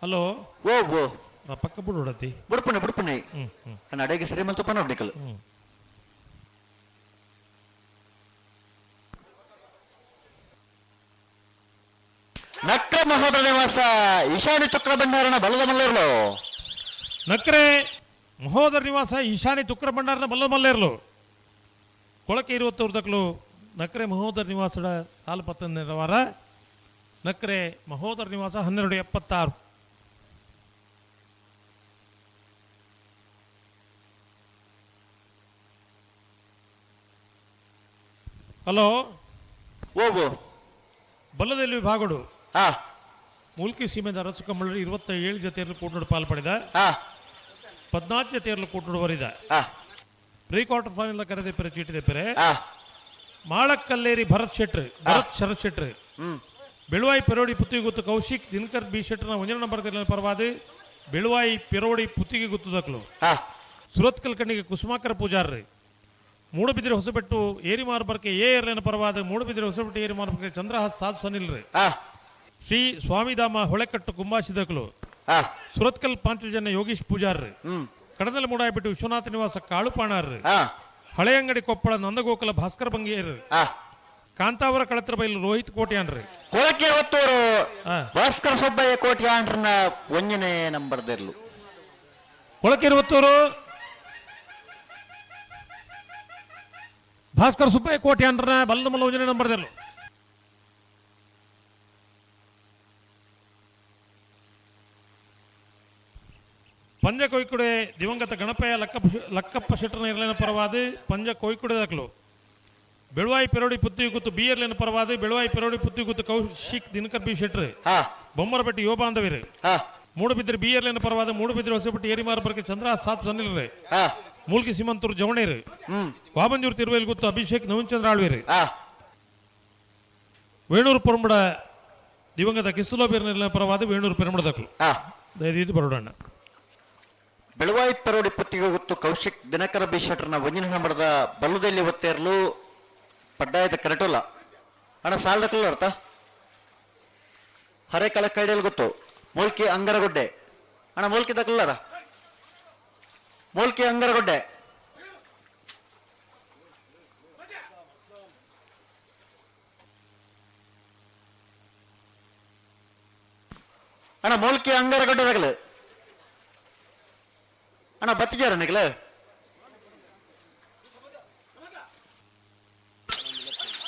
ಹಲೋ ಓ ಓ ಪಕ್ಕ ಬಿಡುಡತಿ ಬುಡ್ಪುಣೆ ನನ್ನ ಅಡೆಗೆ ಸರಿ ಮತ್ತು ಪನೋಡ್ನಿಕಲ್ ನಕ್ರ ಮಹೋದರ ನಿವಾಸ ಈಶಾನ್ಯ ತುಕ್ರ ಭಂಡಾರನ ಬಲದ ಮಲ್ಲೇರ್ಲು ನಕ್ರೆ ಮಹೋದರ ನಿವಾಸ ಈಶಾನ್ಯ ತುಕ್ರ ಭಂಡಾರನ ಬಲ್ಲದ ಮಲ್ಲೇರ್ಲು ಕೊಳಕೆ 20 ತಕ್ಲು ನಕ್ರೆ ಮಹೋದರ ನಿವಾಸದ ಸಾಲು ಪತ್ತೊಂದನೇ ವಾರ ನಕ್ರೆ ಮಹೋದರ ನಿವಾಸ 1276. ಹಲೋ ಓ ಬಲ್ಲದಲ್ಲಿ ವಿಭಾಗಡು ಹಾ ಮುಲ್ಕಿ ಸೀಮೆದ ಅರಸು ಕಂಬಳರು 27 ಜೊತೆಯಲ್ಲಿ ಕೂಟೋಡು ಪಾಲು ಪಡೆದ, ಹಾ 14 ಜೊತೆಯಲ್ಲಿ ಕೂಟೋಡು ಬರಿದ. ಹಾ ಪ್ರೀ ಕ್ವಾರ್ಟರ್ ಫೈನಲ್ ಕರೆದ ಪೆರೆ ಚೀಟಿದೆ ಪೆರೆ ಹಾ ಮಾಳಕ್ಕಲ್ಲೇರಿ ಭರತ್ ಶರತ್ ಶೆಟ್ರ್ ಬೆಳುವಾಯಿ ಪೆರೋಡಿ ಪುತ್ತಿಗೆ ಗುತ್ತು ಕೌಶಿಕ್ ದಿನಕರ್ ಬಿ ಶೆಟ್ರನ 1 ನಂಬರ್ ಪರವಾದ ಬೆಳುವಾಯಿ ಪೆರೋಡಿ ಪುತ್ತಿಗೆ ಗುತ್ತು ದಕ್ಲು ಸುರತ್ಕಲ್ ಕಣ್ಣಿಗೆ ಕುಸುಮಾಕರ ಪೂಜಾರ್ರಿ ಮೂಡಬಿದಿರೆ ಹೊಸಬೆಟ್ಟು ಏರಿ ಮಾರ್ಬರ್ಕೆ ಏರ್ಲೇನ ಪರವಾದ ಮೂಡಬಿದಿರೆ ಹೊಸಬೆಟ್ಟು ಏರಿ ಮಾರ್ಬರ್ಕೆ ಚಂದ್ರಹಾಸ್ ಸಾಧು ಸನಿಲ್ರಿ ಶ್ರೀ ಸ್ವಾಮಿಧಾಮ ಹೊಳೆಕಟ್ಟು ಕುಂಬಾಶಿದಕ್ಲು ಸುರತ್ಕಲ್ ಪಾಂಚಜನ್ಯ ಯೋಗೀಶ್ ಪೂಜಾರ್ರಿ ಕಡದಲ್ಲಿ ಮೂಡಾಯ್ಬಿಟ್ಟು ವಿಶ್ವನಾಥ ನಿವಾಸ ಕಾಳುಪಾಣಾರ್ರಿ ಹಳೆ ಅಂಗಡಿ ಕೊಪ್ಪಳ ನಂದಗೋಕಲ ಭಾಸ್ಕರ ಬಂಗೇರ್ ಕಾಂತಾವರ ಕಳತ್ರ ಬೈಲು ರೋಹಿತ್ ಕೋಟ್ಯಾನ್ರಿ ಕೊಳಕೆ 20 ಭಾಸ್ಕರ ಸುಬ್ಬಯ್ಯ ಕೋಟಿ ಆಂಡ್ರನ 1ನೇ ನಂಬರ್ದೆರ್ಲು ಕೊಳಕೆ 20 ಭಾಸ್ಕರ್ ಸುಬ್ಬಯ್ಯ ಕೋಟ್ಯಾನ್ರನ ಬಲ್ಲದ ಮಲ್ಲ 1ನೇ ನಂಬರ್ದೆರ್ಲು ಪಂಜ ಕೊಯ್ಕುಡೆ ದಿವಂಗತ ಗಣಪಯ್ಯ ಲಕ್ಕಪ್ಪ ಶೆಟ್ಟರ್ನ ಇರ್ಲೇನ ಪರವಾದ ಪಂಜ ಕೊಯ್ಕುಡೆ ದಕ್ಲು ಬೆಳುವಾಯಿ ಪೆರೋಡಿ ಪುತ್ತಿಗೆ ಗುತ್ತು ಬಿ ಇರ್ಲೇನ ಪರವಾದ ಬೆಳುವಾಯಿ ಪೆರೋಡಿ ಪುತ್ತಿಗೆ ಗುತ್ತು ಕೌಶಿಕ್ ದಿನಕರ್ ಬಿ ಶೆಟ್ರ್ ಬೊಮ್ಮರಪಟ್ಟಿ ಯೋ ಬಾಂಧವಿರಿ ಮೂಡಬಿದ್ರೆ ಬಿ ಇರ್ಲೇನ ಪರವಾದ ಮೂಡಬಿದ್ರೆ ಹೊಸಪಟ್ಟಿ ಏರಿ ಮಾರ್ಬರ್ಕೆ ಚಂದ್ರ ಸಾತ್ ಸನಿಲ್ರಿ ಮೂಲ್ಕಿ ಸಿಮಂತೂರು ಜವಣೇರಿ ವಾಬಂಜೂರು ತಿರುವೇಲ್ ಗುತ್ತು ಅಭಿಷೇಕ್ ನವೀನ್ ಚಂದ್ರ ಆಳ್ವೇರಿ ವೇಣೂರು ಪೆರುಂಬಡ ದಿವಂಗತ ಕಿಸ್ತುಲೋ ಬೇರ್ನ ಪರವಾದ ವೇಣೂರು ಪೆರುಂಬಡ ದಕ್ಲು ದಯದೀದು ಬರೋಡಣ್ಣ ಬೆಳವಾಯಿ ಪೆರೋಡಿ ಪುತ್ತಿಗೆ ಗುತ್ತು ಕೌಶಿಕ್ ದಿನಕರ ಬಿ ಶೆಟ್ರನ 1ನೇ ನಂಬರ್ದ ಬಲ್ಲುದಲ್ಲಿ ಒತ್ತೇರ್ಲು ಪಡ್ಡಾಯದ ಕರೆಟೋಲ್ಲ ಅಣ್ಣ ಸಾಲದಕ್ಕಲ್ಲ ಅರ್ಥ ಹರೆ ಕಳ ಕೈಡಿಯಲ್ಲಿ ಗೊತ್ತು ಮೂಲ್ಕಿ ಅಂಗರಗೊಡ್ಡೆ ಅಣ್ಣ ಮೂಲ್ಕಿ ದಕ್ಕಲ್ಲಾರ ಮೂಲ್ಕಿ ಅಂಗರಗೊಡ್ಡೆ ಅಣ್ಣ ಮೂಲ್ಕಿ ಅಂಗರಗೊಡ್ಡೆ ದಗಲು ಅಣ್ಣ ಬತ್ತಿಜಾರ ನಿಗಲ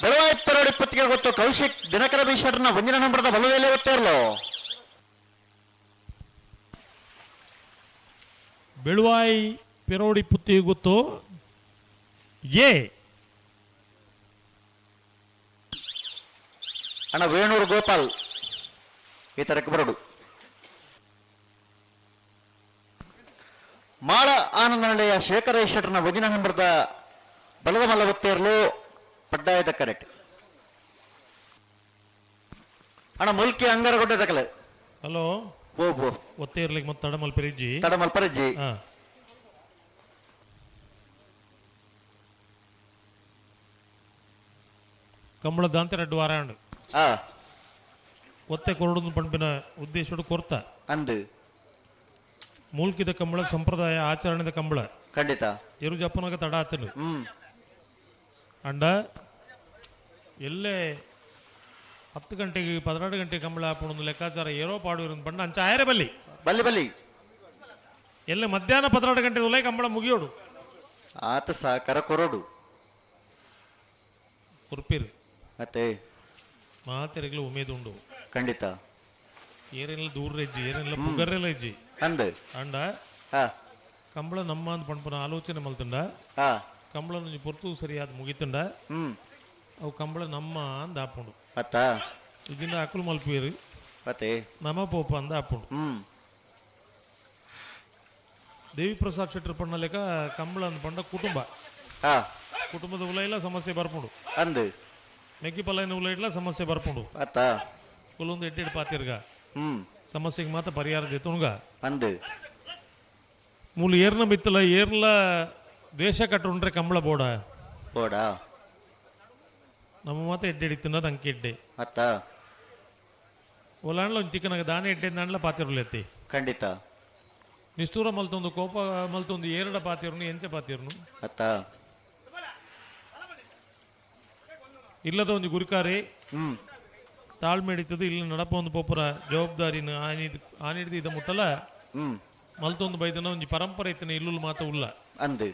ಬೆಳವಾಯಿ ಪೆರೋಡಿ ಪುತ್ತಿಗೆ ಗೊತ್ತು ಕೌಶಿಕ್ ದಿನಕರ ಬಿ ಶೆಟ್ರನ 1ನೇ ನಂಬರ್ದ ಬಲುವೆಲೆ ಒತ್ತೇರ್ಲು ಬೆಳುವಾಯಿ ಪೆರೋಡಿ ಪುತ್ತಿಗೆ ಗುತ್ತು ಏ ಅಣ್ಣ ವೇಣೂರು ಗೋಪಾಲ್ ಈ ತರಕ್ಕೆ ಬರೋಡು ಮಾಳ ಆನಂದನಳ್ಳಿಯ ಶೇಖರ ಶೆಟ್ಟರ್ನ 1ನೇ ನಂಬರ್ದ ಬಲದ ಮಲ್ಲ ಒತ್ತೇರ್ಲು ಪಡ್ಡಾಯದ ಕರೆಕ್ಟ್ ಅಣ್ಣ ಮುಲ್ಕಿ ಅಂಗರಗೊಡ್ಡೆ ದಕಲೆ ಹಲೋ ಓ ಒತ್ತೇ ಇರ್ಲಿಕ್ಕೆ ಮತ್ತೆ ತಡಮಲ್ಪರಿಜ್ಜಿ ತಡಮಲ್ಪರಜ್ಜಿ ಕಂಬಳ ದಾಂತೆ 2 ವಾರ ಅಂಡು ಒತ್ತೆ ಕೊರಡು ಪಂಪಿನ ಉದ್ದೇಶ ಕೊರ್ತ ಅಂದು ಮೂಲ್ಕಿದ ಕಂಬಳ ಸಂಪ್ರದಾಯ ಆಚರಣೆದ ಕಂಬಳ ಖಂಡಿತ ಇರು ಜಪ್ಪನಾಗ ತಡ ಆತನು ಅಂಡ ಎಲ್ಲೇ 10 ಗಂಟೆಗೆ 12 ಗಂಟೆ ಕಂಬಳ ಹಾಕೊಂಡು ಲೆಕ್ಕಾಚಾರ ಏರೋ ಪಾಡು ಬಣ್ಣ ಅಂಚ ಆಯರೆ ಬಲ್ಲಿ ಬಲ್ಲಿ ಬಲ್ಲಿ ಎಲ್ಲ ಮಧ್ಯಾಹ್ನ 12 ಗಂಟೆ ಒಲೆ ಕಂಬಳ ಮುಗಿಯೋಡು ಆತ ಸಾಕರ ಕೊರೋಡು ಕುರ್ಪಿರು ಮತ್ತೆ ಮಾತೆರೆಗ್ಲು ಉಮೇದು ಉಂಡು ಖಂಡಿತ ಏನೆಲ್ಲ ದೂರ ಇಜ್ಜಿ ಏನೆಲ್ಲ ಪುಗರೆಲ್ಲ ಇಜ್ಜಿ ಅಂದ ಅಂಡ ಕಂಬಳ ನಮ್ಮ ಅಂತ ಪಂಪನ ಆಲೋಚನೆ ಮಲ್ತಂಡ ಹಾ ಕಂಬಳ ಒಂಜಿ ಪೊರ್ತು ಸರಿಯಾದ ಮುಗಿತಂಡ ಅವು ಕಂಬಳ ನಮ್ಮ ಅಂದ ಆಪುಂಡು ಅತ್ತ ಇದರಿಂದ ಅಕ್ಕಲು ಮಲ್ಪೇರು ಮತ್ತೆ ನಮ್ಮ ಪೋಪ ಅಂದ ಆಪುಂಡು ದೇವಿ ಪ್ರಸಾದ್ ಶೆಟ್ಟರ್ ಪಣ್ಣ ಲೆಕ್ಕ ಕಂಬಳ ಅಂದ್ ಪಂಡ ಕುಟುಂಬ ಹಾ ಕುಟುಂಬದ ಉಲ ಸಮಸ್ಯೆ ಬರ್ಪುಂಡು ಅಂದು ಮೆಗ್ಗಿ ಪಲ್ಯನ ಉಲ ಸಮಸ್ಯೆ ಬರ್ಪುಂಡು ಅತ್ತ ಕುಲೊಂದು ಎಡ್ಡೆಡ್ ಪಾತಿರ್ಗ ಸಮಸ್ಯೆಗೆ ಮಾತ್ರ ಪರಿಹಾರ ದೇತುಣ್ಗ ಅಂದು ಮೂಲ ಏರ್ನ ಬಿತ್ತಲ ಏರ್ಲ ದ್ವೇಷ ಕಟ್ಟುಂಡ್ರೆ ಕಂಬಳ ಬೋಡ ಬೋಡ ನಮ್ಮ ಮಾತ್ರ ಎಡ್ಡೆಡಿತ್ತುಂಡ ನಂಗೆ ಎಡ್ಡೆ ಅತ್ತ ಒಲಾಣ್ಲ ಒಂದು ಚಿಕ್ಕನಾಗ ದಾನೆ ಎಡ್ಡೆ ನಾಣ್ಲ ಪಾತಿರ್ಲೆತ್ತಿ ಖಂಡಿತ ನಿಷ್ಠೂರ ಮಲ್ತೊಂದು ಕೋಪ ಮಲ್ತೊಂದು ಏರಡ ಪಾತಿರ್ನು ಎಂಚ ಪಾತಿರ್ನು ಅತ್ತ ಇಲ್ಲದ ಒಂದು ಗುರಿಕಾರಿ ತಾಳ್ಮೆ ಹಿಡಿತದೆ ಇಲ್ಲಿ ನಡಪ ಒಂದು ಪೊಪ್ಪರ ಜವಾಬ್ದಾರಿನ ಆನಿಡಿದು ಇದ ಮುಟ್ಟಲ ಮಲ್ತೊಂದು ಬೈದನ ಒಂದು ಪರಂಪರೆ ಇತ್ತನ ಇಲ್ಲೂ ಮಾತ ಉಲ್ಲ ಅಂದು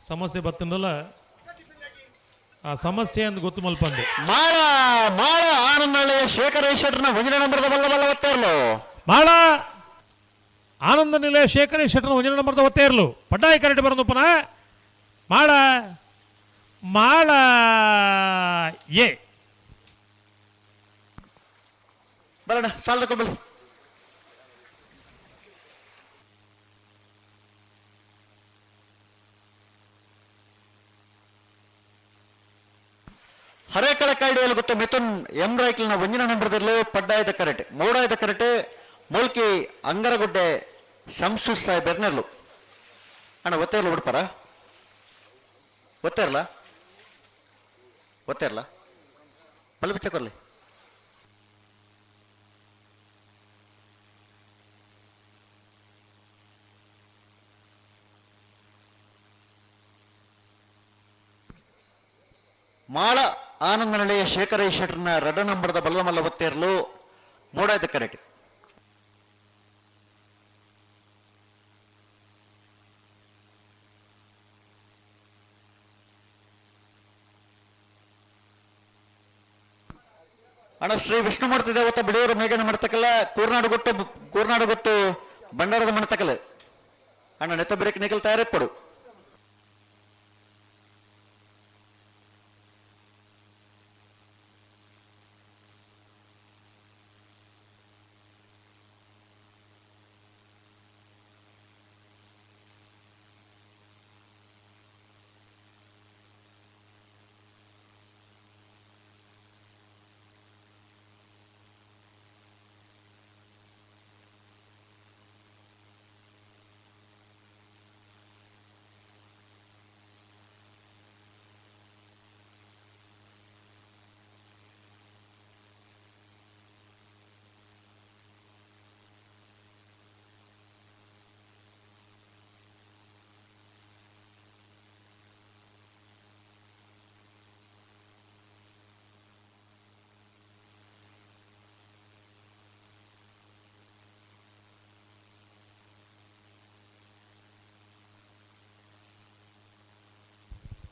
ಸಮಸ್ಯೆ ಬತ್ತಂಡಲ್ಲ ಆ ಸಮಸ್ಯೆ ಅಂದ್ ಗೊತ್ತು ಮಲ್ಪಂದೆ ಮಾಳ ಮಾಳ ಆನಂದಳ್ಳಿಯ ಶೇಖರೇಶ್ವರನ ಒಂದಿನ ನಂಬರದ ಬಲ್ಲ ಒತ್ತೇರ್ಲು ಮಾಳ ಆನಂದ ನಿಲಯ ಶೇಖರ ಶೆಟ್ಟರ್ನ ಒಂದಿನ ನಂಬರದ ಒತ್ತೇ ಇರ್ಲು ಪಡ್ಡಾಯ ಕರೆಕ್ಟ್ ಬರೋದಪ್ಪನ ಮಾಳ ಮಾಳ ಏ ಬರೋಣ ಸಾಲ ತಗೊಳ್ಳಿ ಹರೇಕಳ ಕಾಯ್ದೆಯಲ್ಲಿ ಗೊತ್ತು ಮಿಥುನ್ ಎಂ ರೈಕಲ್ನ ಒಂದಿನ ನಂಬರದಲ್ಲೂ ಪಡ್ಡಾಯದ ಕರೆಟ್ ಮೋಡಾಯದ ಕರೆಟ್ ಮೂಲ್ಕಿ ಅಂಗರಗುಡ್ಡೆ ಶಂಸು ಸಾಹೇಬ್ ಬೆರ್ನೆರ್ಲು ಅಣ್ಣ ಒತ್ತೇರ್ಲು ಬಿಡ್ಪಾರ ಒತ್ತೇರ್ಲ ಒತ್ತೇರ್ಲ ಪಲ್ಲು ಬಿಚ್ಚಕೊರ್ಲಿ ಮಾಳ ಆನಂದನಳೆಯ ಶೇಖರ ಶೆಟ್ಟರ್ನ ರೆಡ್ ನಂಬರದ ಬಲ್ಲಮಲ್ಲ ಒತ್ತೇರ್ಲು ಮೋಡಾಯದ ಕರೆಟ್ ಅಣ್ಣ ಶ್ರೀ ವಿಷ್ಣುಮೂರ್ತಿ ದೇವತ ಬಿಡಿಯೂರು ಮೇಘನ ಮಣತಕಲ್ಲ ಕೂರ್ನಾಡು ಗೊತ್ತು ಬಂಡಾರದ ಮಣತಕಲ್ ಅಣ್ಣ ನೆತ್ತ ಬ್ರೇಕ್ ನಿಗಲ್ ತಯಾರಿಪ್ಪಡು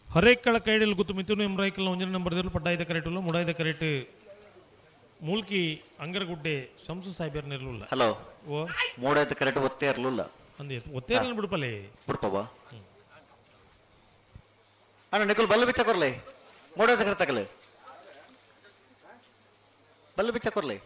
ಹರೇಕಳ ಕೈಡಲ್ಲಿ ಗೊತ್ತು ಮಿಥುನ್ ಎಂ ರೈಕಲ್ನ ಒಂದಿನ ನಂಬರದಲ್ಲಿ ಪಡ್ಡಾಯದ ಕರೆಕ್ಟುಲ್ಲ ಮುಡಾಯದ ಕರೆಕ್ಟ್ ಮೂಲ್ಕಿ ಅಂಗರಗುಡ್ಡೆ ಶಂಸು ಸಾಹೇಬರ್ ನೆರಳುಲ್ಲ ಹಲೋ ಓ ಮೋಡಾಯದ ಕರೆಕ್ಟ್ ಒತ್ತೇ ಇರ್ಲಿಲ್ಲ ಅಂದೇ ಒತ್ತೇರಲ್ಲ ಬಿಡುಪಲೆ ಬಿಡ್ಪವ ಅಣ್ಣ ನಿಕಲ್ ಬಲ್ಲು ಬಿಚ್ಚಕೊರ್ಲಿ ಮೋಡಾಯದ ಕರೆಕ್ಟ್ ತಗಲಿ ಬಲ್ಲು ಬಿಚ್ಚಕೊರ್ಲಿ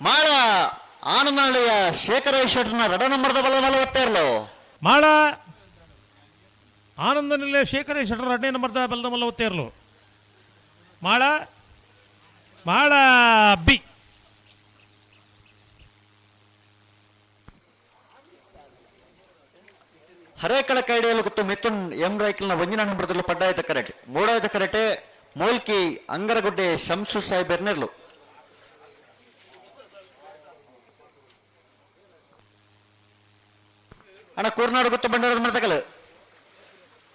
ಮಾಳ ಆನಂದನಳ್ಳಿಯ ಶೇಖರೇಶ್ವರನ ರೆಡ ನಂಬರದ ಬಲ್ಲ ಒತ್ತೇ ಇರ್ಲು ಮಾಳ ಆನಂದ ನಿಲಯ ಶೇಖರ ಶೆಟ್ಟರ್ ಎರಡನೇ ನಂಬರ್ದ ಬಲ್ಲದ ಮಲ್ಲ ಒತ್ತೇ ಇರ್ಲು ಮಾಳ ಮಾಳ ಬಿ ಹರೇಕಳ ಕೈಡಿಯಲ್ಲಿ ಗೊತ್ತು ಮಿಥುನ್ ಎಂ ರೈಕಲ್ನ ಒಂದಿನ ನಂಬರದಲ್ಲೂ ಪಡ್ಡಾಯದ ಕರೆಟ್ ಮೋಡಾಯದ ಕರೆಟೆ ಮೂಲ್ಕಿ ಅಂಗರಗುಡ್ಡೆ ಶಂಸು ಸಾಹೇಬ್ ಬೆರ್ನೆರ್ಲು ಅಣ್ಣ ಕೂರ್ನಾಡು ಗೊತ್ತು ಬಂಡಾರದ ಮಣತಕಲ್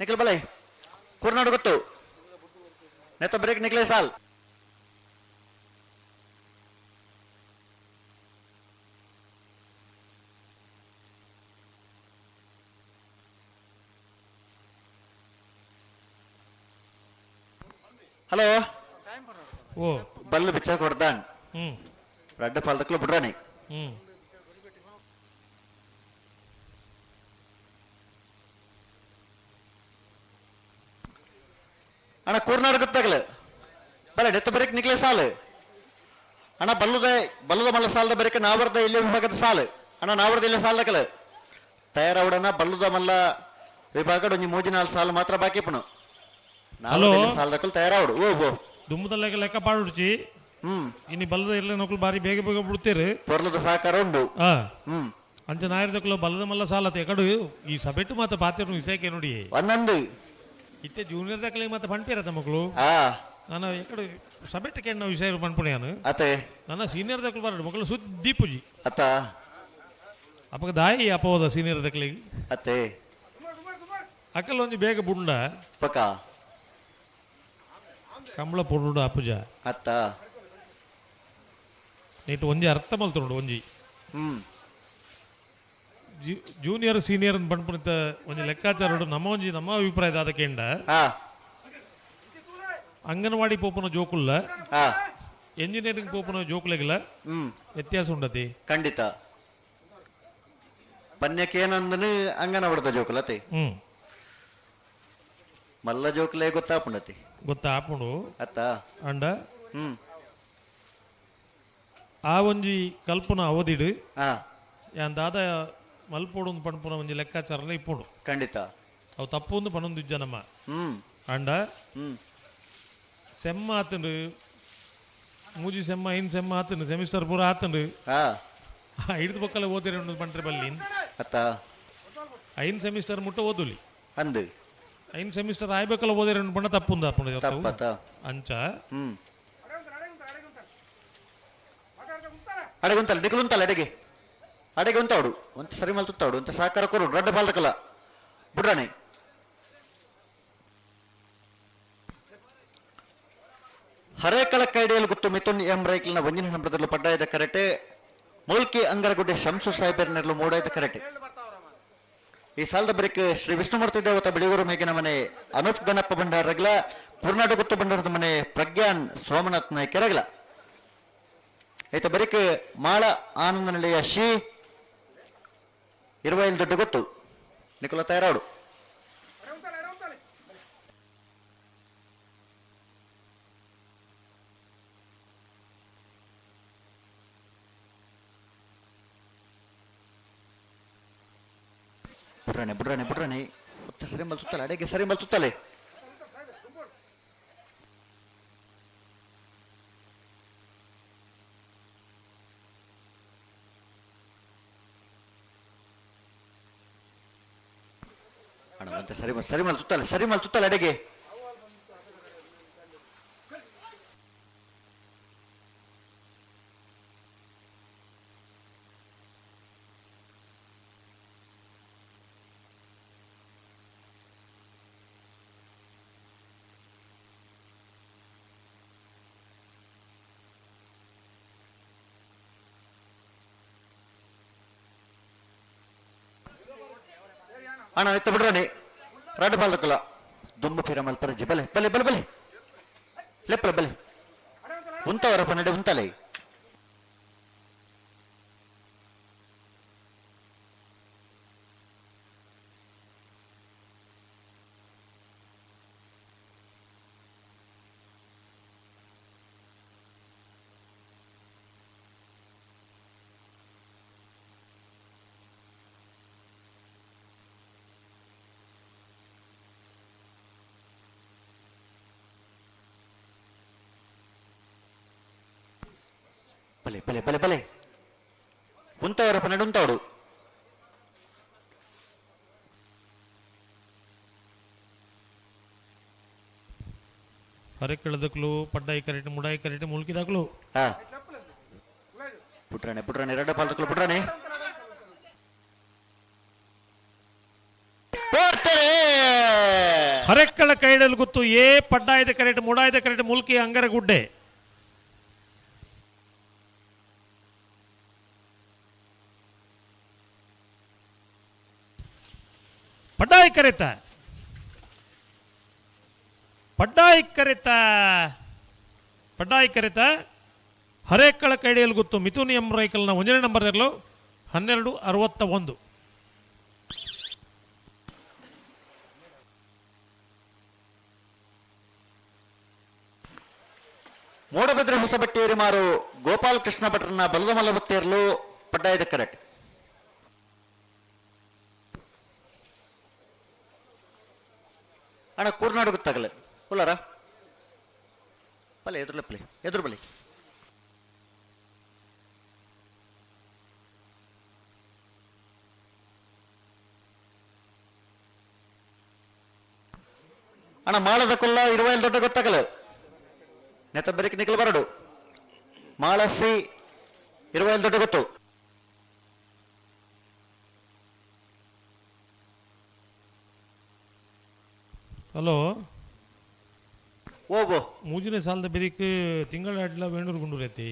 ನಿಖಿಲ್ ಬಲೆ ಕುರ್ನಾಡು ಗೊತ್ತು ನೆತ್ತ ಬ್ರೇಕ್ ನಿಖಿಲೇ ಸಾಲ್ ಹಲೋ ಓ ಬಲ್ಲು ಬಿಚ್ಚಾಕ ಹೊಡ್ದಾನ್ ಹ್ಮ್ ರಡ್ಡ ಪಾಲ್ದಕ್ಲು ಬಿಡ್ರಾನಿ ಹ್ಮ್ ಅಣ್ಣ ಕೂರ್ನಾಡು ಗೊತ್ತಾಗಲ ಬಲೆ ನೆತ್ತ ಬರೀಕ್ ನಿಕ್ಲೆ ಸಾಲು ಅಣ್ಣ ಬಲ್ಲುದ ಮಲ್ಲ ಸಾಲದ ಬರೀಕ ನಾವರ್ದ ಇಲ್ಲೇ ವಿಭಾಗದ ಸಾಲು ಅಣ್ಣ ನಾವರ್ದ ಇಲ್ಲೇ ಸಾಲದಕಲ ತಯಾರವಡನ ಬಲ್ಲುದ ಮಲ್ಲ ವಿಭಾಗದ ಒಂಜಿ ಮೂಜಿ ನಾಲ್ ಸಾಲು ಮಾತ್ರ ಬಾಕಿ ಪುನು ಸಾಲದಕಲ್ ತಯಾರಾವಡು ಓ ದುಮ್ಮದ ಲೆಕ್ಕ ಪಾಡುಡ್ಚಿ ಇನ್ನು ಬಲ್ಲದ ಎಲ್ಲ ನಕಲು ಬಾರಿ ಬೇಗ ಬೇಗ ಬಿಡ್ತೀರಿ ಪೊರ್ಲದ ಸಹಕಾರ ಉಂಡು ಅಂಚ ನಾಯಿರದಕ್ಕಲು ಬಲ್ಲದ ಮಲ್ಲ ಸಾಲತ್ತೆ ಎಕಡು ಈ ಸಬೆಟ್ಟು ಮಾತ ಪಾತಿರು ವಿಷಯಕ್ಕೆ ನೋಡಿ ಒಂದೊಂದು ಇತ್ತೆ ಜೂನಿಯರ್ ದಕ್ಕಲಿಗೆ ಮತ್ತೆ ಪಂಪಿರತ್ತ ಮಕ್ಕಳು ನಾನು ಎಕಡು ಸಬೆಟ್ಟಕ್ಕೆ ಎಣ್ಣ ವಿಷಯ ಪಂಪುಣಿಯಾನು ಅತೆ ನನ್ನ ಸೀನಿಯರ್ ದಕ್ಕಲು ಬರಡು ಮಕ್ಕಳು ಸುದ್ದಿ ಪೂಜಿ ಅತ್ತ ಅಪ್ಪಗ ದಾಯಿ ಅಪ್ಪೋದ ಸೀನಿಯರ್ ದಕ್ಕಲಿಗೆ ಅತೆ ಅಕ್ಕಲ್ ಒಂಜಿ ಬೇಗ ಬುಂಡ ಪಕ್ಕ ಕಂಬಳ ಪೊರುಡು ಅಪ್ಪುಜ ಅತ್ತ ನೀಟು ಒಂಜಿ ಅರ್ಥ ಮಲ್ತುಂಡು ಒಂಜಿ ಜೂನಿಯರ್ ಸೀನಿಯರ್ ಪಂಪುನಿತ ಒಂಜಿ ಲೆಕ್ಕಾಚಾರ ನಮ್ಮ ಅಭಿಪ್ರಾಯದ ಅದಕ್ಕೆಂಡ ಅಂಗನವಾಡಿ ಪೋಪುನ ಜೋಕುಲ್ಲ ಎಂಜಿನಿಯರಿಂಗ್ ಪೋಪುನ ಜೋಕುಲೆಗಿಲ್ಲ ವ್ಯತ್ಯಾಸ ಉಂಡತಿ ಖಂಡಿತ ಪನ್ಯಕ್ಕೆ ಏನಂದನು ಅಂಗನವಾಡದ ಜೋಕುಲತಿ ಮಲ್ಲ ಜೋಕುಲೆ ಗೊತ್ತಾಪುಂಡತಿ ಗೊತ್ತಾಪುಂಡು ಅತ್ತ ಅಂಡ ಆ ಒಂಜಿ ಕಲ್ಪನ ಅವಧಿಡು ಯಾನ್ ದಾದ ಮಲ್ಪೋಡು ಪಣಪುನ ಒಂಜಿ ಲೆಕ್ಕಾಚಾರ ಇಪ್ಪುಂಡು ಖಂಡಿತ ಅವು ತಪ್ಪು ಒಂದು ಪಣೊಂದು ಇಜ್ಜನಮ್ಮ ಅಂಡ ಸೆಮ್ಮ ಆತಂಡು ಮೂಜಿ ಸೆಮ್ಮ ಐನ್ ಸೆಮ್ಮ ಆತಂಡು ಸೆಮಿಸ್ಟರ್ ಪೂರ ಆತಂಡು ಹಿಡಿದು ಪಕ್ಕಲ್ಲ ಓದಿರ ಪಂಟ್ರೆ ಬಲ್ಲಿ ಅತ್ತ ಐನ್ ಸೆಮಿಸ್ಟರ್ ಮುಟ್ಟ ಓದುಲಿ ಅಂದು ಐನ್ ಸೆಮಿಸ್ಟರ್ ಆಯ್ಬೇಕಲ್ಲ ಓದಿರ ಪಂಡ ತಪ್ಪುಂದ ತಪ್ಪತ್ತ ಅಂಚ ಅಡೆಗುಂತಲ್ಲ ನಿಕಲುಂತಲ್ಲ ಅಡೆಗೆ ಉಂತಾಡು ಒಂತ ಸರಿ ಮಲ್ ತುತ್ತಾಡು ಅಂತ ಸಹಕಾರ ಕೊರು ರಡ್ಡ ಬಾಲ್ದಕಲ್ಲ ಬಿಡ್ರಾಣೆ ಹರೇಕಳ ಕೈಡಿಯಲ್ಲಿ ಗುತ್ತು ಮಿಥುನ್ ಎಂ ರೈಕ್ಲಿನ ಒಂಜಿನ ನಂಬರದಲ್ಲೂ ಪಡ್ಡಾಯದ ಕರೆಟೆ ಮೂಲ್ಕಿ ಅಂಗರಗುಡ್ಡೆ ಶಂಸು ಸಾಹೇಬರ್ನಲ್ಲೂ ಮೂಡಾಯದ ಕರೆಟೆ ಈ ಸಾಲದ ಬರಿಕ್ ಶ್ರೀ ವಿಷ್ಣುಮೂರ್ತಿ ದೇವತ ಬಿಳಿಯೂರು ಮೇಗಿನ ಮನೆ ಅನೂಪ್ ಗಣಪ್ಪ ಭಂಡಾರಗ್ಲ ಕುರ್ನಾಡು ಗುತ್ತು ಭಂಡಾರದ ಮನೆ ಪ್ರಜ್ಞಾನ್ ಸೋಮನಾಥ್ ನಾಯ್ಕರಗ್ಲ ಐತ ಬರಿಕ್ ಮಾಳ ಆನಂದ ನಿಲಯ ಶ್ರೀ 25 ದೊಡ್ಡ ಗೊತ್ತು ನಿಖಲ ತಯಾರಾಡು ಬಿಡ್ರಾಣೆ ಸರಿ ಮಲ್ ಸುತ್ತಲೆ ಅಡೆಗೆ ಸರಿ ಮಲ್ ಸುತ್ತಲೆ ಸರಿ ಮಲ್ ಸುತ್ತಲೆ ಅಡೆಗೆ ಅಣ್ಣ ಎತ್ತ ಬಿಡ್ರಾನೆ ರಾಡ್ ಬಾಲ್ದಕ್ಕಲ್ಲ ದುಮ್ಮ ಫಿರ ಮಲ್ಪರಜಿ ಬಲೆ ಬಲೆ ಬಲೆ ಬಲೆ ಲೆಪ್ಪಲ ಬಲೆ ಉಂತವರ ಪನ್ನಡೆ ಉಂತಲೆ ಬಲೆ ಬಲೆ ಬಲೆ ಬಲೆ ಉಂತವರ ಪನ್ನಡೆ ಉಂತಾಡು ಹರೆಕೆಳದಕ್ಲು ಪಡ್ಡಾಯಿ ಕರೆಕ್ಟ್ ಮುಡಾಯಿ ಕರೆಕ್ಟ್ ಮುಲ್ಕಿದಾಗ್ಲು ಪುಟ್ರಾಣೆ ಎರಡ ಪಾಲ್ದಕ್ಲು ಪುಟ್ರಾಣೆ ಹರೆಕ್ಕಳ ಕೈಡಲ್ ಗುತ್ತು ಏ ಪಡ್ಡಾಯ್ದ ಕರೆಕ್ಟ್ ಮುಡಾಯ್ದ ಕರೆಕ್ಟ್ ಮುಲ್ಕಿ ಅಂಗರ ಗುಡ್ಡೆ ಪಡ್ಡಾಯಿ ಕರೆತ ಹರೇಕಳ ಕೈಡಿಯಲ್ಲಿ ಗೊತ್ತು ಮಿಥುನ್ ಎಂ ರೈಕಲ್ನ 1ನೇ ನಂಬರ್ ಇರಲು 1261. ಮೂಡಬಿದ್ರೆ ಹೊಸಬಟ್ಟೇರಿ ಮಾರು ಗೋಪಾಲ ಕೃಷ್ಣ ಭಟ್ರನ್ನ ಬಲದ ಮಲ್ಲವತ್ತೇರ್ಲು ಪಡ್ಡಾಯ್ದ ಕರೆಕ್ಟ್. ಅಣ್ಣ ಕೂರ್ನಾಡು ಗೊತ್ತಾಗಲ್ಲ ಉಳ್ಳಾರ ಪಲ್ಲೆ ಎದುರು ಬಲಿ ಅಣ್ಣ ಮಾಳದ ಕೊಲ್ಲ 20 ದೊಡ್ಡ ಗೊತ್ತಾಗಲ್ಲ ನೆತ ಬೆರಕೆ ನಿಖಲ್ ಬರಡು ಮಾಳಸಿ 20 ದೊಡ್ಡ ಗೊತ್ತು. ಹಲೋ ಓಬೋ ಮೂಜಿನ ಸಾಲದ ಬೆರಿಕ್ ತಿಂಗಳ ಅಡ್ಲ ವೇಣೂರು ಗುಂಡೂರು ಐತಿ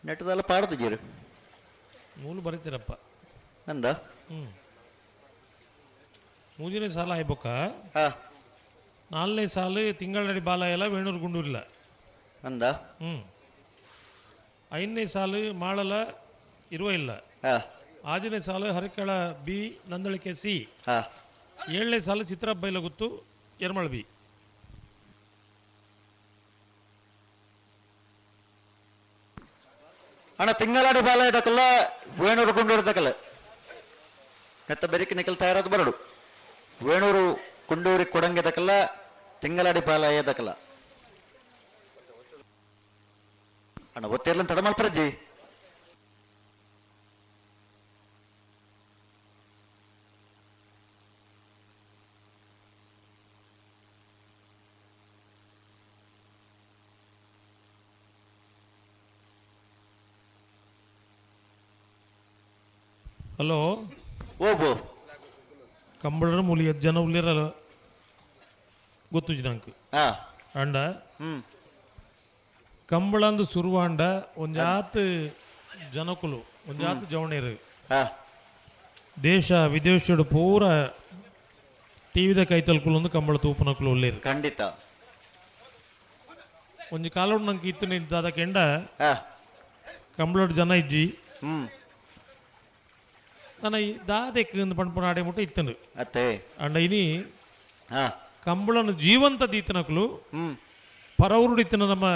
ನೆಟ್ಟದೆಲ್ಲ ಪಾಡ್ದು ಜೀರು ಮೂಲು ಬರೀತೀರಪ್ಪ ಅಂದ ಮೂಜಿನ ಸಾಲ ಆಯ್ಬಕ್ಕ 4ನೇ ಸಾಲು ತಿಂಗಳಡಿ ಬಾಲ ಎಲ್ಲ ವೇಣೂರು ಗುಂಡೂರಿಲ್ಲ ಅಂದ 5ನೇ ಸಾಲು ಮಾಳಲ ಇರುವ ಇಲ್ಲ 6ನೇ ಸಾಲು ಹರಿಕಳ ಬಿ ನಂದಳಿಕೆ ಸಿ 7ನೇ ಸಾಲು ಚಿತ್ರಬೈಲ ಗುತ್ತು ಯರ್ಮಳ ಬಿ. ಅಣ್ಣ ತಿಂಗಳಾಡಿ ಬಾಲ ಇದಕ್ಕಲ್ಲ ವೇಣೂರು ಗುಂಡೂರು ಇದಕ್ಕಲ್ಲ ನೆತ್ತ ಬೆರಿಕೆ ನಿಖಲ್ ತಯಾರಾದ ಬರಡು ವೇಣೂರು ಕುಂಡೂರಿ ಕೊಡಂಗೆದಕ್ಕಲ್ಲ ತಿಂಗಳಾಡಿ ಬಾಲ ಏದಕ್ಕಲ್ಲ ಅಣ್ಣ ಒತ್ತಿರ್ಲ ತಡ ಮಾಡ್ಪರಜ್ಜಿ. ಹಲೋ ಓಬೋ ಕಂಬಳರ ಮೂಲಿ 10 ಜನ ಉಲ್ಲಿರಲ್ಲ ಗೊತ್ತು ಜನಂಕ್ ಅಂಡ ಕಂಬಳಂದು ಸುರುವಾಂಡ ಒಂಜಾತ್ ಜನಕುಲು ಒಂಜಾತ್ ಜವಣೇರು ದೇಶ ವಿದೇಶಡು ಪೂರ ಟಿವಿದ ಕೈತಲ್ಕುಲು ಕಂಬಳ ತೂಪನಕುಲು ಉಲ್ಲೇರು ಖಂಡಿತ ಒಂಜಿ ಕಾಲೋಡು ನಂಗೆ ಇತ್ತು ನಿಂತಾದ ಕೆಂಡ ಕಂಬಳೋಡು ಜನ ಇಜ್ಜಿ ನನ್ನ ದಾದೆಕ್ ಪಂಪನ ಆಡೆ ಮುಟ್ಟ ಇತ್ತನು ಅತ್ತೆ ಅಂಡ ಇನಿ ಕಂಬಳನು ಜೀವಂತ ದೀತನಕಲು ಪರವರುಡಿತ್ತನ ನಮ್ಮ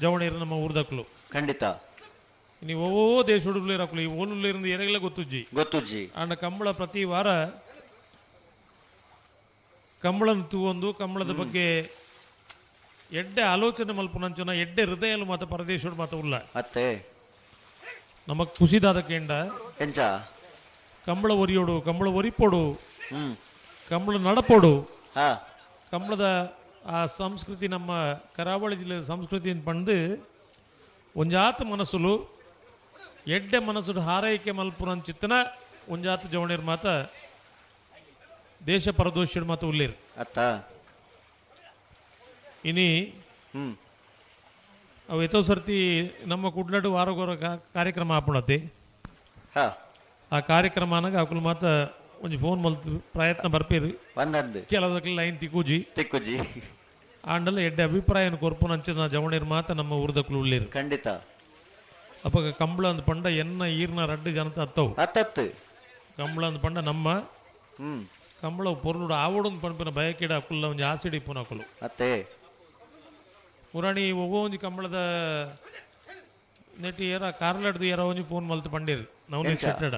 ಜವಣೇರು ನಮ್ಮ ಊರ್ದಕ್ಲು ಖಂಡಿತ ಇನಿ ಓ ದೇಶ ಹುಡುಗ್ಲೇರಕ್ಲು ಈ ಓನುಲ್ಲಿರಂದು ಎರೆಗೆಲ್ಲ ಗೊತ್ತುಜ್ಜಿ ಅಂಡ ಕಂಬಳ ಪ್ರತಿ ವಾರ ಕಂಬಳನ್ನು ತೂವೊಂದು ಕಂಬಳದ ಬಗ್ಗೆ ಎಡ್ಡೆ ಆಲೋಚನೆ ಮಲ್ಪುನಂಚನ ಎಡ್ಡೆ ಹೃದಯಲು ಮಾತ ಪರದೇಶೋಡು ಮಾತ ಉಲ್ಲ ಅತ್ತೆ ನಮಕ್ ಖುಷಿದಾದ ಕೇಂಡ ಎಂಚ ಕಂಬಳ ಒರಿಯೋಡು ಕಂಬಳ ಒರಿಪೋಡು ಕಂಬಳ ನಡಪೋಡು ಕಂಬಳದ ಆ ಸಂಸ್ಕೃತಿ ನಮ್ಮ ಕರಾವಳಿ ಜಿಲ್ಲೆಯ ಸಂಸ್ಕೃತಿಯನ್ನು ಪಂಡು ಒಂಜಾತ ಮನಸ್ಸುಲು ಎಡ್ಡೆ ಮನಸ್ಸುಡು ಹಾರೈಕೆ ಮಲ್ಪುರನ್ ಚಿತ್ತನ ಒಂಜಾತ ಜವಣೇರು ಮಾತ ದೇಶ ಪರದೋಷಿಡು ಮಾತ ಉಳ್ಳೇರು ಅತ್ತ ಇನಿ ಅವು ಎತ್ತೋ ಸರ್ತಿ ನಮ್ಮ ಕುಡ್ಲಡು ವಾರಗೋರ ಕಾರ್ಯಕ್ರಮ ಆಪುಣತೆ ಆ ಕಾರ್ಯಕ್ರಮನಾಗ ಅಕುಲು ಮಾತ ಒಂಜಿ ಫೋನ್ ಮಲ್ತು ಪ್ರಯತ್ನ ಬರ್ಪೇರು ಕೆಲವದಕ್ಕೆ ಲೈನ್ ತಿಕ್ಕುಜಿ ಆಂಡಲ್ಲ ಎಡ್ಡೆ ಅಭಿಪ್ರಾಯ ಕೊರ್ಪುನ ಅಂಚಿನ ಜವಣೇರು ಮಾತ ನಮ್ಮ ಊರ್ದಕ್ಲು ಉಳ್ಳೇರು ಖಂಡಿತ ಅಪ್ಪ ಕಂಬಳ ಅಂದ್ ಪಂಡ ಎನ್ನ ಈರ್ನ ರಡ್ಡು ಜನತ ಅತ್ತವು ಅತ್ತತ್ತು ಕಂಬಳ ಅಂದ್ ಪಂಡ ನಮ್ಮ ಕಂಬಳ ಪೊರ್ಲುಡು ಆವಡೊಂದು ಪಂಪಿನ ಬಯಕೆಡ ಅಕುಲ್ಲ ಒಂಜಿ ಆಸಿಡಿ ಪುನ ಅಕುಲು ಅತ್ತೆ ಪುರಾಣಿ ಒவ்வೊ ಒಂಜಿ ಕಂಬಳದ ನೆಟ್ಟಿ ಏರ ಕಾರ್ಲಡ್ದು ಏರ ಒಂಜಿ ಫೋನ್ ಮಲ್ತು ಪಂಡೇರು ನಾವು ಸೆಟ್ಟಡ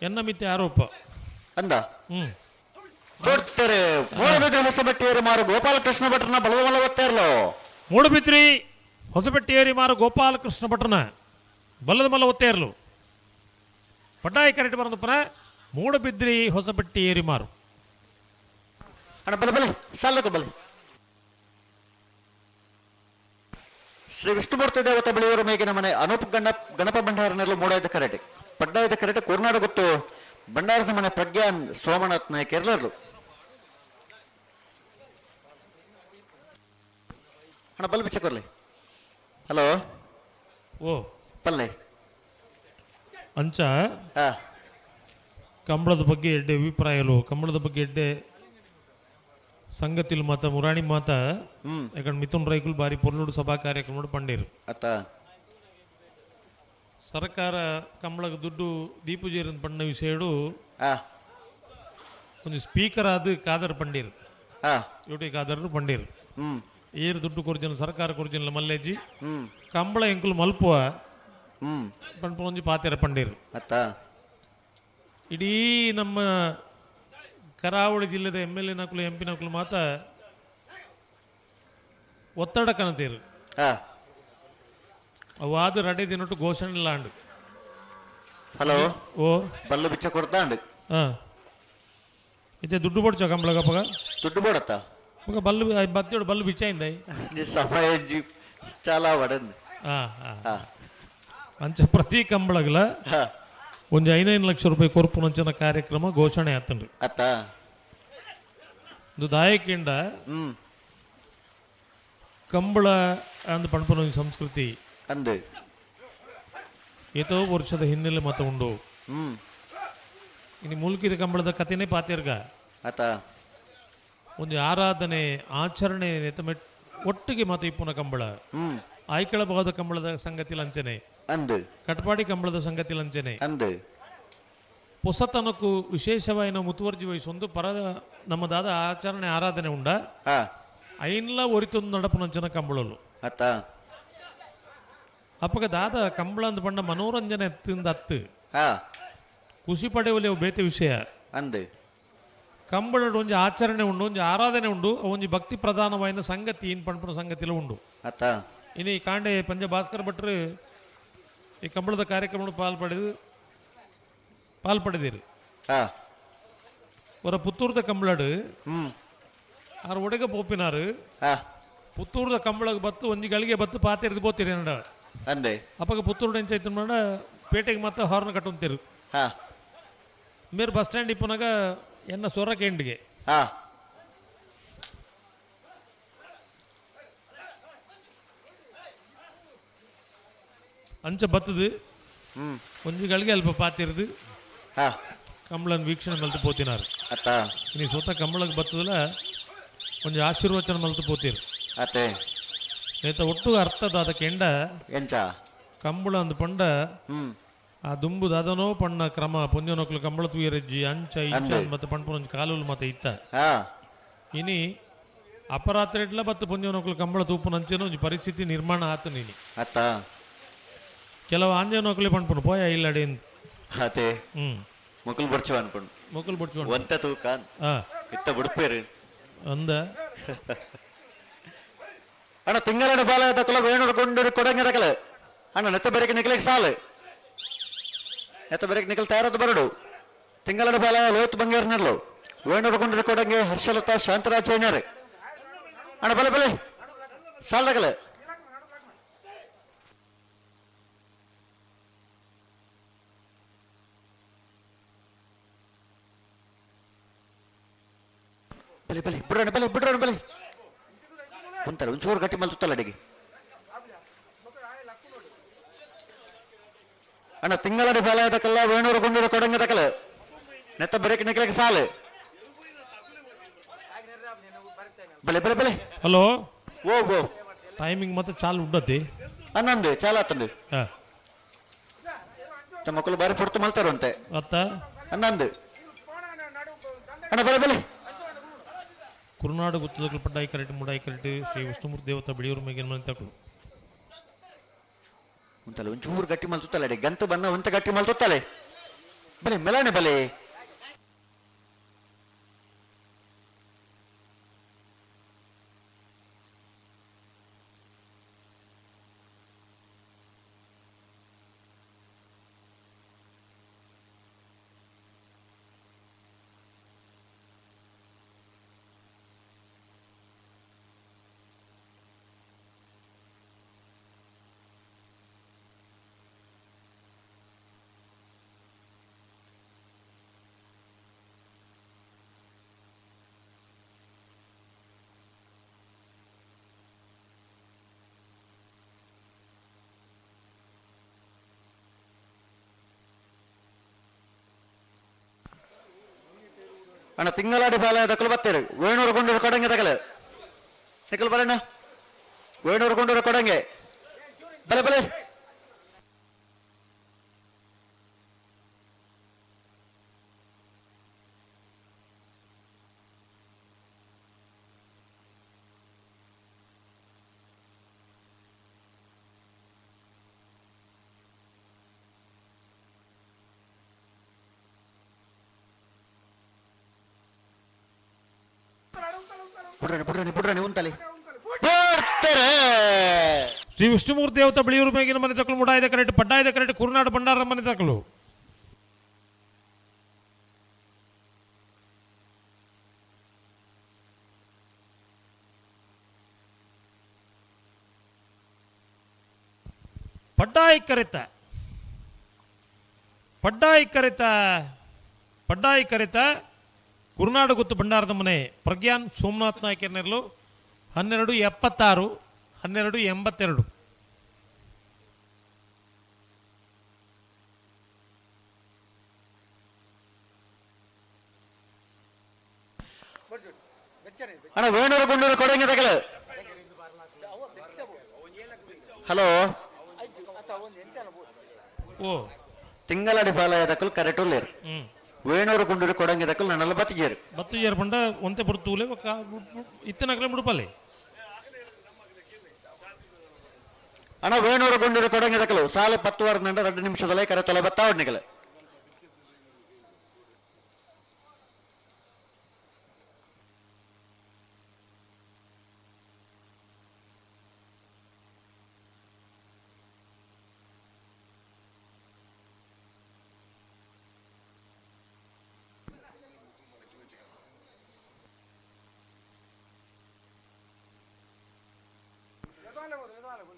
ಎನ್ನ ಮಿತ್ತೆ ಆರೋಪ ಅಂದ ಹೊಸಬೆಟ್ಟೇರಿ ಮಾರು ಗೋಪಾಲಕೃಷ್ಣ ಭಟ್ರನ ಬಲವಲ್ಲ ಒತ್ತೇರ್ಲೋ ಮೂಡುಬಿದ್ರಿ ಹೊಸಬೆಟ್ಟೇರಿ ಮಾರು ಗೋಪಾಲಕೃಷ್ಣ ಭಟ್ರನ ಬಲ್ಲದ ಮಲ್ಲ ಒತ್ತೇರ್ಲು ಪಡ್ಡಾಯಿ ಕರೆಕ್ಟ್ ಬರೋದಪ್ಪನ ಮೂಡುಬಿದ್ರಿ ಹೊಸಬೆಟ್ಟೇರಿ ಮಾರು ಅಣ್ಣ ಬಲೆ ಬಲೆ ಸಾಲಕ ಬಲೆ ಶ್ರೀ ವಿಷ್ಣುಮೂರ್ತಿ ದೇವತಾ ಬಳಿಯವರ ಮೇಗಿನ ಮನೆ ಅನೂಪ್ ಗಣಪ ಭಂಡಾರನೆಲ್ಲ ಮೂಡಾಯ್ದ ಕರೆಕ್ಟ್ ಪಡ್ಡಾಯದ ಕರೆಕ್ಟ್ ಕೋರ್ನಾಡು ಗೊತ್ತು ಬಂಡಾರದ ಮನೆ ಪ್ರಜ್ಞಾನ್ ಸೋಮನಾಥ್ ನಾಯಕ್ ಎರಲರು ಅಣ್ಣ ಬಲ್ ಬಿಚ್ಚಕೊರ್ಲಿ. ಹಲೋ ಓ ಪಲ್ಲೆ ಅಂಚ ಹಾ ಕಂಬಳದ ಬಗ್ಗೆ ಎಡ್ಡೆ ಅಭಿಪ್ರಾಯಲು ಕಂಬಳದ ಬಗ್ಗೆ ಎಡ್ಡೆ ಸಂಗತಿಲು ಮಾತ ಮುರಾಣಿ ಮಾತ ಯಾಕಂದ್ರೆ ಮಿಥುನ್ ರೈಕುಲ್ ಬಾರಿ ಪೊರ್ಲುಡು ಸಭಾ ಕಾರ್ಯಕ್ರಮ ಪಂಡೇರು ಅತ್ತ ಸರ್ಕಾರ ಕಂಬಳಗ ದುಡ್ಡು ದೀಪುಜೇರನ್ ಪಣ್ಣ ವಿಷಯಡು ಒಂದು ಸ್ಪೀಕರ್ ಆದ ಕಾದರ್ ಪಂಡೀರು ಯೂಟಿ ಕಾದರ್ ಪಂಡೀರು ಏರು ದುಡ್ಡು ಕೊರ್ಜನ ಸರ್ಕಾರ ಕೊರ್ಜನ ಮಲ್ಲೆಜ್ಜಿ ಕಂಬಳ ಎಂಕುಲು ಮಲ್ಪುವ ಪಂಪ ಒಂಜಿ ಪಾತೆರ ಪಂಡೀರು ಅತ್ತ ಇಡೀ ನಮ್ಮ ಕರಾವಳಿ ಜಿಲ್ಲೆದ MLA ನಕಲು MP ನಕಲು ಮಾತ ಒತ್ತಡ ಕಣತೀರು ಅವು ಆದ ರಡೆ ದಿನೊಟ್ಟು ಘೋಷಣೆ ಲಾಂಡ್. ಹಲೋ ಓ ಬಲ್ಲು ಬಿಚ್ಚ ಕೊಡ್ತಾಂಡ್ ಇತ್ತೆ ದುಡ್ಡು ಬಡ್ಚೋ ಕಂಬಳಗಪ್ಪಗ ದುಡ್ಡು ಬೋಡತ್ತ ಮಗ ಬಲ್ಲು ಬತ್ತೋಡು ಬಲ್ಲು ಬಿಚ್ಚಾಯಿಂದ ಸಫಾಯಿ ಚಾಲಾ ವಡನ್ ಅಂಚ ಪ್ರತಿ ಕಂಬಳಗಲ ಒಂದು 5 ಲಕ್ಷ ರೂಪಾಯಿ ಕೊರ್ಪು ನಂಚನ ಕಾರ್ಯಕ್ರಮ ಘೋಷಣೆ ಆತನ್ರಿ ಅತ್ತ ಇದು ದಾಯಕಿಂಡ ಕಂಬಳ ಅಂದ್ ಪಣಪನ ಸಂಸ್ಕೃತಿ ಅಂದು ಏತೋ ವರ್ಷದ ಹಿನ್ನೆಲೆ ಮತ ಉಂಡು ಇನ್ನು ಮುಲ್ಕಿದ ಕಂಬಳದ ಕಥೆನೇ ಪಾತಿರ್ಗ ಅತ್ತ ಒಂದು ಆರಾಧನೆ ಆಚರಣೆ ಒಟ್ಟಿಗೆ ಮತ ಇಪ್ಪುನ ಕಂಬಳ ಆಯ್ಕಳ ಭಾಗದ ಕಂಬಳದ ಸಂಗತಿ ಲಂಚನೆ ಅಂದು ಕಟ್ಪಾಡಿ ಕಂಬಳದ ಸಂಗತಿ ಲಂಚನೆ ಅಂದು ಹೊಸತನಕ್ಕೂ ವಿಶೇಷವಾಯಿನ ಮುತುವರ್ಜಿ ವಹಿಸೊಂದು ಪರ ನಮ್ಮದಾದ ಆಚರಣೆ ಆರಾಧನೆ ಉಂಡ ಐನ್ಲ ಒರಿತೊಂದು ನಡಪುನಂಚನ ಕಂಬಳಲು ಅತ್ತ ಅಪ್ಪಗ ದಾದ ಕಂಬಳ ಅಂದ್ ಪಂಡ ಮನೋರಂಜನೆ ಎತ್ತಿಂದ ಹತ್ತು ಖುಷಿ ಪಡೆಯಲಿ ಅವು ಬೇತೆ ವಿಷಯ ಅಂದು ಕಂಬಳ ಒಂಜಿ ಆಚರಣೆ ಉಂಡು ಒಂಜಿ ಆರಾಧನೆ ಉಂಡು ಒಂಜಿ ಭಕ್ತಿ ಪ್ರಧಾನವಾಯಿನ ಸಂಗತಿ ಇನ್ ಪಂಪನ ಸಂಗತಿಲ ಉಂಡು ಅತ್ತ ಇನ್ನು ಈ ಕಾಂಡೆ ಪಂಜ ಭಾಸ್ಕರ್ ಭಟ್ರು ಈ ಕಂಬಳದ ಕಾರ್ಯಕ್ರಮ ಪಾಲ್ಪಡೆದಿರು ஒரு புத்தூர்த கம்பளாடு ಆರು ಒಡೆಗೆ ಪೋಪಿನಾರು ಪುತ್ತೂರ್ದ ಕಂಬಳಗೆ ಬತ್ತು ಒಂಜಿ ಗಳಿಗೆ ಬತ್ತು ಪಾತಿರ್ದು ಬೋತಿರಿ ಅಂಡ ಅಂದೆ ಅಪ್ಪಗ ಪುತ್ತೂರು ಎಂಚೈತು ಮಾಡ ಪೇಟೆಗೆ ಮತ್ತೆ ಹಾರ್ನ್ ಕಟ್ಟುಂತಿರು ಮೇರು ಬಸ್ ಸ್ಟ್ಯಾಂಡ್ ಇಪ್ಪನಾಗ ಎನ್ನ ಸೊರ ಕೆಂಡಿಗೆ ಅಂಚ ಬತ್ತದು ಒಂಜಿ ಗಳಿಗೆ ಅಲ್ಪ ಪಾತಿರ್ದು ಕಂಬಳನ್ ವೀಕ್ಷಣೆ ಮಲ್ತು ಪೋತಿನಾರು ಇನ್ನು ಸ್ವತಃ ಕಂಬಳಕ್ಕೆ ಬತ್ತದಲ್ಲ ಒಂಜಿ ಆಶೀರ್ವಚನ ಮಲ್ತು ಪೋತಿರು ಅತ್ತೆ ನೇತ ಒಟ್ಟು ಅರ್ಥದ ಕೆಂಡ ಎಂಚ ಕಂಬಳ ಅಂದ್ ಪಂಡ ಆ ದುಂಬುದ ಅದನೋ ಪಣ್ಣ ಕ್ರಮ ಪುಂಜನೊಕ್ಲು ಕಂಬಳ ತೂಯರಜ್ಜಿ ಅಂಚ ಇಂಚ ಮತ್ತೆ ಪಂಪನೊಂದು ಕಾಲುಲು ಮತ್ತೆ ಇತ್ತ ಇನಿ ಅಪರಾತ್ರಿ ಇಟ್ಲ ಬತ್ತು ಪುಂಜನೊಕ್ಲು ಕಂಬಳ ತೂಪು ನಂಚೇನೋ ಒಂಜಿ ಪರಿಸ್ಥಿತಿ ನಿರ್ಮಾಣ ಆತು ನೀನಿ ಅತ್ತ ಕೆಲವು ಆಂಜನೊಕ್ಲೆ ಪಂಪನು ಪೋಯ ಇಲ್ಲಡೆ ಅತೆ ಮುಕುಲ್ ಬಡ್ಚು ಅನ್ಕೊಂಡು ಮುಕುಲ್ ಬಡ್ಚು ಒಂತ ತೂಕ ಇತ್ತ ಬಿಡ್ಪೇರು ಅಂದ ಅಣ್ಣ ತಿಂಗಳ ಬಾಲ ತಕ್ಕಲ ವೇಣುಕೊಂಡು ಕೊಡಂಗೆ ತಕಲ ಅಣ್ಣ ನೆತ್ತ ಬೆರಕೆ ನಿಕಲಿಗೆ ಸಾಲು ನೆತ್ತ ಬೆರಕೆ ನಿಕಲ್ ತಯಾರದ್ದು ಬರಡು ತಿಂಗಳ ಬಾಲ ಲೋತ್ ಬಂಗೇರ್ನರ್ಲು ವೇಣುಕೊಂಡು ಕೊಡಂಗೆ ಹರ್ಷಲತಾ ಶಾಂತರಾಜ್ ಚೈನರ್ ಅಣ್ಣ ಬಲೆ ಬಲೆ ಸಾಲ್ ತಕಲ ಬಲೆ ಬಲೆ ಬಿಡ್ರಣ ಬಲೆ ಬಿಡ್ರಣ ಬಲೆ ಒಂತಲ್ಲ ಒಂಚೂರು ಗಟ್ಟಿ ಮಲ್ತಲ್ಲ ಅಡಿಗೆ ಅಣ್ಣ ತಿಂಗಳ ಫಲ ತಕಲ್ಲ ವೇಣೂರು ಕೊಂಡಿರೋ ಕೊಡಂಗೆ ತಕಲ ನೆತ್ತ ಬರೇಕ್ ನಿಕ್ಲಿಕ್ಕೆ ಸಾಲು ಬಲೆ ಬಲೆ ಬಲೆ ಹಲೋ ಓ ಟೈಮಿಂಗ್ ಮತ್ತೆ ಚಾಲು ಉಡ್ಡತಿ ಅನ್ನಂದು ಚಾಲ ಆತಂದು ಮಕ್ಕಳು ಬಾರಿ ಪೊಡ್ತು ಮಲ್ತಾರಂತೆ ಅತ್ತ ಅನ್ನಂದು ಅಣ್ಣ ಬಲೆ ಬಲೆ ಕುರುನಾಡು ಗುತ್ತದಗಳು ಪಡ್ಡಾಯಿ ಕರೆಕ್ಟ್ ಮುಡಾಯಿ ಕರೆಕ್ಟ್ ಶ್ರೀ ವಿಷ್ಣುಮೂರ್ತಿ ದೇವತಾ ಬಿಳಿಯೂರು ಮೇಗಿನ ಮನೆ ತಕಳು ಉಂಟಲ್ಲ ಒಂಚೂರು ಗಟ್ಟಿ ಮಲ್ತುತ್ತಲ್ಲ ಗಂತು ಬನ್ನ ಒಂತ ಗಟ್ಟಿ ಮಲ್ತುತ್ತಲೆ ಬಲೆ ಮೆಲಾನೆ ಬಲೆ ಅಣ್ಣ ತಿಂಗಳಾಡಿ ಬಾಲ ದಕ್ಕಲು ಬತ್ತೇರು ವೇಣೂರು ಗೊಂಡೂರು ಕೊಡಂಗೆ ತಗಲು ನಿಖಲ್ ಬರಣ್ಣ ವೇಣೂರು ಗೊಂಡೂರು ಕೊಡಂಗೆ ಬಲೆ ಬಲೆ ಪುಡ್ರಾಣಿ ಉಂಟಲಿ ಶ್ರೀ ವಿಷ್ಣುಮೂರ್ತಿ ದೇವತ ಬಿಳಿಯೂರು ಮೇಗಿನ ಮನೆ ತಕ್ಕಲು ಮುಡಾಯ್ದ ಕರೆಕ್ಟ್ ಪಡ್ಡಾಯ್ದ ಕರೆಕ್ಟ್ ಕುರುನಾಡು ಭಂಡಾರ ಮನೆ ತಕ್ಕಲು ಪಡ್ಡಾಯಿ ಕರೆತ ಕುರುನಾಡು ಗುತ್ತು ಭಂಡಾರದ ಮನೆ ಪ್ರಜ್ಞಾನ್ ಸೋಮನಾಥ್ ನಾಯ್ಕ ನೆರಲು 1276 1282. ಅಣ್ಣ ವೇಣೂರು ಗುಂಡೂರು ಕೊಡಂಗೆ ತಗಲು ಹಲೋ ಓ ತಿಂಗಳಾಡಿ ಬಾಲಯ ದಕ್ಕಲು ಕರೆಟುಲ್ಲೇರು ವೇಣೂರು ಗುಂಡೂರು ಕೊಡಂಗೆ ದಕ್ಕಲು ನನ್ನೆಲ್ಲ ಬತ್ತಿಜೇರು ಪಂಡ ಒಂತೆ ಬರ್ತೂಲೆ ಇತ್ತನಗಲೆ ಮುಡುಪಲ್ಲಿ ಅಣ್ಣ ವೇಣೂರು ಗುಂಡೂರು ಕೊಡಂಗೆ ದಕ್ಕಲು ಸಾಲು 10 ವಾರ 2 ನಿಮಿಷದಲ್ಲೇ ಕರೆ ತೊಲೆ ಬತ್ತಾವಡ್ನಿಗಲು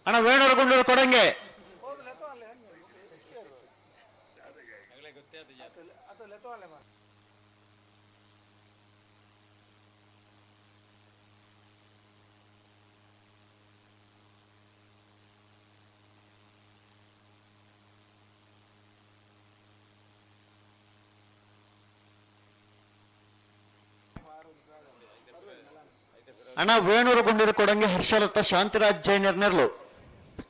ಅಣ್ಣ ವೇಣೂರು ಗುಂಡೂರು ಕೊಡಂಗೆ ಅಣ್ಣ ವೇಣೂರು ಗುಂಡೂರು ಕೊಡಂಗೆ ಹರ್ಷಲತಾ ಶಾಂತಿರಾಜ್ ಜೈನರ್ ನೆರಲು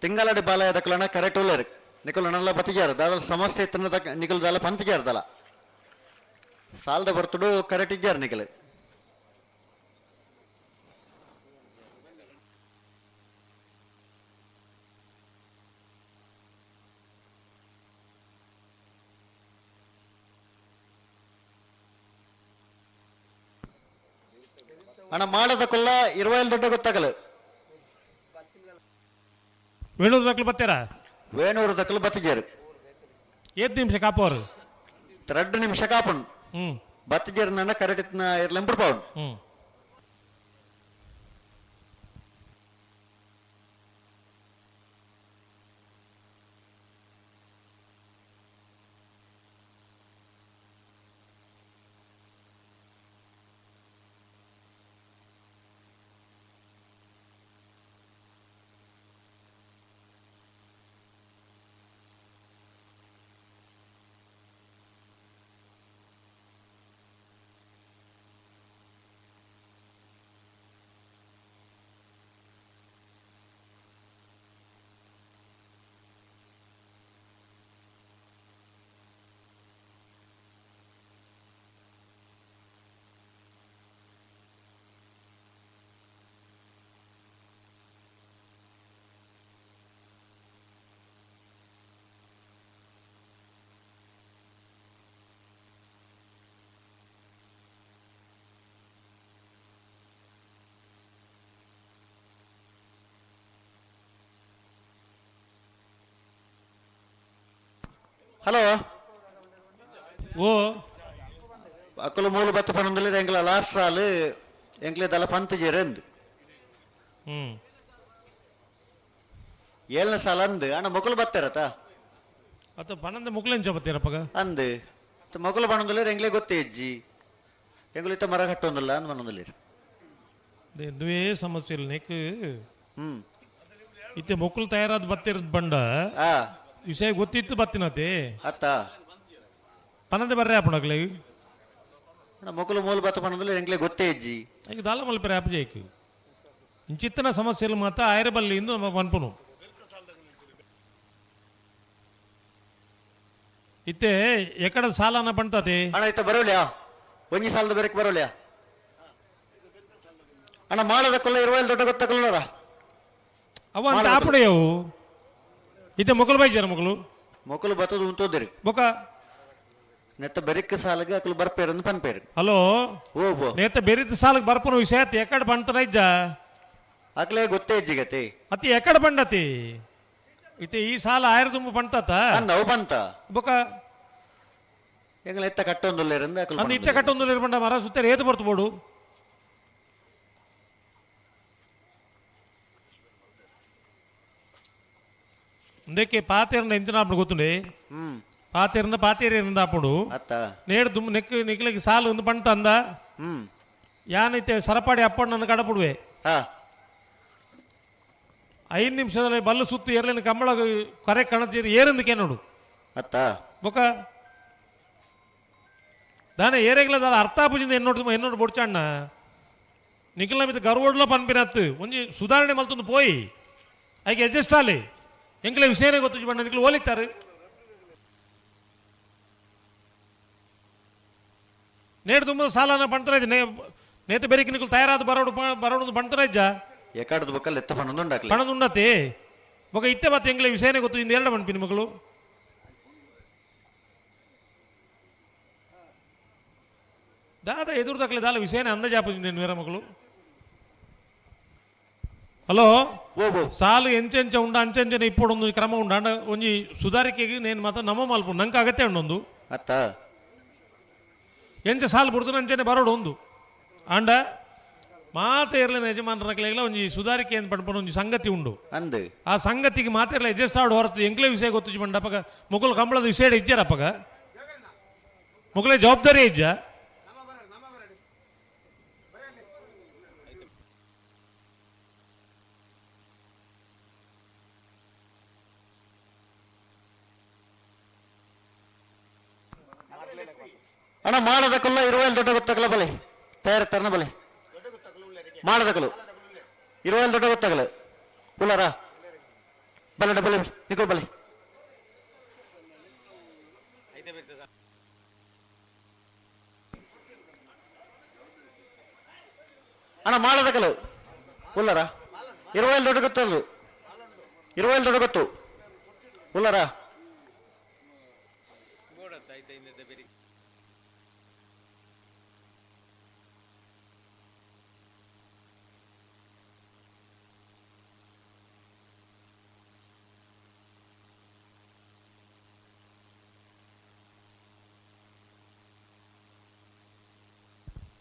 ತಿಂಗಳಾಡಿ ಬಾಲಯ ದಕ್ಕಲಣ್ಣ ಕರೆಟುಲ್ಲರ್ ನಿಕಲ್ ನನ್ನೆಲ್ಲ ಬತ್ತಿಜಾರ ದಾದ ಸಮಸ್ಯೆ ಇತ್ತನ ನಿಕಲ್ ದಾಲ ಪಂತಜಾರ ದಲ ಸಾಲದ ಬರ್ತುಡು ಕರೆಟಿಜ್ಜಾರ ನಿಕಲ್ ಅಣ್ಣ ಮಾಡದ ಕೊಲ್ಲ 20 ದೊಡ್ಡ ಗೊತ್ತಾಗಲು ವೇಣೂರು ದಕ್ಕಲು ಬತ್ತೇರಾ ವೇಣೂರು ದಕ್ಕಲು ಬತ್ತಿಜಾರು 7 ನಿಮಿಷ ಕಾಪೋರು 2 ನಿಮಿಷ ಕಾಪನ್ ಬತ್ತಿಜಾರ ನನ್ನ ಕರೆಟಿತ್ನ ಇರ್ಲೆಂಪುರ್ ಪವನ್ ಹಲೋ ಓ ಅಕ್ಕಲು ಮೂಲ ಬತ್ತು ಪನ್ನೊಂದಲಿ ಎಂಗ್ಲ ಲಾಸ್ಟ್ ಸಾಲು ಎಂಗ್ಲೆ ದಲ ಪಂತಜೇರು ಅಂದು 7ನೇ ಸಾಲ ಅಂದು ಅಣ್ಣ ಮೊಕಲು ಬತ್ತಾರತ ಅತ್ತ ಪನ್ನೊಂದು ಮುಕ್ಲೆಂಚ ಬತ್ತೀರಪ್ಪಗ ಅಂದು ಮೊಕಲು ಪನ್ನೊಂದಲಿ ಎಂಗ್ಲೆ ಗೊತ್ತೇ ಇಜ್ಜಿ ಎಂಗ್ಲು ಇತ್ತ ಮರ ಕಟ್ಟೊಂದಲ್ಲ ಅಂದ್ ಪನ್ನೊಂದಲಿ ದುವೇ ಸಮಸ್ಯೆ ಇಲ್ಲ ನೆಕ್ ಇತ್ತೆ ಮೊಕ್ಕಲು ತಯಾರಾದ ಬತ್ತಿರದ್ ಬಂಡ ವಿಷಯ ಗೊತ್ತಿತ್ತು ಬತ್ತಿನತೆ ಅತ್ತ ಪನ್ನೊಂದು ಬರ್ರೆ ಅಪ್ಪಣಗ್ಲೆ ಮೊಕಲು ಮೂಲ ಬತ್ತ ಪನ್ನೊಂದುಲ್ಲ ಎಂಕ್ಲೆ ಗೊತ್ತೇ ಇಜ್ಜಿ ಈಗ ದಾಲ ಮಲ್ಪರೆ ಆಪ್ ಜೈಕು ಇಂಚಿತ್ತನ ಸಮಸ್ಯೆలు ಮಾತ ಆಯ್ರಬಲ್ಲಿ ಇಂದು ನಮ್ಮ ಪನ್ಪುನು ಇತ್ತೆ ಎಕಡ ಸಾಲನ ಪಂತತೆ ಅಣ್ಣ ಇತ್ತ ಬರೋಲ್ಯಾ ಒಂಜಿ ಸಾಲದ ಬೇರೆಕ್ ಬರೋಲ್ಯಾ ಅಣ್ಣ ಮಾಳದ ಕೊಲ್ಲ ಇರುವಲ್ಲಿ ದೊಡ್ಡ ಗೊತ್ತಾಗಲ್ಲರ ಅವ ಅಂತ ಆಪುಡೆಯವು ಇತ್ತೆ ಮೊಕಲು ಬೈಜಾರ ಮೊಕಲು ಬತ್ತದು ಉಂತೋದಿರಿ ಬೊಕ ನೆತ್ತ ಬೆರಿಕ್ ಸಾಲಗೆ ಅಕಲು ಬರ್ಪೇರಂದು ಪನ್ಪೇರು ಹಲೋ ಓ ನೇತ ಬೆರಿತ ಸಾಲಕ್ಕೆ ಬರ್ಪನು ವಿಷಯ ಎಕಡ ಬಂತನ ಇಜ್ಜ ಅಕ್ಲೆ ಗೊತ್ತೇ ಇಜ್ಜಿಗತಿ ಅತಿ ಎಕಡ ಬಂಡತಿ ಇತ್ತೆ ಈ ಸಾಲ ಆಯ್ರ ತುಂಬ ಪಂತತ ಅವು ಬಂತ ಬೊಕ ಎಂಗ್ಲ ಎತ್ತ ಕಟ್ಟೊಂದುಲ್ಲೇರಂದು ಅಕಲು ಅಂದ್ ಇತ್ತೆ ಕಟ್ಟೊಂದು ಬಂಡ ಮರ ಸುತ್ತೇರು ಏತು ಬರ್ತು ಬೋಡು ఇందుకే పాతేరన ఎంచినప్పుడు గుర్తుండే పాతేరి అప్పుడు అత్త నేడు దుమ్ము నిక్కలకి సాలు ఉంది పంట అందా యానైతే సరపాడి అప్పుడు నన్ను గడపుడువే 5 ನಿಮಿಷದಲ್ಲಿ ಬಲ್ಲು ಸುತ್ತು ಏರ್ಲಿನ ಕಂಬಳ ಕರೆ ಕಣತೀರಿ ಏರಿಂದಕ್ಕೆ ನೋಡು ಅತ್ತ ಬೊಕ దాని ఏరేగల దాని అర్థాపుజింది ఎన్నోటి పొడిచాడిన నిఖిల మీద గర్వోడ్లో పనిపినత్తు కొంచెం సుధారణೆ మలుతుంది పోయి అయితే అడ్జస్ట్ ఆలి ಎಂಕ್ಲೆ ವಿಷಯನೇ ಗೊತ್ತು ಬಣ್ಣ ನಿಕ್ಲು ಹೋಲಿತಾರೆ ನೇಡು ತುಂಬ ಸಾಲನ ಪಂತರ ಇದ್ದೆ ನೇತ ಬೆರಿಕೆ ನಿಕ್ಲು ತಯಾರಾದ ಬರೋಡು ಪಂತರ ಇಜ್ಜ ಎಕಾಡದ ಬಕ್ಕಲ್ಲಿ ಎತ್ತ ಪಣದುಂಡತಿ ఒక ಇತ್ತೆ ಮತ್ತೆ ಎಂಕ್ಲೆ ವಿಷಯನೇ ಗೊತ್ತು ಇಂದ ಎರಡು ಪಂಪಿನ ಮಕ್ಕಳು ದಾದ ಎದುರು ತಕ್ಕಲೆ ದಾಲ ವಿಷಯನೇ ಅಂದಾಜಾಪುಜಿಂದ ವೇರ ಮಕ್ಕಳು ಹಲೋ ಸಾಲು ಎಂಚೆಂಚ ಉಂಡ ಅಂಚೆಂಚನ ಇಪ್ಪೊಂದು ಕ್ರಮ ಉಂಡ ಅಂಡ ಒಂಜಿ ಸುಧಾರಿಕೆಗೆ నేను ಮಾತ್ರ ನಮ್ಮ ಮಲ್ಪ ನಂಗೆ ಅಗತ್ಯ ಉಂಡೊಂದು ಅತ್ತ ಎಂಚ ಸಾಲು ಬಿಡ್ದು ಅಂಚೆನೆ ಬರೋಡು ಒಂದು ಅಂಡ ಮಾತೆ ಇರಲಿನ ಯಜಮಾನರಕ್ಲೆಲ್ಲ ಒಂಜಿ ಸುಧಾರಿಕೆ ಏನು ಪಡ್ಕೊಂಡು ಒಂಜಿ ಸಂಗತಿ ಉಂಡು ಅಂದು ಆ ಸಂಗತಿಗೆ ಮಾತೆಲ್ಲ ಅಡ್ಜಸ್ಟ್ ಆಡು ಹೊರತು ಎಂಕ್ಲೆ ವಿಷಯ ಗೊತ್ತು ಬಂಡಪ್ಪಗ ಮುಗುಲು ಕಂಬಳದ ವಿಷಯ ಇಜ್ಜಾರಪ್ಪಗ ಮುಗುಲೆ ಜವಾಬ್ದಾರಿ ಇಜ್ಜ ಅಣ್ಣ ಮಾಡದ ಕೊಲ್ಲ ಇರುವಲ್ಲಿ ದೊಡ್ಡ ಗೊತ್ತಾಗಲ್ಲ ಬಲೆ ತಯಾರಿರ್ತಾರನ ಬಲೆ ಮಾಡದ ಕಲ್ಲು ಇರುವಲ್ಲಿ ದೊಡ್ಡ ಗೊತ್ತಾಗಲ್ಲ ಪುಲರ ಬಲೆ ಬಲೆ ನಿಕೋ ಬಲೆ ಅಣ್ಣ ಮಾಡದ ಕಲ್ಲು ಪುಲ್ಲರ ಇರುವಲ್ಲಿ ದೊಡ್ಡ ಗೊತ್ತದು ಇರುವಲ್ಲಿ ದೊಡ್ಡ ಗೊತ್ತು ಪುಲ್ಲರ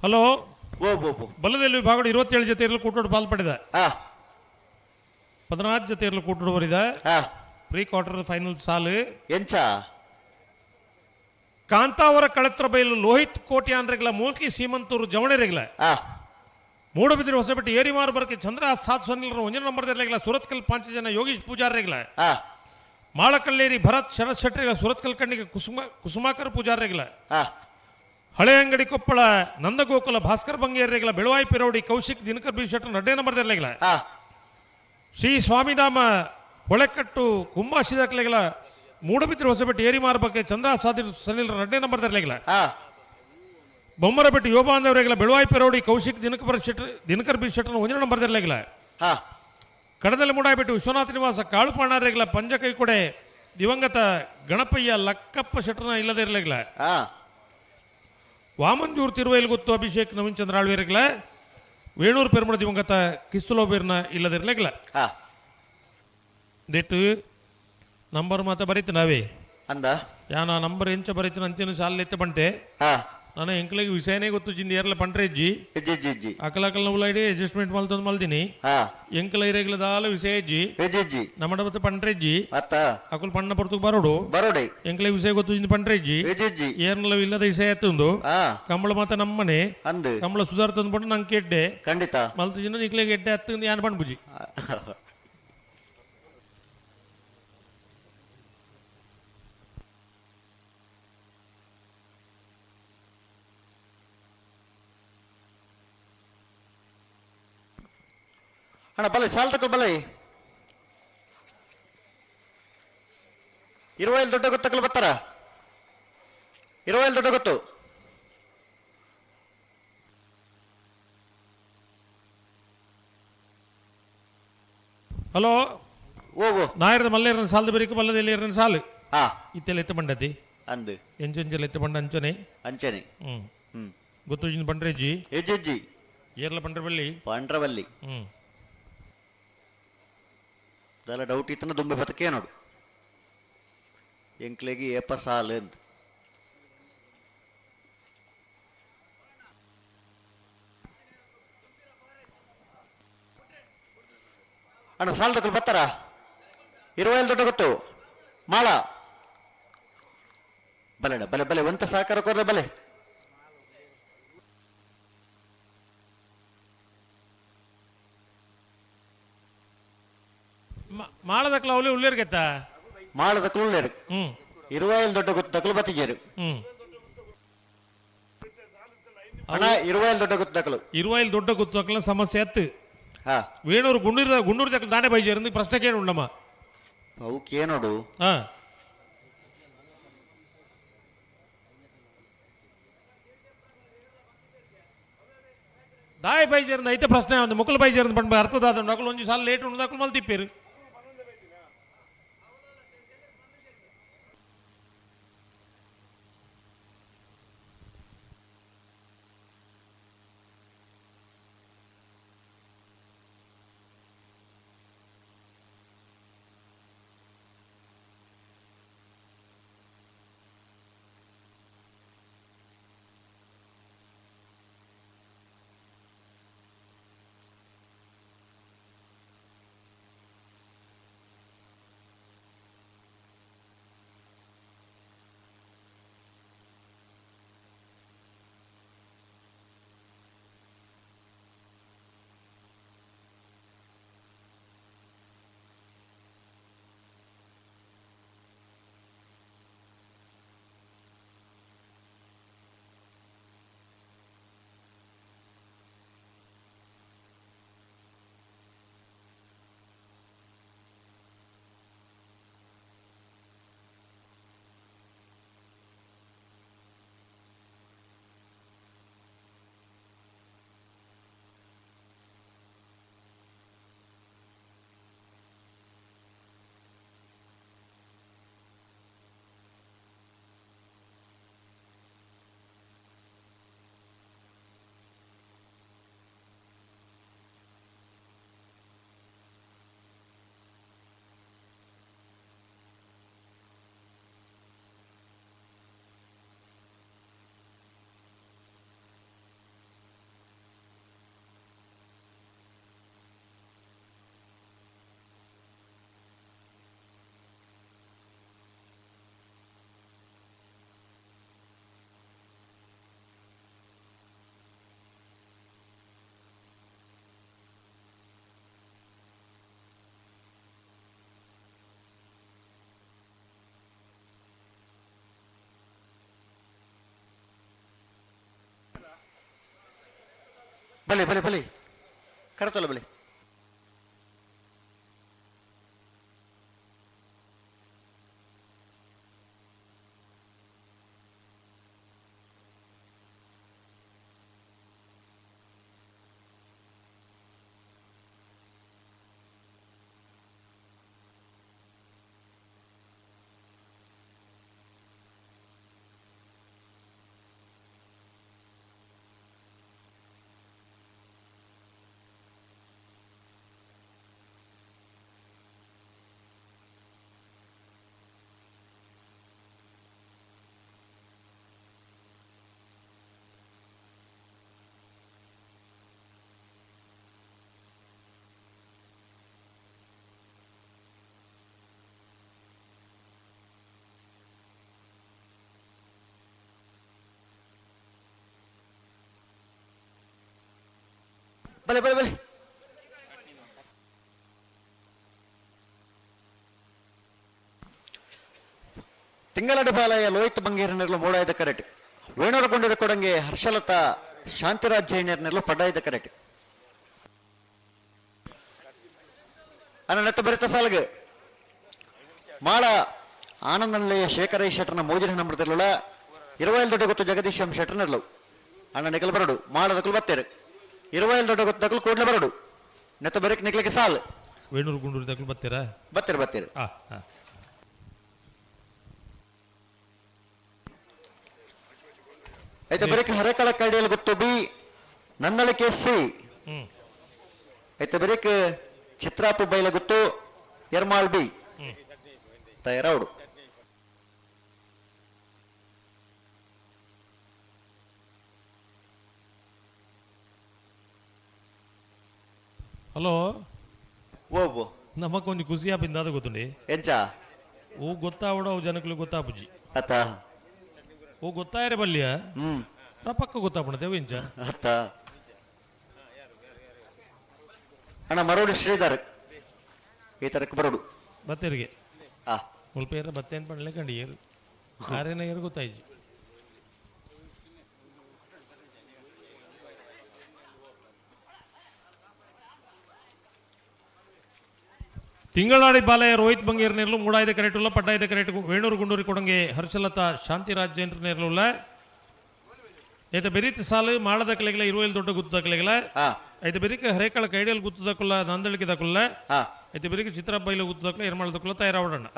ಹಲೋ ಬಲ್ಲದಲ್ಲಿ ವಿಭಾಗದ 27 ಜೊತೆ ಇರಲು ಕೂಟೋಡು ಪಾಲ್ಪಡಿದ 16 ಜೊತೆ ಇರಲು ಕೂಟೋಡು ಬರಿದ ಪ್ರೀ ಕ್ವಾರ್ಟರ್ ಫೈನಲ್ ಸಾಲು ಎಂಚ ಕಾಂತಾವರ ಕಳತ್ರ ಬಯಲು ಲೋಹಿತ್ ಕೋಟ್ಯಾನ್ರೆಗ್ಲ ಮೂಲ್ಕಿ ಸೀಮಂತೂರು ಜವಣೆರೆಗ್ಲ ಮೂಡಬಿದಿರಿ ಹೊಸಬೆಟ್ಟಿ ಏರಿಮಾರು ಬರಕ್ಕೆ ಚಂದ್ರ ಸಾತ್ ಸೊನ್ನಿಲ್ರ 1 ನಂಬರ್ದೆಲ್ಲ ಸುರತ್ಕಲ್ 5 ಜನ ಯೋಗೀಶ್ ಪೂಜಾರ್ರೆಗ್ಲ ಮಾಳಕಲ್ಲೇರಿ ಭರತ್ ಶರತ್ ಶೆಟ್ರಿಗಳ ಸುರತ್ಕಲ್ ಕಣ್ಣಿಗೆ ಕುಸುಮಾಕರ್ ಪೂಜಾರ್ರೆಗ್ಲ ಹಳೆ ಅಂಗಡಿ ಕೊಪ್ಪಳ ನಂದಗೋಕುಲ ಭಾಸ್ಕರ್ ಬಂಗೇರಿಗಳ ಬೆಳವಾಯಿ ಪಿರೋಡಿ ಕೌಶಿಕ್ ದಿನಕರ್ ಬಿ ಶೆಟ್ಟರ್ 2 ನಂಬರ್ದೆಲ್ಲ ಶ್ರೀ ಸ್ವಾಮಿಧಾಮ ಹೊಳೆಕಟ್ಟು ಕುಂಭಾಶಿದಕ್ಲೆಗಳ ಮೂಡಬಿದ್ರಿ ಹೊಸಬೆಟ್ಟಿ ಏರಿ ಮಾರ್ಬಕ್ಕೆ ಚಂದ್ರ ಸಾದಿರ್ ಸನಿಲ್ 2 ನಂಬರ್ದೆಲ್ಲ ಬೊಮ್ಮರಬೆಟ್ಟಿ ಯೋಬಾಂಧವರೆಗಳ ಬೆಳವಾಯಿ ಪಿರೋಡಿ ಕೌಶಿಕ್ ದಿನಕರ್ ಬಿ ಶೆಟ್ಟರ್ 1 ನಂಬರ್ದೆಲ್ಲ ಕಡದಲ್ಲಿ ಮೂಡಾಯ್ಬಿಟ್ಟು ವಿಶ್ವನಾಥ ನಿವಾಸ ಕಾಳುಪಾಣಾರೆಗಳ ಪಂಜಕೈ ಕೊಡೆ ದಿವಂಗತ ಗಣಪಯ್ಯ ಲಕ್ಕಪ್ಪ ಶೆಟ್ಟರ್ನ ಇಲ್ಲದೆ ಇರಲಿಲ್ಲ ವಾಮಂಜೂರು ತಿರುವೈಲು ಗೊತ್ತು ಅಭಿಷೇಕ್ ನವೀನ್ ಚಂದ್ರ ಆಳ್ವೇರಿಗ್ಲ ವೇಣೂರು ಪೆರುಮಳ ದಿವಂಗತ ಕಿಸ್ತುಲೋಬೇರ್ನ ಇಲ್ಲದಿರ್ಲಿಲ್ಲ ಡೇಟ್ ನಂಬರ್ ಮಾತ ಬರೀತಿ ನಾವೇ ಅಂದ ಯಾನ ನಂಬರ್ ಎಂಚ ಬರೀತೀನಿ ಅಂಚೆನು ಸಾಲ ಎತ್ತೆ ಬಂತೆ ನಾನು ಎಂಕ್ಲಿಗೆ ವಿಷಯನೇ ಗೊತ್ತು ಜಿಂದಿ ಏರ್ಲ ಪಂಟ್ರೆ ಇಜ್ಜಿ ಅಕಲಕಲ್ ನವ್ಲ ಇಡೀ ಅಡ್ಜಸ್ಟ್ಮೆಂಟ್ ಮಲ್ತಂದು ಮಲ್ದಿನಿ ಎಂಕಲ ಇರೇಗ್ಲ ದಾಲ ವಿಷಯ ಇಜ್ಜಿ ನಮ್ಮ ಬತ್ತ ಪಂಟ್ರೆ ಇಜ್ಜಿ ಅಕಲ್ ಪಣ್ಣ ಪುರ್ತಕ್ ಬರೋಡು ಎಂಕ್ಲೆ ವಿಷಯ ಗೊತ್ತು ಜಿಂದಿ ಪಂಟ್ರೆ ಇಜ್ಜಿ ಏರ್ನಲ್ಲ ಇಲ್ಲದ ವಿಷಯ ಎತ್ತುಂದು ಕಂಬಳ ಮಾತ ನಮ್ಮನೆ ಕಂಬಳ ಸುಧಾರ ತಂದ್ಬಿಟ್ಟು ನಂಗೆ ಕೆಡ್ಡೆ ಖಂಡಿತ ಮಲ್ತು ಜಿನ್ನ ನಿಕ್ಲೆ ಗೆಡ್ಡೆ ಹತ್ತಿಂದ ಯಾನ್ ಪಣ್ಬುಜಿ ಅಣ್ಣ ಬಲೆ ಸಾಲ್ ತಕೊ ಬಲೆ 20 ದೊಡ್ಡ ಗೊತ್ತು ತಕಲು ಬರ್ತಾರ 20 ದೊಡ್ಡ ಗೊತ್ತು ಹಲೋ ಓ ನಾಯರದ ಮಲ್ಲೇರನ ಸಾಲದ ಬರೀಕು ಬಲ್ಲದ ಎಲ್ಲಿರನ ಸಾಲು ಹಾ ಇತ್ತೆಲ್ಲ ಎತ್ತ ಬಂಡತಿ ಅಂದು ಎಂಜೆಲ್ಲ ಎತ್ತ ಬಂಡ ಅಂಚನೆ ಅಂಚನೆ ಗೊತ್ತು ಇನ್ನು ಬಂಡ್ರೆಜ್ಜಿ ಹೆಜ್ಜೆಜ್ಜಿ ಏರ್ಲ ಬಂಡ್ರೆ ಬಳ್ಳಿ ಪಾಂಡ್ರವಲ್ಲಿ ಅದೆಲ್ಲ ಡೌಟ್ ಇತ್ತನ ದುಂಬೆ ಬತಕೆ ನೋಡು ಎಂಕ್ಲೆಗೆ ಏಪ ಸಾಲು ಅಂತ ಅಣ್ಣ ಸಾಲ ತಗೊಳ್ ಬರ್ತಾರ 20 ದೊಡ್ಡ ಗೊತ್ತು ಮಾಳ ಬಲೆ ಬಲೆ ಬಲೆ ಒಂತ ಸಹಕಾರ ಕೊಡ್ರೆ ಬಲೆ ಮಾಳದ ಕ್ಲೌಲಿ ಉಳ್ಳೇರ್ಗೆತ್ತ ಮಾಳದ ಕುಳ್ಳೇರು 20 ದೊಡ್ಡ ಗೊತ್ತು ತಕಲು ಬತ್ತಿಜೇರು ಅಣ್ಣ 20 ದೊಡ್ಡ ಗೊತ್ತು ತಕಲು 20 ದೊಡ್ಡ ಗುತ್ತು ಅಕ್ಕಲ ಸಮಸ್ಯೆ ಅತ್ತು ಹಾ ವೇಣೂರು ಗುಂಡೂರು ತಕ್ಕಲು ತಾನೇ ಬೈಜಿ ಇருந்து ಪ್ರಶ್ನೆ ಕೇಳು ಉಂಡಮ್ಮ ಅವಕ್ಕೆ ನೋಡು ಹಾ ದಾಯ ಬೈಜಿ ಇருந்து ಐತೆ ಪ್ರಶ್ನೆ ಒಂದು ಮುಕ್ಕಲು ಬೈಜಿ ಇருந்து ಬಂದು ಅರ್ಥದಾದ ನಕಲು ಒಂಜಿ ಸಾಲ ಲೇಟ್ ಉಂಡದಾಕಲು ಮಲ್ ತಿಪ್ಪೇರು ಬಲೆ ಬಲೆ ಬಲೆ ಕರೆತಲ್ಲ ಬಲೆ ಬಲೆ ಬಲೆ ಬಲೆ ತಿಂಗಳಡಿಪಾಲಯ ಲೋಹಿತ್ ಬಂಗೇರನೆರಲು ಮೂಡಾಯ್ದ ಕರೆಟ್ ವೇಣೂರು ಕೊಂಡಿರ ಕೊಡಂಗೆ ಹರ್ಷಲತಾ ಶಾಂತಿರಾಜ್ ಜೈನರ್ನೆರಲು ಪಡ್ಡಾಯ್ದ ಕರೆಟ್ ಅನ್ನ ನೆತ್ತ ಬರಿತ ಸಾಲಗೆ ಮಾಳ ಆನಂದನಲ್ಲೇ ಶೇಖರೇಶ್ ಶೆಟ್ಟರ್ನ ಮೋಜಿನ ನಂಬರ್ದಲ್ಲ 20 ದೊಡ್ಡ ಗೊತ್ತು ಜಗದೀಶಂ ಶೆಟ್ಟರ್ನರ್ಲು ಅಣ್ಣ ನಿಕಲ್ ಬರಡು ಮಾಡದಕ್ಕಲು ಬತ್ತೇರು 20 ದೊಡ್ಡ ಗೊತ್ತು ದಕ್ಕಲು ಕೂಡಲೇ ಬರಡು ನೆತ್ತ ಬರೀಕ್ ನಿಕ್ಲಿಕ್ಕೆ ಸಾಲು ವೇಣೂರು ಗುಂಡೂರು ದಕ್ಕಲು ಬರ್ತೀರಾ? ಬತ್ತೇರು అయితే బరికి హరేకల కడియలు గుత్తు బి నందలకి సి అయితే బరికి చిత్రాపు బయల గుత్తు ఎర్మాల్ బి తయారవుడు ಹಲೋ ಓ ನಮಗೊಂದು ಖುಷಿ ಆಪಿಂದ ಅದು ಗೊತ್ತುಂಡಿ ಎಂಚಾ ಓ ಗೊತ್ತಾವಡ ಅವು ಜನಕ್ಕಳು ಗೊತ್ತಾಪುಜಿ ಅತ್ತ ಓ ಗೊತ್ತಾಯರೆ ಬಲ್ಲಿಯ ಪಕ್ಕ ಗೊತ್ತಾಪಣತೇವು ಇಂಚ ಅತ್ತ ಅಣ್ಣ ಮರೋಡು ಶ್ರೀಧರ್ ಈ ತರಕ್ಕೆ ಬರೋಡು ಬತ್ತೇರಿಗೆ ಮುಲ್ಪ ಏರ ಬತ್ತೆ ಅಂತ ಪಣ್ಲೆ ಕಂಡು ಏರು ಆರೇನ ಏರು ಗೊತ್ತಾಯ್ಜಿ ತಿಂಗಳಾಡಿ ಬಾಲಯ ರೋಹಿತ್ ಬಂಗೇರ್ ನೇರ್ಲು ಮೂಡಾಯ್ದ ಕರೆಕ್ಟುಲ್ಲ ಪಡ್ಡಾಯ್ದ ಕರೆಕ್ಟ್ ವೇಣೂರು ಗುಂಡೂರಿ ಕೊಡಂಗೆ ಹರ್ಷಲತಾ ಶಾಂತಿರಾಜ್ ಜೈನ್ರ ನೇರ್ಲುಲ್ಲ ಐತೆ ಬೆರೀತಿ ಸಾಲು ಮಾಳದ ಕಲೆಗಳ 20 ದೊಡ್ಡ ಗುತ್ತದ ಕಲೆಗಳ ಐತೆ ಬೆರಿಕೆ ಹರೇಕಳ ಕೈಡಿಯಲ್ ಗುತ್ತದಕ್ಕುಲ್ಲ ನಂದಳಿಕೆ ದಕ್ಕುಲ್ಲ ಐತೆ ಬೆರಿಕೆ ಚಿತ್ರಬೈಲ ಗುತ್ತದಕ್ಕುಲ್ಲ ಎರ್ಮಾಳದಕ್ಕುಲ್ಲ ತಯಾರಾವಡಣ್ಣ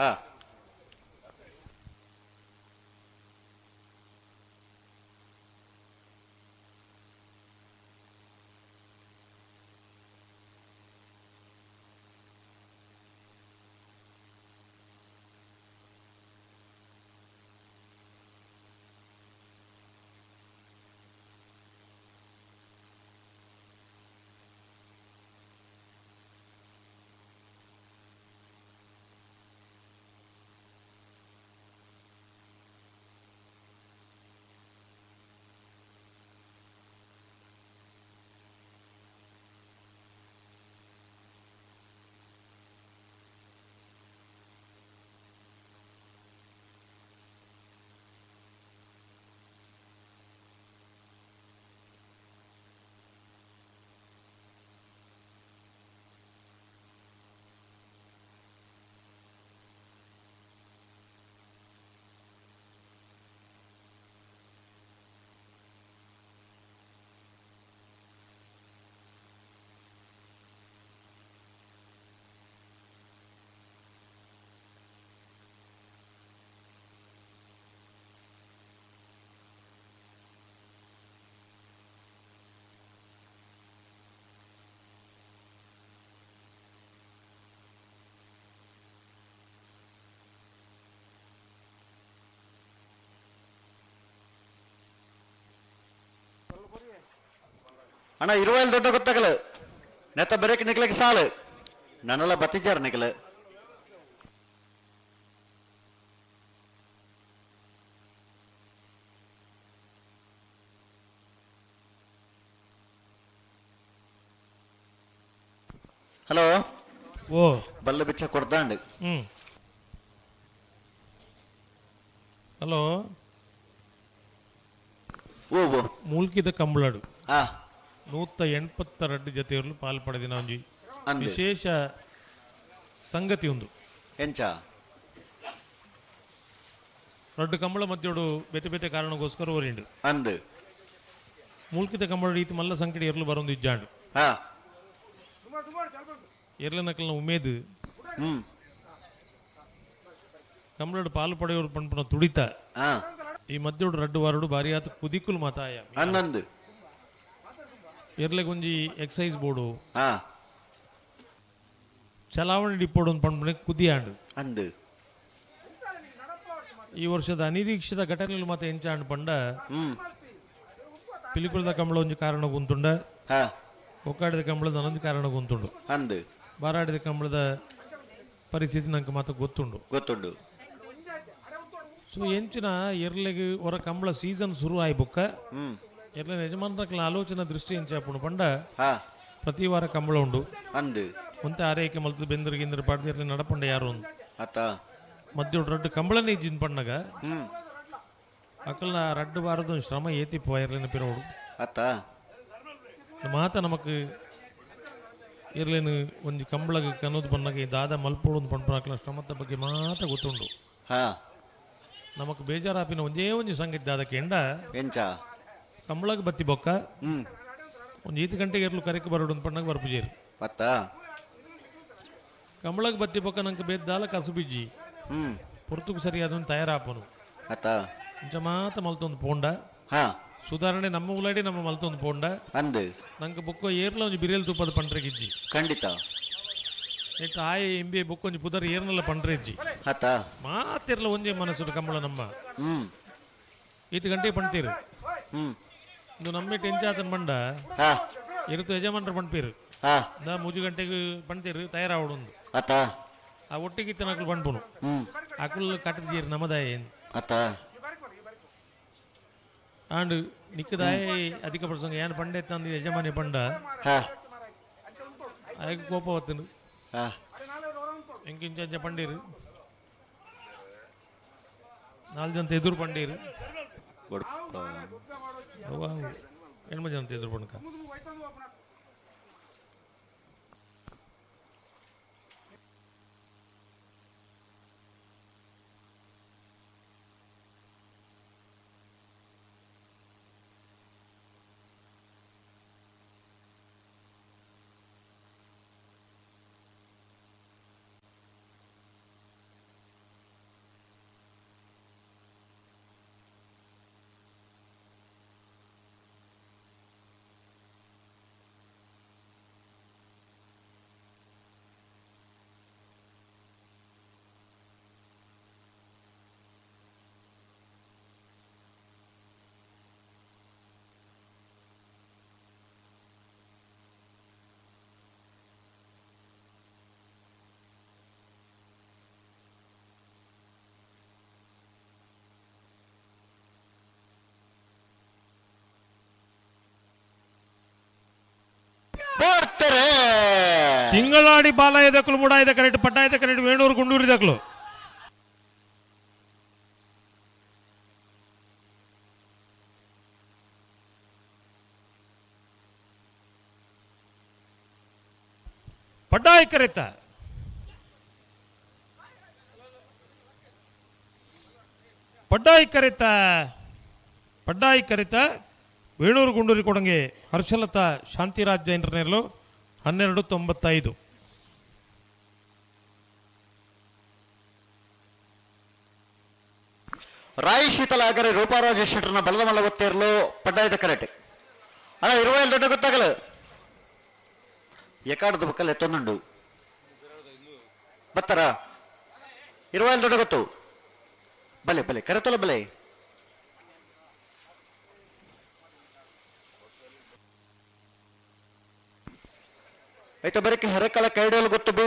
ಅಣ್ಣ 20 ದೊಡ್ಡ ಗೊತ್ತಾಗಲು ನೆತ್ತ ಬೆರಕೆ ನಿಕ್ಲಿಕ್ಕೆ ಸಾಲು ನನ್ನೆಲ್ಲ ಬತ್ತಿಚಾರ ನಿಕಲು ಹಲೋ ಓ ಬಲ್ಲ ಬಿಚ್ಚ ಕೊಡ್ತಾಂಡು ಹಲೋ ಓ ಮೂಲ್ಕಿದ ಕಂಬಳಡು 182 ಜತೆಯರು ಪಾಲು ಪಡೆದಿನ ಒಂಜಿ ವಿಶೇಷ ಸಂಗತಿ ಒಂದು ಎಂಚ ರಡ್ಡು ಕಂಬಳ ಮಧ್ಯೋಡು ಬೇತೆ ಬೇತೆ ಕಾರಣಕ್ಕೋಸ್ಕರ ಓರಿಂಡು ಅಂದು ಮೂಲ್ಕಿದ ಕಂಬಳ ರೀತಿ ಮಲ್ಲ ಸಂಕಟ ಎರ್ಲು ಬರೊಂದು ಇಜ್ಜಾಂಡು ಎರ್ಲನಕಲ್ನ ಉಮೇದು ಕಂಬಳಡು ಪಾಲು ಪಡೆಯೋರು ಪಂಪನ ತುಡಿತ ಈ ಮಧ್ಯೋಡು ರಡ್ಡು ವಾರಡು ಬಾರಿ ಆತ ಕುದಿಕುಲ್ ಮಾತಾಯ ಅನ್ನಂದು ಎರ್ಲೆಗೊಂಜಿ ಎಕ್ಸೈಸ್ ಬೋರ್ಡು ಚಲಾವಣೆ ಡಿಪೋಡು ಪಂಪನೆ ಕುದಿಯಾಂಡು ಅಂದು ಈ ವರ್ಷದ ಅನಿರೀಕ್ಷಿತ ಘಟನೆಗಳು ಮತ್ತೆ ಎಂಚಾಂಡು ಪಂಡ ಪಿಲಿಕುಳದ ಕಂಬಳ ಒಂಜಿ ಕಾರಣ ಗುಂತುಂಡ ಒಕ್ಕಾಡಿದ ಕಂಬಳದ ಅನ್ನೊಂದು ಕಾರಣ ಗುಂತುಂಡು ಅಂದು ಬಾರಾಡಿದ ಕಂಬಳದ ಪರಿಸ್ಥಿತಿ ನಂಗೆ ಮಾತ್ರ ಗೊತ್ತುಂಡು ಸೊ ಎಂಚಿನ ಎರ್ಲೆಗೆ ಹೊರ ಕಂಬಳ ಸೀಸನ್ ಶುರು ಆಯ್ಬೊಕ್ಕ ಎರ್ಲೆ ಯಜಮಾನರ ಆಲೋಚನಾ ದೃಷ್ಟಿ ಎಂಚಾಪುಂಡು ಪಂಡ ಪ್ರತಿ ವಾರ ಕಂಬಳ ಉಂಡು ಅಂದು ಒಂತೆ ಆರೈಕೆ ಮಲ್ತು ಬೆಂದರು ಗಿಂದರು ಪಾಡ್ದು ಎರ್ಲೆ ನಡಪಂಡ ಯಾರು ಒಂದು ಅತ್ತ ಮಧ್ಯ ರಡ್ಡು ಕಂಬಳನೇ ಇಜ್ಜಿನ ಪಣ್ಣಗ ಅಕ್ಕಲ್ನ ರಡ್ಡು ವಾರದ ಶ್ರಮ ಏತಿ ಎರ್ಲಿನ ಪಿರೋಡು ಅತ್ತ ಮಾತ ನಮಕ್ ಇರ್ಲೇನು ಒಂಜಿ ಕಂಬಳಗ ಕನ್ನೋದು ಬನ್ನಗೆ ದಾದ ಮಲ್ಪೋಡು ಪಂಪನಾಕ್ಲ ಶ್ರಮದ ಬಗ್ಗೆ ಮಾತ್ರ ಗೊತ್ತುಂಡು. ಹಾ ನಮಕ್ ಬೇಜಾರಾಪಿನ ಒಂದೇ ಒಂಜಿ ಸಂಗೀತ ದಾದಕ್ಕೆ ಎಂಡ ಎಂಚ ಕಂಬಳಗ ಬತ್ತಿ ಬೊಕ್ಕ ಒಂದು 8 ಗಂಟೆಗೆ ಇರ್ಲು ಕರೆಕ್ಕೆ ಬರೋಡು ಅಂತ ಪಣ್ಣಗೆ ಬರ್ಪುಜೇರು ಮತ್ತ ಕಂಬಳಗ ಬತ್ತಿ ಬೊಕ್ಕ ನಂಗೆ ಬೇದ್ದಾಲ ಕಸು ಬಿಜ್ಜಿ ಪುರ್ತುಕು ಸರಿಯಾದ ತಯಾರಾಪನು ಮತ್ತ ಇಂಚ ಮಾತ ಮಲ್ತೊಂದು ಪೋಂಡ ಸುಧಾರಣೆ ನಮ್ಮ ಉಲಾಡಿ ನಮ್ಮ ಮಲ್ತೊಂದು ಪೋಂಡ ಅಂದು ನಂಗೆ ಬೊಕ್ಕ ಏರ್ಲ ಒಂಜಿ ಬಿರಿಯಲ್ ತುಪ್ಪದ ಪಂಡ್ರೆಗಿಜ್ಜಿ ಖಂಡಿತ ನೆಟ್ಟು ಆಯ ಎಂಬಿ ಬೊಕ್ಕ ಒಂಜಿ ಪುದರ್ ಏರ್ನೆಲ್ಲ ಪಂಡ್ರೆಜ್ಜಿ ಮಾತಿರ್ಲ ಒಂಜೇ ಮನಸ್ಸು ಕಂಬಳ ನಮ್ಮ 8 ಗಂಟೆಗೆ ಪಣ್ತೀರು ಇದು ನಮ್ಮೆ ಟೆಂಚಾತನ್ ಬಂಡ ಇರುತ್ತು ಯಜಮಾನ್ರ ಪಣ್ಪೀರು ನಾ 3 ಗಂಟೆಗೆ ಪಣ್ತೀರು ತಯಾರಾವಡು ಆ ಒಟ್ಟಿಗೆ ನಕಲು ಪಣ್ಪುನು ಅಕುಲ್ ಕಟ್ಟದೀರು ನಮ್ಮದಾಯ ಆಂಡ್ ನಿಕ್ಕದಾಯ ಅಧಿಕ ಪ್ರಸಂಗ ಏನ್ ಪಂಡೆ ತಂದು ಯಜಮಾನಿ ಪಂಡ ಆಯ್ಕೆ ಕೋಪ ಹೊತ್ತನು ಎಂಕಿಂಚ ಪಂಡೀರು 4 ಜನ ಎದುರು ಪಂಡೀರು ಹೆಣ್ಮ ಜನ ಎದುರು ಪಣ್ಕ ತಿಂಗಳಾಡಿ ಬಾಲಾಯ ದಕ್ಕಲು ಮುಡಾಯದ ಕರೆಕ್ಟ್ ಪಟ್ಟಾಯದ ಕರೆಕ್ಟ್ ವೇಣೂರು ಗುಂಡೂರಿ ದಕ್ಕಲು ಪಡ್ಡಾಯ ಕರೆತ ಪಡ್ಡಾಯಿ ಕರೆತ ವೇಣೂರು ಗುಂಡೂರಿ ಕೊಡಂಗೆ ಹರ್ಷಲತಾ ಶಾಂತಿರಾಜ್ ಜೈನರ್ನೆರಲು 12:95. ರಾಯಿ ಶೀತಲಾಗರೆ ರೂಪಾರಾಜ ಶೆಟ್ಟರ್ನ ಬಲದ ಮಲ್ಲ ಗೊತ್ತೇರಲು ಪಡ್ಡಾಯದ ಕರೆಕ್ಟ್ ಅಣ್ಣ 20 ದೊಡ್ಡ ಗೊತ್ತಾಗಲು ಎಕಾಡದ ಬಕ್ಕಲ್ಲಿ ಎತ್ತೊಂದುಂಡು ಬತ್ತಾರ 20 ದೊಡ್ಡ ಗೊತ್ತು ಬಲೆ ಬಲೆ ಕರೆತೊಲ ಬಲೆ ಐತ ಬರಕ್ಕೆ ಹೆರಕಳ ಕೈಡೋಲು ಗೊತ್ತು ಬಿ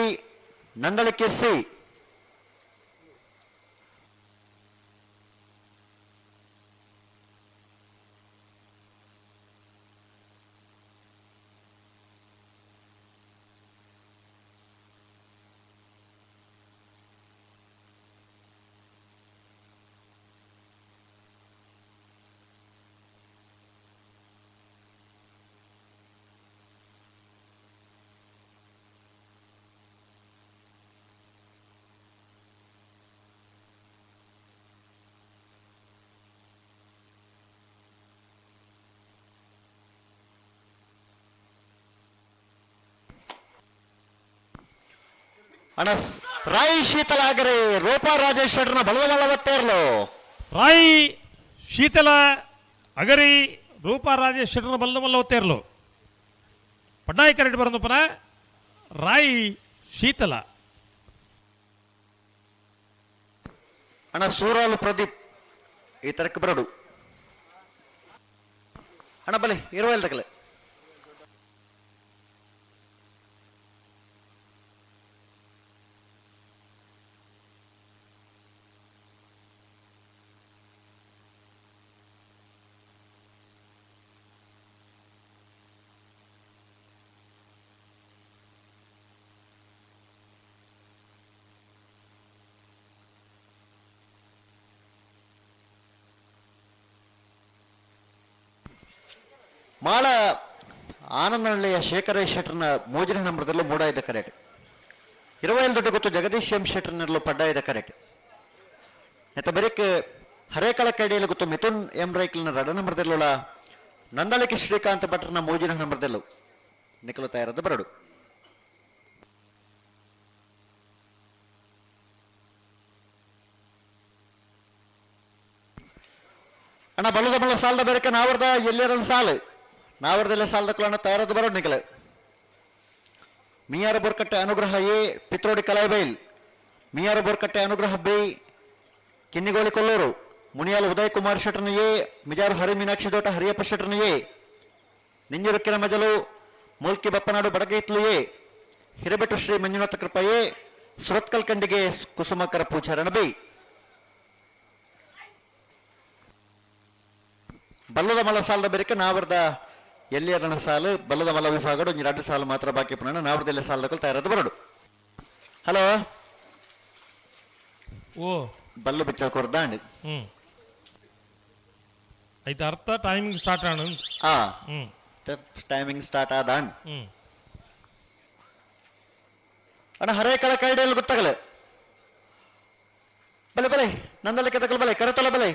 ನಂದಳಕ್ಕೆ ಸಿ ಅಣ್ಣ ರಾಯಿ ಶೀತಲಾಗರೆ ರೂಪಾ ರಾಜೇಶ್ವರನ ಬಲದ ಗೊತ್ತೇರ್ಲು ರಾಯಿ ಶೀತಲ ಅಗರಿ ರೂಪಾ ರಾಜೇಶ್ವರನ ಬಲದ ಗೊತ್ತೇರ್ಲು ಪಡ್ಡಾಯಿ ಕರೆಕ್ಟ್ ಬರಂದಪ್ಪನ ರಾಯಿ ಶೀತಲ ಅಣ್ಣ ಸೂರಾಲು ಪ್ರದೀಪ್ ಈ ತರಕ್ಕೆ ಬರಡು ಅಣ್ಣ ಬಲೆ 20 ತಗಲೆ ಮಾಳ ಆನಂದಹಳ್ಳಿಯ ಶೇಖರೇಶ್ ಶೆಟ್ಟರ್ನ ಮೂಜಿನ ನಂಬರದಲ್ಲೂ ಮೂಡಾಯ್ದ ಕರೆಕ್ಟ್. 25 ದೊಡ್ಡ ಗೊತ್ತು ಜಗದೀಶ್ ಎಂ ಶೆಟ್ಟರ್ನಲ್ಲೂ ಪಡ್ಡಾಯ್ದ ಕರೆಕ್ಟ್. ನೆತ್ತ ಬರೀಕ್ ಹರೇಕಳ ಕೈಡಿಯಲ್ಲಿ ಗೊತ್ತು ಮಿಥುನ್ ಎಂ ರೈಕ್ಲಿನ 2 ನಂಬರದಲ್ಲೂ ನಂದಳಿಕೆ ಶ್ರೀಕಾಂತ್ ಭಟ್ರನ ಮೂಜಿನ ನಂಬರದಲ್ಲೂ ನಿಖಲು ತಯಾರದ್ದು ಬರಡು. ಅಣ್ಣ ಬಲ್ಲದ ಬಲ್ಲ ಸಾಲದ ಬೇರೆ ನಾವರ್ದ ಎಲ್ಲಿರಲ್ಲ ಸಾಲು ನಾವರ್ದೆಲ್ಲ ಸಾಲದ ಕುಲನ ತಯಾರದ್ದು ಬರೋಡು ನಿಖಲ. ಮಿಯಾರ ಬೋರ್ಕಟ್ಟೆ ಅನುಗ್ರಹ ಎ ಪಿತ್ರೋಡಿ ಕಲಾಯ್ಬೈಲ್, ಮಿಯಾರ ಬೋರ್ಕಟ್ಟೆ ಅನುಗ್ರಹ ಬಿ ಕಿನ್ನಿಗೋಳಿ ಕೊಲ್ಲೂರು, ಮುನಿಯಾಲ್ ಉದಯ್ ಕುಮಾರ್ ಶೆಟ್ಟರ್ನ ಎ, ಮಿಜಾರು ಹರಿ ಮೀನಾಕ್ಷಿ ದೋಟ ಹರಿಯಪ್ಪ ಶೆಟ್ಟರ್ನ ಎ, ನಿಂಜುರುಕ್ಕಿನ ಮಜಲು ಮುಲ್ಕಿ ಬಪ್ಪನಾಡು ಬಡಗೈತ್ಲು ಎ, ಹಿರೇಬೆಟ್ಟು ಶ್ರೀ ಮಂಜುನಾಥ ಕೃಪ ಎ, ಸುರತ್ಕಲ್ ಕಂಡಿಗೆ ಕುಸುಮಕರ ಪೂಜಾರಣ ಬಿ. ಬಲ್ಲದ ಮಲ್ಲ ಸಾಲದ ಬೇರೆ ನಾವರ್ದ ಎಲ್ಲಿಯರಣ ಸಾಲು ಬಲ್ಲದ ಮಲ್ಲ ವಿಭಾಗಡು 2 ಸಾಲು ಮಾತ್ರ ಬಾಕಿ ಪುನಃ ನಾವರ್ದೆಲ್ಲ ಸಾಲದ ತಯಾರದ್ದು ಬರಡು. ಹಲೋ ಓ ಬಲ್ಲು ಬಿಚ್ಚ ಕೊರ್ದಾಂಡ್ ಐತೆ ಅರ್ಥ ಟೈಮಿಂಗ್ ಸ್ಟಾರ್ಟ್ ಆಣ ಟೈಮಿಂಗ್ ಸ್ಟಾರ್ಟ್ ಆದಾಂಡ್ ಅಣ್ಣ ಹರೇಕಳ ಕೈಡೆಯಲ್ಲಿ ಗೊತ್ತಾಗಲ್ಲ ಬಲೆ ಬಲೆ ನಂದಲಿಕ್ಕೆ ತಗಲ್ ಬಲೆ ಕರೆತೊಲ ಬಲೆ.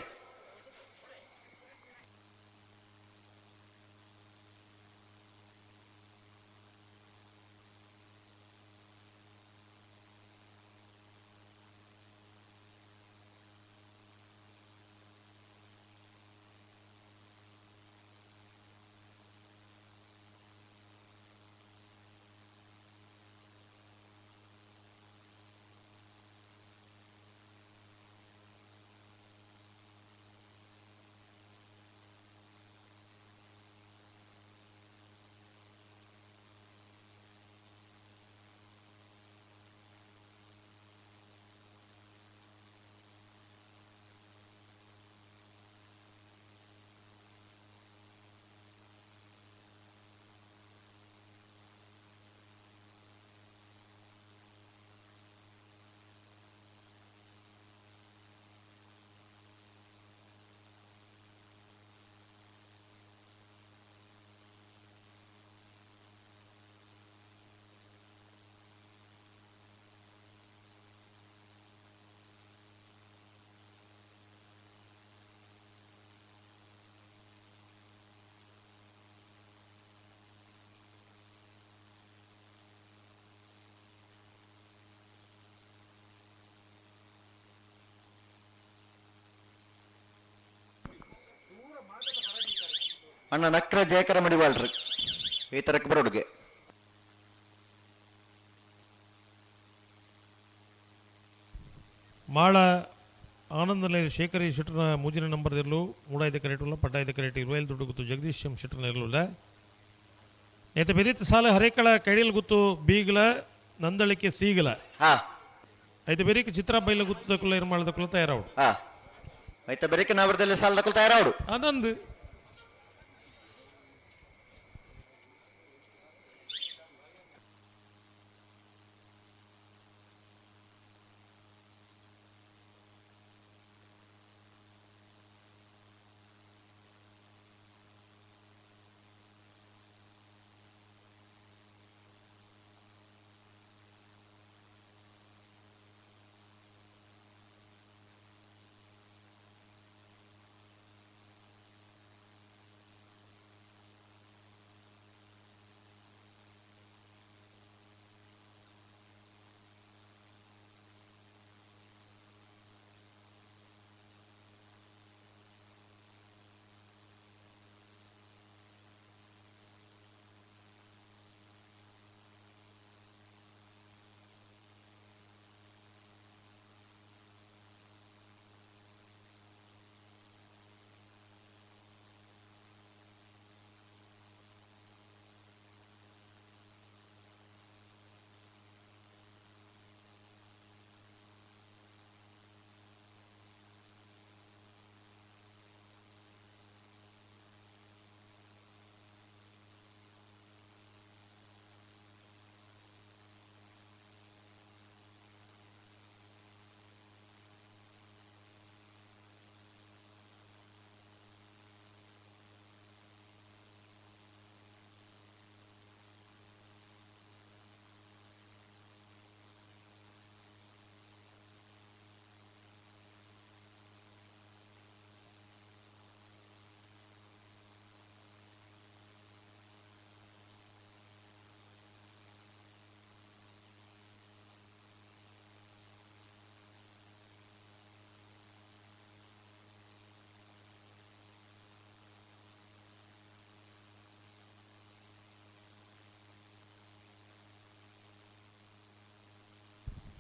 ಅಣ್ಣ ನಕ್ರ ಜಯಕರ ಮಡಿವಾಳ್ರಿ ಈ ತರಕ್ಕೆ ಬರೋಡುಗೆ ಮಾಳ ಆನಂದಲೆ ಶೇಖರಿ ಶೆಟ್ಟರ್ನ ಮೂಜಿನ ನಂಬರ್ದಲ್ಲೂ 3 ಕರೆಕ್ಟುಲ್ಲ ಪಡ್ಡಾಯ್ದ ಕರೆಕ್ಟ್ 25 ದುಡ್ಡು ಗೊತ್ತು ಜಗದೀಶ್ ಎಂ ಶೆಟ್ಟರ್ನ ಇರಲಿಲ್ಲ. ನೇತ ಬೆರೀತ ಸಾಲ ಹರೇಕಳ ಕೈಡಿಲ್ ಗೊತ್ತು ಬೀಗಲ ನಂದಳಿಕೆ ಸೀಗಲ ಐತೆ ಬೆರೀಕ ಚಿತ್ರ ಬೈಲ ಗುತ್ತಕುಲ್ಲ ಇರ್ಮಾಳದ ಕುಲ ತಯಾರವಡು ಐತೆ ಬೆರೀಕ ನಾವರ್ದಲ್ಲಿ ಸಾಲದ ಕುಲ ತಯಾರವಡು ಅದೊಂದು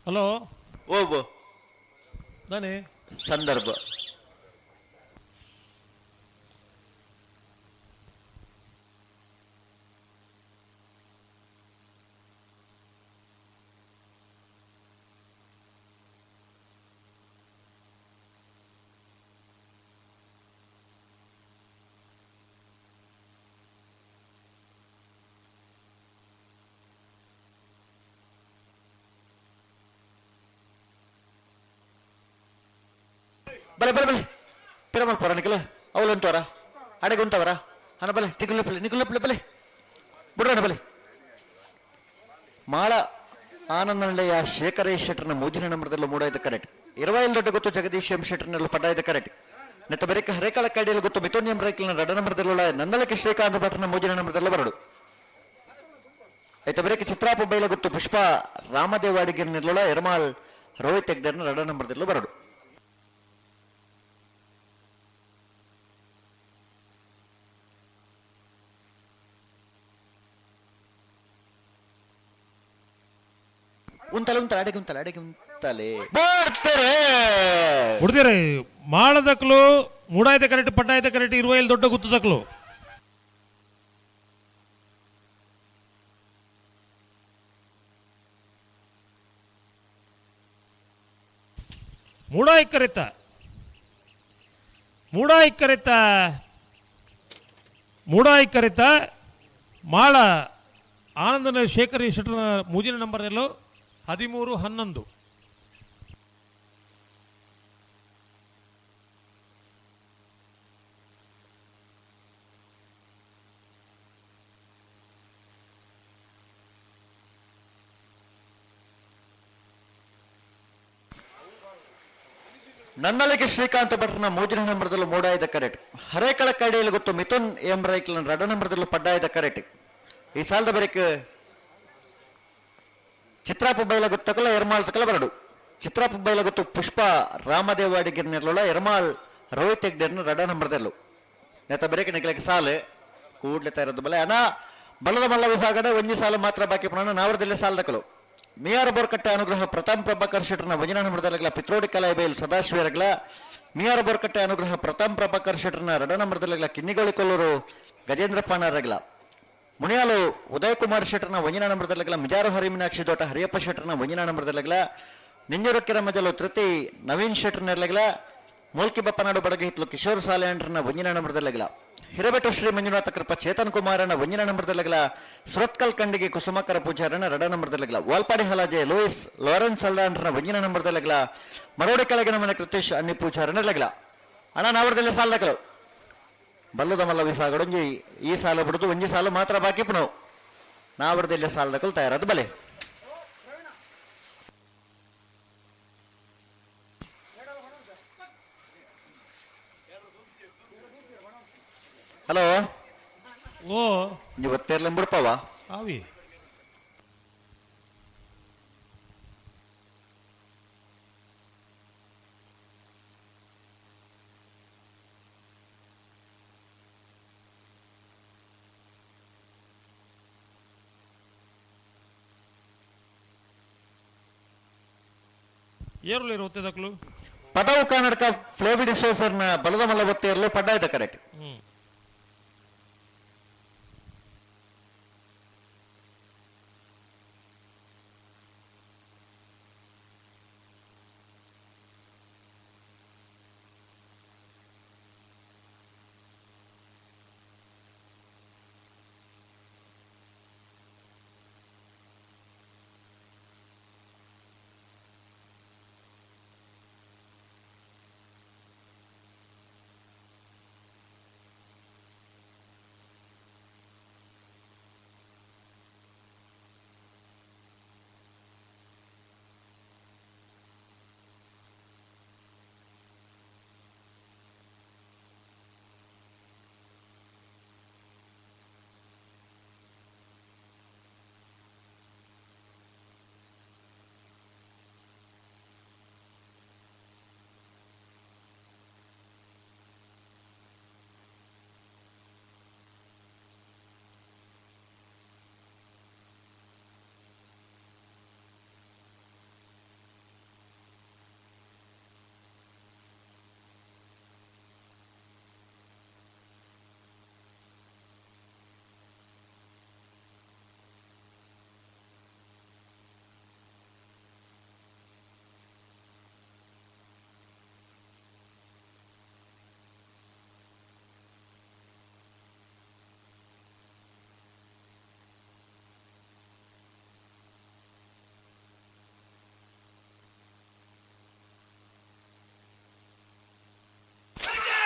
ಹಲೋ ಓ ನಾನೇ ಸಂದರ್ಭ ಬಲೆ ಬಲೆ ಬಲೆ ಪಿರಮಲ್ ಪರ ನಿಖಲ ಅವಲಂತವರ ಅಡೆಗುಂತವರ ಅನ ಬಲೆ ನಿಖುಲಪ್ಲೆ ಬಲೆ ಬಿಡ್ರಣ ಬಲೆ ಮಾಳ ಆನಂದನಳ್ಳೆಯ ಶೇಖರೇಶ್ ಶೆಟ್ಟರ್ನ ಮೂಜಿನ ನಂಬರದಲ್ಲೂ ಮೂಡಾಯ್ತು ಕರೆಕ್ಟ್ 25 ದೊಡ್ಡ ಗೊತ್ತು ಜಗದೀಶ್ ಎಂ ಶೆಟ್ಟರ್ನಲ್ಲೂ ಪಡ್ಡಾಯ್ತು ಕರೆಕ್ಟ್ ನೆತ್ತ ಬರೀಕ ಹರೇಕಾಳ ಕೈಡಿಯಲ್ಲಿ ಗೊತ್ತು ಮಿಥುನ್ ರೈಕಲ್ನ ರಡ ನಂಬರದಲ್ಲ ನಂದಲಕ್ಕೆ ಶ್ರೀಕಾಂತ್ ಭಟ್ರನ ಮೂಜಿನ ನಂಬರದಲ್ಲ ಬರಡು ಐತ ಬರೀಕ ಚಿತ್ರಾಪು ಬೈಲ ಗೊತ್ತು ಪುಷ್ಪ ರಾಮದೇವಾಡಿಗಿರ್ನಿರ್ಲೋಳ ಎರ್ಮಾಳ್ ರೋಹಿತ್ ಹೆಗ್ಡರ್ನ ರಡ ನಂಬರದಲ್ಲೂ ಬರಡು ಅಡೆಗುಂತಲೆ ಹುಡ್ದಿರಿ ಮಾಳದಕ್ಲು ಮೂಡಾಯ್ತ ಕರೆಕ್ಟ್ ಪಟ್ಟಾಯ್ತ ಕರೆಕ್ಟ್ 25 ದೊಡ್ಡ ಗುತ್ತದಕ್ಲು ಮೂಡಾಯ್ ಕರೆತ ಮಾಳ ಆನಂದನ ಶೇಖರ್ ಶೆಟ್ಟರ್ನ ಮೂಜಿನ ನಂಬರ್ ಎಲ್ಲೋ 13-11 ನಂದಲಿಗೆ ಶ್ರೀಕಾಂತ್ ಭಟ್ರನ ಮೂಜಿನ ನಂಬರದಲ್ಲೂ ಮೂಡಾಯ್ದ ಕರೆಕ್ಟ್ ಹರೇಕಳ ಕಡೆಯಲ್ಲಿ ಗೊತ್ತು ಮಿಥುನ್ ಎಂ ರೈಕಲ್ನ ರಡ ನಂಬರದಲ್ಲೂ ಪಡ್ಡಾಯ್ದ ಕರೆಕ್ಟ್ ಈ ಸಾಲದ ಬರೀಕ್ ಚಿತ್ರಾಪು ಬೈಲ ಗೊತ್ತಕಲ್ಲ ಎರ್ಮಾಳ್ ತಕಲ ಬರಡು ಚಿತ್ರಾಪು ಬೈಲ ಗೊತ್ತು ಪುಷ್ಪ ರಾಮದೇವಾಡಿಗಿರ್ನಿರ್ಲೋಳ ಎರ್ಮಾಳ್ ರೋಹಿತ್ ಹೆಗ್ಡರ್ನ ರಡ ನಂಬರದಲ್ಲೂ ನೆತ್ತ ಬರೀಕ್ ನಿಖಲಕ್ಕೆ ಸಾಲು ಕೂಡ್ಲೆತಾ ಇರೋದು ಬಲೆ ಅನಾ ಬಲದ ಮಲ್ಲ ವಿಭಾಗದ ಒಂಜಿ ಸಾಲು ಮಾತ್ರ ಬಾಕಿ ಪುನಃ ನಾವರದಲ್ಲೇ ಸಾಲದಕಲು ಮಿಯಾರ್ ಬೋರ್ಕಟ್ಟೆ ಅನುಗ್ರಹ ಪ್ರತಾಪ್ ಪ್ರಭಾಕರ್ ಶೆಟ್ಟರ್ನ ವಜನ ನಂಬರದಲ್ಲ ಪಿತ್ರೋಡಿ ಕಲಾಯ ಬೈಲ್ ಸದಾಶಿವರಗಲ ಮಿಯಾರ್ ಬೋರ್ಕಟ್ಟೆ ಅನುಗ್ರಹ ಪ್ರತಾಪ್ ಪ್ರಭಾಕರ್ ಶೆಟ್ಟರ್ನ ರಡ ನಂಬರದಲ್ಲ ಕಿನ್ನಿಗೋಳಿ ಕೊಲ್ಲೂರು ಗಜೇಂದ್ರ ಪಾಣರಗಲ ಮುನಿಯಾಲು ಉದಯ್ ಕುಮಾರ್ ಶೆಟ್ಟರ್ನ ವಂಜನ ನಂಬರದಲ್ಲ ಮಿಜಾರು ಹರಿಮೀನಾಕ್ಷಿ ದೋಟ ಹರಿಯಪ್ಪ ಶೆಟ್ಟರ್ನ ವಂಜನ ನಂಬರದಲ್ಲ ನಿಂಜೂರಕ್ಕಿರ ಮಜಲು ತೃತಿ ನವೀನ್ ಶೆಟ್ಟರ್ನರ್ಲಗಲ ಮೂಲ್ಕಿ ಬಪ್ಪನಾಡು ಬಡಗೆ ಹಿತ್ಲು ಕಿಶೋರ್ ಸಾಲೆಂಡ್ರನ ವಂಜನ ನಂಬರದಲ್ಲ ಹಿರಬೆಟ್ಟು ಶ್ರೀ ಮಂಜುನಾಥ ಕೃಪ ಚೇತನ್ ಕುಮಾರನ ವಂಜನ ನಂಬರದಲ್ಲ ಸುರತ್ಕಲ್ ಕಂಡಿಗೆ ಕುಸುಮಾಕರ ಪೂಜಾರನ ರಡ ನಂಬರದಲ್ಲ ವಾಲ್ಪಾಡಿ ಹಲಾಜೆ ಲೂಯಿಸ್ ಲಾರೆನ್ಸ್ ಅಲ್ಲಾಂಡ್ರನ ವಂಜನ ನಂಬರದಲ್ಲ ಮರೋಡಿ ಕೆಳಗಿನ ಮನೆ ಕೃತೇಶ್ ಅನ್ನಿ ಪೂಜಾರನರ್ಲಗಲ ಅಣ್ಣ ನಾವರದಲ್ಲೇ ಸಾಲದಕಲು ಬಲ್ಲುದ ಮಲ್ಲ ವಿಭಾಗಡೊಂಜಿ ಈ ಸಾಲು ಬಿಡುದು ಒಂಜಿ ಸಾಲು ಮಾತ್ರ ಬಾಕಿ ಪುನವು ನಾವರದಲ್ಲೇ ಸಾಲದಕಲು ತಯಾರಾದ ಬಲೆ ಹಲೋ ಓ ಇವತ್ತೇರ್ಲ ಬಿಡ್ಪವ ಆವಿ ಏರುಲು ಇರುತ್ತದಕ್ಲು ಪದವು ಕರ್ನಾಟಕ ಫ್ಲೋಬಿಡಿ ಸೋಸರ್ನ ಬಲದ ಮಲ್ಲ ಒತ್ತೇರ್ಲು ಪಡ್ಡಾಯ್ತ ಕರೆಕ್ಟ್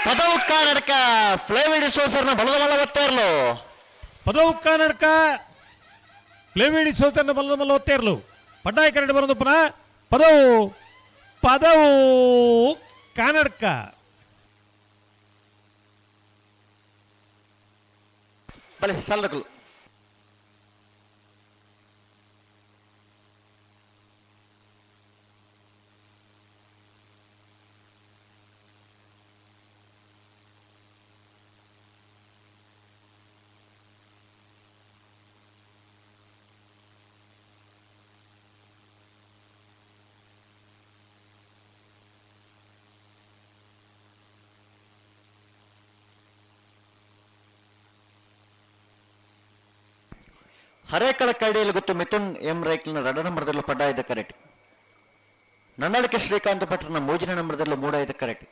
ಪದವುಕ್ಕ ನಡಕ ಫ್ಲೇವಿಡಿ ಸೋಸರ್ನ ಬಲದ ಬಲ ಒತ್ತೇ ಇರ್ಲು ಪದವುಕ್ಕ ನಡ್ಕ ಪ್ಲೇವಿಡಿ ಸೋಸರ್ನ ಬಲದ ಬಲ ಒತ್ತೇ ಇರ್ಲು ಪಡ್ಡಾಯ ಕರಡಿ ಬರೋದು ಪುನಃ ಪದವು ಕಾನಡ್ಕ ಬಲೆ ಸಲ್ಲಕಲು ಹರೇಕಳ ಕೈಡಿಯಲ್ಲಿ ಗೊತ್ತು ಮಿಥುನ್ ಎಂ ರೈಕ್ಲಿನ 2 ನಂಬರ್ದಲ್ಲೂ ಪಡ್ಡಾಯಿದ ಕರೆಕ್ಟ್. ನನ್ನಳಿಕೆ ಶ್ರೀಕಾಂತ್ ಭಟ್ರನ 3 ನಂಬರ್ದಲ್ಲೂ ಮೂಡಾಯಿದ ಕರೆಕ್ಟ್.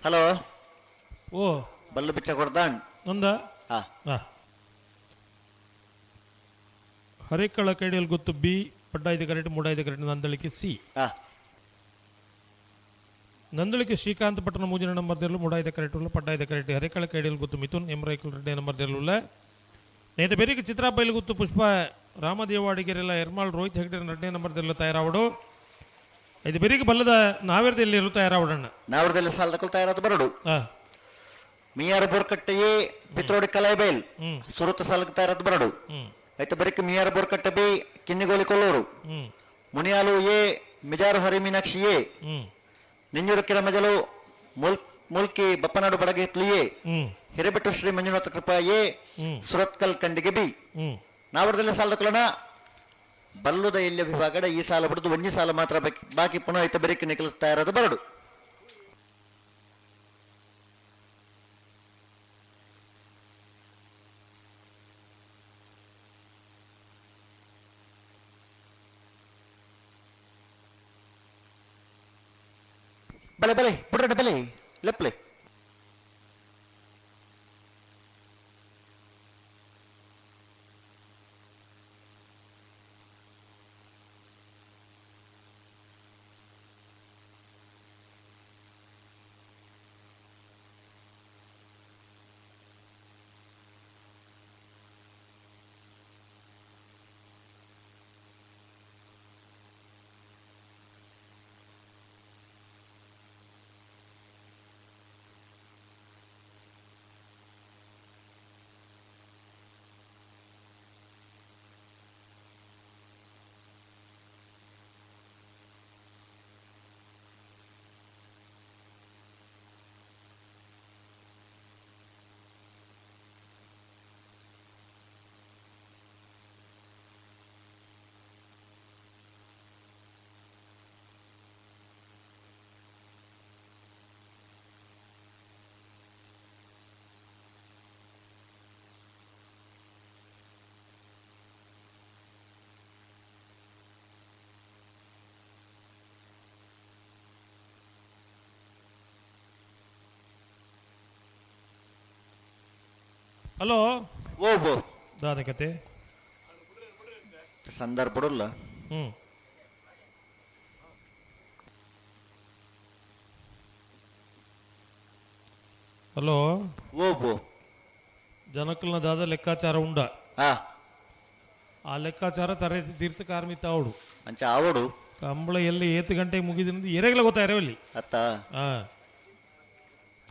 ಹಲೋ ಓ ಬಲ್ಲು ಬಿಚ್ಚ ಕೊಡ್ದಾಣ್ ನಂದ ಹರೇಕಳ ಕೈಡಿಯಲ್ಲಿ ಗೊತ್ತು ಬಿ ಪಡ್ಡಾಯಿದ ಕರೆಕ್ಟ್ ಮೂಡಾಯಿದ ಕರೆಕ್ಟ್ ನಂದಳಿಕೆ ಸಿ. ನಂದಳಿಕೆ ಶ್ರೀಕಾಂತ್ ಭಟ್ರನ 3 ನಂಬರ್ದಲ್ಲೂ ಮೂಡಾಯಿದ ಕರೆಕ್ಟ್ ಉಳ್ಳ ಪಡ್ಡಾಯಿದ ಕರೆಕ್ಟ್. ಹರೇಕಳ ಕೈಡಿಯಲ್ಲಿ ಗೊತ್ತು ಮಿಥುನ್ ಎಂ ರೈಕಲ್ 2 ನಂಬರ್ದಲ್ಲೂ ಉಳ್ಳ ನೇತ ಬೇರಿಗೆ ಚಿತ್ರಾಬೈಲು ಗೊತ್ತು ಪುಷ್ಪ ರಾಮದೇವಾಡಿಗೆರೆಲ್ಲ ಎರ್ಮಾಳ್ ರೋಹಿತ್ ಹೆಗ್ಡೆ 2 ನಂಬರ್ದಲ್ಲೂ ತಯಾರಾವಡು. ಇದು ಬೇರಿಗೆ ಬಲ್ಲದ ನಾವೇರದಲ್ಲಿ ಇರು ತಯಾರಾವಡಣ್ಣ ನಾವರದಲ್ಲಿ ಸಾಲದಕ್ಕೂ ತಯಾರಾದ ಬರಡು ಮಿಯಾರ ಬೋರ್ಕಟ್ಟೆಯೇ ಪಿತ್ರೋಡಿ ಕಲಾಯ್ಬೈಲ್ ಸುರತ ಸಾಲಕ್ಕೆ ತಯಾರಾದ ಬರಡು అయితే బరికి Miyar Borkatte B Kinnigoli Kollur Muniyalu A Mijaru Hari Meenakshi A నింజూరు కిరమజలు ಮುಲ್ಕಿ ಬಪ್ಪನಾಡು ಬಡಗೆತ್ಲು ಎ ಹಿರೇಬೆಟ್ಟು ಶ್ರೀ ಮಂಜುನಾಥ ಕೃಪಾ ಎ ಸುರತ್ಕಲ್ ಕಂಡಿಗೆ ಬಿ. ನಾವರದಲ್ಲಿ ಸಾಲದ ಕೊಲನ ಬಲ್ಲುದ ಇಲ್ಯ ವಿಭಾಗದ ಈ ಸಾಲ ಬಿಡದು ಒಂಜಿ ಸಾಲ ಮಾತ್ರ ಬಾಕಿ ಪುನಃ ಐತ ಬರೀಕ್ ನಿಖಲಿಸ್ ತಯಾರಾದ ಬರಡು. ಬಲೆ ಬಲೆ ಬಿಡ್ರಡ ಬಲೆ ಲೆಪ್ಲೆ ಹಲೋ ಓ ಬೋ ದಾದ ಕತೆ ಸಂದರ್ಭ ಬಿಡಲ್ಲ. ಹಲೋ ಓ ಬೋ ಜನಕಲ್ನ ದಾದ ಲೆಕ್ಕಾಚಾರ ಉಂಡ ಆ ಲೆಕ್ಕಾಚಾರ ತರಬೇತಿ ತೀರ್ಥ ಕಾರ್ಮಿಕ ಅವಡು ಅಂಚ ಆವಡು ಕಂಬಳ ಎಲ್ಲಿ 8 ಗಂಟೆಗೆ ಮುಗಿದಿಂದ ಎರೆಗಳ ಗೊತ್ತಾಯಿರವಲ್ಲಿ ಅತ್ತ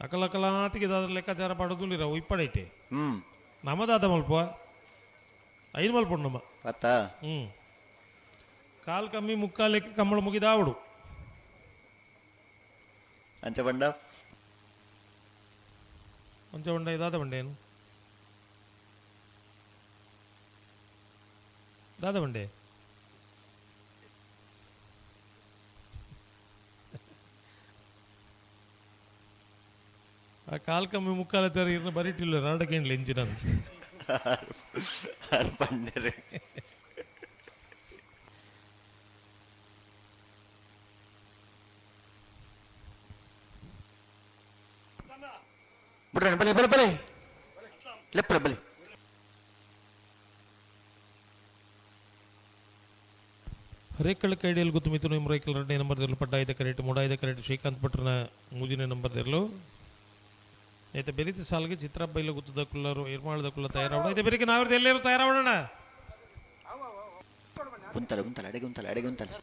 ಅಕಲಕಲಾತಿಗೆ ದಾದ ಲೆಕ್ಕಾಚಾರ ಪಡೋದು ಇರ ಇಪ್ಪಡೈತೆ ನಮ್ಮದಾದ ಮಲ್ಪ 5 ಮಲ್ಪ ನಮ್ಮ ಅತ್ತ ಕಾಲ್ ಕಮ್ಮಿ ಮುಕ್ಕಾಲೆಕ್ಕೆ ಕಂಬಳ ಮುಗಿದ ಅವಡು ಅಂಚ ಬಂಡ ಅಂಚ ಬಂಡ ಇದಾದ ಬಂಡೆ ಏನು ದಾದ ಬಂಡೆ ಆ ಕಾಲ್ ಕಮ್ಮಿ ಮುಕ್ಕಾಲ ತರ ಇರ್ನ ಬರೀಟಿಲ್ಲ ರಾಡಕೇಂಡ್ಲಿ ಎಂಜಿನ ಬಂಡೆ ಪುಟ್ರಾಣಿ ಬಲೆ ಬಲೆ ಬಲೆ ಲೆಪ್ಪಲೆ ಬಲೆ ರೇಕಳ ಕೈಡಿಯಲ್ಲಿ ಗುತ್ತು ಮಿಥುನ ರೇಕಲ್ 2ನೇ ನಂಬರ್ದಲ್ಲೂ ಪಟ್ಟಾಯಿತ ಕರೆಕ್ಟ್ ಮೂಡಾಯಿತ ಕರೆಕ್ಟ್ ಶ್ರೀಕಾಂತ್ ಭಟ್ರನ 3ನೇ ನಂಬರ್ದಲ್ಲೂ అయితే ಬೆರೀತಿ ಸಾಲಿಗೆ ಚಿತ್ರಬ್ಬೈಲ ಗುತ್ತದ ಕುಲ್ಲರು ಇರ್ಮಾಳದ ಕುಲ್ಲ ತಯಾರಾವಣ అయితే ಬೆರಿಗೆ ನಾವಿರ್ದು ಎಲ್ಲರೂ ತಯಾರಾವಣ ಉಂತಲೆ ಉಂತಲೆ ಅಡೆಗೆ ಉಂತಲೆ ಅಡೆಗೆ ಉಂತಲೆ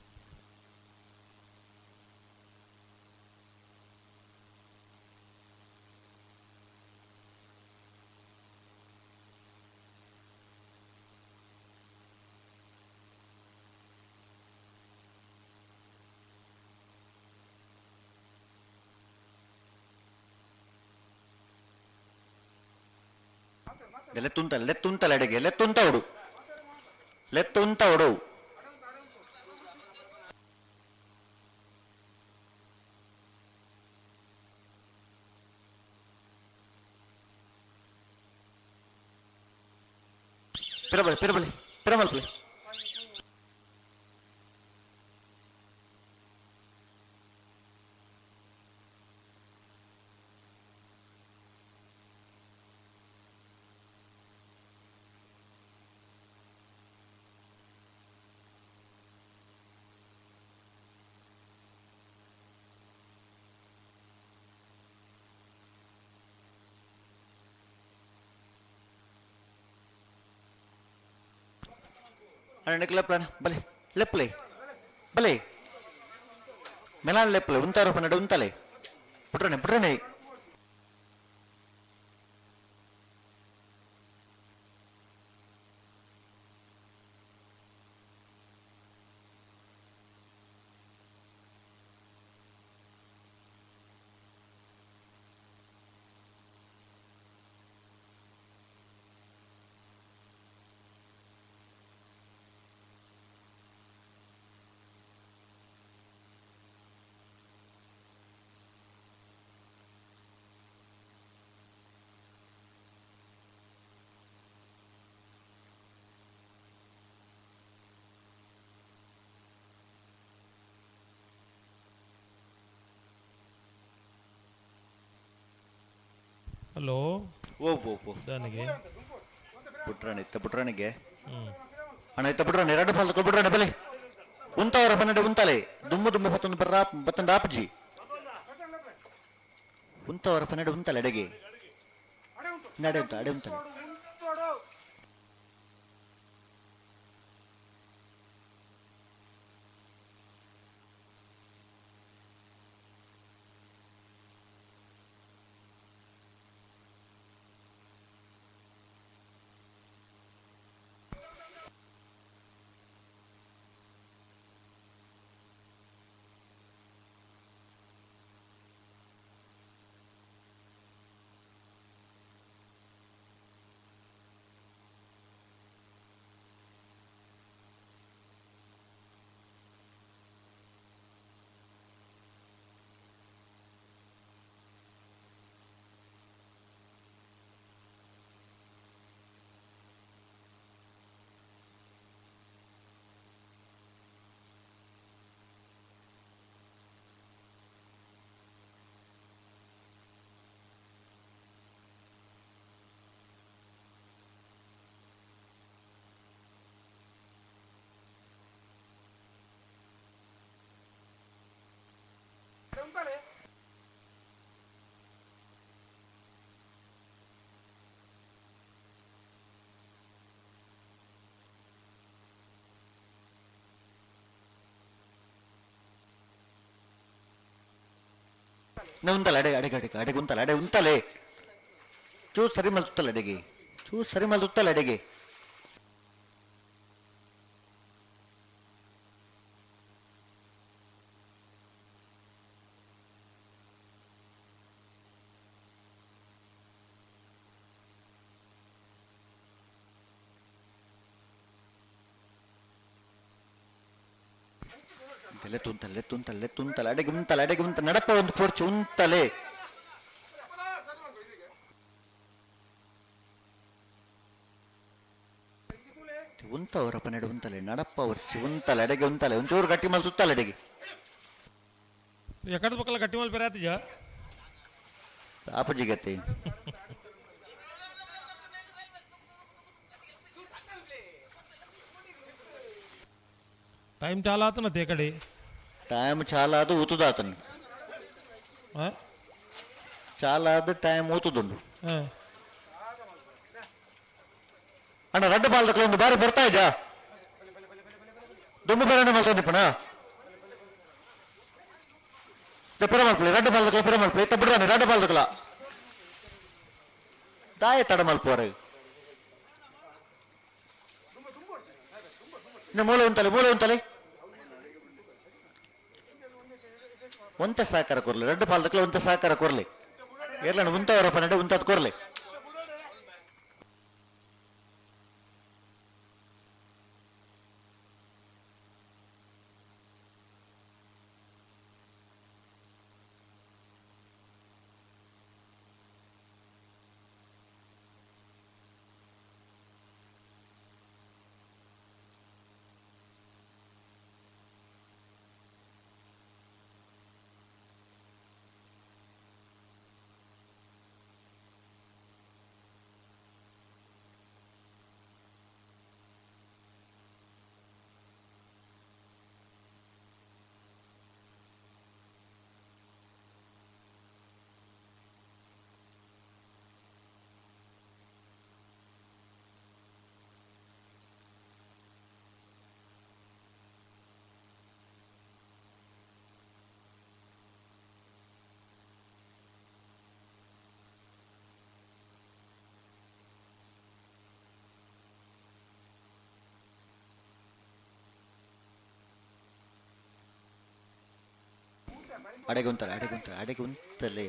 ಲೆತ್ತುಂತಲೆ ಲೆತ್ತುಂತಲೆ ಅಡೆಗೆ ಲೆತ್ತುಂತ ಹೊಡು ಲೆತ್ತುಂತ ಹೊಡು ಪಿರಬಲೆ ಪಿರಬಲೆ ಪಿರಮಲ್ಪಲೆ ಲೆಪ್ಪಲ ಬಲೆ ಲೆಪ್ಪಲೆ ಬಲೆ ಮೆಲಾನ್ ಲೆಪ್ಪಲೆ ಉಂತಾರ ಪನ್ನಡ ಉಂತಲೆ ಪುಟ್ರನೆ ಪುಟ್ರನೆ ಹಲೋ ಓ ಓ ಓ ದಾನಿಗೆ ಪುಟ್ರಾಣಿ ಇತ್ತ ಪುಟ್ರಾಣಿಗೆ ಅಣ್ಣ ಇತ್ತ ಪುಟ್ರಾಣಿ 2 ಫಾಲ್ ಪುಟ್ರಾಣಿ ಬಲೆ ಉಂತವರ ಪನ್ನಡ ಉಂತಲೆ ದುಮ್ಮು ದುಮ್ಮು ಪತ್ತೊಂದು ಬತ್ತೊಂದು ಆಪಜಿ ಉಂತವರ ಪನ್ನಡ ಉಂತಲೆ ಅಡೆಗೆ ನಡೆ ಉಂತ ಅಡೆ ಉಂತಲೆ ಉಂತಲೆ ಅಡೆ ಅಡೆಗೆ ಅಡೆಗೆ ಅಡೆಗೆ ಉಂತಲೆ ಅಡೆ ಉಂತಲೆ ಚೂಸ್ ಸರಿ ಮಲ್ತುತ್ತಲೆ ಅಡೆಗೆ ಚೂಸ್ ಸರಿ ಮಲ್ತುತ್ತಲೆ ಅಡೆಗೆ ಲೆತ್ತುಂತಲೆ ಲೆತ್ತುಂತಲೆ ಲೆತ್ತುಂತಲೆ ಅಡೆಗೆ ಉಂತಲೆ ಅಡೆಗೆ ಉಂತ ನಡಪ ಒಂದು ಪೋರ್ಚು ಉಂತಲೆ ಉಂತವರ ಪನ್ನಡ ಉಂತಲೆ ನಡಪ್ಪ ವರ್ಚಿ ಉಂತಲೆ ಅಡೆಗೆ ಉಂತಲೆ ಒಂಚೂರು ಗಟ್ಟಿ ಮಲ್ ಸುತ್ತಲೆ ಅಡೆಗೆ ಎಕಡ ಪಕ್ಕಲ ಗಟ್ಟಿ ಮಲ್ ಬೇರೆ ಆತಿಜ ಅಪಜಿಗತ್ತೆ ಟೈಮ್ ಚಾಲ ಆತನ ते ಕಡೆ ಟೈಮ್ ಚಾಲ ಅದು ಊತುದಾತನು ಚಾಲ ಅದು ಟೈಮ್ ಊತುದುಂಡು ಅಣ್ಣ ರಡ್ಡು ಬಾಲ್ದಕ್ಕೆ ಒಂದು ಬಾರಿ ಬರ್ತಾ ಇದ್ದ ದುಂಬು ಬೇರೆ ಮಾಡ್ಕೊಂಡಿಪ್ಪಣ ಪಿರ ಮಲ್ಪಲಿ ರಡ್ಡು ಬಾಲ್ದಕ್ಕೆ ಪಿರ ಮಲ್ಪಲಿ ಇತ್ತ ಬಿಡ್ರಾನೆ ರಡ್ಡು ಬಾಲ್ದಕ್ಕಲ ದಾಯ ತಡ ಮಲ್ಪುವರೆ ಮೂಲೆ ಉಂಟಲೆ ಒಂತೆ ಸಹಕಾರ ಕೊರ್ಲಿ ರಡ್ಡು ಪಾಲ್ದಕ್ಲ ಒಂತೆ ಸಹಕಾರ ಕೊರ್ಲಿ ಎಲ್ಲ ಉಂತವರಪ್ಪ ನಡೆ ಉಂತದ್ ಕೊರ್ಲಿ ಅಡೆಗುಂತಲೆ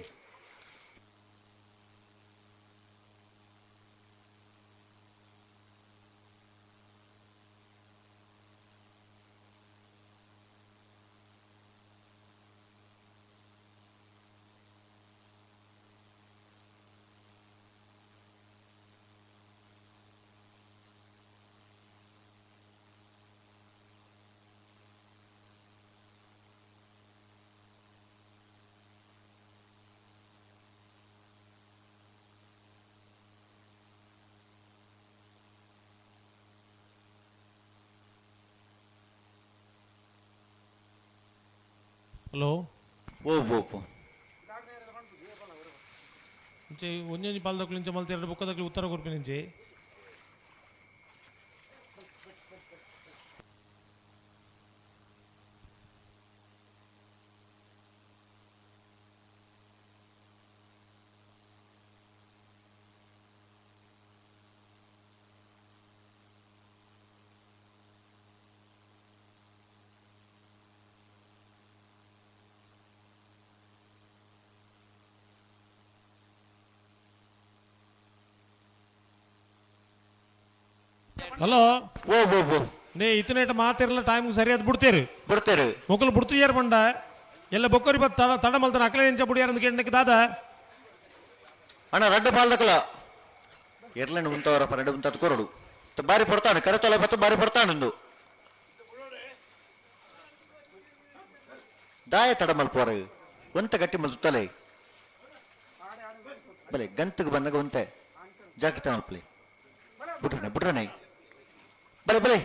ಹಲೋ ಓ ಒಂಜಿ ಪಾಲ್ದಕ್ಲು ಇಂಚ ಮಲ್ತ ಎರಡು ಬುಕ್ಕದಕ್ಲು ಉತ್ತರ ಕೊರ್ಪಿ ನಿಂಚೆ ಹಲೋ ಓ ನೇ ಇತನೇಟ ಮಾತಿರಲ್ಲ ಟೈಮ್ ಸರಿಯಾದ ಬಿಡ್ತೇರಿ ಮೊಕ್ಕಲು ಬಿಡ್ತೀಯಾರ ಬಂಡ ಎಲ್ಲ ಬೊಕ್ಕರಿ ಬತ್ ತಡ ಮಲ್ತಾನ ಅಕಲೆ ಎಂಚ ಬುಡಿಯಾರ ಅಂತ ಕೇಳಕ್ಕೆ ದಾದ ಅಣ್ಣ ರಡ್ಡು ಪಾಲ್ದಕ್ಕಲ ಎರ್ಲಣ್ಣ ಉಂತವರಪ್ಪ ನಡೆ ಉಂತದ್ ಕೊರಡು ಬಾರಿ ಪಡ್ತಾನೆ ಕರೆತೊಲೆ ಬತ್ತು ಬಾರಿ ಪಡ್ತಾನೊಂದು ದಾಯ ತಡ ಮಲ್ಪುವರೆ ಒಂತೆ ಗಟ್ಟಿ ಮಲ್ತಲೆ ಬಲೆ ಗಂತಿಗೆ ಬಂದಾಗ ಒಂತೆ ಜಾಗ್ರತೆ ಮಲ್ಪಲಿ ಬಿಟ್ರನೆ ಬಲೆ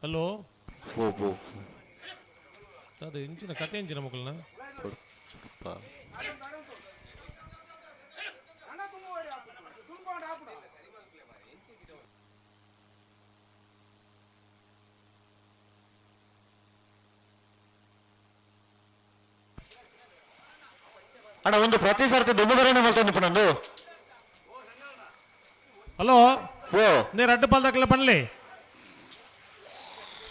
ಹಲೋ ಓ ಅದು ಇಂಚಿನ ಕತೆ ಇಂಚಿನ ಮಕ್ಕಳನ್ನ ಅಣ್ಣ ಒಂದು ಪ್ರತಿ ಸರ್ತಿ ದುಮ್ಮುಗರಣೆ ಮಾಡ್ತಾನೆ ನಂದು. ಹಲೋ ಓ ನೀ ರಡ್ಡು ಪಾಲ್ದಾಕಲ್ಲ ಪನ್ಲಿ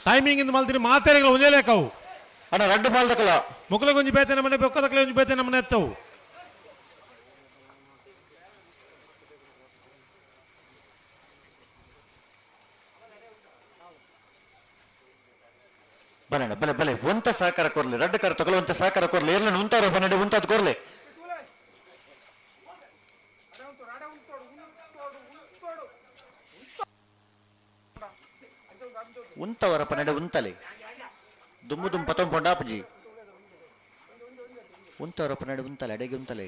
ಟೈಮಿಂಗ್ ಇಂದ ಮಲ್ತೀನಿ ಮಾತಾಡಿಗಳ ಒಂದೇಲೇಕವು ಅಣ್ಣ ರಡ್ಡು ಪಾಲ್ದಕ್ಕಲ್ಲ ಮುಕ್ಕಲ ಗುಂಜಿ ಬೇತೆ ನಮ್ಮನೆ ಬೆಕ್ಕದಕ್ಕಲೆ ಗುಂಜಿ ಬೇತೆ ನಮ್ಮನೆ ಎತ್ತವು ಬಲಣ್ಣ ಬಲೆ ಬಲೆ ಒಂತ ಸಹಕಾರ ಕೊರ್ಲಿ ರಡ್ಡು ಕಾರ ತಗೊಳ್ಳುವಂತ ಸಹಕಾರ ಕೊರ್ಲಿ ಎಲ್ಲ ಉಂತಾರ ಬನ್ನಡೆ ಉಂತಾದ್ ಕೊರ್ಲಿ ಉಂತವರ ಪನ್ನಡೆ ಉಂತಲೆ ದುಮ್ಮು ದುಮ್ ಪತಂ ಪೊಂಡಾಪಜಿ ಉಂತವರ ಪನ್ನಡೆ ಉಂತಲೆ ಅಡೆಗೆ ಉಂತಲೆ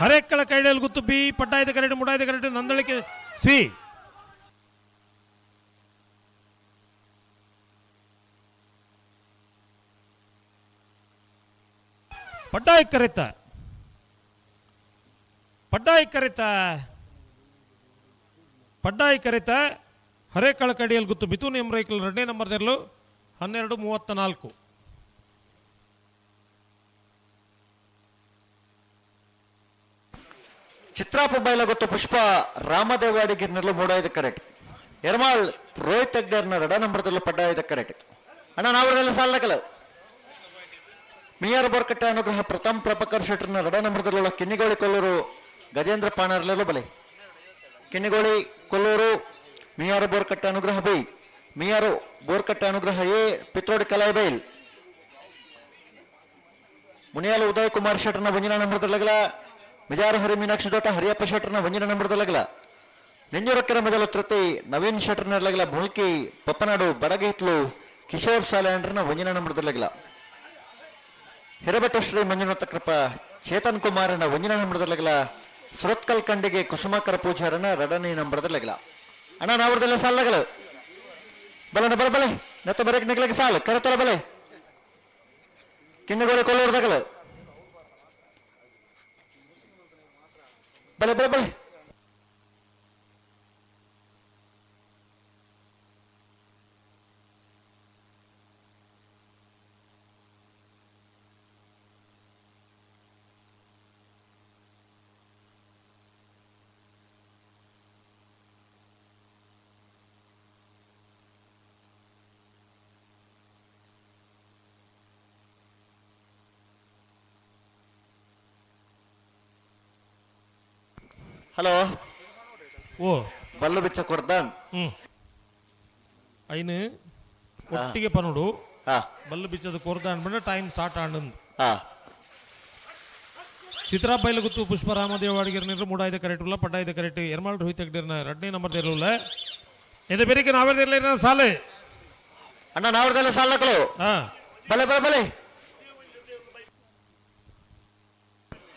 ಹರೇಕಳ ಕೈಡಲ್ ಗುತ್ತು ಬಿ ಪಟ್ಟಾಯದ ಕರೆಕ್ಟ್ ಮುಡಾಯದ ಕರೆಕ್ಟ್ ನಂದಳಿಕೆ ಸಿ ಪಟ್ಟಾಯ ಕರೆತ ಹರೇಕಳ ಕಡಿಯಲ್ಲಿ ಗುತ್ತು ಮಿಥುನ್ ಎಂರೈಕಲ್ 2ನೇ ನಂಬರ್ 12:34 ಚಿತ್ರಾಪ ಬೈಲ ಗೊತ್ತು ಪುಷ್ಪ ರಾಮದೇವಾಡಿ ಗಿರ್ನೆರ್ಲು ಮೂಡಾಯ್ದ ಕರೆಕ್ಟ್ ಎರ್ಮಾಳ್ ರೋಹಿತ್ ಹೆಗ್ಡೇರ್ನ 2 ನಂಬರ್ದಲ್ಲೂ ಪಡ್ಡಾಯ್ದ ಕರೆಕ್ಟ್ ಅಣ್ಣ ನಾವರೆಲ್ಲ ಸಾಲಕಲ ಮಿಯಾರ್ ಬೋರ್ಕಟ್ಟೆ ಅನುಗ್ರಹ ಪ್ರಥಮ್ ಪ್ರಭಕರ್ ಶೆಟ್ರನ 2 ನಂಬರ್ದಲ್ಲ ಕಿನ್ನಿಗೋಳಿ ಕೊಲ್ಲೂರು ಗಜೇಂದ್ರ ಪಾಣರ್ಲೆಲ್ಲೂ ಬಲೆ ಕಿನ್ನಿಗೋಳಿ ಕೊಲ್ಲೂರು ಮಿಯಾರ್ ಬೋರ್ಕಟ್ಟೆ ಅನುಗ್ರಹ ಬೈ ಮಿಯಾರು ಬೋರ್ಕಟ್ಟೆ ಅನುಗ್ರಹ ಎ ಪಿತ್ರೋಡಿ ಕಲಾಯ್ ಬೈಲ್ ಮುನಿಯಾಲು ಉದಯ್ ಕುಮಾರ್ ಶೆಟ್ರನ 1 ನಂಬರ್ದಲ್ಲ ಮಿಜಾರು ಹರಿ ಮೀನಾಕ್ಷಿ ದೋಟ ಹರಿಯಪ್ಪ ಶೆಟ್ರನ 1 ನಂಬರ್ದಲ್ಲ ನೆಂಜೂರಕ್ಕರ ಮೊದಲು ತೃತಿ ನವೀನ್ ಶೆಟ್ರನರ್ಲಗಲ ಮುಲ್ಕಿ ಪಪ್ಪನಾಡು ಬಡಗೈತ್ಲು ಕಿಶೋರ್ ಸಾಲ್ಯಾಂಡ್ರನ 1 ನಂಬರ್ದಲ್ಲ ಹಿರಬೆಟ್ಟು ಶ್ರೀ ಮಂಜುನಾಥ ಕೃಪ ಚೇತನ್ ಕುಮಾರನ 1 ನಂಬರ್ದಲ್ಲ ಸುರತ್ಕಲ್ ಕಂಡಿಗೆ ಕುಸುಮಾಕರ ಪೂಜಾರನ 2ನೇ ನಂಬರ್ದಲ್ಲ ಅಣ್ಣ ನಾವ್ರದೆಲ್ಲ ಸಾಲಗಳು ಬಲನ ಬಲ ಬಲೆ ನೆತ್ತ ಬರಕ್ ನಿಗ್ಲಕ್ಕೆ ಸಾಲ ಕರತಲ ಬಲೆ ಕಿಣ್ಣಗೋಳಿ ಕೊಲ್ಲೂರ್ದಾಗಲ ಬಲೆ ಬಲೆ ಬಲೆ ಹಲೋ ಓ ಬಲ್ಲು ಬಿಚ್ಚ ಕೊಡ್ದಾನ್ ಐನು ಒಟ್ಟಿಗೆ ಪನೋಡು ಬಲ್ಲು ಬಿಚ್ಚದ ಕೊರ್ದ ಅನ್ಬಿಟ್ರೆ ಟೈಮ್ ಸ್ಟಾರ್ಟ್ ಆಂಡಂದು ಚಿತ್ರಾ ಬೈಲು ಗುತ್ತು ಪುಷ್ಪ ರಾಮದೇವ ಅಡಿಗೆರ್ನಿರು ಮೂಡಾಯ್ದ ಕರೆಕ್ಟ್ ಇಲ್ಲ ಪಡ್ಡಾಯ್ದ ಕರೆಕ್ಟ್ ಎರ್ಮಾಳ್ ರೋಹಿತ್ ಹೆಗ್ಡೇರ್ನ 2ನೇ ನಂಬರ್ ಇರಲಿಲ್ಲ ಇದು ಬೇರೆ ನಾವೇದಿರಲಿಲ್ಲ ಸಾಲೆ ಅಣ್ಣ ನಾವ್ರದೆಲ್ಲ ಸಾಲಕಲು ಬಲೆ ಬಲೆ ಬಲೆ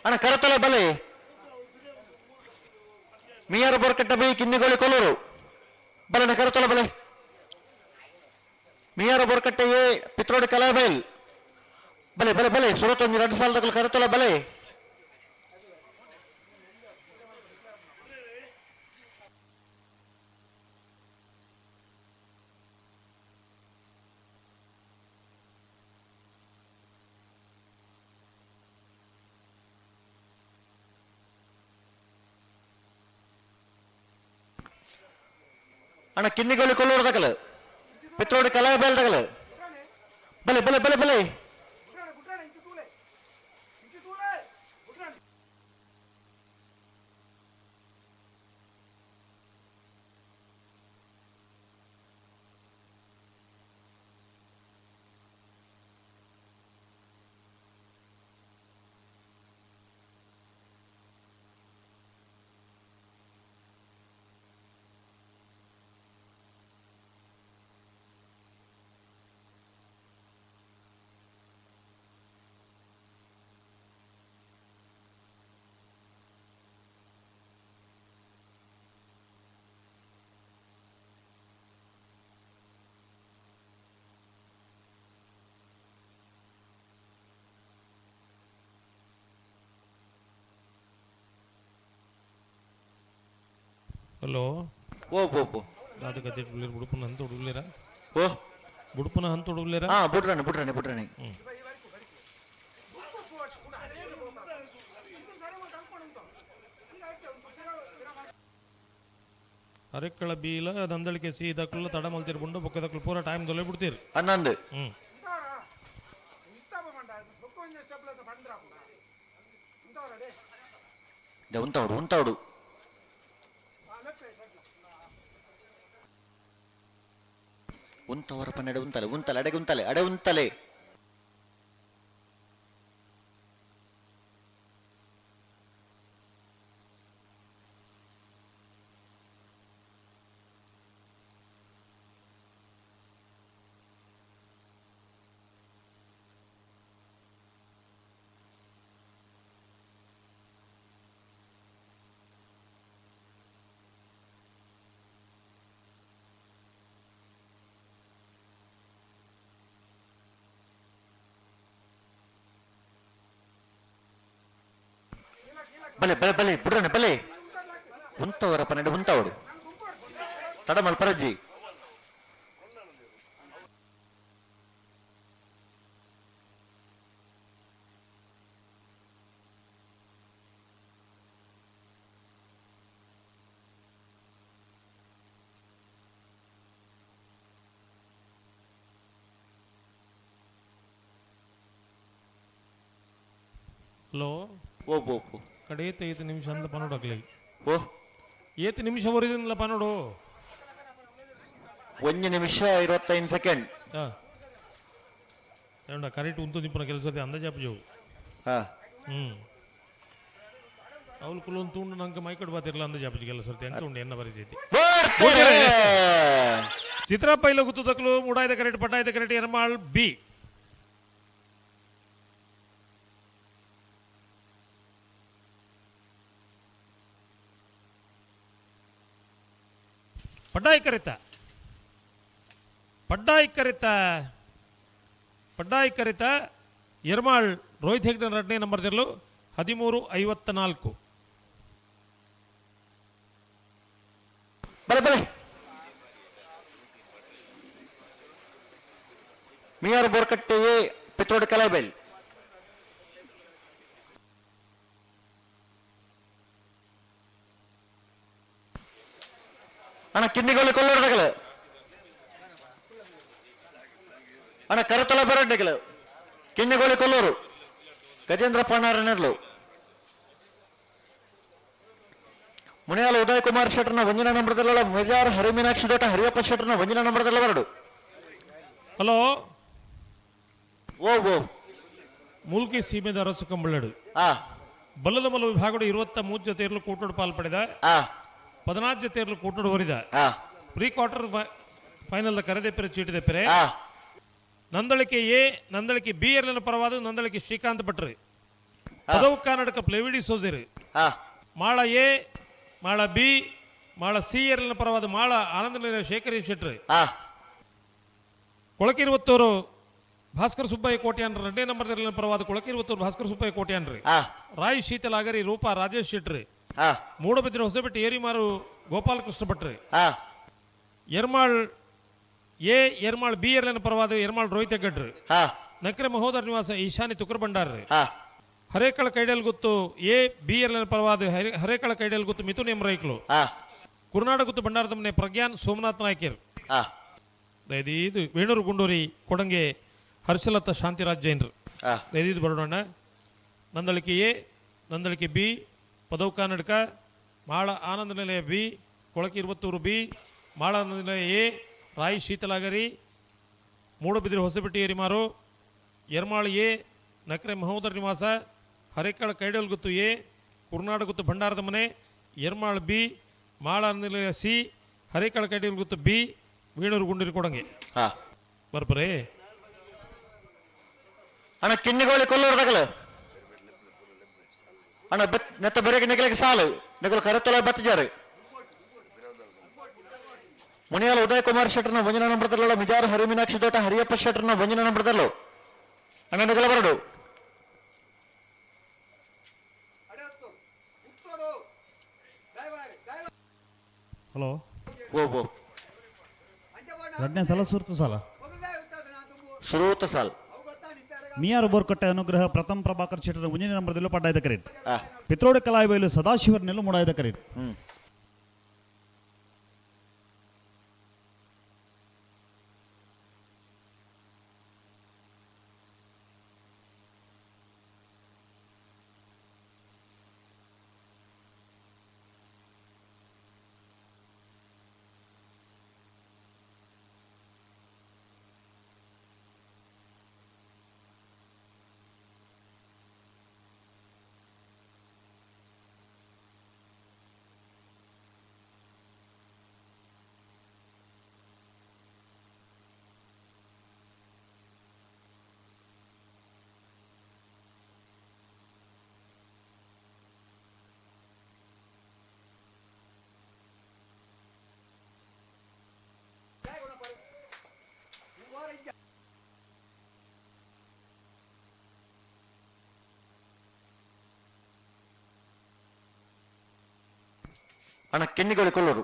ಅಣ್ಣ ಕರತಲ ಬಲೆ ಮಿಯಾರ ಬೋರ್ಕಟ್ಟ ಬೈ ಕಿನ್ನಿಗೋಳಿ ಕೊಲ್ಲೂರು ಬಲನ ಕರತಲ ಬಲೆ ಮಿಯಾರ ಬೋರ್ಕಟ್ಟೆಯೇ ಪಿತ್ರೋಡಿ ಕಲಾ ಬೈಲ್ ಬಲೆ ಬಲೆ ಬಲೆ ಸುರತ್ 2 ಸಾಲದಕ್ಕಲು ಕರತಲ ಬಲೆ ಅಣ್ಣ ಕಿನ್ನಿಗೋಳಿ ಕೊಲ್ಲೂರ್ದಾಗಲ ಪಿತ್ರೋಡಿ ಕಲಾಯ ಬೈಲ್ದಾಗಲ ಬಲೆ ಬಲೆ ಬಲೆ ಬಲೆ ಹಲೋ ಓ ಪೋ ಪೋ ದಾದ ಕತೆ ಬುಡುಪನ ಹಂತ ಹುಡುಗ್ಲೇರ ಓ ಬುಡುಪನ ಹಂತ ಹುಡುಗ್ಲೇರ ಹಾ ಬಿಡ್ರಾಣಿ ಅರೆಕ್ಕಳ ಬೀಲ ನಂದಳಿಕೆ ಸೀದಕ್ಕಲ್ಲ ತಡ ಮಲ್ತಿರ್ಬುಂಡು ಬೊಕ್ಕದಕ್ಕಲು ಪೂರ ಟೈಮ್ ದೊಲೆ ಬಿಡ್ತೀರಿ 11 ಉಂತಾಡು ಉಂತವರ ಪನ್ನೆಡೆ ಅಡೆ ಉಂತಲೆ ಬಲೆ ಬಿಡ್ರಾಣೆ ಉಂತವರ ಪನ್ನೆಡೆ ಉಂತಾವಡು ತಡ ಮಲ್ಪರಜ್ಜಿ ಹಲೋ ಓ ಕಡೆಯತ್ತ 5 ನಿಮಿಷ ಅಂತ ಪನೋಡಾಗ್ಲಿ ಓ 7 ನಿಮಿಷ ವರೆದಿಲ್ಲ ಪನೋಡು 1 ನಿಮಿಷ 25 ಸೆಕೆಂಡ್ ಏಂಡ ಕರೆಕ್ಟ್ ಉಂತು ನಿಪ್ಪನ ಕೆಲಸದ ಅಂದಾಜಾಪ ಜವು ಅವಳು ಕುಲೊಂದು ತುಂಡು ನಂಗೆ ಮೈಕಡ್ ಬಾತಿರ್ಲ ಅಂದಾಜಾಪ ಕೆಲಸ ಎಂತ ಉಂಡು ಎನ್ನ ಪರಿಸ್ಥಿತಿ ಚಿತ್ರಪ್ಪ ಇಲ್ಲ ಗುತ್ತದಕ್ಕಲು ಮೂಡಾಯ್ದ ಕರೆಕ್ಟ್ ಪಟ್ಟಾಯ್ದ ಕರೆಕ್ಟ್ ಎರ್ಮಾಳ್ ಬಿ ಪಡ್ಡಾಯಿ ಕರಿತ ಎರ್ಮಾಳ್ ರೋಹಿತ್ ಹೆಗ್ಡೆ 2ನೇ ನಂಬರ್ ತೆರಲು 13:54 ಬಲೆ ಮಿಯಾರ್ ಬೋರ್ಕಟ್ಟೆಯೇ ಪಿತ್ರೋಡ್ ಕಲೈಬೆಲ್ ಅಣ್ಣ ಕಿನ್ನಿಗೋಳಿ ಕೊಲ್ಲೋರ್ದಗಲು ಅಣ್ಣ ಕರತೊಲ ಬರಡ್ಡೆಗಲು ಕಿನ್ನಿಗೋಳಿ ಕೊಲ್ಲೂರು ಗಜೇಂದ್ರ ಪಾಣಾರನೆರ್ಲು ಮುನಿಯಾಲ ಉದಯ್ ಕುಮಾರ್ ಶೆಟ್ಟರ್ನ 1ನೇ ನಂಬರ್ದಲ್ಲ ಮೆಜಾರ್ ಹರಿಮೀನಾಕ್ಷಿ ದೋಟ ಹರಿಯಪ್ಪ ಶೆಟ್ಟರ್ನ 1ನೇ ನಂಬರ್ದಲ್ಲ ಬರಡು ಹಲೋ ಓ ಮುಲ್ಕಿ ಸೀಮೆದ ಅರಸು ಕಂಬಳಡು ಬಲ್ಲದ ಮಲ್ಲ ವಿಭಾಗಡು 23 ಜೊತೆಯರ್ಲು ಕೂಟೋಡು ಪಾಲ್ಪಡೆದ 14 ಜೊತೆಯರ್ಲು ಕೂಟೋಡು ಹೊರಿದ ಪ್ರೀ ಕ್ವಾರ್ಟರ್ ಫೈನಲ್ ಕರೆದೆ ಪೆರೆ ಚೀಟಿದೆ ಪೆರೆ ನಂದಳಿಕೆ ಎ ನಂದಳಿಕೆ ಬಿ ಎರಲಿನ ಪರವಾದ ನಂದಳಿಕೆ ಶ್ರೀಕಾಂತ್ ಭಟ್ರು ಪದವು ಕರ್ನಾಟಕ ಪ್ಲೇವಿಡಿ ಸೋಜಿರು Mala A Mala B Mala C ಎರಲಿನ ಪರವಾದ ಮಾಳ ಆನಂದ ಶೇಖರಿ ಶೆಟ್ರು ಕೊಳಕಿರುವತ್ತೂರು ಭಾಸ್ಕರ್ ಸುಬ್ಬಯ್ಯ ಕೋಟ್ಯಾನ್ರು 2ನೇ ನಂಬರ್ ಪರವಾದ ಕೊಳಕಿರುವತ್ತೂರು ಭಾಸ್ಕರ್ ಸುಬ್ಬಯ್ಯ ಕೋಟ್ಯಾನ್ರಿ ರಾಯ್ ಶೀತಲಾಗರಿ ರೂಪಾ ರಾಜೇಶ್ ಶೆಟ್ರಿ ಮೂಡಬಿದ್ರೆ ಹೊಸಬೆಟ್ಟಿ ಏರಿಮಾರು ಗೋಪಾಲಕೃಷ್ಣ ಭಟ್ರು ಎರ್ಮಾಳ್ ಎ ಎರ್ಮಾಳ್ ಬಿ ಎರಲಿನ ಪರವಾದ ಎರ್ಮಾಳ್ ರೋಹಿತ್ ಹೆಗ್ಗಡ್ರು ನಕ್ರೆ ಮಹೋದರ ನಿವಾಸ ಈಶಾನಿ ತುಕ್ರ ಭಂಡಾರ್ರಿ ಹರೇಕಳ ಕೈಡಲ್ ಗುತ್ತು ಎ ಬಿ ಎರಲಿನ ಪರವಾದ ಹರೇಕಳ ಕೈಡಲ್ ಗುತ್ತು ಮಿಥುನ್ ಎಂ ರೈಕ್ಲು ಕುರುನಾಡ ಗುತ್ತು ಭಂಡಾರದ ಮನೆ ಪ್ರಜ್ಞಾನ್ ಸೋಮನಾಥ್ ನಾಯ್ಕರ್ ಇದು ವೇಣೂರು ಗುಂಡೂರಿ ಕೊಡಂಗೆ ಹರ್ಷಲತಾ ಶಾಂತಿರಾಜ್ ಜೈನ್ರು ಇದು ಬರೋಣ ನಂದಳಿಕೆ ಎ ನಂದಳಿಕೆ ಬಿ ಪದವು ಕರ್ನಾಟಕ ಮಾಳ ಆನಂದ ನಿಲಯ ಬಿ ಕೊಳಕಿ 22 ಬಿ ಮಾಳ ಆನಂದ ನಿಲಯ ಎ ರಾಯಿ ಶೀತಲಾಗರಿ ಮೂಡಬಿದಿರೆ ಹೊಸಬೆಟ್ಟಿ ಏರಿಮಾರು ಎರ್ಮಾಳ್ ಎ ನಕ್ರೆ ಮಹೋದರ ನಿವಾಸ ಹರೇಕಳ ಕೈಡಲ್ ಗುತ್ತು ಎ ಕುರುನಾಡ ಗುತ್ತು ಭಂಡಾರದ ಮನೆ ಎರ್ಮಾಳ್ ಬಿ ಮಾಳ ಆನಂದ ನಿಲಯ ಸಿ ಹರೇಕಳ ಕೈಡಲ್ ಗುತ್ತು ಬಿ ವೀಣೂರು ಗುಂಡೂರಿ ಕೊಡಂಗೆ ಬರ್ಬರೇ ಅಣ್ಣ ಕಿನ್ನಿಗೋಳಿ ಕೊಲ್ಲೂರ್ದಾಗಲು ಅಣ್ಣ ನೆತ್ತ ಬರೆಗೆ ನೆಗಲಿಗೆ ಸಾಲು ನೆಗಲು ಕರೆತೊಲ ಬತ್ತಿಜಾರು ಮುನಿಯಾಲ ಉದಯ್ ಕುಮಾರ್ ಶೆಟ್ಟರ್ನ 1ನೇ ನಂಬರ್ದಲ್ಲ ಮಿಜಾರ್ ಹರಿಮೀನಾಕ್ಷಿ ದೋಟ ಹರಿಯಪ್ಪ ಶೆಟ್ಟರ್ನ 1ನೇ ನಂಬರ್ದಲ್ಲೂ ಅಣ್ಣ ನೆಗಲ ಬರಡು ಹಲೋ ಓ ಎರಡನೇ ಸಲ ಸುರೂತ ಸಾಲ್ ಮಿಯಾರು ಬೋರ್ಕಟ್ಟೆ ಅನುಗ್ರಹ ಪ್ರಥಮ ಪ್ರಭಾಕರ್ ಶೆಟ್ಟರ ಮುಂಜಿನ ನಂಬರ್ದಲ್ಲೂ ಪಡ್ಡಾಯ್ದ ಕರೆಕ್ಟ್ ಪಿತ್ರೋಡಿ ಕಲಾಯಿಬೈಲು ಸದಾಶಿವರ್ನೆಲ್ಲೂ ಮೂಡಾಯ್ದ ಕರೆಕ್ಟ್ ಅಣ್ಣ ಕೆನ್ನಿಗಳು ಕೊಲ್ಲರು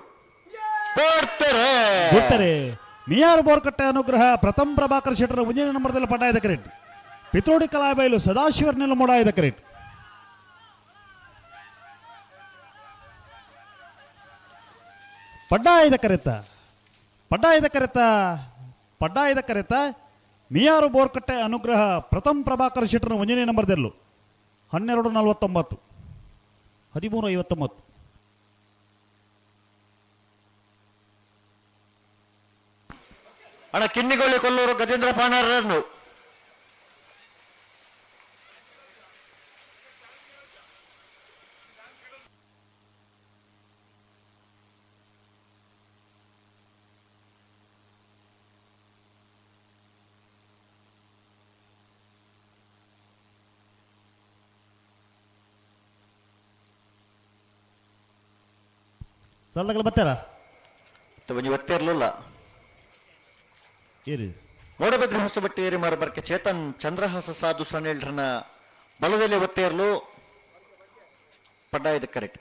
ಬಿಡ್ತಾರೆ ಮಿಯಾರು ಬೋರ್ಕಟ್ಟೆ ಅನುಗ್ರಹ ಪ್ರಥಮ ಪ್ರಭಾಕರ್ ಶೆಟ್ಟರ ಮುಂಜಿನ ನಂಬರ್ದಲ್ಲಿ ಪಡ್ಡಾಯ್ದ ಕರೆಕ್ಟ್ ಪಿತ್ರೋಡಿ ಕಲಾಯಿಬೈಲು ಸದಾಶಿವರ್ನೆಲ್ಲೂ ಮೂಡಾಯ್ದ ಕರೆಕ್ಟ್ ಪಡ್ಡಾಯ್ದ ಕರೆತ ಮಿಯಾರು ಬೋರ್ಕಟ್ಟೆ ಅನುಗ್ರಹ ಪ್ರಥಮ ಪ್ರಭಾಕರ್ ಶೆಟ್ಟರ ಮುಂಜಿನ ನಂಬರ್ದಲ್ಲೂ 12:49 13:59 ಅಣ್ಣ ಕಿನ್ನಿಗೊಳ್ಳಿ ಕೊಲ್ಲೂರು ಗಜೇಂದ್ರ ಪಾಣಾರರನ್ನು ಸಾಲದಾಗಲ ಬರ್ತಾರ ಒಂಜಿ ಒತ್ತೆ ಇರಲಿಲ್ಲ ಏರಿ ಮೋಡಬದ್ರಿ ಹೊಸಬಟ್ಟಿ ಏರಿ ಮಾರಬರ್ಕೆ ಚೇತನ್ ಚಂದ್ರಹಾಸ ಸಾಧು ಸನ್ನೆಲ್ರನ್ನ ಬಲದಲ್ಲಿ ಒತ್ತೆ ಇರಲು ಪಡ್ಡಾಯ್ದ ಕರೆಕ್ಟ್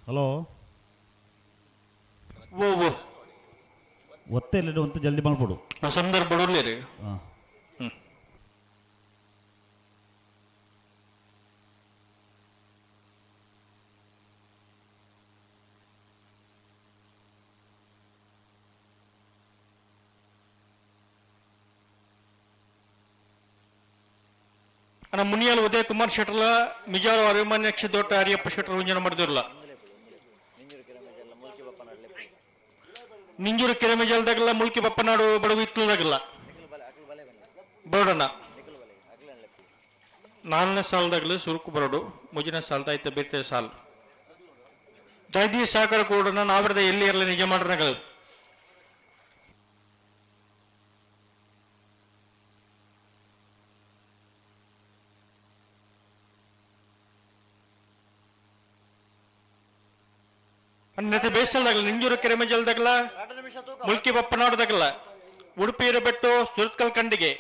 ಹಲೋ ಒತ್ತೆ ಇಲ್ಲ ಅಂತ ಜಲ್ದಿ ಮಾಡ್ಬಿಡು ಸಂದರ್ಭ ಬಡೋರ್ಲಿ ರೀ ಮುನಿಯಾಲ್ ಉದಯ ಕುಮಾರ್ ಶೆಟ್ರಲ ಮಿಜಾರು ಅಭಿಮಾನ್ಯ ದೊಡ್ಡ ಹರಿಯಪ್ಪ ಶೆಟ್ರ ಹುಂಜನ ಮಾಡಿದಿರಲ್ಲ ನಿಂಜೂರು ಕೆರೆಮೆಜಲ್ದಾಗಲ್ಲ ಮುಲ್ಕಿ ಬಪ್ಪನಾಡು ಬಡವು ಇತ್ತಲಾಗಲ್ಲ ಬರೋಣ 4ನೇ ಸಾಲದಾಗಲಿ ಸುರುಕು ಬರೋಡು 3ನೇ ಸಾಲದ ಐತೆ ಬೇರೆ ಸಾಲ ದೈದಿ ಸಹಕಾರ ಕೂಡ ನಾವಿರದ ಎಲ್ಲಿ ಇರಲಿ ನಿಜ ಮಾಡ್ರಗಳು ಅನ್ನತೆ ಬೇಸಲ್ದಾಗಲ್ಲ ನಿಂಜೂರು ಕೆರೆಮಜಲ್ದಾಗಲ್ಲ ಮುಲ್ಕಿ ಬಪ್ಪನಾಡದಾಗಲ್ಲ ಉಡುಪಿ ಇರಬೆಟ್ಟು ಸುರತ್ಕಲ್ ಕಂಡಿಗೆ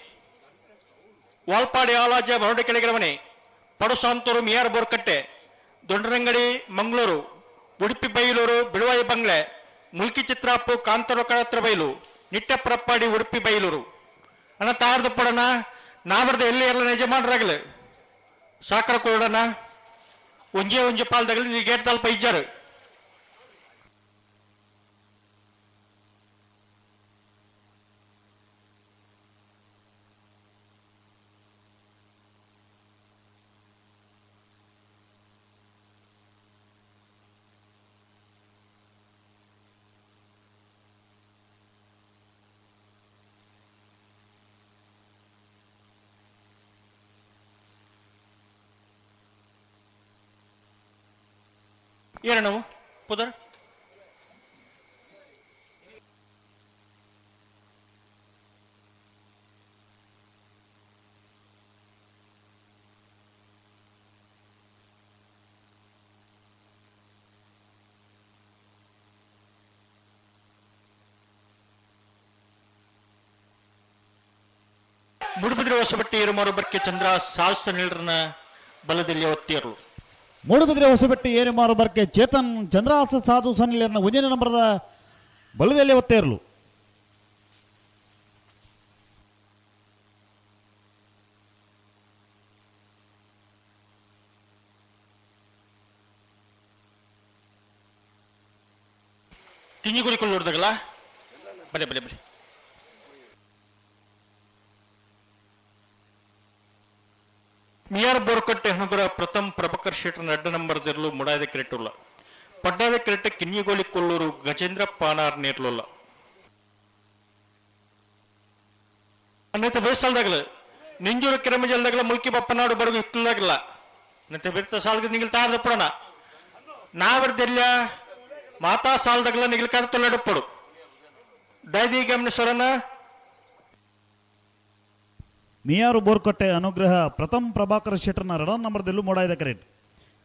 ವಾಲ್ಪಾಡಿ ಆಲಾಜ ಬರೋಡೆ ಕೆಳಗಿರವಣೆ ಪಡುಸಾಂತೂರು ಮಿಯಾರ್ ಬೋರ್ಕಟ್ಟೆ ದೊಡ್ಡರಂಗಡಿ ಮಂಗಳೂರು ಉಡುಪಿ ಬೈಲೂರು ಬಿಡುವಾಯಿ ಬಂಗ್ಲೆ ಮುಲ್ಕಿ ಚಿತ್ರಾಪು ಕಾಂತರ ಕಳತ್ರ ಬೈಲು ನಿಟ್ಟಪ್ರಪ್ಪಾಡಿ ಉಡುಪಿ ಬೈಲೂರು ಅಣ್ಣ ತಾರ್ದು ಪಡಣ ನಾವರ್ದ ಎಲ್ಲಿ ಎಲ್ಲ ನಿಜ ಮಾಡ್ರಾಗಲು ಸಾಕರ ಕೊಡೋಣ ಒಂಜೆ ಪಾಲ್ದಾಗಲಿ ಗೇಟ್ ತಲ್ಪ ಇಜ್ಜಾರು ಏನವು ಪುದರ್ ಮುಡುಬಿದ್ರೆ ಹೊಸಬಟ್ಟಿ ಇರುಮಾರು ಬರ್ಕೆ ಚಂದ್ರ ಸಾಲ್ಸ ನಿಲ್ರನ ಬಲದಲ್ಲಿ ಒತ್ತಿಯರು ಮೂಡುಬಿದ್ರೆ ಹೊಸಬೆಟ್ಟಿ ಏರಿಮಾರು ಬರ್ಕೆ ಚೇತನ್ ಚಂದ್ರಹಾಸ ಸಾಧು ಸನ್ನಿಲಿಯರ್ನ ಒಂಜನೇ ನಂಬರದ ಬಲದಲ್ಲಿ ಒತ್ತೇ ಇರಲು ತಿಂಜಿಗುರಿಕೊಂಡು ನೋಡಿದಾಗಲ್ಲ ಬಲೆ ಬಲೆ ಬಲೆ ಮಿಯಾರ್ ಬೋರ್ಕಟ್ಟೆ ಹಣಗುರ ಪ್ರಥಮ್ ಪ್ರಭಾಕರ್ ಶೆಟ್ಟರ್ ಅಡ್ಡ ನಂಬರ್ದಿರಲು ಮುಡಾದ ಕ್ರಿಕೆಟುಲ್ಲ ಪಡ್ಡಾದ ಕ್ರಿಕೆಟ್ ಕಿನ್ನಿಗೋಳಿ ಕೊಲ್ಲೂರು ಗಜೇಂದ್ರ ಪಾನಾರ್ ನೇರ್ಲುಲ್ಲ ಅನ್ನೈತೆ ಬೇಸಲ್ದಾಗಲ ನಿಂಜೂರು ಕೆರೆಮಜಲ್ದಾಗಲ ಮುಲ್ಕಿ ಬಪ್ಪನಾಡು ಬಡಗು ಇತ್ತಲ್ದಾಗಲ್ಲ ಅನ್ನೈತೆ ಬೆರ್ತ ಸಾಲ್ಗ ನಿಗಿಲ್ ತಾರ್ದ ಪಡೋಣ ನಾವರ್ದೆಲ್ಲ ಮಾತಾ ಸಾಲ್ದಾಗಲ ನಿಗಿಲ್ ಕರ್ತೊಲ್ಲಡುಪಡು ದೈದಿ ಗಮನಿಸೋರನ ಮಿಯಾರು ಬೋರ್ಕಟ್ಟೆ ಅನುಗ್ರಹ ಪ್ರಥಮ್ ಪ್ರಭಾಕರ್ ಶೆಟ್ಟರ್ನ ರಡನ್ ನಂಬರ್ದಲ್ಲೂ ಮೂಡಾಯ್ದ ಕರೆಟ್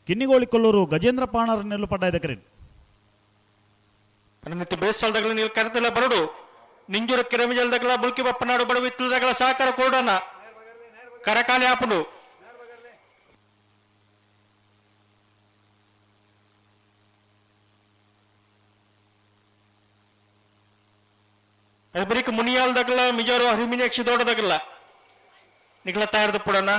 ಕಿನ್ನಿಗೋಳಿ ಕೊಲ್ಲೂರು ಗಜೇಂದ್ರ ಪಾಣರನ್ನೆಲ್ಲೂ ಪಡ್ಡಾಯ್ದ ಕರೆಟ್ ಅನ್ನೈತೆ ಬೇಸಲ್ದಾಗಲ ನಿಗಿಲ್ ಕರ್ತಲ್ಲ ಬರಡು ನಿಂಜೂರು ಕೆರೆಮಜಲ್ದಾಗಲ ಮುಲ್ಕಿ ಬಪ್ಪನಾಡು ಬಡಗು ಇತ್ತಲ್ದಾಗಲ ಸಹಕಾರ ಕೊಡೋಣ ಕರಕಾಲಿ ಆಪುಡು ಬರೀಕ್ ಮುನಿಯಾಲ್ದಾಗಲ್ಲ ಮಿಜಾರು ಹರಿಮಿನಾಕ್ಷಿ ದೊಡ್ಡದಾಗಲ್ಲ ನಿಗಲ ತಯಾರ್ದ ಪುಡಣ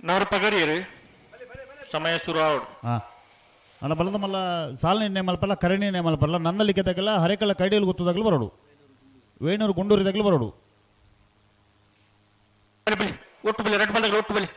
ನಾರು ಪಗರಿಯರು ಸಮಯ ಶುರು ಆವಡು ಅಣ್ಣ ಬಲದ ಮಲ್ಲ ಸಾಲಿನ ಮಲ್ಪಲ್ಲ ಕರಣಿನೇ ಮಲ್ಪಲ್ಲ ನಂದಲಿಕೆದಾಗಲ್ಲ ಹರೇಕಲ್ಲ ಕೈಡಿಯಲ್ಲಿ ಗೊತ್ತದಾಗಲು ಬರೋಡು ವೇಣೂರು ಗುಂಡೂರಿದಾಗಲು ಬರೋಡು ಒಟ್ಟು ಬಲಿ ರೆಡ್ ಬಾಲ್ದಾಗಲ ಒಟ್ಟು ಬಲಿ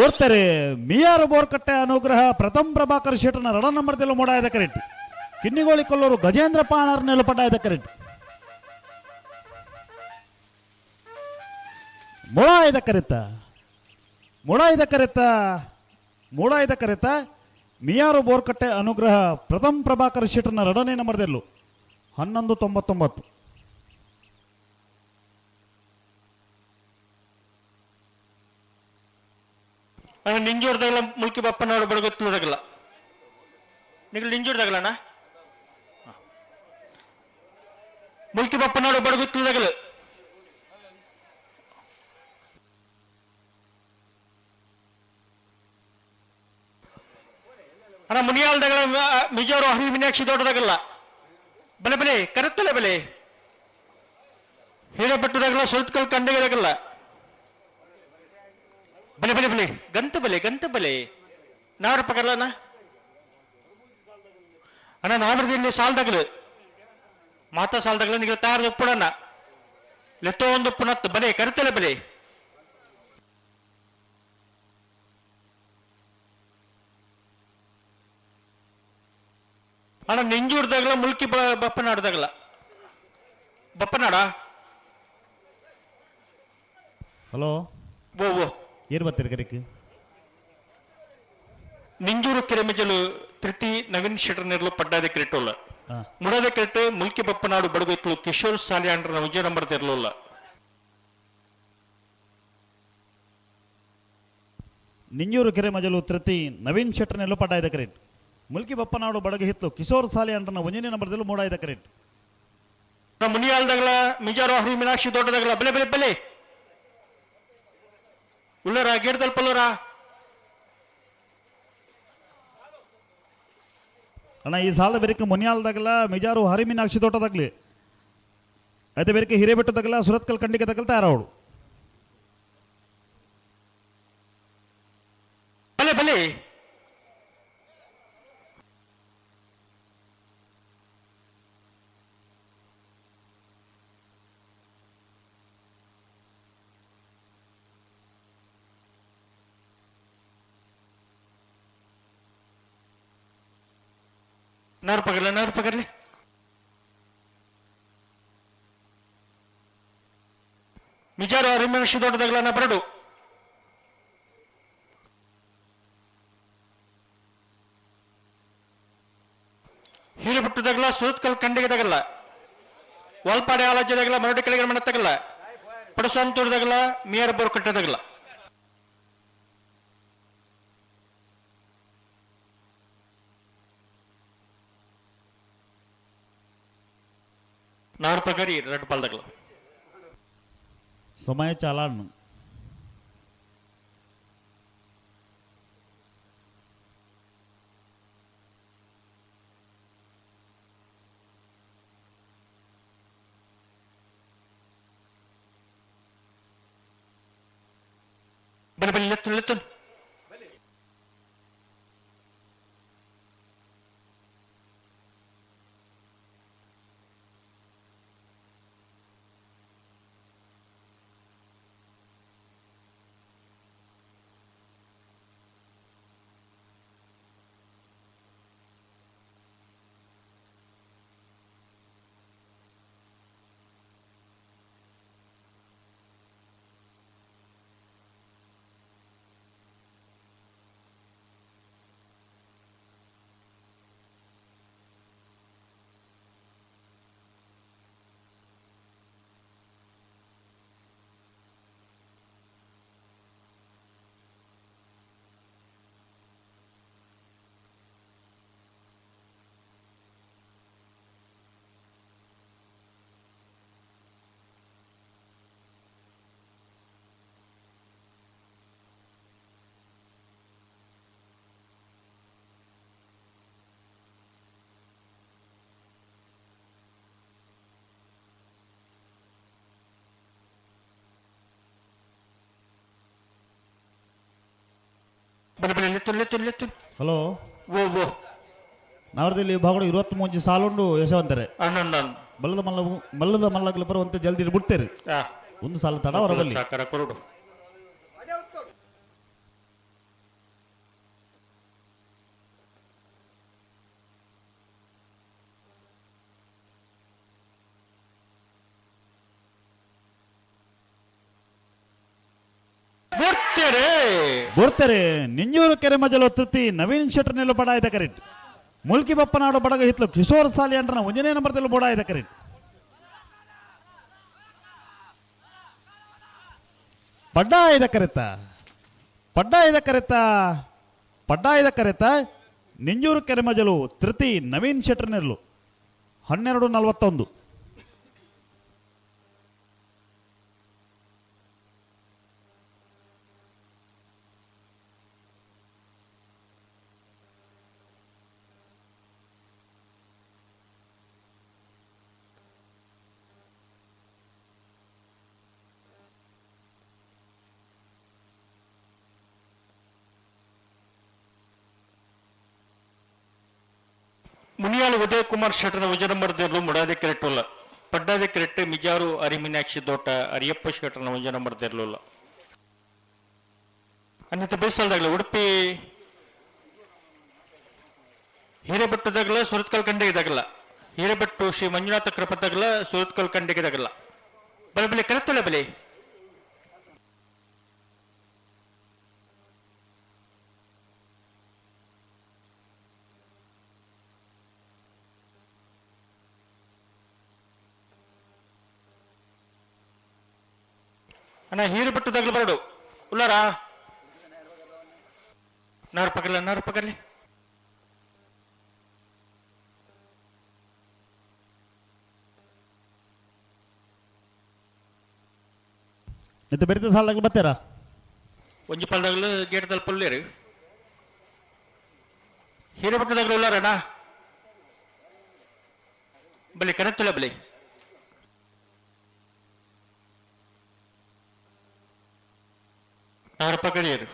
ಓಡ್ತಾರೆ ಮಿಯಾರು ಬೋರ್ಕಟ್ಟೆ ಅನುಗ್ರಹ ಪ್ರಥಮ್ ಪ್ರಭಾಕರ್ ಶೆಟ್ಟರ್ನ ರಡ ನಂಬರ್ದಲ್ಲೂ ಮೂಡಾಯ್ದ ಕರೆಟ್ ಕಿನ್ನಿಗೋಳಿ ಕೊಲ್ಲೂರು ಗಜೇಂದ್ರ ಪಾಣರ್ನೆಲ್ಲೂ ಪಡ್ಡಾಯ್ದ ಕರೆಟ್ ಮೂಡಾಯ್ದ ಕರೆತ ಮಿಯಾರು ಬೋರ್ಕಟ್ಟೆ ಅನುಗ್ರಹ ಪ್ರಥಮ್ ಪ್ರಭಾಕರ್ ಶೆಟ್ಟರ್ನ ರಡನೇ ನಂಬರ್ದಲ್ಲೂ 1199 ನಿಂಜೂರ್ದಾಗಲ ಮುಲ್ಕಿ ಬಪ್ಪನಾಡು ಬಡಗೊತ್ತದಾಗಲ್ಲ ನಿಗಲ್ ನಿಂಜೂರ್ದಾಗಲಣ್ಣ ಮುಲ್ಕಿ ಬಪ್ಪನಾಡು ಬಡಗೊತ್ತದಾಗಲ್ಲ ಅಣ್ಣ ಮುನಿಯಾಲ್ದಾಗಲ ಮಿಜಾರು ಹರಿಮಿನಾಕ್ಷಿ ದೊಡ್ಡದಾಗಲ್ಲ ಬಲೆ ಬಲೆ ಕರೆತ್ತಲೆ ಬಲೆ ಹಿರೇಬಟ್ಟದಾಗಲ್ಲ ಸುರತ್ಕಲ್ ಕಂಡಿಗೆದಾಗಲ್ಲ ಬಲೆ ಬಲೆ ಬಲೆ ಗಂತ ಬಲೆ ನಾವ್ರ ಪಕರ್ಲನ ಅಣ್ಣ ನಾವ್ರದಲ್ಲಿ ಸಾಲ್ದಾಗಲು ಮಾತಾ ಸಾಲ್ದಾಗಲು ನಿಮಗೆ ತಾರದ ಉಪ್ಪುಡಣ್ಣ ಲೆತ್ತೋ ಒಂದು ಪುನತ್ ಬಲೆ ಕರಿತಲೆ ಬಲೆ ಅಣ್ಣ ನೆಂಜೂರ್ದಾಗಲ ಮುಲ್ಕಿ ಬಪ್ಪನಾಡ್ದಾಗಲ ಬಪ್ಪನಾಡ ಹಲೋ ಓ ಏನು ಬರ್ತೀರಿ ಕರಿಕೆ ನಿಂಜೂರು ಕೆರೆಮಜಲು ತೃತಿ ನವೀನ್ ಶೆಟ್ಟರ್ ನೆರಲು ಪಡ್ಡಾದ ಕ್ರಿಟೋಲ್ಲ ಮುಡಾದ ಕ್ರಿಟ್ ಮುಲ್ಕಿ ಬಪ್ಪನಾಡು ಬಡಗೊಯ್ತು ಕಿಶೋರ್ ಸಾಲಿಯಾಂಡ್ರ ವಿಜಯ ನಂಬರ್ ತೆರಲೋಲ್ಲ ನಿಂಜೂರು ಕೆರೆ ಮಜಲು ತೃತಿ ನವೀನ್ ಶೆಟ್ಟರ್ ನೆರಳು ಪಡ್ಡಾದ ಕ್ರಿಟ್ ಮುಲ್ಕಿ ಬಪ್ಪನಾಡು ಬಡಗ ಹಿತ್ತು ಕಿಶೋರ್ ಸಾಲಿ ಅಂಡ್ರನ ಒಂಜನೇ ನಂಬರ್ದಲ್ಲೂ ಮೂಡಾಯ್ದ ಕರೆಕ್ಟ್ ಮುನಿಯಾಲ್ದಾಗಲ ಮಿಜಾರೋ ಹರಿ ಮೀನಾಕ್ಷಿ ದೊಡ್ಡದಾಗಲ ಬೆಲೆ ಬೆಲೆ ಬೆಲೆ ಉಳ್ಳರ ಗೇಡ್ದಲ್ ಪಲ್ಲೋರ ಅಣ್ಣ ಈ ಸಾಲದ ಬೆರಕೆ ಮುನಿಯಾಲ್ದಾಗಲ ಮಿಜಾರು ಹರಿ ಮೀನಾಕ್ಷಿ ತೋಟದಾಗ್ಲಿ ಅದೇ ಬೆರಕೆ ಹಿರೇಬೆಟ್ಟದಾಗಲ ಸುರತ್ಕಲ್ ಕಂಡಿಗೆ ತಗಲ್ತಾ ಯಾರವಳು ಬೆಲೆ ಬೆಲೆ ನಾರು ಪಕರ್ಲಿ ಮಿಜಾರು ಹರಿಮೀನಾಕ್ಷಿ ದೊಡ್ಡದಾಗಲ ನಾ ಬರಡು ಹಿರೇಬೆಟ್ಟದಾಗಲ ಸುರತ್ಕಲ್ ಕಂಡಿಗೆದಾಗಲ್ಲ ವಾಲ್ಪಾಡೆ ಆಲಜ್ಯದಾಗಲ ಮರಡಿ ಕೆಳಗೆ ಮಣ್ಣತ್ತಾಗಲ್ಲ ಪಡಸಂತೂರ್ದಾಗಲ ಮಿಯರ್ ಬೋರ್ ಕಟ್ಟದಾಗಲ್ಲ ನಾರು ಪಗರಿ ರೆಡ್ ಪಾಲ್ದಾಗಲ ಸಮಯ ಚಾಲಾಣ್ಣು ಬೆಲೆ ಬೆಲೆ ಲೆತ್ತು ಬೆಲೆ ಬೆಲೆ ಲೆತ್ತು ಹಲೋ ಓ ನಾವರದಲ್ಲಿ ಭಾಗಗಳು 23 ಸಾಲುಂಡು ಯಶವಂತರೆ ಅಣ್ಣ ಮಲ್ಲದ ಮಲ್ಲಗಲು ಬರುವಂತೆ ಜಲ್ದಿ ಬಿಡ್ತೇರಿ ಒಂದು ಸಾಲ ತಡ ಹೊರಬಲ್ಲಿ ಸಾಕಾರ ಕೊರಡು ಬರ್ತಾರೆ ನಿಂಜೂರು ಕೆರೆ ಮಜಲು ತೃತಿ ನವೀನ್ ಶೆಟ್ಟರ್ ನೆರಳು ಪಡಾಯ್ದ ಕರೆಕ್ಟ್ ಮುಲ್ಕಿ ಬಪ್ಪನಾಡು ಬಡಗ ಹಿತ್ಲು ಕಿಶೋರ್ ಸಾಲಿ ಅಂಡ್ರನ ಒಂಜನೇ ನಂಬರ್ದಲ್ಲೂ ಬೋಡಾಯ್ದ ಕರೆಕ್ಟ್ ಪಡ್ಡಾಯ್ದ ಕರೆತ ನಿಂಜೂರು ಕೆರೆ ಮಜಲು ತೃತಿ ನವೀನ್ ಶೆಟ್ಟರ್ ನೆರಳು 12:41 ಮುನಿಯಾಳು ಉದಯಕುಮಾರ್ ಶೆಟ್ಟರ್ನ ವಿಜಯನಂಬರದಲ್ಲೂ ಮುಡಾದೆ ಕೆರೆಟ್ಟುಲ್ಲ ಪಡ್ಡಾದೆ ಕೆರೆಟ್ಟೆ ಮಿಜಾರು ಅರಿಮಿನಾಕ್ಷಿ ದೋಟ ಅರಿಯಪ್ಪ ಶೆಟ್ಟರ್ನ ವಿಜಯನಂಬರದಲ್ಲೂ ಅನ್ನತ ಬೇಸಲ್ದಾಗಲ ಉಡುಪಿ ಹಿರೇಬೆಟ್ಟದಾಗಲ ಸುರತ್ಕಲ್ ಕಂಡೆಗಿದಾಗಲ್ಲ ಹಿರೇಬೆಟ್ಟು ಶ್ರೀ ಮಂಜುನಾಥ ಕೃಪದಾಗಲ ಸುರತ್ಕಲ್ ಕಂಡೆಗಿದಾಗಲ್ಲ ಬಲೆ ಬೆಲೆ ಕರೆತ್ತಲ್ಲ ಬೆಲೆ ಅಣ್ಣ ಹೀರೇಬೆಟ್ಟದಾಗಲ ಬರಡು ಉಲ್ಲಾರಾ ನಾರು ಪಕರ್ಲಿ ನಿಂತು ಬೆರಿತ ಸಾಲದಾಗ ಬರ್ತೀರಾ ಒಂಜಿ ಪಾಲ್ದಾಗಲು ಗೇಟ್ದಲ್ಲಿ ಪುಲ್ಲೇರು ಹೀರೇಬೆಟ್ಟದಾಗಲು ಉಲ್ಲಾರಣ್ಣ ಬಲಿ ಕರೆತ್ತಲ್ಲ ಬಲಿ ನಾರು ಪಕಡಿಯರು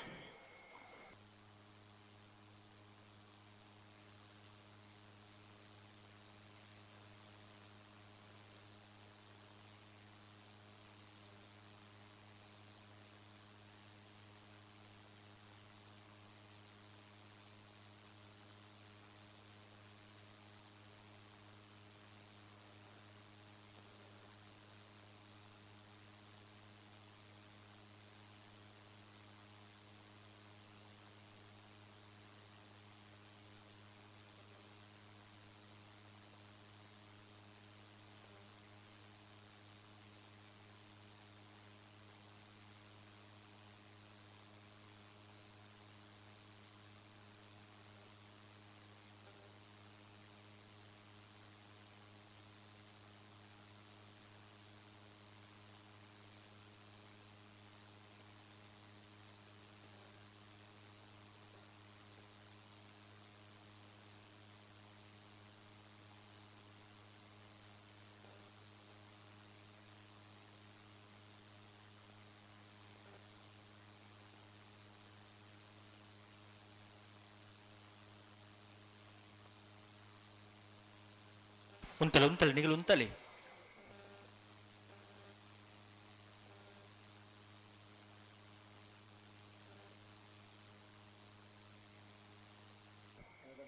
ಉಂತಲೆ ನಿಗಲು ಉಂತಲೆ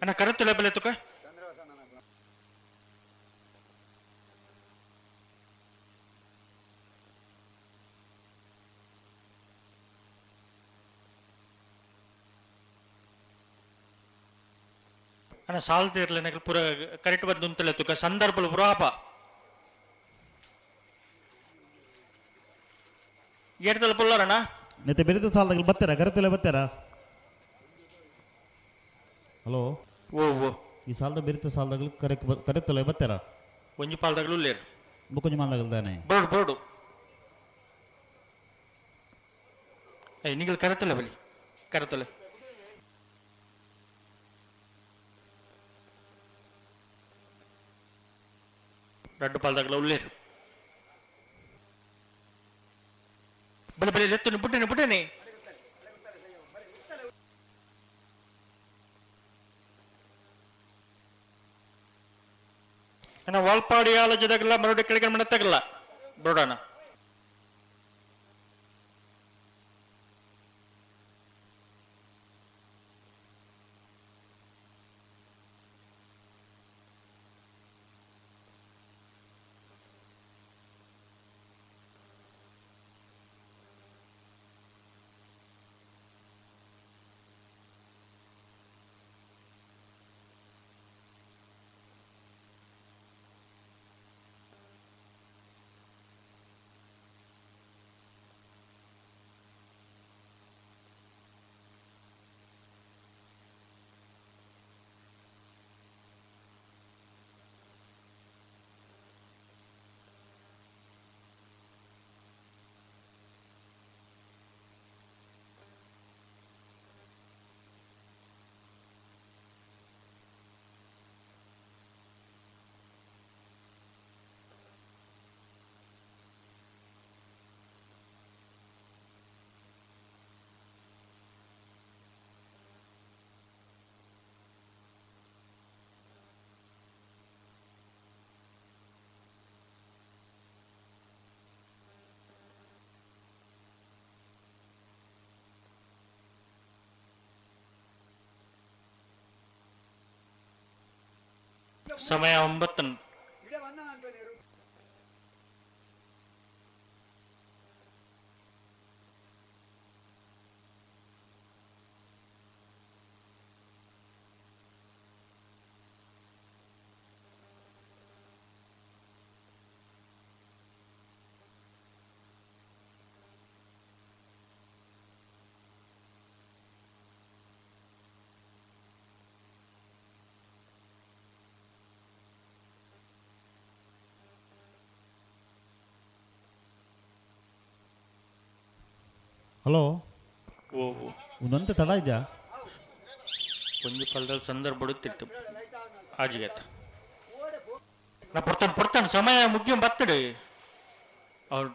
ಅಣ್ಣ ಕರೆತ್ತಲ್ಲ ಬೆಲೆ ತುಕ ಅಣ್ಣ ಸಾಲ್ದೇ ಇರಲಿ ನನಗೆ ಪೂರ ಕರೆಕ್ಟ್ ಬಂದು ಉಂತಲ್ಲ ತುಕ ಸಂದರ್ಭ ಪುರಾಪ ಏಟದಲ್ಲಿ ಪುಲ್ಲಾರಣ್ಣ ನಿಂತು ಬೆರಿತ ಸಾಲದಾಗ ಬರ್ತೀರಾ ಕರೆತಲೆ ಬರ್ತೀರಾ ಹಲೋ ಓ ಈ ಸಾಲದ ಬೆರಿತ ಸಾಲದಾಗ ಕರೆತಲೆ ಬರ್ತೀರಾ ಒಂಜಿ ಪಾಲ್ದಾಗಲು ಲೇರು ಬುಕೊಂಜಿ ಮಾಲ್ದಾಗಲ್ದಾನೆ ಬೋರ್ಡು ನಿಗಲ್ ಕರೆತಲ್ಲ ಬಲಿ ಕರೆತಲ್ಲ రెండు పాలదాగలో ఉల్లేరు బలి బలి ఎత్తుని పుట్టని ಅಣ್ಣ ವಾಲ್ಪಾಡಿ ಆಲೋಚದಾಗಲ್ಲ ಮರಡಿ ಕೆಳಗೆ ಮಣ್ಣತ್ತಾಗಲ್ಲ ಬರೋಡಣ ಸಮಯ 9. ಹಲೋ ಓ ಒಂದಂತೆ ತಡ ಇದ್ಯಾ ಒಂಜಿ ಪಲ್ದಲ್ಲಿ ಸಂದರ್ಭ ಬಿಡುತ್ತಿತ್ತು ಆಜಿಗೆ ನಾ ಪುಡ್ತಾನೆ ಸಮಯ ಮುಗಿಯಂ ಬತ್ತಡು ಅವ್ರು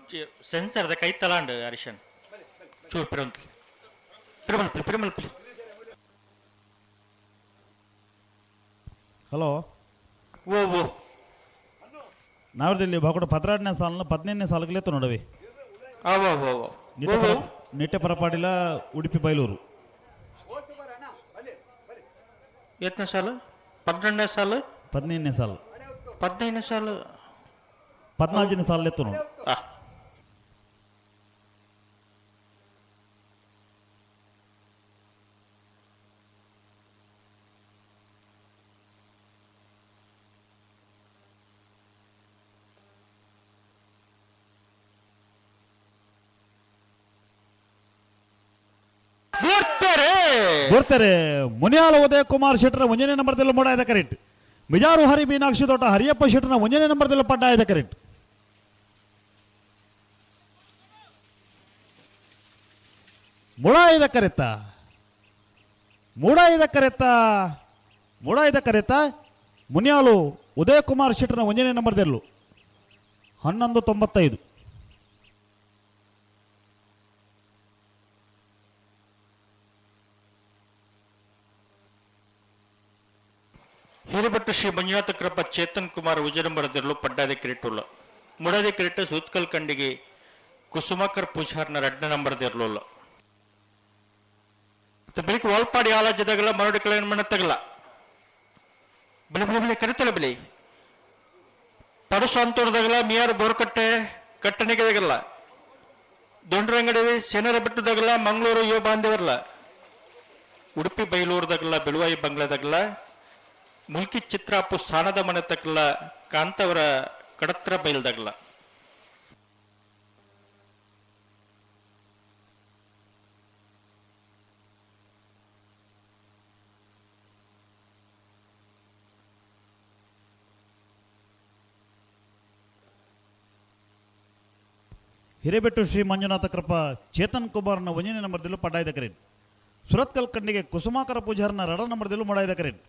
ಸೆನ್ಸರ್ದ ಕೈ ತಲಾಂಡು ಹರಿಶನ್ ಚೂರು ಪಿರಮಲ್ಪಲಿ ಹಲೋ ಓ ನಾವಿಲ್ಲಿ ಬಾಕೋಟ 18ನೇ ಸಾಲಿನ 15ನೇ ಸಾಲಿಗೆ ನೋಡವಿ ನಿಟ್ಟೆ ಪರಪಾಡಿಲ ಉಡುಪಿ ಬೈಲೂರು ಎತ್ತನೇ ಸಾಲು 12ನೇ ಸಾಲು 15ನೇ ಸಾಲು 15ನೇ ಸಾಲು 14ನೇ ಸಾಲ ಎತ್ತು ನೋಡು ಬರ್ತಾರೆ ಮುನಿಯಾಲ ಉದಯ ಕುಮಾರ್ ಶೆಟ್ಟರ 1ನೇ ನಂಬರ್ದಲ್ಲಿ ಮೂಡಾಯ್ದ ಕರೆಕ್ಟ್ ಮಿಜಾರು ಹರಿ ಮೀನಾಕ್ಷಿ ತೋಟ ಹರಿಯಪ್ಪ ಶೆಟ್ಟರ 1ನೇ ನಂಬರ್ದಲ್ಲಿ ಪಟ್ಟಾಯ್ದ ಕರೆಕ್ಟ್ ಮೂಡಾಯ್ದ ಕರೆತ್ತ ಮುನಿಯಾಲು ಉದಯ ಕುಮಾರ್ ಶೆಟ್ಟರ 1ನೇ ನಂಬರ್ದಲ್ಲೂ 11:95 ಹಿರೇಭಟ್ಟು ಶ್ರೀ ಮಂಜುನಾಥ ಕೃಪ ಚೇತನ್ ಕುಮಾರ್ ಉಜರಂಬರದಿರಲು ಪಡ್ಡಾದೆ ಕಿರೀಟುಲ್ಲ ಮುಡಾದೆ ಕಿರೀಟ ಸೂತ್ಕಲ್ ಕಂಡಿಗೆ ಕುಸುಮಾಕರ್ ಪೂಜಾರ್ನ 2ನೇ ನಂಬರ್ದಿರಲಿಲ್ಲ ಬೆಳಿಗ್ಗೆ ವಾಲ್ಪಾಡಿ ಆಲಾಜ್ಯದಾಗಲ್ಲ ಮರಡಿ ಕಲ್ಯಾಣ ಮಣ್ಣ ತಗಲ ಬೆಳೆ ಕರಿತಲ್ಲ ಬೆಳಿ ಪಡಸು ಅಂತೂರದಾಗಲ್ಲ ಮಿಯಾರ್ ಬೋರ್ಕಟ್ಟೆ ಕಟ್ಟಣಿಗೆದಾಗಲ್ಲ ದೊಂಡ್ರಂಗಡಿ ಸೇನರ ಬೆಟ್ಟದಾಗಲ್ಲ ಮಂಗಳೂರು ಯುವ ಬಾಂಧವರಲ್ಲ ಉಡುಪಿ ಬೈಲೂರದಾಗಲ್ಲ ಬೆಳುವಾಯಿ ಬಂಗ್ಲಾದಾಗಲ್ಲ ಮುಲ್ಕಿ ಚಿತ್ರಾಪು ಸ್ಥಾನದ ಮನೆ ತಕ್ಕಲ್ಲ ಕಾಂತವರ ಕಡತ್ರ ಬೈಲ್ದಾಗಲ್ಲ ಹಿರೇಬೆಟ್ಟು ಶ್ರೀ ಮಂಜುನಾಥ ಕೃಪ ಚೇತನ್ ಕುಮಾರ್ನ 1ನೇ ನಂಬರ್ದಲ್ಲೂ ಪಡ್ಡಾಯ್ದ ಕರೆಕ್ಟ್ ಸುರತ್ಕಲ್ ಕಂಡಿಗೆ ಕುಸುಮಾಕರ ಪೂಜಾರ್ನ 2ನೇ ನಂಬರ್ದಲ್ಲೂ ಮಾಡಾಯ್ದ ಕರೆಕ್ಟ್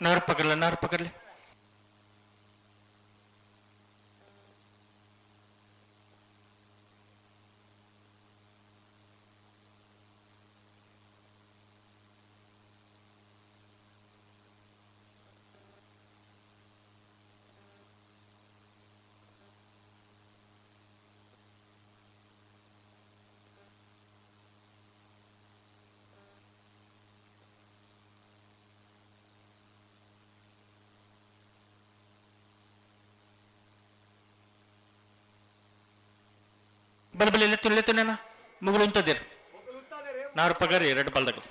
ನಾರು ಪಕರ್ಲೆ ಬಲಬಲಿ ಲೆತ್ತನೇನ ಮುಗುಲು ಉಂಟದಿರ್ ನಾರು ಪಗರಿ 2 ಪಲ್ದಾಗ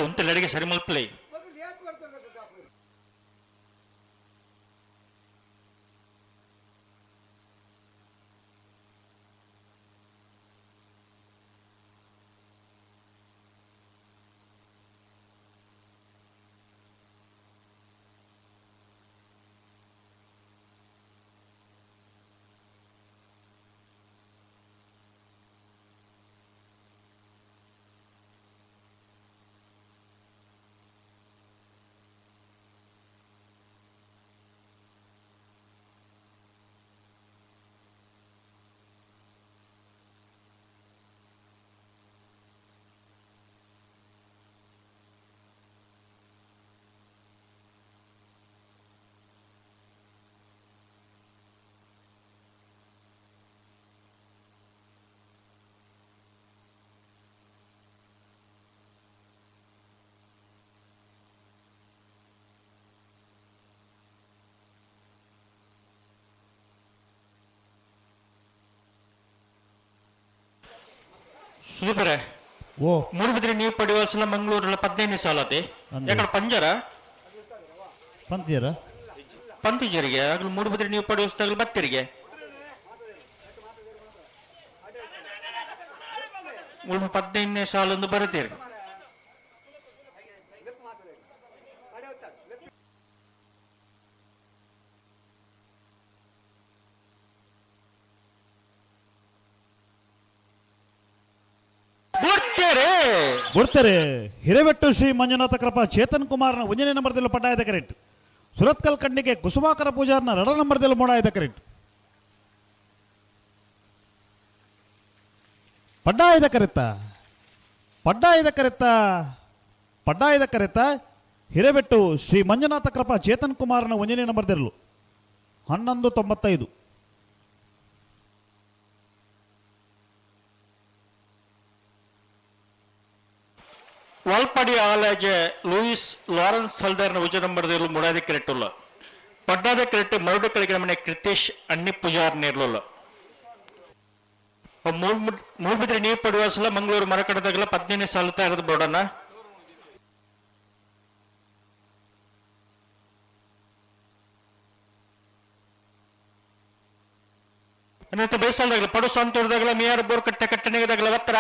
ಉಂಟೆಲ್ಲಡಿಗೆ ಸರಿ ಮಲ್ಪಲೆ ಸುದೀಪರೇ ಓ ಮೂಡುಬಿದ್ರೆ ನೀವು ಪಡೆಯುವ ಮಂಗಳೂರಲ್ಲಿ 15ನೇ ಸಾಲತೆ ಯಾಕಡೆ ಪಂಜರ ಪಂತಿಯರ ಪಂತಿಜರಿಗೆ ಆಗ್ಲು ಮೂಡುಬಿದ್ರೆ ನೀವು ಪಡೆಯುವ ಬತ್ತಿರಿಗೆ 15ನೇ ಸಾಲೊಂದು ಬರುತ್ತೀರಿ ಬಿಡ್ತಾರೆ ಹಿರೇಬೆಟ್ಟು ಶ್ರೀ ಮಂಜುನಾಥ ಕೃಪಾ ಚೇತನ್ ಕುಮಾರ್ನ 1ನೇ ನಂಬರ್ದಲ್ಲಿ ಪಟ್ಟಾಯದ ಕರೆಕ್ಟ್ ಸುರತ್ಕಲ್ ಕಣ್ಣಿಗೆ ಕುಸುಮಾಕರ ಪೂಜಾರ್ನ 2 ನಂಬರ್ದಲ್ಲಿ ಮೂಡಾಯದ ಕರೆಕ್ಟ್ ಪಡ್ಡಾಯದ ಕರೆತ್ತ ಹಿರೇಬೆಟ್ಟು ಶ್ರೀ ಮಂಜುನಾಥ ಕೃಪಾ ಚೇತನ್ ಕುಮಾರ್ನ 1ನೇ ನಂಬರ್ದಲ್ಲೂ 1195 ವಾಲ್ಪಾಡಿ ಆಲಾಜೆ ಲೂಯಿಸ್ ಲಾರೆನ್ಸ್ ಹಲ್ದಾರ್ನ 1 ನಂಬರ್ದಲ್ಲಿ ಮೂಡಾದ ಕೆರೆಟ್ಟುಲ್ಲ ಪಡ್ಡಾದ ಕೆರೆಟ್ಟು ಮರುಡು ಕೆಳಗಿನ ಮನೆ ಕೃತೇಶ್ ಅಣ್ಣಿ ಪೂಜಾರ್ ನೇರ್ಲುಲ್ಲ ಮೂಡ್ಬಿದ್ರೆ ನೀವು ಪಡುವ ಸಲ ಮಂಗಳೂರು ಮರಕಡದಾಗಲ 15ನೇ ಸಾಲುತ್ತಾ ಇರೋದು ಬೋರ್ಡನ್ನ ಅನ್ನತ್ತೆ ಬೇಸಲ್ದಾಗಲ ಪಡು ಸಂತೂರದಾಗಲ ಮಿಯಾರ್ ಬೋರ್ ಕಟ್ಟನೆಗದಾಗಲ ಒತ್ತರ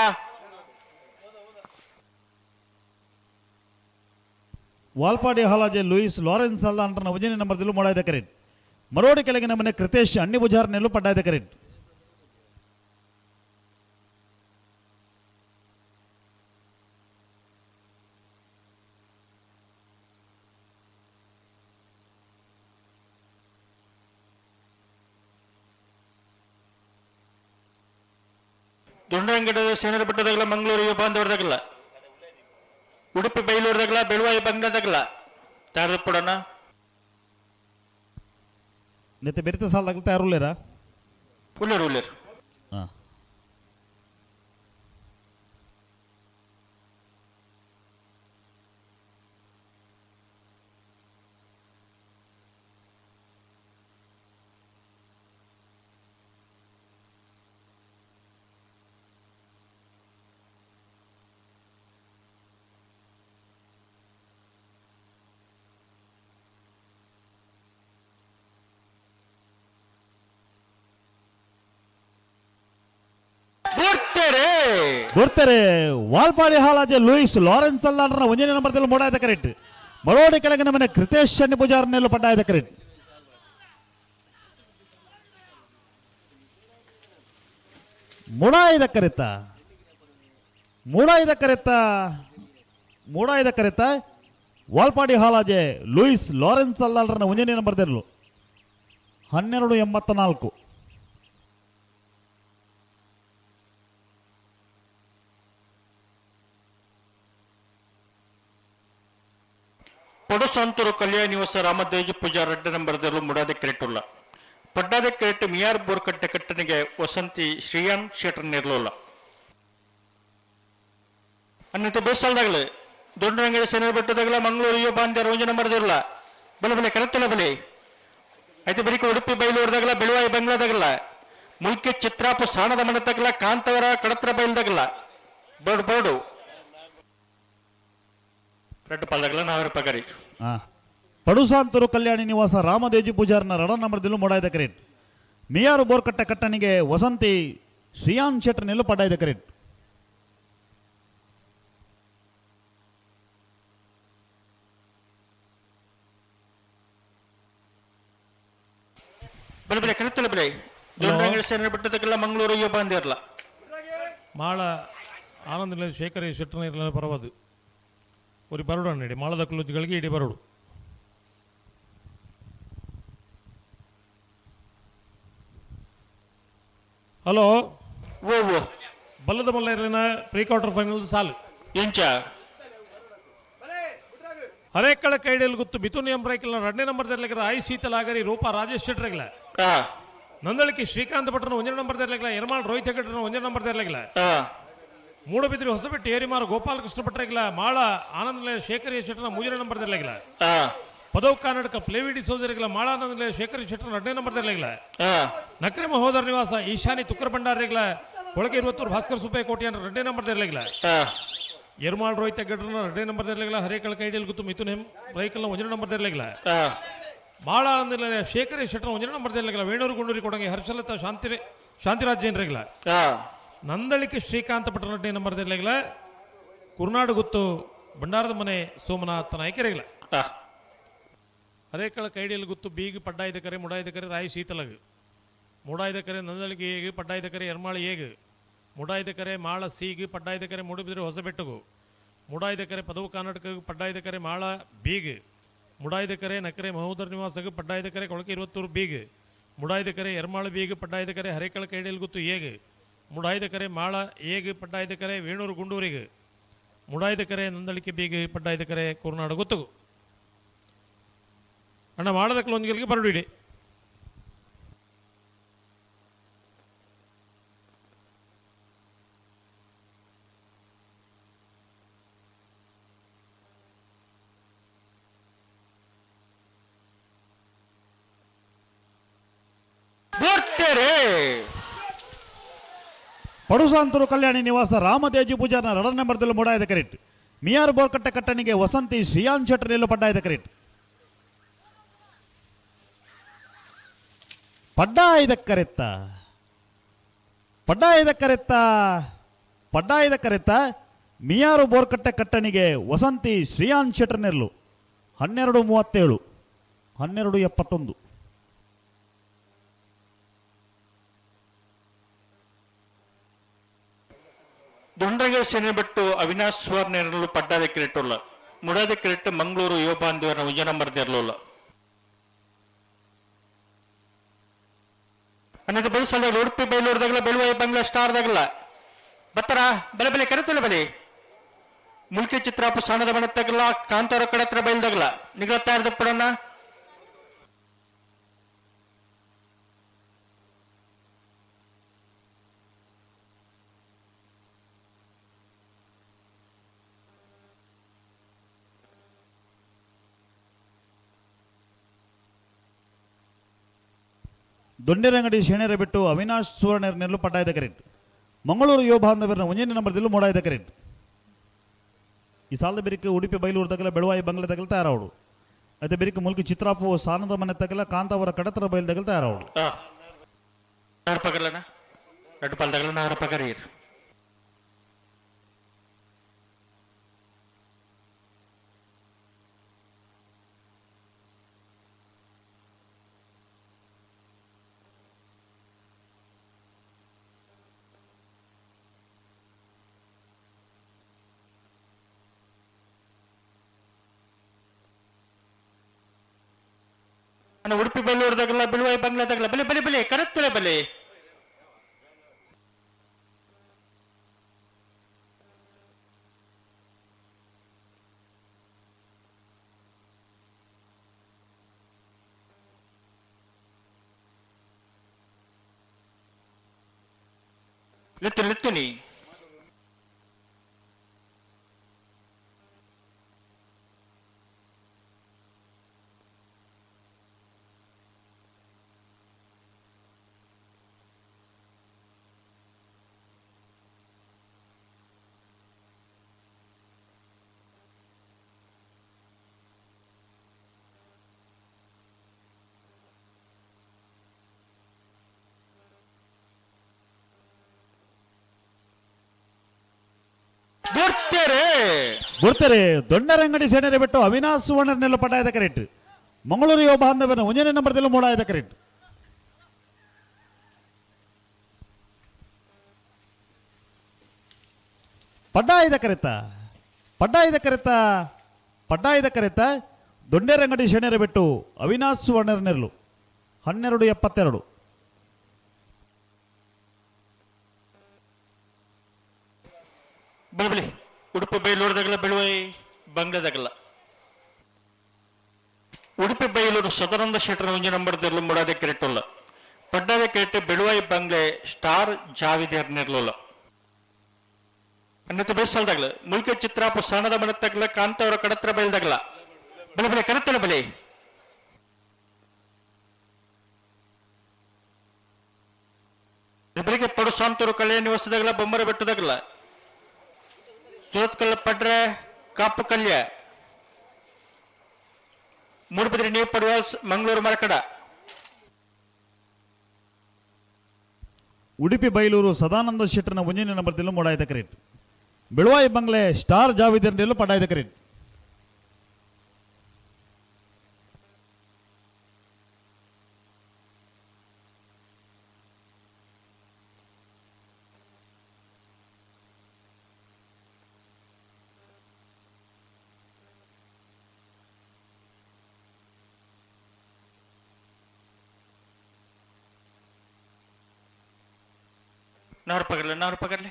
ವಾಲ್ಪಾಡಿ ಹಾಲಾಜೆ ಲೂಯಿಸ್ ಲಾರೆನ್ಸ್ ಹಲ್ದಾರ್ನ 1ನೇ ನಂಬರ್ದಲ್ಲೂ ಮೂಡಾಯದ ಕರೆಕ್ಟ್ ಮರೋಡಿ ಕೆಳಗಿನ ಮನೆ ಕೃತೇಶ್ ಅಣ್ಣಿ ಪೂಜಾರ್ನಲ್ಲೂ ಪಡ್ಡಾಯದ ಕರೆಕ್ಟ್ ದುಂಡಂಗಡದ ಸೇನರ ಬೆಟ್ಟದಾಗಲ ಮಂಗಳೂರಿಗೆ ಬಾಂಧವರದಾಗಲ್ಲ ಉಡುಪಿ ಬೈಲೂರದಾಗಲ ಬೆಳುವಾಯಿ ಬಂಗದಾಗಲ ತಾರದ ಪುಡನ ನೆತ್ತೆ ಬೆರಿತ ಸಾಲದಾಗಲ ತಯಾರುಲ್ಲೇರ ಉಳ್ಳೇರು ಹಾಂ ಬಿಡ್ತಾರೆ ವಾಲ್ಪಾಡಿ ಹಾಲಾಜೆ ಲೂಯಿಸ್ ಲಾರೆನ್ಸ್ ಹಲ್ದಾರ್ನ 1ನೇ ನಂಬರ್ದಲ್ಲಿ ಮೂಡಾಯದ ಕರೆಕ್ಟ್ ಮರೋಡಿ ಕೆಳಗಿನ ಮನೆ ಕೃತೇಶ್ ಅಣ್ಣಿ ಪೂಜಾರ್ನಲ್ಲೂ ಪಡ್ಡಾಯದ ಕರೆಕ್ಟ್ ಮೂಡಾಯದ ಕರೆತ್ತ ವಾಲ್ಪಾಡಿ ಹಾಲಾಜೆ ಲೂಯಿಸ್ ಲಾರೆನ್ಸ್ ಹಲ್ದಾರ್ನ 1ನೇ ನಂಬರ್ದಲ್ಲೂ 1284 ಪೊಡಸಂತೂರು ಕಲ್ಯಾಣ ನಿವಾಸ ರಾಮದೇಜಿ ಪೂಜಾ 2 ನಂಬರ್ದಲ್ಲೂ ಮೂಡಾದ ಕೆರೆಟ್ಟುಲ್ಲ ಪಡ್ಡಾದ ಕೆರೆಟ್ಟು ಮಿಯಾರ್ ಬೋರ್ಕಟ್ಟೆ ಕಟ್ಟಣಿಗೆ ವಸಂತಿ ಶ್ರೀಯಾನ್ ಶೇಟರ್ ನೇರ್ಲೋಲ್ಲ ಅನ್ನತೆ ಬೇಸಲ್ದಾಗಲೇ ದೊಡ್ಡರಂಗಡ ಸೇನರ ಬೆಟ್ಟದಾಗಲ ಮಂಗಳೂರಿಗೆ ಬಾಂಧ್ಯಾರ 1 ನಂಬರ್ದಿರಲ್ಲ ಬಲೆ ಕರೆಕ್ಟಲ್ಲ ಬಲೆ అయితే ಬರೀಕ ಉಡುಪಿ ಬೈಲೂರದಾಗಲ ಬೆಳುವಾಯಿ ಬಂಗ್ಲಾದಾಗಲ್ಲ ಮುಲ್ಕಿ ಚಿತ್ರಾಪು ಸಾಣದ ಮನದಾಗಲ ಕಾಂತವರ ಕಡತ್ರ ಬೈಲ್ದಾಗಲ್ಲ ಬೋರ್ಡು ரெண்டு பல்லக்குல 1000 ರೂಪಾಯಿ ಕರಿ ಪಡುಸಾಂತೂರು ಕಲ್ಯಾಣಿ ನಿವಾಸ ರಾಮದೇಜಿ ಪೂಜಾರನ 2 ನಂಬರ್ದಲ್ಲೂ ಮೂಡಾಯ್ದ ಕರೆಟ್ ಮಿಯಾರು ಬೋರ್ಕಟ್ಟ ಕಟ್ಟಣಿಗೆ ವಸಂತಿ ಶ್ರೀಯಾನ್ ಶೆಟ್ಟರ್ನಲ್ಲೂ ಪಡ್ಡಾಯ್ದ ಕರೆಟ್ ಬೆಲೆ ಕರೆತ್ತಲ್ಲ ಬೆಲೆ ದೊಡ್ಡ ಸೇನೆ ಬಿಟ್ಟದಕ್ಕೆಲ್ಲ ಮಂಗಳೂರು ಅಯ್ಯೋ ಬಂದಿರಲ್ಲ ಮಾಳ ಆನಂದ ಶೇಖರ ಶೆಟ್ಟರ್ನ ಪರವಾದು ഒരു ಬರಡು ಇಡಿ ಮಾಳದ ಕುಲುಜ್ಗಳಿಗೆ ಇಡಿ ಬರಡು ಹಲೋ ಓ ಓ ಬಲ್ಲದ ಮಲ್ಲ ಪ್ರೀ ಕ್ವಾರ್ಟರ್ ಫೈನಲ್ ಸಾಲು ಇಂಚ ಹರೇಕಳ ಕೈಡಿಯಲ್ಲಿ ಗೊತ್ತು ಮಿಥುನ್ ಎಂಬ್ರೈಕಲ್ 2ನೇ ನಂಬರ್ದಲ್ಲಿರ ಐ ಶೀತಲಾಗರಿ ರೂಪಾ ರಾಜೇಶ್ ಶೆಟ್ಟರ್ಗಳ ನಂದಳಿಕೆ ಶ್ರೀಕಾಂತ್ ಭಟ್ರನ 1ನೇ ನಂಬರ್ದಲ್ಲಿರ ಯರ್ಮಾಳ್ ರೋಹಿತ್ ಹೆಗಡ್ರನ 1ನೇ ನಂಬರ್ದಲ್ಲಿರ ಮೂಡಬಿದ್ರಿ ಹೊಸಬೆಟ್ಟಿ ಏರಿಮಾರು ಗೋಪಾಲಕೃಷ್ಣ ಭಟ್ರಗಿಲ ಮಾಳ ಆನಂದ ಶೇಖರಿ ಶೆಟ್ಟರ್ನ 3ನೇ ನಂಬರ್ದಲ್ಲಿರ ಪದವ್ ಕರ್ನಾಟಕ ಪ್ಲೇವಿಡಿ ಸೋದರಿಗಳ ಮಾಳಾನಂದ ಶೇಖರಿ ಶೆಟ್ಟರ್ನ 2ನೇ ನಂಬರ್ದಲ್ಲಿರ ನಕ್ರೆ ಮಹೋದರ ನಿವಾಸ ಈಶಾನಿ ತುಕ್ಕರ ಭಂಡಾರಿಗಳ ಕೊಳಗೆ 20 ಭಾಸ್ಕರ್ ಸುಬ್ಬಯ್ಯ ಕೋಟಿಯನ್ನ 2ನೇ ನಂಬರ್ದಲ್ಲಿರ ಯರ್ಮಾಳ್ ರೋಹಿತ್ ಹೆಗಡ್ರನ 2ನೇ ನಂಬರ್ದಲ್ಲಿರ ಹರೇಕಳ ಕೈಡಿಯಲ್ಲಿ ಗೊತ್ತು ಮಿಥುನ್ ಎಂಬ್ರೈಕಲ್ನ 1ನೇ ನಂಬರ್ದಲ್ಲಿರ ಮಾಳ ಆನಂದ ಶೇಖರಿ ಶೆಟ್ಟರ್ನ 1ನೇ ನಂಬರ್ದಲ್ಲಿರ ವೇಣೂರು ಗುಂಡೂರಿ ಕೊಡಂಗೆ ಹರ್ಷಲತಾ ಶಾಂತಿರಾಜ್ ಜೈನ್ರಿಗಳ ನಂದಳಿಕೆ ಶ್ರೀಕಾಂತ ಭಟ್ರ 2ನೇ ನಂಬರ್ದಲ್ಲಿರ ಕುರ್ನಾಡು ಗೊತ್ತು ಭಂಡಾರದ ಮನೆ ಸೋಮನಾಥ ನಾಯ್ಕರಿಗಳ ಹರೇಕಳ ಕೈಡಿಯಲ್ಲಿ ಗೊತ್ತು ಬೀಗ್ ಪಡ್ಡಾಯ್ದ ಕರೆ ಮುಡಾಯ್ದ ಕರೆ ರಾಯಿ ಶೀತಲಗ್ ಮೂಡಾಯ್ದ ಕರೆ ನಂದಳಿಗೆ ಏಗ್ ಪಡ್ಡಾಯ್ದ ಕರೆ ಯರ್ಮಾಳಿ ಏಗ್ ಮುಡಾಯ್ದ ಕರೆ ಮಾಳ ಸೀಗ್ ಪಡ್ಡಾಯ್ದ ಕರೆ ಮೂಡುಬಿದ್ರೆ ಹೊಸಬೆಟ್ಟಗು ಮುಡಾಯ್ದ ಕರೆ ಪದವು ಕರ್ನಾಟಕ ಪಡ್ಡಾಯ್ದ ಕರೆ ಮಾಳ ಬೀಗ್ ಮುಡಾಯ್ದ ಕರೆ ನಕರೆ ಮಹೋದರ ನಿವಾಸಗ್ ಪಡ್ಡಾಯ್ದ ಕರೆ ಕೊಳಕೆ 20 ಬೀಗ್ ಮುಡಾಯ್ದ ಕರೆ ಯರ್ಮಾಳ ಬೀಗ್ ಪಡ್ಡಾಯ್ದ ಕರೆ ಹರೇಕಳ ಕೈಡಿಯಲ್ಲಿ ಗೊತ್ತು ಏಗ್ ಮುಡಾಯ್ದ ಕರೆ ಮಾಳ ಏಗ್ ಪಡ್ಡಾಯ್ದ ಕರೆ ವೇಣೂರು ಗುಂಡೂರಿಗೆ ಮುಡಾಯ್ದ ಕರೆ ನಂದಳಿಕೆ ಬೀಗ್ ಪಡ್ಡಾಯ್ದ ಕರೆ ಕುರ್ನಾಡು ಗೊತ್ತಗು ಅಣ್ಣ ಮಾಡದಕ್ಕೆ ಒಂದು ಗೆಲ್ಗೆ ಬರಡಿಡಿ ಪಡುಸಾಂತೂರು ಕಲ್ಯಾಣಿ ನಿವಾಸ ರಾಮದೇಜಿ ಪೂಜಾರನ 2 ನಂಬರ್ದಲ್ಲೂ ಮೂಡಾಯ್ದ ಕರೆಟ್ ಮಿಯಾರು ಬೋರ್ಕಟ್ಟ ಕಟ್ಟಣಿಗೆ ವಸಂತಿ ಶ್ರೀಯಾನ್ ಶೆಟ್ಟರ್ನಲ್ಲೂ ಪಡ್ಡಾಯ್ದ ಕರೆಟ್ ಪಡ್ಡಾಯ್ದ ಕರೆತ್ತ ಮಿಯಾರು ಬೋರ್ಕಟ್ಟ ಕಟ್ಟಣಿಗೆ ವಸಂತಿ ಶ್ರೀಯಾನ್ ಶೆಟ್ಟರ್ನೆರ್ಲು 12:37 12:71 ದೊಂಡ್ರಗೆ ಸೇನೆ ಬಿಟ್ಟು ಅವಿನಾಶ್ ಸುವರ್ಣರು ಪಡ್ಡಾದ ಕ್ರಿಕೆಟ್ ಉಳ್ಳ ಮುಡಾದ ಕ್ರಿಕೆಟ್ ಮಂಗಳೂರು ಯುವ ಬಾಂಧವರ 1 ನಂಬರ್ ಇರಲಿಲ್ಲ ಅನ್ನದ ಬೆಳೆಸಲ್ಲ ಉಡುಪಿ ಬೈಲೂರದಾಗಲ ಬೆಳುವಾಯಿ ಬಂಗ್ಲಾ ಸ್ಟಾರ್ದಾಗಲ್ಲ ಬತ್ತರ ಬೆಲೆ ಬೆಲೆ ಕರೆತಲ್ಲ ಬೆಲೆ ಮುಲ್ಕಿ ಚಿತ್ರಾಪ ಸಣ್ಣದ ಬಣತ್ತಾಗಲ್ಲ ಕಾಂತಾರ ಕಡೆ ಹತ್ರ ಬೈಲ್ದಾಗಲ್ಲ ನಿಗತ್ತಾ ಇರ್ದ ಪಡೋಣ ದೊಂಡೆರಂಗಡಿ ಶೇಣೆರ ಬಿಟ್ಟು ಅವಿನಾಶ್ ಸುವರ್ಣರ್ನೆಲ್ಲೂ ಪಡ್ಡಾಯ್ದ ಕರೆಟ್ ಮಂಗಳೂರು ಯುವ ಬಾಂಧವರನ 1ನೇ ನಂಬರ್ದಲ್ಲೂ ಮೂಡಾಯ್ದ ಕರೆಟ್ ಈ ಸಾಲದ ಬೆರಿಕೆ ಉಡುಪಿ ಬೈಲೂರದಾಗಲ ಬೆಳುವಾಯಿ ಬಂಗ್ಲದಾಗಲ ತಯಾರವಡು ಅದೇ ಬೆರಿಕೆ ಮುಲ್ಕಿ ಚಿತ್ರಾಪು ಸಾನದ ಮನೆ ತಗಲ ಕಾಂತಾವರ ಕಡತರ ಬೈಲ್ದಾಗಲ ತಯಾರವಡು ಉಡುಪಿ ಬೆಳ್ಳೂರದಾಗಲ್ಲ ಬೆಳುವಾಯಿ ಬಂಗ್ಲಾದಾಗಲ್ಲ ಬೆಲೆ ಬೆಲೆ ಬೆಲೆ ಕರೆತ್ತಲೆ ಬೆಲೆ ಲಿತ್ತುನಿ ಗುರ್ತರೆ ದೊಂಡರಂಗಡಿ ಸೇನೆರೆ ಬಿಟ್ಟು ಅವಿನಾಶ್ ಸುವರ್ಣರ್ನೆಲ್ಲ ಪಟಾಯದ ಕರೆಕ್ಟ್ ಮಂಗಳೂರು ಯುವ ಬಾಂಧವನ ಒಂದನೇ ನಂಬರ್ದಲ್ಲೂ ಮೂಡಾಯದ ಕರೆಕ್ಟ್ ಪಡ್ಡಾಯದ ಕರೆತ ದೊಂಡರಂಗಡಿ ಸೇನೆರೆ ಬಿಟ್ಟು ಅವಿನಾಶ್ ಸುವರ್ಣರ್ನೆರಳು 12:72 ಬೆಳಬಲಿ ಉಡುಪಿ ಬೈಲೂರದಾಗಲ ಬೆಳುವೈ ಬಂಗ್ಲಾದಾಗಲ್ಲ ಉಡುಪಿ ಬೈಲೂರು ಸದಾನಂದ ಶೆಟ್ಟರ ಒಂಜಿ ನಂಬರ್ದಲ್ಲೂ ಮೂಡಾದೆ ಕೆರೆಟ್ಟುಲ್ಲ ಪಡ್ಡಾದೆ ಕೆರೆಟ್ಟು ಬೆಳುವೈ ಬಂಗ್ಲೆ ಸ್ಟಾರ್ ಜಾವಿದೇರ್ ನಿರ್ಲುಲ್ಲ ಅನ್ನತ್ತು ಬೇಸಲ್ದಾಗಲ ಮುಲ್ಕ ಚಿತ್ರಾಪು ಸಣ್ಣದ ಮನತ್ತಾಗಲ ಕಾಂತವರ ಕಡತ್ರ ಬೈಲ್ದಾಗಲ ಬೆಳಬಲೆ ಕರೆತ್ತಳ ಬಲಿ ಬೆಳಿಗ್ಗೆ ಪಡು ಸಾಂತೂರು ಕಲ್ಯಾಣ ನಿವಾಸದಾಗಲ ಬೊಮ್ಮರ ಬೆಟ್ಟದಾಗಲ ಸುರತ್ಕಲ್ ಪಡ್ರೆ ಕಾಪು ಕಲ್ಯ ಮೂಡುಬಿದ್ರೆ ನೀವು ಪಡುವ ಮಂಗಳೂರು ಮರಕಡ ಉಡುಪಿ ಬೈಲೂರು ಸದಾನಂದ ಶೆಟ್ಟರ್ನ ಒಂದನೇ ನಂಬರ್ದಲ್ಲೂ ಮೂಡಾಯದ ಕರೆಕ್ಟ್ ಬೆಳುವಾಯಿ ಬಂಗ್ಲೆ ಸ್ಟಾರ್ ಜಾವಿದರ್ನೆಲ್ಲೂ ಪಡಾಯದ ಕರೆಕ್ಟ್ नार पकड़ ले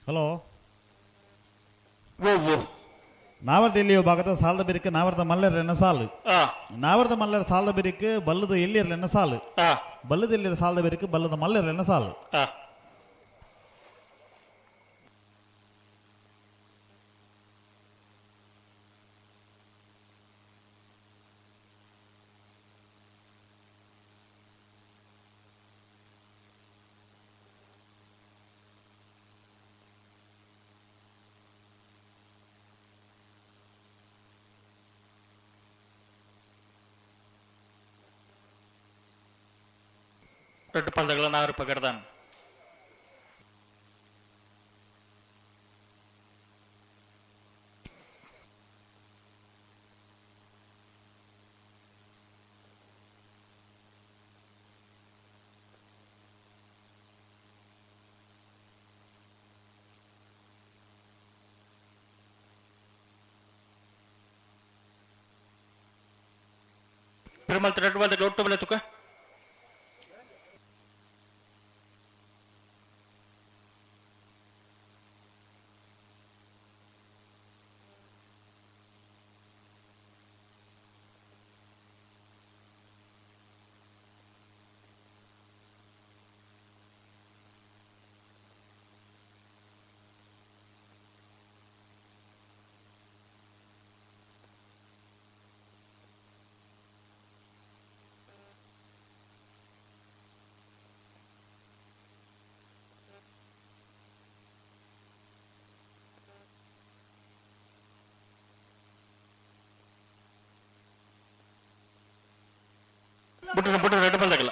ಹಲೋ ಓ ನಾವರ್ದ ಎಲ್ಲಿಯೋ ಭಾಗದ ಸಾಲದ ಬಿರಿಕೆ ನಾವರ್ದ ಮಲ್ಲರೆನ್ನ ಸಾಲು ನಾವರ್ದ ಮಲ್ಲರ ಸಾಲದ ಬಿರಿಕೆ ಬಲ್ಲದ ಎಲ್ಲಿಯರ್ಲೆನ್ನ ಸಾಲು ಬಲ್ಲದ ಎಲ್ಲಿಯರ ಸಾಲದ ಬಿರಿಕೆ ಬಲ್ಲದ ಮಲ್ಲರೆನ್ನ ಸಾಲು ரெண்டு பந்தங்களை நான் பகர்தான் பெருமாள் ரெண்டு பந்தங்களை ஒட்டு விலை துக்க ಬಿಟ್ಟು ರೆಡ್ ಬಂದಾಗಲ್ಲ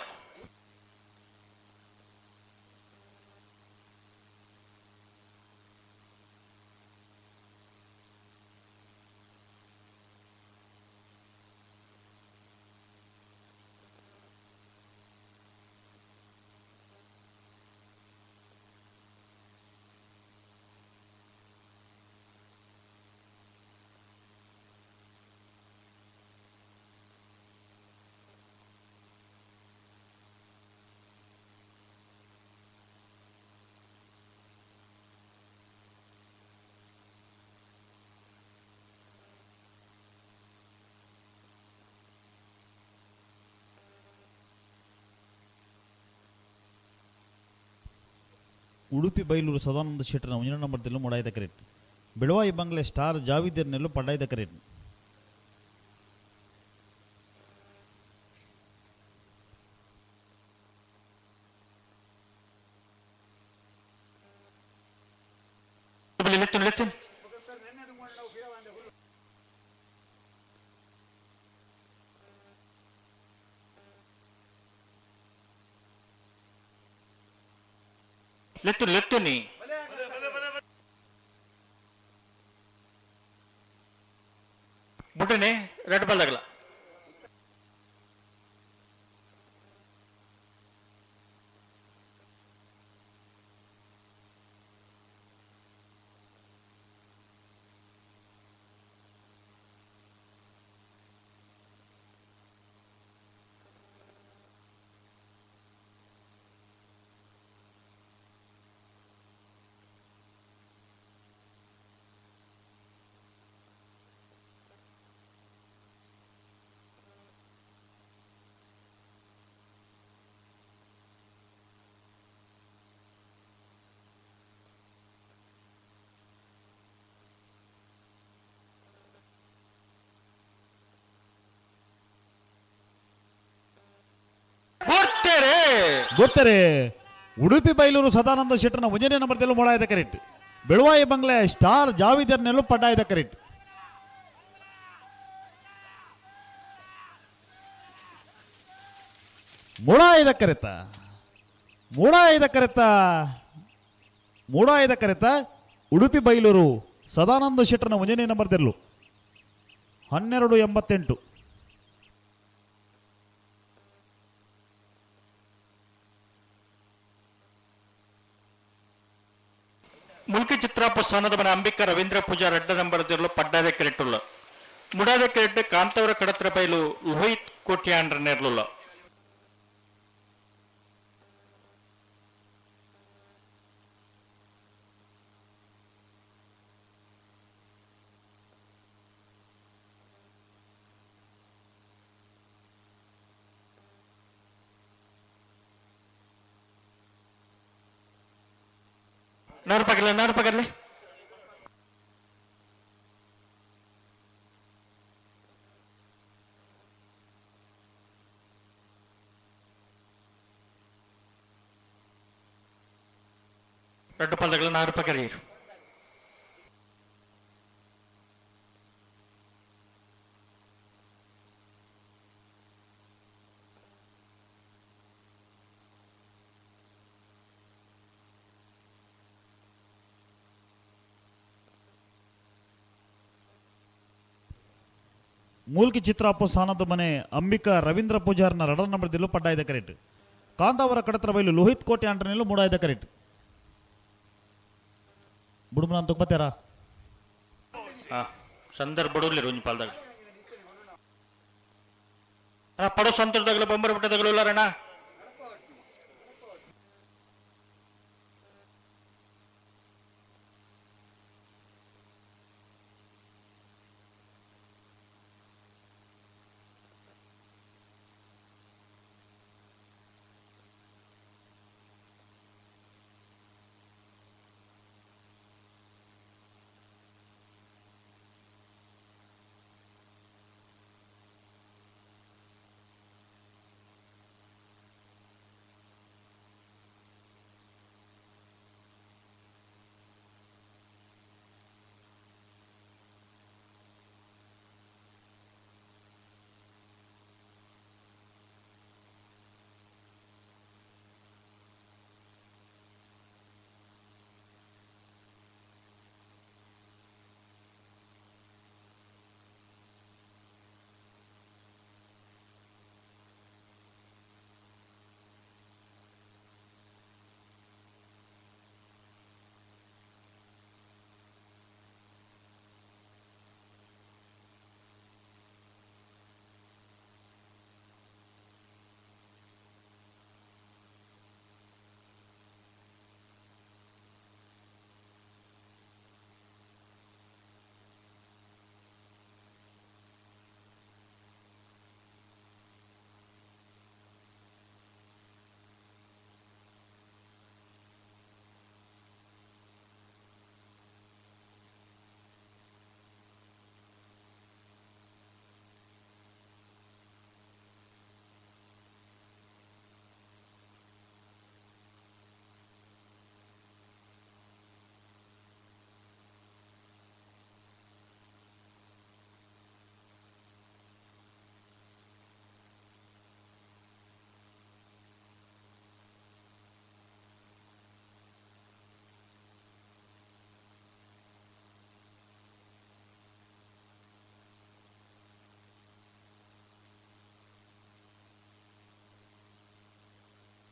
ಉಡುಪಿ ಬೈಲೂರು ಸದಾನಂದ ಶೆಟ್ಟರ್ನ 1 ನಂಬರ್ದಲ್ಲೂ ಮೂಡಾಯ್ದ ಕರೆಕ್ಟ್. ಬೆಳವಾಯಿ ಬಂಗ್ಲೆ ಸ್ಟಾರ್ ಜಾವಿದರ್ನೆಲ್ಲೂ ಪಡ್ಡಾಯ್ದ ಕರೆಕ್ಟ್. ಲೆತ್ತುನಿ ಬುಟ್ಟನೆ ರೆಡ್ ಬಾಲ್ ಆಗಲ್ಲ. ಗೊತ್ತರೆ ಉಡುಪಿ ಬೈಲೂರು ಸದಾನಂದ ಶೆಟ್ಟರ್ನ 1 ನಂಬರ್ದಲ್ಲೂ ಮೂಡಾಯ್ದ ಕರೆಕ್ಟ್. ಬೆಳವಾಯಿ ಬಂಗ್ಲೆ ಸ್ಟಾರ್ ಜಾವಿದರ್ನೆಲ್ಲೂ ಪಡ್ಡಾಯ್ದ ಕರೆಕ್ಟ್. ಮೂಡಾಯ್ದ ಕರೆತ ಉಡುಪಿ ಬೈಲೂರು ಸದಾನಂದ ಶೆಟ್ಟರ್ನ 1 ನಂಬರ್ದಲ್ಲೂ 12:88. ಮುಲ್ಕಿ ಚಿತ್ರಾಪು ಸ್ಥಾನದ ಮನೆ ಅಂಬಿಕಾ ರವೀಂದ್ರ ಪೂಜಾ 2 ನಂಬರ್ದಲ್ಲೂ ಪಡ್ಡಾದ ಕೆರೆಟ್ಟುಳ್ಳ ಮುಡಾದ ಕೆರೆಟ್ಟು ಕಾಂತವರ ಕಡತ್ರ ಬೈಲು ಲೋಹಿತ್ ಕೋಟ್ಯಾಂಡ್ರ ನೆರ್ಲುಲ್ಲ. ನಾರು ಪಗರ್ಲೆ ரெண்டு பல்தகளை 4 பகரீர். ಮೂಲ್ಕಿ ಚಿತ್ರಾಪು ಸ್ಥಾನದ ಮನೆ ಅಂಬಿಕಾ ರವೀಂದ್ರ ಪೂಜಾರ್ನ 2 ನಂಬರ್ದಲ್ಲೂ ಪಡ್ಡಾಯ್ದ ಕರೆಕ್ಟ್. ಕಾಂತಾವರ ಕಡತ್ರ ಬೈಲು ಲೋಹಿತ್ ಕೋಟೆ ಆಂಟರ್ನಲ್ಲೂ ಮೂಡಾಯ್ದ ಕರೆಕ್ಟ್. ಬುಡುಮನ ಅಂತ ಬತ್ತಾರ ಸಂದರ್ಭ ಬಡೂರ್ಲಿ ಒಂಜಿ ಪಾಲ್ದಾಗ ಪಡೋ ಸಂತರ್ದಾಗಲ ಬೊಂಬರ ಬಿಟ್ಟದಾಗಲು ಇಲ್ಲಾರಣ್ಣ.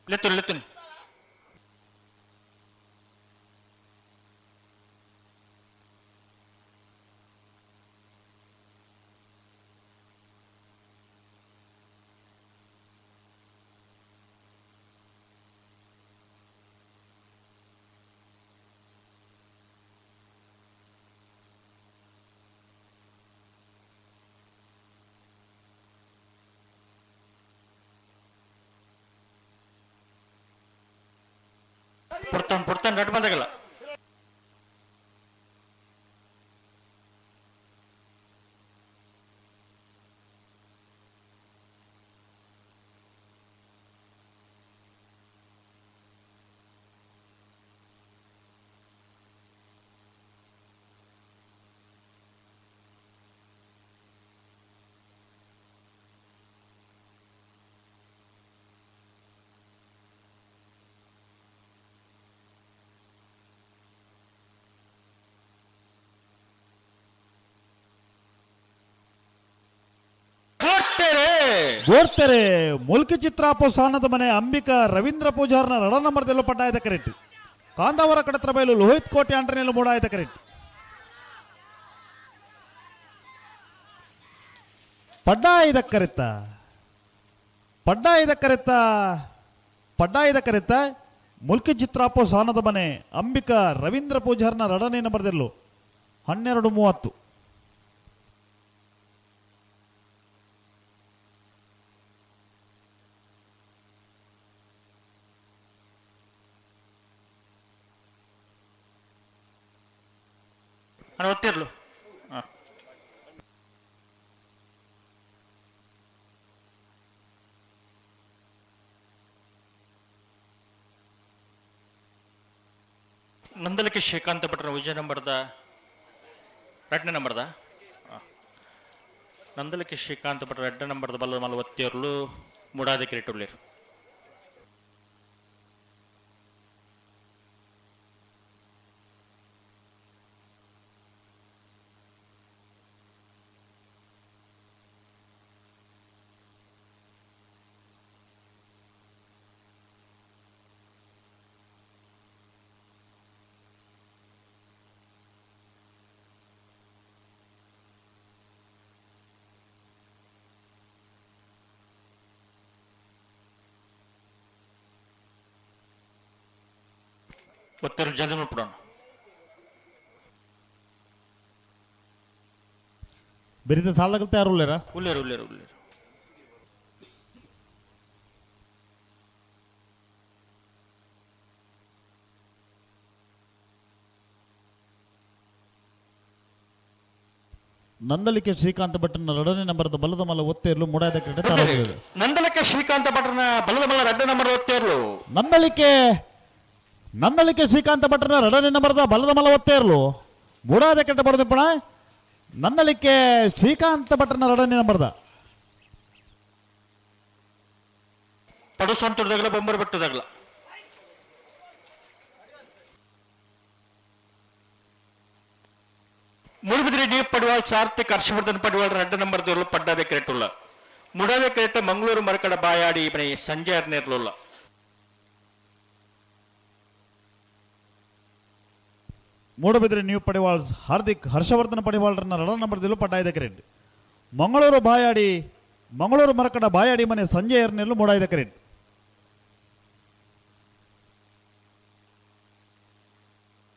ಲೆತ್ತುನಿ ಪುಡ್ತಾನ್ ರಡ್ ಬಂದಾಗಲ್ಲ ಗೋಡ್ತೆರೆ ಮುಲ್ಕಿ ಚಿತ್ರ ಪ್ರೋತ್ಸಾಹನದ ಮನೆ ಅಂಬಿಕಾ ರವೀಂದ್ರ ಪೂಜಾರ್ನ ರಡ ನಂಬರ್ದಲ್ಲೂ ಪಡ್ಡಾಯದ ಕರೆಕ್ಟ್ ಕಾಂದಾವರ ಕಡತ್ರ ಬಯಲು ಲೋಹಿತ್ ಕೋಟೆ ಅಂಟನೆಲ್ಲೂ ಮೂಡಾಯದ ಕರೆಕ್ಟ್ ಪಡ್ಡಾಯದ ಕರೆತ್ತ ಮುಲ್ಕಿ ಚಿತ್ರ ಪ್ರೋತ್ಸಾಹನದ ಮನೆ ಅಂಬಿಕಾ ರವೀಂದ್ರ ಪೂಜಾರ್ನ ರಡನೇ ನಂಬರ್ದಲ್ಲೂ 12:30 ಒತ್ತಿರ್ಲು ನಂದಲಿಕೆ ಶ್ರೀಕಾಂತ ಭಟ್ರ ವಿಜಯ ನಂಬರ್ದ ಎರಡನೇ ನಂಬರ್ದ ನಂದಲಿಕೆ ಶ್ರೀಕಾಂತ ಭಟ್ರ ಎರಡನೇ ನಂಬರ್ದ ಬಲ್ಲ ಮಲ್ಲ ಒತ್ತಿರ್ಲು ಮುಡಾದೆ ಕಿರೀಟುಳ್ಳೇರು ಒತ್ತರು ಜಲ್ದಿ ಮಾಡ್ಬಿಡೋಣ ಬೆರಿದ ಸಾಲದಾಗ ತಯಾರು ಉಳ್ಳೇರು ನಂದಲಿಕೆ ಶ್ರೀಕಾಂತ ಭಟ್ರನ ಎರಡನೇ ನಂಬರ್ದ ಬಲದ ಮಲ್ಲ ಒತ್ತೇರ್ಲು ಮೂಡಾದ ಕ್ರೀಡೆ ನಂದಲಿಕೆ ಶ್ರೀಕಾಂತ ಭಟ್ರನ ಬಲದ ಮಲ್ಲ ಎರಡನೇ ನಂಬರ್ ಒತ್ತೇರ್ಲು ನಂದಲಿಕೆ ಶ್ರೀಕಾಂತ ಭಟ್ರನ ಎರಡನೇ ನಂಬರ್ದ ಬಲದ ಮಲ್ಲ ಒತ್ತೇರ್ಲು ಮೂಡಾದ ಕೆಟ್ಟ ಬರೋದು ಪಣ ನಂದಲಿಕೆ ಶ್ರೀಕಾಂತ ಭಟ್ರನ ಎರಡನೇ ನಂಬರ್ದ ಪಡು ಸಂತೂರ್ದಾಗಲ ಬೊಂಬರ್ ಬೆಟ್ಟದಾಗಲ ಮುಳುಬಿದ್ರಿ ಡಿ ಪಡಿವಾಳ್ ಸಾರ್ಥಕ್ ಹರ್ಷವರ್ಧನ್ ಪಡಿವಾಳ್ ಎರಡನೇ ನಂಬರ್ದ ಪಡ್ಡಾದೆ ಕ್ರೇಟುಲ್ಲ ಮುಡಾದೆ ಕ್ರೇಟ ಮಂಗಳೂರು ಮರಕಡ ಬಾಯಾಡಿ ಇವನಿ ಸಂಜೆ ಅರ್ನೇರ್ಲುಲ್ಲ ಮೂಡಬಿದ್ರೆ ನ್ಯೂ ಪಡಿವಾಳ್ಸ್ ಹಾರ್ದಿಕ್ ಹರ್ಷವರ್ಧನ ಪಡಿವಾಳ್ರನ್ನ ರಡ ನಂಬರ್ದಲ್ಲೂ ಪಡ್ಡಾಯದ ಕ್ರೆಡ್ ಮಂಗಳೂರು ಮರಕಡ ಬಾಯಾಡಿ ಮನೆ ಸಂಜೆ ಎರ್ನೆಲ್ಲೂ ಮೂಡಾಯದ ಕ್ರೆಡ್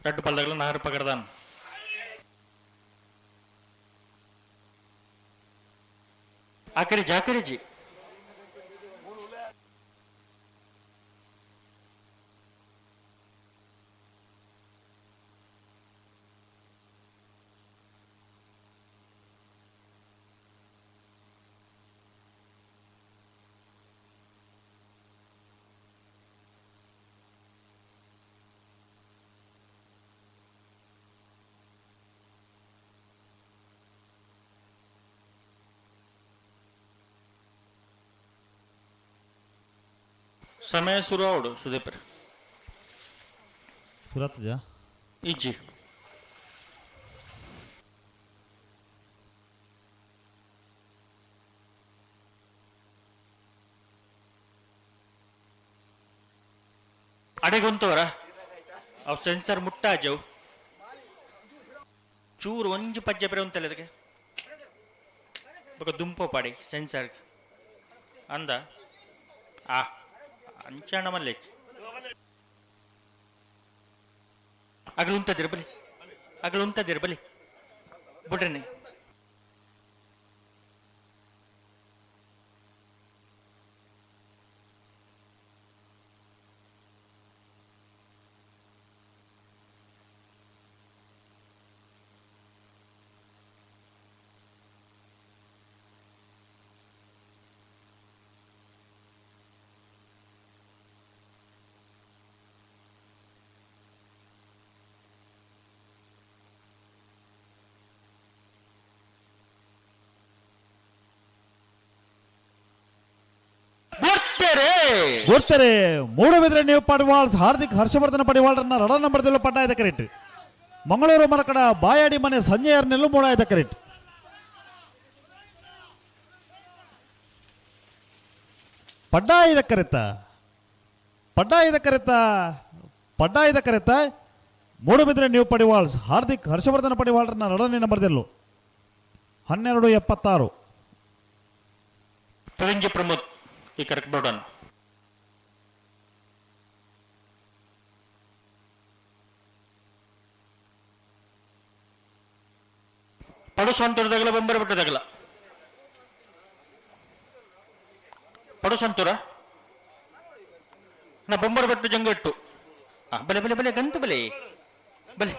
ரெண்டு பல்லகள் நாறு பகர்தான் ஆக்கரிஜி समय सुरू आवड सुदीप सुरत जा इजी ಅಡೆಗೊಂತವರ ಅವು ಸೆನ್ಸರ್ ಮುಟ್ಟಾಜವು ಚೂರು ಒಂಜು ಪಜ್ಜೆ ಬೇರೆ ಉಂಟಲ್ಲ ಅದಕ್ಕೆ ದುಂಪು ಪಾಡಿ ಸೆನ್ಸರ್ ಅಂದ ಆ ಅಂಚಣ ಮಲ್ಲೆ ಅಗಲುಂತದಿರ ಬಲಿ ಬಿಡ್ರೇನೆ ಗುರ್ತಾರೆ ಮೂಡಬಿದ್ರೆ ನೀವು ಪಡಿವಾಳ್ಸ್ ಹಾರ್ದಿಕ್ ಹರ್ಷವರ್ಧನ ಪಡಿವಾಳ್ರನ್ನ ರಡ ನಂಬರ್ದಲ್ಲೂ ಪಟ್ಟಾಯ್ದ ಕರೆಕ್ಟ್ ಮಂಗಳೂರು ಮರಕಡ ಬಾಯಾಡಿ ಮನೆ ಸಂಜೆಯರ್ನೆಲ್ಲೂ ಮೂಡಾಯ್ದ ಕರೆಕ್ಟ್ ಪಡ್ಡಾಯ್ದ ಕರೆತ ಮೂಡಬಿದ್ರೆ ನೀವು ಪಡಿವಾಳ್ಸ್ ಹಾರ್ದಿಕ್ ಹರ್ಷವರ್ಧನ ಪಡಿವಾಳ್ರನ್ನ ರಡನೇ ನಂಬರ್ದಲ್ಲೂ 12:76 ಪ್ರವೀಣ್ ಪ್ರಮೋದ್ ಈ ಕರೆಕ್ಟ್ ಬೋರ್ಡನ್ ಪಡುಸಂತೂರದಾಗಲ ಬೊಂಬರಬೆಟ್ಟದಾಗಲ ಪಡುಸಂತೂರ ನಾ ಬೊಂಬರಬೆಟ್ಟು ಜಂಗಟ್ಟು ಬಲೆ ಬಲೆ ಬಲೆ ಗಂತು ಬಲೆ ಬಲೆ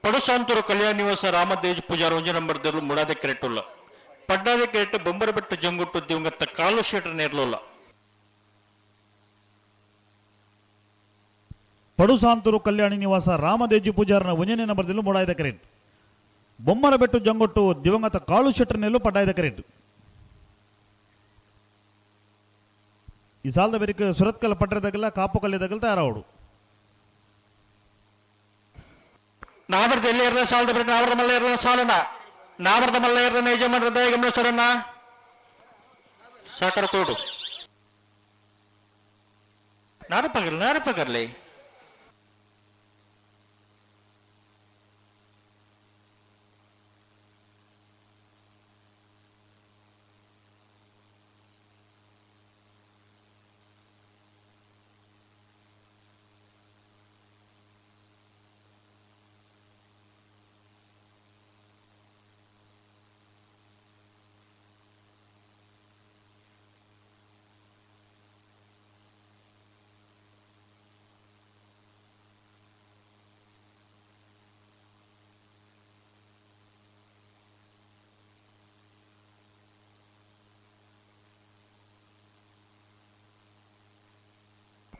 ಪಡುಸಾಂತೂರು ಕಲ್ಯಾಣ ನಿವಾಸ ರಾಮದೇಜ್ ಪೂಜಾರ ಒಂಜ ನಂಬರ್ದಲ್ಲೂ ಮುಡಾದೆ ಕೆರೆಟ್ಟುಲ್ಲ ಪಡ್ಡಾದೆ ಕೆರೆಟ್ಟು ಬೊಂಬರಬೆಟ್ಟು ಜಂಗುಟ್ಟು ದಿವಂಗತ ಕಾಲು ಶೇಟರ್ ನೇರ್ಲುಲ್ಲ ಪಡುಸಾಂತೂರು ಕಲ್ಯಾಣಿ ನಿವಾಸ ರಾಮದೇಜಿ ಪೂಜಾರನ ಒಂಜನೇ ನಂಬರ್ದಲ್ಲೂ ಮೂಡಾಯ್ದ ಕರೆಕ್ಟ್ ಬೊಮ್ಮರಬೆಟ್ಟು ಜಂಗೊಟ್ಟು ದಿವಂಗತ ಕಾಳು ಶೆಟ್ಟರ್ನೆಲ್ಲೂ ಪಡ್ಡಾಯ್ದ ಕರೆಕ್ಟ್ ಈ ಸಾಲದ ಬೇರಿಕೆ ಸುರತ್ಕಲ್ ಪಟ್ಟರದಾಗಲ್ಲ ಕಾಪು ಕಲ್ಯದಾಗಲ್ಲ ತಯಾರಾವಡು ನಾವರ್ದ ಎಲ್ಲಿ ಇರಲ ಸಾಲದ ಬೇರೆ ನಾವರ್ದ ಮಲ್ಲ ಇರಲ ಸಾಲನ ನಾವರ್ದ ಮಲ್ಲ ಇರನ ಯಜಮಾನರ ದಯ ಗಮನಿಸೋರನ್ನ ಸಾಕರ ಕೋಡು ನಾರಪಗರ್ಲಿ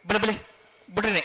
ಬಲೆ ಬಲೆ ಬಿಡ್ರಿ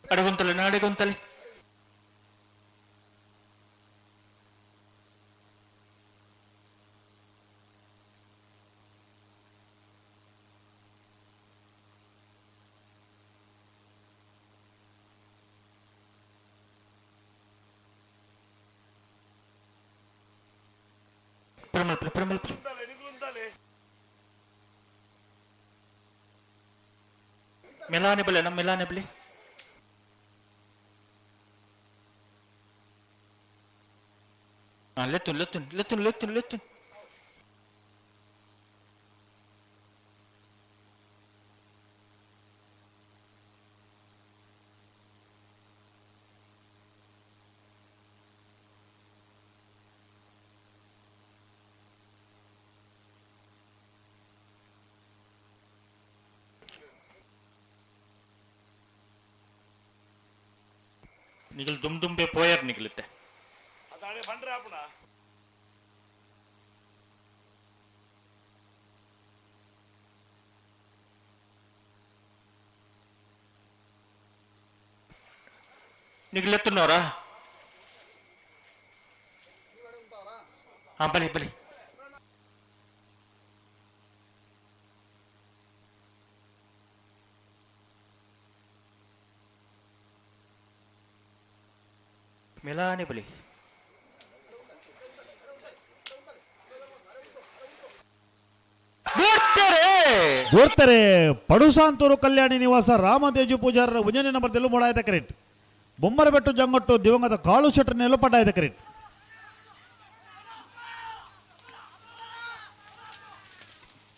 ಅಡಗುಂತಲೆ ನಾಡೆಗುಂತಲೆ ಪ್ರಮಲ್ ಮೆಲಾನೆ ಬಲೆ ನಮ್ಮ ಮೆಲಾನೆ ಬಲೆ ಲೆತ್ತುನ್ ನಿಗಲ್ ದುಮ್ ದುಂಬೆ ಪೋಯರ್ ನಿಗಲುತ್ತೆ ನಿಗ್ಲೆತ್ತನವರಾ ಹಾ ಬಲಿ ಬಲಿ ಮೆಲಾನೆ ಬಲಿ ಗೋರ್ತಾರೆ ಪಡುಸಾಂತೂರು ಕಲ್ಯಾಣಿ ನಿವಾಸ ರಾಮದೇಜು ಪೂಜಾರರ ಉಂಜನೆ ನಂಬರ್ದಲ್ಲೂ ಮೂಡಾಯ್ದ ಕರೆಕ್ಟ್ ಬೊಮ್ಮರಬೆಟ್ಟು ಜಂಗಟ್ಟು ದಿವಂಗತ ಕಾಳು ಶೆಟ್ಟರ್ನೆಲ್ಲೂ ಪಟ್ಟಾಯ್ದ ಕರೆಕ್ಟ್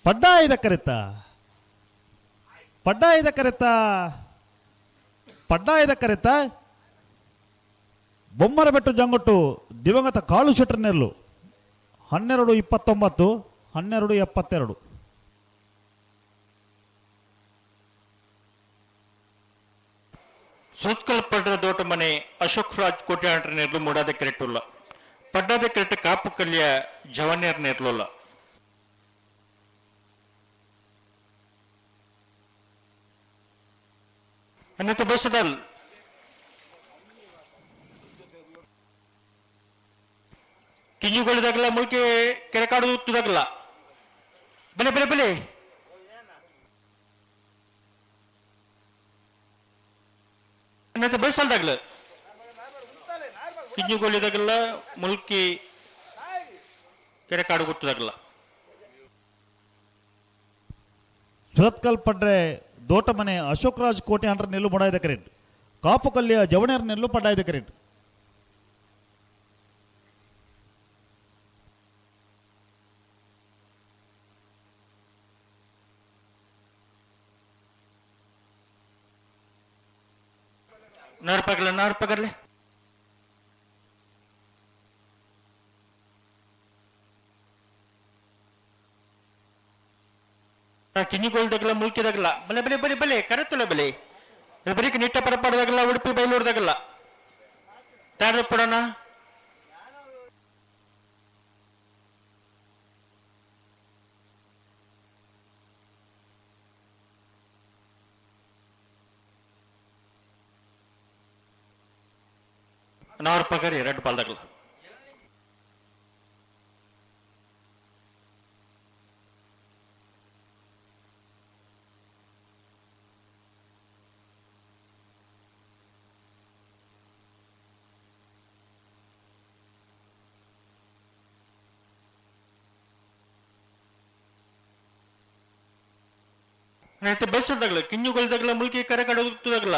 ಪಡ್ಡಾಯ್ದ ಕರೆತ ಪಡ್ಡಾಯ್ದ ಕರೆತ ಪಡ್ಡಾಯ್ದ ಕರೆತ ಬೊಮ್ಮರಬೆಟ್ಟು ಜಂಗಟ್ಟು ದಿವಂಗತ ಕಾಳು ಶೆಟ್ಟರ್ನೆಲ್ಲು 12:29 12:72 ಸುತ್ಕಲ್ ಪಡ್ಡ ದೋಟ ಮನೆ ಅಶೋಕ್ ರಾಜ್ ಕೋಟೆ ಅಂಟ್ರ ನೆರ್ಲು ಮೂಡಾದ ಕೆರೆಟ್ಟುಲ್ಲ ಪಡ್ಡಾದ ಕೆರೆಟ್ ಕಾಪು ಕಲ್ಯ ಜವನ್ಯರ್ ನೆರ್ಲುಲ್ಲ ಅನ್ನತ ಬಸದಲ್ ಕಿಂಜುಗಳಿದಾಗಲ್ಲ ಮುಳ್ಕೆ ಕೆರೆಕಾಡು ಉತ್ತದಾಗಲ್ಲ ಬೆಲೆ ಬೆಲೆ ಬೆಲೆ ಅನ್ನತ ಬಸಲ್ದಾಗಲ್ಲ ಕಿಂಜುಗಳಿದಾಗಲ್ಲ ಮುಳ್ಕಿ ಕೆರೆಕಾಡು ಗುತ್ತದಾಗಲ್ಲ ಸುರತ್ಕಲ್ ಪಡ್ರೆ ದೋಟ ಮನೆ ಅಶೋಕ್ ರಾಜ್ ಕೋಟೆ ಅಂಡ್ರ ನೆಲ್ಲು ಮೂಡಾಯ್ದ ಕರೆಕ್ಟ್ ಕಾಪು ಕಲ್ಯ ಜವಣೇರ್ ನೆಲ್ಲು ಪಡ್ಡಾಯ್ದ ಕರೆಕ್ಟ್ ನಾರ್ಪಗರ್ಲೆ ಕಿಂಜಿಗೋಲ್ದಾಗಲ್ಲ ಮುಲ್ಕಿದಾಗಲ್ಲ ಬಲೆ ಬಲೆ ಬಲೆ ಬಲೆ ಕರೆತ್ತಲ್ಲ ಬಲೆ ಬರೀಕ್ ನಿಟ್ಟ ಪರಪಾಡದಾಗಲ್ಲ ಉಡುಪಿ ಬೈಲೂರ್ದಾಗಲ್ಲ ತಾಡ್ದ ಪಡೋಣ ನಾರ್ಪಗರಿ ರೆಡ್ ಪಾಲ್ದಾಗಲ್ಲ ಬಸ್ಸದಾಗಲ್ಲ ಕಿಂಜುಗಲ್ದಾಗಲ್ಲ ಮುಲ್ಕಿ ಕರೆ ಕಡದಾಗಲ್ಲ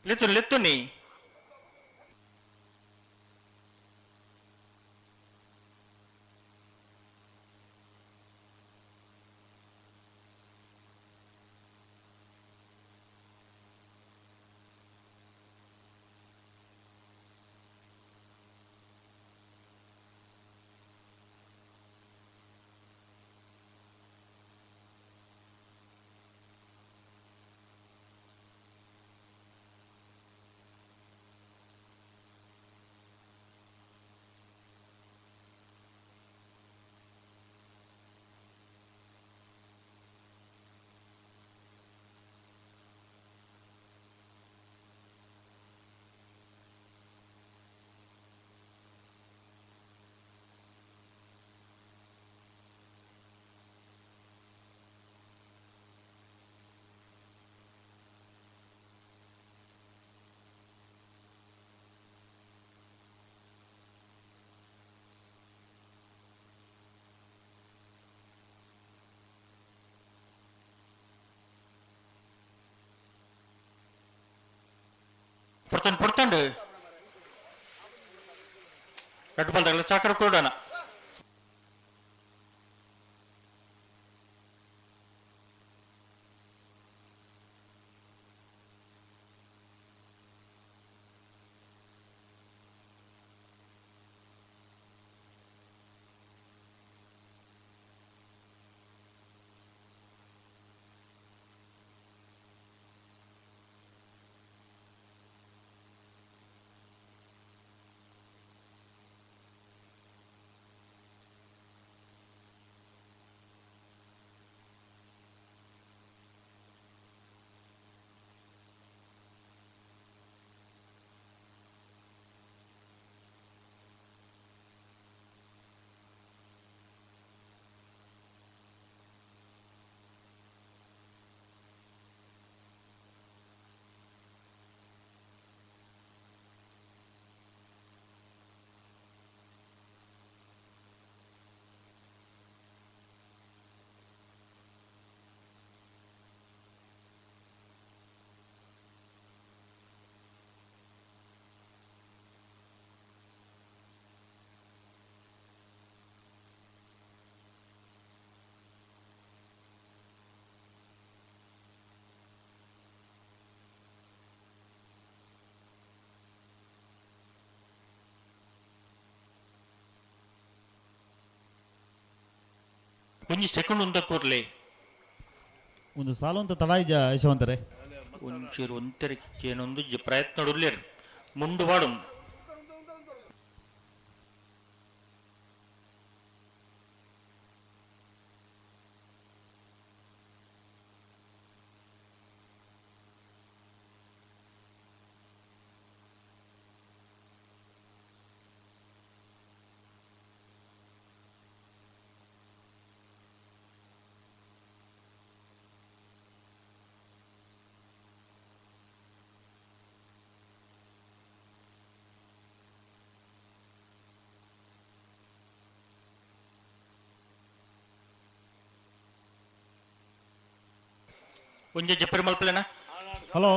ಲೆತ್ತು ಲೆತ್ತು ನೀ ಪುಡ್ತಂಡು ರಟ್ಟು ಪಾಲ್ದಾಗಲ ಚಾಕರ ಕೊಡೋಣ ಒಂಜಿ ಸೆಕೆಂಡ್ ಉಂದ ಕೂರ್ಲೆ ಒಂದು ಸಾಲು ಅಂತ ತಡ ಇಜ ಯಶವಂತರೇ ಒಂಚೂರು ಒಂತೆರಕ್ಕೆ ಏನೊಂದು ಪ್ರಯತ್ನ ಉಳ್ಳೇರು ಮುಂಡು ಬಾಡು ಒಂಜಿ ಜಪ್ಪರಿ ಮಲ್ಪಲೆನ ಹಲೋ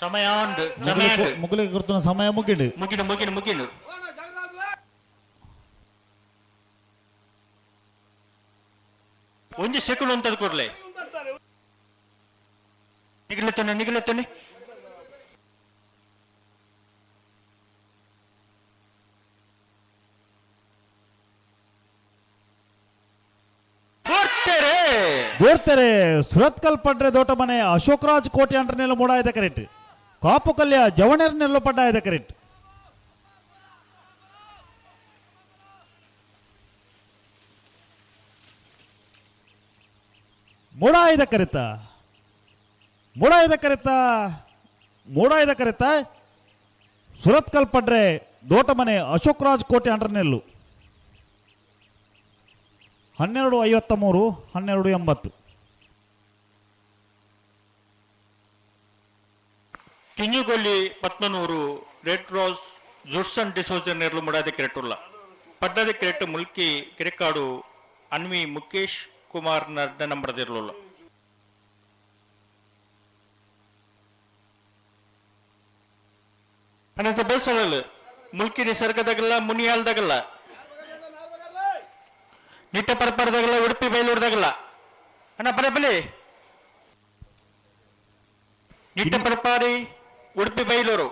ಸಮಯ ಉಂಡು ಸಮಯ ಉಂಡು ಮುಗಿಲಿಗೆ ಕೊಡ್తున్న ಸಮಯ ಮುಗಿಡು ಮುಗಿನು ಮುಗಿನು ಮುಗಿನು ಒಂಜಿ ಸೆಕೆಂಡ್ ಉಂಟದ ಕೂರ್ಲೆ ನಿಗಲತ್ತನೆ ದೋಡ್ತಾರೆ ಸುರತ್ಕಲ್ ಪಡ್ರೆ ದೋಟ ಮನೆ ಅಶೋಕರಾಜ್ ಕೋಟೆ ಅಂಟರ್ನೆಲ್ಲ ಮೂಡಾಯ್ದ ಕರೆಕ್ಟ್ ಕಾಪು ಕಲ್ಯ ಜವಣರ್ನೆಲ್ಲ ಪಡ್ಡಾಯ್ದ ಕರೆಕ್ಟ್ ಮೂಡಾಯ್ದ ಕರೆತ ಸುರತ್ಕಲ್ ಪಡ್ರೆ ದೋಟ ಮನೆ ಅಶೋಕರಾಜ್ ಕೋಟೆ ಅಂಟರ್ನೆಲ್ಲು 12:53 12:80 ಕಿಂಜುಗೊಲ್ಲಿ ಪತ್ಮನೂರು ರೆಡ್ ರೋಸ್ ಜುಡ್ಸನ್ ಡಿಸೋಜನ್ ನೆರಳು ಮುಡಾದ ಕೆರೆಟುಲ್ಲ ಪಡ್ಡದ ಕೆರೆಟ್ಟು ಮುಲ್ಕಿ ಕೆರೆಕಾಡು ಅನ್ವಿ ಮುಖೇಶ್ ಕುಮಾರ್ ನಡ್ಡ ನಂಬರದಿರಲಿಲ್ಲ ಅನಂತ ಬೇಸರಲ್ಲ ಮುಲ್ಕಿ ನಿಸರ್ಗದಾಗಲ್ಲ ಮುನಿಯಾಲ್ದಾಗಲ್ಲ ನಿಟ್ಟ ಪರಪರದಾಗಲ್ಲ ಉಡುಪಿ ಬೈಲೂರ್ದಾಗಲ್ಲ ಅಣ್ಣ ಬಲೆ ನಿಟ್ಟ ಪರಪಾರಿ Udupi Bailur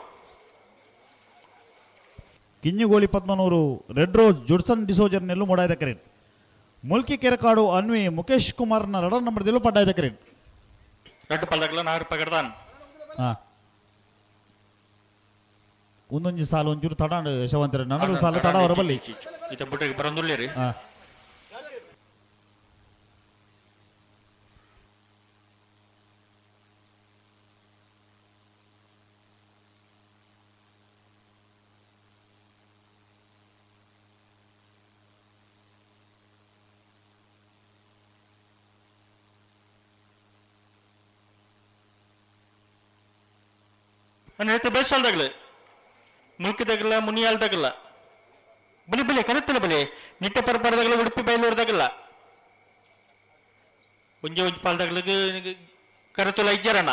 Kinnigoli Padmanur red rose Judson ಡಿಸೋಜರ್ನೆಲ್ಲೂ ಮೂಡಾಯ್ದ ಕರೆಕ್ಟ್ ಮುಲ್ಕಿ ಕೆರೆಕಾಡು ಅನ್ವಿ ಮುಖೇಶ್ ಕುಮಾರ್ನ ರಡ ನಂಬರ್ದಲ್ಲೂ ಪಡ್ಡಾಯ್ದ ಕರೆಕ್ಟ್ ರಡ್ಡು ಪಲ್ದಾಗಲ್ಲ 4 ರೂಪಾಯಿ ಕಡ್ದಾನ್ ಹಾ ಒಂದೊಂದು ಸಾಲು ಒಂಚೂರು ತಡಾಂಡು ಯಶವಂತರ ನನ್ನದು ಸಾಲು ತಡ ಅವರ ಬಲ್ಲಿ ಇತ ಬುಟ್ಟಿಗೆ ಬರಂದುಲ್ಲೇರಿ ಹಾ ನನ್ನ ಬೇಸಲ್ದಾಗಲ್ಲ ಮುಲ್ಕಿದಾಗಲ್ಲ ಮುನಿಯಾಲ್ದಾಗಲ್ಲ ಬಲಿ ಕರೆಕ್ತಲ್ಲ ಬಲಿ ನಿಟ್ಟ ಪರಪರದಾಗಲ್ಲ ಉಡುಪಿ ಬೈಲೂರ್ದಾಗಲ್ಲ ಒಂಜಿ ಪಾಲ್ದಾಗಲ್ಲ ಕರೆತುಲ ಇಜ್ಜರಣ್ಣ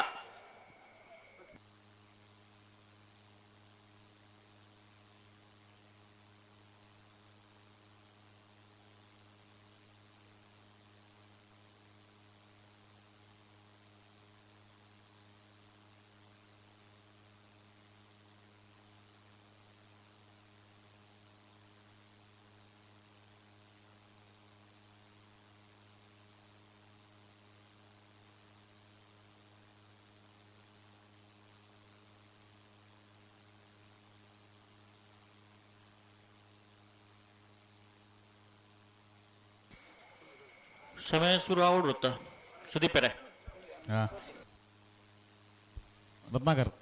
ಸಮಯ ಶುರು ಆಗ್ಬಿಡುತ್ತಾ ಸುದೀಪರೇ? ಹಾಂ, ರತ್ನಾಕರ್.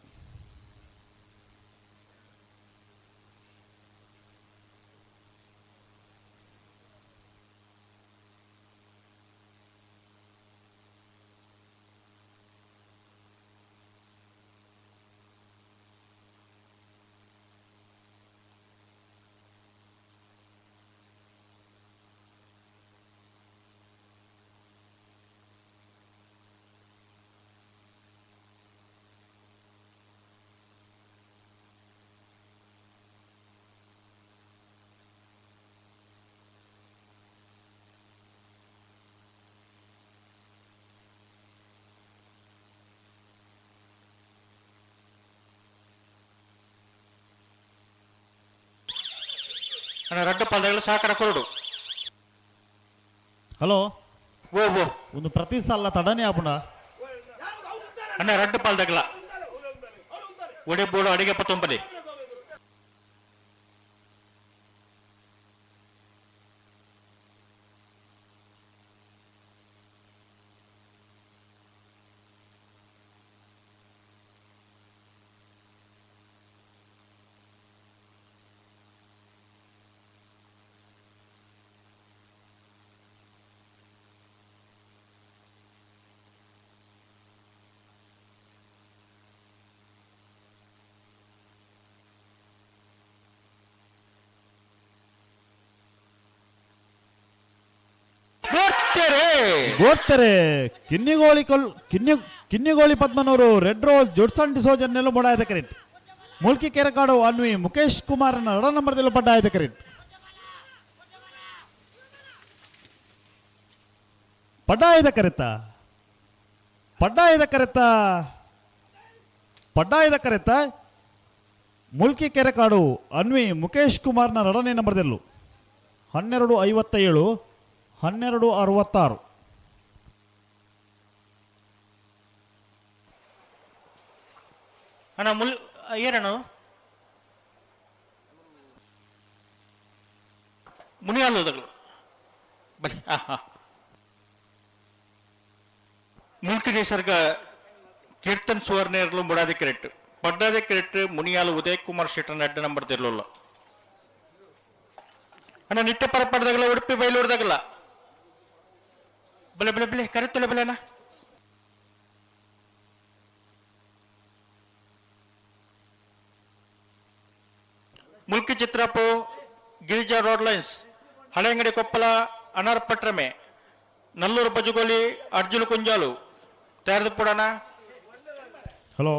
ರಡ್ಡು ಪಾಲಗಳು ಸಹಕಾರ ಕೊರಡು. ಹಲೋ, ಓ ಓ ಒಂದು ಪ್ರತಿ ಸಾಲ ತಡನೇ ಆಪುಂಡ ಅಣ್ಣ ರಡ್ಡು ಪಾಲದಗಳ ಒಡೆ ಬೋಡು ಅಡಿಗೆ ಪತ್ತೊಂಬದಿ. ಗೋಡ್ತಾರೆ ಕಿನ್ನಿಗೋಳಿ ಪದ್ಮನವರು ರೆಡ್ ರೋಸ್ ಜೋಡ್ಸನ್ ಡಿಸೋಜನ್ನೆಲ್ಲ ಮೊಡಾಯ್ದ ಕರೆಂಟ್. ಮುಲ್ಕಿ ಕೆರೆಕಾಡು ಅನ್ವಿ ಮುಖೇಶ್ ಕುಮಾರನ 2 ನಂಬರ್ದಲ್ಲೂ ಪಡ್ಡಾಯ್ದ ಕರೆಂಟ್. ಪಡ್ಡಾಯ್ದ ಕರೆತ್ತ ಮುಲ್ಕಿ ಕೆರೆಕಾಡು ಅನ್ವಿ ಮುಖೇಶ್ ಕುಮಾರ್ನ 2ನೇ ನಂಬರ್ದಲ್ಲೂ 12:57 12:66. ಅಣ್ಣ ಏನಣ್ಣ ಮುನಿಯಾಲೋದಗಳು ಬನ್ನಿ. ಮುಲ್ಕಿ ನಿಸರ್ಗ ಕೀರ್ತನ್ ಸುವರ್ಣೇರ್ಲು ಮುಡಾದೆ ಕೆರೆಟ್ ಪಡ್ಡಾದೆ ಕೆರೆಟ್ ಮುನಿಯಾಲು ಉದಯ್ ಕುಮಾರ್ ಶೆಟ್ಟರ್ 2 ನಂಬರ್ ತೆರಲಿಲ್ಲ ಅಣ್ಣ. ನಿತ್ಯ ಪರಪಡದಾಗಲ್ಲ ಉಡುಪಿ ಬಯಲೂರ್ದಾಗಲ್ಲ ಬಲೆ ಬಲೆ ಬಲೆ ಕರೆತ್ತಲ್ಲ ಬಲೆನ. ಮುಲ್ಕಿ ಚಿತ್ರಾಪು ಗಿರಿಜಾ ರೋಡ್ ಲೈನ್ಸ್ ಹಳೆಂಗಡಿ ಕೊಪ್ಪಳ ಅನಾರ್ ಪಟ್ರಮೆ ನಲ್ಲೂರು ಬಜುಗೋಲಿ ಅರ್ಜುನ ಕುಂಜಾಲು ತಯಾರದು ಪುಡಣ. ಹಲೋ,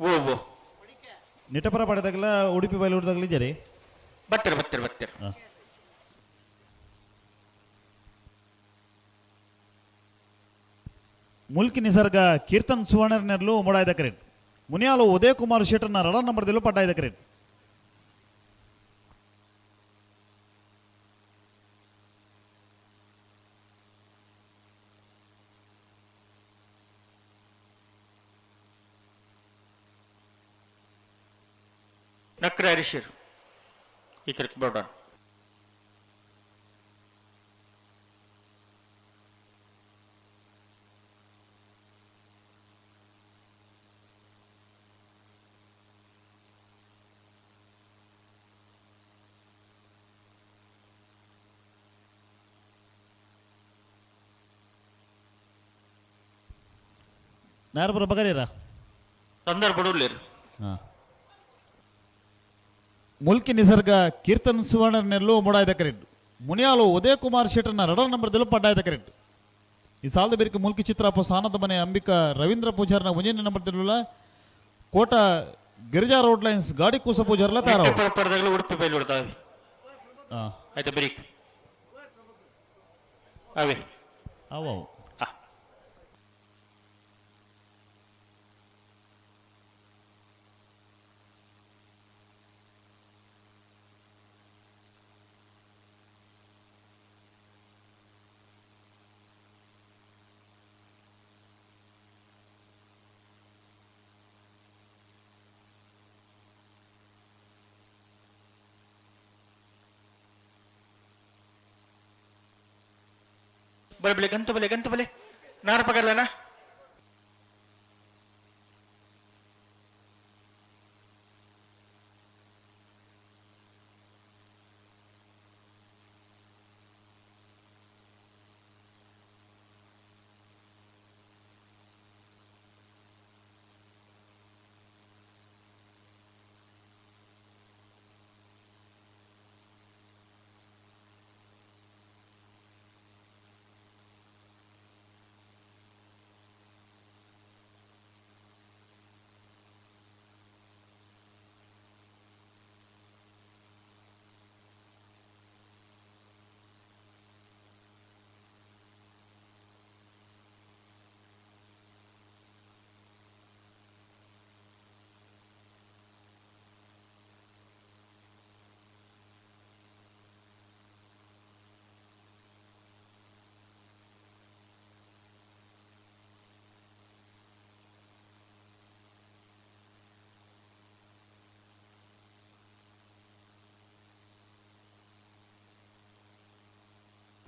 ಓ ಓ ನಿಟಪರ ಪಡೆದಾಗಲ್ಲ ಉಡುಪಿ ಬಯಲೂರ್ದಾಗಲಿದ್ದೀರಿ? ಬರ್ತೀರಿ. ಮುಲ್ಕಿ ನಿಸರ್ಗ ಕೀರ್ತನ್ ಸುವರ್ಣರ್ನೆರ್ಲು ಮೊಡಾಯ್ದ ಕರೆಂಟ್. ಮುನಿಯಾಲು ಉದಯ್ ಕುಮಾರ್ ಶೆಟ್ಟರ್ನ 2 ನಂಬರ್ದಲ್ಲೂ ಪಡ್ಡಾಯ್ದ ಕರೆಂಟ್. ನಕ್ರೆ ಹರೀಶರ್ ಈ ಕಡೆ ಬೋರ್ಡ. ನಾರಪುರ ಬಗರೇರ ತಂದರ್ ಬಡೂರ್ಲೇರು. ಮುಲ್ಕಿ ನಿಸರ್ಗ ಕೀರ್ತನ್ ಸುವರ್ಣರ್ನೆಲ್ಲೂ ಮೊಡಾಯ್ದ ಕರೆಂಟ್. ಮುನಿಯಾಲು ಉದಯ್ ಕುಮಾರ್ ಶೆಟ್ಟರ್ನ 2 ನಂಬರ್ದಲ್ಲೂ ಪಡ್ಡಾಯ್ದ ಕರೆಂಟ್. ಈ ಸಾಲದ ಬೇರಿಕೆ ಮುಲ್ಕಿ ಚಿತ್ರಾಪ ಸಾನದ ಮನೆ ಅಂಬಿಕಾ ರವೀಂದ್ರ ಪೂಜಾರ್ನ 1ನೇ ನಂಬರ್ದಲ್ಲ ಕೋಟ ಗಿರಿಜಾ ರೋಡ್ ಲೈನ್ಸ್ ಗಾಡಿ ಕೂಸ ಪೂಜಾರ್ಲ ಪರಪಡದಾಗಲ್ಲ ಉಡುಪಿ ಬಯಲೂರ್ದಾವೆ ಆಯ್ತಾ ಬರೀಕ್ ಅವೇ ಅವು ಬಲೆ ಗಂತು ಬಲೆ ನಾರು ಪಕಡ್ಲನಾ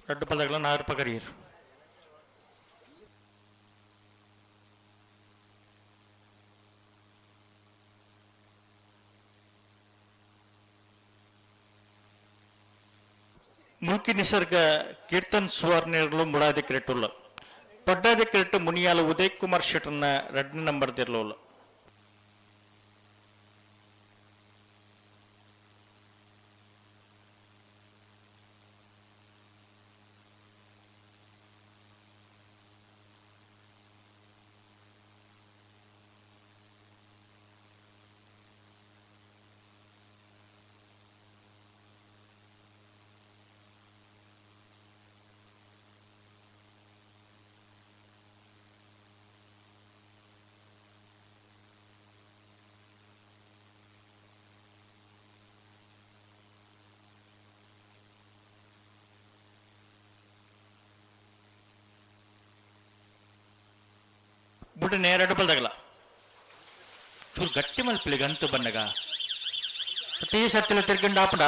ரெண்டு பல்லகளை நாறு பகரீர் ಮುಲ್ಕಿ ನಿಸರ್ಗ ಕೀರ್ತನ್ ಸುವರ್ಣರು ಮುಡಾದಿ ಕ್ರಿಕೆಟ್ ಪಡ್ಡಾದಿ ಕ್ರಿಕೆಟ್ ಮುನಿಯಾಲ ಉದಯ್ ಕುಮಾರ್ ಶೆಟ್ಟರ್ನ 2 ನಂಬರ್ ದಿರ್ಲೋಲ್ಲ ಬುಟ್ಟ ನೇರ ಡಬಲ್ ತಗಲ ಚೂರು ಗಟ್ಟಿ ಮಲ್ಪಲಿ ಗಂತು ಬನ್ನಗ ಪ್ರತಿ ಸತ್ತಿಲ ತಿರ್ಗಂಡ ಆಪಡ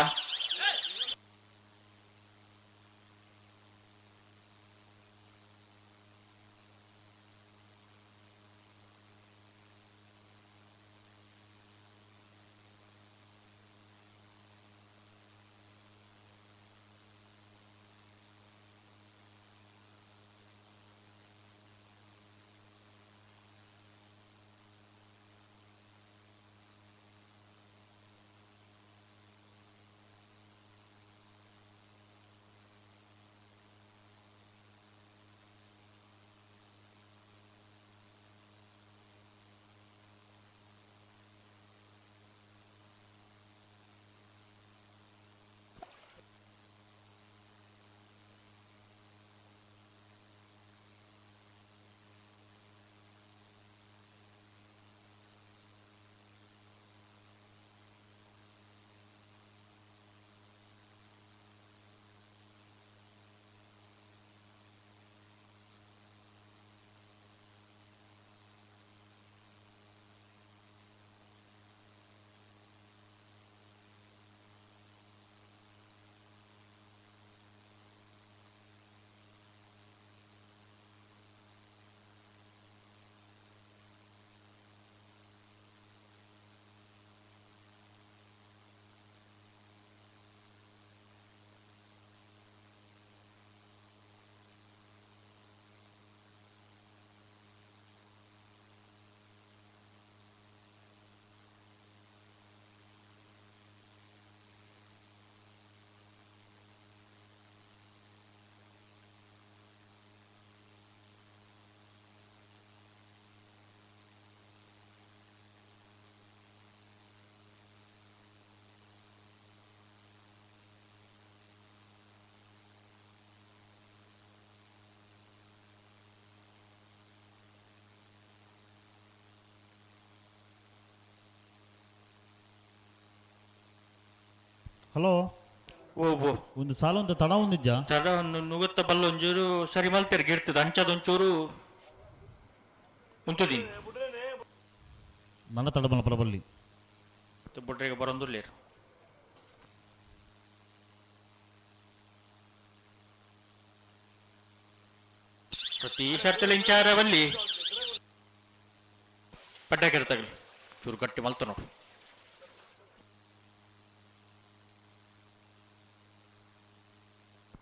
ಹಲೋ ಓ ಒಂದು ಸಾಲ ಒಂದು ತಡ ಒಂದಿಜ್ಜ ತಡ ಒಂದು ನುಗುತ್ತ ಬಲ್ಲ ಒಂಚೂರು ಸರಿ ಮಲ್ತಿರ್ಗಿ ಇರ್ತದೆ ಅಂಚದೊಂಚೂರು ಉಂತುದೀನಿ ನನ್ನ ತಡಬಲ ಪ್ರಬಲ್ಲಿ ಬುಡ್ರಿಗೆ ಬರೋಂದುಲ್ಲೇರು ಪ್ರತಿ ಶರ್ತಲ್ಲಿ ಇಂಚಾರವಲ್ಲಿ ಪಡ್ಡಾಕಿರ್ತಗಲಿ ಚೂರು ಗಟ್ಟಿ ಮಲ್ತು ನೋಡು.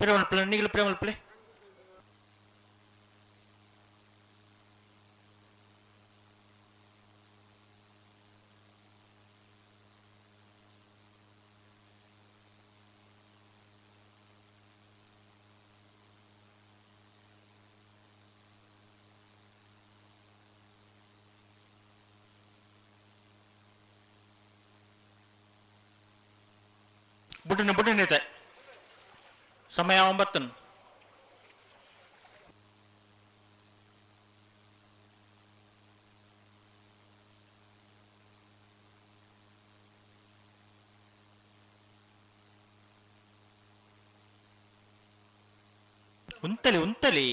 ಪ್ರೇಮಲ್ಪಲೆ ನೀಗಲ ಪ್ರೇಮಲ್ಪಲೆ ಬುಡ್ಡಿನೈತೆ ಸಮಯ 9. ಉಂತಲಿ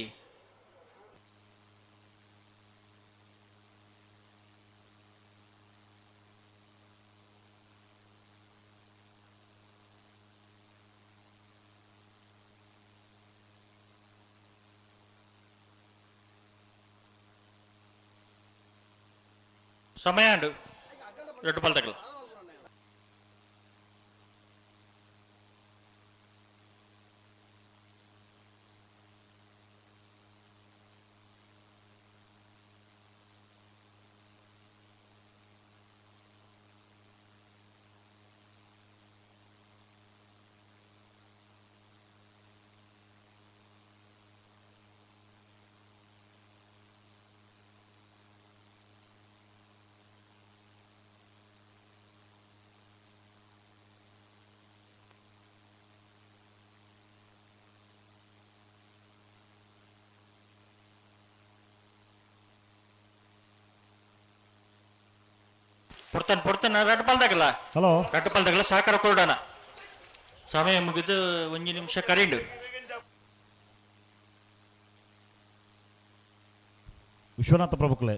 ಸಮಯ 2 ಪಲ್ತಗಳು. ಪುಡ್ತಾನ ರಟ್ಪಲ್ದಾಗಲ್ಲ ಹಲೋ ರಟ್ಪಲ್ದಾಗಲ್ಲ ಸಾಕಾರ ಕೊಡೋಣ. ಸಮಯ ಮುಗಿದು 1 ನಿಮಿಷ ಕರೆಂಡು. ವಿಶ್ವನಾಥ ಪ್ರಭುಕ್ಲೆ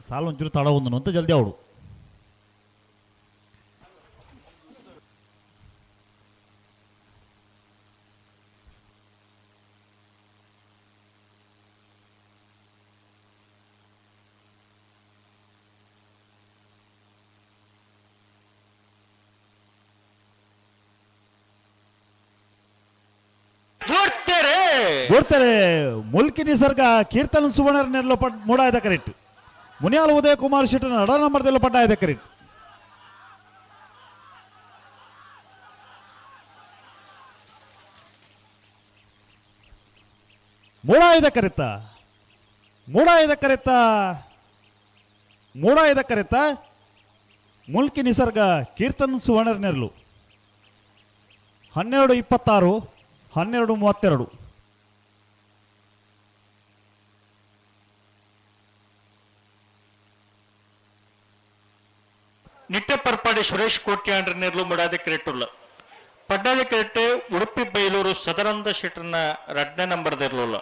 ಸಾಲು ಒಂಚೂರು ತಡ ಒಂದು ಅಂತ ಜಲ್ದಿ ಅವಡು ಓಡ್ತಾರೆ ಮುಲ್ಕಿ ನಿಸರ್ಗ ಕೀರ್ತನ ಸುವರ್ಣರ್ನೆಲ್ಲೋ ಮೂಡಾಯ್ದ ಕರೆಕ್ಟ್ ಮುನಿಯಾಲ್ ಉದಯ ಕುಮಾರ್ ಶೆಟ್ಟನ ಅಡ ನಂಬರ್ದೆಲ್ಲೋ ಪಟ್ಟಾಯ್ದ ಕರೆಕ್ಟ್ ಮೂಡಾಯ್ದ ಕರೆತ ಮುಲ್ಕಿ ನಿಸರ್ಗ ಕೀರ್ತನ್ ಸುವರ್ಣರ್ನೆರ್ಲು 12:26 12:32 ನಿಟ್ಟಪರ್ಪಾಡಿ ಸುರೇಶ್ ಕೋಟ್ಯಾಂಡ್ರ ನೆರ್ಲು ಮುಡಾದ ಕ್ರೇಟುಲ್ಲ ಪಡ್ಡಾದ ಕ್ರೇಟ್ ಉಡುಪಿ ಬೈಲೂರು ಸದಾನಂದ ಶೆಟ್ಟರ್ನ 2ನೇ ನಂಬರ್ದಿರ್ಲಿಲ್ಲ.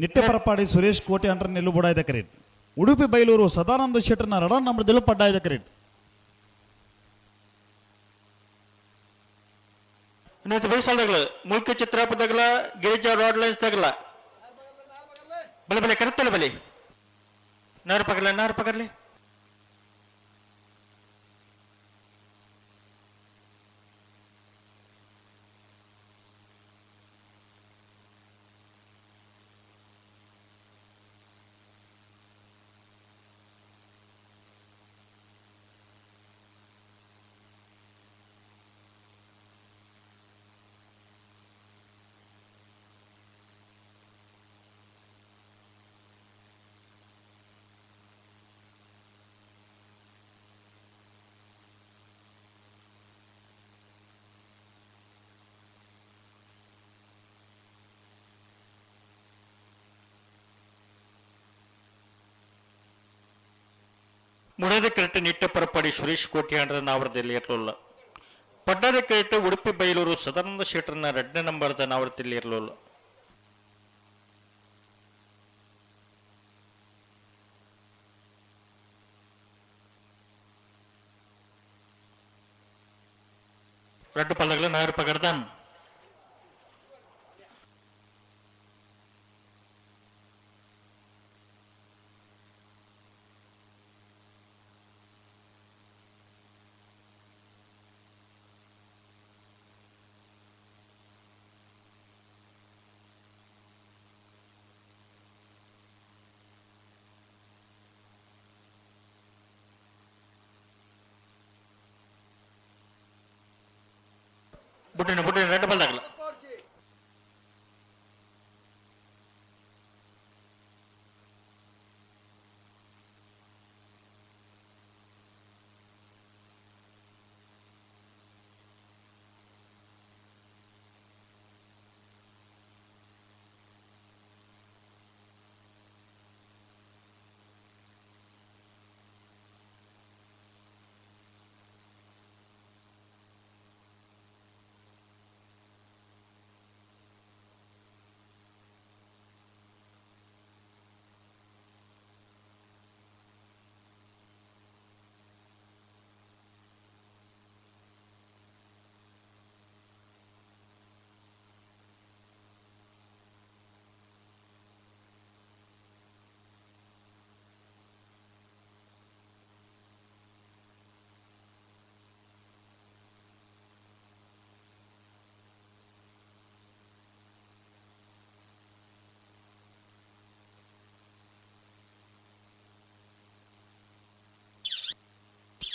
ನಿಟ್ಟಪರಪಾಡಿ ಸುರೇಶ್ ಕೋಟೆ ಅಂಡ್ರ ನೆಲ್ಲು ಬುಡಾಯ್ದ ಕರೆಟ್ ಉಡುಪಿ ಬೈಲೂರು ಸದಾನಂದ ಶೆಟ್ಟರ್ನ 2ನೇ ನಂಬರ್ದೆಲ್ಲೂ ಪಡ್ಡಾಯ್ದ ಕರೆಟ್ ಬೈಸಾಲ್ದಾಗಲ ಮುಲ್ಕಿ ಚಿತ್ರಾಪದಾಗಲ ಗಿರಿಜಾ ರೋಡ್ ಲೈನ್ಸ್ ದಾಗಲ ಬಲೆ ಬಲೆ ಕರೆತ್ತಲ್ಲ ಬಲಿ ನಾರು ಪಗರ್ಲಿ ಮುಡದ ಕೆರೆಟ್ ನಿಟ್ಟಪರಪಾಡಿ ಸುರೇಶ್ ಕೋಟ್ಯಾಂಡ್ರ ನಾವರದಲ್ಲಿ ಇರಲಿಲ್ಲ. ಪಡ್ಡದ ಕೆರೆಟ್ ಉಡುಪಿ ಬೈಲೂರು ಸದಾನಂದ ಶೆಟ್ಟರ್ನ 2ನೇ ನಂಬರ್ದ ನಾವರದಲ್ಲಿ ಇರಲಿಲ್ಲ. ரெண்டு பல்லக்குல நாயர் பகர்தான் புட்டின ரெண்டு பல்லக்குல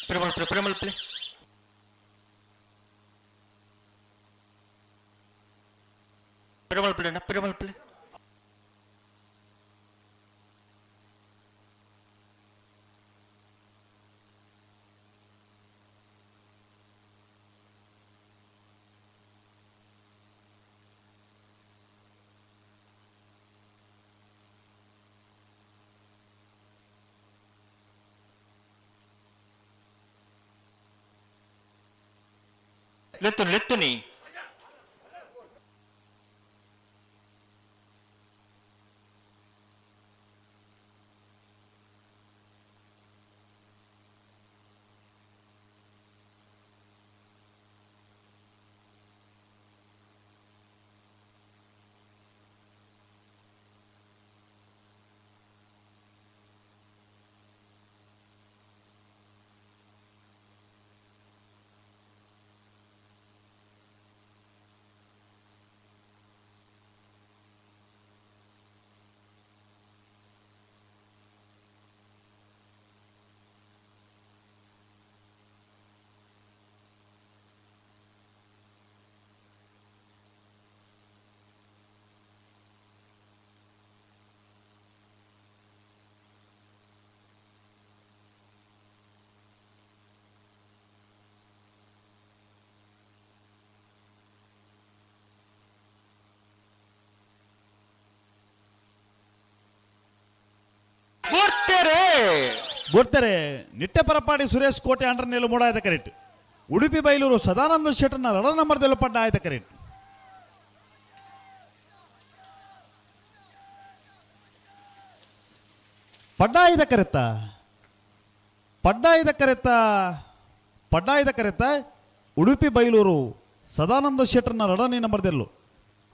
பிரமல் பிள்ளை பிரமல் பிள்ளை ಲೆತ್ತುನಿ ಗೋಡ್ತಾರೆ ನಿಟ್ಟೆಪರಪಾಡಿ ಸುರೇಶ್ ಕೋಟೆ ಅಂಡರ್ನೇಲು ಮೂಡಾಯ್ದ ಕರೆಕ್ಟ್ ಉಡುಪಿ ಬೈಲೂರು ಸದಾನಂದ ಶೆಟ್ಟರ್ನ ರಡ ನಂಬರ್ದಲ್ಲೂ ಪಡ್ಡ ಆಯ್ತ ಕರೆಕ್ಟ್ ಪಡ್ಡಾಯ್ದ ಕರೆತ್ತ ಉಡುಪಿ ಬೈಲೂರು ಸದಾನಂದ ಶೆಟ್ಟರ್ನ ರಡನೇ ನಂಬರ್ದಲ್ಲೂ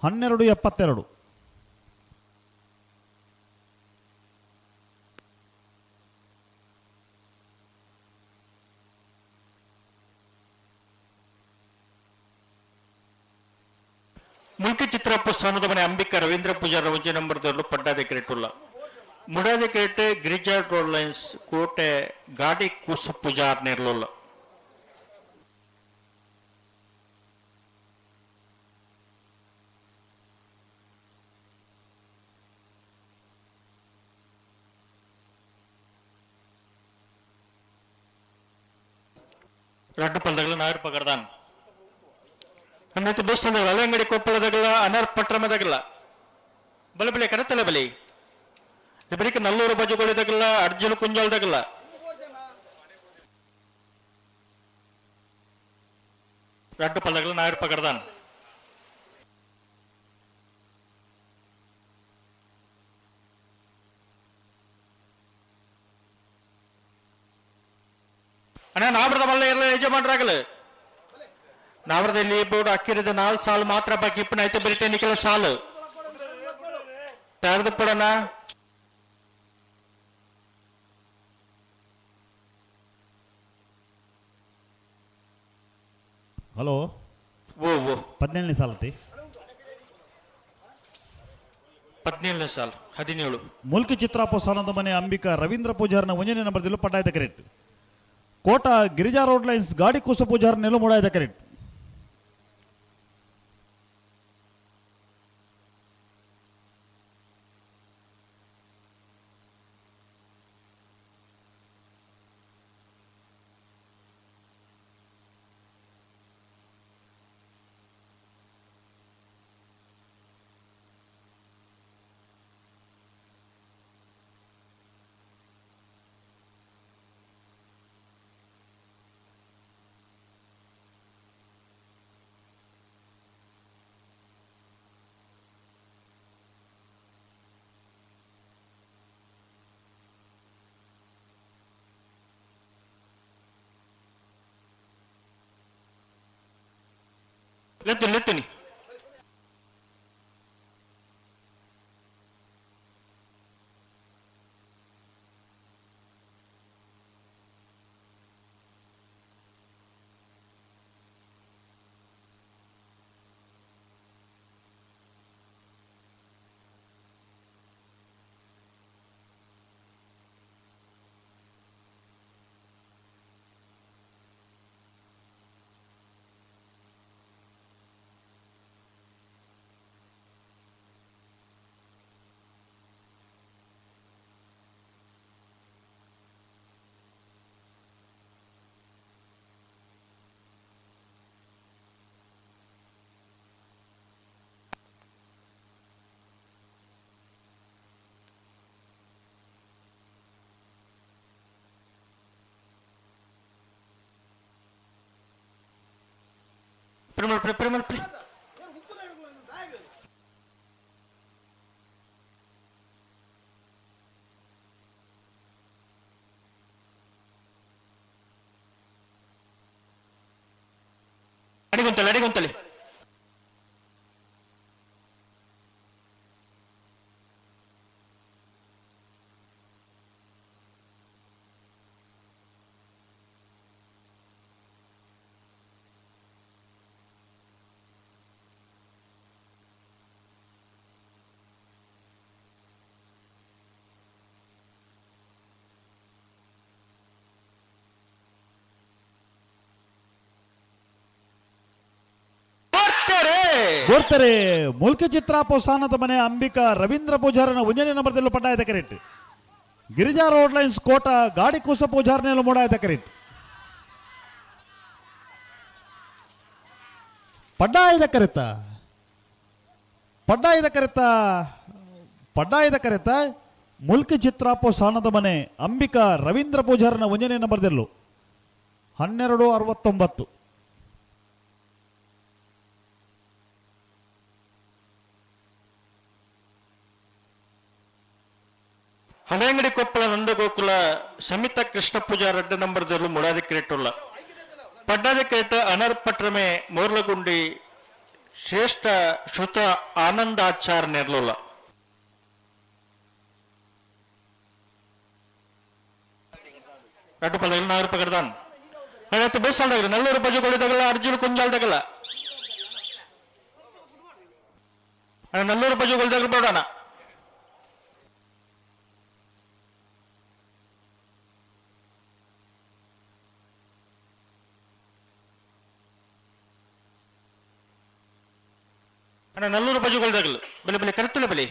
1272 ಮುಲ್ಕಿ ಚಿತ್ರಪ್ಪ ಸ್ಥಾನದ ಮನೆ ಅಂಬಿಕಾ ರವೀಂದ್ರ ಪೂಜಾರ ಒಂಜೆ ನಂಬರ್ದಲ್ಲೂ ಪಡ್ಡಾದೆ ಕ್ರೇಟುಲ್ಲ ಮುಡಾದೆ ಕ್ರೇಟೆ ಗಿರಿಜಾ ರೋಡ್ ಲೈನ್ಸ್ ಕೋಟೆ ಗಾಡಿ ಕೂಸ ಪೂಜಾರ್ ನೇರ್ಲುಲ್ಲ ரெண்டு பல்தಗಳ நாயர் பகர்தான் ಅನ್ನತ್ತೆ ಬೇಸಂದ ಅಲಂಗಡಿ ಕೊಪ್ಪಳದಾಗಲ್ಲ ಅನರ್ ಪಟ್ಟಣದಾಗಲ್ಲ ಬಲಬಲೆ ಕರತಲ ಬಲಿ ಬರೀಕ ನಲ್ಲೂರು ಬಜುಗಳಿದಾಗಲ್ಲ ಅರ್ಜುನ ಕುಂಜಾಲ್ದಾಗಲ್ಲ ரெண்டு பல்தಗಳ நாயர் பகர்தான் ಅಣ್ಣ ನಾಬ್ರದ ಮಲ್ಲ ಇರಲ್ಲ ಯಜಮಾನ್ರಾಗಲ್ಲ ನಾವರದಲ್ಲಿ ಬೋರ್ಡ್ ಅಕ್ಕಿರದ 4 ಸಾಲು ಮಾತ್ರ ಬಾಕಿ ಇಪ್ಪನ ಐತೆ ಬ್ರಿಟೇನಿಕಲ ಸಾಲು ತಾರದು ಪಡನ ಹಲೋ ಓ ಓ 17ನೇ ಸಾಲತಿ 17ನೇ ಸಾಲು 17 ಮುಲ್ಕಿ ಚಿತ್ರಾಪೋಸಾನದ ಮನೆ ಅಂಬಿಕಾ ರವೀಂದ್ರ ಪೂಜಾರ್ನ 1ನೇ ನಂಬರ್ದಲ್ಲೂ ಪಟ್ಟಾಯ್ದ ಕರೆಕ್ಟ್ ಕೋಟ ಗಿರಿಜಾ ರೋಡ್ ಲೈನ್ಸ್ ಗಾಡಿ ಕೂಸ ಪೂಜಾರ್ನೆಲ್ಲೂ ಮೂಡಾಯ್ದ ಕರೆಕ್ಟ್ ಲೆತ್ತನಿ Primal. ಅಡಿಗೊಂತಲಿ ಗೋಡ್ತಾರೆ ಮುಲ್ಕಿ ಚಿತ್ರಾಪೋಸಾನದ ಮನೆ ಅಂಬಿಕಾ ರವೀಂದ್ರ ಪೂಜಾರನ 1ನೇ ನಂಬರ್ದಲ್ಲೂ ಪಟ್ಟಾಯ್ದ ಕರೆಕ್ಟ್ ಗಿರಿಜಾ ರೋಡ್ ಲೈನ್ಸ್ ಕೋಟ ಗಾಡಿ ಕೂಸ ಪೂಜಾರನೆಲ್ಲೂ ಮೂಡಾಯ್ದ ಕರೆಕ್ಟ್ ಪಡ್ಡಾಯ್ದ ಕರೆತ ಮುಲ್ಕಿ ಚಿತ್ರಾಪೋಸಾನದ ಮನೆ ಅಂಬಿಕಾ ರವೀಂದ್ರ ಪೂಜಾರನ 1ನೇ ನಂಬರ್ದಲ್ಲೂ 1269 ಹಳೆಂಗಡಿ ಕೊಪ್ಪಳ ನಂದಗೋಕುಲ ಸಮಿತ ಕೃಷ್ಣ ಪೂಜಾ 2 ನಂಬರ್ದಲ್ಲೂ ಮುಡಾದಿ ಕ್ರೇಟುಲ್ಲ ಪಡ್ಡಾದಿ ಕ್ರೇಟ ಅನರ್ಪಟ್ರಮೆ ಮೋರ್ಲಗುಂಡಿ ಶ್ರೇಷ್ಠ ಶ್ರುತ ಆನಂದಾಚಾರ ನೆರ್ಲುಲ್ಲ ರಟ್ಟು ಪದ 4 ರೂಪಾಯಿ ಕಡ್ದಾನ್ ಹತ್ತು ಬೇಸಾಲ್ದಾಗ್ರಿ 4 ರೂಪಾಯಿ ಜೊಗಳಿದಾಗಲ್ಲ ಅರ್ಜುನ್ ಕುಂಜಾಲ್ದಾಗಲ್ಲ 4 ರೂಪಾಯಿ ಜೊಗಳಿದಾಗ ಬೇಡಣ ಅಣ್ಣ 4 ರೂಪಾಯಿ ಜೊಗಳಿದಾಗಲ್ಲ ಬೆಲೆ ಕರೆತ್ತಲ್ಲ ಬೆಲೆ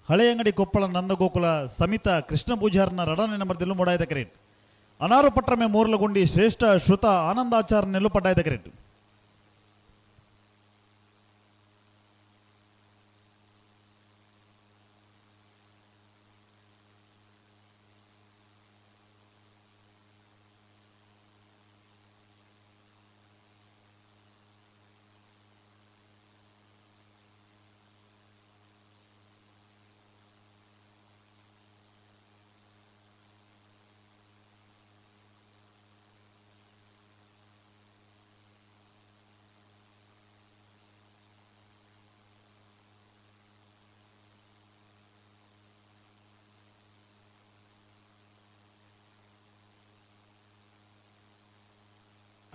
ಹಳೆಯಂಗಡಿ ಕೊಪ್ಪಳ ನಂದಗೋಕುಲ ಸಮಿತ ಕೃಷ್ಣ ಪೂಜಾರ್ನ ರಡನೇ ನಂಬರ್ದಲ್ಲೂ ಮೂಡಾಯ್ದ ಕರೆಕ್ಟ್. ಅನಾರು ಪಟ್ರಮೆ ಮೂರ್ಲಗುಂಡಿ ಶ್ರೇಷ್ಠ ಶ್ರುತ ಆನಂದಾಚಾರ್ನೆಲ್ಲೂ ಪಟ್ಟಾಯ್ದ ಕರೆಕ್ಟ್.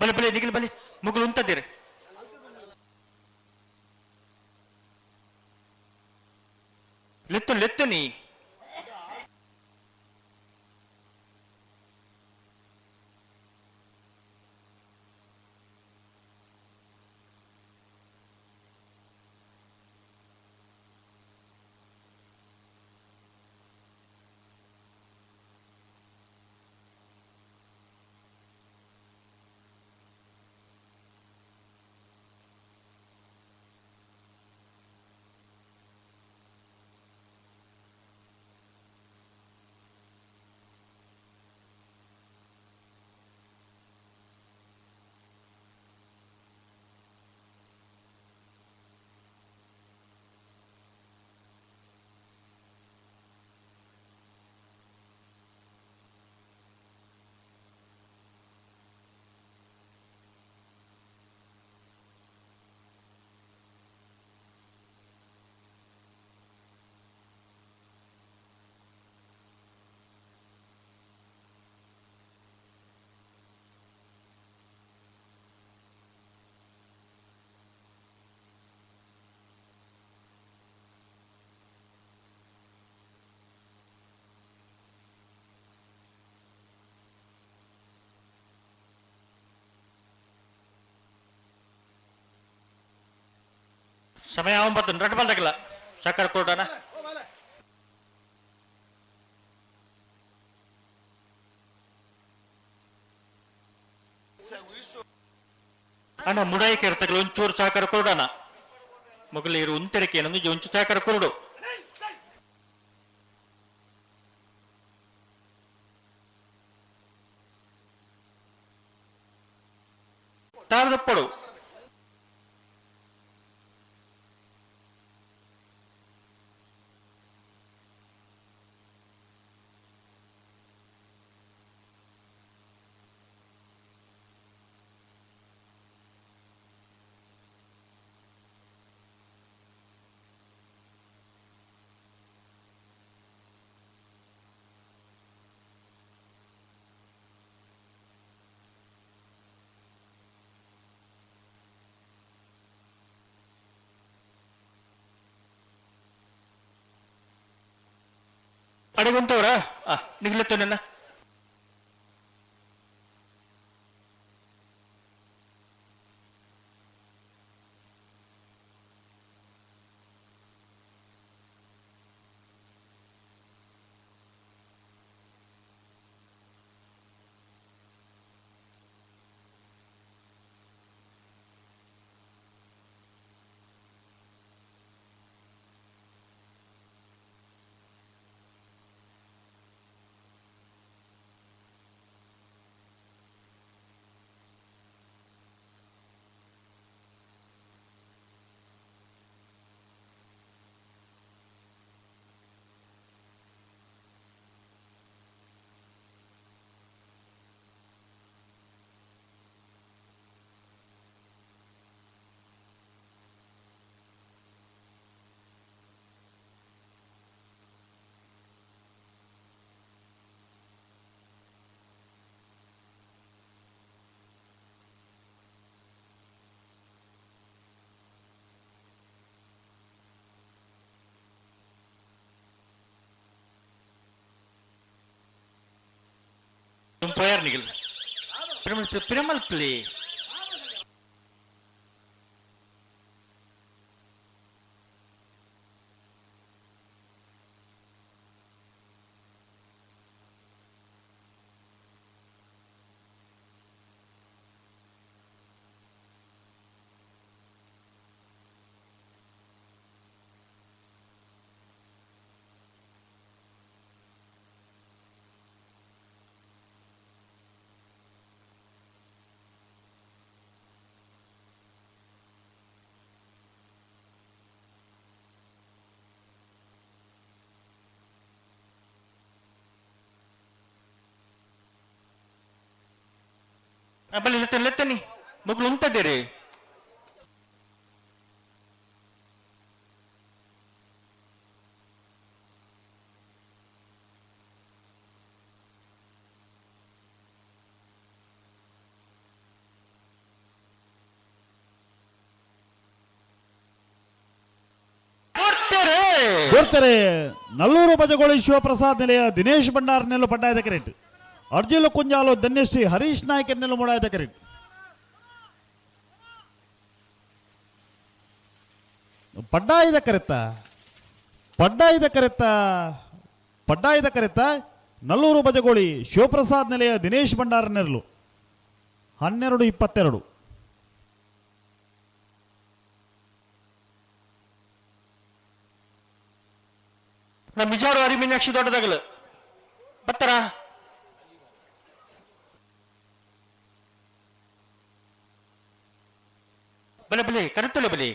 ಬಲೆ ಬಲೆ ನಿಗಿಲ್ ಬಲೆ ಮುಗುಲು ಉಂಟದಿರಿ ಲೆತ್ತು ಲೆತ್ತು ನೀ ಸಮಯ 9 ರಟ್ ಬಲ್ದಾಗಿಲ್ಲ ಸಕ್ಕರ ಕೊಡೋಣ. ಅಣ್ಣ ಮುಡಾಯಿಕೆ ಇರ್ತಕ್ಕಲ್ಲ ಒಂಚೂರು ಸಹಕಾರ ಕೊಡೋಣ ಮೊಗಲಿರು ಉಂತೆರಿಕೆ ಏನಂದು ಒಂಚೂರು ಸಹಕಾರ ಕೊಡು. ತಾರದಪ್ಪಡು ಅಡಗುಂತವ್ರ ನಿಗ್ಲತ್ತು ನನ್ನ Tumpayar nigel. Piramal play. ಬಲ್ಲಿ ಲೆತ್ತನಿ ಮಗ್ಳು ಉಂಟದ್ದೀರಿ ಬರ್ತಾರೆ ನಲ್ಲೂರು ಬಜಗೋಳಿ ಶಿವಪ್ರಸಾದ್ ನಿಲಯ ದಿನೇಶ್ ಭಂಡಾರ್ ನೆಲ್ಲು ಪಡ್ಡಾಯದ ಕರೆಕ್ಟ್ ಅರ್ಜುನ ಕುಂಜಾಲು ಧನ್ಯಶ್ರೀ ಹರೀಶ್ ನಾಯ್ಕ ನೆಲ್ಲು ಮೂಡಾಯದ ಕರೆಕ್ಟ್ ಪಡ್ಡಾಯದ ಕರೆತ್ತ ನಲ್ಲೂರು ಬಜಗೋಳಿ ಶಿವಪ್ರಸಾದ್ ನಿಲಯ ದಿನೇಶ್ ಭಂಡಾರ್ ನೆರಳು 12:22 ನಮ್ಮ ಮಿಜಾರು ಅರಿಮೀನಾಕ್ಷಿ ದೊಡ್ಡದಾಗಲು ಬತ್ತಾರ ಬಲೆ ಬಲಿ ಕರೆತ್ತಲೆ ಬಲಿ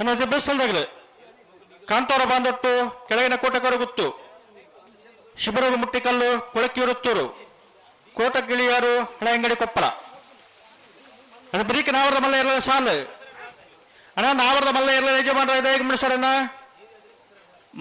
ಅನ್ನೋದು ಬಸ್ ಅಲ್ದಾಗಲು ಕಾಂತಾರ ಬಾಂದೊಟ್ಟು ಕೆಳಗಿನ ಕೋಟಕರ ಗುತ್ತು ಶಿಬರೂರು ಮುಟ್ಟಿಕಲ್ಲು ಕೊಳಕಿಯೂರುತ್ತೂರು ಕೋಟಗಿಳಿಯಾರು ಹಳೆಯಂಗಡಿ ಕೊಪ್ಪಳ ಅದು ಬರೀಕ ನಾವರದ ಮಲ್ಲ ಇರಲಿಲ್ಲ ಸಾಲು ಅಣ್ಣ ನಾವರದ ಮಲ್ಲ ಇರಲಿಲ್ಲ ಯಜಮಾನ್ರ ಇದೇ ಮುಡಿಸೋರಣ್ಣ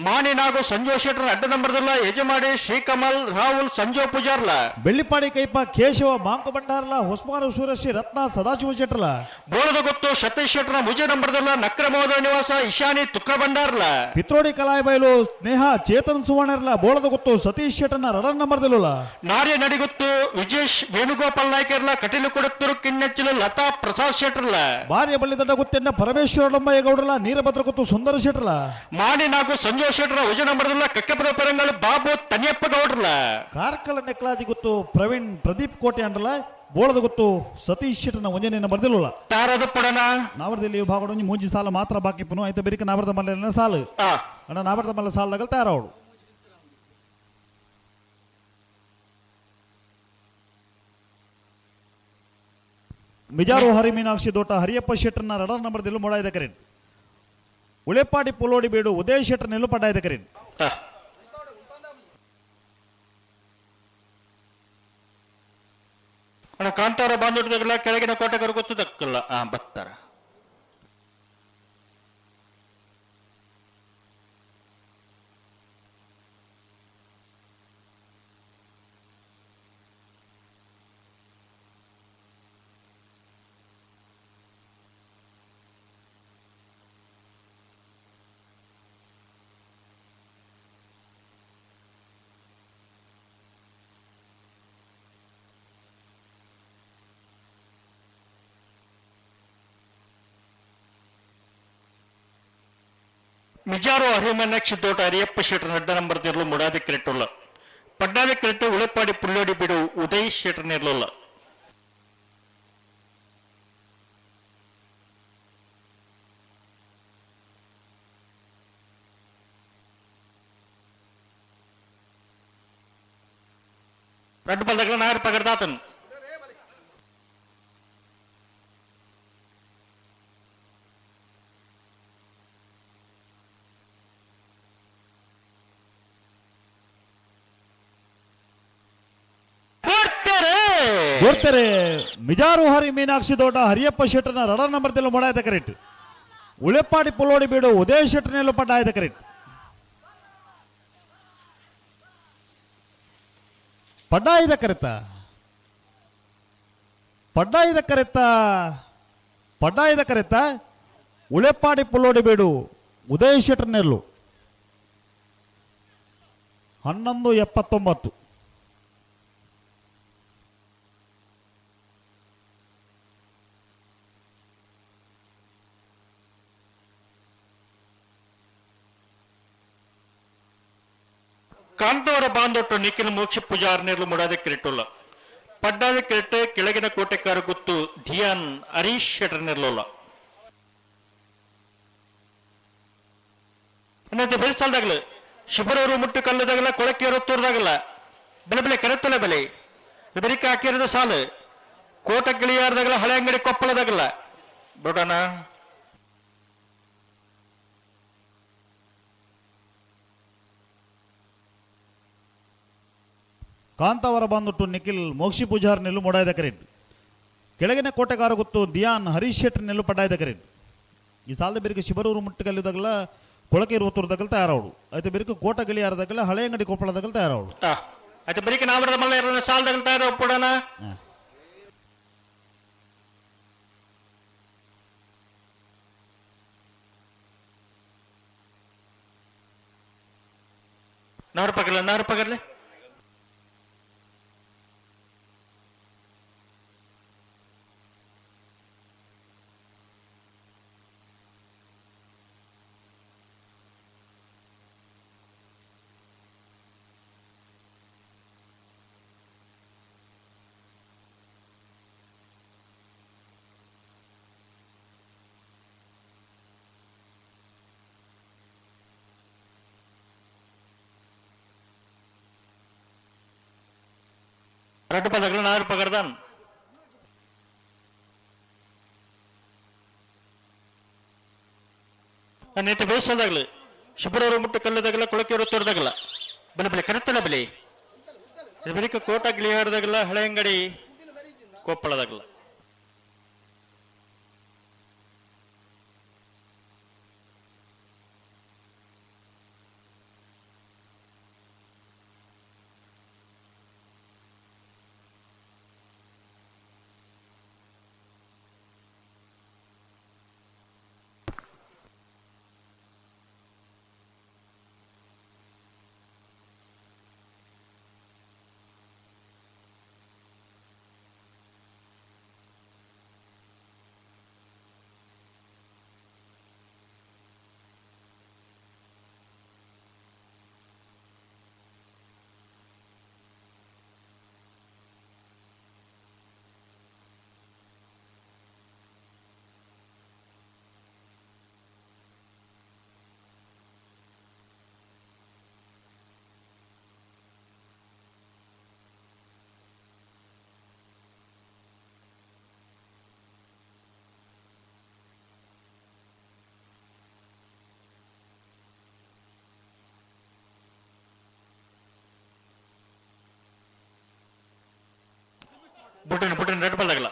ಮಾಣಿ ನಾಗು ಸಂಜು ಶೆಟ್ಟರ್ ಅಡ್ಡ ನಂಬರ್ದಿಲ್ಲ ಯಜಮಾಡಿ ಶ್ರೀಕಮಲ್ ರಾಹುಲ್ ಸಂಜು ಪೂಜಾರ್ಲ ಬೆಳ್ಳಿಪಾಡಿ ಕೈಪ ಕೇಶವ ಮಾಂಕು ಭಂಡಾರ್ಲ ಹೊಸ್ಮಾರು ಸೂರಶ್ರೀ ರತ್ನ ಸದಾಶಿವ ಶೆಟ್ರಲ ಬೋಳದ ಗೊತ್ತು ಸತೀಶ್ ಶೆಟ್ಟರ್ ಮುಜೆ ನಂಬರ್ದಿಲ್ಲ ನಕ್ರಮೋದ ನಿವಾಸ ಇಶಾನಿ ತುಕ್ರ ಭಂಡಾರ್ಲ ಪಿತ್ರೋಡಿ ಕಲಾಯ ಬಯಲು ಸ್ನೇಹ ಚೇತನ್ ಸುವರ್ಣರ್ಲ ಬೋಳದ ಗೊತ್ತು ಸತೀಶ್ ಶೆಟ್ಟರ್ನ ರಡನ್ ನಂಬರ್ದಿಲ್ಲ ನಾರ್ಯ ನಡಿಗುತ್ತು ವಿಜೇಶ್ ವೇಣುಗೋಪಾಲ್ ನಾಯ್ಕರ್ಲ ಕಟೀಲು ಕೊಡುತ್ತೂರು ಕಿಣ್ಣೆಚ್ಚಲು ಲತಾ ಪ್ರಸಾದ್ ಶೆಟ್ಟರ್ಲ ಭಾರ್ಯ ಬಳ್ಳಿ ದಡ್ಡ ಗುತ್ತೆನ್ನ ಪರಮೇಶ್ವರ ಡೊಂಬಯ್ಯ ಗೌಡ್ರಲ ನೀರಭದ್ರ ಗೊತ್ತು ಸುಂದರ ಶೆಟ್ರಲ ಮಾಣಿ ನಾಗು ಸಂಜು ಶೆಟ್ಟರ ವಜ ನಂಬರ್ದಿಲ್ಲ ಕಕ್ಕಪದ ಪರಂಗಳು ಬಾಬು ತನಿಯಪ್ಪ ಗೌಡ್ರಲ ಕಾರ್ಕಳ ನೆಕ್ಲಾದಿ ಗೊತ್ತು ಪ್ರವೀಣ್ ಪ್ರದೀಪ್ ಕೋಟೆ ಅಂಡ್ರಲ ಬೋಳದ ಗೊತ್ತು ಸತೀಶ್ ಶೆಟ್ಟರ್ನ ಒಂಜನೆ ನಂಬರ್ದಿಲ್ಲ ತಾರದ ಪಡನ ನಾವರದಲ್ಲಿ ಭಾಗಡ ಮೂಂಜಿ ಸಾಲ ಮಾತ್ರ ಬಾಕಿ ಪುನು ಆಯ್ತು ಬೇರಿಕ ನಾವರದ ಮಲ್ಲ ಸಾಲು ಅಣ್ಣ ನಾವರದ ಮಲ್ಲ ಸಾಲದಾಗ ತಯಾರವಳು ಮಿಜಾರು ಹರಿ ಮೀನಾಕ್ಷಿ ದೋಟ ಹರಿಯಪ್ಪ ಶೆಟ್ಟರ್ನ ರಡರ್ ನಂಬರ್ದಿಲ್ಲ ಮೂಡಾಯ್ದ ಕರೆಂಟ್ ಉಳೆಪಾಡಿ ಪುಲೋಡಿ ಬೇಡು ಉದಯ ಶೆಟ್ಟರ್ ನೆಲ್ಲು ಪಡ್ಡಾಯ್ದ ಕರೆಂಟ್ ಅಣ್ಣ ಕಾಂತಾರ ಬಾಂಧವರಿಗೆಲ್ಲ ಕೆಳಗಿನ ಕೋಟೆಗರು ಗೊತ್ತದಕ್ಕಲ್ಲ ಬತ್ತಾರ ಮಿಜಾರು ಹರಿಮನಕ್ಷಿ ತೋಟ ಅರಿಯಪ್ಪ ಶೆಟ್ಟರ್ ಅಡ್ಡ ನಂಬರ್ ಇರಲು ಮುಡಾದಿ ಕ್ರೆಟ್ಟುಲ್ಲ ಪಡ್ಡಾದಿ ಕ್ರೆಟ್ಟು ಉಳೆಪಾಡಿ ಪುಲ್ಲೋಡಿ ಬಿಡು ಉದಯ್ ಶೆಟ್ಟರ್ ಇರಲಿಲ್ಲ ரெண்டு பல்தகல நாயர் பகர்தாத்தன் ಬರ್ತಾರೆ ಮಿಜಾರು ಹರಿ ಮೀನಾಕ್ಷಿ ದೋಟ ಹರಿಯಪ್ಪ ಶೆಟ್ಟರ್ನ ರಡರ್ ನಂಬರ್ ತೆಲ್ಲ ಮಾಡಾಯ್ದ ಕರೆಕ್ಟ್ ಉಳೆಪಾಡಿ ಪುಲ್ಲೋಡಿ ಬೀಡು ಉದಯ ಶೆಟ್ಟರ್ನೆಲ್ಲ ಪಡ್ಡಾಯ್ದ ಕರೆಕ್ಟ್ ಪಡ್ಡಾಯ್ದ ಕರೆತ್ತ ಉಳೆಪಾಡಿ ಪುಲ್ಲೋಡಿ ಬೀಡು ಉದಯ ಶೆಟ್ಟರ್ನೆಲ್ಲು 11:79 ಕಾಂತವರ ಬಾಂಧೊಟ್ಟು ನಿಖಿಲ್ ಮೋಕ್ಷ ಪೂಜಾರ್ನೇರ್ಲು ಮುಡಾದೆ ಕಿರಿಟುಲ್ಲ ಪಡ್ಡಾದ ಕಿರಿಟೆ ಕೆಳಗಿನ ಕೋಟೆಕಾರ ಗುತ್ತು ಧಿಯಾನ್ ಹರೀಶ್ ಶೆಟ್ಟರ್ನೇರ್ಲೋಲ್ಲ ಅನ್ನತ್ತೆ ಬೆಳೆಸಾಲ್ದಾಗಲ ಶಿಬರೂರು ಮುಟ್ಟು ಕಲ್ಲದಾಗಲ ಕೊಳಕೆ ತೋರ್ದಾಗಲ್ಲ ಬೆಲೆ ಬೆಲೆ ಕರೆತ್ತಲೆ ಬೆಲೆ ಬೆರಿಕ ಹಾಕಿರದ ಸಾಲು ಕೋಟ ಗಿಳಿಯಾರ್ದಾಗಲ ಹಳೆ ಅಂಗಡಿ ಕೊಪ್ಪಳದಾಗಲ್ಲ ದೊಡ್ಡನ ಕಾಂತಾವರ ಬಂದುಟ್ಟು ನಿಖಿಲ್ ಮೋಕ್ಷಿ ಪೂಜಾರ್ ನೆಲ್ಲು ಮೊಡಾಯ್ದ ಕರೆಟ್ ಕೆಳಗಿನ ಕೋಟೆಗಾರ ಗೊತ್ತು ದಿಯಾನ್ ಹರೀಶ್ ಶೆಟ್ಟಿ ನೆಲ್ಲು ಪಡ್ಡಾಯ್ದ ಕರೆಟ್ ಈ ಸಾಲದ ಬೇರಿಗೆ ಶಿಬರೂರು ಮುಟ್ಟುಗಲ್ಲಿದಾಗಲ ಕೊಳಕೆ ಇರುವತ್ತೂರದಾಗಲ್ ತಯಾರವಡು అయితే ಬೇರಿಗೆ ಕೋಟ ಗಿಳಿಯಾರದಾಗಲ ಹಳೆ ಅಂಗಡಿ ಕೊಪ್ಪಳದಾಗಲ್ ತಯಾರವಡು అయితే బరికి నామడ మల్ల ఇరవై సాల్ తగులుతారు అప్పుడనా నారు పగర్లే ரெண்டு பதக்கல நாறு பகர்தான் நேற்று ಬೇಸದಾಗಲಿ ಶಿಬರೂರು ಮುಟ್ಟು ಕಲ್ಲದಾಗಲ್ಲ ಕೊಳಕೆ ಇರುತ್ತೋರ್ದಾಗಲ್ಲ ಬೆಲೆ ಬೆಲೆ ಕರೆಕ್ಟಲ್ಲ ಬೆಲೆ ಬರೀಕ ಕೋಟ ಗಿಳಿಯಾರದಾಗಲ್ಲ ಹಳೆ ಅಂಗಡಿ ಕೊಪ್ಪಳದಾಗಲ್ಲ ಬುಟ್ಟಿನ ರೆಡ್ ಬಲ್ಲಾಗಲ್ಲ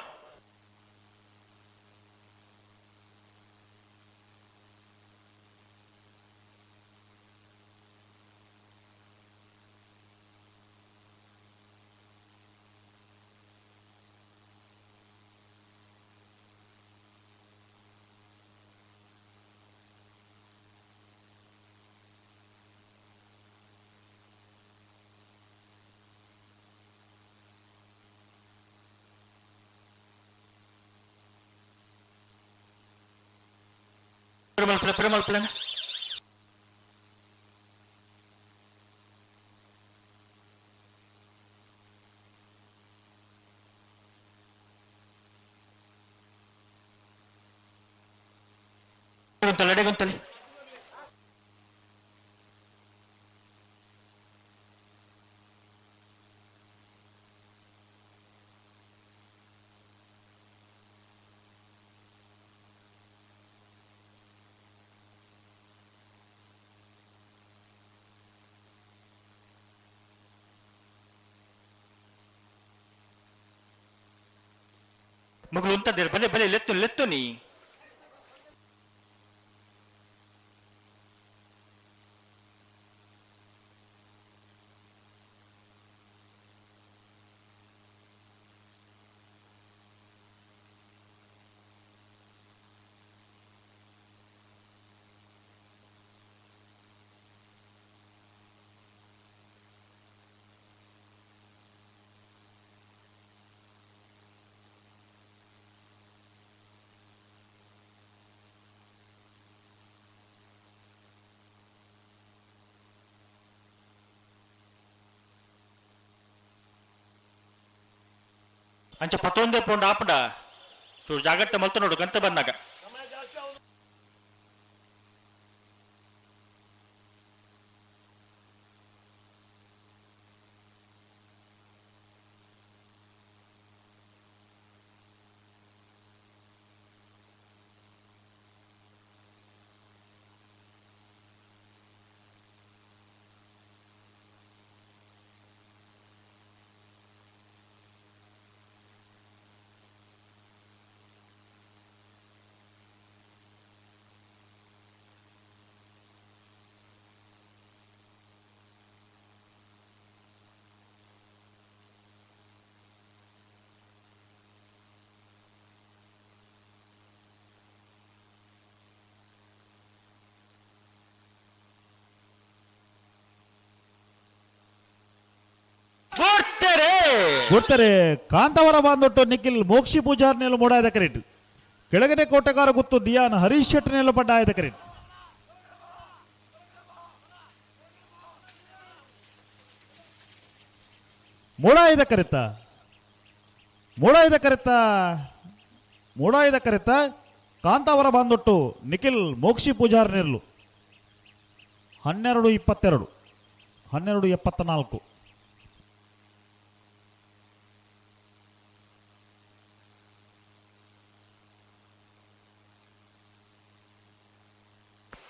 Primal plan. Guntale. Maglunta dir, bale, letto ni. అంచ పతొందే పోండి ఆపడా చూడు జాగ్రత్త మళ్తున్నాడు గంట బన్నాక ಕೊಡ್ತಾರೆ ಕಾಂತಾವರ ಬಾಂದೊಟ್ಟು ನಿಖಿಲ್ ಮೋಕ್ಷಿ ಪೂಜಾರ್ನೆಲ್ಲ ಮೂಡಾಯ್ದ ಕರೆಕ್ಟ್ ಕೆಳಗಡೆ ಕೋಟೆಗಾರ ಗುತ್ತು ದಿಯಾನ್ ಹರೀಶ್ ಶೆಟ್ಟರ್ನೆಲ್ಲ ಪಡ್ಡ ಆಯ್ದ ಕರೆಕ್ಟ್ ಮೂಡಾಯ್ದ ಕರೆತ ಕಾಂತಾವರ ಬಾಂದೊಟ್ಟು ನಿಖಿಲ್ ಮೋಕ್ಷಿ ಪೂಜಾರ್ನೆರ್ಲು 12:22 12:74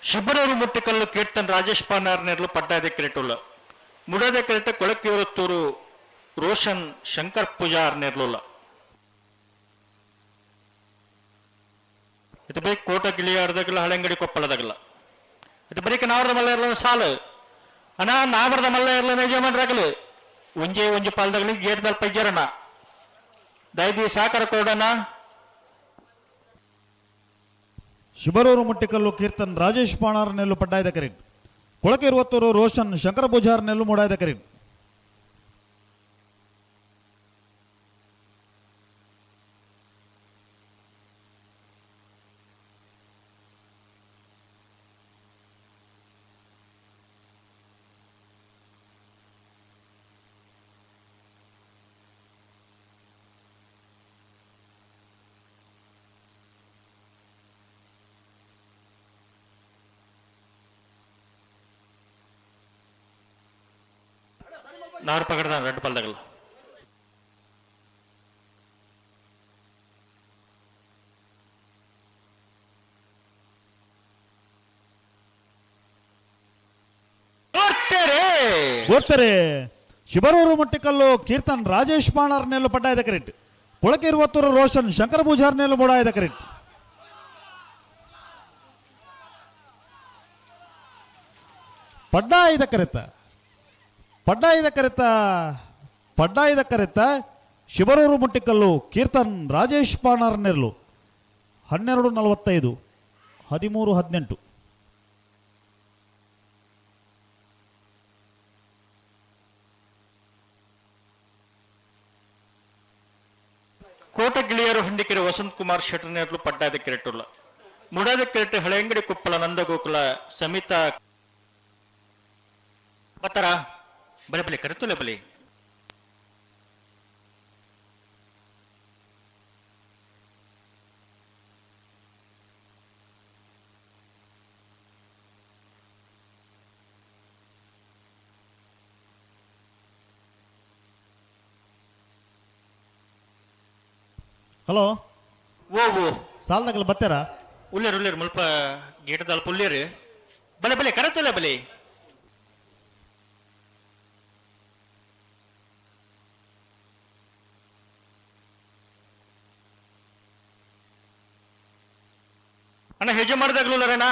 ಶಿಬರೂರು ಮುಟ್ಟಿಕಲ್ಲು ಕೀರ್ತನ್ ರಾಜೇಶ್ ಪಾನಾರ್ನೆರ್ಲು ಪಡ್ಡಾದ ಕ್ರಿಟುಲ್ಲ ಮುಡಾದ ಕ್ರಿಟ ಕೊಳಕಿಯೂರತ್ತೂರು ರೋಷನ್ ಶಂಕರ್ ಪೂಜಾರ್ನೆರ್ಲುಲ್ಲ ಇದು ಬೇಕು ಕೋಟ ಗಿಳಿಯಾಡ್ದಾಗಲ್ಲ ಹಳೆಂಗಡಿ ಕೊಪ್ಪಳದಾಗಲ್ಲ ಇದು ಬರೀಕ ನಾವರದ ಮಲ್ಲ ಇರ್ಲ ಸಾಲು ಅನಾ ನಾವರದ ಮಲ್ಲ ಇರ್ಲ ಯಜಮಾನ್ರಾಗಲು ಒಂಜಿ ಪಾಲ್ದಾಗಲಿ ಗೇಟ್ದಲ್ಲಿ ಪೈಜರಣ ದೈದಿ ಸಾಕರ ಕೊಡೋಣ ಶಿಬರೂರು ಮುಟ್ಟಿಕಲ್ಲು ಕೀರ್ತನ್ ರಾಜೇಶ್ ಪಾಣಾರ್ನೆಲ್ಲು ಪಡ್ಡಾಯ್ದ ಕರೆಕ್ಟ್ ಕೊಳಕೆ 20 ರೋಷನ್ ಶಂಕರ ಪೂಜಾರ್ನೆಲ್ಲು ಮೂಡಾಯ್ದ ಕರೆಕ್ಟ್ ನಾರು ಪಕಡ್ದ ರೆಡ್ ಪಲ್ದಾಗಲ್ಲ ಗೊತ್ತಾರೆ ಶಿಬರೂರು ಮುಟ್ಟಿಕಲ್ಲು ಕೀರ್ತನ್ ರಾಜೇಶ್ ಪಾಣಾರ್ನೆಲ್ಲು ಪಡ್ಡಾಯ್ದ ಕರೆಕ್ಟ್ ಕೊಳಕೆ 20 ರೋಷನ್ ಶಂಕರ ಪೂಜಾರ್ನೆಲ್ಲು ಮೂಡಾಯ್ದ ಕರೆಕ್ಟ್ ಪಡ್ಡಾಯ್ದ ಕರೆತ ಶಿಬರೂರು ಮುಟ್ಟಿಕಲ್ಲು ಕೀರ್ತನ್ ರಾಜೇಶ್ ಪಾಣಾರ್ನೆರ್ಲು 12:45 13:18 ಕೋಟ ಗಿಳಿಯರು ಹಂಡಿಕೆರೆ ವಸಂತ್ ಕುಮಾರ್ ಶೆಟ್ಟರ್ನೆರ್ಲು ಪಡ್ಡಾದ ಕ್ರಿಟುಲ್ಲ ಮುಡಾದ ಕ್ರಿಟ್ ಹಳೆಂಗಡಿ ಕೊಪ್ಪಳ ನಂದಗೋಕುಲ ಸಮಿತಾ ಬತ್ತಾರ ಬಲೆ ಕರೆತುಲೆ ಬಲೆ ಹಲೋ ಓ ಸಾಲ್ದಾಗಲ್ಲ ಬತ್ತಾರ ಉಳ್ಳೇರು ಮುಲ್ಪ ಗೇಟದ ಅಲ್ಪ ಉಳ್ಳೇರು ಬಲೆ ಕರೆತುಲೆ ಬಲೆ ಅಣ್ಣ ಹೆಜ್ಜೆ ಮಾಡಿದಾಗ್ಲೂಲ್ಲರಣ್ಣ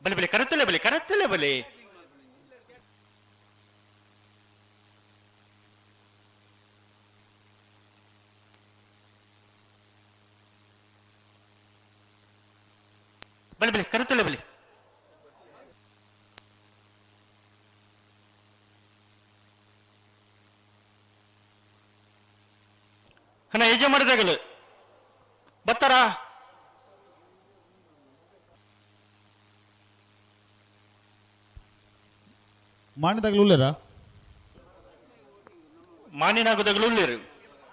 ಬಲೆ ಕರೆತಲೆ ಬಲೆ ಕರೆತಲೆ ಬಲೆ ಅಣ್ಣ ಹೆಜ್ಜೆ ಮಾಡಿದಾಗಲು ಬತ್ತಾರ ಮಾಣಿದಾಗಲೂಲ್ಲೇರ ಮಾನಿನಾಗದಾಗಲೂಲ್ಲೇರು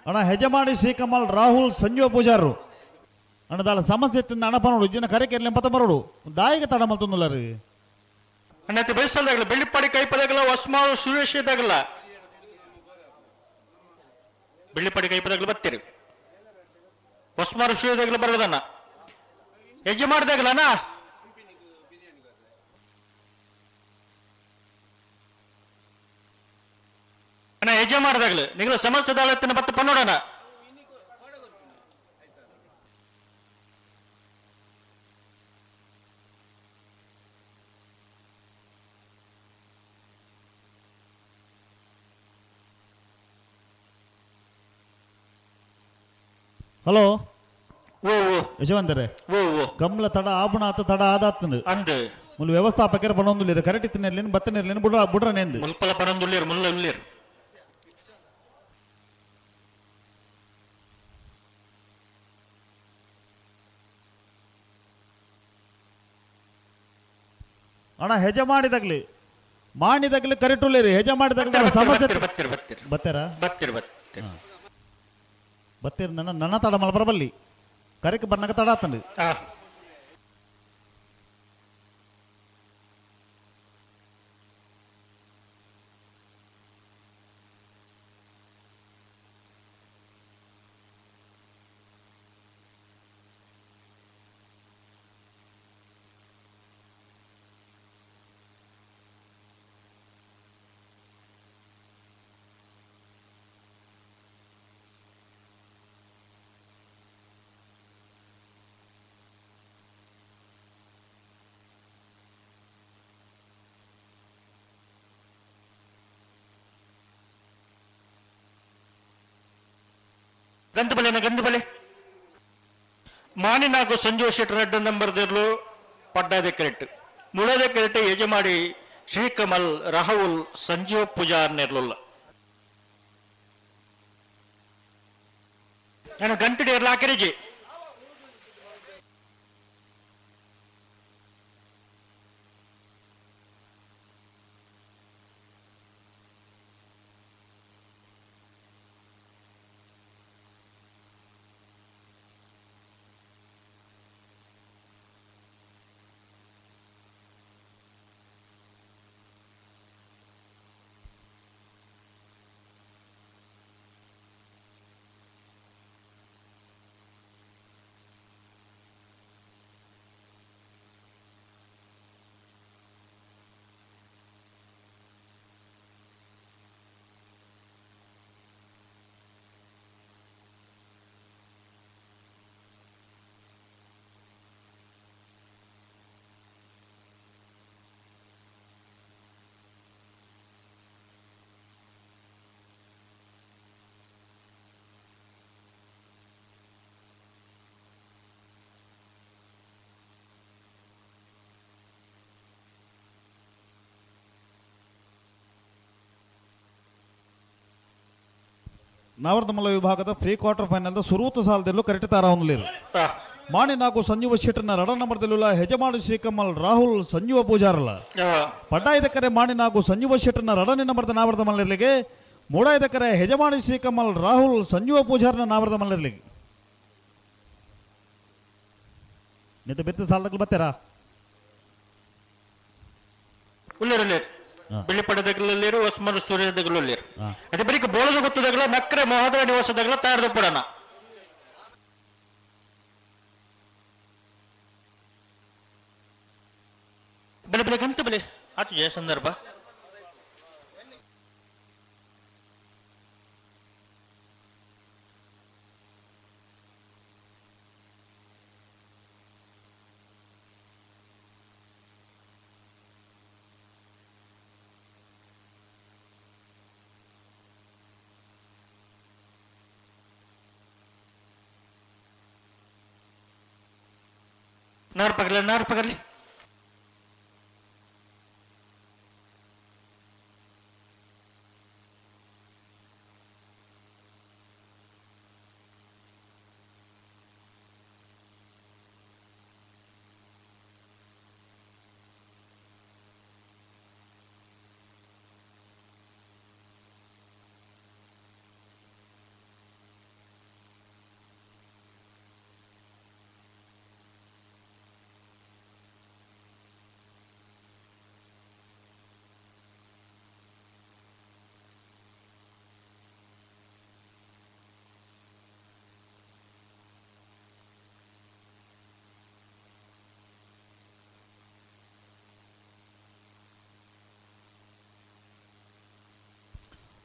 ಅಣ್ಣ ಹೆಜಮಾಡಿ ಶ್ರೀಕಮಲ್ ರಾಹುಲ್ ಸಂಜೀವ ಪೂಜಾರು ಅಣ್ಣ ದಾಳ ಸಮಸ್ಯೆ ತಿಂದ ಅಣ್ಣ ಪನೋಡು ಇಜ್ಜಿನ ಕರೆಕೆರ್ಲಿ ಎಂಬತ್ತ ಬರೋಡು ದಾಯಿಗೆ ತಡ ಮಲ್ತೊಂದುಲ್ಲ ರೀ ಅಣ್ಣ ಬಯಸಲ್ದಾಗಲ್ಲ ಬೆಳ್ಳಿಪಾಡಿ ಕೈಪದಾಗಲ್ಲ ಹೊಸ್ಮಾಳು ಸುರೇಶ್ ಇದ್ದಾಗಲ್ಲ ಬೆಳ್ಳಿಪಾಡಿ ಕೈಪದಾಗಲ್ಲ ಬರ್ತೀರಿ ಹೊಸ್ಮಾರು ಸುರೇಶ್ ಬರೋದನ್ನ ಹೆಜ್ಜೆ ಮಾಡಿದಾಗಲ್ಲ ಅಣ್ಣ ಹೆಜ್ಜೆ ಮಾಡಿದಾಗಲು ನಿಗಳ ಸಮಸ್ಯೆ ದಾಳತ್ತಿನ ಬತ್ತ ಪನ್ನೋಡಣ ಹಲೋ ಓ ಓ ಯಶವಂತರೇ ಓ ಓ ಕಮ್ಲ ತಡ ಆಪುಣ ಆತ ತಡ ಆದಾತಂದು ಅಂದ್ ಮುಲ್ ವ್ಯವಸ್ಥಾಪಕರ ಪಣೊಂದುಲ್ಲೇರು ಕರೆಕ್ಟ್ ಇತ್ತಿನೇರ್ಲೇನು ಬತ್ತನೇರ್ಲೇನು ಬುಡ್ರನೇಂದು ಮುಲ್ಪಲ ಪರಂದುಲ್ಲೇರು ಮುಲ್ಲ ಉಲ್ಲೇರು ಅಣ್ಣ ಹೆಜ ಮಾಡಿದಾಗ್ಲಿ ಮಾಡಿದಾಗ್ಲಿ ಕರೆಕ್ಟ್ ಉಳ್ಳೇರಿ ಹೆಜ ಮಾಡಿದಾಗ್ಲಿ ಸಮಸ್ಯೆ ಬತ್ತಿರ ಬತ್ತಿರ ಬತ್ತಾರ ಬತ್ತಿರ ಬತ್ತಿರ ಬತ್ತೀರ್ ನನ್ನ ತಡ ಮಲ್ಪರ ಬಲ್ಲಿ ಕರೆಕ್ ಬರ್ನಾಗ ತಡ ಆತಂದು ಆ ಗಂಧಬಲೆ ಮಾನಿನಾಗು ಸಂಜೀವ್ ಶೆಟ್ಟರ್ ಅಡ್ಡ ನಂಬರ್ದಿರ್ಲು ಪಡ್ಡಾದೆ ಕೆರೆಟ್ ಮುಳದೆ ಕೆರೆಟ್ ಯಜಮಾಡಿ ಶ್ರೀಕಮಲ್ ರಾಹುಲ್ ಸಂಜೀವ್ ಪೂಜಾರ್ ನೆರ್ಲುಲ್ಲ ನಾನು ಗಂಟಡಿ ಇರ್ಲ ಹಾಕಿರಿಜಿ ನವರದಮಲ ವಿಭಾಗದ ಪ್ರೀ ಕ್ವಾರ್ಟರ್ ಫೈನಲ್ ಸುರೂತು ಸಾಲದಲ್ಲೂ ಕರೆಕ್ಟ್ ತಾರಾವನಲ್ಲಿರು ಮಾಣಿ ನಾಲ್ಕು ಸಂಜೀವ ಶೆಟ್ಟರ್ನ ರಡ ನಂಬರ್ದಲ್ಲೂ ಹೆಜಮಾಡಿ ಶ್ರೀಕಮಲ್ ರಾಹುಲ್ ಸಂಜೀವ ಪೂಜಾರಲ್ಲ ಪಡ್ಡಾಯದ ಕರೆ ಮಾಣಿ ನಾಲ್ಕು ಸಂಜೀವ ಶೆಟ್ಟರ್ನ ರಡನೆ ನಂಬರ್ದ ನಾವರದ ಮಲ್ಲಿರ್ಲಿಗೆ ಮೂಡಾಯದ ಕರೆ ಹೆಜಮಾಡಿ ಶ್ರೀಕಮಲ್ ರಾಹುಲ್ ಸಂಜೀವ ಪೂಜಾರನ ನಾವರದ ಮಲ್ಲಿರ್ಲಿಗೆ ನಿಂತ ಬಿತ್ತ ಸಾಲದಲ್ಲಿ ಬರ್ತೀರಾ ಉಲ್ಲೇರು ಬೆಳ್ಳಿಪಡದಗಲಲ್ಲಿರು ಒಸ್ಮರು ಸೂರ್ಯದಗಲಲ್ಲಿರು ಅದೇ ಬರೀ ಬೋಳದ ಗೊತ್ತದಾಗಲ ನಕ್ರೆ ಮಹೋದರ ನಿವಾಸದಾಗಲ ತಯಾರದ ಪಡಣ ಬೆಲೆ ಬೆಲೆ ಗಂಟು ಬೆಲೆ ಆತು ಜಯ ಸಂದರ್ಭ ನಾರು ಪಗರ್ಲಿ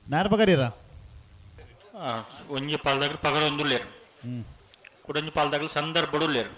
ನಾರು ಪಗರೀರಾ ಒಂಜಿ ಪಾಲ್ದಾಗ ಪಗರ ಒಂದುಲ್ಲೇರು ಕುಡಂಜಿ ಪಾಲ್ದಾಗ ಸಂದರ್ಭಡುಲ್ಲೇರು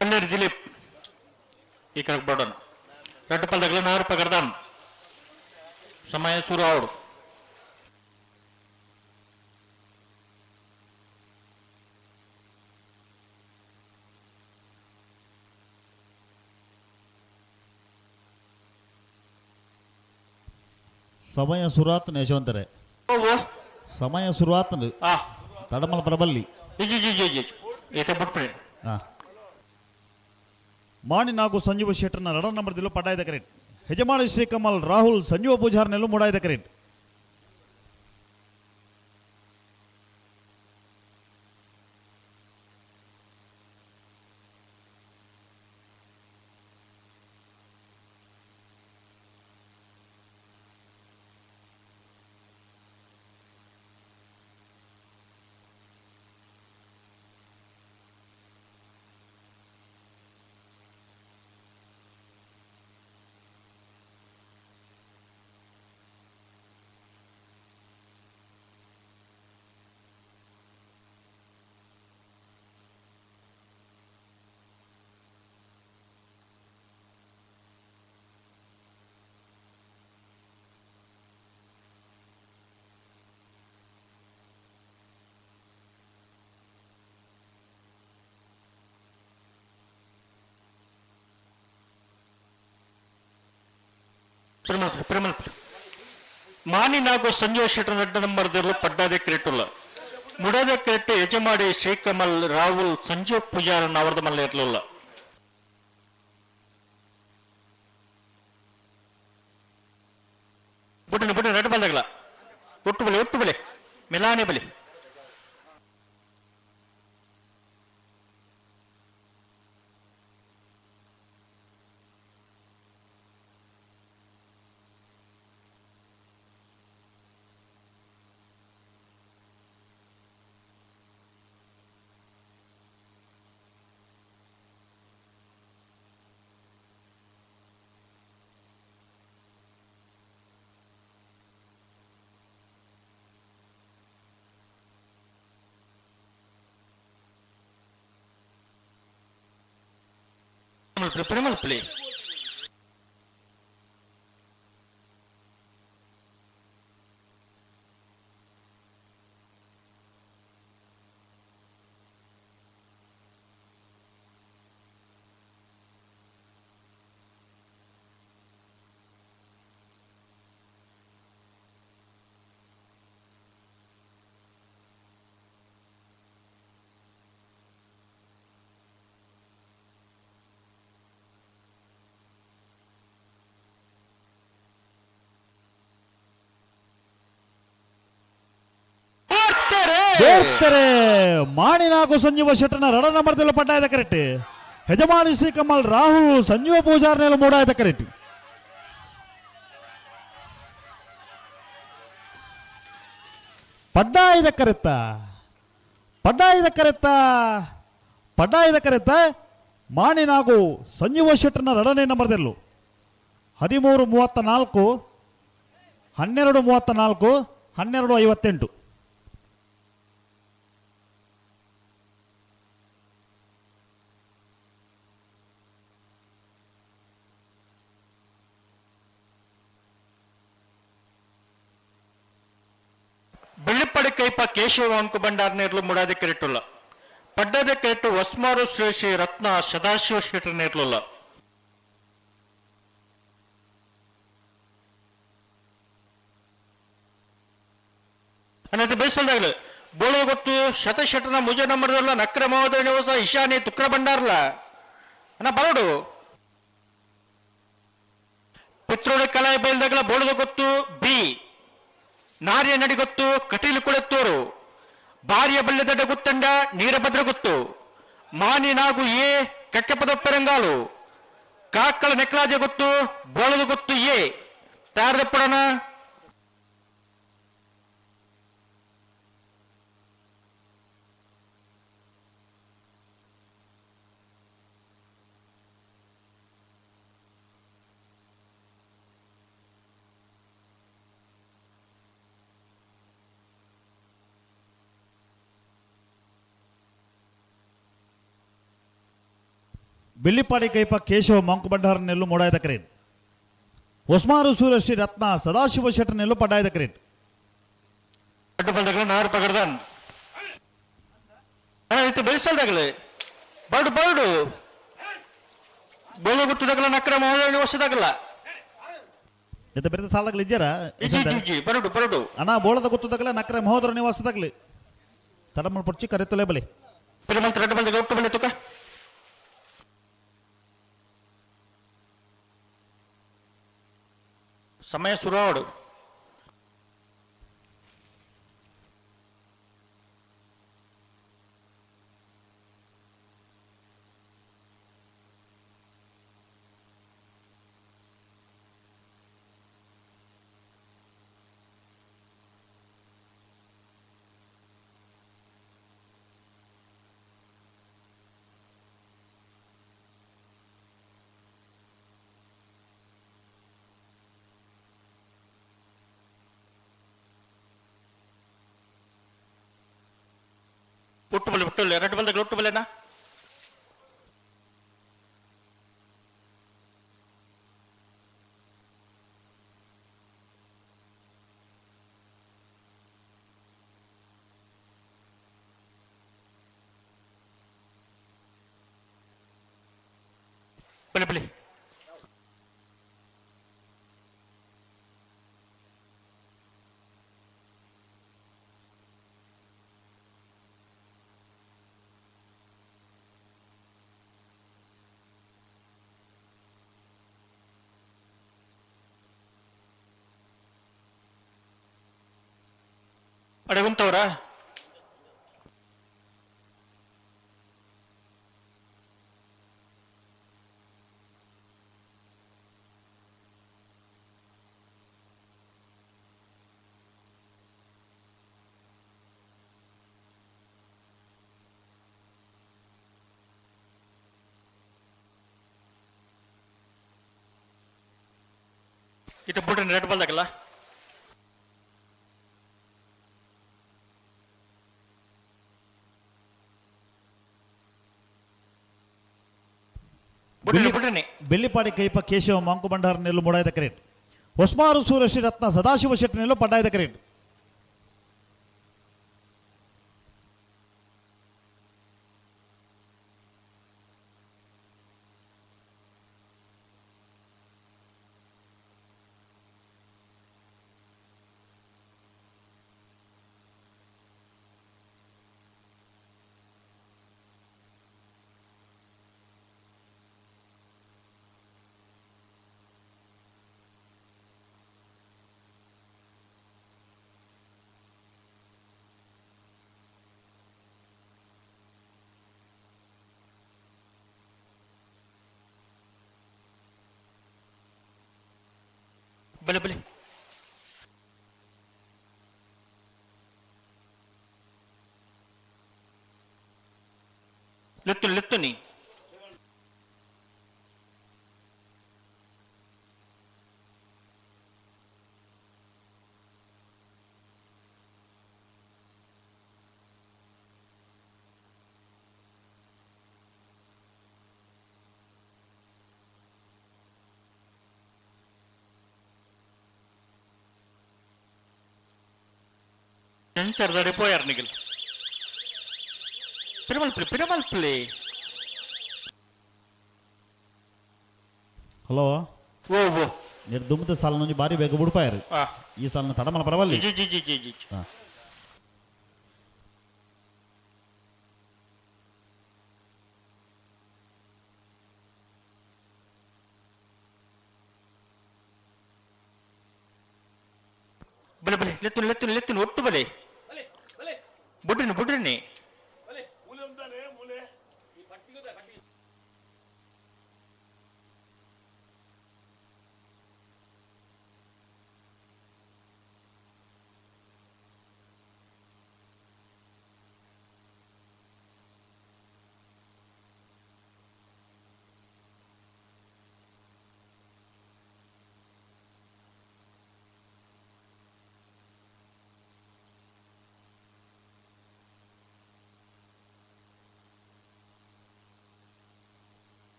ಕಣ್ಣೇರು ದಿಲೀಪ್ ಈ ಕಡೆ ಬಡೋಣ ರೆಡ್ ಪಲ್ದಗಳ 4 ರೂಪಾಯಿ ಕರ್ದಾನ್ ಸಮಯ ಶುರು ಆವಡು ಸಮಯ ಸುರಾತ್ ಯಶವಂತರೇ ಸಮಯ ಸುರುವಾತ್ ತಡಮಲ ಪ್ರಬಲ್ಲಿ ಮಾಣಿ ನಾಗು ಸಂಜೀವ ಶೆಟ್ಟರ್ನ 2 ನಂಬರ್ದಲ್ಲೂ ಪಟಾಯಿದ ಕರೆಕ್ಟ್ ಯಜಮಾನಿ ಶ್ರೀಕಮಲ್ ರಾಹುಲ್ ಸಂಜೀವ ಪೂಜಾರ್ನಲ್ಲೂ ಮೂಡಾಯಿದ ಕರೆಕ್ಟ್ ಮಾನಿ ನಾಗು ಸಂಜೀವ ಶೆಟ್ಟರ್ 2 ನಂಬರ್ದಲ್ಲೂ ಪಡ್ಡಾದೆ ಕ್ರೇಟುಲ್ಲ ಮುಡಾದ ಕ್ರೇಟ್ ಯಜಮಾಡಿ ಶ್ರೀಕಮಲ್ ರಾಹುಲ್ ಸಂಜೀವ್ ಪೂಜಾರನ್ ಅವರದ ಮಲ್ಲ ಇರಲಿಲ್ಲ ಬುಟ್ಟಿನ ರೆಡ್ ಬಲ್ದಗಳ ಒಟ್ಟು ಬಲೆ ಮಿಲಾನೆ ಬಲಿ primal play ಮಾಣಿ ನಾಗು ಸಂಜೀವ ಶೆಟ್ಟರ್ನ 2 ನಂಬರ್ದಲ್ಲೂ ಪಡ್ಡಾಯಿದ ಕರೆಕ್ಟ್ ಯಜಮಾನಿ ಶ್ರೀಕಮಲ್ ರಾಹುಲ್ ಸಂಜೀವ ಪೂಜಾರ್ನಲ್ಲೂ ಮೂಡಾಯಿದ ಕರೆಕ್ಟ್ ಪಡ್ಡಾಯಿದ ಕರೆತ್ತ ಮಾಣಿ ನಾಗು ಸಂಜೀವ ಶೆಟ್ಟರ್ನ 2ನೇ ನಂಬರ್ದಲ್ಲೂ 13:34 12:34 12:58 ಬೆಳ್ಳಿಪ್ಪಡಿ ಕೈಪ ಕೇಶವ ಅಂಕು ಭಂಡಾರನೇರ್ಲು ಮುಡಾದೆ ಕೆರೆಟ್ಟುಲ್ಲ ಪಡ್ಡದ ಕೆರೆಟ್ಟು ಹೊಸ್ಮಾರು ಶ್ರೇಷಿ ರತ್ನ ಸದಾಶಿವ ಶೆಟ್ಟರ್ ನೇರ್ಲುಲ್ಲ ಅನ್ನತ್ತೆ ಬೇಸಲ್ದಾಗಲು ಬೋಳು ಗೊತ್ತು ಶತಶೆಟ್ಟನ ಮುಜ ನಂಬರ್ದಲ್ಲ ನಕ್ರ ಮಹೋದಯ ನಿವಾಸ ಈಶಾನಿ ತುಕ್ರ ಭಂಡಾರ್ಲ ಅನ್ನ ಬರೋಡು ಪಿತ್ರೋಡಿ ಕಲಾಯ ಬಯಲ್ದಾಗಲ ಬೋಳದ ಗೊತ್ತು ಬಿ ನಾರ್ಯ ನಡಿ ಗೊತ್ತು ಕಟೀಲು ಕುಳೆತ್ತೂರು ಬಾರಿಯ ಬಲ್ಲೆದಡ್ಡ ಗುತ್ತಂಡ ನೀರಭದ್ರ ಗೊತ್ತು ಮಾನಿ ನಾಗು ಎ ಕಕ್ಕೆಪದ ಪೆರಂಗಾಲು ಕಾಕ್ಕಳ ನೆಕ್ಲಾಜ ಗೊತ್ತು ಬೋಳದ ಗೊತ್ತು ಎ ತಯಾರದ ಪುಡನ ಬೆಳ್ಳಿಪಾಡಿ ಕೈಪ ಕೇಶವ ಮಂಕು ಬಂಡಾರನೆಲ್ಲು ಮೂಡಾಯ್ದ ಕರೇಟ್ ಒಸ್ಮಾರು ಸೂರಶ್ರೀ ರತ್ನ ಸದಾಶಿವ ಶೆಟ್ಟರ್ನೆಲ್ಲು ಪಡ್ಡಾಯ್ದ ಕರೇಟ್ ನಾರು ಪಗಡ್ದಾನ್ ಬೆಳೆಸಲ್ದಾಗಲೇ ಬರ್ಡು ಬರ್ಡು ಬೋಳು ಗುಟ್ಟದಾಗಲ ನಕ್ರ ಮಹೋದಯ ವರ್ಷದಾಗಲ್ಲ ಎತ್ತ ಬೆರೆತ ಸಾಲದಾಗಲಿ ಇದ್ದಾರ ಬರಡು ಬರಡು ಅಣ್ಣ ಬೋಳದ ಗೊತ್ತದಾಗಲ ನಕ್ರ ಮಹೋದರ ನಿವಾಸದಾಗಲಿ ತಡಮಲ್ ಪಡ್ಚಿ ಕರೆತಲೇ ಬಲಿ ಪಿರಮಲ್ ರೆಡ್ ಬಂದ ಒಟ್ಟು ಬಲೆ ತುಕ ಸಮಯ ಸುರಾಡು ಒಟ್ಟು ಬಲೆ ಒಟ್ಟು ರೆಡ್ ಬಂದಾಗ ಒಟ್ಟು ಬಲೆನಾ ಬಲೆ ಬಲೆ ಅಡಗುಂತವ್ರಾ ಇಟ್ಟು ಬಿಟ್ರೆ ರೆಡ್ ಬಾಲ್ದಾಗಲ್ಲ ಬೆಳ್ಳಿಪಾಡಿ ಕೈಪ ಕೇಶವ ಮಂಕು ಬಂಡಾರನೆಲ್ಲು ಮೂಡಾಯ್ದ ಕರೇಟ್ ಒಸ್ಮಾರು ಸೂರಶ್ರೀ ರತ್ನ ಸದಾಶಿವ ಶೆಟ್ಟರ್ನೆಲ್ಲು ಪಡ್ಡಾಯ್ದ ಕರೇಟ್ ಬಲೆ ಬಲೆ ಲೆತ್ತು ಲೆತ್ತು ನೀ ചെറുതാടി പോയായിരുന്നെങ്കിൽ പിരമൽപ്പിളി ಹಲೋ ಓ ಓ ನೀರು ದುಮ್ಮದ ಸಾಲ నుంచి ಭಾರಿ ಬೇಗ ಬಿಡ್ಪಾಯರು ಈ ಸಾಲನ ತಡಮಲ ಪರವಲ್ಲಿ ಜಿ ಜಿ ಜಿ ಜಿ ಜಿ ಬಲೆ ಬಲೆ ಲೆತ್ತು ಲೆತ್ತು ಲೆತ್ತು ಒಟ್ಟು ಬಲೆ ಬುಡ್ರಿನಿ ಬುಡ್ರಿನಿ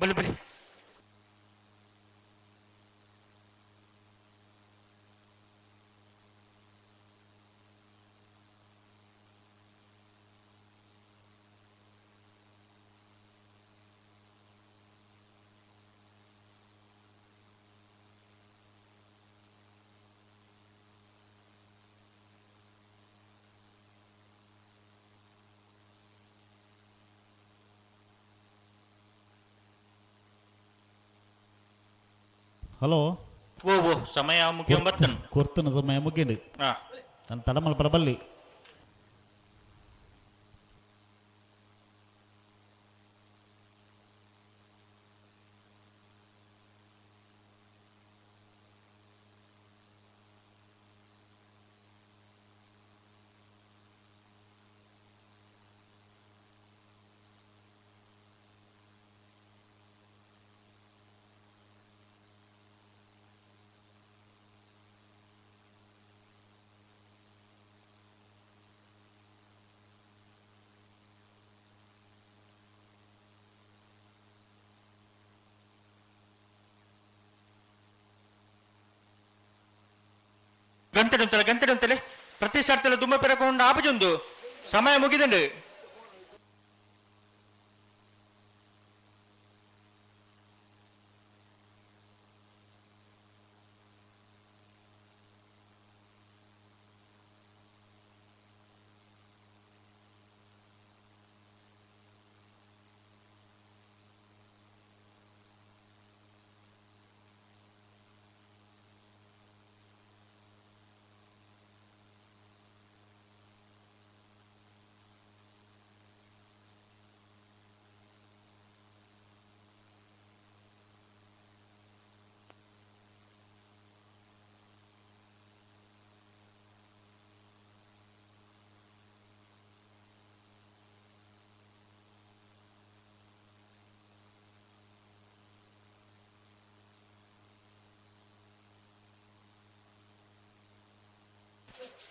ಬಲಿ ಬಲಿ. ಹಲೋ ಓ ಸಮಯ ಮುಖ್ಯ ಬರ್ತನ್ ಕೊರ್ತನ ಸಮಯ ಮುಗಿಂಡು ಹಾ ನಾನು ತಡಮಲ್ ಬರಬಲ್ಲಿ. ಗಂಟೆಡು ಅಂತಲೇ ಪ್ರತಿ ಸರ್ತಿಲ್ಲ ತುಂಬ ಪೆರಕೊಂಡು ಆಪಜೊಂದು ಸಮಯ ಮುಗಿದಂಡು.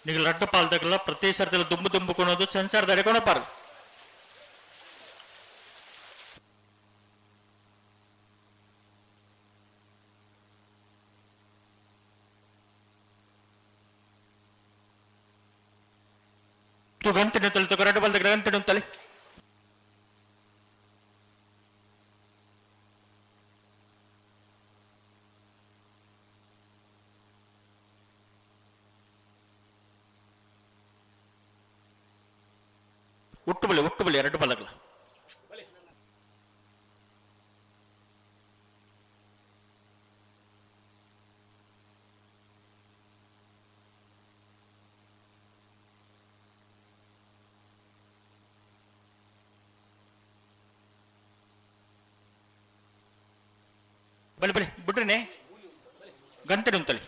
ನೀವು ರಟ್ಟು ಪಾಲ್ದಾಗಲ್ಲ ಪ್ರತಿ ಸರ್ತಿಲ್ಲ ದುಂಬುಕೊಳೋದು ಸೆನ್ಸಾರ್ ದಾರಿ ಕೊಣಪಾರು. ಗಂಟೆ ನಿಂತಲೆ ರಟ್ಟು ಪಾಲ್ದಾಗ ಗಂಟೆ ನಿಂತಲೆ ಒಟ್ಟುಬಳಿ ಎರಡು ಪಾಲಗಳ ಬಲಿ ಬಿಟ್ರೇನೆ ಗಂಟೆ ನಿಂತಲೆ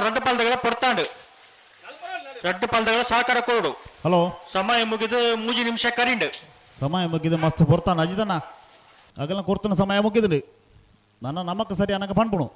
ರಡ್ಡು ಪಾಲ್ದಾಗೆಲ್ಲ ಪಡ್ತಾಂಡು ರಡ್ಡು ಪಾಲ್ದಾಗೆಲ್ಲ ಸಾಕಾರ ಕೊಡು. ಹಲೋ ಸಮಯ ಮುಗಿದು 3 ನಿಮಿಷ ಕರಿಂಡು ಸಮಯ ಮುಗಿದು ಮಸ್ತ್ ಬರ್ತಾನ ಅಜಿದನ ಅಗಲ ಕೊರ್ತನ ಸಮಯ ಮುಗಿದ್ರಿ ನನ್ನ ನಮಕ್ ಸರಿ ಅನ್ನಕ ಪಣ್ಪುಣು.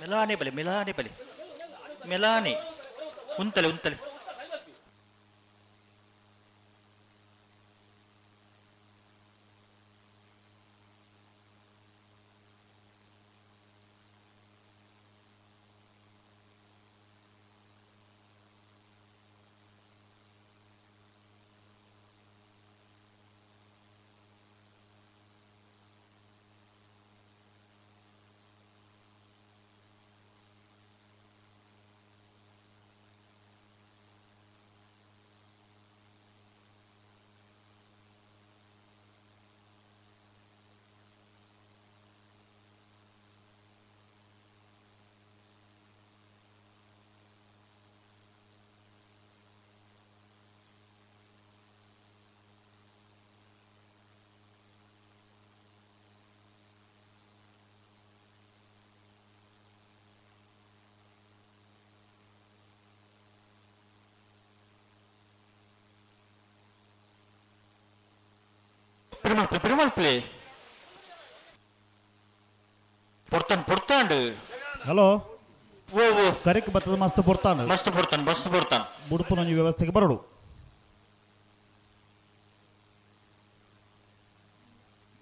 ಮೆಲಾನೆ ಬಲೆ ಮೆಲಾನೆ ಬಲೆ ಮೆಲಾನೆ ಉಂತಲೆ ಉಂತಲೆ Primal play. Portan. ಹಲೋ ಓ ಕರೆಕ್ ಬರ್ತದ ಮಸ್ತ್ ಪೊರ್ತಾನ ಮಸ್ತ್ ಪೊರ್ತಾನ ಬುಡುಪು ನಂಜಿ ವ್ಯವಸ್ಥೆಗೆ ಬರಡು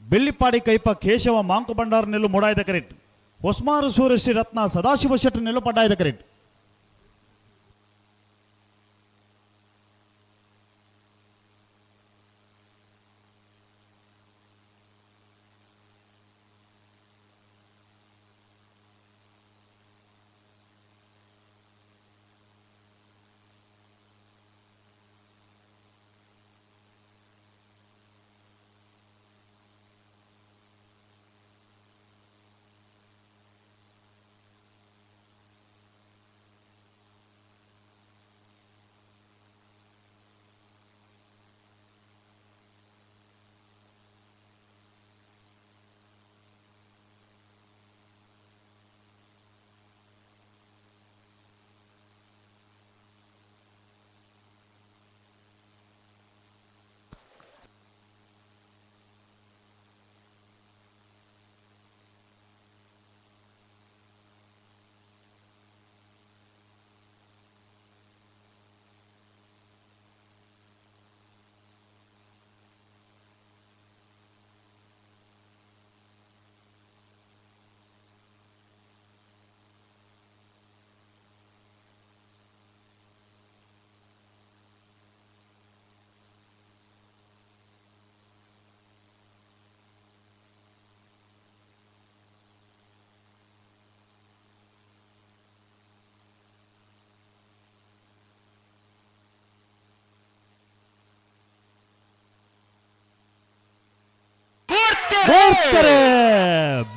ಬೆಳ್ಳಿಪಾಡಿ ಕೈಪ ಕೇಶವ ಮಾಂಕು ಭಂಡಾರ ನೆಲ್ಲು ಮೊಡಾಯ್ದ ಕರೆಕ್ಟ್ ಹೊಸ್ಮಾರು ಸೂರ್ಯಶ್ರೀ ರತ್ನ ಸದಾಶಿವ ಶೆಟ್ಟಿ ನೆಲ್ಲು ಪಡ್ಡಾಯ್ದ ಕರೆಕ್ಟ್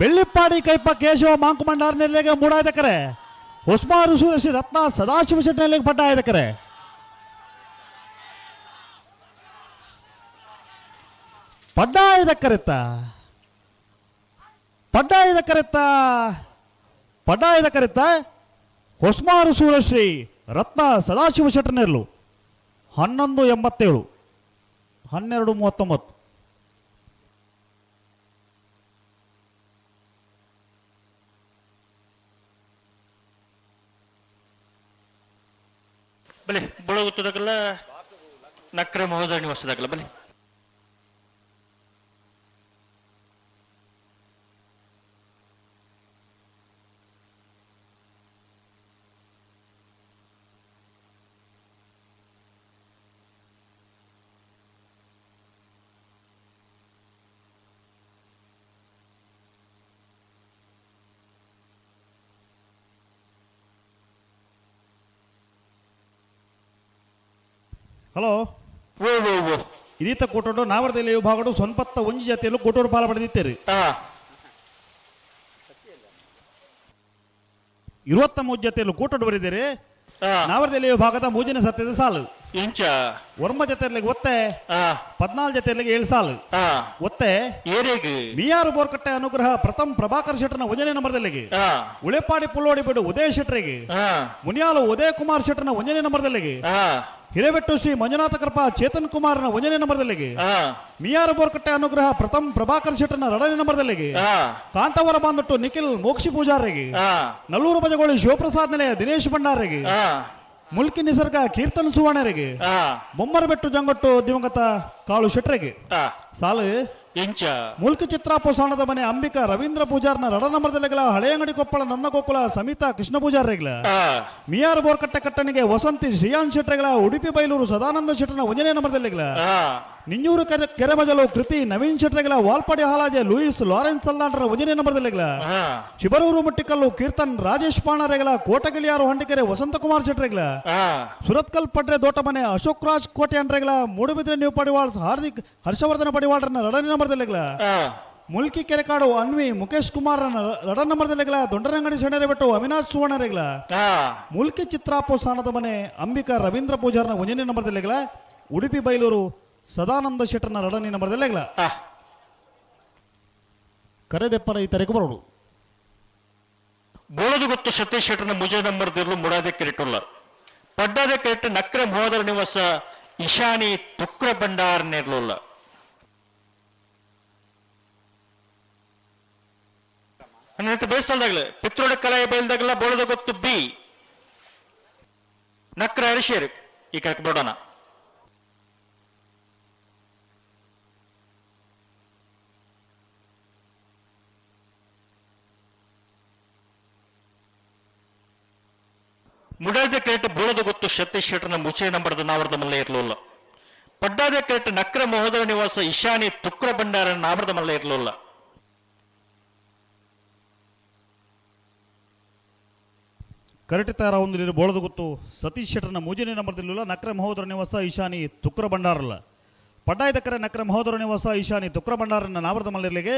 ಬೆಳ್ಳಿಪಾಡಿ ಕೈಪ ಕೇಶವ ಮಾಂಕು ಭಂಡಾರ ನೆಲೆಗೆ ಮೂಡಾಯ್ದ ಕರೆ ಹೊಸ್ಮಾರು ಸೂರ್ಯಶ್ರೀ ರತ್ನ ಸದಾಶಿವ ಶೆಟ್ಟಿ ನೆಲೆಗೆ ಪಡ್ಡಾಯ್ದ ಕರೆ ಪಡ್ಡಾಯ್ದ ಕರೆತ್ತ ಹೊಸ್ಮಾರು ಸೂರ್ಯಶ್ರೀ ರತ್ನ ಸದಾಶಿವ ಶೆಟ್ಟಿ ನೆರಳು 1187 1239 ಬಲೆ ಬುಳಗುತ್ತದಾಗಲ್ಲ ನಕ್ರೆ ಮಹೋದಯ ನಿವಾಸದಾಗಲ್ಲ ಬಲೆ ಹಲೋ ಓ ಇದೀತ ಕೊಟ್ಟೋಡು ನಾವರದಲ್ಲಿ ವಿಭಾಗಡು ಸೊನ್ಪತ್ತ ಒಂಜಿ ಜಾತಿಯಲ್ಲೂ ಕೊಟ್ಟೋಡು ಪಾಲ ಪಡೆದಿತ್ತೇರಿ 23 ಜೊತೆಯಲ್ಲೂ ಕೂಟೋಡು ಬರೆದಿರಿ ನಾವರದಲ್ಲಿ ವಿಭಾಗದ ಮೂಜಿನ ಸತ್ಯದ ಸಾಲು ಇಂಚ ವರ್ಮ ಜೊತೆಯಲ್ಲಿಗೆ ಒತ್ತೆ 14 ಜೊತೆಯಲ್ಲಿಗೆ 7 ಸಾಲು ಒತ್ತೆ ಏರಿಗೆ ಮಿಯಾರು ಬೋರ್ಕಟ್ಟೆ ಅನುಗ್ರಹ ಪ್ರಥಮ್ ಪ್ರಭಾಕರ್ ಶೆಟ್ಟರ್ನ 1ನೇ ನಂಬರ್ದಲ್ಲಿಗೆ ಉಳೆಪಾಡಿ ಪುಲ್ಲೋಡಿ ಬಿಡು ಉದಯ ಶೆಟ್ಟರಿಗೆ ಮುನಿಯಾಲು ಉದಯ ಕುಮಾರ್ ಶೆಟ್ಟರ್ನ 1ನೇ ನಂಬರ್ದಲ್ಲಿಗೆ ಹಿರೇಬೆಟ್ಟು ಶ್ರೀ ಮಂಜುನಾಥ ಕೃಪಾ ಚೇತನ್ ಕುಮಾರ್ನ 1ನೇ ನಂಬರ್ದಲ್ಲಿಗೆ ಮಿಯಾರ ಬೋರ್ಕಟ್ಟೆ ಅನುಗ್ರಹ ಪ್ರಥಮ್ ಪ್ರಭಾಕರ್ ಶೆಟ್ಟರ್ನ 2ನೇ ನಂಬರ್ದಲ್ಲಿಗೆ ಕಾಂತಾವರ ಬಾಂದಟ್ಟು ನಿಖಿಲ್ ಮೋಕ್ಷಿ ಪೂಜಾರಿಗೆ ನಲ್ಲೂರು ಬಜಗೋಳಿ ಶಿವಪ್ರಸಾದ್ ನಿಲಯ ದಿನೇಶ್ ಭಂಡಾರಿಗೆ ಮುಲ್ಕಿ ನಿಸರ್ಗ ಕೀರ್ತನ್ ಸುವರ್ಣರಿಗೆ ಬೊಮ್ಮರಬೆಟ್ಟು ಜಂಗೊಟ್ಟು ದಿವಂಗತ ಕಾಳು ಶೆಟ್ಟರಿಗೆ ಸಾಲು ಇಂಚ ಮುಲ್ಕಿ ಚಿತ್ರಾಪೋಸಾಣದ ಮನೆ ಅಂಬಿಕಾ ರವೀಂದ್ರ ಪೂಜಾರ್ನ 2 ನಂಬರ್ದಲ್ಲಿಗಳ ಹಳೆಯ ಅಂಗಡಿ ಕೊಪ್ಪಳ ನಂದಗೋಕುಲ ಸಮಿತಾ ಕೃಷ್ಣ ಪೂಜಾರಿಗಳ ಮಿಯಾರ್ ಬೋರ್ಕಟ್ಟೆ ಕಟ್ಟಣಿಗೆ ವಸಂತಿ ಶ್ರೀಯಾನ್ ಶೆಟ್ಟರಿಗಳ ಉಡುಪಿ ಬೈಲೂರು ಸದಾನಂದ ಶೆಟ್ಟರ್ನ 1ನೇ ನಂಬರ್ದಲ್ಲಿಗಳ ನಿಂಜೂರು ಕೆರೆಮಜಲು ಕೃತಿ ನವೀನ್ ಶೆಟ್ಟರಿಗಳ ವಾಲ್ಪಾಡಿ ಹಾಲಾಜೆ ಲೂಯಿಸ್ ಲಾರೆನ್ಸ್ ಸಲ್ಲಾಂಡ್ರ 1ನೇ ನಂಬರ್ದಲ್ಲಿಗಳ ಶಿಬರೂರು ಮುಟ್ಟಿಕಲ್ಲು ಕೀರ್ತನ್ ರಾಜೇಶ್ ಪಾಣರೆಗಳ ಕೋಟಗಿಲಿಯಾರು ಹಂಡಿಕೆರೆ ವಸಂತಕುಮಾರ್ ಶೆಟ್ಟರಿಗಳ ಸುರತ್ಕಲ್ ಪಡ್ರೆ ದೋಟಮನೆ ಅಶೋಕ್ ರಾಜ್ ಕೋಟೆ ಅಂಡ್ರೆಗಳ ಮೂಡುಬಿದ್ರೆ ನ್ಯೂ ಪಡಿವಾಳ್ ಹಾರ್ದಿಕ್ ಹರ್ಷವರ್ಧನ ಪಡಿವಾಳ್ರನ್ನ 2ನೇ ನಂಬರ್ದಲ್ಲಿಗಳ ಮುಲ್ಕಿ ಕೆರೆಕಾಡು ಅನ್ವಿ ಮುಖೇಶ್ ಕುಮಾರ್ 2 ನಂಬರ್ದಲ್ಲಿಗಳ ದೊಡ್ಡರಂಗಡಿ ಸೆಣೆರೆಬೆಟ್ಟು ಅವಿನಾಶ್ ಸುವರ್ಣರೆಗಳ ಮುಲ್ಕಿ ಚಿತ್ರಾಪೋಸಾನದ ಮನೆ ಅಂಬಿಕಾ ರವೀಂದ್ರ ಪೂಜಾರ್ನ 1ನೇ ನಂಬರ್ದಲ್ಲಿಗಳ ಉಡುಪಿ ಬೈಲೂರು ಸದಾನಂದ ಶೆಟ್ಟರ್ನ 2ನೇ ನಂಬರ್ದಲ್ಲಿಗಳ ಕರೆದೆಪ್ಪನ ಈ ತರೆಗೂ ಬರೋಡು ಬೋಳದು ಗೊತ್ತು ಸತೀಶ್ ಶೆಟ್ಟರ್ನ 3ನೇ ನಂಬರ್ದಿರ್ಲು ಮುಡಾದೆ ಕೆರೆಟುಲ್ಲ ಪಡ್ಡಾದೆ ಕೆರೆಟ್ಟು ನಕ್ರೆ ಮೋದರ ನಿವಾಸ ಇಶಾನಿ ತುಕ್ರ ಭಂಡಾರ ನೇರ್ಲುಲ್ಲ ಬೇಸಲ್ದಾಗ್ಲ ಪಿತ್ರೋಡ ಕಲಾಯ ಬಯಲ್ದಾಗಲ್ಲ ಬೋಳದ ಗೊತ್ತು ಬಿ ನಕ್ರ ಅರಿಶೇರಿ ಈ ಕರೆಕ್ಟ್ ಬೋಡೋಣ ಮುಡಾದ ಕೆರೆಟ್ ಬೋಳದ ಗೊತ್ತು ಸತೀಶ್ ಶೆಟ್ಟರ್ನ 3ನೇ ನಂಬರ್ದ ನಾವರದ ಮಲ್ಲ ಇರ್ಲಿಲ್ಲ ಪಡ್ಡಾದ ಕೆರೆಟ್ ನಕ್ರ ಮಹೋದರ ನಿವಾಸ ಇಶಾನಿ ತುಕ್ರ ಭಂಡಾರ ನಾವರದ ಮಲ್ಲ ಇರ್ಲಿಲ್ಲ ಕರೆಕ್ಟ್ ಒಂದು ಬೋಳದ ಗೊತ್ತು ಸತೀಶ್ ಶೆಟ್ಟರ್ನ 3ನೇ ನಂಬರ್ದಲ್ಲಿಲ್ಲ ನಕ್ರ ಮಹೋದರ ನಿವಾಸ ಈಶಾನಿ ತುಕ್ರ ಭಂಡಾರಲ್ಲ ಪಡ್ಡಾಯ್ದಕರೆ ನಕ್ರ ಮಹೋದರ ನಿವಾಸ ಈಶಾನಿ ತುಕ್ರ ಭಂಡಾರನ ನಾವರದ ಮಲ್ಲಿರ್ಲಿಗೆ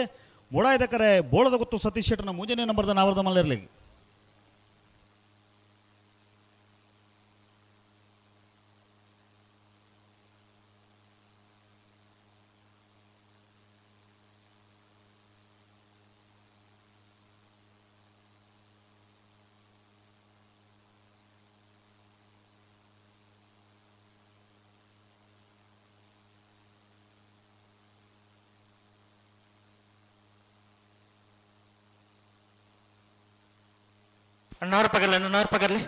ಮುಡಾಯ್ದಕರೆ ಬೋಳದ ಗೊತ್ತು ಸತೀಶ್ ಶೆಟ್ಟರ್ನ 3ನೇ ನಂಬರ್ದ ನಾವರದ ಮಲ್ಲಿರ್ಲಿಗೆ ಅಣ್ಣವ್ರ ಪಗರ್ಲಿ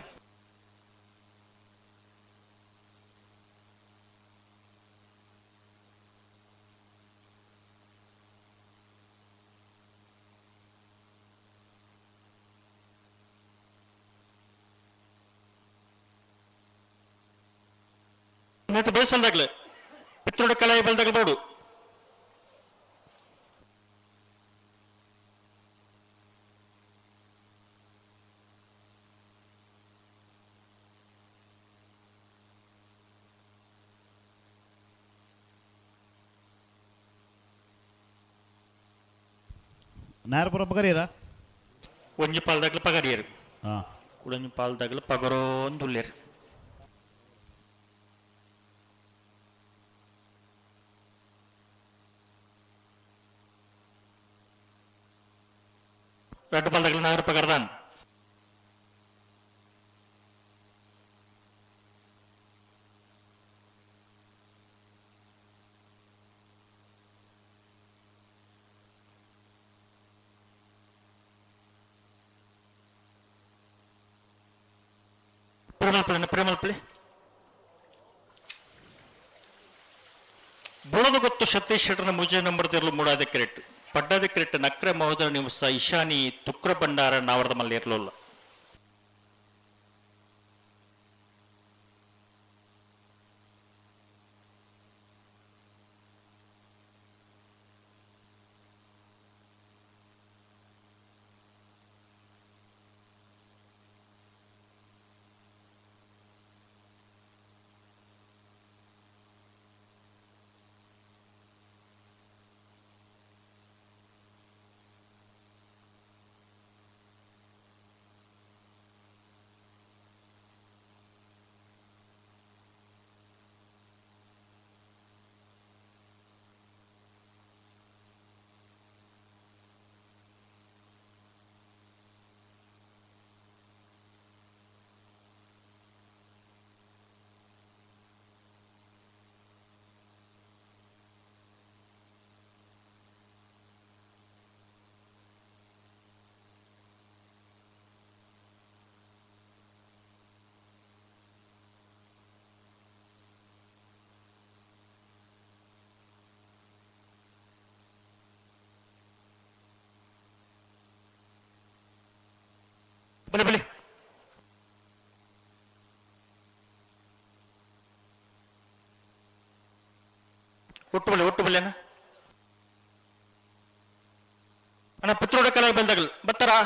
ಬೇಸಲ್ದಾಗ್ಲೆ ಪಿತ್ರೋಡ ಕಲಾಯ ಬಲ್ದಾಗ ಬೋಡು ನಾರಪುರ ಪಗರೀರಾ ಒಂಜಿ ಪಾಲ್ದಾಗ್ಲ ಪಗರಿಯರು ಕುಡಂಜಿ ಪಾಲ್ದಾಗ್ಲ ಪಗರೋಂದುಲ್ಲೇರು ரெண்டு பால்தாಗ್ல நாகர பகர்தான் ಪ್ರೇಮಲ್ಪಳ್ಳಿ ಬೋಳದ ಗೊತ್ತು ಸತೀಶ್ ಶೆಟ್ಟರ್ನ 3ನೇ ನಂಬರ್ದಿರಲು ಮೂಡಾದ ಕೆರೆಟ್ ಪಡ್ಡಾದ ಕೆರೆಟ್ ನಕ್ರೆ ಮಹೋದರ ನಿವಾಸ ಇಶಾನಿ ತುಕ್ರ ಭಂಡಾರ ನಾವರದ ಮಲ್ಲ ಇರಲಿಲ್ಲ ಬಲಿ ಬಲಿ ಒಟ್ಟು ಬಲ್ಲೆನ ಅಣ್ಣ ಪಿತ್ರೋಡ ಕಲ ಬೆಲ್ದಗಲ್ ಬತ್ತಾರಾ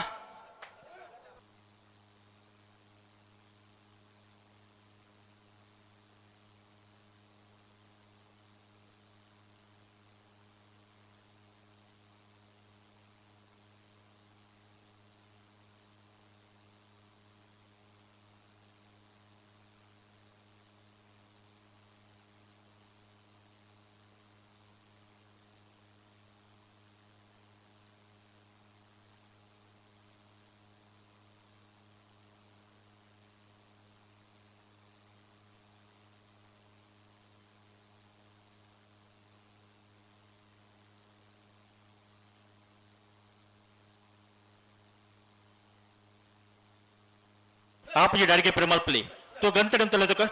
आप ये डाल के प्रेमल प्ले तो गंतडे ಅಂತಲ್ಲ ಅದಕ್ಕೆ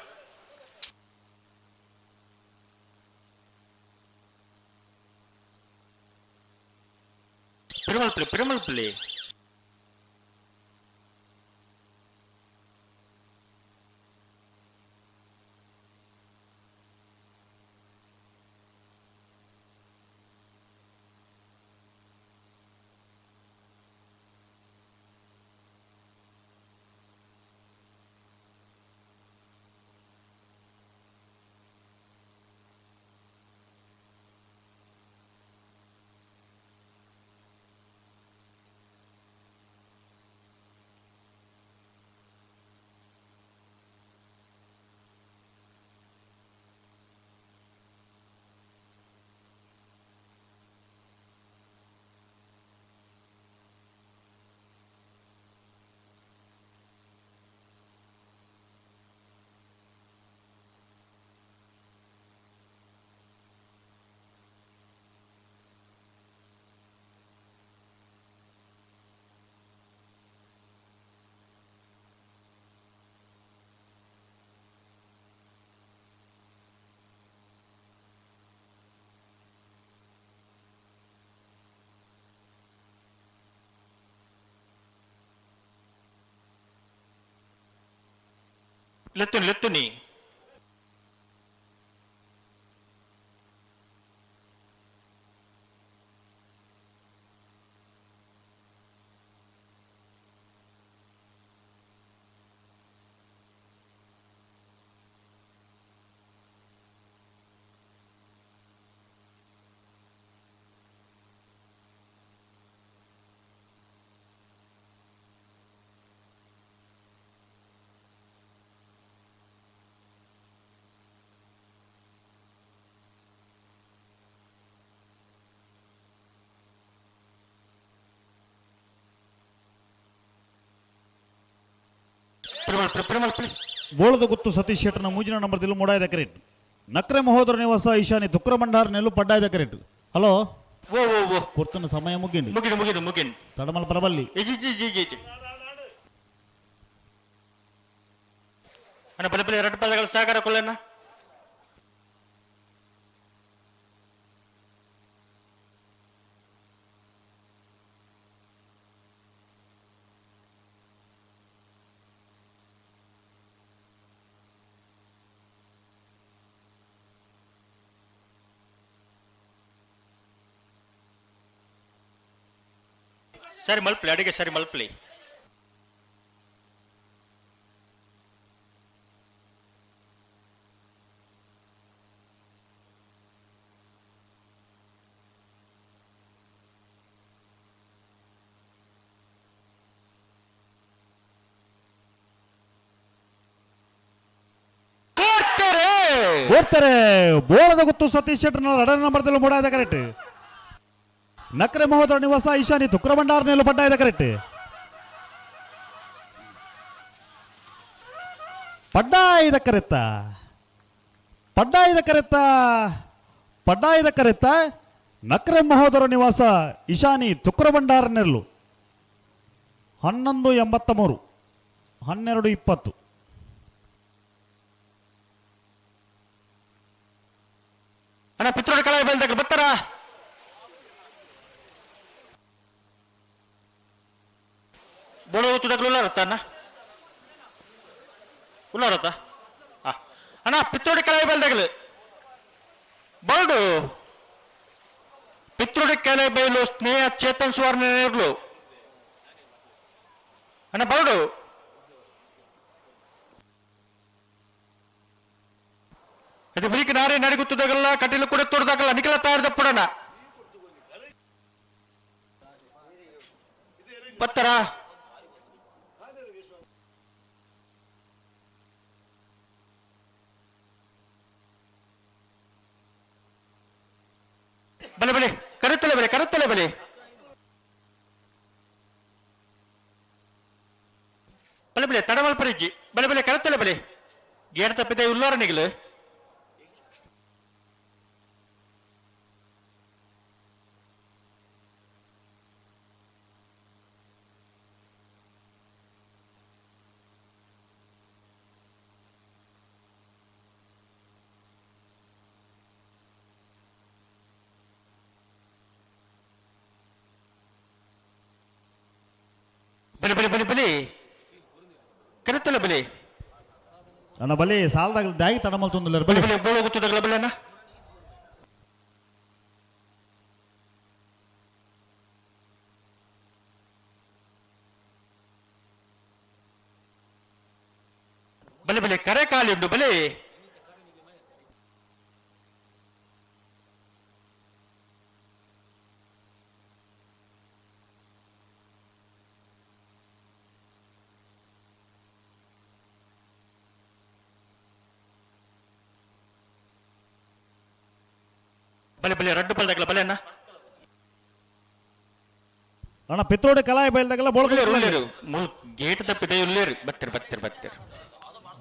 ಪ್ರೇಮಲ್ ಪ್ಲೇ ಲೆತ್ತುನಿ ಪ್ರೇಮಲ್ ಪ್ಲೇ ಬೋಳದ ಗುತ್ತು ಸತೀಶ್ ಶೆಟ್ಟರ್ನ ಮೂಜಿನ ನಂಬರ್ದಲ್ಲಿ ಮೂಡಾಯ್ದ ಕ್ರೇಟ್ ನಕ್ರೆ ಮಹೋದರ ನಿವಾಸ ಈಶಾನಿ ತುಕ್ರ ಭಂಡಾರ ನೆಲ್ಲು ಪಡ್ಡಾಯ್ದ ಕ್ರೇಟ್ ಹಲೋ ಓ ಕೊರ್ತನ ಸಮಯ ಮುಗಿನ್ ತಡಮಲ್ ಪರಬಲ್ಲಿ ಅಣ್ಣ ಬಲಿ ಎರಡು ಪದಗಳ ಸಹಕಾರ ಕೊಲ್ಲಣ್ಣ ಸರಿ ಮಲ್ಪ್ಲಿ ಅಡಿಗೆ ಸರಿ ಮಲ್ಪ್ಲಿ ಓಡ್ತಾರೆ ಬೋಳದ ಗುತ್ತು ಸತೀಶ್ ಶೆಟ್ಟರ್ನ ಎರಡನೇ ನಂಬರ್ದಲ್ಲಿ ಮೂಡಾಯ್ದ ಕರೆಕ್ಟ್ ನಕ್ರೆ ಮಹೋದರ ನಿವಾಸ ಈಶಾನಿ ತುಕ್ರ ಭಂಡಾರ ನೆಲ್ಲು ಪಡ್ಡಾಯ್ದ ಕರೆಕ್ಟ್ ಪಡ್ಡಾಯ್ದ ಕರೆತ್ತ ನಕ್ರೆ ಮಹೋದರ ನಿವಾಸ ಈಶಾನಿ ತುಕ್ರ ಭಂಡಾರ ನೆಲ್ಲು 11:83 12:20 ಅಣ್ಣ ಪಿತ್ರೋಡ ಕಳ ಬೆಲ್ದಾಗ ಬತ್ತಾರ ಬೋಳು ತುಡಗಳು ಉಳ್ಳಾರತ್ತ ಅಣ್ಣ ಉಳ್ಳಾರತ್ತ ಅಣ್ಣ ಪಿತ್ರೋಡಿ ಕೆಳಗೆ ಬಲ್ದಾಗಲು ಬರ್ಡು ಪಿತ್ರೋಡಿ ಕೆಳಗೆ ಬೈಲು ಸ್ನೇಹ ಚೇತನ್ ಸುವರ್ಣ ಇರ್ಲು ಅಣ್ಣ ಬರ್ಡು ಅದು ಬರೀಕ್ ನಾರೇ ನಡಿಗುತ್ತದಾಗಲ್ಲ ಕಟೀಲು ಕೂಡ ತೋಡ್ದಾಗಲ್ಲ ನಿಖಲ ತಯಾರದ ಪುಡಣ ಬತ್ತರ ಬಲೆ ಬಲೆ ಕರುತ್ತಲೆ ಬಲೆ ಕರುತ್ತಲೆ ಬಲೆ ಬಲೆ ಬಲೆ ತಡಮಲ್ ಪರಿಜ್ಜಿ ಬಲೆ ಬಲೆ ಕರುತ್ತಲೆ ಬಲೆ ಗೇಡ್ ತಪ್ಪಿದೆ ಉಳ್ಳಾರ ನಿಗಲು ಬಲೆ ಬಲೆ ಬಲೆ ಬಲೆ ಕರುತ್ತಲೆ ಬಲೆ ಅಣ್ಣ ಬಲಿ ಸಾಲದಾಗ ದಾಗಿ ತಡಮಲ್ತೊಂದಿಲ್ಲ ಬಲೆ ಬಲಿ ಬಲೆ ಬೋಳು ಗೊತ್ತದಾಗಲ್ಲ ಬಲೆ ಅಣ್ಣ ಬಲೆ ಬಲೆ ಕರೆ ಕಾಲಿ ಉಂಟು ಬಲೆ ಬಲೆ ಬಲೆ ರಡ್ಡು ಬಲ್ದಾಗಲ್ಲ ಬಲೆ ಅಣ್ಣ ಅಣ್ಣ ಪಿತ್ರೋಡಿ ಕಲಾಯ ಬಯಲ್ದಾಗೆಲ್ಲ ಉಳ್ಳೇರು ಬೋಳ್ಕೊಳ್ಳಿ ಉಳ್ಳೇರು ಗೇಟ್ ತಪ್ಪಿದೆ ಉಳ್ಳೇರು ಬತ್ತಿರ್ ಬತ್ತಿರ್ ಬತ್ತಿರ್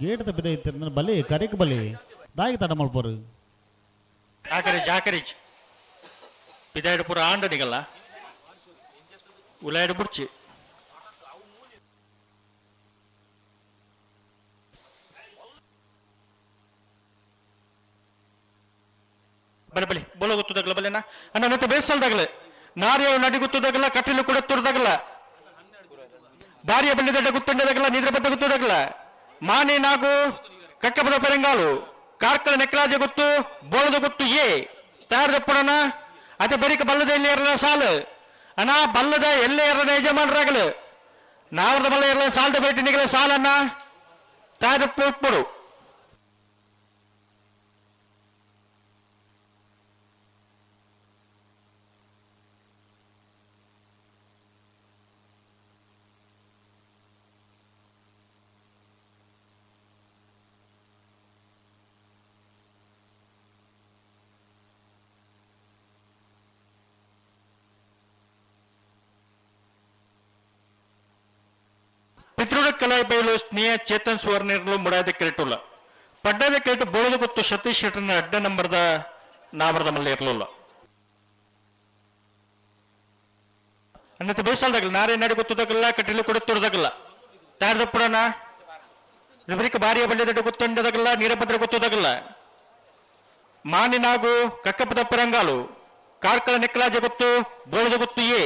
ಗೇಟ್ ತಪ್ಪಿದೆ ಇತ್ತು ಬಲಿ ಕರಿಕ್ ಬಲಿ ದಾಗಿ ತಡಮಲ್ಪರು ಆಕರೇಜ್ ಆಕರೇಜ್ ಪಿದಾಯ್ಡು ಪೂರ ಆಂಡ ನಿಗಲ್ಲ ಉಲಾಯ್ಡು ಬುಡ್ಚಿ ಬಲೆ ಬಲೆ ಬೋಳ ಗೊತ್ತದಾಗಲ್ಲ ಬಲೆನ ಅಣ್ಣ ಮತ್ತೆ ಬೇಸಲ್ದಾಗಲ್ಲ ನಾರಿಯ ನಡಿ ಗೊತ್ತದಾಗಲ್ಲ ಕಟ್ಟಿಲು ಕೂಡ ತುರ್ದಾಗಲ್ಲ ಬಾರಿಯ ಬಳ್ಳಿದಡ್ಡ ಗುತ್ತಂಡದಾಗಲ್ಲ ನಿದ್ರ ಬದ್ದ ಗೊತ್ತದಾಗಲ್ಲ ಮಾನೆ ನಾಗು ಕಕ್ಕಬದ ಪೆರಂಗಾಲು ಕಾರ್ಕಳ ನೆಕ್ಲಾಜೆ ಗೊತ್ತು ಬೋಳದ ಗೊತ್ತು ಏ ತಯಾರದ ಪುಡನ ಅದೇ ಬರೀಕ ಬಲ್ಲದ ಎಲ್ಲಿ ಇರಲ್ಲ ಸಾಲು ಅಣ್ಣ ಬಲ್ಲದ ಎಲ್ಲೇ ಇರದ ಯಜಮಾನರಾಗಲು ನಾವರದ ಬಲ್ಲ ಇರಲ್ಲ ಸಾಲದ ಬೇಟಿ ನಿಗಲ ಸಾಲನ್ನ ತಯಾರ ಪುಡು ಪಿತೃಡ ಕಲಾಯಿ ಬಯಲು ಸ್ನೇಹ ಚೇತನ್ ಸುವರ್ಣರು ಮುಡಾದ ಕೆರಟುಲ್ಲ ಪಡ್ಡದ ಕೆರಟು ಬೋಳದ ಗೊತ್ತು ಸತೀಶ್ ಶೆಟ್ಟರ್ನ ಅಡ್ಡ ನಂಬರ್ದ ನಾಮರದ ಮಲ್ಲ ಇರಲಿಲ್ಲ ಅನ್ನತ್ತೆ ಬೇಸಲ್ದಾಗಲ್ಲ ನಾರೇ ನಡಿ ಗೊತ್ತದಾಗಲ್ಲ ಕಟ್ಟಿಲು ಕೂಡ ತುರ್ದಾಗಲ್ಲ ತಯಾರದ ಪುಡನ ಇವರಿಗೆ ಬಾರಿಯ ಬಳ್ಳಿದಡ್ಡ ಗೊತ್ತಂಡದಾಗಲ್ಲ ನೀರಭದ್ರ ಗೊತ್ತದಾಗಲ್ಲ ಮಾನಿನಾಗು ಕಕ್ಕಪದ ಪರಂಗಾಲು ಕಾರ್ಕಳ ನೆಕ್ಕಲಾಜೆ ಗೊತ್ತು ಬೋಳದ ಗೊತ್ತು ಏ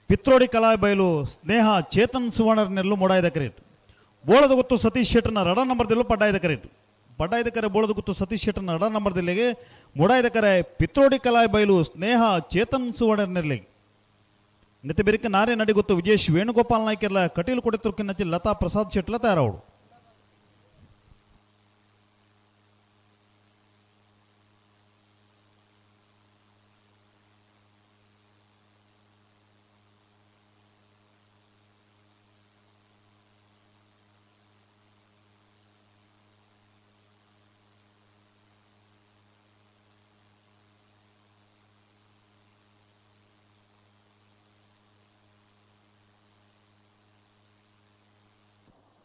ಪಿತ್ರೋಡಿ ಕಲಾಯ ಬಯಲು ಸ್ನೇಹ ಚೇತನ್ ಸುವರ್ಣರ್ನೆಲ್ಲೂ ಮೊಡಾಯ್ದ ಕರೇಟ್ ಬೋಳದ ಗೊತ್ತು ಸತೀಶ್ ಶೆಟ್ಟರ್ನ ರಡ ನಂಬರ್ದಲ್ಲೂ ಪಡ್ಡಾಯ್ದ ಕರೇಟ್ ಪಡ್ಡಾಯ್ದ ಕರೆ ಬೋಳದ ಗೊತ್ತು ಸತೀಶ್ ಶೆಟ್ಟರ್ನ ರಡ ನಂಬರ್ದಲ್ಲಿಗೆ ಮೊಡಾಯ್ದ ಕರೆ ಪಿತ್ರೋಡಿ ಕಲಾಯ ಬಯಲು ಸ್ನೇಹ ಚೇತನ್ ಸುವರ್ಣರ್ನೆಲ್ಲಿಗೆ ನಿತ್ಯ ಬೆರಿಕ ನಾರೇ ನಡಿ ಗೊತ್ತು ವಿಜೇಶ್ ವೇಣುಗೋಪಾಲ್ ನಾಯ್ಕೆಲ್ಲ ಕಟೀಲು ಕೊಡೆತುರ್ಕಿನ್ನಚ್ಚಿ ಲತಾ ಪ್ರಸಾದ್ ಶೆಟ್ಲ ತಯಾರವಡು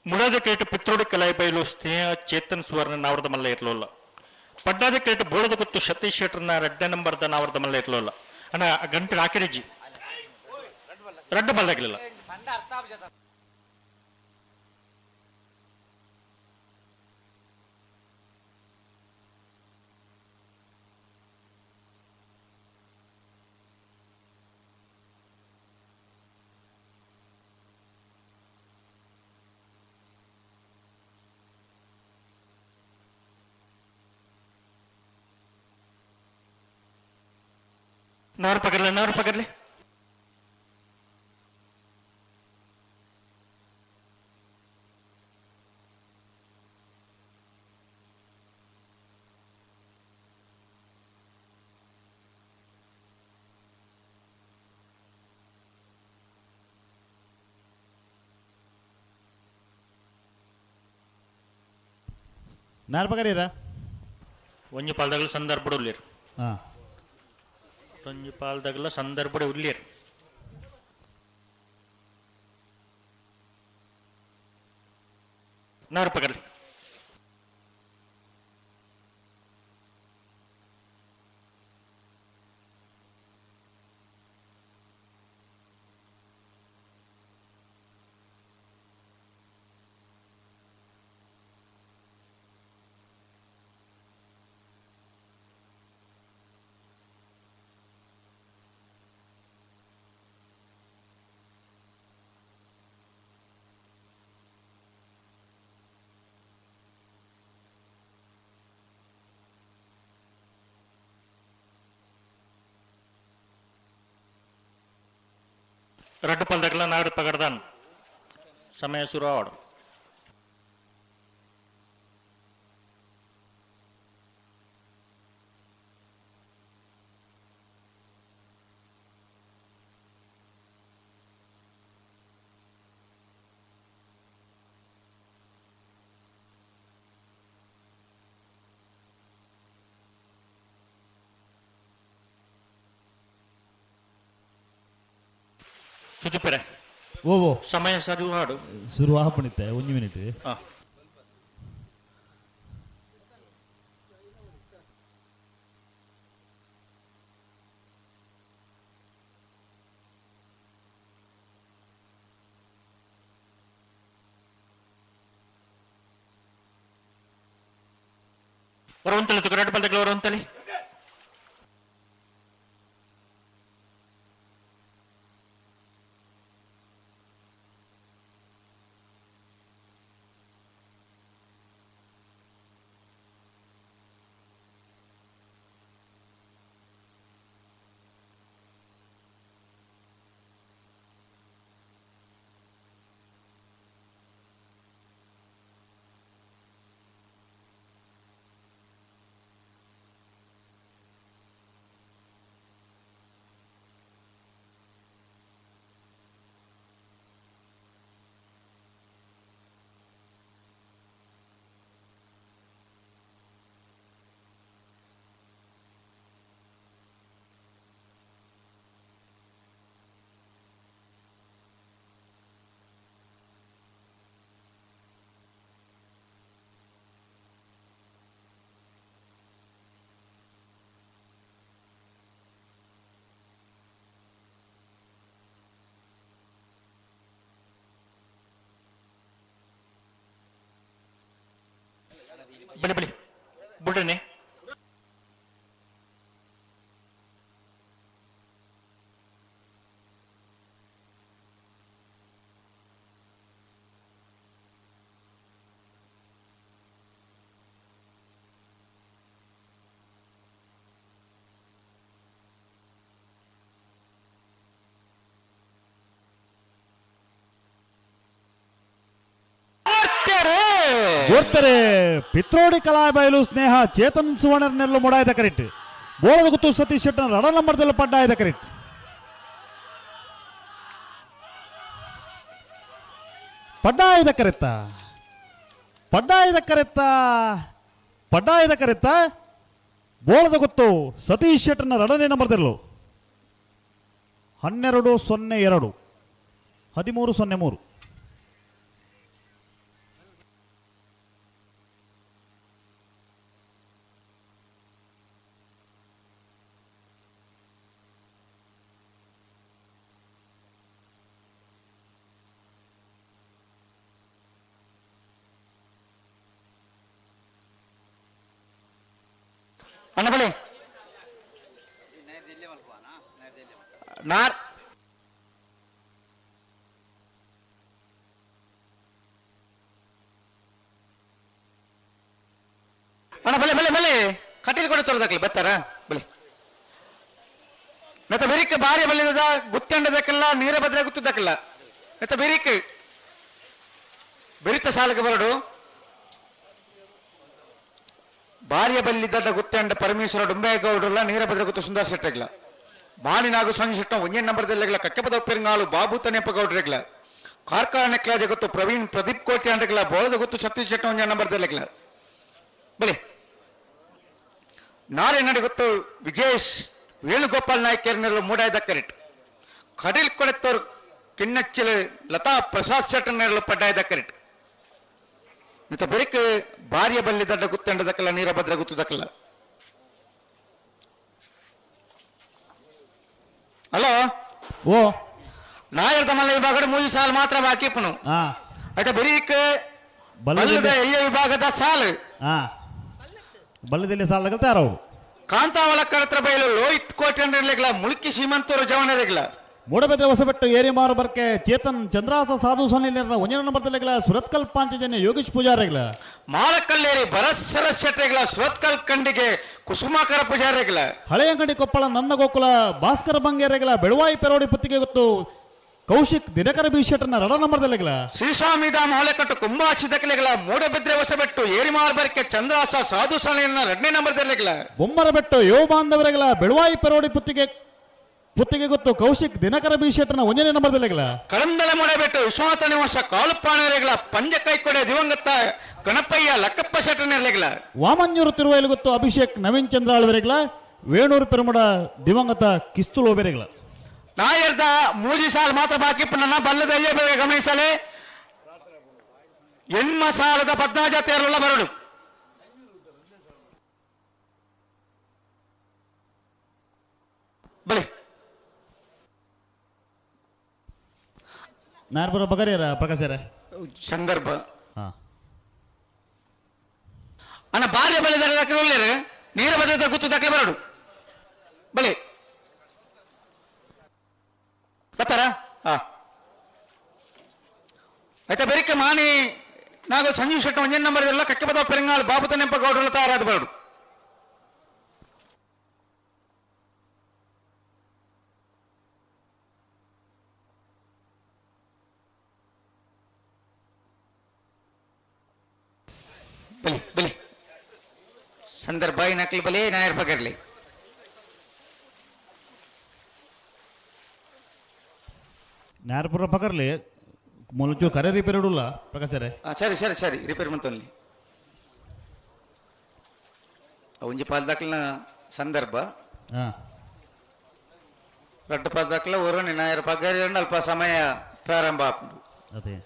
ಮುಡಾದ ಕೇಟು ಪಿತ್ರೋಡಿ ಕಲಾಯಿ ಬಯಲು ಸ್ನೇಹ ಚೇತನ್ ಸುವರ್ಣ ನಾವರದ ಮಲ್ಲ ಇರಲಿಲ್ಲ ಪಡ್ಡಾದ ಕೇಟು ಬೋಳದ ಗೊತ್ತು ಸತೀಶ್ ಶೆಟ್ಟರ್ನ ರೆಡ್ಡ ನಂಬರ್ದ ನಾವರದ ಮಲ್ಲ ಇರಲಿಲ್ಲ ಅಣ್ಣ ಗಂಟೆ ಆಕಿರಜ್ಜಿ ರಡ್ಡ ಬಲ್ಲಾಗಲಿಲ್ಲ ನವರು ಪಕಡ್ಲಿ ನಾರ್ಪಕರೀರ ಒಂಜಿ ಪಾಲ್ದಾಗಲ ಸಂದರ್ಭ ಉಳ್ಳೇರು ಹಾಂ ಒಂಜಿ ಪಾಲ್ದಾಗಲ ಸಂದರ್ಭ ಉಳ್ಳೇರು ನವರು ಪಕಡ್ಲಿ ರಡ್ಡು ಪಾಲ್ದಾಗಲ ನಾಡು ಪಗಡ್ದಾನ್ ಸಮಯ ಶುರು ಆವಡು ಸುಜಿಪೆರೆ ಓ ಓ ಸಮಯ ಸರಿ ಹಾಡು ಶುರು ಆಪಣಿತ್ತೆ ಒಂದು ಮಿನಿಟ್ ಹೊರವಂತಲಿ ತುಕರಾಟ ಪಾಲ್ದಾಗಲ ಹೊರವಂತಲಿ ಬಳಿ ಬಳಿ ಬುಡನೆ ಓಡ್ತಾರೆ ಪಿತ್ರೋಡಿ ಕಲಾಬಯಲು ಸ್ನೇಹ ಚೇತನ್ ಸುವರ್ಣನೆಲ್ಲು ಮೊಡಾಯ್ದ ಕರೆಕ್ಟ್ ಬೋಳದ ಗುತ್ತು ಸತೀಶ್ ಶೆಟ್ಟನ ರಡ ನಂಬರ್ದಲ್ಲಿ ಪಡ್ಡಾಯ್ದ ಕರೆಕ್ಟ್ ಪಡ್ಡಾಯ್ದ ಕರೆತ್ತ ಬೋಳದ ಗುತ್ತು ಸತೀಶ್ ಶೆಟ್ಟನ ರಡನೇ ನಂಬರ್ದಲ್ಲು 12-02 13-03 ಅನ್ನಬಳೆ ನಾರ್ ಅಣ್ಣ ಬಲೆ ಬಲೆ ಬಲೆ ಕಟೀಲ್ ಕೂಡ ತೊಳೆದಾಕ್ಲಿ ಬರ್ತಾರ ಬಲೆ ನೆತ ಬೆರಿಕ್ ಬಾರಿ ಬಲ್ಲಿದ ಗುತ್ತಂಡದಕ್ಕೆಲ್ಲ ನೀರ ಬದ್ರೆ ಗುತ್ತದಕ್ಕೆಲ್ಲ ನೆತ ಬೆರಿಕ್ ಬೆರಿತ ಸಾಲಕ್ಕೆ ಬರಡು ಭಾರ್ಯ ಬಲ್ಲಿದ್ದ ಗುತ್ತಂಡ ಪರಮೇಶ್ವರ ಡುಂಬೇಗೌಡ್ರಲ್ಲ ನೀರ ಬದ್ರೆ ಗುತ್ತು ಸುಂದರ ಶೆಟ್ಟಗ್ಲ ಮಾನಿನಾಗು ಸಂಜೆ ಶೆಟ್ಟ ಒಂಜೆ ನಂಬರ್ದಲ್ಲೆಗ್ಲ ಕಕ್ಕೆಪದ ಉಪ್ಪಿರಂಗಾಳು ಬಾಬು ತನೆಪ್ಪ ಗೌಡ್ರೆಗ್ಲ ಕಾರ್ಖಾನೆಕ್ಲಾಜೆ ಗೊತ್ತು ಪ್ರವೀಣ್ ಪ್ರದೀಪ್ ಕೋಟಿ ಅಂಡ್ರೆಗ್ಲ ಬೋಳದ ಗೊತ್ತು ಸತೀಶ್ ಶೆಟ್ಟ ಒಂಜೆ ನಂಬರ್ದಲ್ಲೆಗ್ಲ ಬಲಿ ನಾಳೆ ನಡಿ ಗೊತ್ತು ವಿಜೇಶ್ ವೇಣುಗೋಪಾಲ್ ನಾಯ್ಕರ್ನೆಲ್ಲ ಮೂಡಾಯ್ದ ಕರೆಕ್ಟ್ ಕಡಿಲ್ ಕೊಡೆತ್ತವ್ರು ಕಿನ್ನಚ್ಚಿಲು ಲತಾ ಪ್ರಸಾದ್ ಶೆಟ್ಟರ್ನೆಲ್ಲ ಪಡ್ಡಾಯ್ದ ಕರೆಕ್ಟ್ ಇಂಥ ಬೆರಿಕ್ ಭಾರ್ಯ ಬಲ್ಲಿ ದಡ್ಡ ಗುತ್ತಂಡದಕ್ಕಲ್ಲ ನೀರ ಭದ್ರ ಗುತ್ತದಕ್ಕಲ್ಲ ಹಲೋ ಓ ನಾಯರ್ದ ಮಲ್ಲ ವಿಭಾಗದ 3 ಸಾಲು ಮಾತ್ರ ಬಾಕಿ ಪುನು ಆಯ್ತಾ ಬೆರಿಕ್ ಬಲ್ಲದ ಎಳ್ಳ ವಿಭಾಗದ ಸಾಲು ಬಲ್ಲದಲ್ಲಿ ಸಾಲ ತಯಾರು ಕಾಂತಾವಳ ಕಳತ್ರ ಬಯಲು ಲೋಹಿತ್ ಕೋಟೆಂಡ್ರೆಗ್ಲ ಮುಳುಕಿ ಶ್ರೀಮಂತರು ಜವನರೆಗ್ಲ ಮೂಡಬೆದ್ರೆ ಹೊಸಬೆಟ್ಟು ಏರಿ ಮಾರು ಬರ್ಕೆ ಚೇತನ್ ಚಂದ್ರಾಸ ಸಾಧು ಸೋನಿಲಿರ ಒಂಜನ ನಂಬರ್ದಲ್ಲೆಗ್ಲ ಸುರತ್ಕಲ್ ಪಾಂಚಜನ್ಯ ಯೋಗೇಶ್ ಪೂಜಾರಿಗ್ಲ ಮಾಳಕಲ್ಲೇರಿ ಭರಸರ ಶೆಟ್ರೆಗ್ಲ ಸುರತ್ಕಲ್ ಕಂಡಿಗೆ ಕುಸುಮಾಕರ ಪೂಜಾರಿಗ್ಲ ಹಳೆಯಂಗಡಿ ಕೊಪ್ಪಳ ನನ್ನ ಗೋಕುಲ ಭಾಸ್ಕರ ಬಂಗೇರೆಗ್ಲ ಬೆಳವಾಯಿ ಪೆರೋಡಿ ಪುತ್ತಿಗೆ ಗೊತ್ತು ಕೌಶಿಕ್ ದಿನಕರ ಬಿ ಶೆಟ್ಟರ್ನ ರಡ ನಂಬರ್ದಲ್ಲೆಗ್ಲ ಶ್ರೀಸ್ವಾಮಿ ಧಾಮ ಹೊಳೆಕಟ್ಟು ಕುಂಭಾಚಿದಕ್ಲೆಗ್ಲ ಮೂಡಬೆದ್ರೆ ಹೊಸಬೆಟ್ಟು ಏರಿ ಮಾರು ಬರ್ಕೆ ಚಂದ್ರಾಸ ಸಾಧು ಸೋನಿಲಿನ 2ನೇ ನಂಬರ್ದಲ್ಲೆಗ್ಲ ಬೊಮ್ಮರ ಬೆಟ್ಟು ಯೋ ಬಾಂಧವರೆಗ್ಲ ಬೆಳವಾಯಿ ಪೆರೋಡಿ ಪುತ್ತಿಗೆ ಗೊತ್ತು ಕೌಶಿಕ್ ದಿನಕರ ಬಿ ಶೆಟ್ಟರ್ನ 1ನೇ ನಂಬರ್ದಲ್ಲೆಗ್ಲ ಕಳಂದಳೆ ಮಾಡಬೇಟ್ಟು ವಿಶ್ವನಾಥ ನಿವಾಸ ಕಾಳುಪಾಣರೆಗ್ಲ ಪಂಜ ಕೈಕೊಡೆ ದಿವಂಗತ ಗಣಪಯ್ಯ ಲಕ್ಕಪ್ಪ ಶೆಟ್ಟರ್ನೆರ್ಲೆಗ್ಲ ವಾಮನ್ಯೂರು ತಿರುವೈಲು ಗೊತ್ತು ಅಭಿಷೇಕ್ ನವೀನ್ ಚಂದ್ರ ಆಳ್ವೆರೆಗ್ಲ ವೇಣೂರು ಪೆರುಮಡ ದಿವಂಗತ ಕಿಸ್ತುಲ್ ಓಬೆರೆಗ್ಲ ನಾಯರ್ದ 3 ಸಾಲು ಮಾತ್ರ ಬಾಕಿ ನನ್ನ ಬಲ್ಲದಲ್ಲೇ ಬೇಗ ಗಮನಿಸಲೇ ಹೆಣ್ಮ ಸಾಲದ 14 ಜತೆಯಲ್ಲ ಬರಡು ಬಲಿ ನಾರ್ಬರ ಬಗರಿಯರ ಪ್ರಕಾಶರ ಸಂದರ್ಭ ಅನ್ನ ಭಾರ್ಯ ಬಲಿದಾರೆ ಒಳ್ಳೆಯರು ನೀರ ಬದ ಗುತ್ತು ದಕ್ಕೆ ಬರಡು ಬಲಿ ಬರ್ತಾರ ಆಯ್ತಾ ಬೆರಿಕೆ ಮಾಣಿ ನಾಗು ಸಂಜೀವ್ ಶೆಟ್ಟ 1ನೇ ನಂಬರ್ದೆಲ್ಲ ಕಕ್ಕೆ ಬದ ಪೆರಂಗಾಲ್ ಬಾಬು ತನೆಪ್ಪ ಗೌಡ್ರಲ್ಲ ತಯಾರಾದ ಬರಡು ಬಲಿ ಬಲಿ ಸಂದರ್ಭ ನಕಲಿ ಬಲಿ ನಾಯರ್ ಪಗರ್ಲಿ ನಾರ್ಪುರ ಪಕರ್ಲಿ ಮೊಲಚು ಕರೆ ರಿಪೇರ್ ಇಡಲ್ಲ ಪ್ರಕಾಶರೇ ಸರಿ ಸರಿ ಸರಿ ರಿಪೇರ್ ಮಂತಲ್ಲಿ ಒಂಜಿ ಪಾಲ್ದಾಕ್ಲಿನ ಸಂದರ್ಭ ರಡ್ಡು ಪಾಲ್ದಾಕ್ಲ ಒರೋಣಿ ನಾಯರ್ ಪಗರಿ ಅಲ್ಪ ಸಮಯ ಪ್ರಾರಂಭ ಆಪುಂಡು ಅದೇ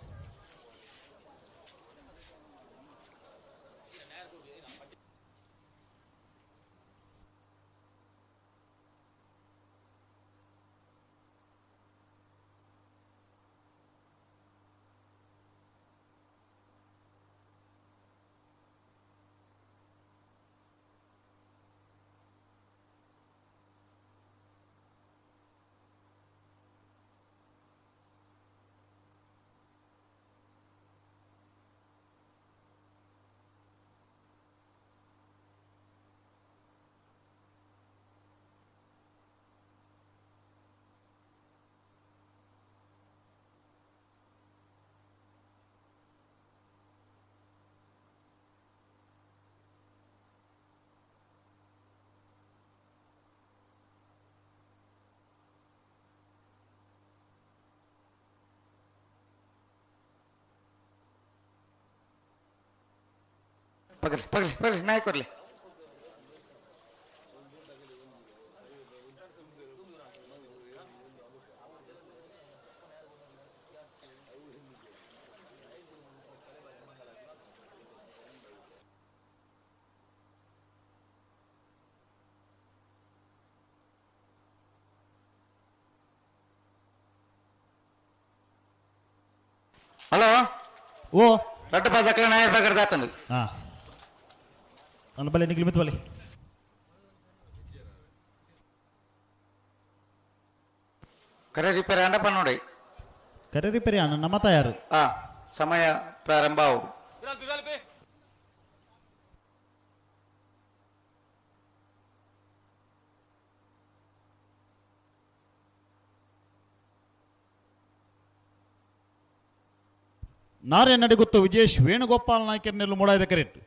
ಪಗಲಿ ಪಗಲಿ ಪಗಲಿ ನಾಯಿ ಕೊಡ್ಲಿ ಹಲೋ ಓ ದೊಡ್ಡ ಪಾದಕ್ಲ ನಾಯರ್ ಪಗರ್ದ ಆತಂದು ನನ್ನ ಬಲ್ಲಿ ನಿಗ್ಲಿ ಮಿತ್ ಬಲ್ಲಿ ಕರೆ ರಿಪೇರಿ ಅಂಡಪ್ಪ ನೋಡಿ ಕರೆ ರಿಪೇರಿ ಅಣ್ಣ ನಮ್ಮ ತಯಾರು ಸಮಯ ಪ್ರಾರಂಭ ಅವರು ನಾರ್ಯ ನಡಿಗುತ್ತು ವಿಜೇಶ್ ವೇಣುಗೋಪಾಲ್ ನಾಯ್ಕರ್ನೆಲ್ಲು ಮೂಡಾಯ್ದ ಕರೆಕ್ಟ್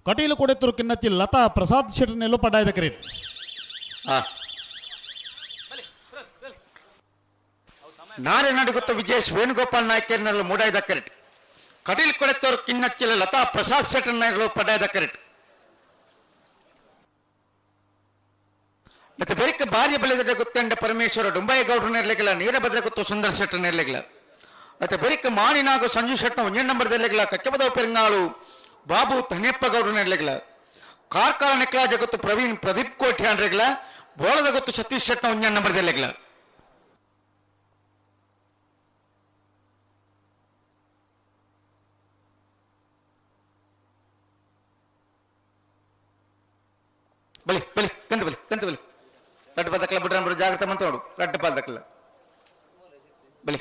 ಕಟೀಲು ಕೊಡೆತ್ತರು ಕಿನ್ನಚ್ಚಿ ಲತಾ ಪ್ರಸಾದ್ ಶೆಟ್ಟರ್ನೆಲ್ಲು ಪಡ್ಡಾಯ್ದ ಕರೆಕ್ಟ್ ನಾರೆ ನಡುಗುತ್ತ ವಿಜೇಶ್ ವೇಣುಗೋಪಾಲ್ ನಾಯ್ಕರ್ನೆಲ್ಲು ಮೂಡಾಯ್ದ ಕರೆಕ್ಟ್ ಕಟೀಲ್ ಕೊಡೆತ್ತವರು ಕಿನ್ನಚ್ಚಿಲ ಲತಾ ಪ್ರಸಾದ್ ಶೆಟ್ಟರ್ನೆಲ್ಲು ಪಡ್ಡಾಯ್ದ ಕರೆಕ್ಟ್ ಮತ್ತೆ ಬೆರಿಕ ಭಾರ್ಯ ಬಲಿದ ಗೊತ್ತಂಡ ಪರಮೇಶ್ವರ ಡೊಂಬಾಯಿಗೌಡರು ನೆರಲೆಗಿಲ್ಲ ನೀರಭದ್ರ ಗೊತ್ತು ಸುಂದರ ಶೆಟ್ಟರ್ ನೆರಲೆಗಿಲ್ಲ ಮತ್ತೆ ಬೆರಿಕ ಮಾಣಿನಾಗು ಸಂಜು ಶೆಟ್ಟ 1 ನಂಬರ್ ನೆರಲೆಗಿಲ್ಲ ಕಕ್ಕೆಬದವ ಪೆರಿಂಗಾಳು ಬಾಬು ತಣ್ಣಪ್ಪ ಗೌಡರು ನೆರಲೆಗಿಲ್ಲ ಕಾರ್ಕಾಲ ನೆಕ್ಲಾಜ ಗೊತ್ತು ಪ್ರವೀಣ್ ಪ್ರದೀಪ್ ಕೋಠಿ ಅಂಡ್ರೆಗಿಲ್ಲ ಬೋಳದ ಗೊತ್ತು ಸತೀಶ್ ಶೆಟ್ಟ 1 ನಂಬರ್ ನೆರಲೆಗಿಲ್ಲ ಬಲಿ ಬಲಿ ಕಂತ ಬಲಿ ರಡ್ಡು ಪಾದಕ್ಲ ಬಿಡ್ರ ಜಾಗ್ರತೆ ಮಂತ ನೋಡು ರಡ್ಡು ಪಾದಕ್ಲ ಬಲಿ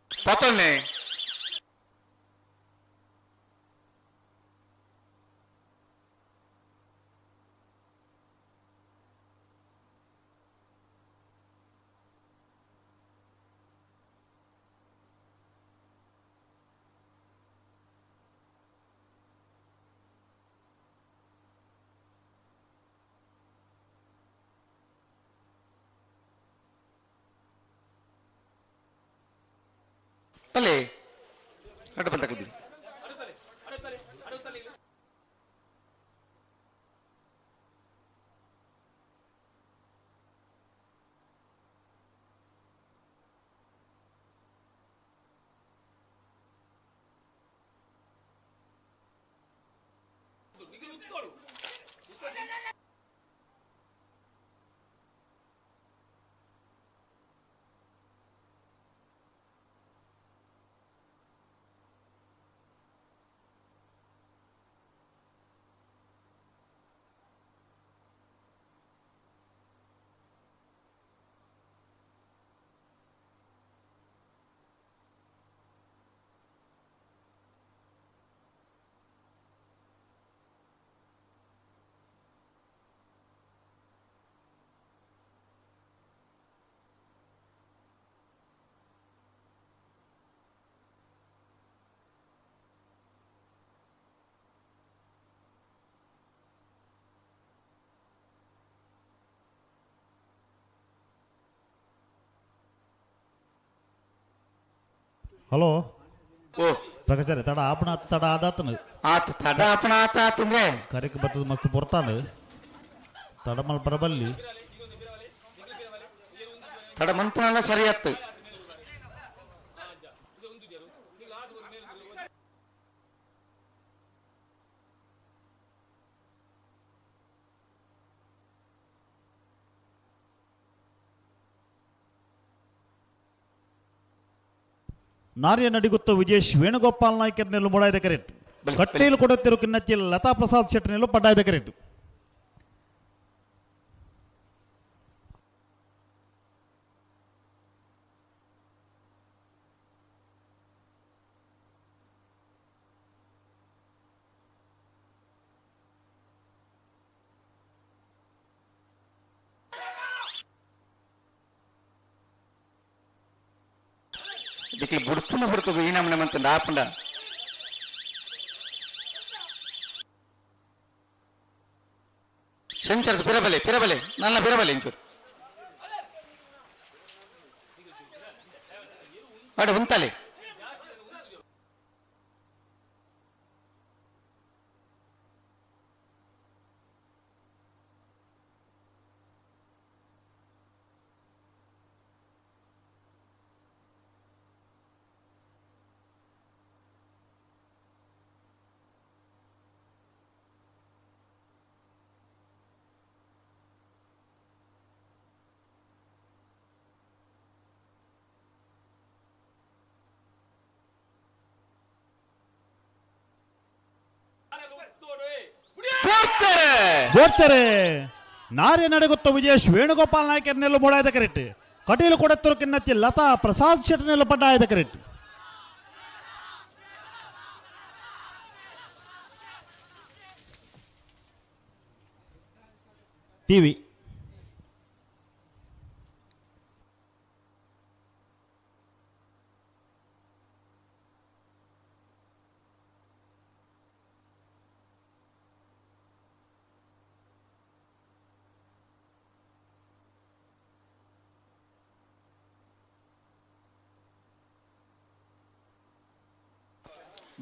ಪತನೆ ಅಲ್ಲೇ ಅಡ್ಡ ಬಲ್ತಕ್ಕಿ ಹಲೋ ಓ ಪ್ರಕಾಶ್ ತಡ ಆಪಣ ತಡ ಆದಾತನ ಆತ ತಡ ಆಪಣ ಆತ ಆತಂದ್ರೆ ಕರೆಕ್ ಬರ್ತದ ಮಸ್ತ್ ಬರ್ತಾನ ತಡ ಮಲ್ ಬರಬಲ್ಲಿ ತಡ ಮನ್ಪುನೆಲ್ಲ ಸರಿ ಆತ್ತು ನಾರ್ಯ ನಡಿಗುತ್ತ ವಿಜೇಶ್ ವೇಣುಗೋಪಾಲ್ ನಾಯ್ಕರ್ನೆಲ್ಲು ಮೂಡಾಯ್ದ ಕರೆಕ್ಟ್ ಕಟ್ಟೇಲು ಕೊಡುತ್ತಿರು ಕಿನ್ನಚ್ಚಿ ಲತಾ ಪ್ರಸಾದ್ ಶೆಟ್ಟರ್ನೆಲ್ಲು ಪಡ್ಡಾಯ್ದ ಕರೆಕ್ಟ್ ಇದಕ್ಕೆ ಬುಡ್ಪುನ ಬರ್ತದೆ ಈ ನಮ್ಮನೆ ಮಂತ ಆಪಂಡ ಸಂಚಾರದ ಪಿರಬಲೆ ನನ್ನ ಪಿರಬಲೆ ಇಂಚೂರು ಅಡ ಉಂತಲೆ ಗೋಡ್ತಾರೆ ನಾರ್ಯ ನಡೆಗುತ್ತ ವಿಜಯೇಶ್ ವೇಣುಗೋಪಾಲ್ ನಾಯ್ಕರ್ನೆಲ್ಲ ಮೂಡಾಯ್ದ ಕರೆಕ್ಟ್ ಕಟೀಲು ಕೊಡತ್ತೂರು ಕಿನ್ನಚ್ಚಿ ಲತಾ ಪ್ರಸಾದ್ ಶೆಟ್ಟರ್ನೆಲ್ಲ ಪಡ್ಡಾಯ್ದ ಕರೆಕ್ಟ್ ಟಿವಿ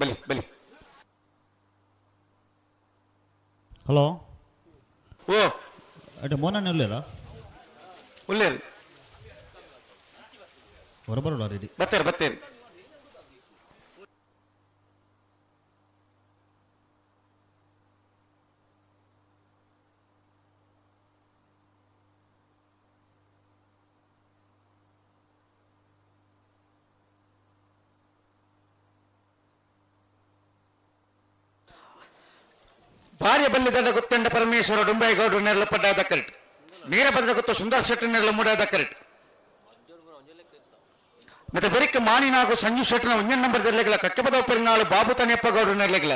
ಬಲಿ ಬಲಿ. ಹಲೋ ಓ ಅಡ್ಡ ಮೋನ ಉಳ್ಳೇರಾ ಉಳ್ಳೇರಿ ಹೊರಬರೋಲ್ಲ ರೆಡಿ ಬತ್ತೇರಿ ಬತ್ತೇರಿ. ಭಾರ್ಯ ಬಲ್ಲಿದಂಡ ಗುತ್ತಂಡ ಪರಮೇಶ್ವರ ಡುಂಬೈಗೌಡರು ನೆರಳಪಡ್ಡಾದ ಕರೆಕ್ಟ್. ನೀರಭದ್ರ ಗುತ್ತು ಸುಂದರ್ ಶೆಟ್ಟಿ ನೆರಳು ಮೂಡಾದ ಕರೆಕ್ಟ್. ಮತ್ತೆ ಬರಿಕ ಮಾನಿನಾಗು ಸಂಜು ಶೆಟ್ಟನ 1 ನಂಬರ್ ನೆರಳೆಗಳ ಕಕ್ಕಬದ ಪೆರಿನಾಳು ಬಾಬು ತನೆಯಪ್ಪ ಗೌಡರು ನೆರಳೆಗಳ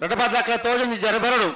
ದೊಡ್ಡಬಾದಾಕಲ ತೋಜೊಂದು ಜರ ಬರಡು.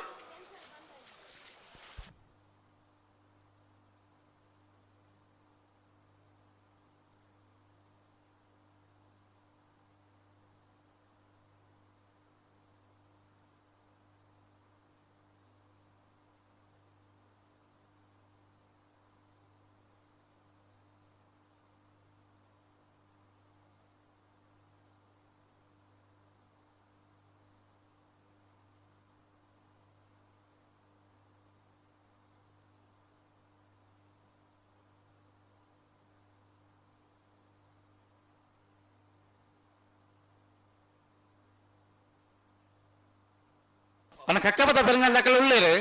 ಅನ್ನ ಕಕ್ಕಬದ ಬೆರಂಗಲ್ ದಾಖಲೆ ಉಳ್ಳೇರು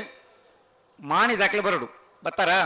ಮಾನಿ ದಾಖಲೆ ಬರಡು ಬತ್ತಾರಾ.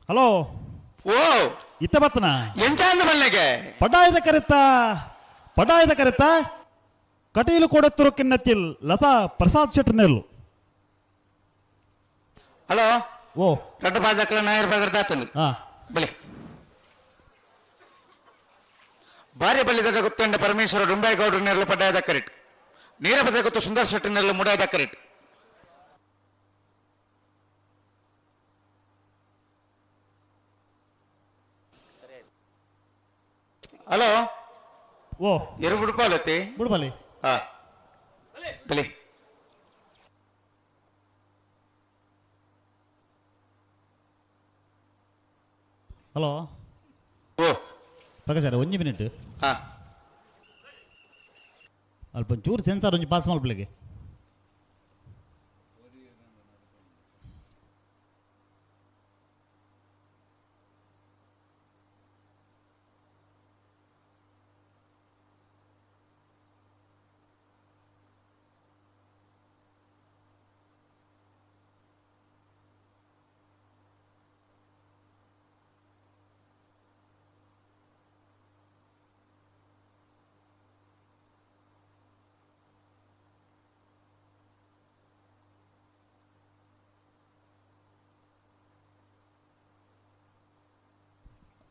ಹಲೋ ಓ ಇತ್ತ ಬತ್ತನ ಎಂಚಾಂದ ಬಲ್ಲೆಗೆ ಪಡಾಯದ ಕರೆತ ಕಟೀಲು ಕೊಡತ್ತೂರು ಕಿನ್ನಚ್ಚಿಲ್ ಲತಾ ಪ್ರಸಾದ್ ಶೆಟ್ಟರ್ನೆಲ್ಲು. ಹಲೋ ಓ ದೊಡ್ಡಬಾದಾಕಲ ನಾಯರ್ ಬಗರ್ ದಾತನು ಹಾ ಬಲಿ. ಭಾರ್ಯ ಬಲ್ಲಿದ ಗುತ್ತಂಡ ಪರಮೇಶ್ವರ ಡುಂಬೈಗೌಡರು ನೆರಳು ಪಡ್ಡಾಯದ ಕರೆಕ್ಟ್. ನೀರಭದ್ರ ಗುತ್ತು ಸುಂದರ್ ಶೆಟ್ಟಿ ನೆರಳು ಮೂಡಾದ ಕರೆಕ್ಟ್. ಹಲೋ ಓ ಎರಡು ಬಿಡ್ಪಾಲತಿ ಬಿಡ್ಬಲಿ ಹಾ ಬಲಿ. ಹಲೋ ಓ ಪ್ರಕಾಶ್ ಸರ್ 1 ಮಿನಿಟ್ ಹಾ ಅಲ್ಪ ಒಂಚೂರು ಸೆನ್ಸಾರ್ ಒಂಚೂರು ಪಾಸ್ ಮಲ್ಪಲಿಗೆ.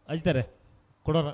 ಅಜ್ತಾರೆ ಕೊಡೋರ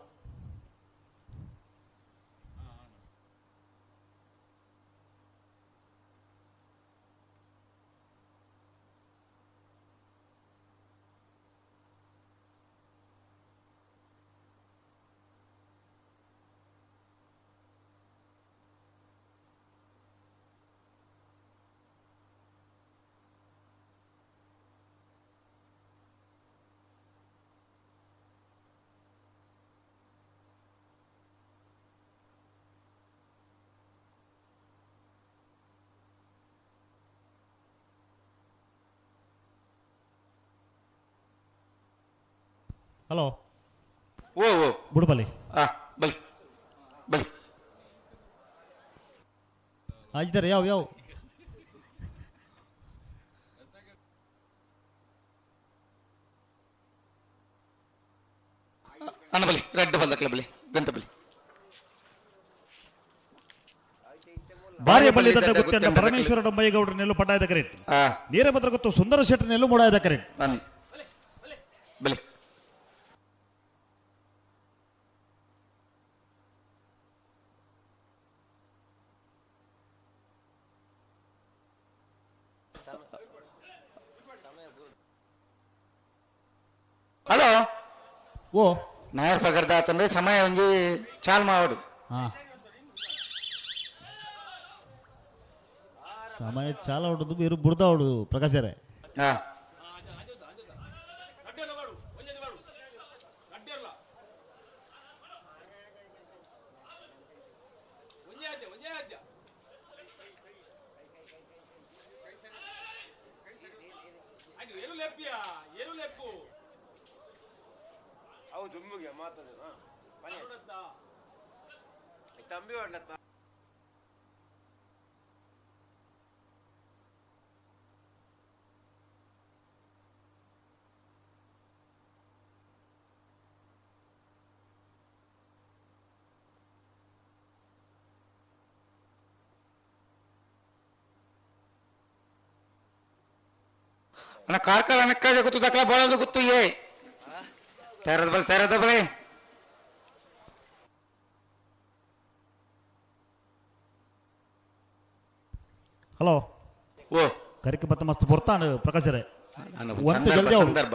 ಹಲೋ ಓ ಓ ಬುಡಬಲಿ ಬಲಿ ಬಲಿ ಅಜ್ತಾರೆ ಯಾವ ಯಾವ ಅನ್ನ ಬಲಿ ರೆಡ್ ಬಲ್ದಕ್ಲೆ ಬಲಿ ಗಂತ ಬಲಿ ಬಾರಿಯ ಬಲ್ಲಿ ದಡ್ಡ ಗುತ್ತಂಡ ಪರಮೇಶ್ವರ ಡೊಂಬಯ್ಯಗೌಡರ ನೆಲ್ಲು ಪಟಾಯದ ಕರೆಕ್ಟ್ ನೀರಭದ್ರ ಗೊತ್ತು ಸುಂದರ ಶೆಟ್ಟಿ ನೆಲ್ಲು ಮೂಡಾಯದ ಕರೆಕ್ಟ್ ಬಲಿ ಹಲೋ ಓ ನಾಯರ್ ಪಕಡ್ದ ಆತಂದ್ರೆ ಸಮಯ ಒಂಜಿ ಚಾಲ್ ಮಾವಡು ಸಮಯ ಚಾಲ ಹೊಡೋದು ಬೇರು ಬುಡ್ದ ಹೊಡೋದು ಪ್ರಕಾಶರೇ ಹಾ ಅನ್ನ ಕಾರ್ಕಳ ಅನಕ್ಕಾಜ ಗೊತ್ತು ದಕ್ಕಲ ಬೋಳೋದು ಗೊತ್ತು ಏ ತೇರದ ಬಲೆ ಹಲೋ ಓ ಕರಿಕೆ ಬತ್ತ ಮಸ್ತ್ ಬರ್ತಾನ ಪ್ರಕಾಶರೇ ಸಂದರ್ಭ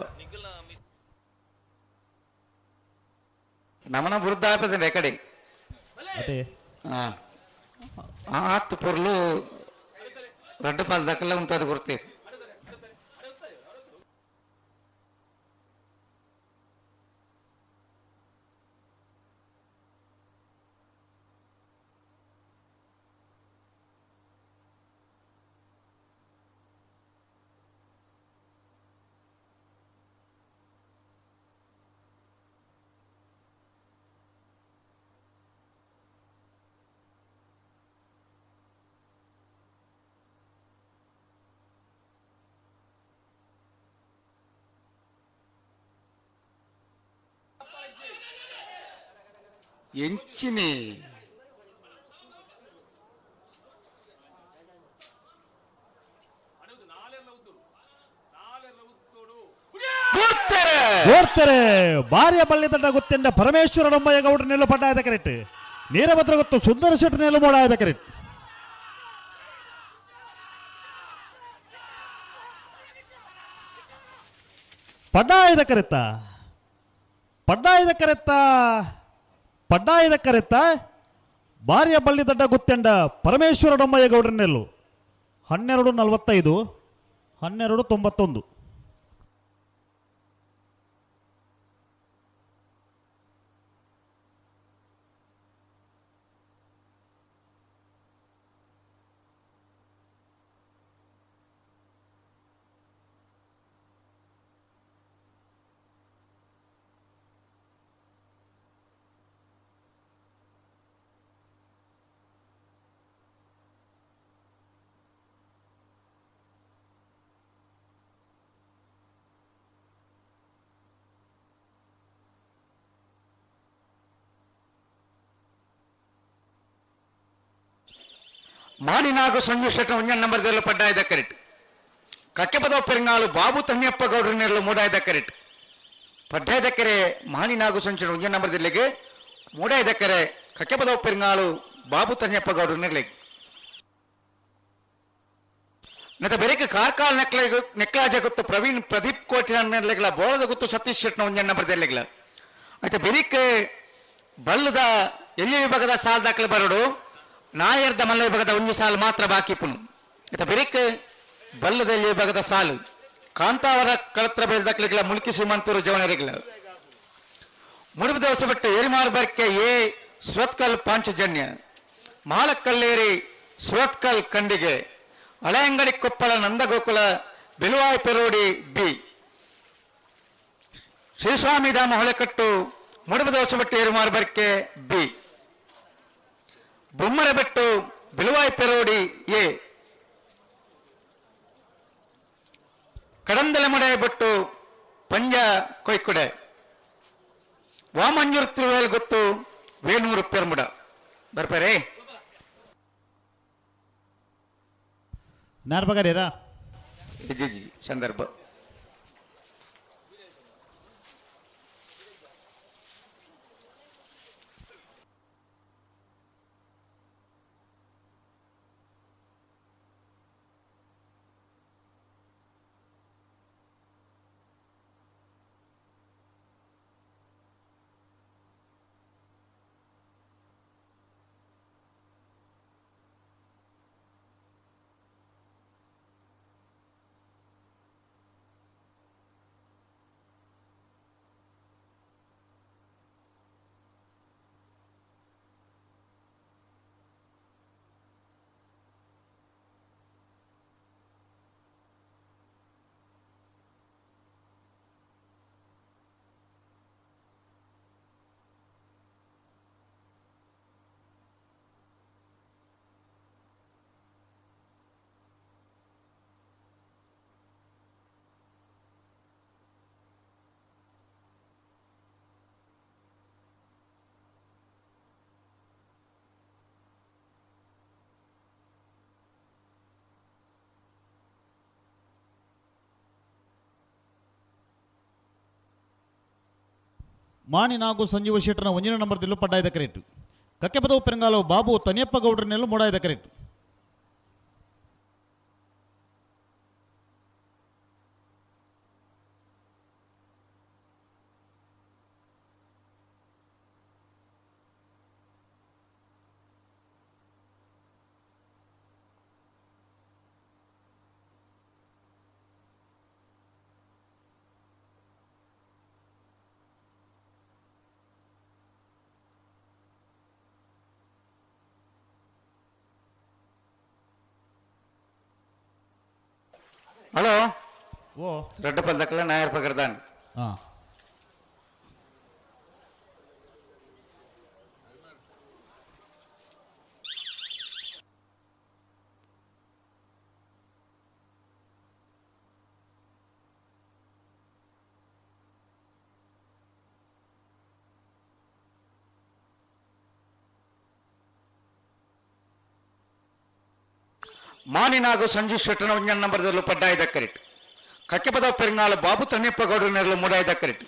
ನಮನ ಬುರ್ದ ಆಪದ ಕಡೆ ಅದೇ ಆತ್ತು ಪೊರ್ಲು ರೆಡ್ ಪಾಲ್ ದಕ್ಕಲ ಉಂಟದು ಬರ್ತೀರಿ ಎಂಚಿನಿ ಓಡ್ತಾರೆ ಬಾರಿಯ ಬಳ್ಳಿ ದಡ್ಡ ಗೊತ್ತಿಂಡ ಪರಮೇಶ್ವರ ಡೊಂಬಯ್ಯಗೌಡರ ನೆಲ್ಲು ಪಟಾಯದ ಕರೆಕ್ಟ್ ನೀರಭದ್ರ ಗೊತ್ತು ಸುಂದರ ಶೆಟ್ಟಿ ನೆಲ್ಲು ಮೂಡಾಯದ ಕರೆಕ್ಟ್ ಪಡ್ಡಾಯದ ಕರೆತ್ತ ಪಡ್ಡಾಯದ ಕರೆತ್ತ ಪಡ್ಡಾಯದ ಕರೆತ್ತ ಬಾರಿಯ ಬಳ್ಳಿ ದಡ್ಡ ಗುತ್ತೆಂಡ ಪರಮೇಶ್ವರ ಡೊಂಬಯ್ಯಗೌಡರ ನೆಲ್ಲು 12:45 12:91 ಮಾನಿನಾಗು ಸಂಜು ಶೆಟ್ಟ ಒಂಜನ್ ನಂಬರ್ದೆಲ್ಲ ಪಡ್ಡಾಯ್ದ ಕರೆಕ್ಟ್. ಕಕ್ಕೆಪದ ಪೆರಿಂಗಾಳು ಬಾಬು ತನ್ಯಪ್ಪ ಗೌಡ್ರನ್ನೆಲ್ಲ ಮೂಡಾಯ್ದ ಕರೆಕ್ಟ್. ಪಡ್ಡಾಯ್ದಕ್ಕರೆ ಮಾನಿನಾಗು ಸಂಚು ಒಂಜನ್ ನಂಬರ್ದೆಲ್ಲಿಗೆ ಮೂಡಾಯ್ದಕ್ಕರೆ ಕಕ್ಕೆಪದ ಪೆರಿಂಗಾಳು ಬಾಬು ತನ್ಯಪ್ಪ ಗೌಡ್ರನ್ನೆಲ್ಲ ನತ ಬೆರಕೆ ಕಾರ್ಕಾಲ್ ನೆಕ್ಲಾಜ ಗೊತ್ತು ಪ್ರವೀಣ್ ಪ್ರದೀಪ್ ಕೋಟಿನ ಬೋಳದ ಗೊತ್ತು ಸತೀಶ್ ಶೆಟ್ನ ಒಂಜನ್ ನಂಬರ್ದೆಲ್ಲಿಗ್ಲ అయితే ಬೆರಿಕ್ ಬಲ್ಲದ ಎಲ್ಲಿ ವಿಭಾಗದ ಸಾಲ್ ದಾಖಲೆ ಬರೋಡು ನಾಯರ್ದ ಮಲ್ಲ ವಿಭಾಗದ ಒಂದು ಸಾಲು ಮಾತ್ರ ಬಾಕಿ ಪುನು అయితే ಬೆರಿಕ್ ಬಲ್ಲದ ಎಲ್ಲಿ ವಿಭಾಗದ ಸಾಲು ಕಾಂತಾವರ ಕಲತ್ರ ಬೇರೆ ದಾಖಲೆಗಳ ಮುಲ್ಕಿ ಶ್ರೀಮಂತರು ಜವನರಿಗಳ ಮುಡಿಬು ದಿವಸ ಬಿಟ್ಟು ಏರಿಮಾರು ಬರ್ಕೆ ಎ ಸುರತ್ಕಲ್ ಪಾಂಚಜನ್ಯ ಮಾಲಕ್ಕಲ್ಲೇರಿ ಸುರತ್ಕಲ್ ಕಂಡಿಗೆ ಹಳೆಯಂಗಡಿ ಕೊಪ್ಪಳ ನಂದಗೋಕುಲ ಬೆಲುವಾಯಿ ಪೆರೋಡಿ ಬಿ ಶ್ರೀಸ್ವಾಮಿ ಧಾಮ ಹೊಳೆಕಟ್ಟು ಮುಡಿಬು ದಿವಸ ಬಿಟ್ಟು ಏರಿಮಾರು ಬರ್ಕೆ ಬಿ ಬೊಮ್ಮರಬೆಟ್ಟು ಬೆಲುವಾಯಿ ಪೆರೋಡಿ ಎ ಕಡಂದಲೆಮಡೆ ಬಿಟ್ಟು ಪಂಜ ಕೊಯ್ಕುಡೆ ವಾಮಂಜೂರು ತಿರುವೇಲ್ ಗೊತ್ತು ವೇಣೂರು ಪೆರ್ಮುಡ ಬರ್ಪಾರೆ ನಾರ್ಬಗಾರೇರಾ ಜಿ ಸಂದರ್ಭ ಮಾನಿನಾಗು ಸಂಜೀವ ಶೆಟ್ಟರ್ನ ಒಂಜಿನ ನಂಬರ್ದಲ್ಲೂ ಪಡ್ಡಾಯ್ದ ಕರೆಕ್ಟ್. ಕಕ್ಕೆಪದವು ಪೆರಂಗಾಲು ಬಾಬು ತನಿಯಪ್ಪ ಗೌಡ್ರನ್ನೆಲ್ಲೂ ಮೂಡಾಯ್ದ ಕರೆಕ್ಟ್. ಹಲೋ ಓ ದೊಡ್ಡಪಲ್ ದಕ್ಕಲ ನಾಯರ್ ಪಗರ್ದಾನ್ ಹಾಂ ಮಾನಿನಾಗು ಸಂಜು ಶೆಟ್ಟನ ಒಂಜನ್ ನಂಬರ್ದಲ್ಲೂ ಪಡ್ಡಾಯ್ದ ಕರೆಕ್ಟ್. ಕಕ್ಕೆಪದ ಪೆರಿಂಗಾಳು ಬಾಬು ತನ್ಯಪ್ಪ ಗೌಡ್ರನ್ನೆಲ್ಲ ಮೂಡಾಯ್ದ ಕರೆಕ್ಟ್.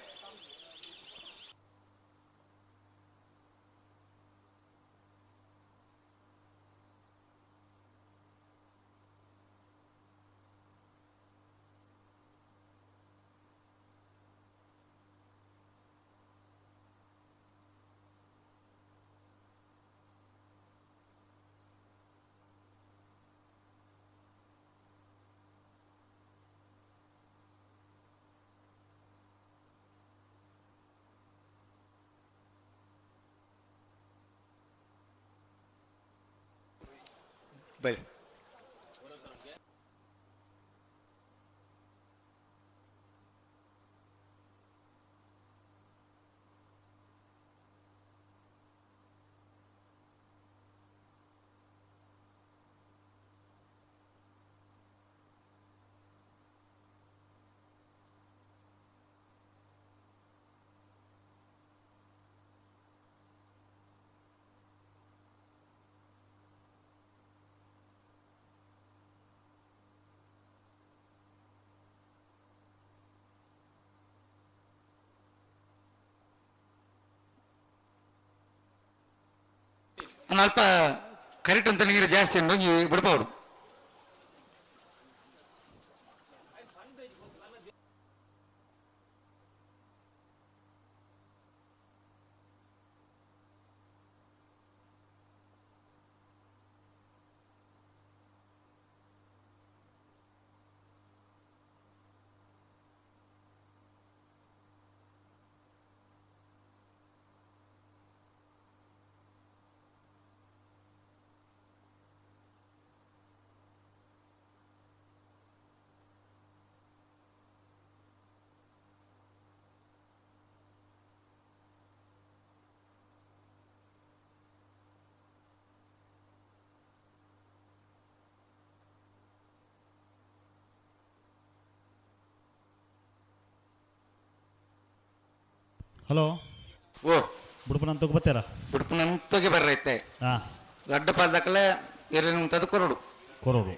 ಬೈ ಒಂದು ಅಲ್ಪ ಕರೆಕ್ಟ್ ಅಂತ ನೀರು ಜಾಸ್ತಿ ಉಂಟು ಬಿಡ್ಬೋದು. ಹಲೋ ಓ ಬುಡುಪನಂತಕ್ಕೆ ಬರ್ತೀರಾ? ಬುಡುಪನಂತಗೆ ಬರ್ರೈತೆ ಹಾಂ ಗಡ್ಡ ಪಾಲ್ದಕ್ಕಲೆ ಎರೆನುಂತದು ಕೊರಡು ಕೊರೋಡು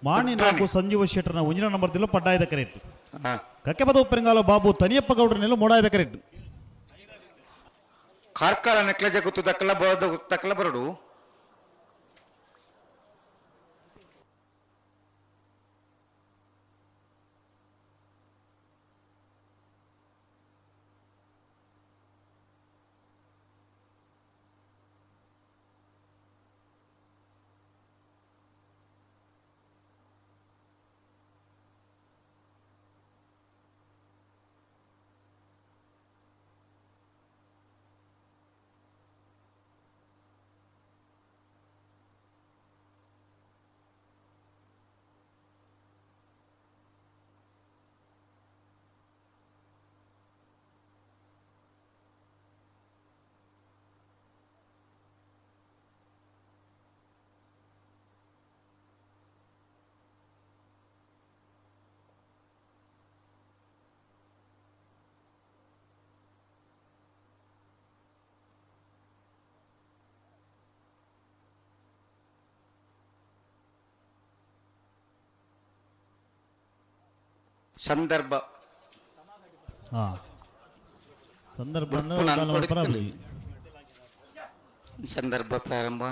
ಮಾಣಿ ನಾಲ್ಕು ಸಂಜೀವ ಶೆಟ್ಟರ್ನ ಒಂಜಿನ ನಂಬರ್ದಿಲ್ಲ ಪಡ್ಡಾಯದ ಕರೆಕ್ಟ್ ಕಕ್ಕೆ ಪದ ಉಪ್ಪರಿಂಗಾಲ ಬಾಬು ತನಿಯಪ್ಪ ಗೌಡ್ರನೆಲ್ಲ ಮೋಡಾಯದ ಕರೆಕ್ಟ್ ಕಾರ್ಕಾಲ ನೆಕ್ಲೆಜ ಗುತ್ತು ದಕ್ಕಲ ಬೋದ ತಕ್ಕಲ ಬರಡು ಸಂದರ್ಭ ಸಂದರ್ಭ ಸಂದರ್ಭ ಪ್ರಾರಂಭ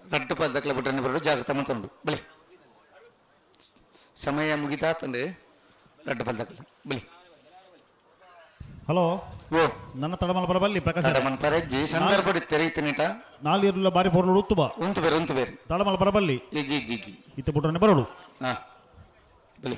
ರಟ್ಟು ಪದಕಲ ಬಿಟ್ಟರೆ ಬರೋದು ಜಾಗ್ರತೆ ಮಾತಂಡು ಬಲಿ ಸಮಯ ಮುಗಿತಾ ತಂದ್ರೆ ರಟ್ಟು ಪದಕಲ ಬಲಿ ಹಲೋ ಓ ನನ್ನ ತಡಮಲ ಬರಬಲ್ಲಿ ಪ್ರಕಾಶ ತಡಮಲ ಪರಜ್ಜಿ ಸಂದರ್ಭ ತೆರೀತನಿಟ ನಾಲ್ಕು ಬಾರಿ ಪೊರ್ಲು ಉತ್ತುಬ ಉಂತು ಬೇರೆ ತಡಮಲ ಬರಬಲ್ಲಿ ಜಿ ಜಿ ಜಿ ಇತ್ತು ಬಿಟ್ರೆ ಬರೋಡು ಹಾ ಬಲಿ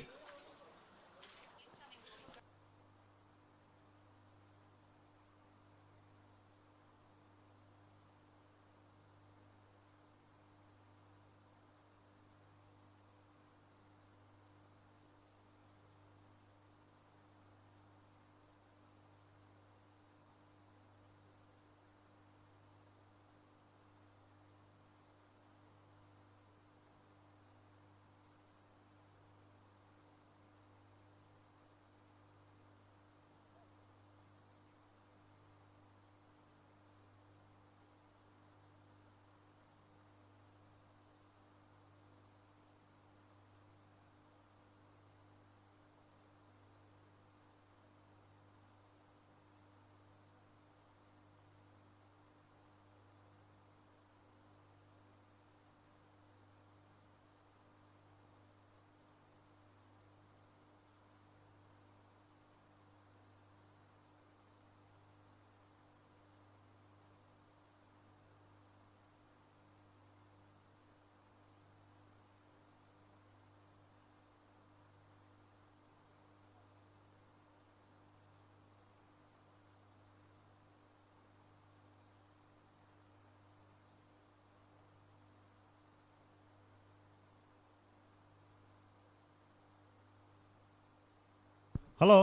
ಹಲೋ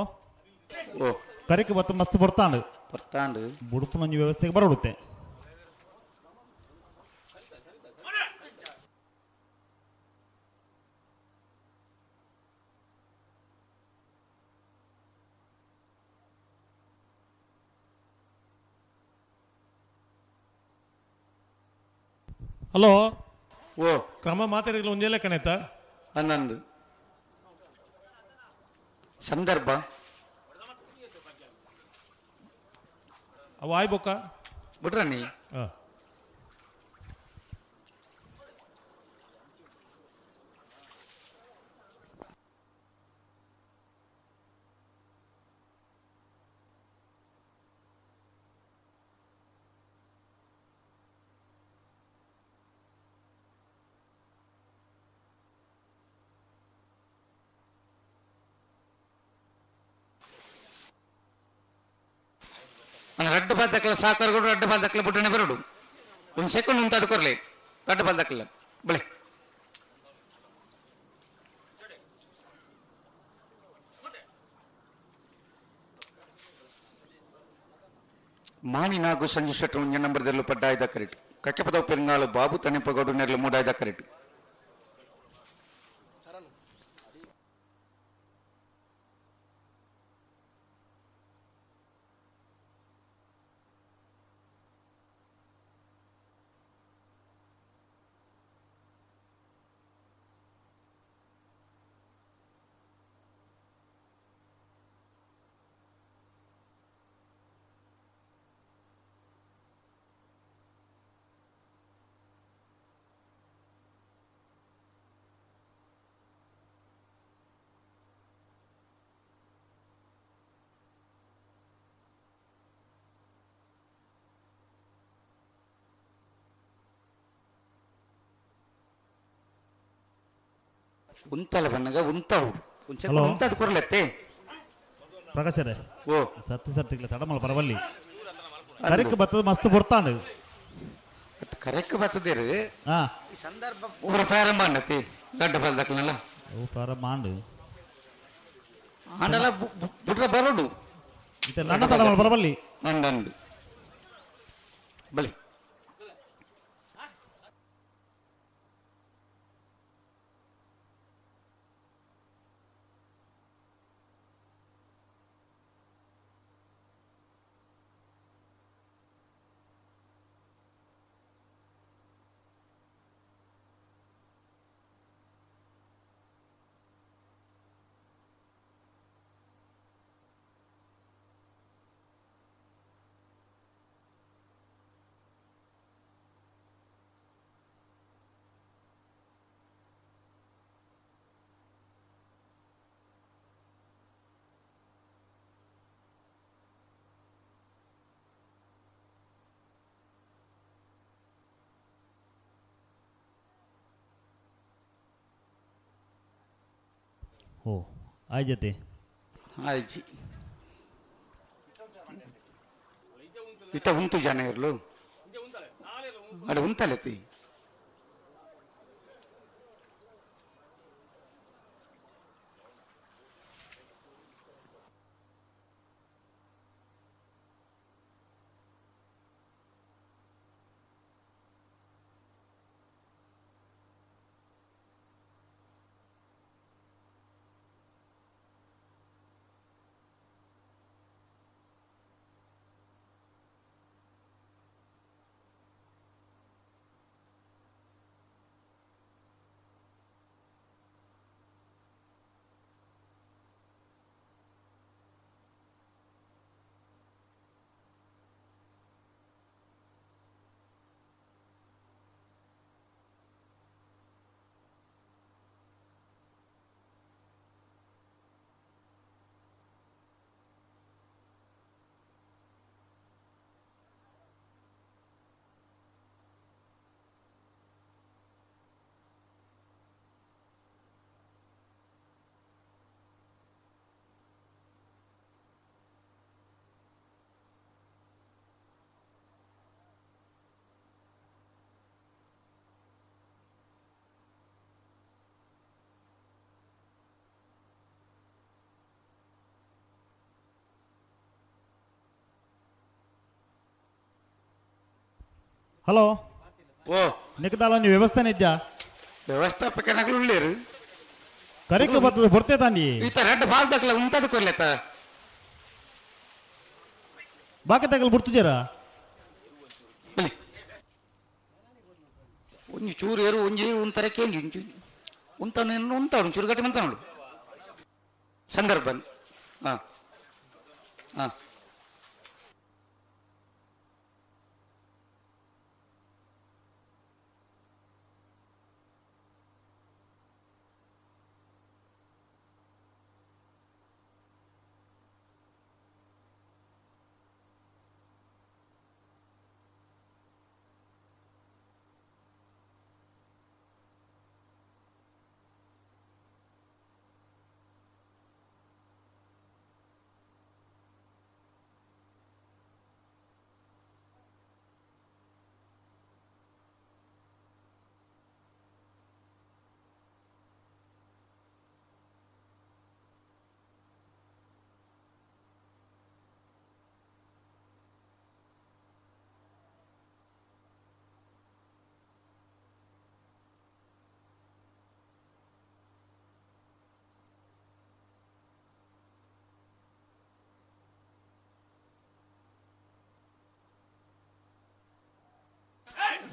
ಓ ಕರಿಕೆ ಬತ್ತ ಮಸ್ತ್ ಬರ್ತಾಂಡು ಬರ್ತಾಂಡು ಬುಡುಪು ನಂಜಿ ವ್ಯವಸ್ಥೆಗೆ ಬರಡುತ್ತೆ. ಹಲೋ ಓ ಕ್ರಮ ಮಾತಾಡಿಲ್ಲ ಒಂದೇ ಲೆಕ್ಕನಾಯ್ತಾ ಹನ್ನೊಂದು ಸಂದರ್ಭ ಅವು ಆಯ್ಬೋಕ ಬಿಡ್ರ ನೀ ಹಾಂ ರಡ್ಡು ಬಾಲ್ದಕ್ಕಲ ಸಾಕಾರ್ಗಳು ರಡ್ಡು ಬಾಲ್ದಕ್ಕಲ ಬಿಟ್ಟನೆ ಬರಡು ಒಂದು ಸೆಕೆಂಡ್ ಉಂಟು ಅದು ಕೊರ್ಲಿ ರಡ್ಡು ಬಾಲ್ದಕ್ಕಲ್ಲ ಬಳೆ ಮಾನಿನಾಗು ಸಂಜು ಶೆಟ್ರು ಮುಂಜ ನಂಬರ್ದಲ್ಲೂ ಪಡ್ಡಾಯ್ದ ಕರೆಕ್ಟ್ ಕಕ್ಕೆಪದ ಪೆರುಗಾಳು ಬಾಬು ತನಿಪಗೌಡು ನೆರಳು ಮೂಡಾಯ್ದ ಕರೆಕ್ಟ್ ಉಂತಲ್ಲ ಬಣ್ಣಗ ಉಂತವು ಹಲೋ. ಉಂತದು ಕೊರ್ಲತ್ತೆ ಪ್ರಕಾಶರೇ ಓ ಸತ್ತಿ ಸತ್ತಿಗ್ಲ ತಡಮಲ್ ಪರವಲ್ಲಿ ಕರಿಕೆ ಬತ್ತದ ಮಸ್ತ್ ಬರ್ತಾಂಡು ಕರೆಕ್ಟ್ ಬರ್ತದೇರು ಹಾ ಈ ಸಂದರ್ಭ ಊರ ಪ್ರಾರಂಭ ಅನ್ನತಿ ಗಡ್ಡ ಬಲ್ದಕ್ಕನಲ್ಲ ಅವು ಪ್ರಾರಂಭ ಆಂಡು ಆಂಡಲ ಬಿಟ್ರ ಬರೋಡು ಇತ್ತೆ ನನ್ನ ತಡಮಲ್ ಪರವಲ್ಲಿ ನಂದು ಬಲಿ ಓ ಆಯ್ ಜತೆ ಆಯ್ಜಿ ಇತ್ತ ಉಂಟು ಜನ ಇರ್ಲು ಅಡ ಉಂತಲೆತ್ತಿ ಹಲೋ ಓ ನಿಕ್ದಾಲ ಒಂಜಿ ವ್ಯವಸ್ಥೆ ನಿಜ ವ್ಯವಸ್ಥಾಪಕನಾಗ್ಲು ಉಳ್ಳೇರು ಕರೆಕ್ಟ್ ಬರ್ತದೆ ಬರ್ತೆ ತಾಂಡಿ ಈತ ರೆಡ್ ಬಾಲ್ ದಕ್ಲ ಉಂಟದ ಕೊರ್ಲೆತ ಬಾಕಿ ತಗಲ್ ಬಿಡ್ತಿದ್ದೀರ ಒಂಜಿ ಚೂರು ಏರು ಒಂಜಿ ಒಂಥರಕ್ಕೆ ಒಂಜಿ ಉಂತಾನು ಚೂರು ಗಟ್ಟಿ ಮಂತ ನೋಡು ಸಂದರ್ಭ ಹಾಂ ಹಾಂ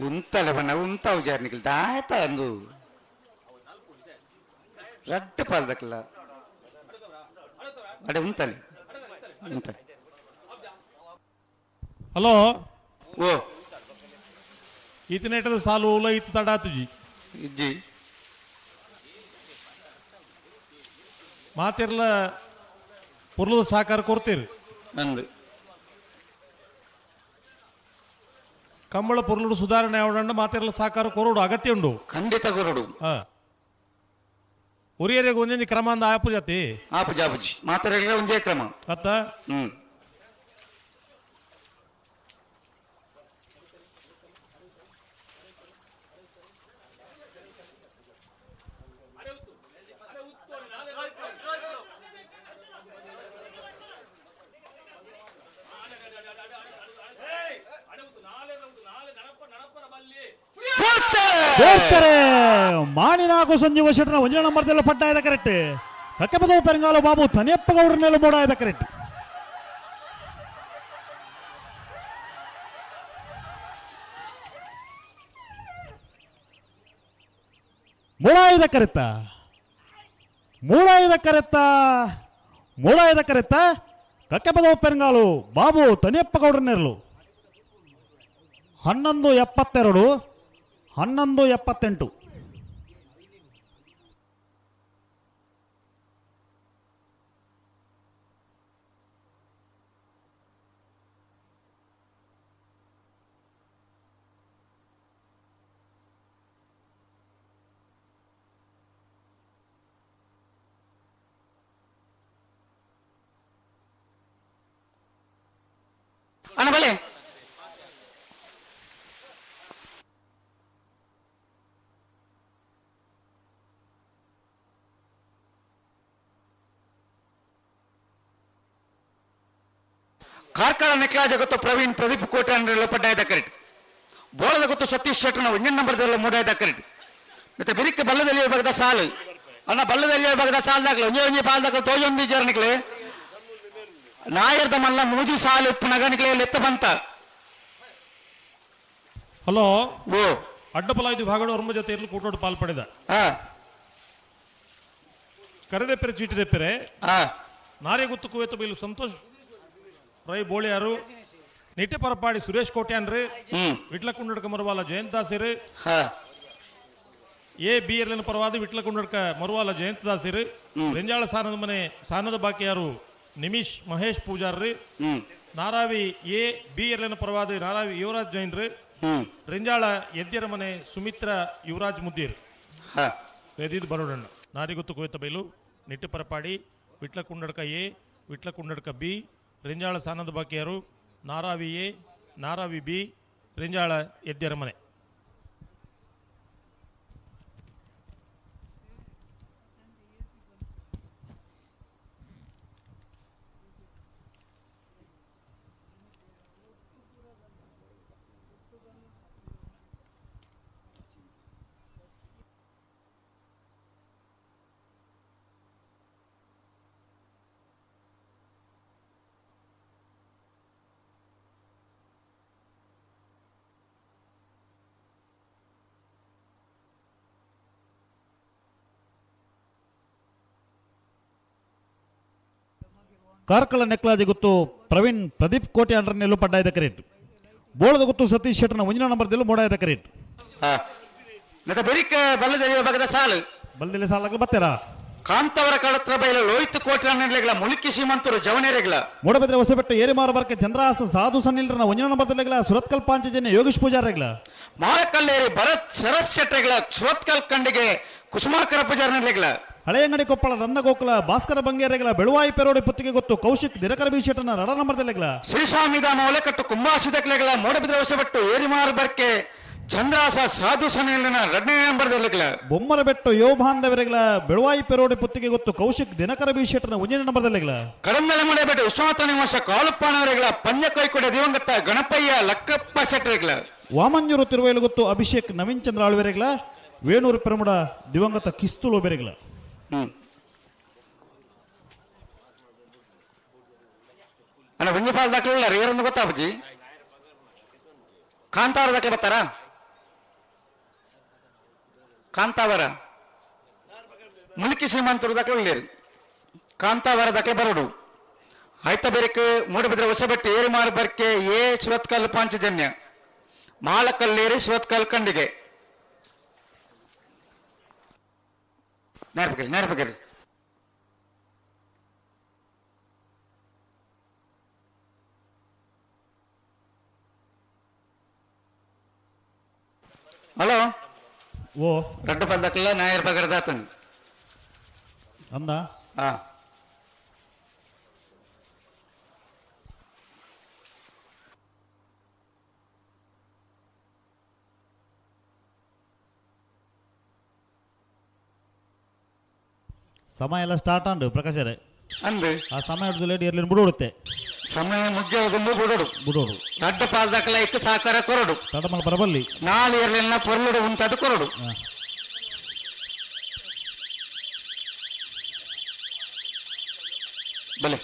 ಉಂತಲ್ಲ ಬಣ್ಣ ಉಂತಾವು ಜಾರ್ನಿಕಲ್ ದಾತ ಅಂದು ರಡ್ಡ ಪಾಲ್ದಕ್ಕಲ್ಲ ಅಡೆ ಉಂತಲ್ಲಿ ಉಂತಲ್ಲಿ ಹಲೋ ಓ ಈತನೇಟದ ಸಾಲು ಓಲ ಈತ ತಡಾತುಜಿ ಇಜ್ಜಿ ಮಾತಿರ್ಲ ಪುರ್ಲದ ಸಹಕಾರ ಕೊಡ್ತೀರಿ ಅಂದು ಕಂಬಳ ಪುರ್ಲುಡು ಸುಧಾರಣೆ ಅವಡಂಡ ಮಾತಿರ್ಲ ಸಹಕಾರ ಕೊರೋಡು ಅಗತ್ಯ ಉಂಡು ಖಂಡಿತ ಕೊರಡು ಉರಿಯರಿಗೆ ಒಂದೊಂದು ಕ್ರಮ ಅಂದ ಆಪು ಜಾತಿ ಆಪು ಜಾಪುಜಿ ಮಾತಾಡಲಿಲ್ಲ ಒಂದೇ ಕ್ರಮ ಅತ್ತ ಮಾಣಿನಾಗು ಸಂಜೀವ ಶೆಟ್ಟನ ಒಂಜನ ನಂಬರ್ದೆಲ್ಲ ಪಟ್ಟ ಇದೆ ಕರೆಕ್ಟ್ ಕಕ್ಕೆಪದ ಪೆರಂಗಾಲ ಬಾಬು ತನೆಯಪ್ಪ ಗೌಡ್ರನ್ನೆಲ್ಲ ಮೋಡ ಇದೆ ಕರೆಕ್ಟ್ ಮೂಡಾಯುಧ ಕರೆತ್ತ ಮೂಡಾಯುಧ ಕರೆತ್ತ ಮೂಡಾಯುಧ ಕರೆತ್ತ ಕಕ್ಕೆಪದ ಪೆರಂಗಾಲು ಬಾಬು ತನೆಯಪ್ಪ ಗೌಡ್ರನ್ನೆರಲು 11:72 11:78 ಅಣ್ಣ ಬಲೆ ಕಾರ್ಕಳ ನೆಕ್ಲಾ ಜಗತ್ತು ಪ್ರವೀಣ್ ಪ್ರದೀಪ್ ಕೋಟೆ ಅಂದ್ರೆ ಪಡ್ಡಾಯದ ಕರೆಕ್ಟ್ ಬೋಳದ ಗೊತ್ತು ಸತೀಶ್ ಶೆಟ್ಟರ್ನ ಒಂಜನ ನಂಬರ್ದೆಲ್ಲ ಮೂಡಾಯದ ಕರೆಕ್ಟ್ ಮತ್ತೆ ಬೆರಿಕೆ ಬಲ್ಲದಲ್ಲಿ ಭಾಗದ ಸಾಲು ಅಣ್ಣ ಬಲ್ಲದಲ್ಲಿ ಭಾಗದ ಸಾಲ್ದಾಗ್ಲ ಒಂಜೆ ಒಂಜೆ ಪಾಲ್ದಾಗ್ಲ ತೋಜೊಂದು ಜರ್ನಿಕ್ಲೆ ನಾಯರ್ದ ಮಲ್ಲ ಮೂಜಿ ಸಾಲು ನಗನಿಕ್ಲೆ ಎತ್ತ ಬಂತ ಹಲೋ ಓ ಅಡ್ಡಪಲಾಯ್ದು ಭಾಗಡ ಅವ್ರ ಜೊತೆ ಇರ್ಲು ಕೂಟೋಡು ಪಾಲ್ಪಡಿದ ಕರೆದೆಪ್ಪರೆ ಚೀಟಿದೆಪ್ಪರೆ ನಾರೇ ಗುತ್ತು ಕುವೆತ್ತು ಬೈಲು ಸಂತೋಷ್ ರೈ ಬೋಳಿಯಾರು ನಿಟ್ಟೆ ಪರಪಾಡಿ ಸುರೇಶ್ ಕೋಟ್ಯಾನ್ರಿ ವಿಟ್ಲ ಕುಂಡಡ್ಕ ಮರುವಾಲ ಜಯಂತ್ ದಾಸಿರು ಎ ಬಿ ಎರ್ಲಿನ ಪರವಾದ ವಿಟ್ಲ ಕುಂಡಡ್ಕ ಮರುವಾಲ ಜಯಂತ್ ದಾಸಿರು ರೆಂಜಾಳ ಸಾನದ ಮನೆ ಸಾನದ ಬಾಕಿಯಾರು ನಿಮಿಷ್ ಮಹೇಶ್ ಪೂಜಾರ್ರಿ ನಾರಾವಿ ಎ ಬಿ ಎರ್ಲಿನ ಪರವಾದ ನಾರಾವಿ ಯುವರಾಜ್ ಜೈನ್ರಿ ರೆಂಜಾಳ ಎದ್ಯರ ಮನೆ ಸುಮಿತ್ರ ಯುವರಾಜ್ ಮುದ್ದೀರ್ ಎದಿದ್ ಬರೋಡಣ್ಣ ನಾರಿಗುತ್ತು ಕುವೆತ ಬೈಲು ನಿಟ್ಟೆ ಪರಪಾಡಿ ವಿಟ್ಲ ಕುಂಡಡ್ಕ ಎ ವಿಟ್ಲ ಕುಂಡಡ್ಕ ಬಿ ರೆಂಜಾಳ ಸಾನದ ಬಾಕಿಯಾರು ನಾರಾವಿ ಎ ನಾರಾವಿ ಬಿ ರೆಂಜಾಳ ಎದ್ಯರ ಮನೆ ಕಾರ್ಕಳ ನೆಕ್ಲಾಜಿ ಗೊತ್ತು ಪ್ರವೀಣ್ ಪ್ರದೀಪ್ ಕೋಟೆ ಅಂಡರ್ನೆಲ್ಲೂ ಪಡ್ಡಾಯ್ದ ಕರೆಕ್ಟ್. ಬೋಳದ ಗೊತ್ತು ಸತೀಶ್ ಶೆಟ್ಟರ್ನ ಒಂಜಿನ ನಂಬರ್ದಲ್ಲೂ ಮೂಡಾಯ್ದ ಕರೆಕ್ಟ್. ಬೆರಿಕ ಬಲ್ಲದ ಭಾಗದ ಸಾಲು ಬಲ್ದಿಲ್ಲ ಸಾಲಾಗಲು ಬತ್ತೇರಾ ಕಾಂತವರ ಕಳತ್ರ ಬೈಲ ಲೋಹಿತ್ ಕೋಟೆ ಅಂಡರ್ಲೆಗಳ ಮುಳುಕಿ ಸೀಮಂತರು ಜವನೇರೆಗಳ ಮೂಡಬೆದ್ರೆ ಹೊಸಬೆಟ್ಟು ಏರಿಮಾರ ಬರ್ಕೆ ಚಂದ್ರಹಾಸ ಸಾಧು ಸನ್ನಿಲ್ರನ ಒಂಜಿನ ನಂಬರ್ದಲ್ಲೆಗಳ ಸುರತ್ಕಲ್ ಪಾಂಚಜನ್ಯ ಯೋಗೇಶ್ ಪೂಜಾರೆಗಳ ಮಾರಕಲ್ಲೇರಿ ಭರತ್ ಶರತ್ ಶೆಟ್ಟರೆಗಳ ಸುರತ್ಕಲ್ ಕಂಡಿಗೆ ಕುಸುಮಾಕರ ಪೂಜಾರನೆಗಳ ಹಳೆಯಂಗಡಿ ಕೊಪ್ಪಳ ರಂದಗೋಕುಲ ಭಾಸ್ಕರ ಬಂಗೇರೆಗಳ ಬೆಳುವಾಯಿ ಪೆರೋಡಿ ಪುತ್ತಿಗೆ ಗೊತ್ತು ಕೌಶಿಕ್ ದಿನಕರ ಬೀಶೆಟ್ಟನ ರಡ ನಂಬರ್ದಲ್ಲೆಗಳ ಶ್ರೀಸ್ವಾಮಿ ದಾಮ ಒಲೆಕಟ್ಟು ಕುಂಭಾಶಿದಕ್ಲೆಗಳ ಮೂಡಬಿದ್ರೆ ಹೊಸಬೆಟ್ಟು ಏರಿಮಾರ ಬರ್ಕೆ ಚಂದ್ರಾಸ ಸಾಧು ಸನ್ನಿಲಿನ 2ನೇ ನಂಬರ್ದಲ್ಲೆಗಳ ಬೊಮ್ಮರ ಬೆಟ್ಟು ಯೋ ಬಾಂಧವರೆಗಳ ಬೆಳುವಾಯಿ ಪೆರೋಡಿ ಪುತ್ತಿಗೆ ಗೊತ್ತು ಕೌಶಿಕ್ ದಿನಕರ ಬೀಶೆಟ್ಟನ ಒಂಜಿನ ನಂಬರ್ದಲ್ಲೆಗಳ ಕಡಂದಲೆ ಮುಡೆಬೆಟ್ಟು ವಿಶ್ವನಾಥ ನಿವಾಸ ಕಾಲುಪ್ಪಾಣವರೆಗಳ ಪಂಜ ಕೈಕೊಡ ದಿವಂಗತ ಗಣಪಯ್ಯ ಲಕ್ಕಪ್ಪ ಶೆಟ್ಟರೆಗಳ ವಾಮಂಜೂರು ತಿರುವೈಲು ಗೊತ್ತು ಅಭಿಷೇಕ್ ನವೀನ್ ಚಂದ್ರ ಆಳ್ವೆರೆಗಳ ವೇಣೂರು ಪೆರಮುಡ ದಿವಂಗತ ಕಿಸ್ತೂಲು ಬೆರೆಗಳ ಅಣ್ಣ ಒಂಜಿ ದಾಖಲೆ ಇವರೊಂದು ಗೊತ್ತಾ ಅಪ್ಪಾಜಿ ಕಾಂತಾವರ ದಾಖಲೆ ಬರ್ತಾರಾ ಕಾಂತಾವರ ಮುಳುಕಿ ಶ್ರೀಮಂತರು ದಾಖಲೆ ಇಲ್ಲೇರಿ ಕಾಂತಾವರ ದಾಖಲೆ ಬರೋಡು ಆಯ್ತ ಬೇರೆಕ್ಕೆ ಮೂಡಬಿದ್ರೆ ಹೊಸಬೆಟ್ಟು ಏರಿಮಾರು ಬರ್ಕೆ ಏ ಸುರತ್ಕಲ್ ಪಾಂಚಜನ್ಯ ಮಾಳಕಲ್ಲೇರಿ ಸುರತ್ಕಲ್ ಕಂಡಿಗೆ ನೇರ್ಪಗೇರಿ ಹಲೋ ಓ ರಡ್ಡು ಪಲ್ದಕ್ಕೆಲ್ಲ ನಾಯರ್ ಬಗರ್ದಾತನ್ ಅಂದ ಹಾ ಸಮಯ ಎಲ್ಲ ಸ್ಟಾರ್ಟ್ ಅಂಡು ಪ್ರಕಾಶರೇ ಅಂದು ಆ ಸಮಯ ಲೇಟ್ ಇರ್ಲಿ ಬಿಡುತ್ತೆ ಸಮಯ ಮುಗ್ಯೋದು ಬಿಡೋಡು ಬಿಡೋಡು ರಡ್ಡು ಪಾಲ್ದಕ್ಕೆಲ್ಲ ಇಕ್ಕ ಸಾಕಾರ ಕೊರಡು ತಡಮಲ ಬರಬಲ್ಲಿ ನಾಳೆ ಇರ್ಲಿಲ್ಲ ಪೊರ್ಲುಡು ಉಂಟದು ಕೊರಡು ಬಲೆ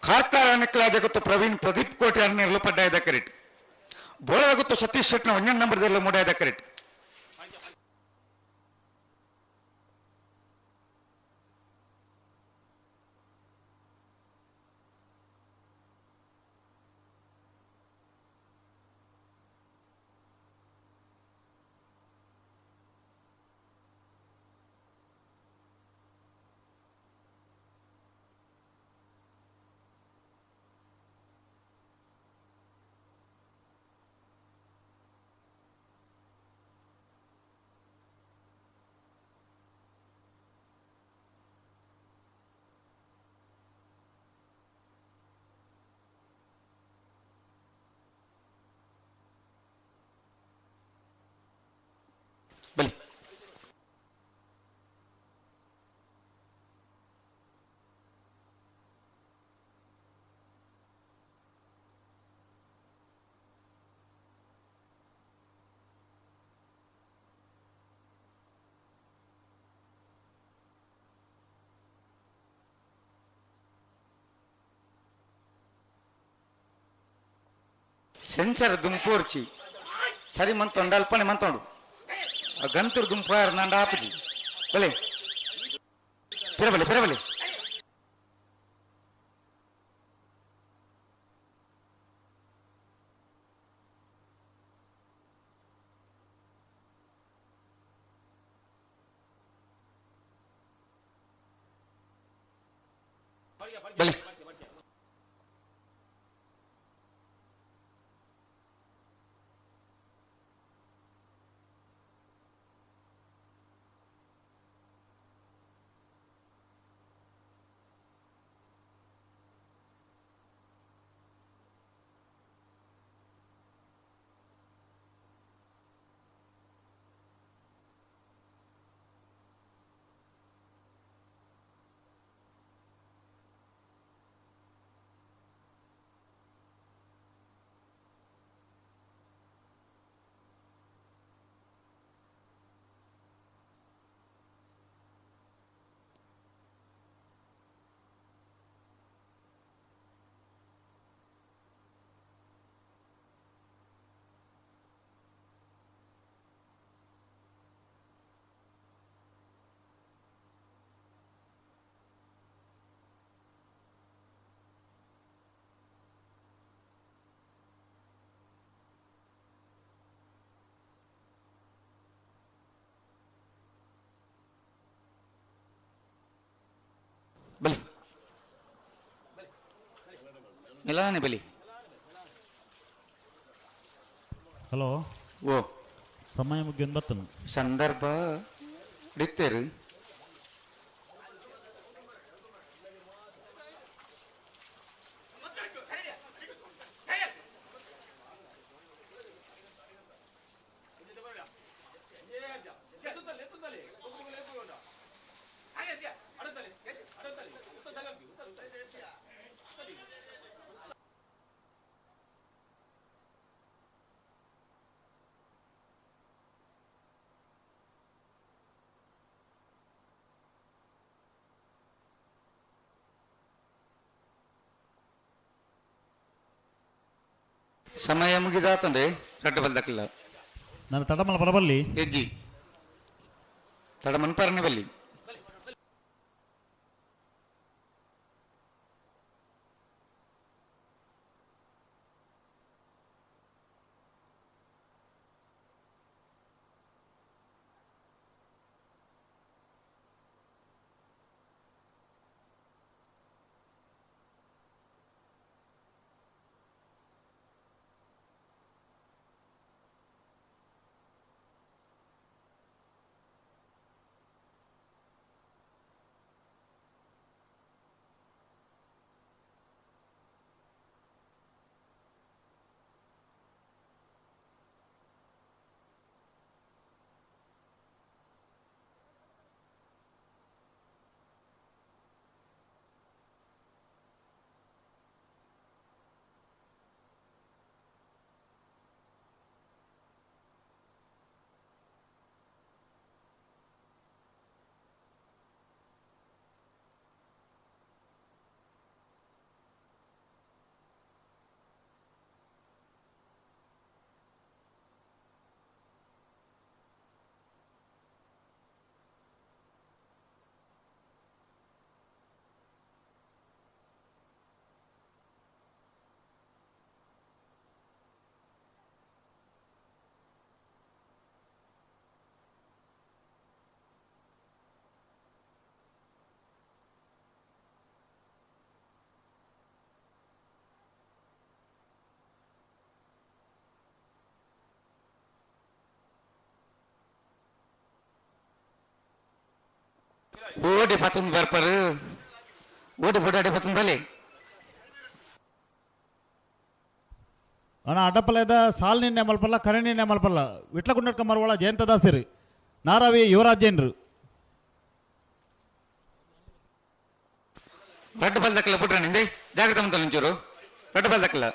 ಕಾರ್ಕಾರ ನೆಕ್ಲ ಜಗತ್ತು ಪ್ರವೀಣ್ ಪ್ರದೀಪ್ ಕೋಟೆ ಅರ್ನೆರ್ಲು ಪಡ್ಡಾಯ್ದ ಕರೆಕ್ಟ್ ಬೋಳ ಗೊತ್ತು ಸತೀಶ್ ಶೆಟ್ನ 1ನೇ ನಂಬರ್ದಲ್ಲೂ ಮೂಡಾಯ್ದ ಕರೆಕ್ಟ್ ಬಲಿ ಸೆನ್ಸರ್ ದುಂಪೋರ್ಚಿ ಸರಿ ಮಂತೊಂಡು ಅಲ್ಪನೆ ಮಂತೊಂಡು ಗಂತರು ದುಂಪಾರ ನಂಡ ಆಪಜಿ ಬಲೆ ಪಿರಬಲೆ ಪಿರಬಲೆ ಬಲೆ ಮಿಲಾನೆ ಬಲಿ. ಹಲೋ ಓ ಸಮಯ ಮುಗಿಯೊಂದು ಬತ್ತನು ಸಂದರ್ಭ ಹಿಡಿತೇರು. ಸಮಯ ಮುಗಿದಾತಂದ್ರೆ ರಡ್ಡು ಬಲ್ದಕ್ಕಿಲ್ಲ. ನಾನು ತಡಮಲ ಬರಬಲ್ಲಿ ಹೆಜ್ಜಿ ತಡಮನ್ ಪರ್ಣಿ ಬಲ್ಲಿ. ಓಡಿ ಪತ್ತೊಂದು ಬರ್ಪರು ಓಡಿ ಬುಡಾಡಿ ಪತ್ತೊಂದು ಬಲಿ. ಅಣ್ಣ ಅಡ್ಡಪಲ್ಯದ ಸಾಲ್ ನಿನ್ನೆ ಮಲ್ಪಲ್ಲ ಕರೆ ನಿನ್ನೆ ಮಲ್ಪಲ್ಲ ವಿಟ್ಲಗುಂಡಡ್ಕ ಮರವಳ ಜಯಂತದಾಸಿರು ನಾರಾವಿ ಯುವರಾಜೇಂದ್ರ ರಡ್ಡು ಬಲ್ದಕ್ಕಿಲ್ಲ ಬಿಟ್ರೆ ನಿಂದೆ ಜಾಗ್ರತೆ ಮಂತಲ್ಲ ಒಂಚೂರು ರಡ್ಡು ಬಲ್ದಕ್ಕಿಲ್ಲ.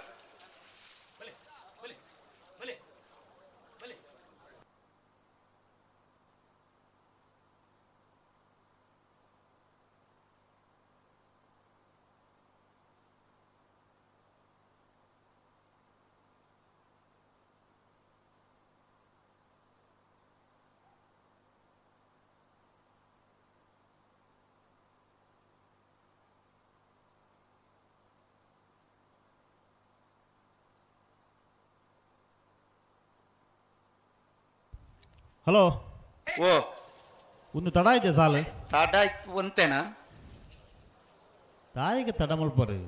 ಹಲೋ ಓ ಒಂದು ತಡ ಇದೆ ಸಾಲು ತಾಟ ಒಂತೇನ ತಾಯಿಗೆ ತಡ ಮಲ್ಪರು.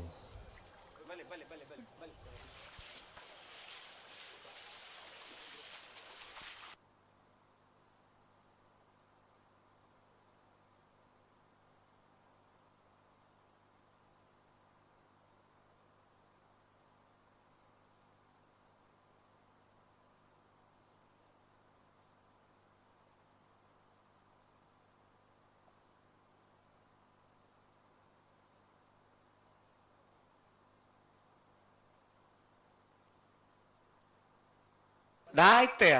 ದಾಯ್ತಯ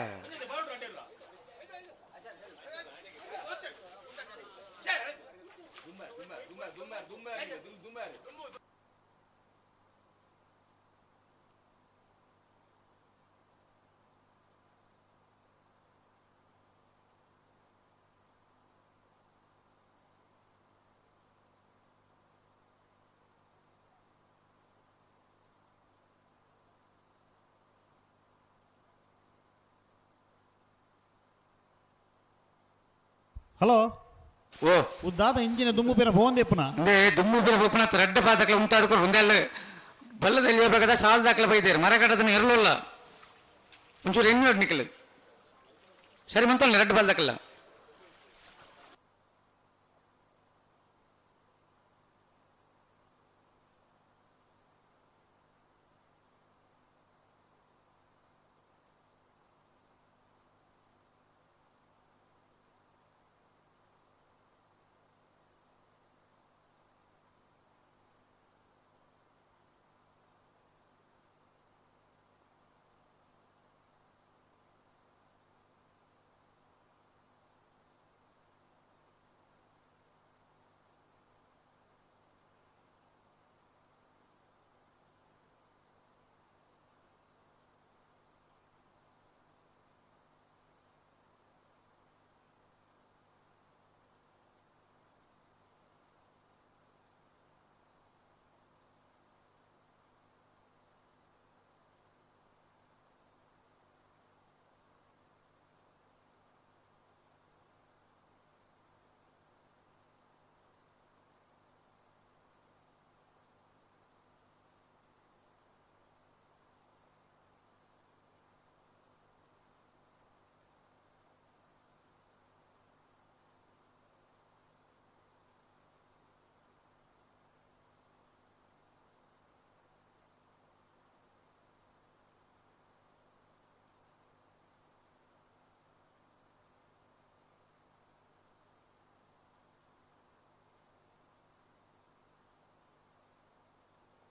ಹಲೋ ಓ ಉದ್ದಾದ ಇಂಜಿನ ದುಮ್ಮು ಪೇರ ಫೋನ್ ದೆಪ್ಪುನ ದುಮ್ಮು ಪೇರ ಫೋನ್ ರೆಡ್ಡ ಪಾದಕ್ಲ ಉಂಟಾಡ್ಕೊಂಡು ಒಂದೆಲ್ಲ ಬಲ್ಲದಲ್ಲಿ ಹೋಗಬೇಕಾದ ಸಾಲ ದಾಖಲೆ ಬೈದೇರು ಮರಗಡದನ್ನ ಇರಲಿಲ್ಲ ಒಂಚೂರು ಹೆಣ್ಣು ನಿಕ್ಕಲು ಸರಿ ಮಂತಲ್ಲ ರೆಡ್ ಬಾಲ್ ದಾಖಲ್ಲ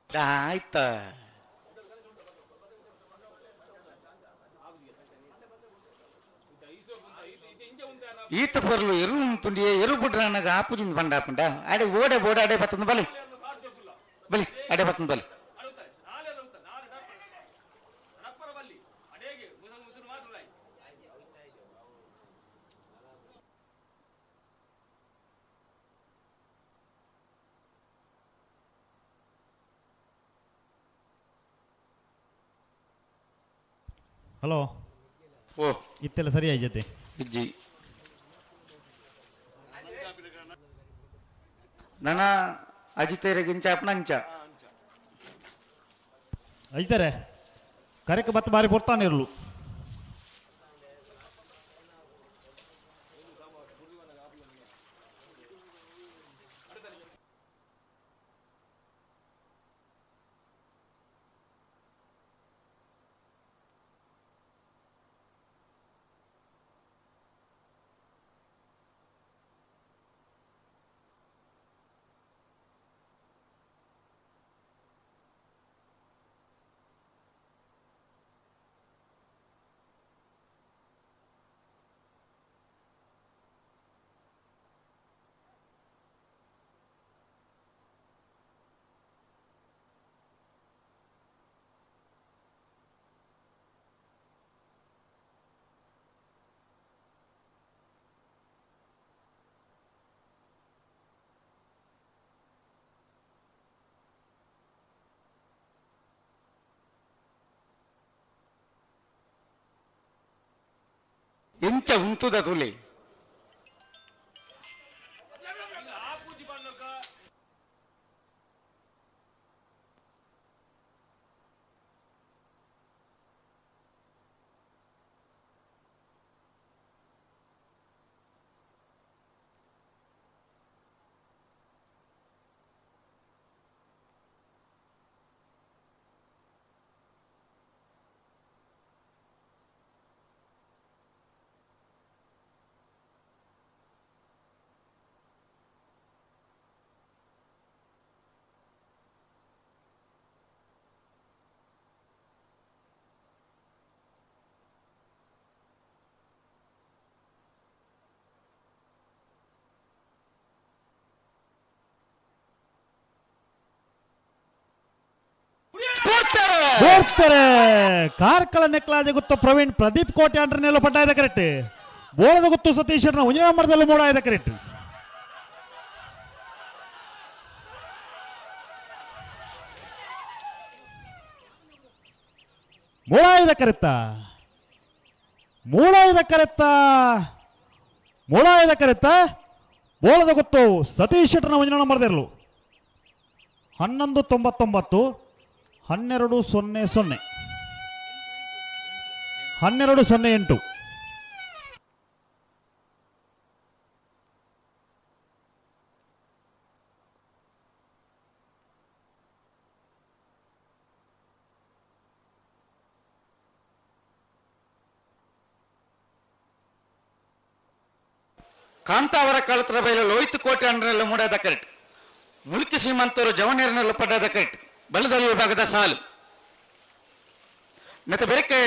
ಆಯ್ತ ಈತ ಬರ್ಲು ಎರು ತುಂಡಿ ಎರು ಬಿಟ್ರೆ ನನಗೆ ಆಪುಜಿಂದ ಬಂಡ ಪಂಡ ಅಡೆ ಓಡೆ ಬೋಡ ಅಡೆ ಬತ್ತಂದ ಬಲಿ ಬಲಿ ಅಡೆ ಬತ್ತಂದ ಬಲಿ ಹಲೋ ಓ ಇತ್ತೆಲ್ಲ ಸರಿ ಆಯ್ತೈತೆ ಇಜ್ಜಿ ನನ್ನ ಅಜಿತೇರಗಿಂಚ ಅಪ್ಪನಂಚ ಅಜ್ತಾರೆ ಕರೆಕ್ ಬತ್ತ ಬಾರಿ ಬರ್ತಾನೆ ಇರಲು ಎಂಚ ಉಂಟುದ ತುಲಿ ಹೋಗ್ತಾರೆ ಕಾರ್ಕಳ ನೆಕ್ಲಾಜೆ ಗೊತ್ತು ಪ್ರವೀಣ್ ಪ್ರದೀಪ್ ಕೋಟೆ ಅಂಡ್ರನೆಲ್ಲ ಪಟ್ಟಾಯದ ಕರೆಕ್ಟ್ ಬೋಳದ ಗೊತ್ತು ಸತೀಶ್ವರನ ಒಂಜನ ನಂಬರ್ದಲ್ಲೂ ಮೂಡಾಯದ ಕರೆಕ್ಟ್ ಮೂಡಾಯದ ಕರೆತ್ತ ಬೋಳದ ಗೊತ್ತು ಸತೀಶ್ ಶೆಟ್ಟರ್ನ ಒಂಜನ ನಂಬರ್ದಿರಲು 11:99 12-0-0 12-0-8 ಕಾಂತಾವರ ಕಳತ್ರ ಬೈಲು ಲೋಹಿತ್ ಕೋಟೆ ಅಂಡ್ರೆಲ್ಲ ಮೂಡಾದ ಕರೆಕ್ಟ್ ಮುಲ್ಕಿ ಸೀಮಂತರು ಜವನೇರನೆಲ್ಲ ಪಡ್ಡಾದ ಕರೆಕ್ಟ್ ಬಲದಲ್ಲಿ ವಿಭಾಗದ ಸಾಲು ಮತ್ತೆ ಬೆರಕೆ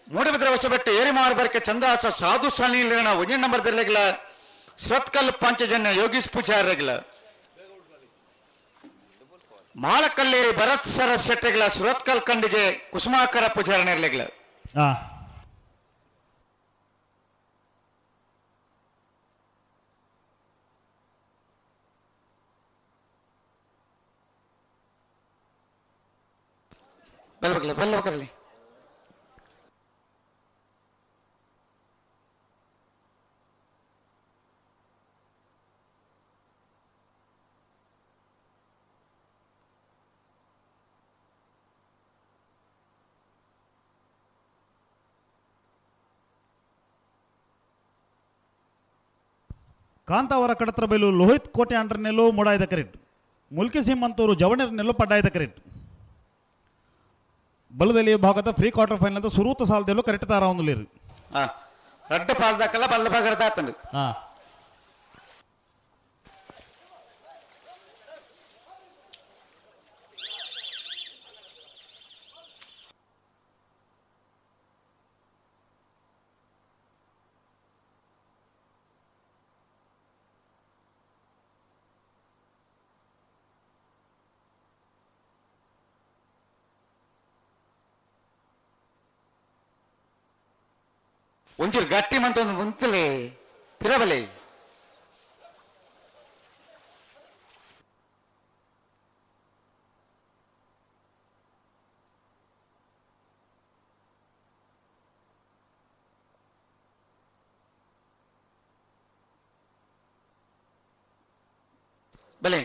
ಮೂಡಬಿದ್ರ ವಶಪಟ್ಟು ಏರಿಮಾರು ಬರಕೆ ಚಂದ್ರಾಸ ಸಾಧು ಸಾಲಿನ 1 ನಂಬರ್ದಲ್ಲಿಗಲ ಶ್ರತ್ಕಲ್ ಪಂಚಜನ್ಯ ಯೋಗೀಶ್ ಪೂಜಾರಿಗಲ ಮಾಳಕಲ್ಲೇರಿ ಭರತ್ ಸರ ಶೆಟ್ಟಿಗಲ ಸುರತ್ಕಲ್ ಕಂಡಿಗೆ ಕುಸುಮಾಕರ ಪೂಜಾರನೆರ್ಲಿಗಲ ಬಲ್ಲಬಕಲ್ಲಿ ಕಾಂತಾವರ ಕಡತ್ರ ಬೈಲು ಲೋಹಿತ್ ಕೋಟೆ ಅಂಡ್ರನೆಲ್ಲೋ ಮೂಡಾಯ್ದ ಕರೆಕ್ಟ್ ಮುಲ್ಕಿ ಸಿಂಹಂತೂರು ಜವಣರ್ನೆಲ್ಲೋ ಪಡ್ಡಾಯ್ದ ಕರೆಕ್ಟ್ ಬಲದಲ್ಲಿ ಭಾಗದ ಫ್ರೀ ಕ್ವಾರ್ಟರ್ ಫೈನಲ್ ಸುರೂತ ಸಾಲದಲ್ಲೂ ಕರೆಕ್ಟ್ ತಾರ ಒಂದು ಲೇರು ರಡ್ಡ ಪಾಲ್ದಾಕಲ್ಲ ಬಲ್ಲ ಭಾಗದ ಆತಂಡು ಒಂಚೂರು ಗಟ್ಟಿ ಮಂತ ಒಂದು ಮುಂತಲೆ ಪಿರಬಲೆ ಬಲೆ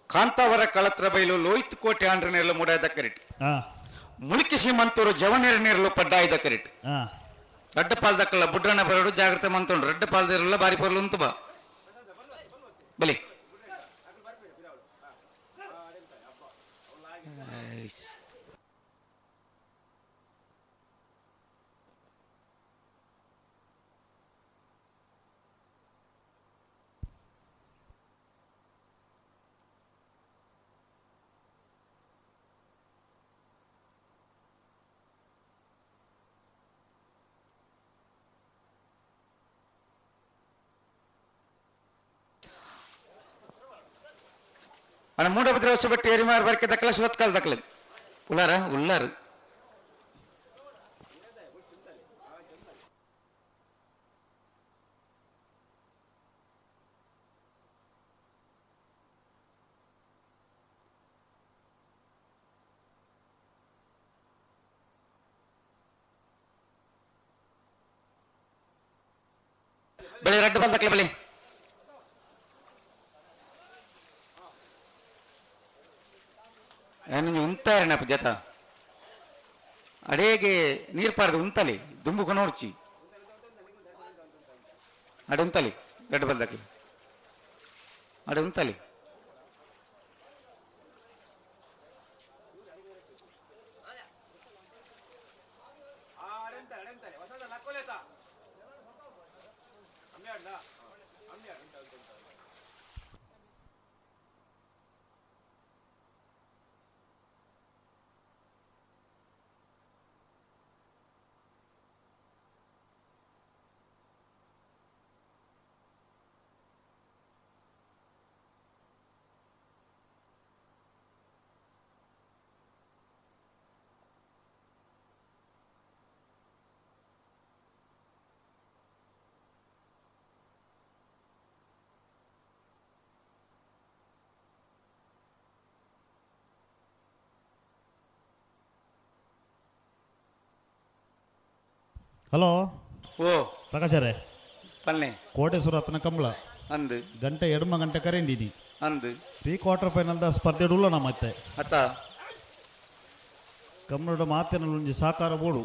ಕಾಂತಾವರ ಕಳತ್ರ ಬೈಲು ಲೋಹಿತ್ ಕೋಟೆ ಆಂಡ್ರನೆಲ್ಲ ಮೂಡಾದ ಕರೆಕ್ಟ್ ಮುಳುಕಿ ಸೀಮಂತೂರು ಜವನೇರನೇರಲು ಪಡ್ಡಾಯ್ದ ಕರೆಕ್ಟ್ ರಡ್ಡ ಪಾಲ್ದಕ್ಕಲ್ಲ ಬುಡ್ರಣ್ಣ ಬರಡು ಜಾಗ್ರತೆ ಮಂತೊಂಡು ರಡ್ಡ ಪಾಲ್ದಿರಲ್ಲ ಬಾರಿ ಪರ್ಲು ಅಂತ ಬಾ ಬಲಿ మన మూడవ ద్రవస బట్టి ఏరిమార్ వరకే దక్కల సురత్కాలు దక్కలేదు ఉల్లారా ఉల్లారు ಬಳಿ ರಡ್ಡ ಬಾಲ್ ದಕ್ಕಲೆ ಬಳಿ ಏನು ಉಂತಾರೇನಪ್ಪ ಜತ ಅಡೇಗೆ ನೀರು ಪಾಡ್ದು ಉಂತಲಿ ದುಂಬು ಕೊನೋರ್ಚಿ ಅಡೆ ಉಂತಲಿ ಗಡ್ಡ ಬಲ್ದಕ್ಕೆ ಅಡೆ ಉಂತಲಿ ಹಲೋ ಓ ಪ್ರಕಾಶರೇ ಪಲ್ಲೆ ಕೋಟೆ ಸುರತ್ನ ಕಂಬಳ ಅಂದು ಗಂಟೆ ಎಡಮ ಗಂಟೆ ಕರೆಂಡಿನಿ ಅಂದು ಪ್ರೀ ಕ್ವಾರ್ಟರ್ ಫೈನಲ್ದ ಸ್ಪರ್ಧೆ ಉಳ್ಳನ ಮತ್ತೆ ಅತ್ತ ಕಮ್ಮಡ ಮಾತಿನಲ್ಲಿ ಒಂಜಿ ಸಾಕಾರ ಬೋಡು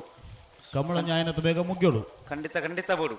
ಕಮ್ಮಳ ನ್ಯಾಯನತ ಬೇಗ ಮುಗ್ಯೋಡು ಖಂಡಿತ ಖಂಡಿತ ಬೋಡು.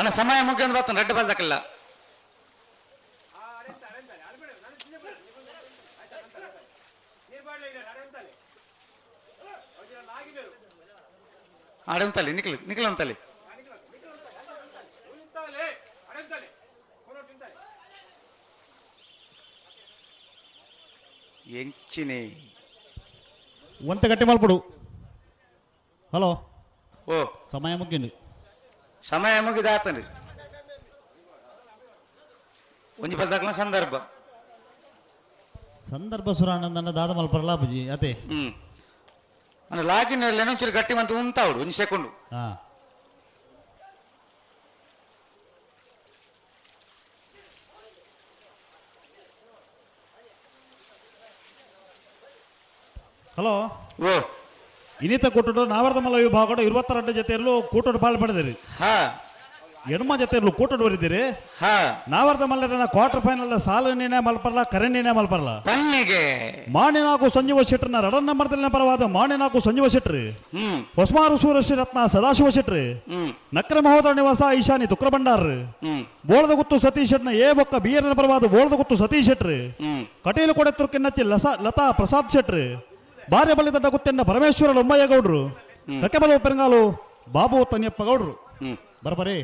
ಅಣ್ಣ ಸಮಯ ಮುಗಿಯೊಂದು ಬರ್ತಾನೆ ರೆಡ್ ಬಾಲ್ ತಕ್ಕಲ್ಲ. ಆಡೆ ಉಂತಲ್ಲಿ ನಿಖಿಲ್ ಉಂತಲ್ಲಿ ಎಂಚಿನೇ ಒಂತೆ ಗಟ್ಟಿ ಮಲ್ಪಡು. ಹಲೋ ಓ ಸಮಯ ಮುಗಿಂಡು ಸಮಯ ಮುಗಿದಾತಂಡ್ರಿ ಒಂಜಿ ಬಲ್ದಾಕಲ ಸಂದರ್ಭ ಸುರಾನಂದನ ದಾದ ಮಲ್ಪರಲ್ಲ ಬುಜಿ ಅದೇ ಅಂದ್ರೆ ಲಾಗಿನ್ ಒಂಚೂರು ಗಟ್ಟಿ ಮಂತ ಉಂತಾವಡು ಒಂಜಿ ಸೆಕೆಂಡು. ಹಾ ಹಲೋ ಓ ಇನ್ನಿತ ಕೂಟರು ನಾವರ್ದ ಮಲ್ಲ ವಿಭಾಗ 22 ಜೊತೆಯಲ್ಲೂ ಕೂಟರು ಪಾಲ್ ಪಡೆದಿರಿ. ಹಾ ಎಣ್ಮ ಜೊತೆಯಲ್ಲೂ ಕೂಟರು ಬರಿದಿರಿ. ಹಾ ನಾವರ್ದ ಮಲ್ಲರನ ಕ್ವಾರ್ಟರ್ ಫೈನಲ್ ಸಾಲಿನ ಮಲ್ಪರ್ಲ ಕರೆಂಡಿನ ಮಲ್ಪರ್ಲ ಪನ್ನಿಗೆ ಮಾಣಿನಾಕು ಸಂಜೀವ ಶೆಟ್ರನ 2 ನಂಬರ್ದಲ್ಲಿನ ಪರವಾದ ಮಾಣಿನಾಕು ಸಂಜೀವ ಶೆಟ್ರಿ ಹೊಸಮಾರು ಸೂರಶ್ರೀ ರತ್ನ ಸದಾಶಿವ ಶೆಟ್ರಿ ನಕ್ರ ಮಹೋದರ ನಿವಾಸ ಈಶಾನಿ ತುಕ್ರ ಭಂಡಾರ್ ಬೋಳದ ಗುತ್ತು ಸತೀಶ್ ಶೆಟ್ನ ಎ ಬೊಕ್ಕ ಬಿಯರ್ನ ಪರವಾದ ಬೋಳದ ಗುತ್ತು ಸತೀಶ್ ಶೆಟ್ರಿ ಕಟೀಲು ಕೊಡೆ ತುರ್ಕಿನ್ನಚ್ಚಿ ಲತಾ ಪ್ರಸಾದ್ ಶೆಟ್ರಿ ಬಾರ್ಯ ಬಲ್ಲಿದಡ್ಡ ಗುತ್ತೆಂಡ ಪರಮೇಶ್ವರ ಲೊಂಬಯ್ಯ ಗೌಡ್ರು ಕಕ್ಕೆಬಲ ಪೆರಂಗಾಲು ಬಾಬು ತನ್ಯಪ್ಪ ಗೌಡ್ರು ಬರಬರೇ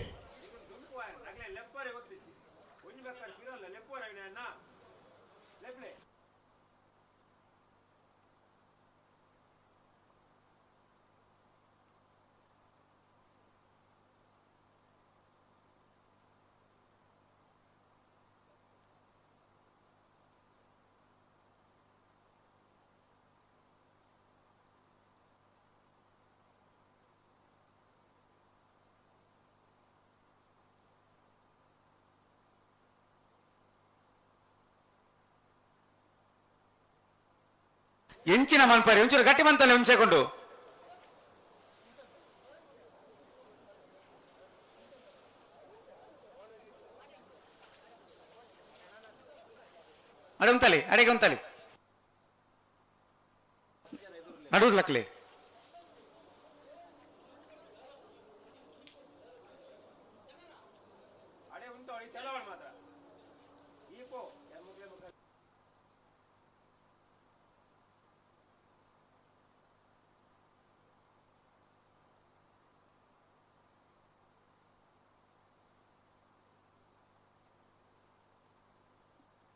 ಎಂಚಿನ ಮನ್ಪಾರಿ ಒಂಚೂರು ಗಟ್ಟಿ ಮಂತಲ್ಲ ಒಂದ್ ಸೆಕೆಂಡು. ಅಡೆ ಉಂತಲಿ ಅಡೆಗೆ ಉಂತಲಿ ನಡುರ್ಲಕ್ಲಿ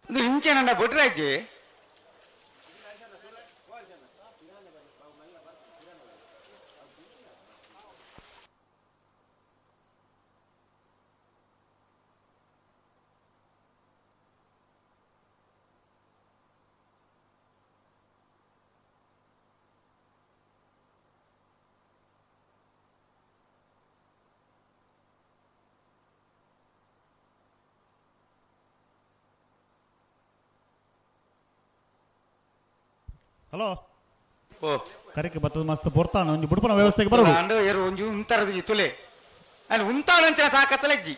ಇಂಚೇನಂಡ ಬೊಡ್ರಾಜಿ ಹಲೋ ಓ ಕರೆಕೆ ಬತ್ತದ ಮಸ್ತ್ ಪೊರ್ತಾನ ಒಂಜಿ ಬುಡ್ಪನ ವ್ಯವಸ್ಥೆಗೆ ಬರೋದು ಅಂಡು ಏರು ಒಂಜಿ ಉಂತರದು ತುಲೆ ಅಲ್ಲಿ ಉಂತಾಳಂಚಿನ ತಾಕತ್ತಲೆಜ್ಜಿ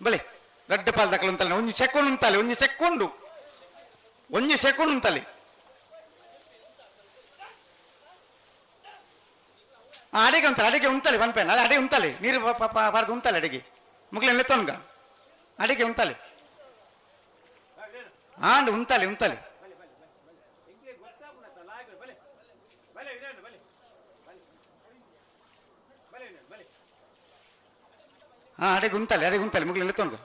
ಬಲೆ ರೆಡ್ ಪಾಲ್ ದಕ್ಕಲು ಉಂತಲ್ಲ ಒಂಜಿ ಸೆಕೆಂಡ್ ಉಂತಲೆ ಒಂಜಿ ಸೆಕೆಂಡ್ ಉಂತಲೆ ಅಡಿಗೆ ಉಂತಲೆ ಪನ್ಪೇನ ಅಲ್ಲ ಅಡಿಗೆ ಉಂತಲೆ ನೀರು ಬಾರದು ಉಂತಲೆ ಅಡಿಗೆ ಮುಗ್ಲೇನು ಲೆತ್ತೋನ್ಗ ಅಡಿಗೆ ಉಂತಲೆ ಆಂಡ್ ಉಂತಲೆ ಅಡಿಗೆ ಉಂತಲೆ ಮುಗ್ಲೇನು ಲೆತ್ತೋನ್ಗ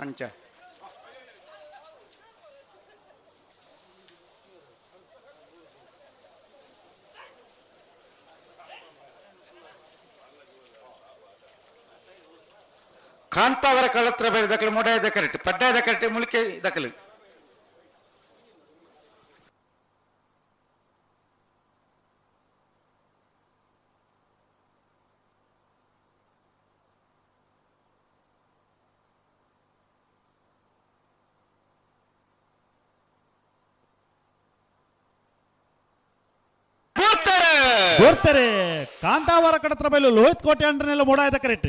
ಅಂಚ ಕಾಂತಾವರ ಕಳತ್ರ ಬೇರೆ ದಕ್ಕಲು ಮೊಡಾಯದ ಕರೆಕ್ಟ್ ಪಡ್ಡಾಯದ ಕರೆಕ್ಟ್ ಮುಳಿಕೆ ದಕ್ಕಲು ಗೋರ್ತಾರೆ ಕಾಂತಾವರ ಕಡತ್ರ ಬೈಲು ಲೋಹಿತ್ ಕೋಟೆ ಅಂಡ್ರನೆಲ್ಲ ಮೂಡಾಯದ ಕರೆಕ್ಟ್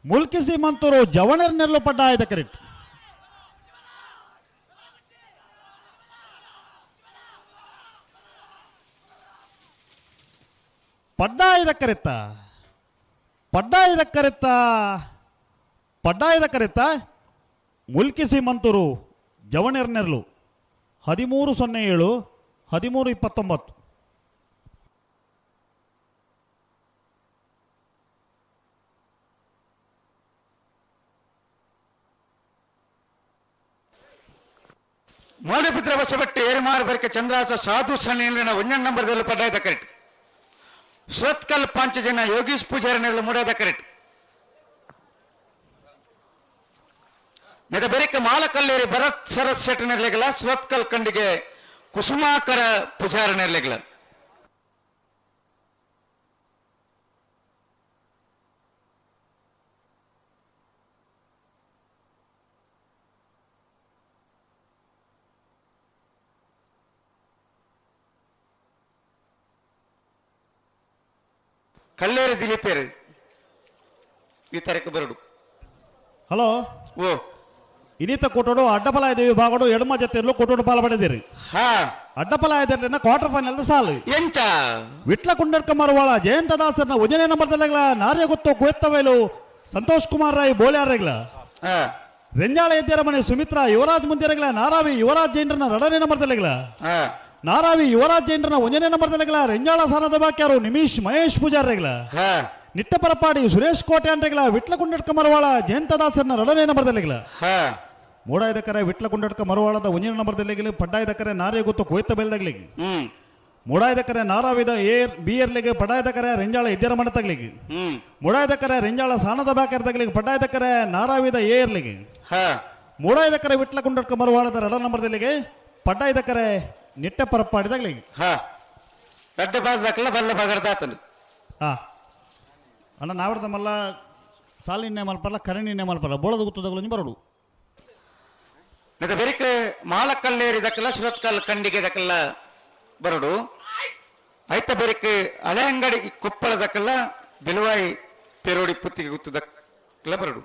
ಮುಲ್ಕಿಸಿ ಮಂತೂರು ಜವಣರ್ನೆಲ್ಲೂ ಪಡ್ಡಾಯದ ಕರೆಕ್ಟ್ ಪಡ್ಡಾಯದ ಕರೆತ್ತ ಮುಲ್ಕಿಸಿ ಮಂತೂರು ಜವಣರ್ನೆರ್ಲು 1307 1329 ಮೋಡಪುತ್ರ ವಶಪಟ್ಟು ಏರುಮಾರು ಬರಿಕೆ ಚಂದ್ರಾಸ ಸಾಧು ಸನ್ನಿನ 1 ನಂಬರ್ದಲ್ಲಿ ಪಡ್ಡಾಯದ ಕರೆಕ್ಟ್ ಸ್ವತ್ಕಲ್ ಪಾಂಚಜನ ಯೋಗೀಶ್ ಪೂಜಾರನೆಲ್ಲ ಮೂಡಾದ ಕರೆಕ್ಟ್ ನೆದ ಬೆರಿಕೆ ಮಾಲಕಲ್ಲೇರಿ ಭರತ್ ಸರತ್ ಶೆಟ್ಟನೆರ್ಲೆಗಳ ಸ್ವತ್ಕಲ್ ಕಂಡಿಗೆ ಕುಸುಮಾಕರ ಪೂಜಾರನೆರ್ಲೆಗಳ ಕಲ್ಲೇರಿ ದಿಲೀಪೇರು ಈ ತರಕ್ಕೆ ಬರಡು ಹಲೋ ಓ ಇನ್ನಿತ ಕೊಟ್ಟೋಡು ಅಡ್ಡಪಲಾಯ ವಿಭಾಗಡು ಎಡಮ ಜೊತೆಯಲ್ಲೂ ಕೊಟ್ಟೋಡು ಪಾಲ ಪಡೆದಿರಿ ಹಾ ಅಡ್ಡಪಲಾಯದ ಕ್ವಾರ್ಟರ್ ಫೈನಲ್ ಸಾಲು ಎಂಚ ವಿಟ್ಲ ಕುಂಡಡ್ಕ ಮರವಾಳ ಜಯಂತದಾಸನ 1ನೇ ನಂಬರ್ದಲ್ಲ ನಾರ್ಯ ಗೊತ್ತು ಕುವೆತ್ತವೇಲು ಸಂತೋಷ್ ಕುಮಾರ್ ರಾಯ್ ಬೋಳ್ಯಾರೆಗ್ಲ ರೆಂಜಾಳ ಎದ್ದಿರ ಮನೆ ಸುಮಿತ್ರಾ ಯುವರಾಜ್ ಮುಂದಿರಗ್ಲ ನಾರಾವಿ ಯುವರಾಜ್ ಜೈಂಡ್ರನ 2ನೇ ನಂಬರ್ದಲ್ಲ ನಾರಾವಿ ಯುವರಾಜ್ ಜೈಂಡ್ರನ 1ನೇ ನಂಬರ್ದಲ್ಲ ರೆಂಜಾಳ ಸಾನದ ಬಾಕ್ಯಾರು ನಿಮಿಷ್ ಮಹೇಶ್ ಪೂಜಾರ್ರೆಗ್ಲ ನಿಟ್ಟಪರಪಾಡಿ ಸುರೇಶ್ ಕೋಟೆ ಅಂಡ್ರೆಗ್ಲ ವಿಟ್ಲ ಕುಂಡಡ್ಕ ಮರವಾಳ ಜಯಂತದಾಸನ 2ನೇ ನಂಬರ್ದಲ್ಲ ಮೂಡಾಯದಕರೆ ವಿಟ್ಲ ಕುಂಡಡ್ಕ ಮರವಾಳದ 1ನೇ ನಂಬರ್ದಲ್ಲಿ ಪಡ್ಡಾಯದಕರೆ ನಾರ್ಯ ಗೊತ್ತು ಕುವೆತ್ತ ಬೆಲ್ದಾಗ್ಲಿಗೆ ಮೂಡಾಯದಕರೆ ನಾರಾವಿದ ಬಿಯರ್ಲಿಗೆ ಪಡ್ಡಾಯದಕರೆ ರೆಂಜಾಳ ಎದ್ದಿರ ಮನೆ ತಗ್ಲಿಗೆ ಮೂಡಾಯದಕರೆ ರೆಂಜಾಳ ಸಾನದ ಬಾಕ್ಯಾರ್ದಾಗ್ಲಿಗೆ ಪಡ್ಡಾಯದಕರೆ ನಾರಾವಿದ ಏರ್ಲಿಗೆ ಮೂಡಾಯದಕರೆ ವಿಟ್ಲ ಕುಂಡಡ್ಕ ಮರವಾಳದ 2 ನಂಬರ್ದಲ್ಲಿಗೆ ಪಡ್ಡಾಯದಕರೆ ನಿಟ್ಟಪರಪಾಡಿದಾಗ್ಲಿಗೆ ಗಡ್ಡೆ ಬಾದಕಲ್ಲ ಬಲ್ಲ ಬಗರ್ದಾತನು ಅಣ್ಣ ನಾವ್ರದ ಮಲ್ಲ ಸಾಲಿನ ಮಲ್ಪಲ್ಲ ಕರಣಿನ ಮಲ್ಪಲ್ಲ ಬೋಳದ ಗುತ್ತದಗಳು ಬರಡು ಬೆರಿಕೆ ಮಾಲಕಲ್ಲೇರಿ ದಕ್ಕಲ್ಲ ಶ್ರೋತ್ಕಲ್ ಕಂಡಿಗೆ ದಕ್ಕಲ್ಲ ಬರಡು ಐತ ಬೆರಿಕೆ ಹಳೆ ಅಂಗಡಿ ಕೊಪ್ಪಳದಕ್ಕಲ್ಲ ಬೆಲುವಾಯಿ ಪೆರೋಡಿ ಪುತ್ತಿಗೆ ಗುತ್ತದಕ್ಕಲ್ಲ ಬರಡು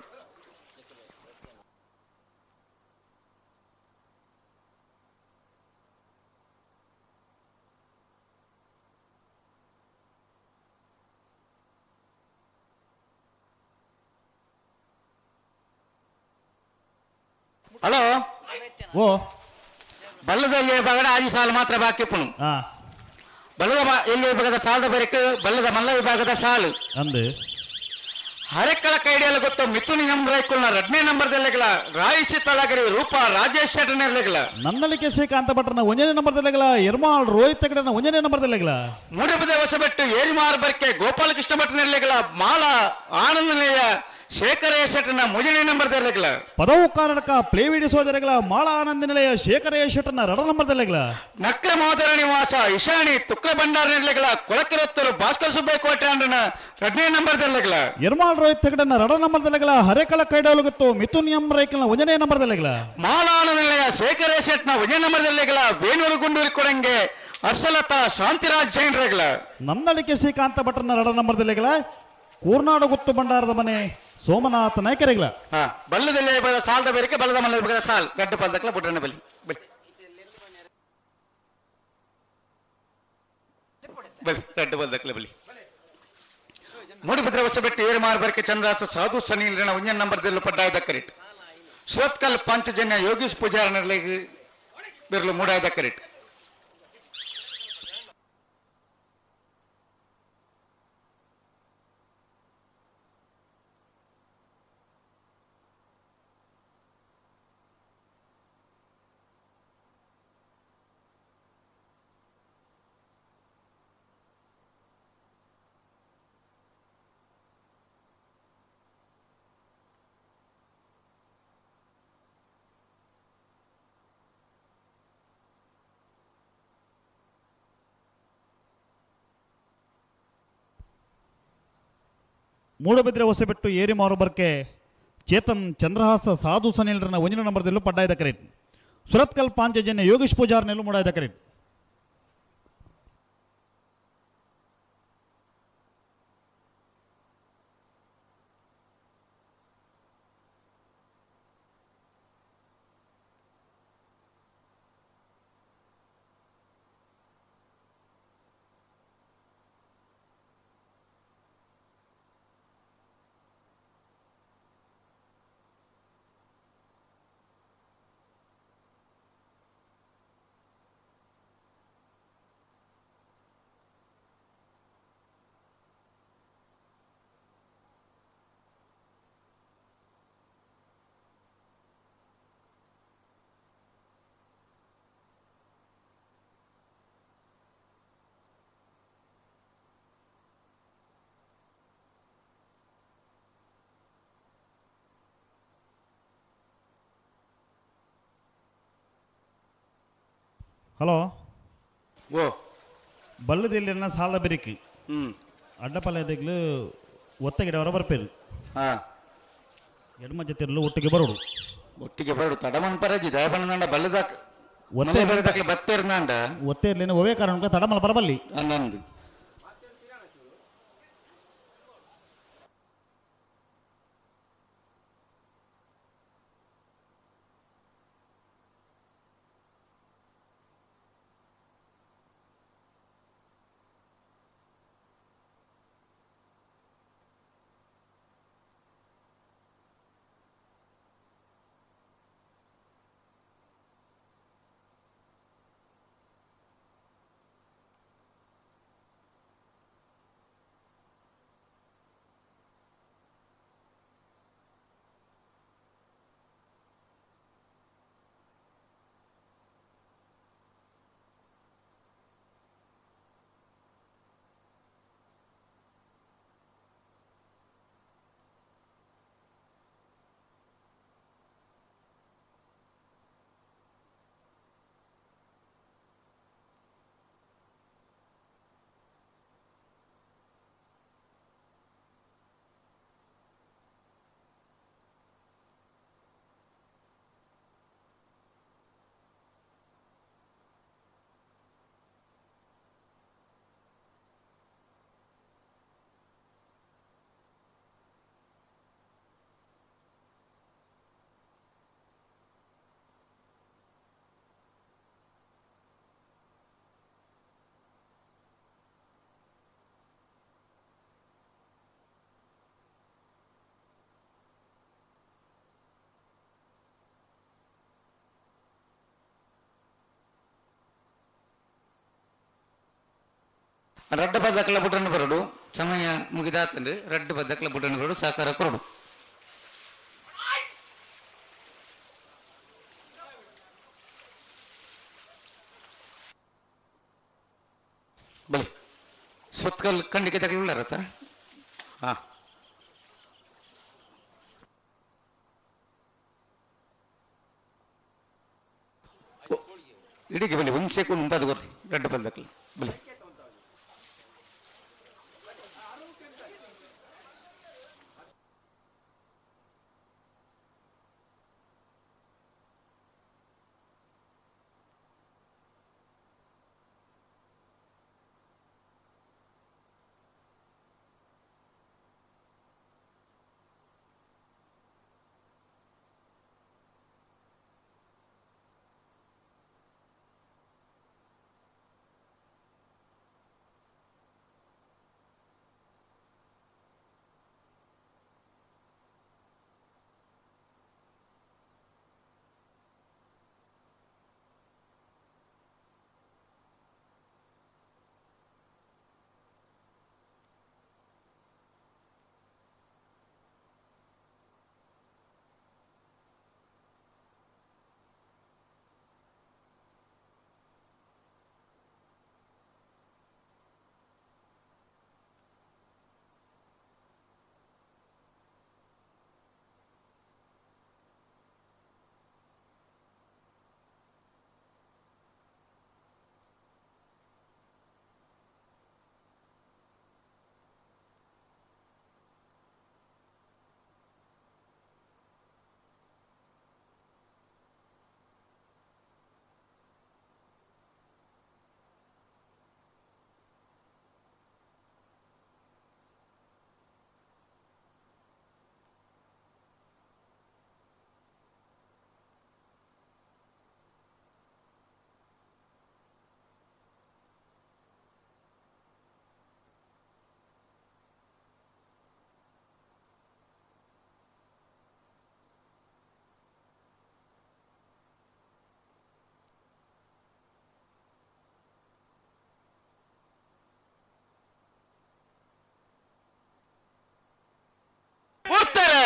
ಹಲೋ ಓ ಬಲ್ಲದಲ್ಲಿ ಬಗಡ ಆದಿ ಸಾಲು ಮಾತ್ರ ಬಾಕಿ ಪುಣು ಬಲ್ಲದ ಎಲ್ಲಿ ವಿಭಾಗದ ಸಾಲದ ಬರಿಕೆ ಬಲ್ಲದ ಮಲ್ಲ ವಿಭಾಗದ ಸಾಲು ಅಂದು ಹರೆಕ್ಕಳ ಕೈಡಿಯಲ್ಲಿ ಗೊತ್ತು ಮಿಥುನ್ ಎಂ ರೈಕುಲ್ನ 2ನೇ ನಂಬರ್ದಲ್ಲಿಗಳ ರಾಯಿಸಿ ತಳಗರಿ ರೂಪ ರಾಜೇಶ್ ಶೆಟ್ಟನೆರ್ಲೆಗಳ ನಂದಳಿಕೆ ಶ್ರೀಕಾಂತ ಭಟ್ರನ 1ನೇ ನಂಬರ್ದಲ್ಲಿಗಳ ಎರ್ಮಾಳ್ ರೋಹಿತ್ ತಗಡನ 1ನೇ ನಂಬರ್ದಲ್ಲಿಗಳ ಮೂಡಪದ ವಶಪಟ್ಟು ಏರಿಮಾರು ಬರ್ಕೆ ಗೋಪಾಲಕೃಷ್ಣ ಭಟ್ರನೆರ್ಲೆಗಳ ಮಾಲ ಆನಂದನೆಯ ಶೇಖರಯ್ಯ ಶೆಟ್ಟನ 3ನೇ ನಂಬರ್ದಲ್ಲಿಗಳ ಪದವು ಕರ್ನಾಟಕ ಪ್ಲೇವಿಡಿ ಸೋದರಿಗಳ ಮಾಳ ಆನಂದ ನಿಲಯ ಶೇಖರಯ್ಯ ಶೆಟ್ಟನ 2 ನಂಬರ್ದಲ್ಲಿಗಳ ನಕ್ರ ಮಹೋದರ ನಿವಾಸ ಇಶಾಣಿ ತುಕ್ರ ಭಂಡಾರನೆರ್ಲೆಗಳ ಕೊಳಕಿರತ್ತರು ಭಾಸ್ಕರ ಸುಬ್ಬಯ್ಯ ಕೋಟೆ ಅಂಡನ 2ನೇ ನಂಬರ್ದಲ್ಲಿಗಳ ಎರ್ಮಾಳ್ ರೋಹಿತ್ ತಗಡನ 2 ನಂಬರ್ದಲ್ಲಿಗಳ ಹರೆಕಳ ಕೈಡೋಲಗುತ್ತು ಮಿಥುನ್ ಎಂ ರೈಕಲ್ನ 1ನೇ ನಂಬರ್ದಲ್ಲಿಗಳ ಮಾಲ ಆನಂದ ನಿಲಯ ಶೇಖರಯ್ಯ ಶೆಟ್ಟನ 1ನೇ ನಂಬರ್ದಲ್ಲಿಗಳ ಬೇನೂರು ಗುಂಡೂರಿ ಕೊಡಂಗೆ ಹರ್ಷಲತಾ ಶಾಂತಿರಾಜ್ ಜೈನ್ರೆಗಳ ನಂದಳಿಕೆ ಶ್ರೀಕಾಂತ ಭಟ್ರನ 2 ನಂಬರ್ದಲ್ಲಿಗಳ ಕೂರ್ನಾಡು ಗುತ್ತು ಭಂಡಾರದ ಮನೆ ಸೋಮನಾಥ ನಾಯ್ಕರಿಗಳ ಬಲ್ಲದಲ್ಲಿ ಸಾಲದ ಬೇರಿಕೆ ಬಲ್ಲದ ಮಲ್ಲ ಸಾಲ್ ಗಡ್ಡ ಪಲ್ದಕ್ಲ ಬುಡ್ರನ ಬಲಿ ಬಲಿ ರೆಡ್ ಬಲ್ದಕ್ಲೆ ಬಲಿ ಮೂಡಿಬಿದ್ರೆ ಹೊಸಬೆಟ್ಟು ಏರು ಮಾರ್ಬರ್ಕೆ ಚಂದ್ರಾಸ ಸಾಧು ಸನೀಲ್ ಒಂಜನ್ ನಂಬರ್ದಲ್ಲೂ ಪಡ್ಡಾಯ ದಕ್ಕರಿಟ್ ಸುವತ್ಕಲ್ ಪಂಚಜನ್ಯ ಯೋಗೀಶ್ ಪೂಜಾರನಿಗೆ ಬಿರ್ಲು ಮೂಡಾಯ ದಕ್ಕರಿಟ್ ಮೂಡಬಿದ್ರೆ ಹೊಸಬೆಟ್ಟು ಏರಿ ಮಾರುಬರ್ಕೆ ಚೇತನ್ ಚಂದ್ರಹಾಸ ಸಾಧು ಸನೀಲ್ರನ್ನ ಒಂಜಿನ ನಂಬರ್ದಲ್ಲೂ ಪಡ್ಡಾಯದ ಕರೆಟ್ ಸುರತ್ಕಲ್ ಪಾಂಚಜನ್ಯ ಯೋಗೀಶ್ ಪೂಜಾರ್ನಲ್ಲೂ ಮೂಡಾಯದ ಕರೆಟ್ ಹಲೋ ಓ ಬಲ್ಲದಿಲ್ಲಿನ ಸಾಲ ಬೆರಿಕಿ ಅಡ್ಡಪಲ್ಯದಗ್ಲು ಒತ್ತಗಿಡ ಹೊರ ಬರ್ಪೇರು ಎಡಮ ಜೊತೆರ್ಲು ಒಟ್ಟಿಗೆ ಬರೋಡು ಒಟ್ಟಿಗೆ ಬರೋಡು ತಡಮನ್ ಪರಜಿ ದಯಪಣ್ಣ ಬಲ್ಲದಾಕ ಒತ್ತೆ ಬರದಾಕ್ಲೆ ಬತ್ತೇರ್ನಾಂಡ ಒತ್ತೆ ಇರ್ಲೇನೆ ಒವೇ ಕಾರಣ ತಡಮಲ ಬರಬಲ್ಲಿ ಅನ್ನಂದು ರಡ್ಡ ಬದ್ದಕ್ಲ ಬುಡನ್ನು ಬರಡು ಸಮಯ ಮುಗಿದಾತಂದು ರಡ್ಡ ಬದ್ದಕ್ಲ ಬುಡನ್ನು ಬರಡು ಸಾಕಾರ ಕೊರಡು ಬಲಿ ಸುತ್ತಕಲ್ ಖಂಡಿಕೆ ತಗೊಳ್ಳಾರತ್ತ ಹಾ ಇಡಿಗೆ ಬಲಿ ಒಂದು ಸೆಕೆಂಡ್ ಉಂಟಾದ ಗೊತ್ತಿ ರಡ್ಡ ಬದ್ದಕ್ಲ ಬಲಿ ಓದ್ತಾರೆ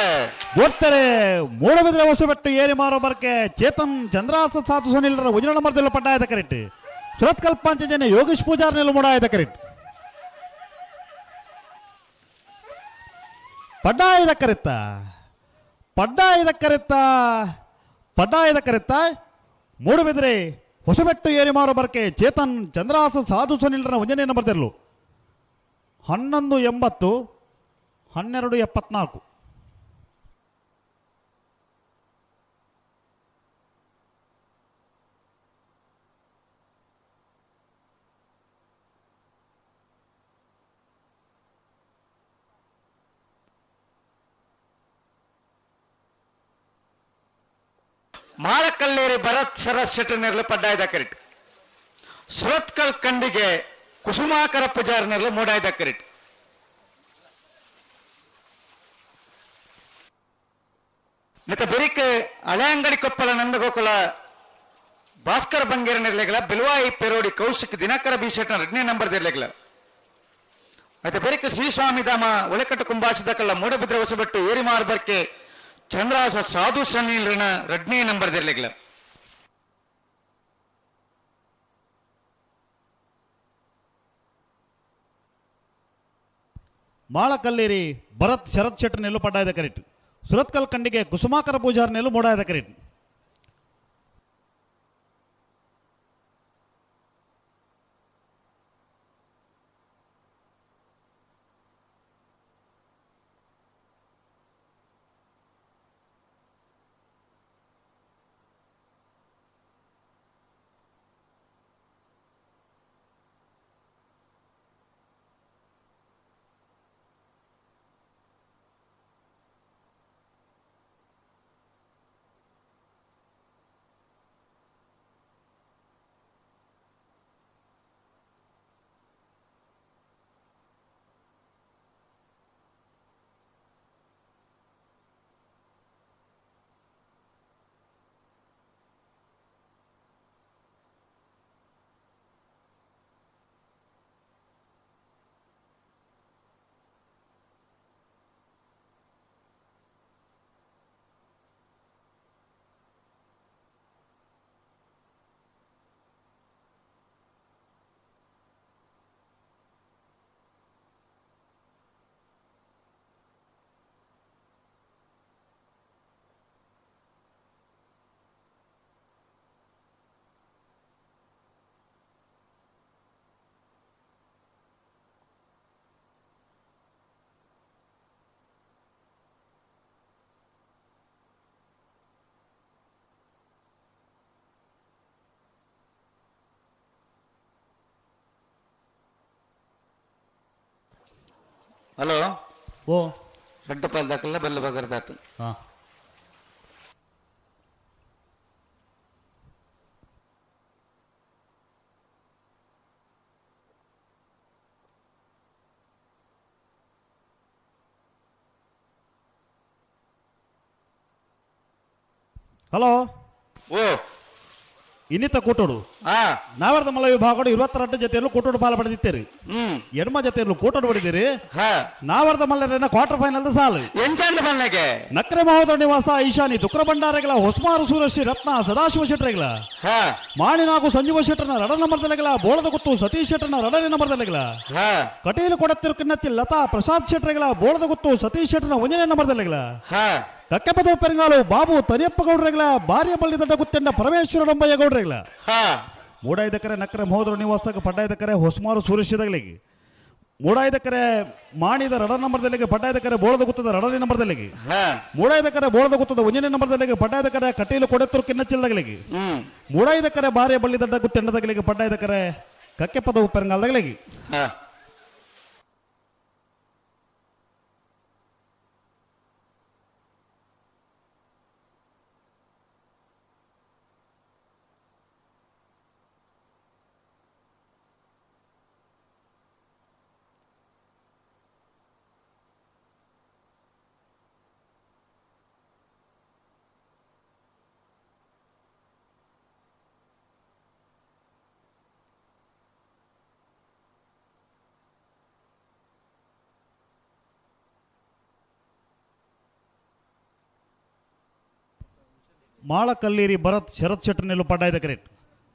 ಮೂಡಬಿದ್ರೆ ಹೊಸಬೆಟ್ಟು ಏರಿ ಮಾರೋ ಬರ್ಕೆ ಚೇತನ್ ಚಂದ್ರಾಸ ಸಾತು ಸುನಿಲ್ರ ಉಜಿನ ನಂಬರ್ದೆಲ್ಲ ಪಟ್ಟಾಯದ ಕರೆಕ್ಟ್ ಸುರತ್ಕಲ್ ಪಂಚಜನ್ಯ ಯೋಗೇಶ್ ಪೂಜಾರ್ನೆಲ್ಲ ಮೂಡಾಯದ ಕರೆಕ್ಟ್ ಪಡ್ಡಾಯದ ಕರೆತ್ತ ಮೂಡಬಿದ್ರೆ ಹೊಸಬೆಟ್ಟು ಏರಿ ಮಾರೋ ಬರ್ಕೆ ಚೇತನ್ ಚಂದ್ರಾಸ ಸಾಧು ಸುನಿಲ್ರ ಉಜನೆ ನಂಬರ್ದೆಲ್ಲು 1180 1274 ಮಾಳಕಲ್ಲೇರಿ ಭರತ್ ಸರಸ್ ಶೆಟ್ಟರ್ನೆರಲು ಪಡ್ಡಾಯದ ಕರೆಕ್ಟ್ ಸುರತ್ಕಲ್ ಕಂಡಿಗೆ ಕುಸುಮಾಕರ ಪೂಜಾರನೆರಲು ಮೂಡಾಯದ ಕರೆಕ್ಟ್ ಮತ್ತೆ ಬೆರಿಕೆ ಹಳೆ ಅಂಗಡಿ ಕೊಪ್ಪಳ ನಂದಗೋಕುಲ ಭಾಸ್ಕರ ಬಂಗೇರನೆರಲೆಗಳ ಬೆಲವಾಯಿ ಪೆರೋಡಿ ಕೌಶಿಕ್ ದಿನಕರ ಬಿ ಶೆಟ್ಟರ್ 2ನೇ ನಂಬರ್ದೆರಲೆಗಳ ಮತ್ತೆ ಬೆರಿಕೆ ಶ್ರೀ ಸ್ವಾಮಿ ಧಾಮ ಒಳಕಟ್ಟು ಕುಂಬಾಸಿದ ಕಲ್ಲ ಮೂಡಬಿದ್ರೆ ಹೊಸಬೆಟ್ಟು ಏರಿ ಮಾರ್ಬರ್ಕೆ ಚಂದ್ರಾಸ ಸಾಧು ಸನೀಲ್ರನ 2ನೇ ನಂಬರ್ದೆರಲೆಗಳ ಮಾಳಕಲ್ಲೇರಿ ಭರತ್ ಶರತ್ ಶೆಟ್ಟರ್ನೆಲ್ಲೂ ಪಡ್ಡಾಯದ ಕರೆಕ್ಟ್ ಸುರತ್ಕಲ್ ಕಂಡಿಗೆ ಕುಸುಮಾಕರ ಪೂಜಾರ್ನೆಲ್ಲೂ ಮೂಡಾಯದ ಕರೆಕ್ಟ್ ಹಲೋ ಓ ರೆಡ್ಡಪಾಲ್ ದಾಖಲ್ಲ ಬೆಲ್ಲ ಬಗರ್ದಾತು ಹಾಂ ಹಲೋ ಓ ಇನ್ನಿತ ಕೂಟೋಡು ನಾವರ್ದ ಮಲ್ಲ ವಿಭಾಗಡು 22 ಜೊತೆಯಲ್ಲೂ ಕೂಟೋಡು ಪಾಲು ಪಡೆದಿತ್ತೇರಿ ಎಡ್ಮ ಜೊತೆಯಲ್ಲೂ ಕೂಟೋಡು ಪಡೆದಿರಿ ನಾವರ್ದ ಮಲ್ಲರನ್ನ ಕ್ವಾರ್ಟರ್ ಫೈನಲ್ ಸಾಲು ನಕ್ರೆ ಮಹೋದರ ನಿವಾಸ ಈಶಾನಿ ತುಕ್ರ ಭಂಡಾರಗಳ ಹೊಸ್ಮಾರು ಸೂರಶ್ರೀ ರತ್ನ ಸದಾಶಿವ ಶೆಟ್ಟರೆಗಳ ಮಾಣಿನಾಗು ಸಂಜೀವ ಶೆಟ್ಟರ್ನ 2 ನಂಬರ್ದಲೆಗಳ ಬೋಳದ ಗುತ್ತು ಸತೀಶ್ ಶೆಟ್ಟರ್ನ 2ನೇ ನಂಬರ್ದಲೆಗಳ ಕಟೀಲು ಕೊಡತ್ತಿರು ಕಿನ್ನತ್ತಿ ಲತಾ ಪ್ರಸಾದ್ ಶೆಟ್ಟರೆಗಳ ಬೋಳದ ಗುತ್ತು ಸತೀಶ್ ಶೆಟ್ಟರ್ನ 1ನೇ ನಂಬರ್ದಲೆಗಳ ಕಕ್ಕೆಪದ ಪೆರಂಗಾಲು ಬಾಬು ತನಿಯಪ್ಪ ಗೌಡ್ರೆಗಳ ಬಾರಿಯ ಬಳ್ಳಿ ದಡ್ಡ ಗುತ್ತೆಂಡ ಪರಮೇಶ್ವರ ಡೊಂಬಯ್ಯ ಗೌಡ್ರೆಗಳ ಮೂಡಾಯ್ದಕರೆ ನಕ್ರೆ ಮಹೋದರ ನಿವಾಸಕ್ಕೆ ಪಡ್ಡಾಯ್ದಕರೆ ಹೊಸ್ಮಾರು ಸೂರ್ಯಶಿದಗಳಿಗೆ ಮೂಡಾಯ್ದಕರೆ ಮಾಣಿದ 2 ನಂಬರ್ದಲ್ಲಿಗೆ ಪಡ್ಡಾಯ್ದಕರೆ ಬೋಳದ ಗುತ್ತದ 2ನೇ ನಂಬರ್ದಲ್ಲಿಗೆ ಮೂಡಾಯ್ದಕರೆ ಬೋಳದ ಗುತ್ತದ 1ನೇ ನಂಬರ್ದಲ್ಲಿಗೆ ಪಡ್ಡಾಯ್ದಕರೆ ಕಟೀಲು ಕೊಡೆತ್ತರು ಕಿನ್ನಚ್ಚಿಲ್ದಗಳಿಗೆ ಮೂಡಾಯ್ದಕರೆ ಬಾರಿಯ ಬಳ್ಳಿ ದಡ್ಡ ಗುತ್ತೆಂಡದಗಳಿಗೆ ಪಡ್ಡಾಯ್ದಕರೆ ಕಕ್ಕೆಪದ ಪೆರಂಗಾಲದಗಳಿಗೆ ಮಾಳಕಲ್ಲೀರಿ ಭರತ್ ಶರತ್ ಶೆಟ್ಟರ್ ನೆಲ್ಲು ಪಡ್ಡಾಯ್ದ ಕರೆಕ್ಟ್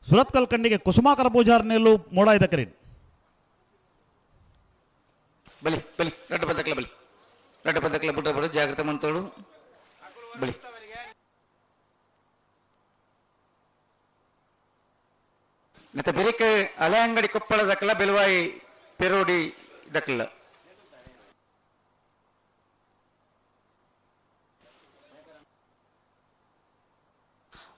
ಸುರತ್ಕಲ್ ಕಂಡಿಗೆ ಕುಸುಮಾಕರ ಪೂಜಾರ್ ನೆಲ್ಲು ಮೋಡಾಯ್ದ ಕರೆಕ್ಟ್ ಬಲಿ ಬಲಿ ರಡ್ಡು ಬದಕ್ಲ ಬಲಿ ರಡ್ಡು ಬದಕ್ಲ ಬುಟ್ಟ ಬಡ ಜಾಗ್ರತೆ ಮಂತೋಡು ಬಲಿ ಮತ್ತೆ ಬೆರಿಕೆ ಹಳೆ ಅಂಗಡಿ ಕೊಪ್ಪಳ ದಕ್ಕಲ ಬೆಲವಾಯಿ ಪೆರೋಡಿ ದಕ್ಕಲ